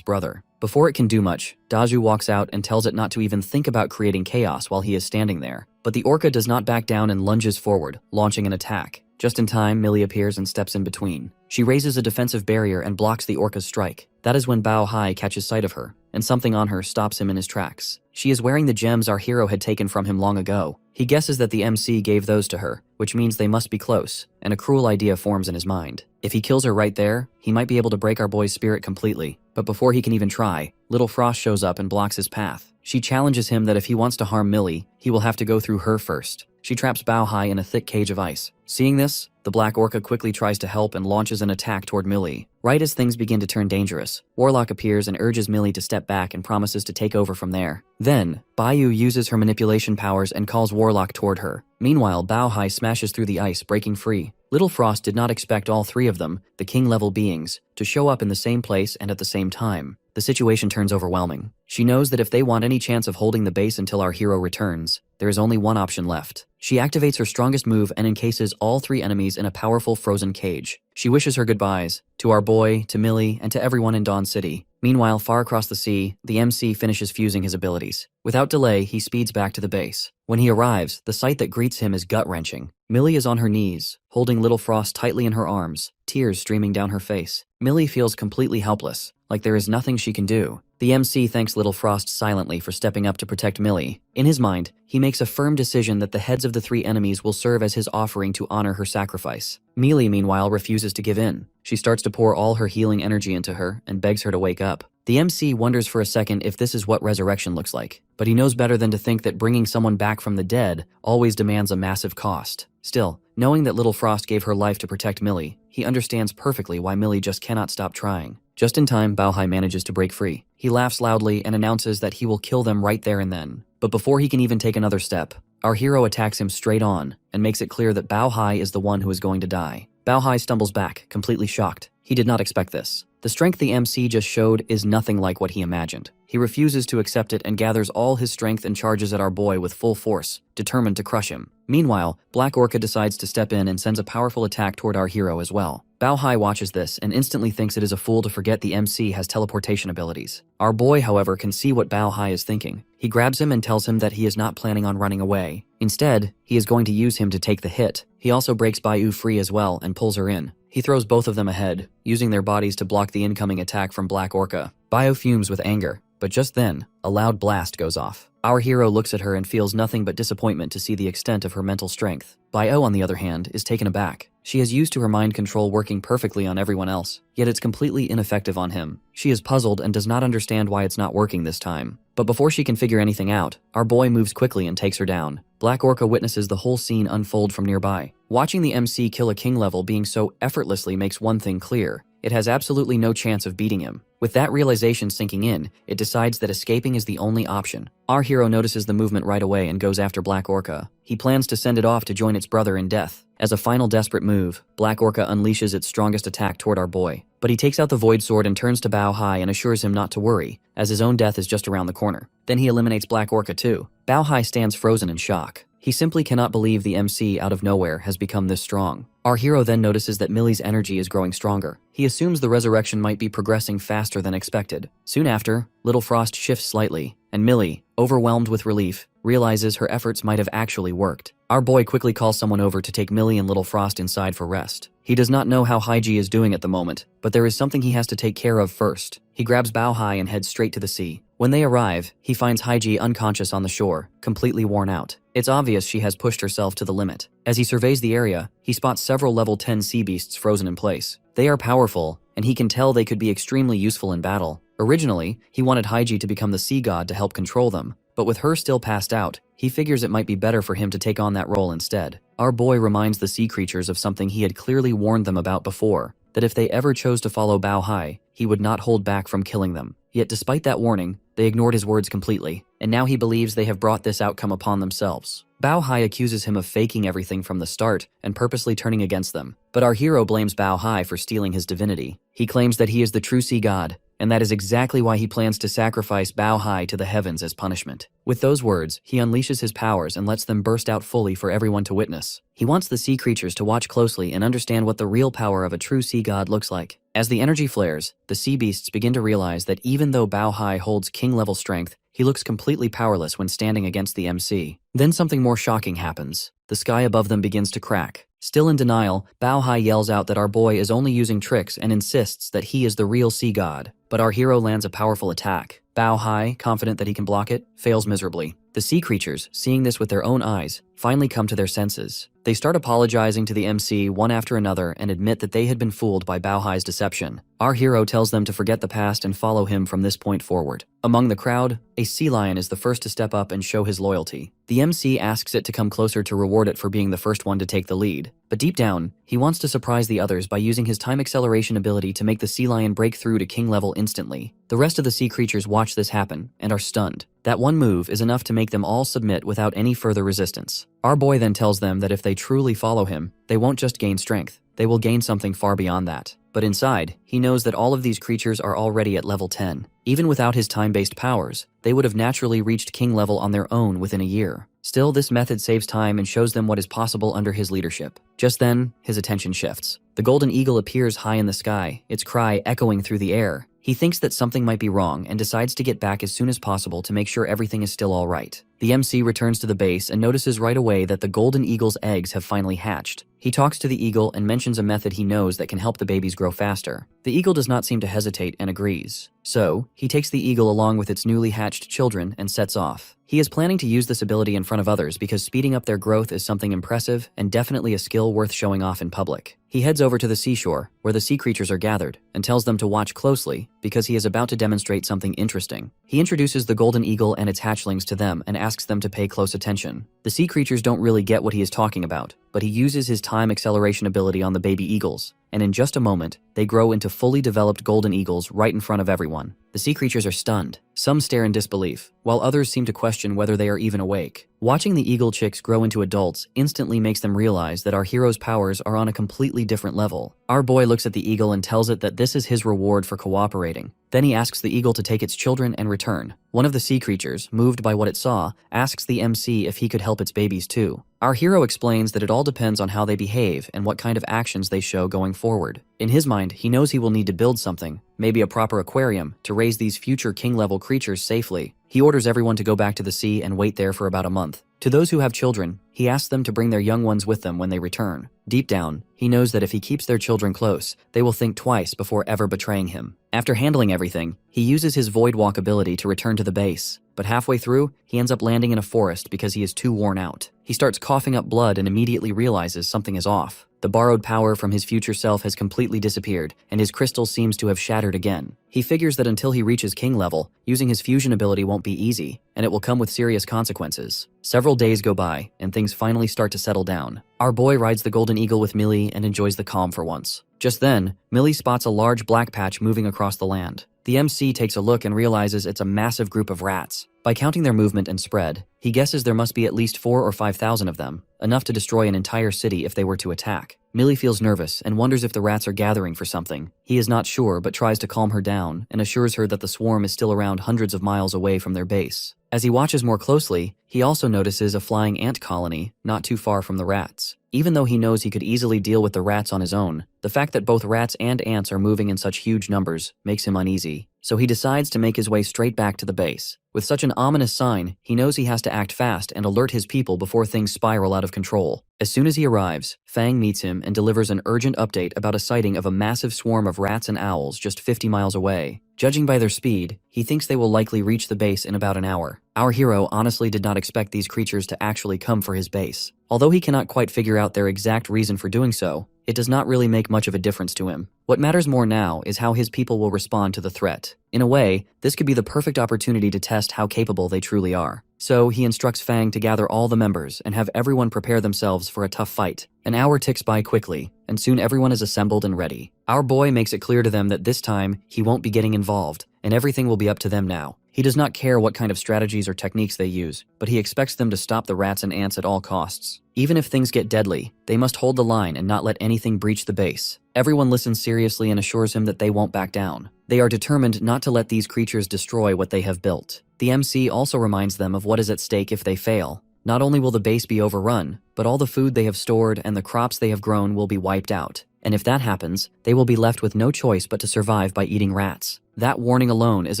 brother. Before it can do much, Daju walks out and tells it not to even think about creating chaos while he is standing there. But the orca does not back down and lunges forward, launching an attack. Just in time, Millie appears and steps in between. She raises a defensive barrier and blocks the orca's strike. That is when Bao Hai catches sight of her, and something on her stops him in his tracks. She is wearing the gems our hero had taken from him long ago. He guesses that the MC gave those to her, which means they must be close, and a cruel idea forms in his mind. If he kills her right there, he might be able to break our boy's spirit completely. But before he can even try, Little Frost shows up and blocks his path. She challenges him that if he wants to harm Millie, he will have to go through her first. She traps Bao Hai in a thick cage of ice. Seeing this, the Black Orca quickly tries to help and launches an attack toward Millie. Right as things begin to turn dangerous, Warlock appears and urges Millie to step back and promises to take over from there. Then, Baiyu uses her manipulation powers and calls Warlock toward her. Meanwhile, Bao Hai smashes through the ice, breaking free. Little Frost did not expect all three of them, the king-level beings, to show up in the same place and at the same time. The situation turns overwhelming. She knows that if they want any chance of holding the base until our hero returns, there is only one option left. She activates her strongest move and encases all three enemies in a powerful frozen cage. She wishes her goodbyes, to our boy, to Millie, and to everyone in Dawn City. Meanwhile, far across the sea, the MC finishes fusing his abilities. Without delay, he speeds back to the base. When he arrives, the sight that greets him is gut-wrenching. Millie is on her knees, holding Little Frost tightly in her arms, tears streaming down her face. Millie feels completely helpless, like there is nothing she can do. The MC thanks Little Frost silently for stepping up to protect Millie. In his mind, he makes a firm decision that the heads of the three enemies will serve as his offering to honor her sacrifice. Millie, meanwhile, refuses to give in. She starts to pour all her healing energy into her and begs her to wake up. The MC wonders for a second if this is what resurrection looks like, but he knows better than to think that bringing someone back from the dead always demands a massive cost. Still, knowing that Little Frost gave her life to protect Millie, he understands perfectly why Millie just cannot stop trying. Just in time, Bao Hai manages to break free. He laughs loudly and announces that he will kill them right there and then. But before he can even take another step, our hero attacks him straight on and makes it clear that Bao Hai is the one who is going to die. Bao Hai stumbles back, completely shocked. He did not expect this. The strength the MC just showed is nothing like what he imagined. He refuses to accept it and gathers all his strength and charges at our boy with full force, determined to crush him. Meanwhile, Black Orca decides to step in and sends a powerful attack toward our hero as well. Bao Hai watches this and instantly thinks it is a fool to forget the MC has teleportation abilities. Our boy, however, can see what Bao Hai is thinking. He grabs him and tells him that he is not planning on running away. Instead, he is going to use him to take the hit. He also breaks Baiyu free as well and pulls her in. He throws both of them ahead, using their bodies to block the incoming attack from Black Orca. Baiyu fumes with anger, but just then, a loud blast goes off. Our hero looks at her and feels nothing but disappointment to see the extent of her mental strength. Baiyu, on the other hand, is taken aback. She is used to her mind control working perfectly on everyone else, yet it's completely ineffective on him. She is puzzled and does not understand why it's not working this time. But before she can figure anything out, our boy moves quickly and takes her down. Black Orca witnesses the whole scene unfold from nearby. Watching the MC kill a king level being so effortlessly makes one thing clear. It has absolutely no chance of beating him. With that realization sinking in, it decides that escaping is the only option. Our hero notices the movement right away and goes after Black Orca. He plans to send it off to join its brother in death. As a final desperate move, Black Orca unleashes its strongest attack toward our boy. But he takes out the Void Sword and turns to Bao Hai and assures him not to worry, as his own death is just around the corner. Then he eliminates Black Orca too. Bao Hai stands frozen in shock. He simply cannot believe the MC out of nowhere has become this strong. Our hero then notices that Millie's energy is growing stronger. He assumes the resurrection might be progressing faster than expected. Soon after, Little Frost shifts slightly, and Millie, overwhelmed with relief, realizes her efforts might have actually worked. Our boy quickly calls someone over to take Millie and Little Frost inside for rest. He does not know how Haiji is doing at the moment, but there is something he has to take care of first. He grabs Bao Hai and heads straight to the sea. When they arrive, he finds Haiji unconscious on the shore, completely worn out. It's obvious she has pushed herself to the limit. As he surveys the area, he spots several level 10 sea beasts frozen in place. They are powerful, and he can tell they could be extremely useful in battle. Originally, he wanted Haiji to become the sea god to help control them, but with her still passed out, he figures it might be better for him to take on that role instead. our boy reminds the sea creatures of something he had clearly warned them about before, that if they ever chose to follow Bao Hai, he would not hold back from killing them. Yet despite that warning, they ignored his words completely, and now he believes they have brought this outcome upon themselves. Bao Hai accuses him of faking everything from the start and purposely turning against them, but our hero blames Bao Hai for stealing his divinity. He claims that he is the true sea god, and that is exactly why he plans to sacrifice Bao Hai to the heavens as punishment. With those words, he unleashes his powers and lets them burst out fully for everyone to witness. He wants the sea creatures to watch closely and understand what the real power of a true sea god looks like. As the energy flares, the sea beasts begin to realize that even though Bao Hai holds king-level strength, he looks completely powerless when standing against the MC. Then something more shocking happens. The sky above them begins to crack. Still in denial, Bao Hai yells out that our boy is only using tricks and insists that he is the real sea god. But our hero lands a powerful attack. Bao Hai, confident that he can block it, fails miserably. The sea creatures, seeing this with their own eyes, finally come to their senses. They start apologizing to the MC one after another and admit that they had been fooled by Bao Hai's deception. Our hero tells them to forget the past and follow him from this point forward. Among the crowd, a sea lion is the first to step up and show his loyalty. The MC asks it to come closer to reward it for being the first one to take the lead. But deep down, he wants to surprise the others by using his time acceleration ability to make the sea lion break through to king level instantly. The rest of the sea creatures watch this happen and are stunned. That one move is enough to make them all submit without any further resistance. Our boy then tells them that if they truly follow him, they won't just gain strength, they will gain something far beyond that. But inside, he knows that all of these creatures are already at level 10. Even without his time-based powers, they would have naturally reached king level on their own within a year. Still, this method saves time and shows them what is possible under his leadership. Just then, his attention shifts. The golden eagle appears high in the sky, its cry echoing through the air. He thinks that something might be wrong and decides to get back as soon as possible to make sure everything is still all right. The MC returns to the base and notices right away that the golden eagle's eggs have finally hatched. He talks to the eagle and mentions a method he knows that can help the babies grow faster. The eagle does not seem to hesitate and agrees. So, he takes the eagle along with its newly hatched children and sets off. He is planning to use this ability in front of others because speeding up their growth is something impressive and definitely a skill worth showing off in public. He heads over to the seashore, where the sea creatures are gathered, and tells them to watch closely because he is about to demonstrate something interesting. He introduces the golden eagle and its hatchlings to them and asks them to pay close attention. The sea creatures don't really get what he is talking about, but he uses his time acceleration ability on the baby eagles, and in just a moment, they grow into fully developed golden eagles right in front of everyone. The sea creatures are stunned. Some stare in disbelief, while others seem to question whether they are even awake. Watching the eagle chicks grow into adults instantly makes them realize that our hero's powers are on a completely different level. Our boy looks at the eagle and tells it that this is his reward for cooperating. Then he asks the eagle to take its children and return. One of the sea creatures, moved by what it saw, asks the MC if he could help its babies too. Our hero explains that it all depends on how they behave and what kind of actions they show going forward. In his mind, he knows he will need to build something, maybe a proper aquarium, to raise these future king-level creatures safely. He orders everyone to go back to the sea and wait there for about a month. To those who have children, he asks them to bring their young ones with them when they return. Deep down, he knows that if he keeps their children close, they will think twice before ever betraying him. After handling everything, he uses his void walk ability to return to the base. But halfway through, he ends up landing in a forest because he is too worn out. He starts coughing up blood and immediately realizes something is off. The borrowed power from his future self has completely disappeared, and his crystal seems to have shattered again. He figures that until he reaches king level, using his fusion ability won't be easy, and it will come with serious consequences. Several days go by, and things finally start to settle down. Our boy rides the golden eagle with Millie and enjoys the calm for once. Just then, Millie spots a large black patch moving across the land. The MC takes a look and realizes it's a massive group of rats. By counting their movement and spread, he guesses there must be at least 4,000 or 5,000 of them, enough to destroy an entire city if they were to attack. Millie feels nervous and wonders if the rats are gathering for something. He is not sure but tries to calm her down and assures her that the swarm is still around hundreds of miles away from their base. As he watches more closely, he also notices a flying ant colony not too far from the rats. Even though he knows he could easily deal with the rats on his own, the fact that both rats and ants are moving in such huge numbers makes him uneasy. So he decides to make his way straight back to the base. With such an ominous sign, he knows he has to act fast and alert his people before things spiral out of control. As soon as he arrives, Fang meets him and delivers an urgent update about a sighting of a massive swarm of rats and owls just 50 miles away. Judging by their speed, he thinks they will likely reach the base in about an hour. Our hero honestly did not expect these creatures to actually come for his base. Although he cannot quite figure out their exact reason for doing so, it does not really make much of a difference to him. What matters more now is how his people will respond to the threat. In a way, this could be the perfect opportunity to test how capable they truly are. So he instructs Fang to gather all the members and have everyone prepare themselves for a tough fight. An hour ticks by quickly, and soon everyone is assembled and ready. Our boy makes it clear to them that this time he won't be getting involved, and everything will be up to them now. He does not care what kind of strategies or techniques they use, but he expects them to stop the rats and ants at all costs. Even if things get deadly, they must hold the line and not let anything breach the base. Everyone listens seriously and assures him that they won't back down. They are determined not to let these creatures destroy what they have built. The MC also reminds them of what is at stake if they fail. Not only will the base be overrun, but all the food they have stored and the crops they have grown will be wiped out. And if that happens, they will be left with no choice but to survive by eating rats. That warning alone is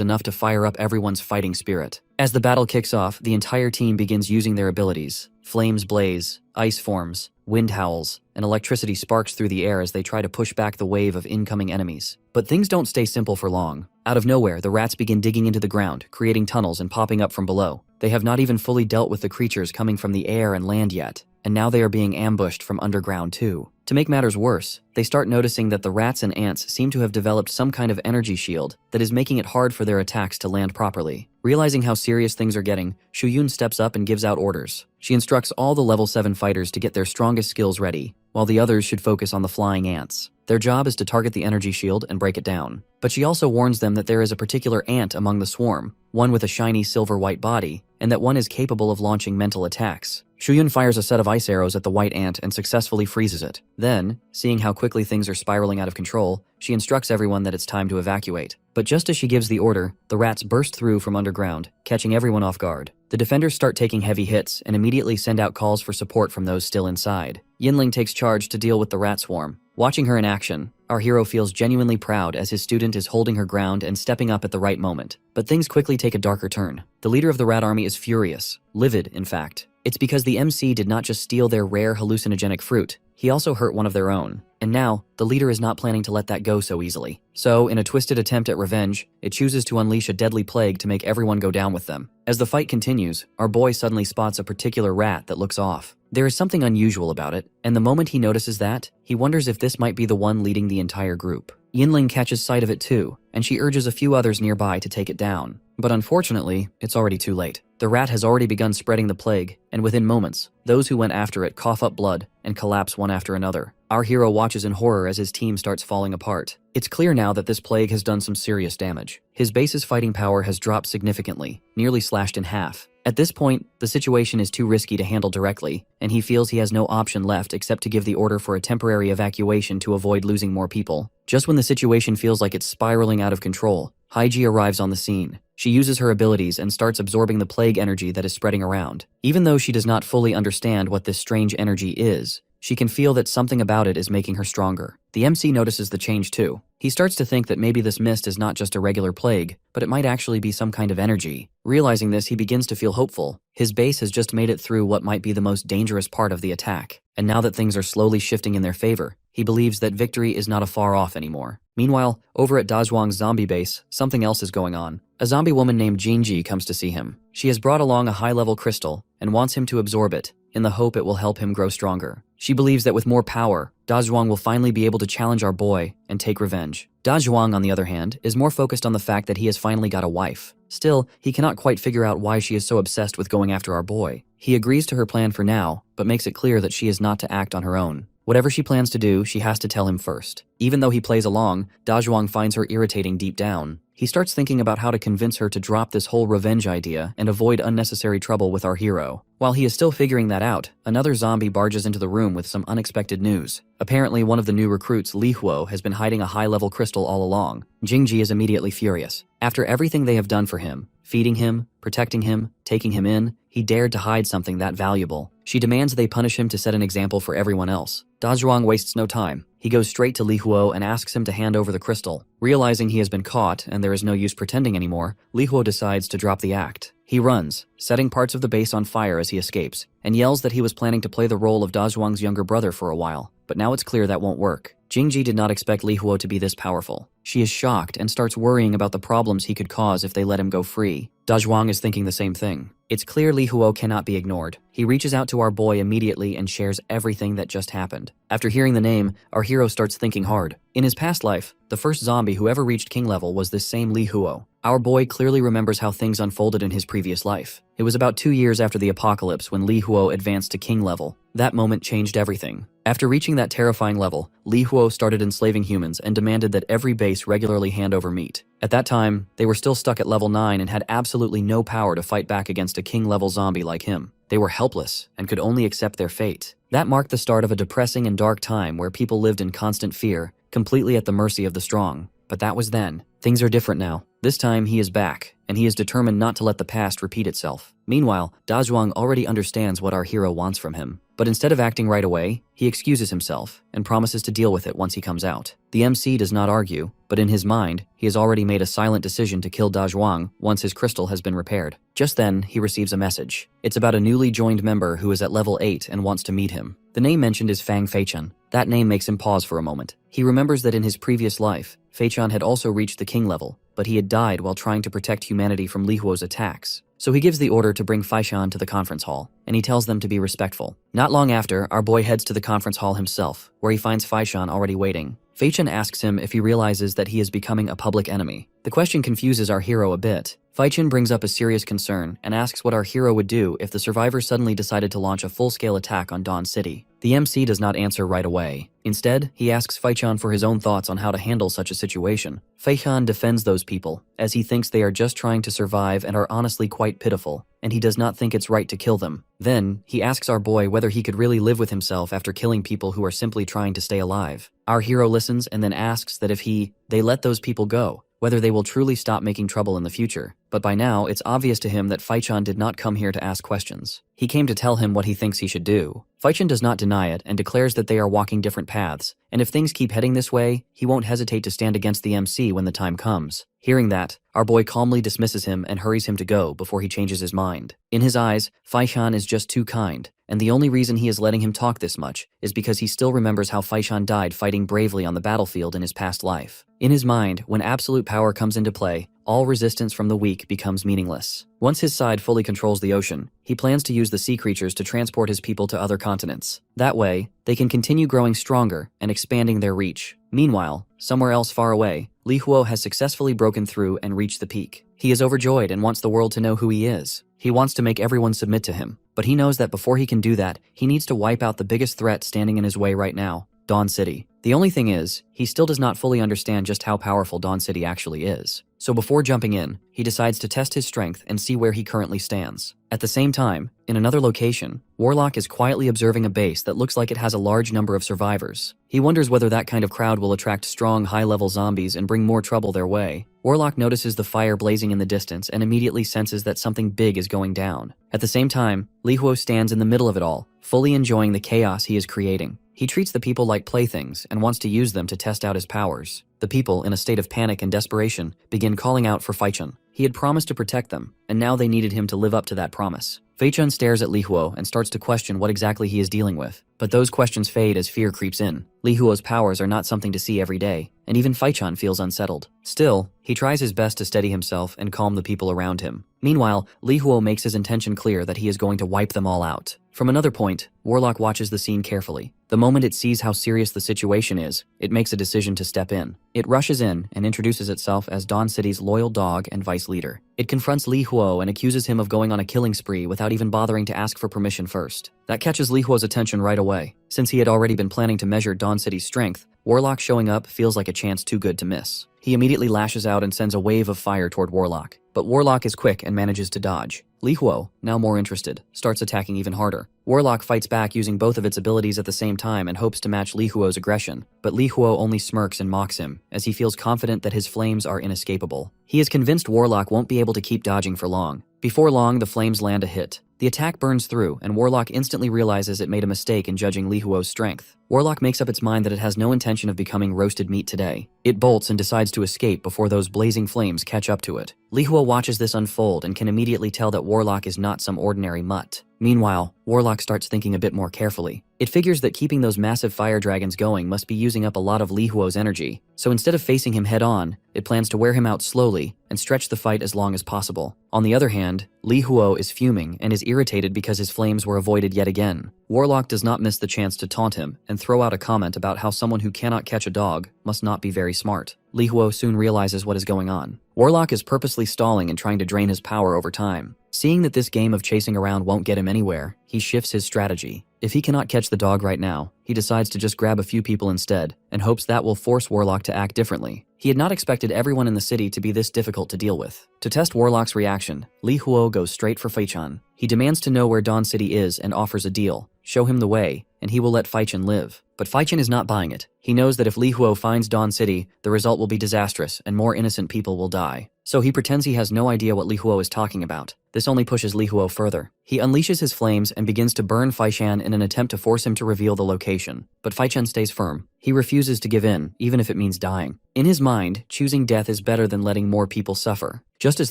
enough to fire up everyone's fighting spirit. As the battle kicks off, the entire team begins using their abilities. Flames blaze, ice forms, wind howls, and electricity sparks through the air as they try to push back the wave of incoming enemies. But things don't stay simple for long. Out of nowhere, the rats begin digging into the ground, creating tunnels and popping up from below. They have not even fully dealt with the creatures coming from the air and land yet, and now they are being ambushed from underground too. To make matters worse, they start noticing that the rats and ants seem to have developed some kind of energy shield that is making it hard for their attacks to land properly. Realizing how serious things are getting, Shuyun steps up and gives out orders. She instructs all the level 7 fighters to get their strongest skills ready, while the others should focus on the flying ants. Their job is to target the energy shield and break it down. But she also warns them that there is a particular ant among the swarm, one with a shiny silver-white body, and that one is capable of launching mental attacks. Shuyun fires a set of ice arrows at the white ant and successfully freezes it. Then, seeing how quickly things are spiraling out of control, she instructs everyone that it's time to evacuate. But just as she gives the order, the rats burst through from underground, catching everyone off guard. The defenders start taking heavy hits and immediately send out calls for support from those still inside. Yinling takes charge to deal with the rat swarm. Watching her in action, our hero feels genuinely proud as his student is holding her ground and stepping up at the right moment. But things quickly take a darker turn. The leader of the rat army is furious, livid in fact. It's because the MC did not just steal their rare hallucinogenic fruit, he also hurt one of their own. And now, the leader is not planning to let that go so easily. So, in a twisted attempt at revenge, it chooses to unleash a deadly plague to make everyone go down with them. As the fight continues, our boy suddenly spots a particular rat that looks off. There is something unusual about it, and the moment he notices that, he wonders if this might be the one leading the entire group. Yinling catches sight of it too, and she urges a few others nearby to take it down. But unfortunately, it's already too late. The rat has already begun spreading the plague, and within moments, those who went after it cough up blood and collapse one after another. Our hero watches in horror as his team starts falling apart. It's clear now that this plague has done some serious damage. His base's fighting power has dropped significantly, nearly slashed in half. At this point, the situation is too risky to handle directly, and he feels he has no option left except to give the order for a temporary evacuation to avoid losing more people. Just when the situation feels like it's spiraling out of control, Haiji arrives on the scene. She uses her abilities and starts absorbing the plague energy that is spreading around. Even though she does not fully understand what this strange energy is, she can feel that something about it is making her stronger. The MC notices the change too. He starts to think that maybe this mist is not just a regular plague, but it might actually be some kind of energy. Realizing this, he begins to feel hopeful. His base has just made it through what might be the most dangerous part of the attack. And now that things are slowly shifting in their favor, he believes that victory is not afar off anymore. Meanwhile, over at Dazhuang's zombie base, something else is going on. A zombie woman named Jinji comes to see him. She has brought along a high-level crystal and wants him to absorb it, in the hope it will help him grow stronger. She believes that with more power, Dazhuang will finally be able to challenge our boy and take revenge. Dazhuang, on the other hand, is more focused on the fact that he has finally got a wife. Still, he cannot quite figure out why she is so obsessed with going after our boy. He agrees to her plan for now, but makes it clear that she is not to act on her own. Whatever she plans to do, she has to tell him first. Even though he plays along, Dazhuang finds her irritating deep down. He starts thinking about how to convince her to drop this whole revenge idea and avoid unnecessary trouble with our hero. While he is still figuring that out, another zombie barges into the room with some unexpected news. Apparently, one of the new recruits, Li Huo, has been hiding a high-level crystal all along. Jingji is immediately furious. After everything they have done for him, feeding him, protecting him, taking him in, he dared to hide something that valuable. She demands they punish him to set an example for everyone else. Dazhuang wastes no time. He goes straight to Li Huo and asks him to hand over the crystal. Realizing he has been caught and there is no use pretending anymore, Li Huo decides to drop the act. He runs, setting parts of the base on fire as he escapes, and yells that he was planning to play the role of Dazhuang's younger brother for a while. But now it's clear that won't work. Jingji did not expect Li Huo to be this powerful. She is shocked and starts worrying about the problems he could cause if they let him go free. Dazhuang is thinking the same thing. It's clear Li Huo cannot be ignored. He reaches out to our boy immediately and shares everything that just happened. After hearing the name, our hero starts thinking hard. In his past life, the first zombie who ever reached king level was this same Li Huo. Our boy clearly remembers how things unfolded in his previous life. It was about 2 years after the apocalypse when Li Huo advanced to king level. That moment changed everything. After reaching that terrifying level, Li Huo started enslaving humans and demanded that every base regularly hand over meat. At that time, they were still stuck at level 9 and had absolutely no power to fight back against a king-level zombie like him. They were helpless and could only accept their fate. That marked the start of a depressing and dark time where people lived in constant fear, completely at the mercy of the strong. But that was then. Things are different now. This time he is back, and he is determined not to let the past repeat itself. Meanwhile, Da Zhuang already understands what our hero wants from him. But instead of acting right away, he excuses himself and promises to deal with it once he comes out. The MC does not argue, but in his mind, he has already made a silent decision to kill Da Zhuang once his crystal has been repaired. Just then, he receives a message. It's about a newly joined member who is at level 8 and wants to meet him. The name mentioned is Fang Feichan. That name makes him pause for a moment. He remembers that in his previous life, Feichan had also reached the king level, but he had died while trying to protect humanity from Li Huo's attacks. So he gives the order to bring Feichan to the conference hall, and he tells them to be respectful. Not long after, our boy heads to the conference hall himself, where he finds Feichan already waiting. Feichan asks him if he realizes that he is becoming a public enemy. The question confuses our hero a bit. Feichan brings up a serious concern and asks what our hero would do if the survivors suddenly decided to launch a full-scale attack on Dawn City. The MC does not answer right away. Instead, he asks Feichan for his own thoughts on how to handle such a situation. Feichan defends those people, as he thinks they are just trying to survive and are honestly quite pitiful, and he does not think it's right to kill them. Then, he asks our boy whether he could really live with himself after killing people who are simply trying to stay alive. Our hero listens and then asks that if they let those people go, whether they will truly stop making trouble in the future. But by now, it's obvious to him that Feichan did not come here to ask questions. He came to tell him what he thinks he should do. Feichan does not deny it and declares that they are walking different paths, and if things keep heading this way, he won't hesitate to stand against the MC when the time comes. Hearing that, our boy calmly dismisses him and hurries him to go before he changes his mind. In his eyes, Feichan is just too kind, and the only reason he is letting him talk this much is because he still remembers how Feichan died fighting bravely on the battlefield in his past life. In his mind, when absolute power comes into play, all resistance from the weak becomes meaningless. Once his side fully controls the ocean, he plans to use the sea creatures to transport his people to other continents. That way, they can continue growing stronger and expanding their reach. Meanwhile, somewhere else far away, Li Huo has successfully broken through and reached the peak. He is overjoyed and wants the world to know who he is. He wants to make everyone submit to him, but he knows that before he can do that, he needs to wipe out the biggest threat standing in his way right now, Dawn City. The only thing is, he still does not fully understand just how powerful Dawn City actually is. So before jumping in, he decides to test his strength and see where he currently stands. At the same time, in another location, Warlock is quietly observing a base that looks like it has a large number of survivors. He wonders whether that kind of crowd will attract strong, high-level zombies and bring more trouble their way. Warlock notices the fire blazing in the distance and immediately senses that something big is going down. At the same time, Li Huo stands in the middle of it all, fully enjoying the chaos he is creating. He treats the people like playthings and wants to use them to test out his powers. The people, in a state of panic and desperation, begin calling out for Feichan. He had promised to protect them, and now they needed him to live up to that promise. Feichan stares at Li Huo and starts to question what exactly he is dealing with, but those questions fade as fear creeps in. Li Huo's powers are not something to see every day, and even Feichan feels unsettled. Still, he tries his best to steady himself and calm the people around him. Meanwhile, Li Huo makes his intention clear that he is going to wipe them all out. From another point, Warlock watches the scene carefully. The moment it sees how serious the situation is, it makes a decision to step in. It rushes in and introduces itself as Dawn City's loyal dog and vice leader. It confronts Li Huo and accuses him of going on a killing spree without even bothering to ask for permission first. That catches Li Huo's attention right away. Since he had already been planning to measure Dawn City's strength, Warlock showing up feels like a chance too good to miss. He immediately lashes out and sends a wave of fire toward Warlock, but Warlock is quick and manages to dodge. Li Huo, now more interested, starts attacking even harder. Warlock fights back using both of its abilities at the same time and hopes to match Li Huo's aggression, but Li Huo only smirks and mocks him, as he feels confident that his flames are inescapable. He is convinced Warlock won't be able to keep dodging for long. Before long, the flames land a hit. The attack burns through, and Warlock instantly realizes it made a mistake in judging Li Huo's strength. Warlock makes up its mind that it has no intention of becoming roasted meat today. It bolts and decides to escape before those blazing flames catch up to it. Li Huo watches this unfold and can immediately tell that Warlock is not some ordinary mutt. Meanwhile, Warlock starts thinking a bit more carefully. It figures that keeping those massive fire dragons going must be using up a lot of Li Huo's energy, so instead of facing him head-on, it plans to wear him out slowly and stretch the fight as long as possible. On the other hand, Li Huo is fuming and is irritated because his flames were avoided yet again. Warlock does not miss the chance to taunt him and throw out a comment about how someone who cannot catch a dog must not be very smart. Li Huo soon realizes what is going on. Warlock is purposely stalling and trying to drain his power over time. Seeing that this game of chasing around won't get him anywhere, he shifts his strategy. If he cannot catch the dog right now, he decides to just grab a few people instead, and hopes that will force Warlock to act differently. He had not expected everyone in the city to be this difficult to deal with. To test Warlock's reaction, Li Huo goes straight for Fei-chan. He demands to know where Dawn City is and offers a deal. Show him the way, and he will let Fei-chan live. But Fei-chan is not buying it. He knows that if Li Huo finds Dawn City, the result will be disastrous and more innocent people will die. So he pretends he has no idea what Li Huo is talking about. This only pushes Li Huo further. He unleashes his flames and begins to burn Fei-chan in an attempt to force him to reveal the location. But Fei-chan stays firm. He refuses to give in, even if it means dying. In his mind, choosing death is better than letting more people suffer. Just as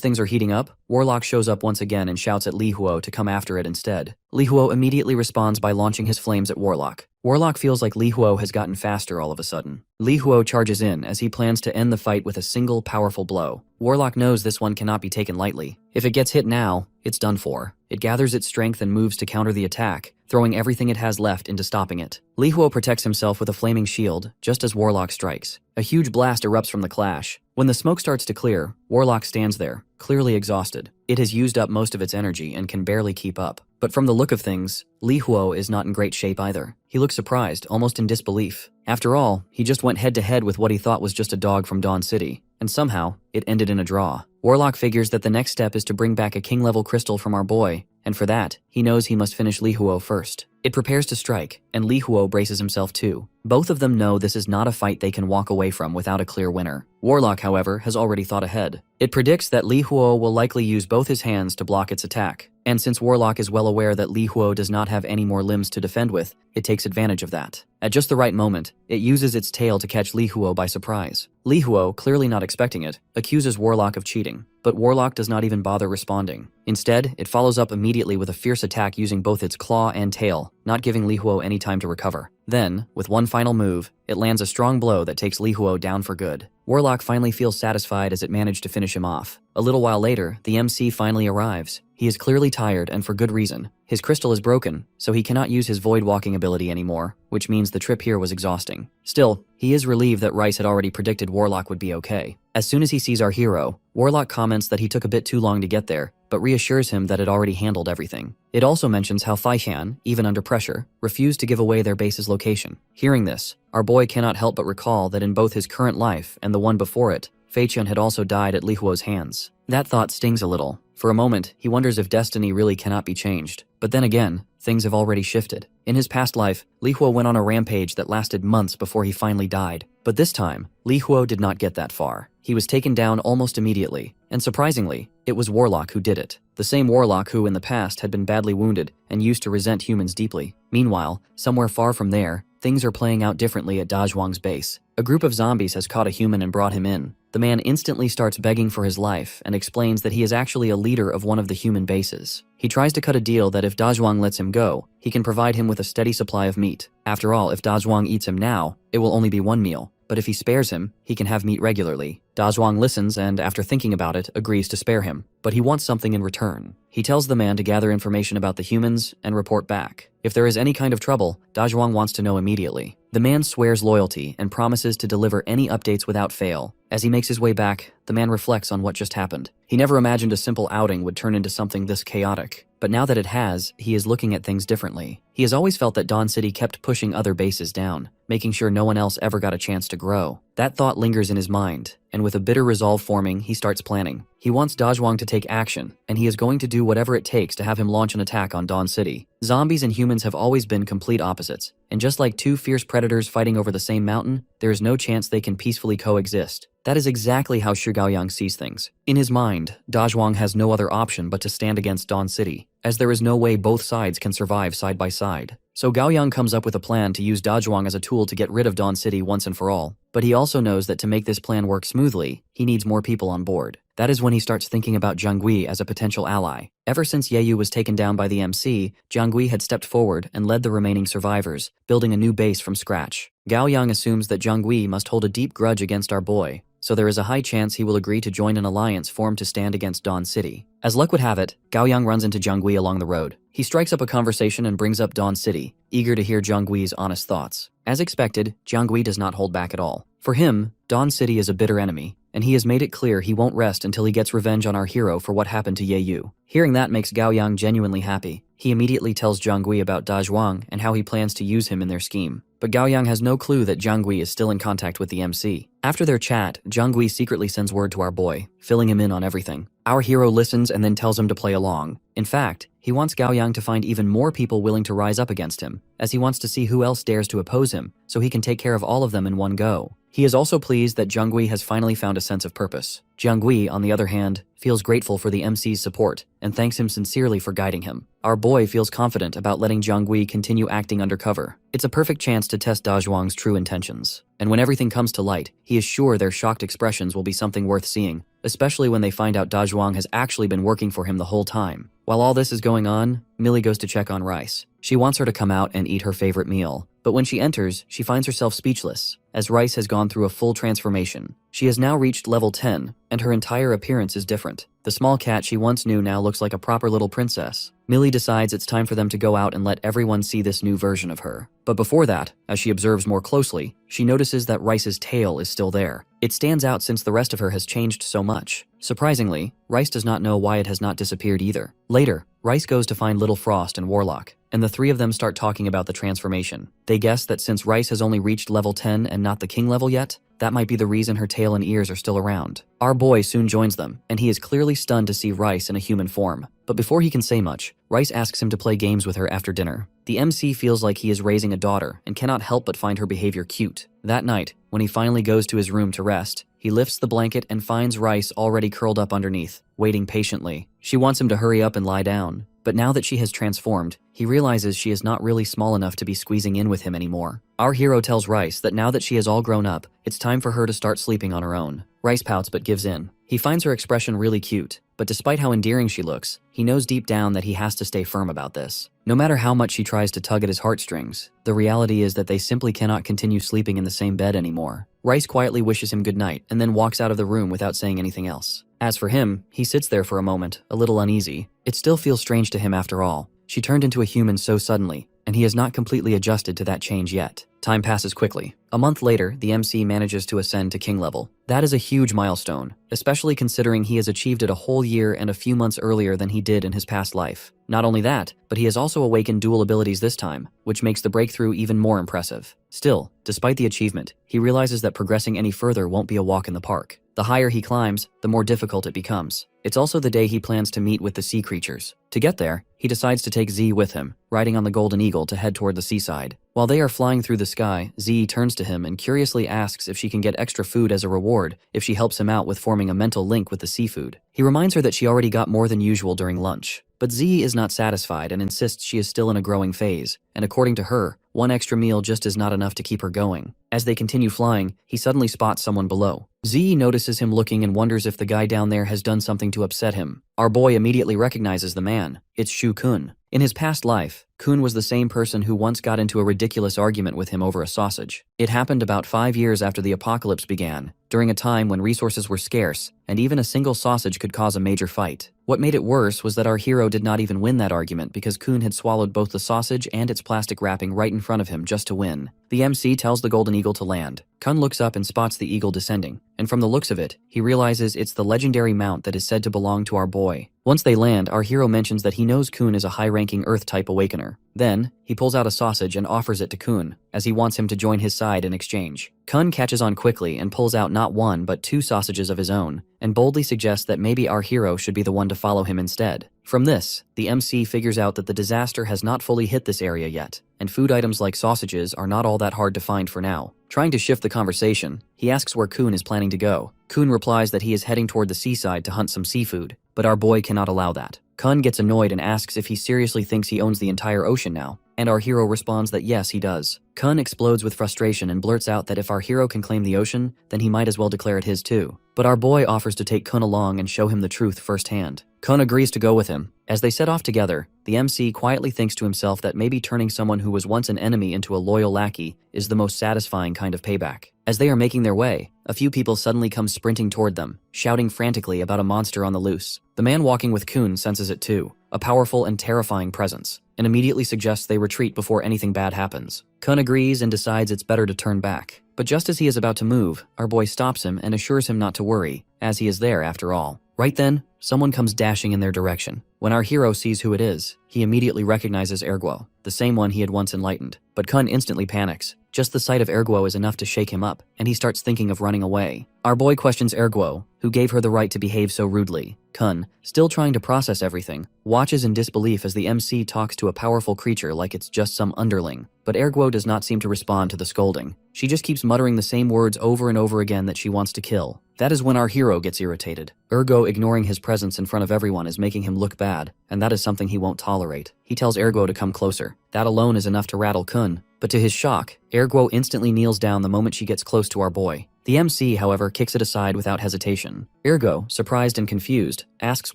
things are heating up, Warlock shows up once again and shouts at Li Huo to come after it instead. Li Huo immediately responds by launching his flames at Warlock. Warlock feels like Li Huo has gotten faster all of a sudden. Li Huo charges in as he plans to end the fight with a single powerful blow. Warlock knows this one cannot be taken lightly. If it gets hit now, it's done for. It gathers its strength and moves to counter the attack, throwing everything it has left into stopping it. Li Huo protects himself with a flaming shield, just as Warlock strikes. A huge blast erupts from the clash. When the smoke starts to clear, Warlock stands there, clearly exhausted. It has used up most of its energy and can barely keep up. But from the look of things, Li Huo is not in great shape either. He looks surprised, almost in disbelief. After all, he just went head-to-head with what he thought was just a dog from Dawn City, and somehow, it ended in a draw. Warlock figures that the next step is to bring back a king-level crystal from our boy, and for that, he knows he must finish Li Huo first. It prepares to strike, and Li Huo braces himself too. Both of them know this is not a fight they can walk away from without a clear winner. Warlock, however, has already thought ahead. It predicts that Li Huo will likely use both his hands to block its attack. And since Warlock is well aware that Li Huo does not have any more limbs to defend with, it takes advantage of that. At just the right moment, it uses its tail to catch Li Huo by surprise. Li Huo, clearly not expecting it, accuses Warlock of cheating, but Warlock does not even bother responding. Instead, it follows up immediately with a fierce attack using both its claw and tail, not giving Li Huo any time to recover. Then, with one final move, it lands a strong blow that takes Li Huo down for good. Warlock finally feels satisfied as it managed to finish him off. A little while later, the MC finally arrives. He is clearly tired and for good reason. His crystal is broken, so he cannot use his void walking ability anymore, which means the trip here was exhausting. Still, he is relieved that Rice had already predicted Warlock would be okay. As soon as he sees our hero, Warlock comments that he took a bit too long to get there, but reassures him that it already handled everything. It also mentions how Fei-chan, even under pressure, refused to give away their base's location. Hearing this, our boy cannot help but recall that in both his current life and the one before it, Fei-chan had also died at Li Huo's hands. That thought stings a little. For a moment, he wonders if destiny really cannot be changed. But then again, things have already shifted. In his past life, Li Huo went on a rampage that lasted months before he finally died. But this time, Li Huo did not get that far. He was taken down almost immediately, and surprisingly, it was Warlock who did it. The same Warlock who in the past had been badly wounded and used to resent humans deeply. Meanwhile, somewhere far from there, things are playing out differently at Dazhuang's base. A group of zombies has caught a human and brought him in. The man instantly starts begging for his life and explains that he is actually a leader of one of the human bases. He tries to cut a deal that if Dazhuang lets him go, he can provide him with a steady supply of meat. After all, if Dazhuang eats him now, it will only be one meal. But if he spares him, he can have meat regularly. Dazhuang listens and, after thinking about it, agrees to spare him. But he wants something in return. He tells the man to gather information about the humans and report back. If there is any kind of trouble, Dazhuang wants to know immediately. The man swears loyalty and promises to deliver any updates without fail. As he makes his way back, the man reflects on what just happened. He never imagined a simple outing would turn into something this chaotic. But now that it has, he is looking at things differently. He has always felt that Dawn City kept pushing other bases down, making sure no one else ever got a chance to grow. That thought lingers in his mind, and with a bitter resolve forming, he starts planning. He wants Dazhuang to take action, and he is going to do whatever it takes to have him launch an attack on Dawn City. Zombies and humans have always been complete opposites, and just like two fierce predators fighting over the same mountain, there is no chance they can peacefully coexist. That is exactly how Shi Gaoyang sees things. In his mind, Dazhuang has no other option but to stand against Dawn City, as there is no way both sides can survive side by side. So Gaoyang comes up with a plan to use Dazhuang as a tool to get rid of Dawn City once and for all. But he also knows that to make this plan work smoothly, he needs more people on board. That is when he starts thinking about Jiangui as a potential ally. Ever since Yahello was taken down by the MC, Jiangui had stepped forward and led the remaining survivors, building a new base from scratch. Gaoyang assumes that Jiangui must hold a deep grudge against our boy, so there is a high chance he will agree to join an alliance formed to stand against Dawn City. As luck would have it, Gaoyang runs into Jiangui along the road. He strikes up a conversation and brings up Dawn City, eager to hear Jiangui's honest thoughts. As expected, Jiangui does not hold back at all. For him, Dawn City is a bitter enemy. and he has made it clear he won't rest until he gets revenge on our hero for what happened to Yeyu. Hearing that makes Gao Yang genuinely happy. He immediately tells Jiangui about Da Zhuang and how he plans to use him in their scheme. But Gao Yang has no clue that Jiangui is still in contact with the MC. After their chat, Jiangui secretly sends word to our boy, filling him in on everything. Our hero listens and then tells him to play along. In fact, he wants Gao Yang to find even more people willing to rise up against him, as he wants to see who else dares to oppose him, so he can take care of all of them in one go. He is also pleased that Jiangui has finally found a sense of purpose. Jiangui, on the other hand, feels grateful for the MC's support and thanks him sincerely for guiding him. Our boy feels confident about letting Jiangui continue acting undercover. It's a perfect chance to test Da Zhuang's true intentions. And when everything comes to light, he is sure their shocked expressions will be something worth seeing, especially when they find out Da Zhuang has actually been working for him the whole time. While all this is going on, Millie goes to check on Rice. She wants her to come out and eat her favorite meal. But when she enters, she finds herself speechless, as Rice has gone through a full transformation. She has now reached level 10, and her entire appearance is different. The small cat she once knew now looks like a proper little princess. Millie decides it's time for them to go out and let everyone see this new version of her. But before that, as she observes more closely, she notices that Rice's tail is still there. It stands out since the rest of her has changed so much. Surprisingly, Rice does not know why it has not disappeared either. Later, Rice goes to find Little Frost and Warlock, and the three of them start talking about the transformation. They guess that since Rice has only reached level 10 and not the king level yet, that might be the reason her tail and ears are still around. Our boy soon joins them, and he is clearly stunned to see Rice in a human form. But before he can say much, Rice asks him to play games with her after dinner. The MC feels like he is raising a daughter and cannot help but find her behavior cute. That night, when he finally goes to his room to rest, he lifts the blanket and finds Rice already curled up underneath, waiting patiently. She wants him to hurry up and lie down, but now that she has transformed, he realizes she is not really small enough to be squeezing in with him anymore. Our hero tells Rice that now that she has all grown up, it's time for her to start sleeping on her own. Rice pouts but gives in. He finds her expression really cute, but despite how endearing she looks, he knows deep down that he has to stay firm about this. No matter how much she tries to tug at his heartstrings, the reality is that they simply cannot continue sleeping in the same bed anymore. Rice quietly wishes him goodnight and then walks out of the room without saying anything else. As for him, he sits there for a moment, a little uneasy. It still feels strange to him after all. She turned into a human so suddenly, and he has not completely adjusted to that change yet. Time passes quickly. A month later, the MC manages to ascend to king level. That is a huge milestone, especially considering he has achieved it a whole year and a few months earlier than he did in his past life. Not only that, but he has also awakened dual abilities this time, which makes the breakthrough even more impressive. Still, despite the achievement, he realizes that progressing any further won't be a walk in the park. The higher he climbs, the more difficult it becomes. It's also the day he plans to meet with the sea creatures. To get there, he decides to take Z with him, riding on the Golden Eagle to head toward the seaside. While they are flying through the sky, Z turns to him and curiously asks if she can get extra food as a reward if she helps him out with forming a mental link with the seafood. He reminds her that she already got more than usual during lunch. But Z is not satisfied and insists she is still in a growing phase, and according to her, one extra meal just is not enough to keep her going. As they continue flying, he suddenly spots someone below. Z notices him looking and wonders if the guy down there has done something to upset him. Our boy immediately recognizes the man. It's Shu Kun. In his past life, Kun was the same person who once got into a ridiculous argument with him over a sausage. It happened about 5 years after the apocalypse began, during a time when resources were scarce, and even a single sausage could cause a major fight. What made it worse was that our hero did not even win that argument because Kun had swallowed both the sausage and its plastic wrapping right in front of him just to win. The MC tells the Golden Eagle to land. Kun looks up and spots the eagle descending, and from the looks of it, he realizes it's the legendary mount that is said to belong to our boy. Once they land, our hero mentions that he knows Kun is a high-ranking Earth-type awakener. Then, he pulls out a sausage and offers it to Kun, as he wants him to join his side in exchange. Kun catches on quickly and pulls out not one but 2 sausages of his own, and boldly suggests that maybe our hero should be the one to follow him instead. From this, the MC figures out that the disaster has not fully hit this area yet, and food items like sausages are not all that hard to find for now. Trying to shift the conversation, he asks where Kun is planning to go. Kun replies that he is heading toward the seaside to hunt some seafood, but our boy cannot allow that. Kun gets annoyed and asks if he seriously thinks he owns the entire ocean now, and our hero responds that yes, he does. Kun explodes with frustration and blurts out that if our hero can claim the ocean, then he might as well declare it his too. But our boy offers to take Kun along and show him the truth firsthand. Kun agrees to go with him. As they set off together, the MC quietly thinks to himself that maybe turning someone who was once an enemy into a loyal lackey is the most satisfying kind of payback. As they are making their way, a few people suddenly come sprinting toward them, shouting frantically about a monster on the loose. The man walking with Kun senses it too, a powerful and terrifying presence, and immediately suggests they retreat before anything bad happens. Kun agrees and decides it's better to turn back. But just as he is about to move, our boy stops him and assures him not to worry, as he is there after all. Right then, someone comes dashing in their direction. When our hero sees who it is, he immediately recognizes Erguo, the same one he had once enlightened. But Kun instantly panics. Just the sight of Erguo is enough to shake him up, and he starts thinking of running away. Our boy questions Erguo, who gave her the right to behave so rudely. Kun, still trying to process everything, watches in disbelief as the MC talks to a powerful creature like it's just some underling. But Erguo does not seem to respond to the scolding. She just keeps muttering the same words over and over again that she wants to kill. That is when our hero gets irritated. Erguo ignoring his presence in front of everyone is making him look bad, and that is something he won't tolerate. He tells Erguo to come closer. That alone is enough to rattle Kun. But to his shock, Erguo instantly kneels down the moment she gets close to our boy. The MC, however, kicks it aside without hesitation. Erguo, surprised and confused, asks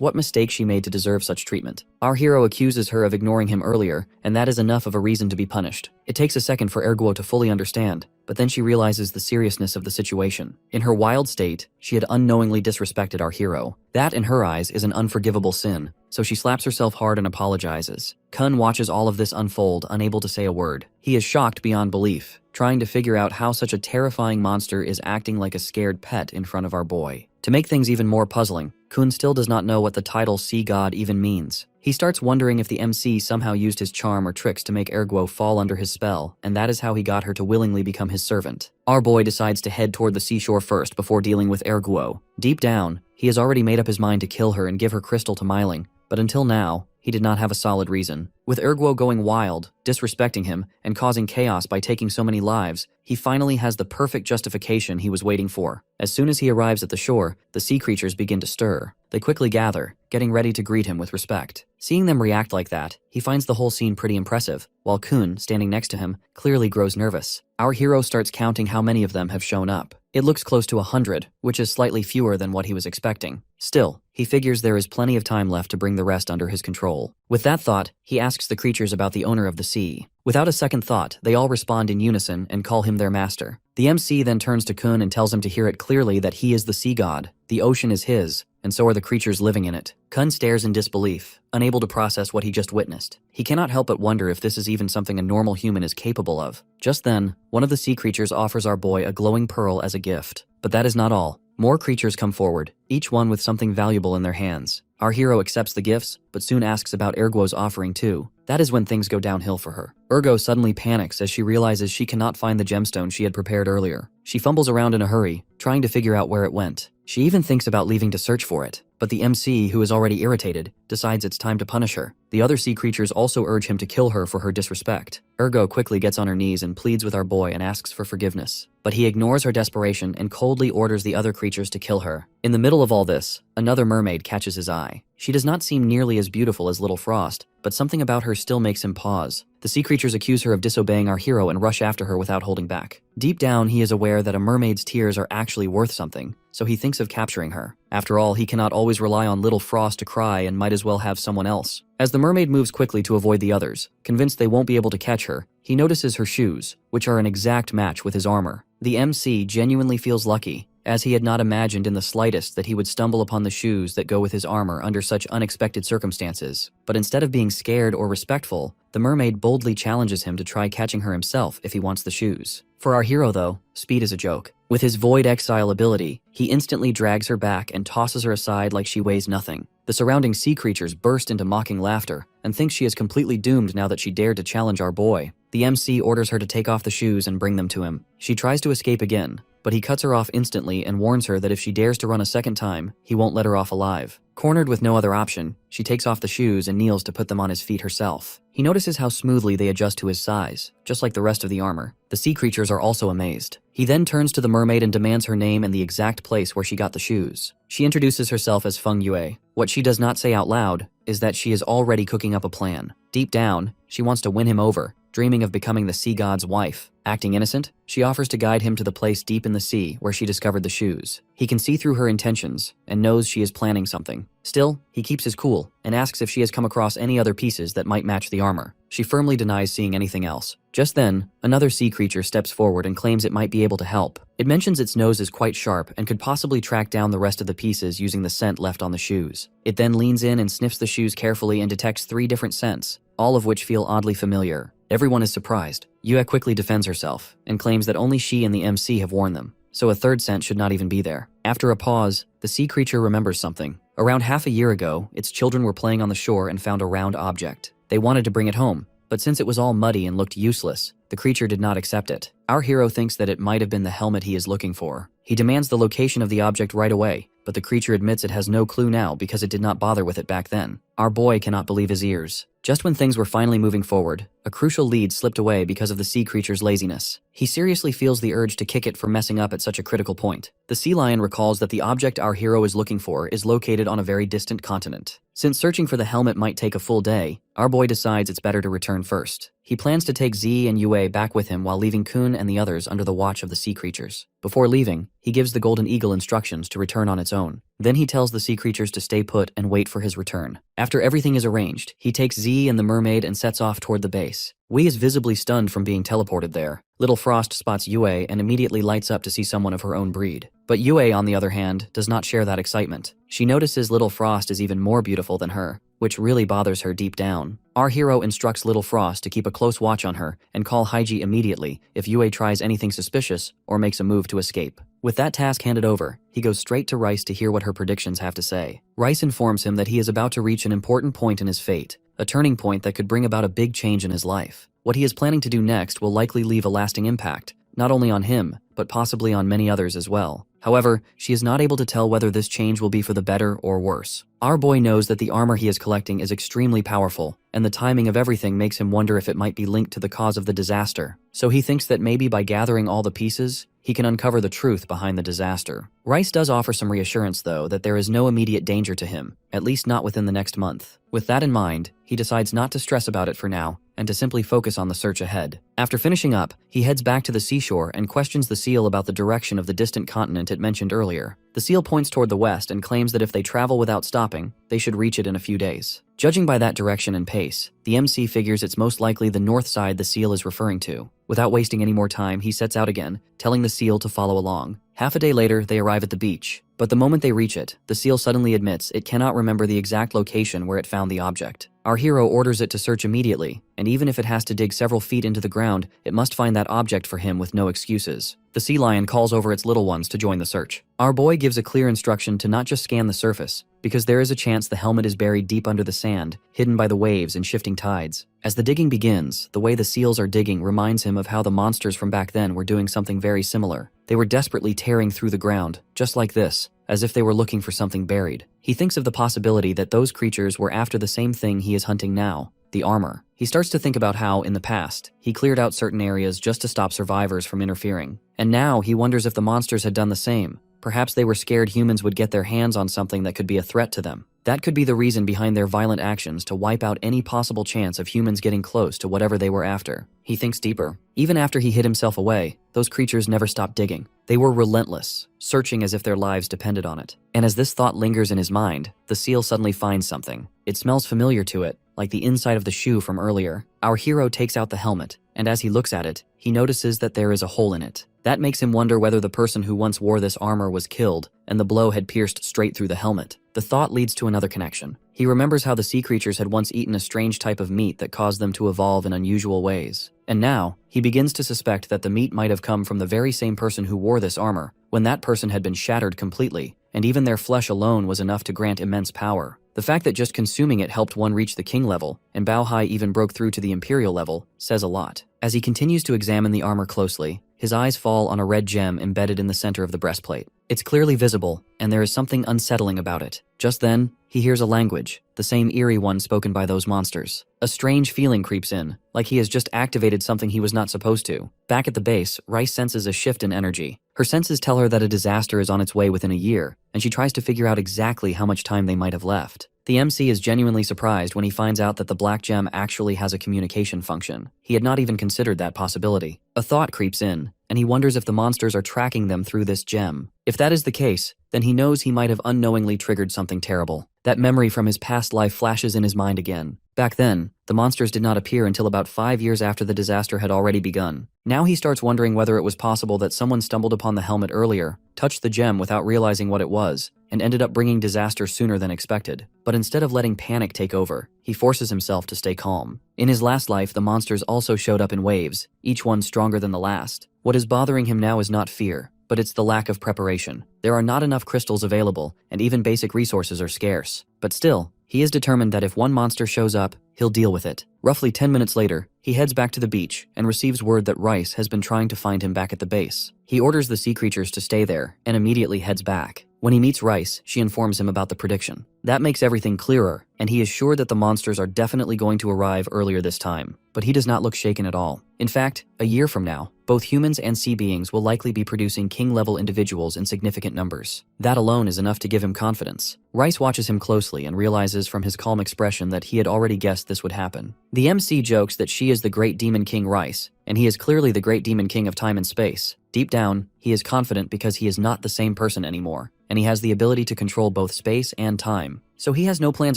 what mistake she made to deserve such treatment. Our hero accuses her of ignoring him earlier, and that is enough of a reason to be punished. It takes a second for Erguo to fully understand, but then she realizes the seriousness of the situation. In her wild state, she had unknowingly disrespected our hero. That, in her eyes, is an unforgivable sin, so she slaps herself hard and apologizes. Kun watches all of this unfold, unable to say a word. He is shocked beyond belief, trying to figure out how such a terrifying monster is acting like a scared pet in front of our boy. To make things even more puzzling, Kun still does not know what the title Sea God even means. He starts wondering if the MC somehow used his charm or tricks to make Erguo fall under his spell, and that is how he got her to willingly become his servant. Our boy decides to head toward the seashore first before dealing with Erguo. Deep down, he has already made up his mind to kill her and give her crystal to Myling, but until now, he did not have a solid reason. With Erguo going wild, disrespecting him, and causing chaos by taking so many lives, he finally has the perfect justification he was waiting for. As soon as he arrives at the shore, the sea creatures begin to stir. They quickly gather, getting ready to greet him with respect. Seeing them react like that, he finds the whole scene pretty impressive, while Kun, standing next to him, clearly grows nervous. Our hero starts counting how many of them have shown up. It looks close to 100, which is slightly fewer than what he was expecting. Still, he figures there is plenty of time left to bring the rest under his control. With that thought, he asks the creatures about the owner of the sea. Without a second thought, they all respond in unison and call him their master. The MC then turns to Kun and tells him to hear it clearly that he is the sea god, the ocean is his, and so are the creatures living in it. Kun stares in disbelief, unable to process what he just witnessed. He cannot help but wonder if this is even something a normal human is capable of. Just then, one of the sea creatures offers our boy a glowing pearl as a gift. But that is not all. More creatures come forward, each one with something valuable in their hands. Our hero accepts the gifts, but soon asks about Erguo's offering too. That is when things go downhill for her. Ergo suddenly panics as she realizes she cannot find the gemstone she had prepared earlier. She fumbles around in a hurry, trying to figure out where it went. She even thinks about leaving to search for it, but the MC, who is already irritated, decides it's time to punish her. The other sea creatures also urge him to kill her for her disrespect. Ergo quickly gets on her knees and pleads with our boy and asks for forgiveness. But he ignores her desperation and coldly orders the other creatures to kill her. In the middle of all this, another mermaid catches his eye. She does not seem nearly as beautiful as Little Frost, but something about her still makes him pause. The sea creatures accuse her of disobeying our hero and rush after her without holding back. Deep down, he is aware that a mermaid's tears are actually worth something, so he thinks of capturing her. After all, he cannot always rely on Little Frost to cry and might as well have someone else. As the mermaid moves quickly to avoid the others, convinced they won't be able to catch her, he notices her shoes, which are an exact match with his armor. The MC genuinely feels lucky, as he had not imagined in the slightest that he would stumble upon the shoes that go with his armor under such unexpected circumstances. But instead of being scared or respectful, the mermaid boldly challenges him to try catching her himself if he wants the shoes. For our hero though, speed is a joke. With his Void Exile ability, he instantly drags her back and tosses her aside like she weighs nothing. The surrounding sea creatures burst into mocking laughter and think she is completely doomed now that she dared to challenge our boy. The MC orders her to take off the shoes and bring them to him. She tries to escape again, but he cuts her off instantly and warns her that if she dares to run a second time, he won't let her off alive. Cornered with no other option, she takes off the shoes and kneels to put them on his feet herself. He notices how smoothly they adjust to his size, just like the rest of the armor. The sea creatures are also amazed. He then turns to the mermaid and demands her name and the exact place where she got the shoes. She introduces herself as Feng Yue. What she does not say out loud is that she is already cooking up a plan. Deep down, she wants to win him over, dreaming of becoming the sea god's wife. Acting innocent, she offers to guide him to the place deep in the sea where she discovered the shoes. He can see through her intentions and knows she is planning something. Still, he keeps his cool and asks if she has come across any other pieces that might match the armor. She firmly denies seeing anything else. Just then, another sea creature steps forward and claims it might be able to help. It mentions its nose is quite sharp and could possibly track down the rest of the pieces using the scent left on the shoes. It then leans in and sniffs the shoes carefully and detects 3 different scents, all of which feel oddly familiar. Everyone is surprised. Yue quickly defends herself and claims that only she and the MC have warned them, so a third scent should not even be there. After a pause, the sea creature remembers something. Around half a year ago, its children were playing on the shore and found a round object. They wanted to bring it home, but since it was all muddy and looked useless, the creature did not accept it. Our hero thinks that it might have been the helmet he is looking for. He demands the location of the object right away, but the creature admits it has no clue now because it did not bother with it back then. Our boy cannot believe his ears. Just when things were finally moving forward, a crucial lead slipped away because of the sea creature's laziness. He seriously feels the urge to kick it for messing up at such a critical point. The sea lion recalls that the object our hero is looking for is located on a very distant continent. Since searching for the helmet might take a full day, our boy decides it's better to return first. He plans to take Z and Yue back with him while leaving Kun and the others under the watch of the sea creatures. Before leaving, he gives the Golden Eagle instructions to return on its own. Then he tells the sea creatures to stay put and wait for his return. After everything is arranged, he takes Z and the mermaid and sets off toward the base. Wei is visibly stunned from being teleported there. Little Frost spots Yue and immediately lights up to see someone of her own breed. But Yue, on the other hand, does not share that excitement. She notices Little Frost is even more beautiful than her, which really bothers her deep down. Our hero instructs Little Frost to keep a close watch on her and call Haiji immediately if Yue tries anything suspicious or makes a move to escape. With that task handed over, he goes straight to Rice to hear what her predictions have to say. Rice informs him that he is about to reach an important point in his fate, a turning point that could bring about a big change in his life. What he is planning to do next will likely leave a lasting impact, not only on him, but possibly on many others as well. However, she is not able to tell whether this change will be for the better or worse. Our boy knows that the armor he is collecting is extremely powerful, and the timing of everything makes him wonder if it might be linked to the cause of the disaster. So he thinks that maybe by gathering all the pieces, he can uncover the truth behind the disaster. Rice does offer some reassurance, though, that there is no immediate danger to him, at least not within the next month. With that in mind, he decides not to stress about it for now, and to simply focus on the search ahead. After finishing up, he heads back to the seashore and questions the seal about the direction of the distant continent it mentioned earlier. The seal points toward the west and claims that if they travel without stopping, they should reach it in a few days. Judging by that direction and pace, the MC figures it's most likely the north side the seal is referring to. Without wasting any more time, he sets out again, telling the seal to follow along. Half a day later, they arrive at the beach. But the moment they reach it, the seal suddenly admits it cannot remember the exact location where it found the object. Our hero orders it to search immediately, and even if it has to dig several feet into the ground, it must find that object for him with no excuses. The sea lion calls over its little ones to join the search. Our boy gives a clear instruction to not just scan the surface, because there is a chance the helmet is buried deep under the sand, hidden by the waves and shifting tides. As the digging begins, the way the seals are digging reminds him of how the monsters from back then were doing something very similar. They were desperately tearing through the ground, just like this, as if they were looking for something buried. He thinks of the possibility that those creatures were after the same thing he is hunting now, the armor. He starts to think about how, in the past, he cleared out certain areas just to stop survivors from interfering. And now he wonders if the monsters had done the same. Perhaps they were scared humans would get their hands on something that could be a threat to them. That could be the reason behind their violent actions to wipe out any possible chance of humans getting close to whatever they were after. He thinks deeper. Even after he hid himself away, those creatures never stopped digging. They were relentless, searching as if their lives depended on it. And as this thought lingers in his mind, the seal suddenly finds something. It smells familiar to it, like the inside of the shoe from earlier. Our hero takes out the helmet, and as he looks at it, he notices that there is a hole in it. That makes him wonder whether the person who once wore this armor was killed, and the blow had pierced straight through the helmet. The thought leads to another connection. He remembers how the sea creatures had once eaten a strange type of meat that caused them to evolve in unusual ways. And now, he begins to suspect that the meat might have come from the very same person who wore this armor, when that person had been shattered completely, and even their flesh alone was enough to grant immense power. The fact that just consuming it helped one reach the king level, and Bao Hai even broke through to the imperial level, says a lot. As he continues to examine the armor closely, his eyes fall on a red gem embedded in the center of the breastplate. It's clearly visible, and there is something unsettling about it. Just then, he hears a language, the same eerie one spoken by those monsters. A strange feeling creeps in, like he has just activated something he was not supposed to. Back at the base, Rice senses a shift in energy. Her senses tell her that a disaster is on its way within a year, and she tries to figure out exactly how much time they might have left. The MC is genuinely surprised when he finds out that the black gem actually has a communication function. He had not even considered that possibility. A thought creeps in, and he wonders if the monsters are tracking them through this gem. If that is the case, then he knows he might have unknowingly triggered something terrible. That memory from his past life flashes in his mind again. Back then, the monsters did not appear until about 5 years after the disaster had already begun. Now he starts wondering whether it was possible that someone stumbled upon the helmet earlier, touched the gem without realizing what it was, and ended up bringing disaster sooner than expected. But instead of letting panic take over, he forces himself to stay calm. In his last life, the monsters also showed up in waves, each one stronger than the last. What is bothering him now is not fear, but it's the lack of preparation. There are not enough crystals available, and even basic resources are scarce. But still, he is determined that if one monster shows up, he'll deal with it. Roughly 10 minutes later, he heads back to the beach and receives word that Rice has been trying to find him back at the base. He orders the sea creatures to stay there and immediately heads back. When he meets Rice, she informs him about the prediction. That makes everything clearer, and he is sure that the monsters are definitely going to arrive earlier this time. But he does not look shaken at all. In fact, a year from now, both humans and sea beings will likely be producing king-level individuals in significant numbers. That alone is enough to give him confidence. Rice watches him closely and realizes from his calm expression that he had already guessed this would happen. The MC jokes that she is the Great Demon King Rice, and he is clearly the Great Demon King of time and space. Deep down, he is confident because he is not the same person anymore, and he has the ability to control both space and time. So he has no plans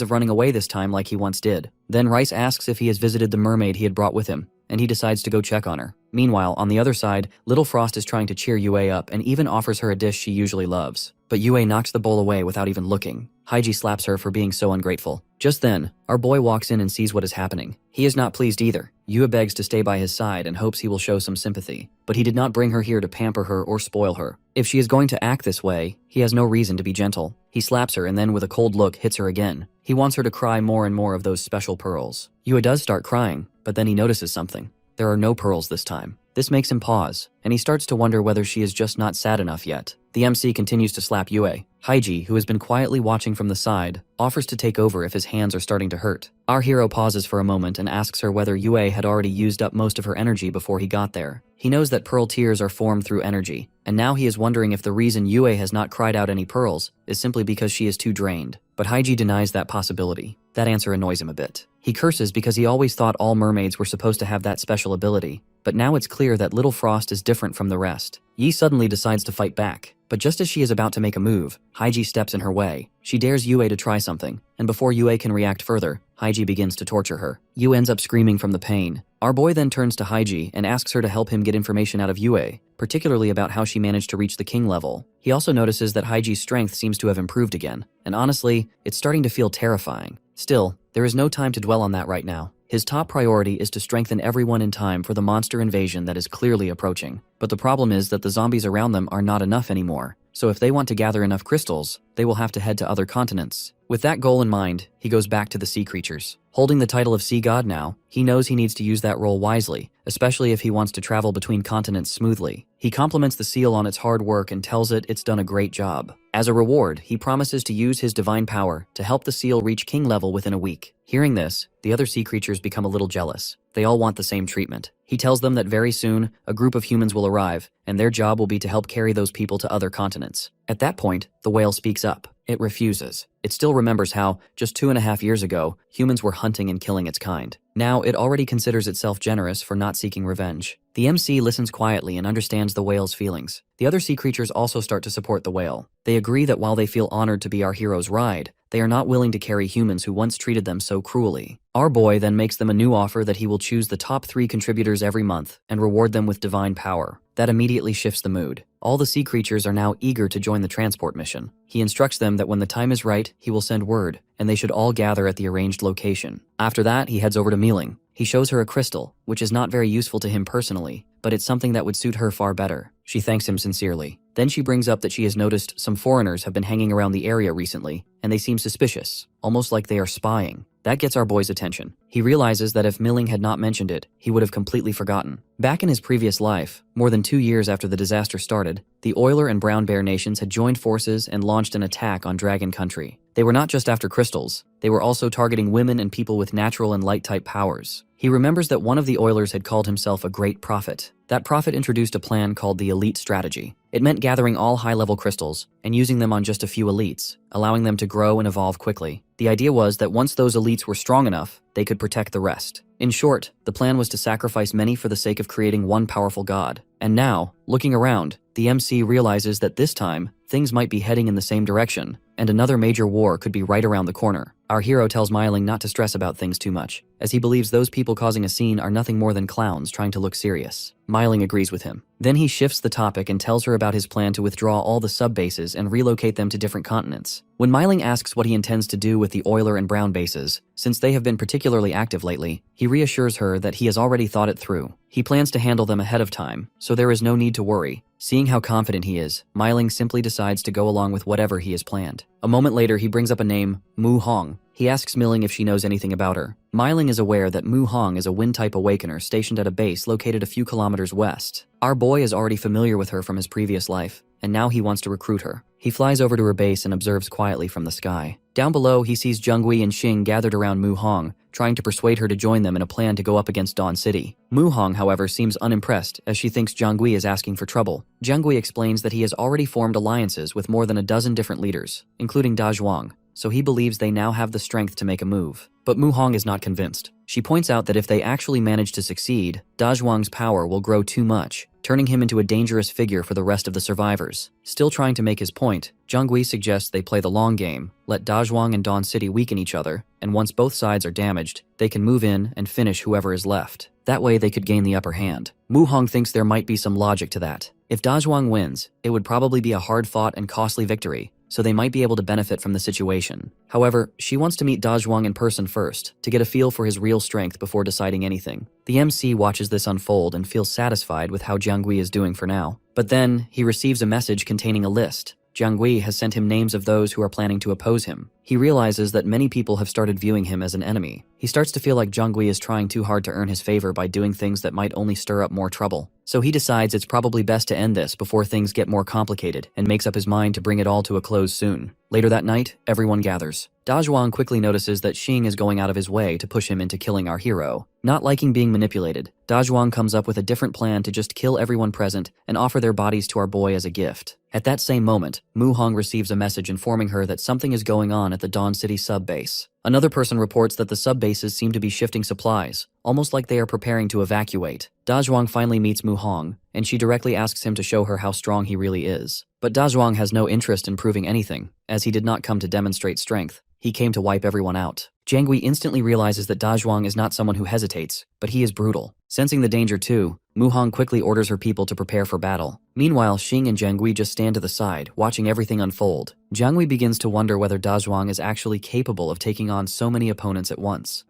of running away this time like he once did. Then Rice asks if he has visited the mermaid he had brought with him, and he decides to go check on her. Meanwhile, on the other side, Little Frost is trying to cheer Yue up and even offers her a dish she usually loves. But Yue knocks the bowl away without even looking. Haiji slaps her for being so ungrateful. Just then, our boy walks in and sees what is happening. He is not pleased either. Yue begs to stay by his side and hopes he will show some sympathy. But he did not bring her here to pamper her or spoil her. If she is going to act this way, he has no reason to be gentle. He slaps her and then with a cold look hits her again. He wants her to cry more and more of those special pearls. Yue does start crying, but then he notices something. There are no pearls this time. This makes him pause, and he starts to wonder whether she is just not sad enough yet. The MC continues to slap Yue. Haiji, who has been quietly watching from the side, offers to take over if his hands are starting to hurt. Our hero pauses for a moment and asks her whether Yue had already used up most of her energy before he got there. He knows that pearl tears are formed through energy, and now he is wondering if the reason Yue has not cried out any pearls is simply because she is too drained. But Haiji denies that possibility. That answer annoys him a bit. He curses because he always thought all mermaids were supposed to have that special ability. But now it's clear that Little Frost is different from the rest. Yi suddenly decides to fight back, but just as she is about to make a move, Haiji steps in her way. She dares Yue to try something, and before Yue can react further, Haiji begins to torture her. Yue ends up screaming from the pain. Our boy then turns to Haiji and asks her to help him get information out of Yue, particularly about how she managed to reach the king level. He also notices that Haiji's strength seems to have improved again, and honestly, it's starting to feel terrifying. Still, there is no time to dwell on that right now. His top priority is to strengthen everyone in time for the monster invasion that is clearly approaching. But the problem is that the zombies around them are not enough anymore. So if they want to gather enough crystals, they will have to head to other continents. With that goal in mind, he goes back to the sea creatures. Holding the title of Sea God now, he knows he needs to use that role wisely, especially if he wants to travel between continents smoothly. He compliments the seal on its hard work and tells it it's done a great job. As a reward, he promises to use his divine power to help the seal reach king level within a week. Hearing this, the other sea creatures become a little jealous. They all want the same treatment. He tells them that very soon, a group of humans will arrive, and their job will be to help carry those people to other continents. At that point, the whale speaks up. It refuses. It still remembers how, just 2.5 years ago, humans were hunting and killing its kind. Now, it already considers itself generous for not seeking revenge. The MC listens quietly and understands the whale's feelings. The other sea creatures also start to support the whale. They agree that while they feel honored to be our hero's ride, they are not willing to carry humans who once treated them so cruelly. Our boy then makes them a new offer that he will choose the top 3 contributors every month and reward them with divine power. That immediately shifts the mood. All the sea creatures are now eager to join the transport mission. He instructs them that when the time is right, he will send word, and they should all gather at the arranged location. After that, he heads over to Mealing. He shows her a crystal, which is not very useful to him personally, but it's something that would suit her far better. She thanks him sincerely. Then she brings up that she has noticed some foreigners have been hanging around the area recently, and they seem suspicious, almost like they are spying. That gets our boy's attention. He realizes that if Milling had not mentioned it, he would have completely forgotten. Back in his previous life, more than 2 years after the disaster started, the Oiler and Brown Bear nations had joined forces and launched an attack on Dragon Country. They were not just after crystals, they were also targeting women and people with natural and light-type powers. He remembers that one of the Oilers had called himself a great prophet. That prophet introduced a plan called the Elite Strategy. It meant gathering all high-level crystals and using them on just a few elites, allowing them to grow and evolve quickly. The idea was that once those elites were strong enough, they could protect the rest. In short, the plan was to sacrifice many for the sake of creating one powerful god. And now, looking around, the MC realizes that this time, things might be heading in the same direction, and another major war could be right around the corner. Our hero tells Myling not to stress about things too much, as he believes those people causing a scene are nothing more than clowns trying to look serious. Myling agrees with him. Then he shifts the topic and tells her about his plan to withdraw all the sub-bases and relocate them to different continents. When Myling asks what he intends to do with the Oiler and Brown bases, since they have been particularly active lately, he reassures her that he has already thought it through. He plans to handle them ahead of time, so there is no need to worry. Seeing how confident he is, Myling simply decides to go along with whatever he has planned. A moment later, he brings up a name, Mu Hong. He asks Myling if she knows anything about her. Myling is aware that Mu Hong is a wind-type awakener stationed at a base located a few kilometers west. Our boy is already familiar with her from his previous life, and now he wants to recruit her. He flies over to her base and observes quietly from the sky. Down below, he sees Jungui and Xing gathered around Mu Hong, trying to persuade her to join them in a plan to go up against Dawn City. Mu Hong, however, seems unimpressed as she thinks Jungui is asking for trouble. Jungui explains that he has already formed alliances with more than a dozen different leaders, including Da Zhuang, so he believes they now have the strength to make a move. But Mu Hong is not convinced. She points out that if they actually manage to succeed, Da Zhuang's power will grow too much, turning him into a dangerous figure for the rest of the survivors. Still trying to make his point, Jungui suggests they play the long game, let Da Zhuang and Dawn City weaken each other, and once both sides are damaged, they can move in and finish whoever is left. That way they could gain the upper hand. Mu Hong thinks there might be some logic to that. If Da Zhuang wins, it would probably be a hard-fought and costly victory, so they might be able to benefit from the situation. However, she wants to meet Da Zhuang in person first, to get a feel for his real strength before deciding anything. The MC watches this unfold and feels satisfied with how Jiangui is doing for now. But then, he receives a message containing a list. Jiangui has sent him names of those who are planning to oppose him. He realizes that many people have started viewing him as an enemy. He starts to feel like Jiangui is trying too hard to earn his favor by doing things that might only stir up more trouble. So he decides it's probably best to end this before things get more complicated and makes up his mind to bring it all to a close soon. Later that night, everyone gathers. Da Zhuang quickly notices that Xing is going out of his way to push him into killing our hero. Not liking being manipulated, Da Zhuang comes up with a different plan to just kill everyone present and offer their bodies to our boy as a gift. At that same moment, Mu Hong receives a message informing her that something is going on at the Dawn City sub-base. Another person reports that the sub-bases seem to be shifting supplies, almost like they are preparing to evacuate. Da Zhuang finally meets Mu Hong, and she directly asks him to show her how strong he really is. But Da Zhuang has no interest in proving anything, as he did not come to demonstrate strength. He came to wipe everyone out. Jiangui instantly realizes that Da Zhuang is not someone who hesitates, but he is brutal. Sensing the danger too, Mu Hong quickly orders her people to prepare for battle. Meanwhile, Xing and Jiangui just stand to the side, watching everything unfold. Jiangui begins to wonder whether Da Zhuang is actually capable of taking on so many opponents at once.